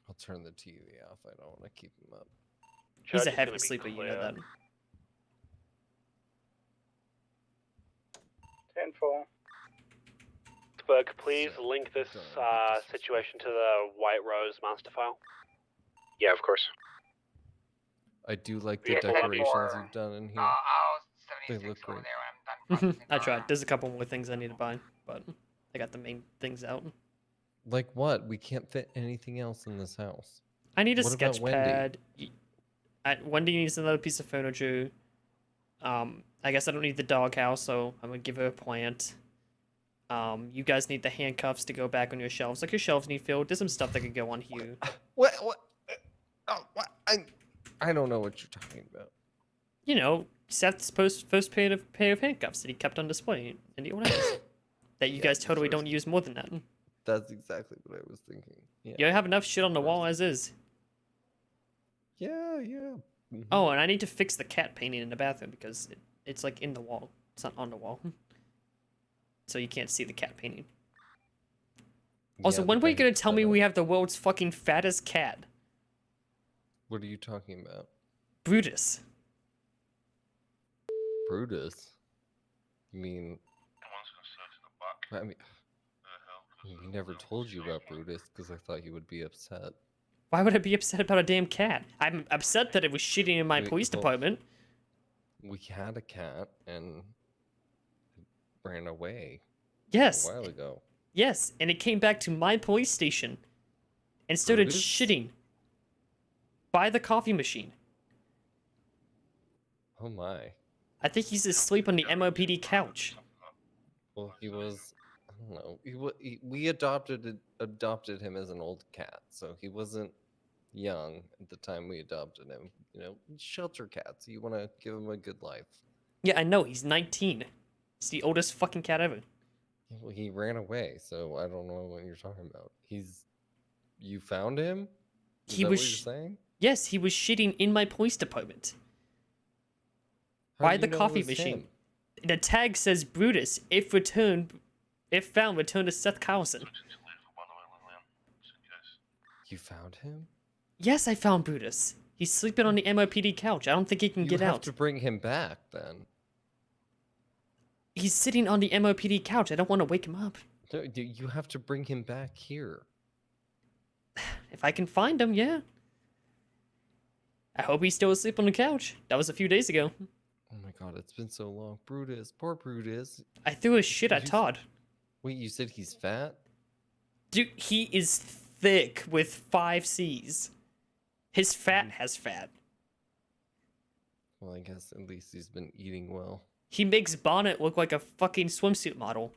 I'll turn the TV off. I don't want to keep him up. He's a Charge is heavy gonna be sleeper, you know clear. that. 10-4. Burke, please link this situation to the White Rose master file. Yeah, of course. I do like the Yeah, decorations for- you've done in here. They look great. I tried. There's a couple more things I need to buy, but I got the main things out. Like what? We can't fit anything else in this house. I need a What about sketch Wendy? pad. Wendy needs another piece of furniture. I guess I don't need the doghouse, so I'm gonna give her a plant. You guys need the handcuffs to go back on your shelves. Like your shelves need filled. There's some stuff that could go on here. What? Oh, what? I don't know what you're talking about. You know, Seth's first pair of handcuffs that he kept on display in the old house. That you guys totally don't use more than that. That's exactly what I was thinking. Yeah. You have enough shit on the wall as is. Yeah. Oh, and I need to fix the cat painting in the bathroom because it's like in the wall. It's not on the wall. So you can't see the cat painting. Also, Yeah, when the were you gonna paint's tell me set we have the world's fucking fattest cat? What are you talking about? Brutus. Brutus? You mean? I mean, we never told you about Brutus because I thought you would be upset. Why would I be upset about a damn cat? I'm upset that it was shitting in my Wait, police well- department. We had a cat and it ran away. Yes. A while ago. Yes, and it came back to my police station and started Brutus? shitting by the coffee machine. Oh my. I think he's asleep on the MOPD couch. Well, he was. I don't know. We adopted him as an old cat, so he wasn't young at the time we adopted him. You know, shelter cats. You want to give him a good life. Yeah, I know, he's 19. He's the oldest fucking cat ever. Well, he ran away, so I don't know what you're talking about. You found him? Is He that was what you're sh- saying? Yes, he was shitting in my police department. How By do the you know it coffee was machine. him? The tag says Brutus. If found, return to Seth Carlson. You found him? Yes, I found Brutus. He's sleeping on the MOPD couch. I don't think he can You get have out. to bring him back then. He's sitting on the MOPD couch. I don't want to wake him up. No, you have to bring him back here. If I can find him, yeah. I hope he's still asleep on the couch. That was a few days ago. Oh my god, it's been so long. Brutus, poor Brutus. I threw his shit at Todd. Wait, you said he's fat? Dude, he is thick with 5 C's. His fat has fat. Well, I guess at least he's been eating well. He makes Bonnet look like a fucking swimsuit model.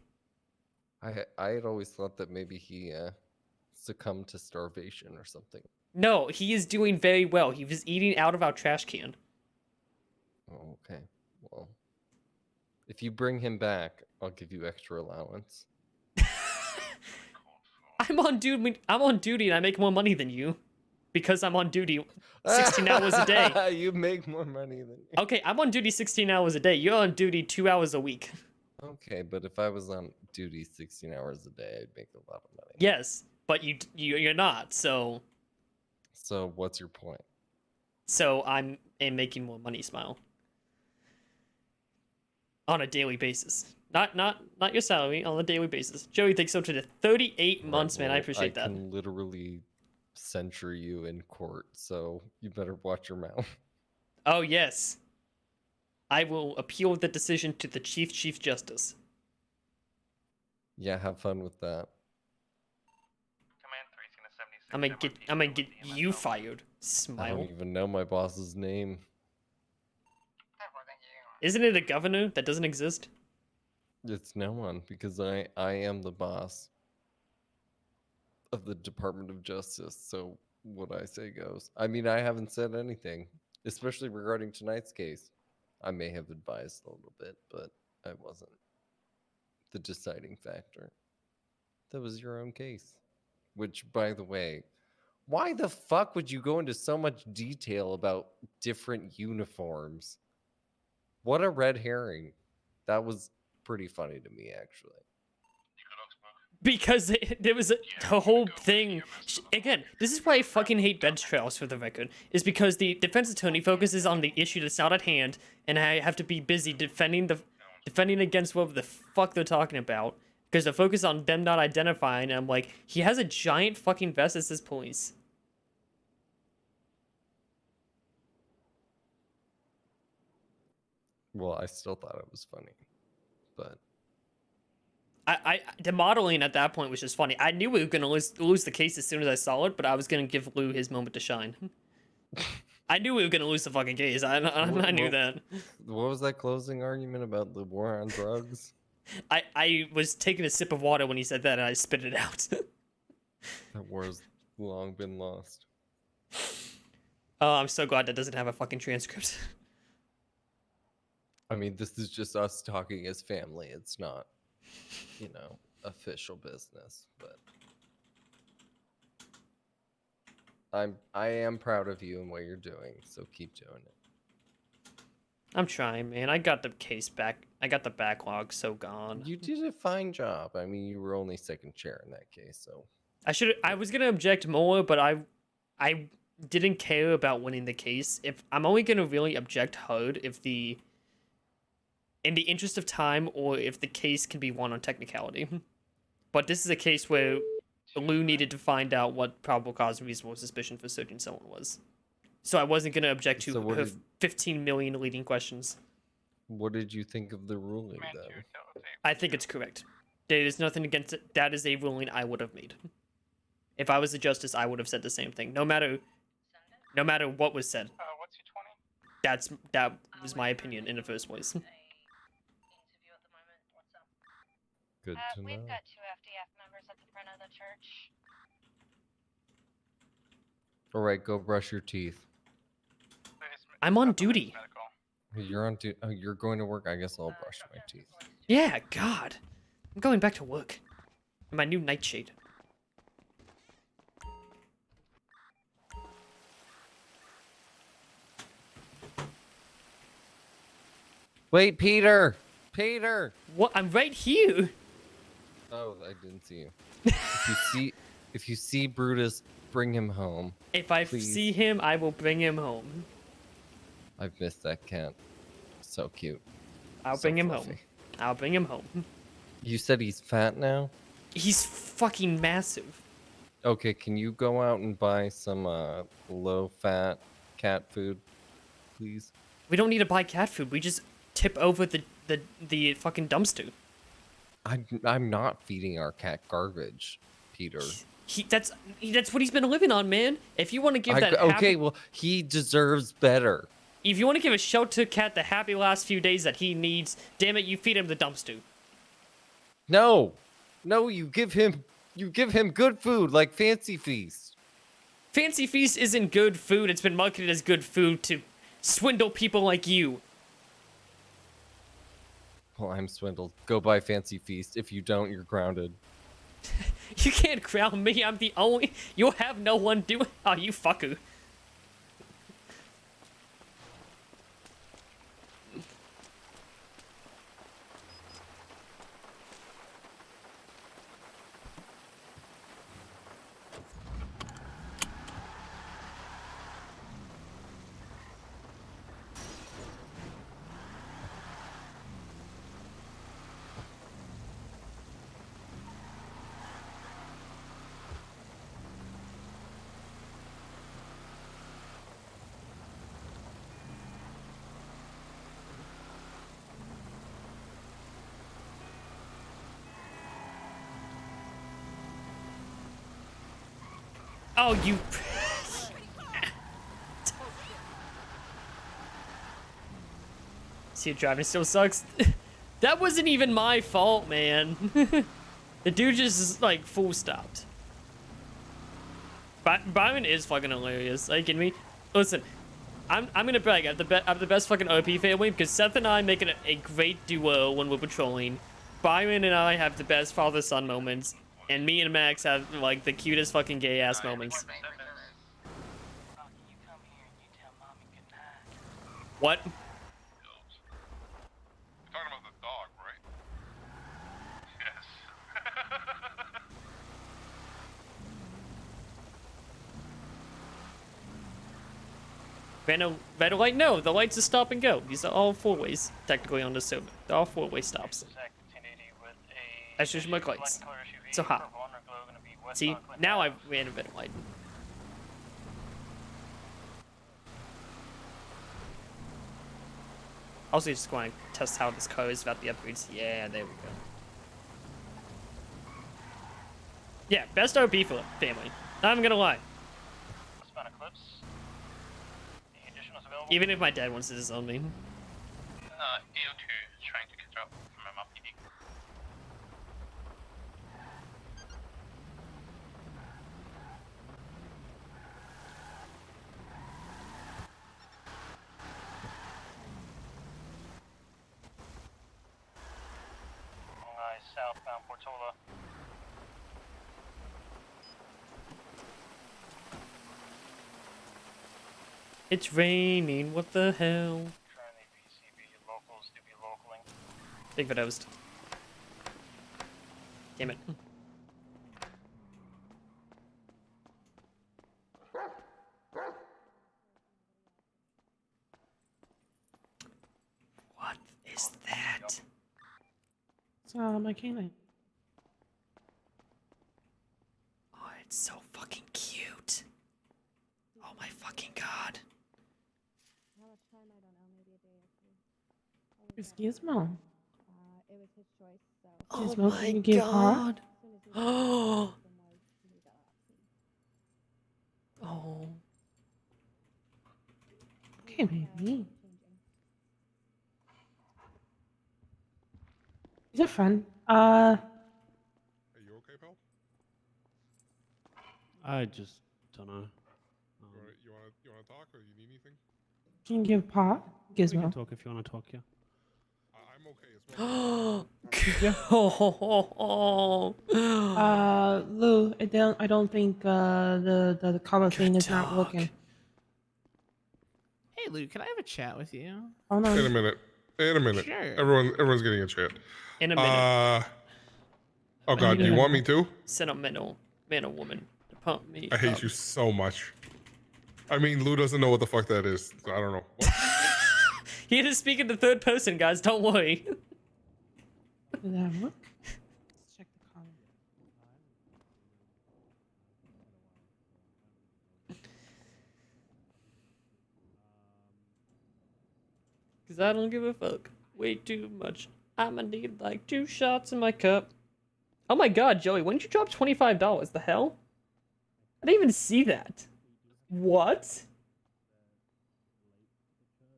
I had always thought that maybe he succumbed to starvation or something. No, he is doing very well. He was eating out of our trash can. Oh, okay. Well, if you bring him back, I'll give you extra allowance. I'm on duty and I make more money than you. Because I'm on duty 16 hours a day. You make more money than me. Okay, I'm on duty 16 hours a day. You're on duty 2 hours a week. Okay, but if I was on duty 16 hours a day, I'd make a lot of money. Yes, but you're not, so... So what's your point? So I'm making more money, Smile. On a daily basis. Not your salary, on a daily basis. Joey thinks so to the 38 months, man. I appreciate that. I can literally censure you in court, so you better watch your mouth. Oh, yes. I will appeal the decision to the Chief Justice. Yeah, have fun with that. I'm gonna get you fired. I Smile. don't even know my boss's name. Isn't it a governor that doesn't exist? It's no one, because I am the boss of the Department of Justice, so what I say goes. I mean, I haven't said anything, especially regarding tonight's case. I may have advised a little bit, but I wasn't the deciding factor. That was your own case. Which, by the way, why the fuck would you go into so much detail about different uniforms? What a red herring. That was pretty funny to me, actually. Because there was the whole thing. Again, this is why I fucking hate bench trials, for the record. Is because the defense attorney focuses on the issue that's not at hand, and I have to be busy defending against whatever the fuck they're talking about. Because the focus on them not identifying, and I'm like, he has a giant fucking vest that says police. Well, I still thought it was funny, but the modeling at that point was just funny. I knew we were gonna lose the case as soon as I saw it, but I was gonna give Lou his moment to shine. I knew we were gonna lose the fucking case. I knew that. What was that closing argument about the war on drugs? I was taking a sip of water when he said that, and I spit it out. That war's long been lost. Oh, I'm so glad that doesn't have a fucking transcript. I mean, this is just us talking as family. It's not, official business, but I am proud of you and what you're doing, so keep doing it. I'm trying, man. I got the case back. I got the backlog so gone. You did a fine job. I mean, you were only second chair in that case, so I was gonna object more, but I didn't care about winning the case. If I'm only gonna really object hard if in the interest of time, or if the case can be won on technicality. But this is a case where Lou needed to find out what probable cause and reasonable suspicion for searching someone was. So I wasn't going to object to her 15 million leading questions. What did you think of the ruling, then? I think it's correct. There is nothing against it. That is a ruling I would have made. If I was a justice, I would have said the same thing. No matter what was said. That was my opinion in the first place. Good to know. We've got 2 FDF members at the front of the church. All right, go brush your teeth. I'm on duty. You're on duty. Oh, you're going to work? I guess I'll brush my teeth. Yeah, God. I'm going back to work. In my new nightshade. Wait, Peter! Peter! What? I'm right here. Oh, I didn't see you. If you see Brutus, bring him home. If I please. see him, I will bring him home. I've missed that cat. So cute. I'll bring him home. I'll bring him home. You said he's fat now? He's fucking massive. Okay, can you go out and buy some low-fat cat food, please? We don't need to buy cat food. We just tip over the fucking dumpster. I'm not feeding our cat garbage, Peter. That's what he's been living on, man. If you want to give that okay, well, he deserves better. If you want to give a shelter cat the happy last few days that he needs, damn it, you feed him the dumpster. No, you give him good food like Fancy Feast. Fancy Feast isn't good food. It's been marketed as good food to swindle people like you. Well, I'm swindled. Go buy Fancy Feast. If you don't, you're grounded. You can't ground me. I'm the only... You'll have no one doing... Oh, you fucker. Oh, you... See, driving still sucks. That wasn't even my fault, man. The dude just, like, full stopped. Byron is fucking hilarious. Are you kidding me? Listen, I'm gonna brag. I'm the best fucking OP family because Seth and I make it a great duo when we're patrolling. Byron and I have the best father-son moments, and me and Max have like the cutest fucking gay-ass moments. What? You're talking about the dog, right? Yes. Red light? No, the lights are stop and go. These are all four-ways, technically, on the server. They're all four-way stops. That's just my lights. So hot. See? Now I ran a red light. Also, just going to test how this car is about the upgrades. Yeah, there we go. Yeah, best RP for family. Not even gonna lie. Even if my dad wants to disown me. AO2 trying to catch up from MRPD. Southbound Portola. It's raining, what the hell? Big Vidosed. Damn it. What is that? It's my canine. Oh, it's so fucking cute. Oh my fucking god. It's Gizmo. It was his choice, so. Oh Gizmo, my can you give god. her? Oh. Oh. Okay, baby. He's a friend. Are you okay, pal? I just don't know. You wanna talk, or you need anything? Can you give Pa? We can Gizmo. talk if you want to talk, yeah. I'm okay as Oh. Lou, I don't think the cover thing is not working. Hey, Lou, can I have a chat with you? Hold on. In a minute. In a minute. Sure. Everyone's getting a chat. In a minute. Oh god, do you want me to? Sentimental man or woman to pump me I hate up. you so much. I mean, Lou doesn't know what the fuck that is, so I don't know. What? He is speaking to third person, guys. Don't worry. Did that work? Let's check the comment. Cause I don't give a fuck. Way too much. I'ma need like 2 shots in my cup. Oh my god, Joey, when did you drop $25? The hell? I didn't even see that. What?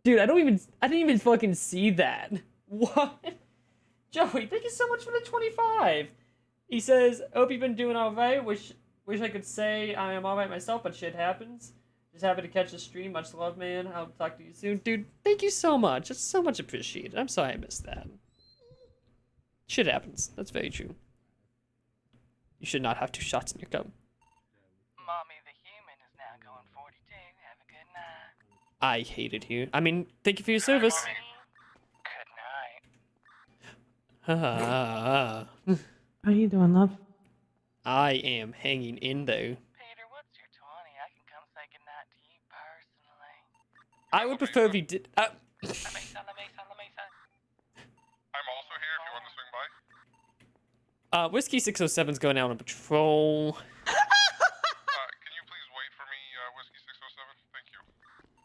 Dude, I didn't even fucking see that. What? Joey, thank you so much for the 25. He says, hope you've been doing alright. Wish I could say I am alright myself, but shit happens. Just happy to catch the stream. Much love, man. I'll talk to you soon. Dude, thank you so much. It's so much appreciated. I'm sorry I missed that. Shit happens. That's very true. You should not have 2 shots in your cup. Mommy the human is now going 42. Have a good night. I hate it here. I mean, thank you for your service. Good night. How you doing, love? I am hanging in there. Peter, what's your 20? I can come say goodnight to you personally. I would prefer if you did. Let me say. I'm also here if you want to swing by. Whiskey 607's going out on patrol. Can you please wait for me, Whiskey 607? Thank you.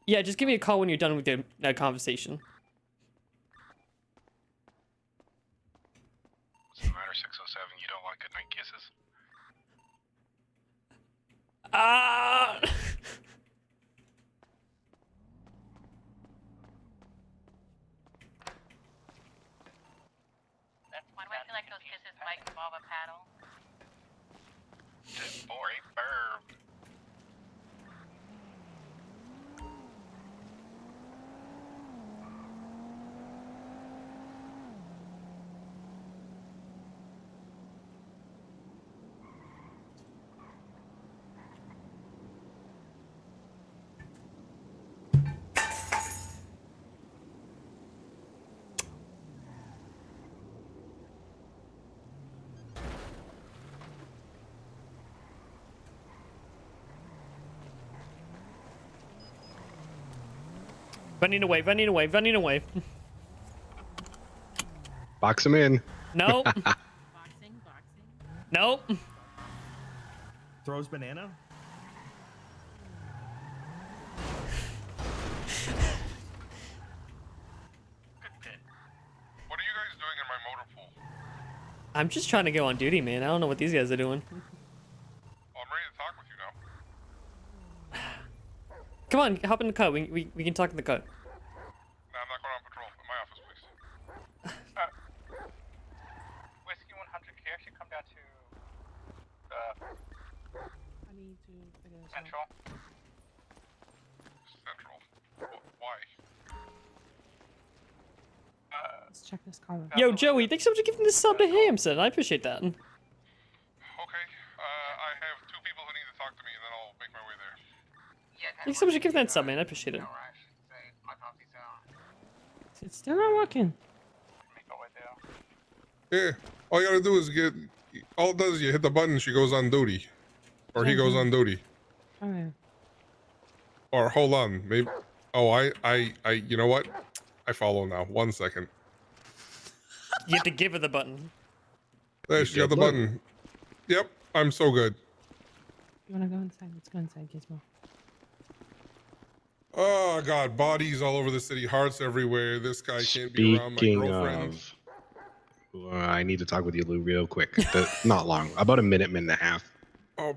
Yeah, just give me a call when you're done with the conversation. What's the matter, 607? You don't like goodnight kisses? Ah! Why do I feel like those kisses might involve a paddle? Just for a burb. Running away, running away, running away. Box him in. Nope. Nope. Throws banana. What are you guys doing in my motor pool? I'm just trying to go on duty, man. I don't know what these guys are doing. Oh, I'm ready to talk with you now. Come on, hop in the car. We can talk in the car. Nah, I'm not going on patrol. In my office, please. Whiskey 100, can you actually come down to I need to figure this Central? Central? Why? Let's check this car. Yo, Joey, thanks so much for giving this sub to Hamson. I appreciate that. Okay, I have 2 people who need to talk to me, and then I'll make my way there. Thanks so much for giving that sub, man. I appreciate it. It's still not working. Yeah, all you gotta do is all it does is you hit the button, she goes on duty. Or he goes on duty. Okay. Or hold on, maybe. Oh, you know what? I follow now. 1 second. You have to give her the button. There, she got the button. Yep, I'm so good. You wanna go inside? Let's go inside, Gizmo. Oh god, bodies all over the city, hearts everywhere. This guy can't be around my Speaking girlfriend. of, I need to talk with you, Lou, real quick. Not long, about a minute and a half. Oh,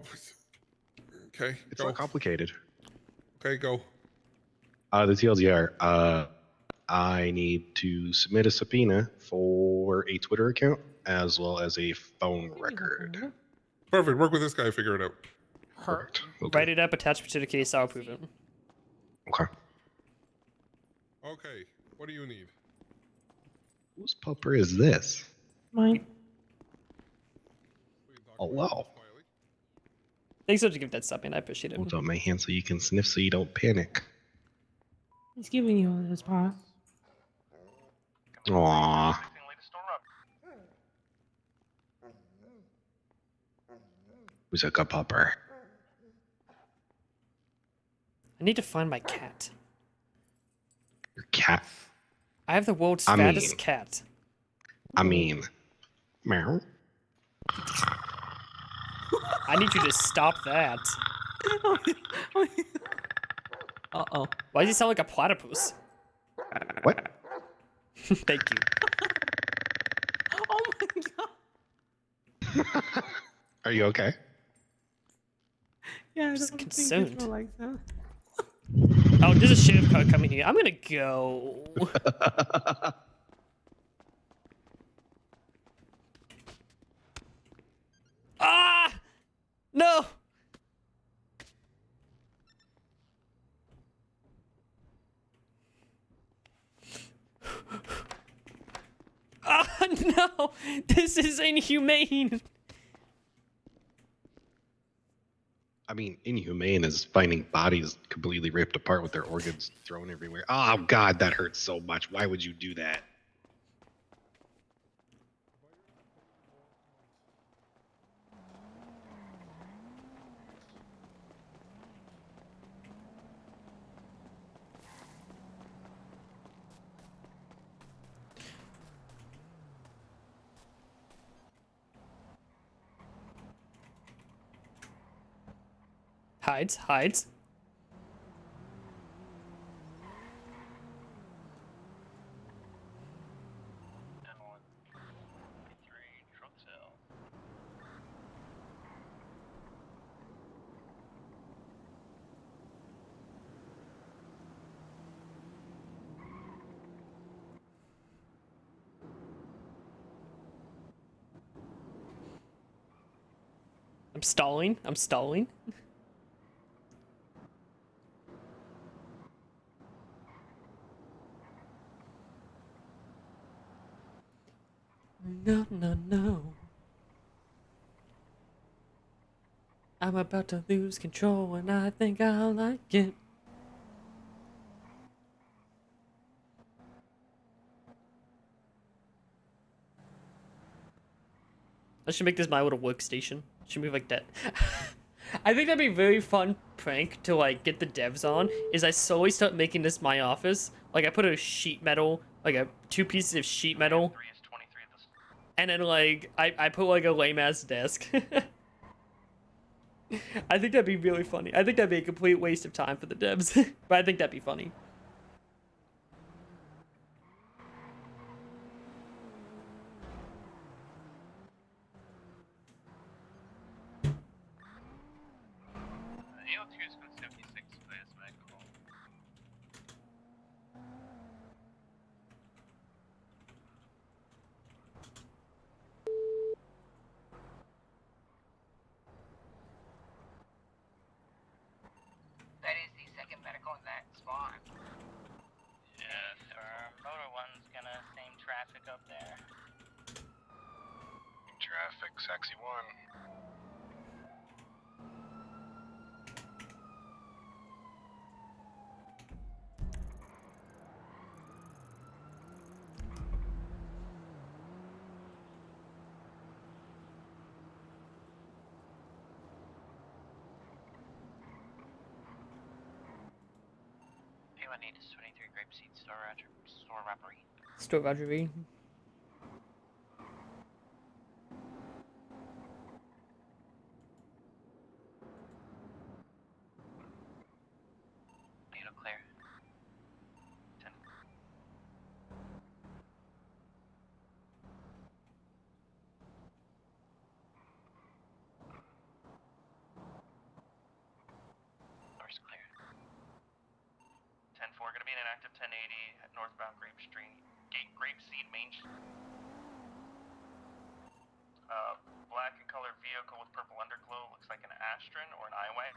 okay. It's not complicated. Okay, go. The TLDR. I need to submit a subpoena for a Twitter account as well as a phone record. Perfect. Work with this guy. Figure it out. Perfect. Write it up, attach it to the case. I'll approve it. Okay. Okay. What do you need? Whose pupper is this? Mine. Oh wow. Thanks so much for giving that sub, man. I appreciate it. Hold up my hand so you can sniff so you don't panic. He's giving you all this pot. Aww. Who's a good pupper? I need to find my cat. Your cat? I have the world's I fattest mean- cat. I mean, meow. I need you to stop that. Uh-oh. Why does he sound like a platypus? What? Thank you. Oh my god. Are you okay? Yeah, I Just don't consumed. think Gizmo likes that. Oh, there's a sheriff car coming here. I'm gonna go. Ah! No! Ah, no! This is inhumane! I mean, inhumane is finding bodies completely ripped apart with their organs thrown everywhere. Oh god, that hurts so much. Why would you do that? Hides. I'm stalling. No. I'm about to lose control and I think I like it. I should make this my little workstation. Should move like that. I think that'd be a very fun prank to like get the devs on. Is I slowly start making this my office. Like I put a sheet metal, like a 2 pieces of sheet metal, and then like I put like a lame ass desk. I think that'd be really funny. I think that'd be a complete waste of time for the devs, but I think that'd be funny. AO2 is going 76 players back home. That is the second medical in that spot. Yes, Motor 1's gonna same traffic up there. Traffic, sexy one. P1 need is 23 Grapeseed store robbery. Store Roger. Needle clear. 10. Doors clear. 10-4, gonna be in an active 1080 at northbound Grape Street. Grapeseed Main Street. Black and colored vehicle with purple underglow. Looks like an Astron or an iWay.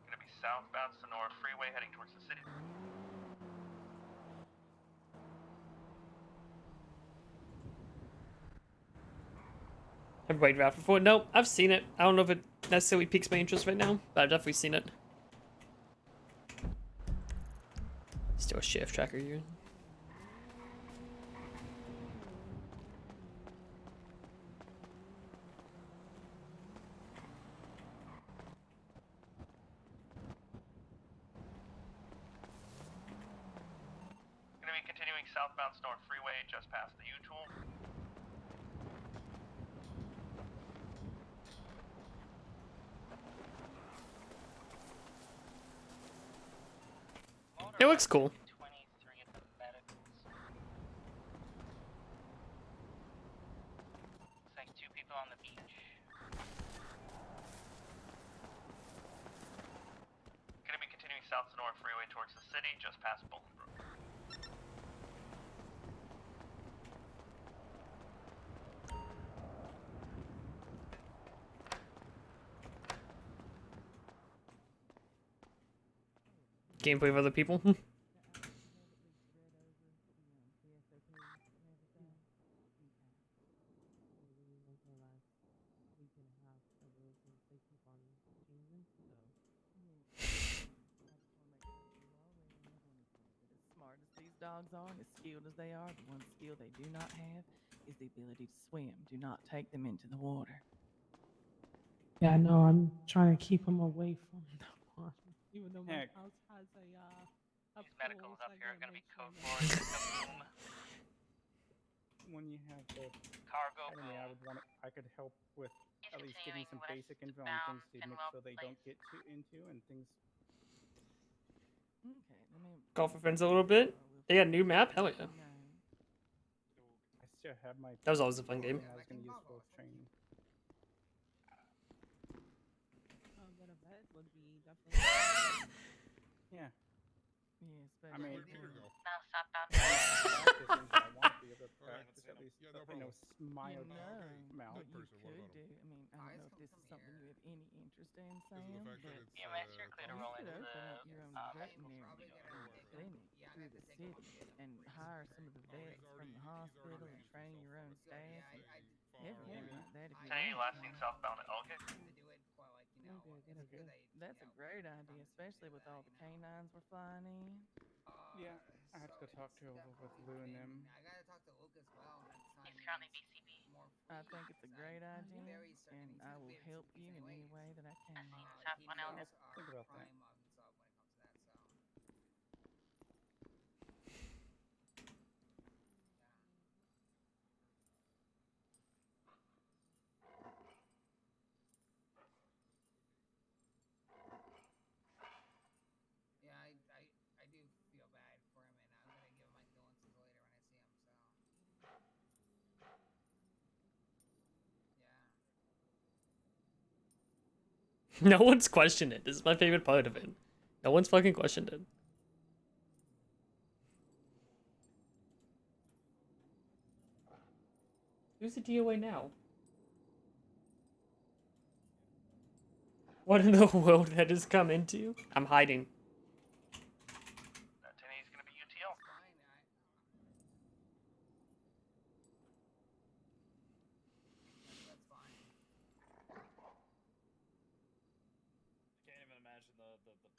Gonna be southbound Sonora Freeway heading towards the city. Everybody draft before? Nope, I've seen it. I don't know if it necessarily piques my interest right now, but I've definitely seen it. Still a shift tracker here. Gonna be continuing southbound Sonora Freeway just past the U-Tool. It looks cool. 23 at the medicals. Looks like 2 people on the beach. Gonna be continuing south Sonora Freeway towards the city just past Bolingbrook. Gameplay of other people. Smart as these dogs are and as skilled as they are, the one skill they do not have is the ability to swim. Do not take them into the water. Yeah, I know. I'm trying to keep him away from the pond, even though my Heck. house has a These medicals up here are gonna be code for kaboom. When you have the Cargo academy, I boom. would want to, I could help with He's at least getting some continuing basic info on westbound things to make Fenwell sure they don't Place. get into and things. Okay, let me. Golf with friends a little bit. They got a new map? Hell yeah. I still have my. That was always a fun game. I was going to use for training. But a vet would be definitely. Yeah. Yeah, I mean, Now southbound. I want to be able to practice at least, smile You know, mouth. what you could do. I mean, I don't know if this is something you have any interest in, Sam, but EMS, you're clear to roll you into could the open up your own veterinary clinic through the city and hire some of the vets from the hospital and train your own staff and Everything like that. If you Say want. last seen southbound at Elgin. That's a great idea, especially with all the canines we're flying in. Yeah, I have to go talk to with Lou and them. I gotta talk to Luke as well. He's currently BCB. I think it's a great idea, and I will help you in any way that I can. Have fun out there. Think about that. Yeah, I do feel bad for him, and I'm gonna give him my condolences later when I see him. So No one's questioned it. This is my favorite part of it. No one's fucking questioned it. Who's the DOA now? What in the world that has come into? I'm hiding. That 1080 is gonna be UTL. that's fine. I can't even imagine the pain.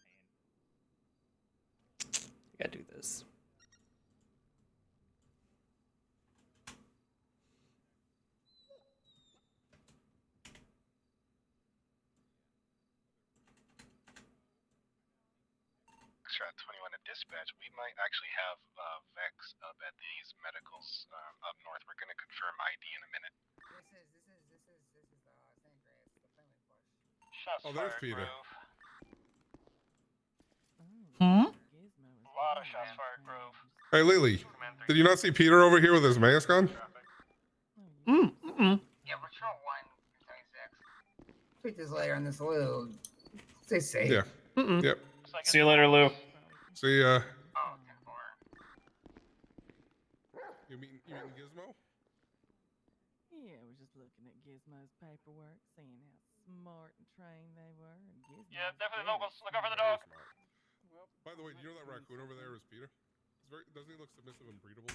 I gotta do this. Extra 21 at dispatch. We might actually have Vex up at these medicals up north. We're gonna confirm ID in a minute. This is San Andreas, the friendly push. Shots Oh, there's fired, Peter. Grove. Hmm? A lot of shots fired, Grove. Hey, Lily, did you not see Peter over here with his mask on? Yeah, Patrol 1, 36. Tweet this later on this Lou. Stay safe. Yeah. Yep. See you later, Lou. See ya. Oh, 10-4. You mean Gizmo? Yeah, we're just looking at Gizmo's paperwork, seeing how smart and trained they were. And Gizmo's Yeah, definitely very locals. Look out for the smart. dog. By the way, do you know that raccoon over there is Peter? Doesn't he look submissive and breedable?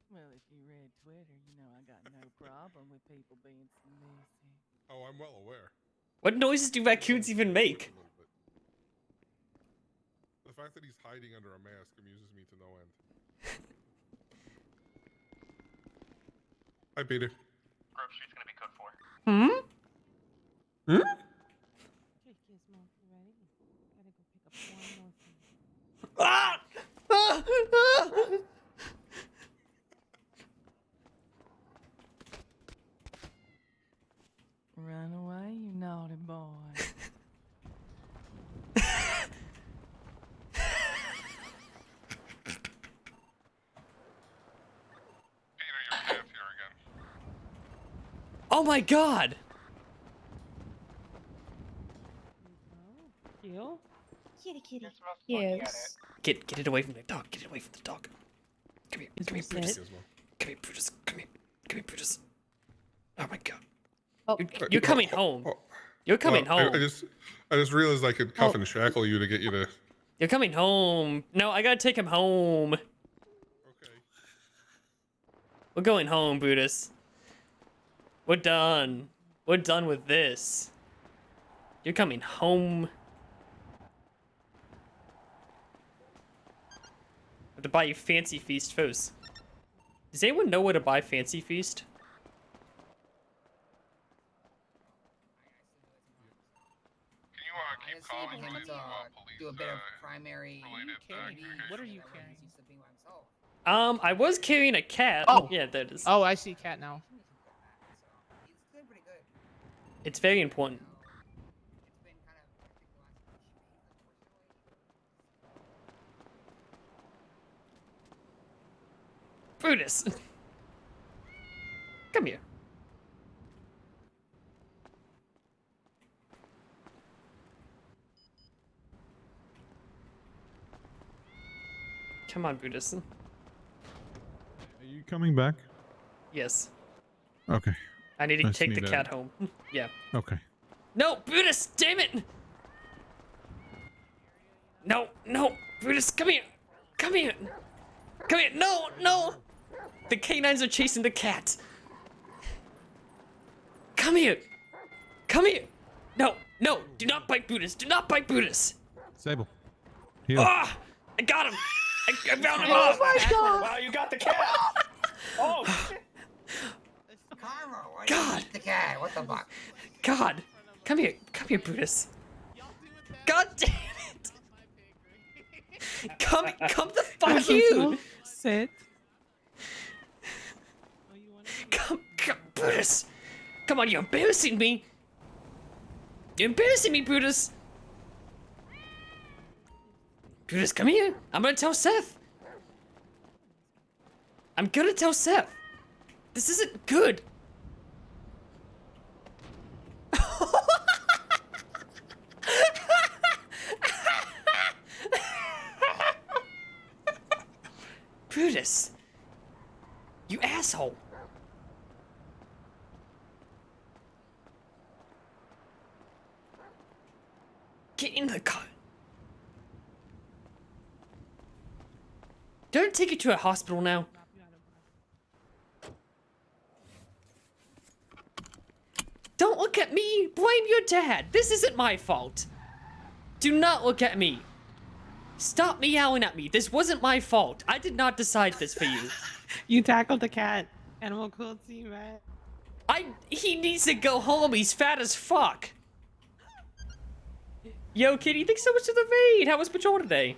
Well, if you read Twitter, you know I got no problem with people being submissive. Oh, I'm well aware. What noises do raccoons even make? The fact that he's hiding under a mask amuses me to no end. Hi, Peter. Grove Street's gonna be code 4. Okay, Gizmo, you ready? Gotta go pick up one more thing. Ah! Run away, you naughty boy. Oh my god! Kill? Kitty, kitty. Yes. Get it away from the dog. Get it away from the dog. Come here, come here, Brutus. Come here, Brutus. Come here, Brutus. Oh my god. Oh. You're coming home. You're coming home. I just realized I could cuff and shackle you to get you to. You're coming home. No, I gotta take him home. Okay. We're going home, Brutus. We're done. We're done with this. You're coming home. I have to buy you Fancy Feast first. Does anyone know where to buy Fancy Feast? Can you keep calling him to do a bit of primary duty. What are you so that way carrying? he's used to being by himself. I was carrying a cat. Oh. Yeah, there it is. Oh, I see cat now. He's doing pretty good. It's very important. It's been kind of hectic the last few days, unfortunately. Brutus. Come here. Come on, Brutus. Are you coming back? Yes. Okay. I need to Just take the need cat home. Yeah. Okay. No, Brutus, damn it! No, no, Brutus, come here! Come here! Come here! No, no! The canines are chasing the cat. Come here. Come here. No, no, do not bite Brutus. Do not bite Brutus. Sable. Heal. Ah, I got him. I found him. Oh my God. Wow, you got the cat! Oh shit! Karma, why did you God. eat the cat? What the fuck? God. Come here, Brutus. God damn it. Come the fuck here. Sit. Come, Brutus. Come on, you're embarrassing me. You're embarrassing me, Brutus. Brutus, come here. I'm gonna tell Seth. I'm gonna tell Seth. This isn't good. Brutus. You asshole. Get in the car. Don't take you to a hospital now. Don't look at me. Blame your dad. This isn't my fault. Do not look at me. Stop meowing at me. This wasn't my fault. I did not decide this for you. You tackled the cat. Animal cruelty, man. He needs to go home. He's fat as fuck. Yo, kitty, thanks so much for the raid. How was patrol today?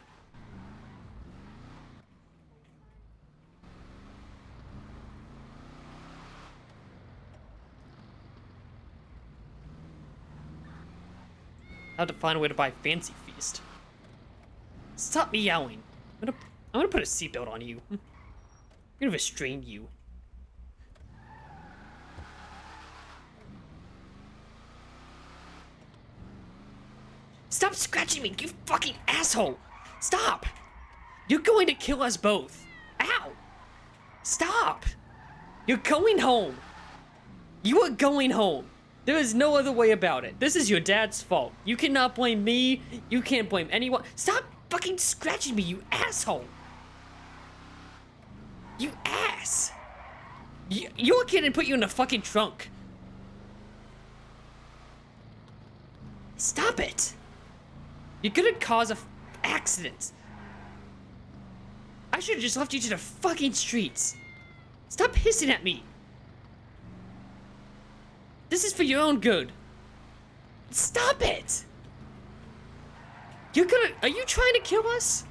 How to find a way to buy Fancy Feast. Stop meowing. I'm gonna put a seatbelt on you. I'm gonna restrain you. Stop scratching me, you fucking asshole! Stop! You're going to kill us both. Ow! Stop! You're going home. You are going home. There is no other way about it. This is your dad's fault. You cannot blame me. You can't blame anyone. Stop fucking scratching me, you asshole! You ass! Your kid and put you in the fucking trunk. Stop it! You're gonna cause a accident. I should have just left you to the fucking streets. Stop hissing at me. This is for your own good. Stop it! Are you trying to kill us?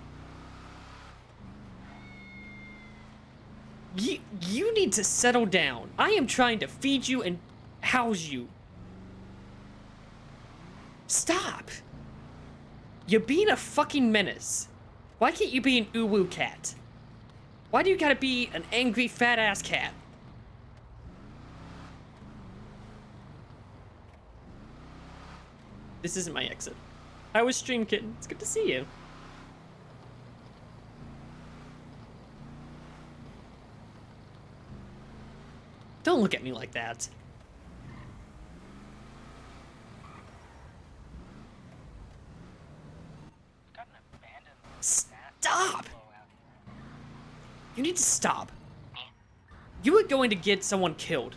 You need to settle down. I am trying to feed you and house you. Stop. You're being a fucking menace. Why can't you be an uwu cat? Why do you gotta be an angry fat ass cat? This isn't my exit. I was Stream Kitten. It's good to see you. Don't look at me like that. Stop! You need to stop. You are going to get someone killed.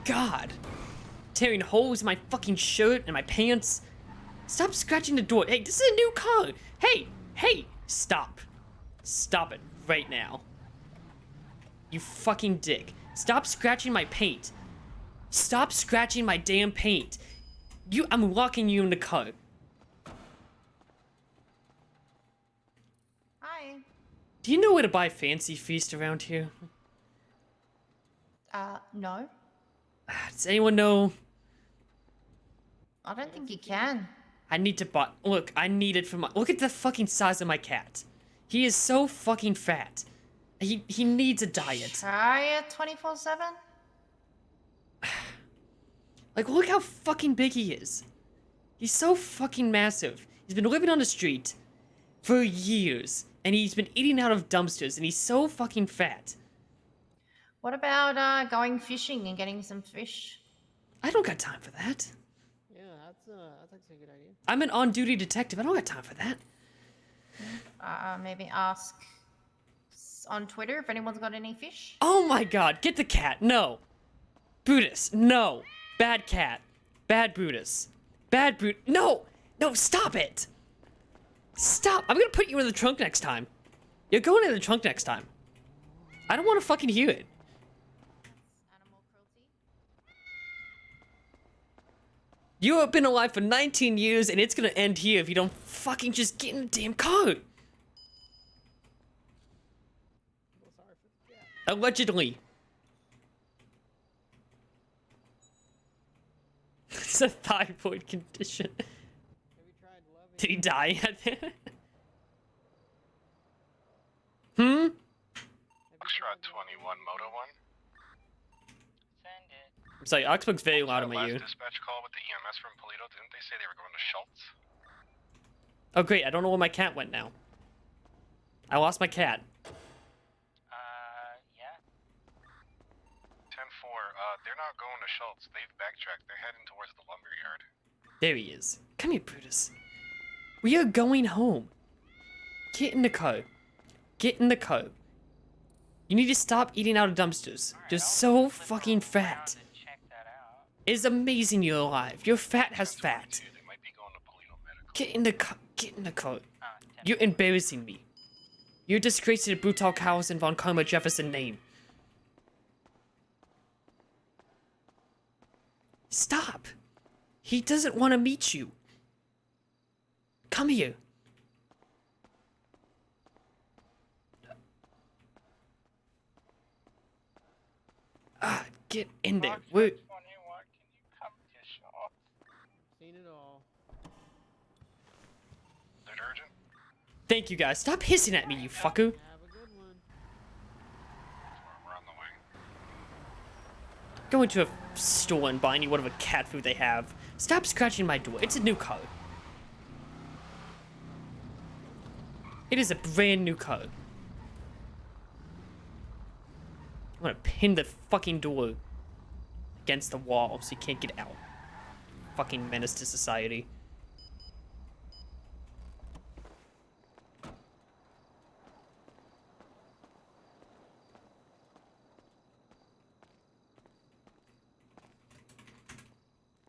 God. Tearing holes in my fucking shirt and my pants. Stop scratching the door. Hey, this is a new car. Hey, stop. Stop it right now. You fucking dick. Stop scratching my paint. Stop scratching my damn paint. I'm locking you in the car. Hi. Do you know where to buy Fancy Feast around here? No. Does anyone know? I don't think you can. I need to buy. Look, I need it for my. Look at the fucking size of my cat. He is so fucking fat. He needs a diet. Try it 24/7. Like, look how fucking big he is. He's so fucking massive. He's been living on the street for years, and he's been eating out of dumpsters, and he's so fucking fat. What about going fishing and getting some fish? I don't got time for that. Yeah, that's actually a good idea. I'm an on-duty detective. I don't have time for that. Maybe ask on Twitter if anyone's got any fish. Oh my god, get the cat. No. Brutus, no. Bad cat. Bad Brutus. Bad Brut. No! No, stop it! Stop! I'm gonna put you in the trunk next time. You're going in the trunk next time. I don't want to fucking hear it. Animal cruelty. You have been alive for 19 years and it's gonna end here if you don't fucking just get in the damn car. Allegedly. It's a thyroid condition. Did he die at it? Hmm? Foxtrot 21, Moto 1. Send it. I'm sorry, Oxbook's very loud on my Last ear. dispatch call with the EMS from Polito, didn't they say they were going to Schultz? Oh great, I don't know where my cat went now. I lost my cat. Yeah. 10-4, they're not going to Schultz. They've backtracked. They're heading towards the lumber yard. There he is. Come here, Brutus. We are going home. Get in the car. Get in the car. You need to stop eating out of dumpsters. You're so fucking fat. It's amazing you're alive. Your fat has fat. They might be going to Polito Medical. Get in the car. Get in the car. You're embarrassing me. You're a disgrace to the Brutal Cows and Von Karma Jefferson name. Stop. He doesn't want to meet you. Come here. Get in there. We're... Seen it all. Is it urgent? Thank you guys. Stop hissing at me, you fucker. Have a good one. We're on the way. Go into a store and buy any whatever cat food they have. Stop scratching my door. It's a new car. It is a brand new car. I'm gonna pin the fucking door against the wall so you can't get out. Fucking menace to society.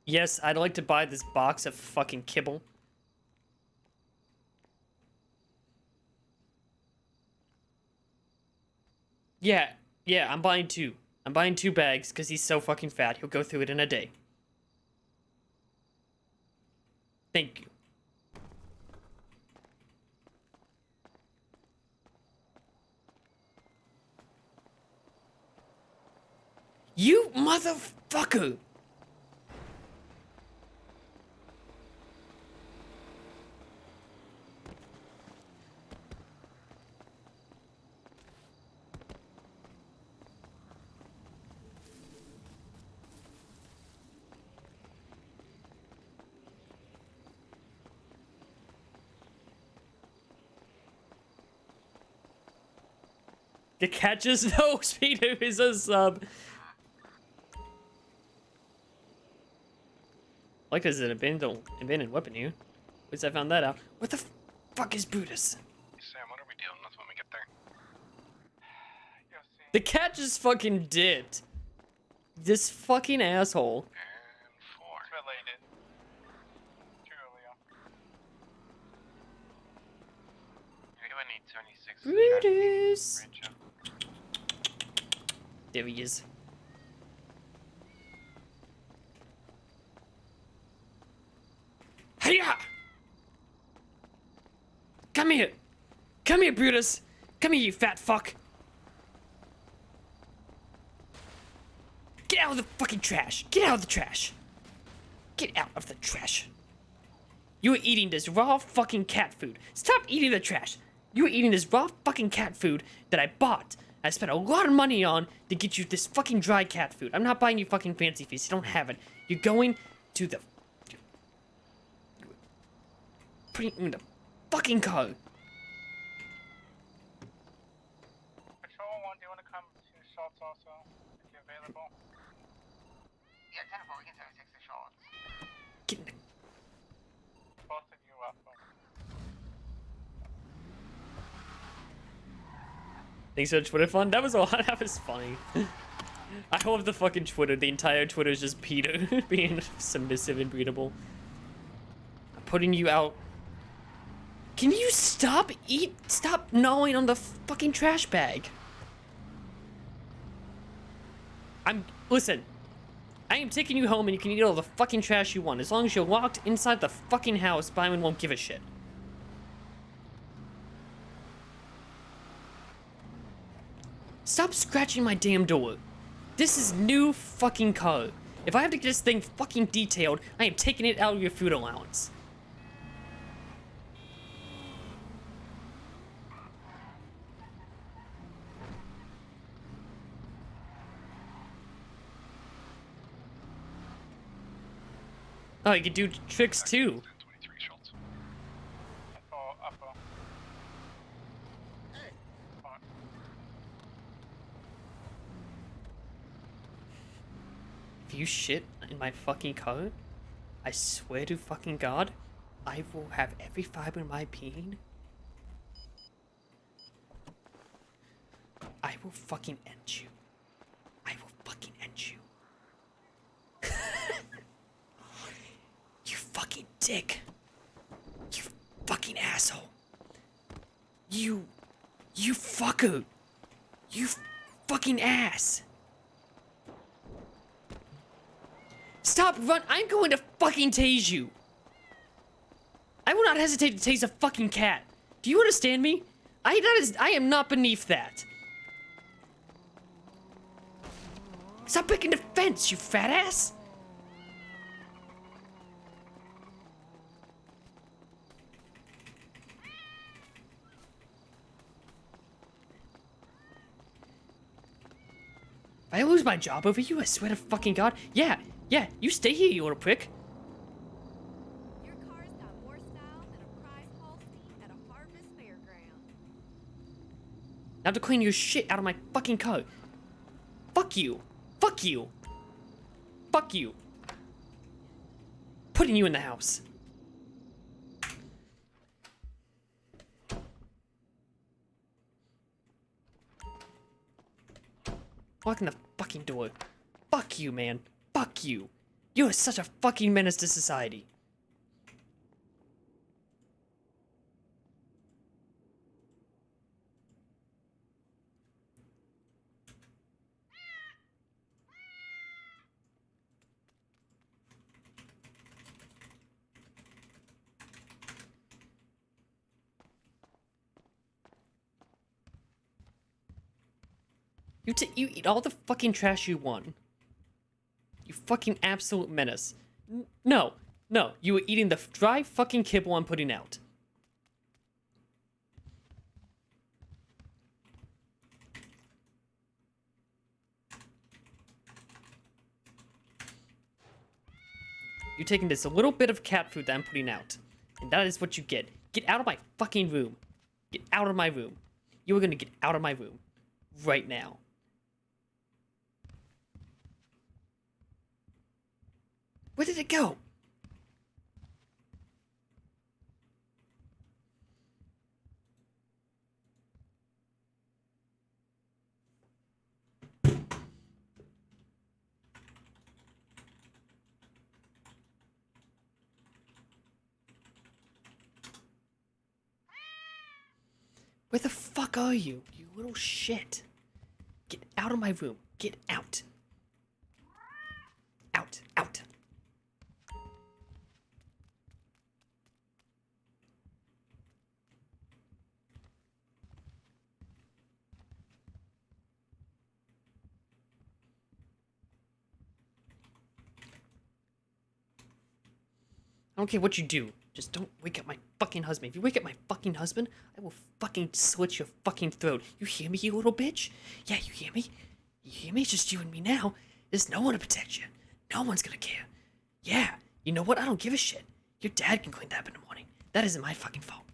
Yes, I'd like to buy this box of fucking kibble. Yeah, I'm buying two. I'm buying 2 bags because he's so fucking fat. He'll go through it in a day. Thank you. You motherfucker! The catches no speeder is a sub. Like there's an abandoned weapon here. At least I found that out. What the fuck is Brutus? Sam, what are we dealing with when we get there? The cat just fucking dipped. This fucking asshole. And 4. Related. True, Leo. You're gonna need 26. Brutus. There he is. Hiya! Come here! Come here, Brutus! Come here, you fat fuck! Get out of the fucking trash! Get out of the trash! Get out of the trash! You were eating this raw fucking cat food. Stop eating the trash! You were eating this raw fucking cat food that I bought. I spent a lot of money on to get you this fucking dry cat food. I'm not buying you fucking fancy feast. You don't have it. You're going to the... Putting you in the fucking car. Patrol 1, do you want to come to Schultz also, if you're available? Yeah, 10-4, we can 76 to Schultz. Get in the Thanks for the Twitter fun. That was a lot. That was funny. I love the fucking Twitter. The entire Twitter is just Peter being submissive and breedable. I'm putting you out. Can you stop gnawing on the fucking trash bag? Listen. I am taking you home and you can eat all the fucking trash you want. As long as you're locked inside the fucking house, Byron won't give a shit. Stop scratching my damn door. This is new fucking code. If I have to get this thing fucking detailed, I am taking it out of your food allowance. Oh, you can do tricks too. If you shit in my fucking car, I swear to fucking God, I will have every fiber in my being. I will fucking end you. I will fucking end you. You fucking dick. You fucking asshole. You fucker. You fucking ass. Stop run. I'm going to fucking tase you. I will not hesitate to tase a fucking cat. Do you understand me? I am not beneath that. Stop picking the fence, you fat ass. If I lose my job over you, I swear to fucking God. Yeah, you stay here, you little prick. Your car's got more style than a prize Holstein at a harvest fairground. Now to clean your shit out of my fucking car. Fuck you. Fuck you. Fuck you. Putting you in the house. Walk in the fucking door. Fuck you, man. Fuck you. You are such a fucking menace to society. You eat all the fucking trash you want. You fucking absolute menace. No. You were eating the dry fucking kibble I'm putting out. You're taking this little bit of cat food that I'm putting out. And that is what you get. Get out of my fucking room. Get out of my room. You are gonna get out of my room. Right now. Where did it go? Where the fuck are you, you little shit? Get out of my room. Get out. Out. I don't care what you do. Just don't wake up my fucking husband. If you wake up my fucking husband, I will fucking slit your fucking throat. You hear me, you little bitch? Yeah, you hear me? You hear me? It's just you and me now. There's no one to protect you. No one's gonna care. Yeah, you know what? I don't give a shit. Your dad can clean that up in the morning. That isn't my fucking fault.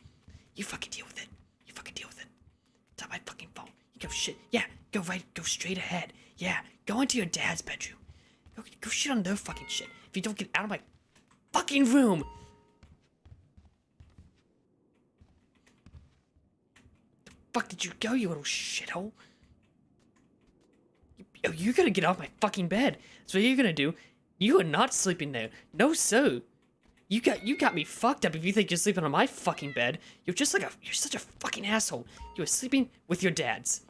You fucking deal with it. You fucking deal with it. It's not my fucking fault. You go shit. Yeah, go straight ahead. Yeah, go into your dad's bedroom. Go shit on their fucking shit. If you don't get out of my fucking room. fuck did you go, you little shithole? You're gonna get off my fucking bed. That's what you're gonna do. You are not sleeping there. No, sir. You got me fucked up if you think you're sleeping on my fucking bed. You're such a fucking asshole. You are sleeping with your dad's.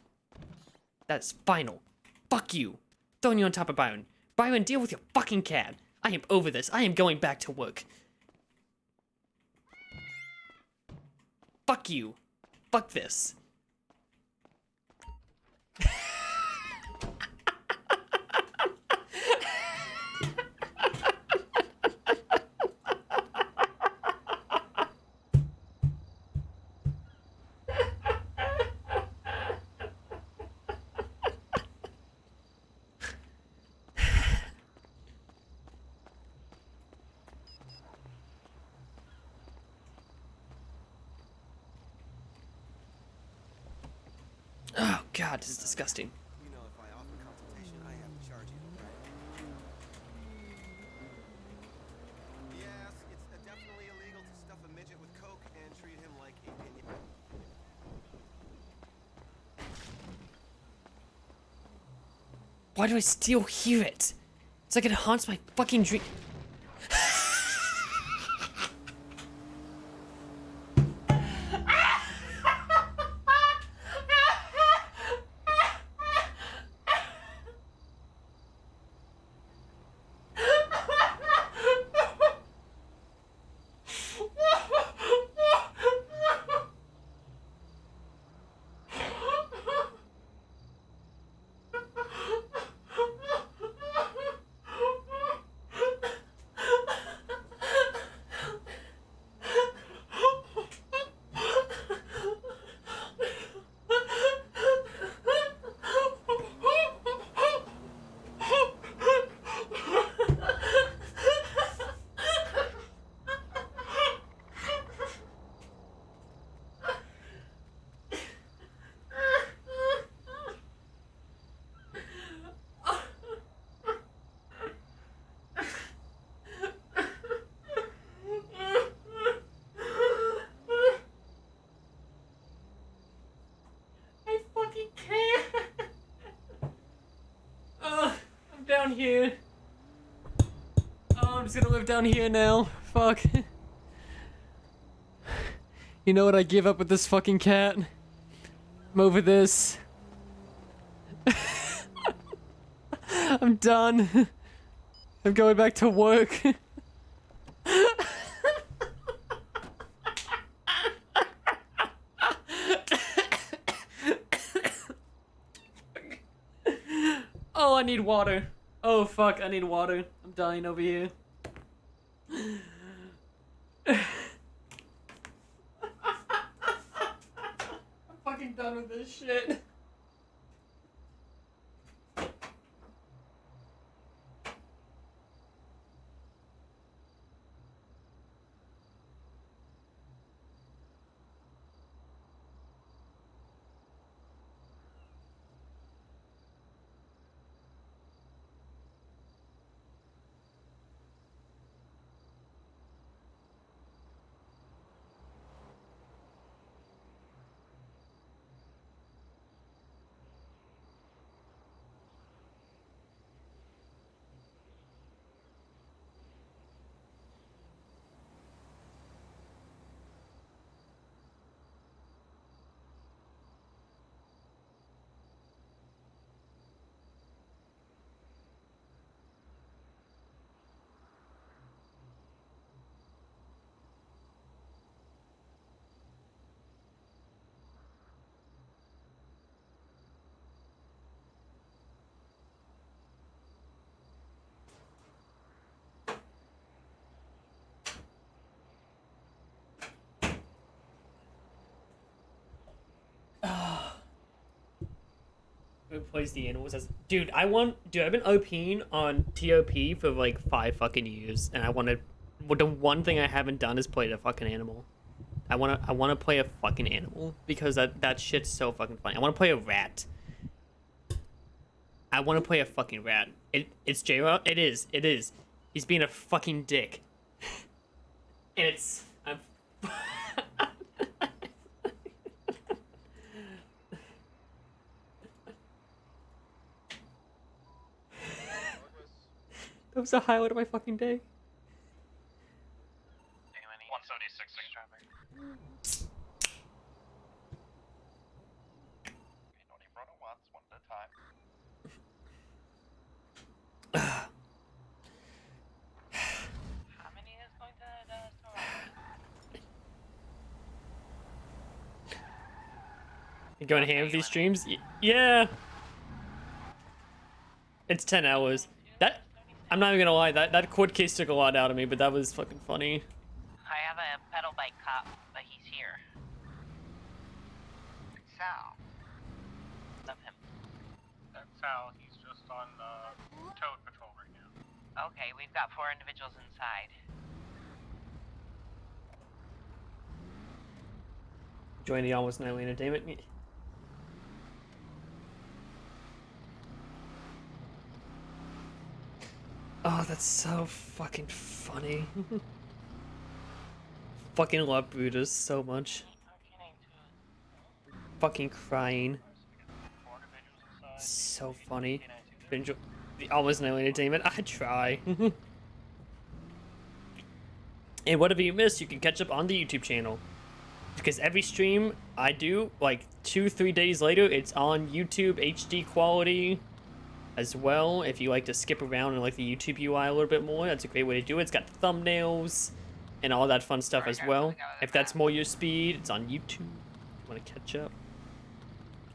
That's final. Fuck you. Throwing you on top of Byron. Byron, deal with your fucking cat. I am over this. I am going back to work. Fuck you. Fuck this. Oh god, this is disgusting. You know, if I offer consultation, I have to charge you, right? Yes, it's definitely illegal to stuff a midget with coke and treat him like a pinata. Why do I still hear it? It's like it haunts my fucking dream. Down here. Oh, I'm just gonna live down here now. Fuck. You know what? I give up with this fucking cat. I'm over this. I'm done. I'm going back to work. Oh, I need water. Oh, fuck, I need water. I'm dying over here. I'm fucking done with this shit. Who plays the animals as dude? I've been OPing on TOP for like 5 fucking years, and the one thing I haven't done is played a fucking animal. I wanna play a fucking animal because that shit's so fucking funny. I wanna play a rat. I wanna play a fucking rat. It's J-Rob? It is. He's being a fucking dick. And That was the highlight of my fucking day. 176 strawberry. Only run it once, one at a time. How many is going to the store? You going ham with these streams? Yeah. It's 10 hours. That I'm not even gonna lie. That court case took a lot out of me, but that was fucking funny. I have a pedal bike cop, but he's here. Sal. Love him. That's Sal. He's just on toad patrol right now. Okay, we've got 4 individuals inside. Join the Almost Nightly Entertainment. Oh, that's so fucking funny. Fucking love Buddhas so much. Fucking crying. So funny. Enjoy the Almost Nightly Entertainment. I try. And whatever you missed, you can catch up on the YouTube channel. Because every stream I do, like 2-3 days later, it's on YouTube HD quality as well. If you like to skip around and like the YouTube UI a little bit more, that's a great way to do it. It's got thumbnails and all that fun stuff as well. If that's more your speed, it's on YouTube. You want to catch up?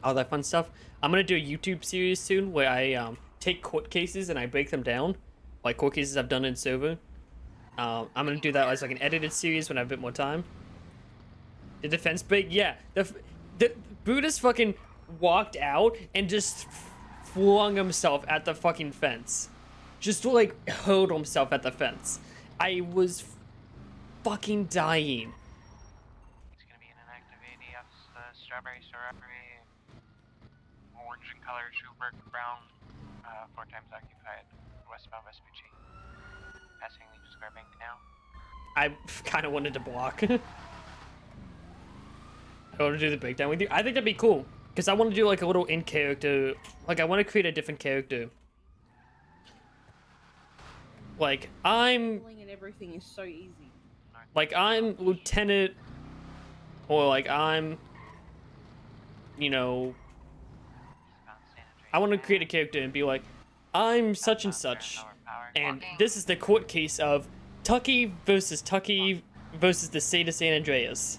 All that fun stuff. I'm going to do a YouTube series soon where I take court cases and I break them down. Like court cases I've done in server. I'm going to do that as like an edited series when I have a bit more time. The defense break? Yeah. The Buddhist fucking walked out and just flung himself at the fucking fence. Just like hurled himself at the fence. I was fucking dying. It's gonna be an inactive AD of the strawberry strawberry, orange in color, Schubert, brown, 4 times occupied, westbound Vespucci. Passing the square bank now. I kind of wanted to block. I want to do the breakdown with you. I think that'd be cool. Because I want to do like a little in character. Like I want to create a different character. Like I'm. And everything is so easy. Like I'm Lieutenant. Or like I'm. You know. I want to create a character and be like, I'm such and such. And this is the court case of Tucky versus the state of San Andreas.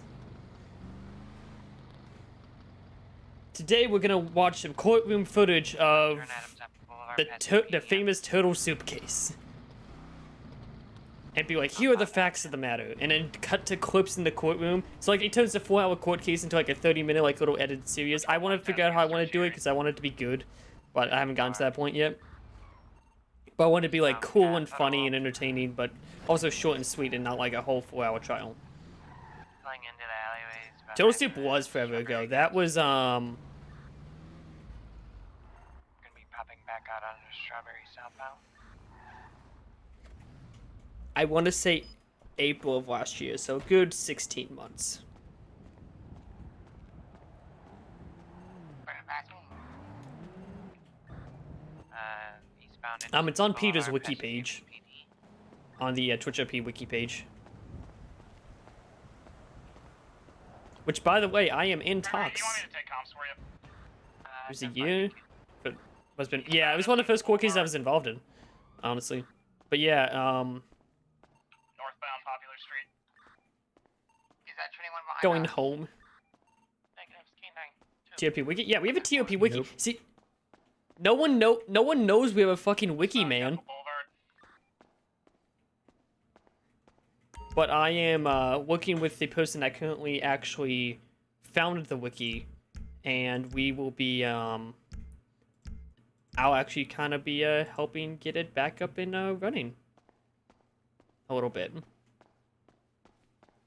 Today we're gonna watch some courtroom footage of the famous turtle soup case. And be like, here are the facts of the matter. And then cut to clips in the courtroom. So like it turns the 4-hour court case into like a 30-minute like little edited series. I want to figure out how I want to do it because I want it to be good. But I haven't gotten to that point yet. But I want it to be like cool and funny and entertaining, but also short and sweet and not like a whole 4-hour trial. Pulling into the alleyways. Turtle soup was forever ago. That was Gonna be popping back out on the strawberry southbound. I want to say April of last year, so a good 16 months. Eastbound. It's on Peter's wiki page. On the TwitchRP wiki page. Which, by the way, I am in talks. Do you want me to take comps for you? It was a year, but must been it was one of the first court cases I was involved in, honestly. But yeah, Northbound Popular Street. Is that 21 behind going us? home. Negatives, K9. TOP wiki. Yeah, we have a TOP wiki. Nope. See, no one knows we have a fucking wiki, man. But I am working with the person that currently actually founded the wiki, and we will be I'll actually kind of be helping get it back up and running a little bit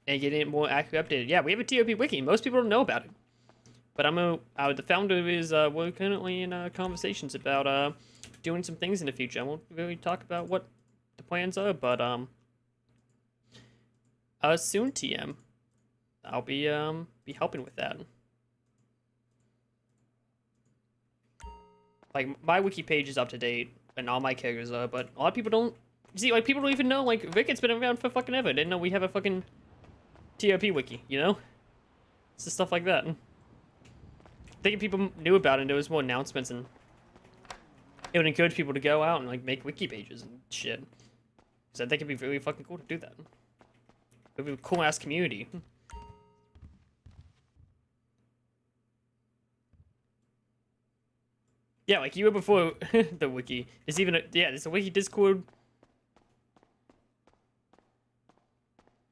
and getting it more accurately updated. Yeah, we have a TOP wiki. Most people don't know about it, but the founder is we're currently in conversations about doing some things in the future. I won't really talk about what the plans are, but soon, TM. I'll be helping with that. Like my wiki page is up to date and all my characters are, but a lot of people don't see, like, people don't even know, like, Wikit's been around for fucking ever. They didn't know we have a fucking TRP wiki, you know? It's just stuff like that. I think if people knew about it, there was more announcements, and it would encourage people to go out and, like, make wiki pages and shit. Because I think it'd be really fucking cool to do that. It'd be a cool-ass community. Yeah, like, you were before the wiki. There's even a... Yeah, there's a wiki Discord.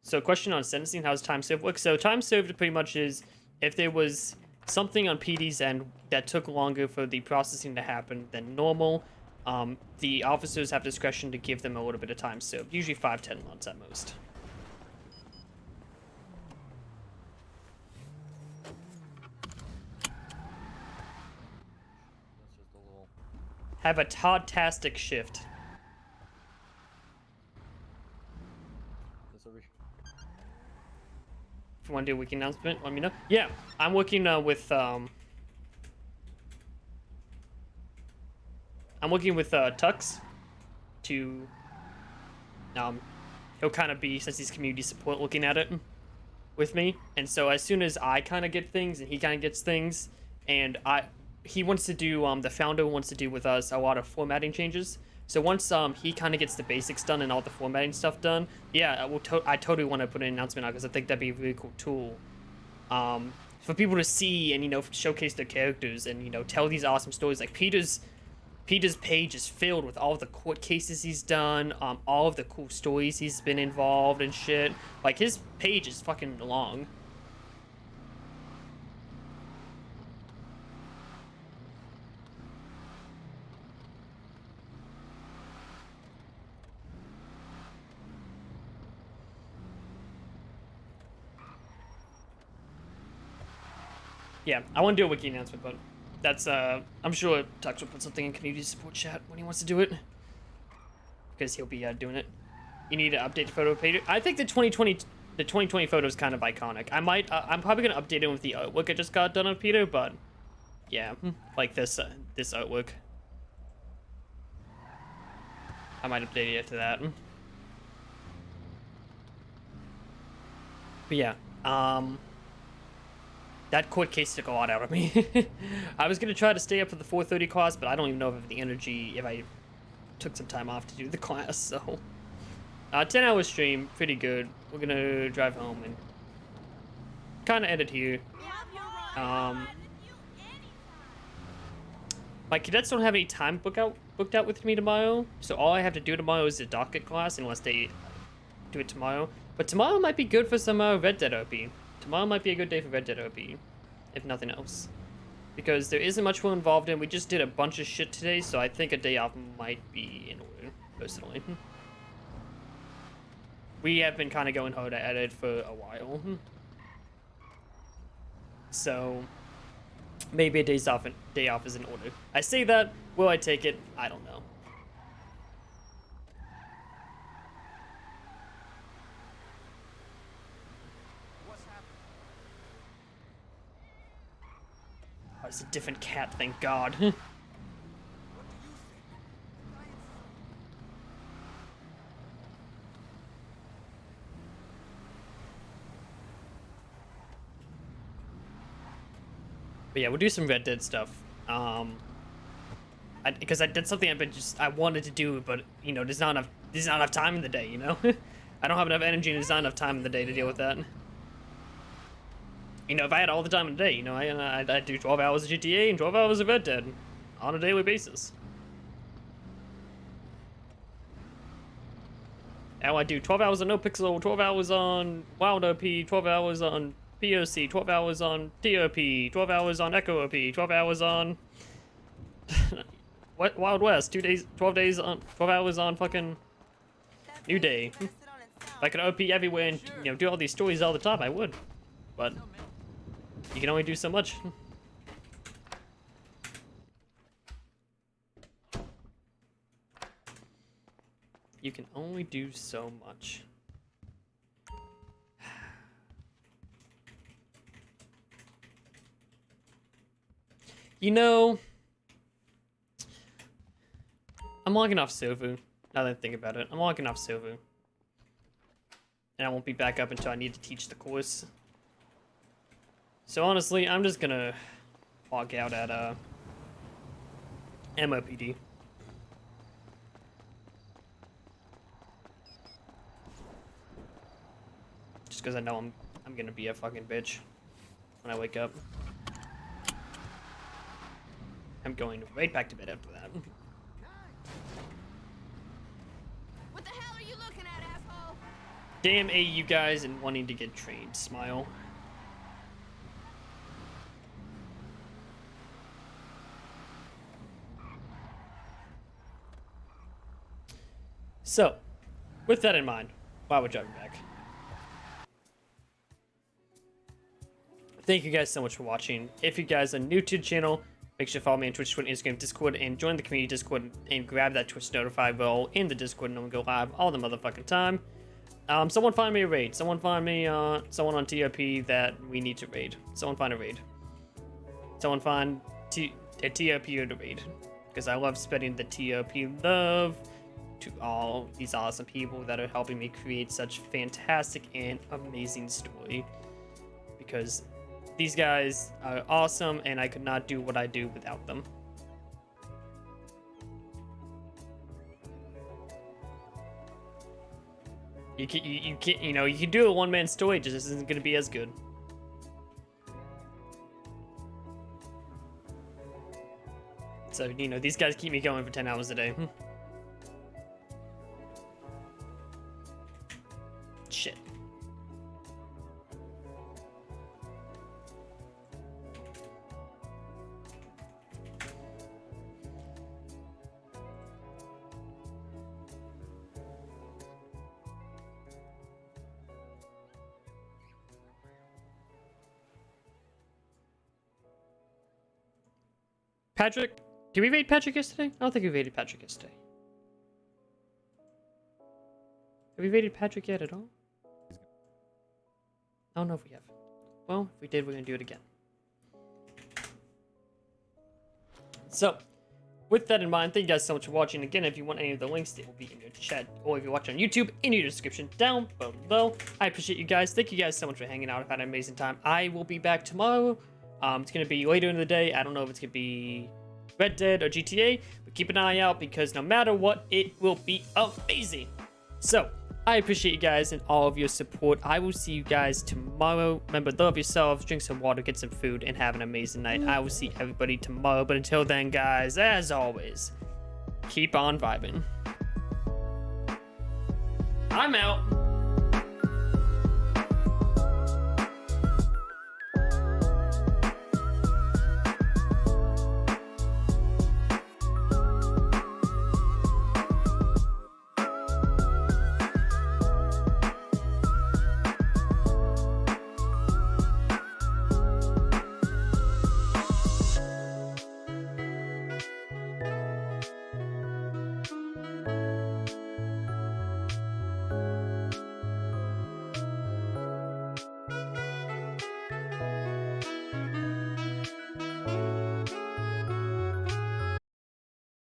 So, question on sentencing, how's time served work? So, time served pretty much is if there was something on PD's end that took longer for the processing to happen than normal, the officers have discretion to give them a little bit of time served, usually 5-10 months at most. Have a Todd-tastic shift. If you want to do a wiki announcement, let me know. Yeah, I'm working with Tux to he'll kind of be, since he's community support, looking at it with me. And so as soon as I kind of get things and he kind of gets things, and he wants to do the founder wants to do with us a lot of formatting changes. So once he kind of gets the basics done and all the formatting stuff done, yeah, I totally want to put an announcement out because I think that'd be a really cool tool for people to see and, you know, showcase their characters and, you know, tell these awesome stories. Like Peter's page is filled with all of the court cases he's done, all of the cool stories he's been involved and shit. Like, his page is fucking long. Yeah, I want to do a wiki announcement, but that's, I'm sure Tux will put something in community support chat when he wants to do it. Because he'll be, doing it. You need to update the photo page. I think the 2020 photo is kind of iconic. I'm probably going to update it with the artwork I just got done of Peter, but yeah, like this artwork. I might update it to that. But yeah, that court case took a lot out of me. I was going to try to stay up for the 4:30 class, but I don't even know if I have the energy if I took some time off to do the class, so... 10-hour stream, pretty good. We're going to drive home and kind of end it here. My cadets don't have any time booked out with me tomorrow, so all I have to do tomorrow is the docket class, unless they do it tomorrow. But tomorrow might be good for some Red Dead RP. Tomorrow might be a good day for Red Dead RP, if nothing else. Because there isn't much we're involved in. We just did a bunch of shit today, so I think a day off might be in order, personally. We have been kind of going hard at it for a while. So maybe a day off is in order. I say that, will I take it? I don't know. Oh, it's a different cat, thank God. But yeah, we'll do some Red Dead stuff. Because I did something I wanted to do, but you know, there's not enough time in the day, you know. I don't have enough energy and there's not enough time in the day to deal with that. You know, if I had all the time in the day, you know, I'd do 12 hours of GTA and 12 hours of Red Dead on a daily basis. Now I do 12 hours on NoPixel, 12 hours on WildRP, 12 hours on POC, 12 hours on TRP, 12 hours on EchoRP, 12 hours on what Wild West, 12 hours on fucking New Day. If I could OP everywhere and, you know, do all these stories all the time, I would. But you can only do so much. You can only do so much. You know, I'm logging off server. Now that I think about it, I'm logging off Silver. And I won't be back up until I need to teach the course. So honestly, I'm just gonna log out at MOPD. Just because I know I'm gonna be a fucking bitch when I wake up. I'm going right back to bed after that. What the hell are you looking at, asshole? Damn AU guys and wanting to get trained. Smile. So, with that in mind, while we're driving back, thank you guys so much for watching. If you guys are new to the channel, make sure to follow me on Twitch, Twitter, Instagram, Discord, and join the community Discord and grab that Twitch notify bell in the Discord and I'm gonna go live all the motherfucking time. Someone find me a raid. Someone find me someone on TRP that we need to raid. Someone find a raid. Someone find a TRP to raid. Because I love spreading the TRP love to all these awesome people that are helping me create such fantastic and amazing story. Because these guys are awesome and I could not do what I do without them. You can't, you know, you can do a one-man story, just isn't gonna be as good. So, you know, these guys keep me going for 10 hours a day. Shit. Patrick? Did we raid Patrick yesterday? I don't think we raided Patrick yesterday. Have we raided Patrick yet at all? I don't know if we have. Well, if we did, we're going to do it again. So, with that in mind, thank you guys so much for watching. Again, if you want any of the links, they will be in your chat. Or if you're watching on YouTube, in your description down below. I appreciate you guys. Thank you guys so much for hanging out. I've had an amazing time. I will be back tomorrow. It's going to be later in the day. I don't know if it's going to be Red Dead or GTA, but keep an eye out because no matter what, it will be amazing. So, I appreciate you guys and all of your support. I will see you guys tomorrow. Remember, love yourselves, drink some water, get some food, and have an amazing night. I will see everybody tomorrow. But until then, guys, as always, keep on vibing. I'm out.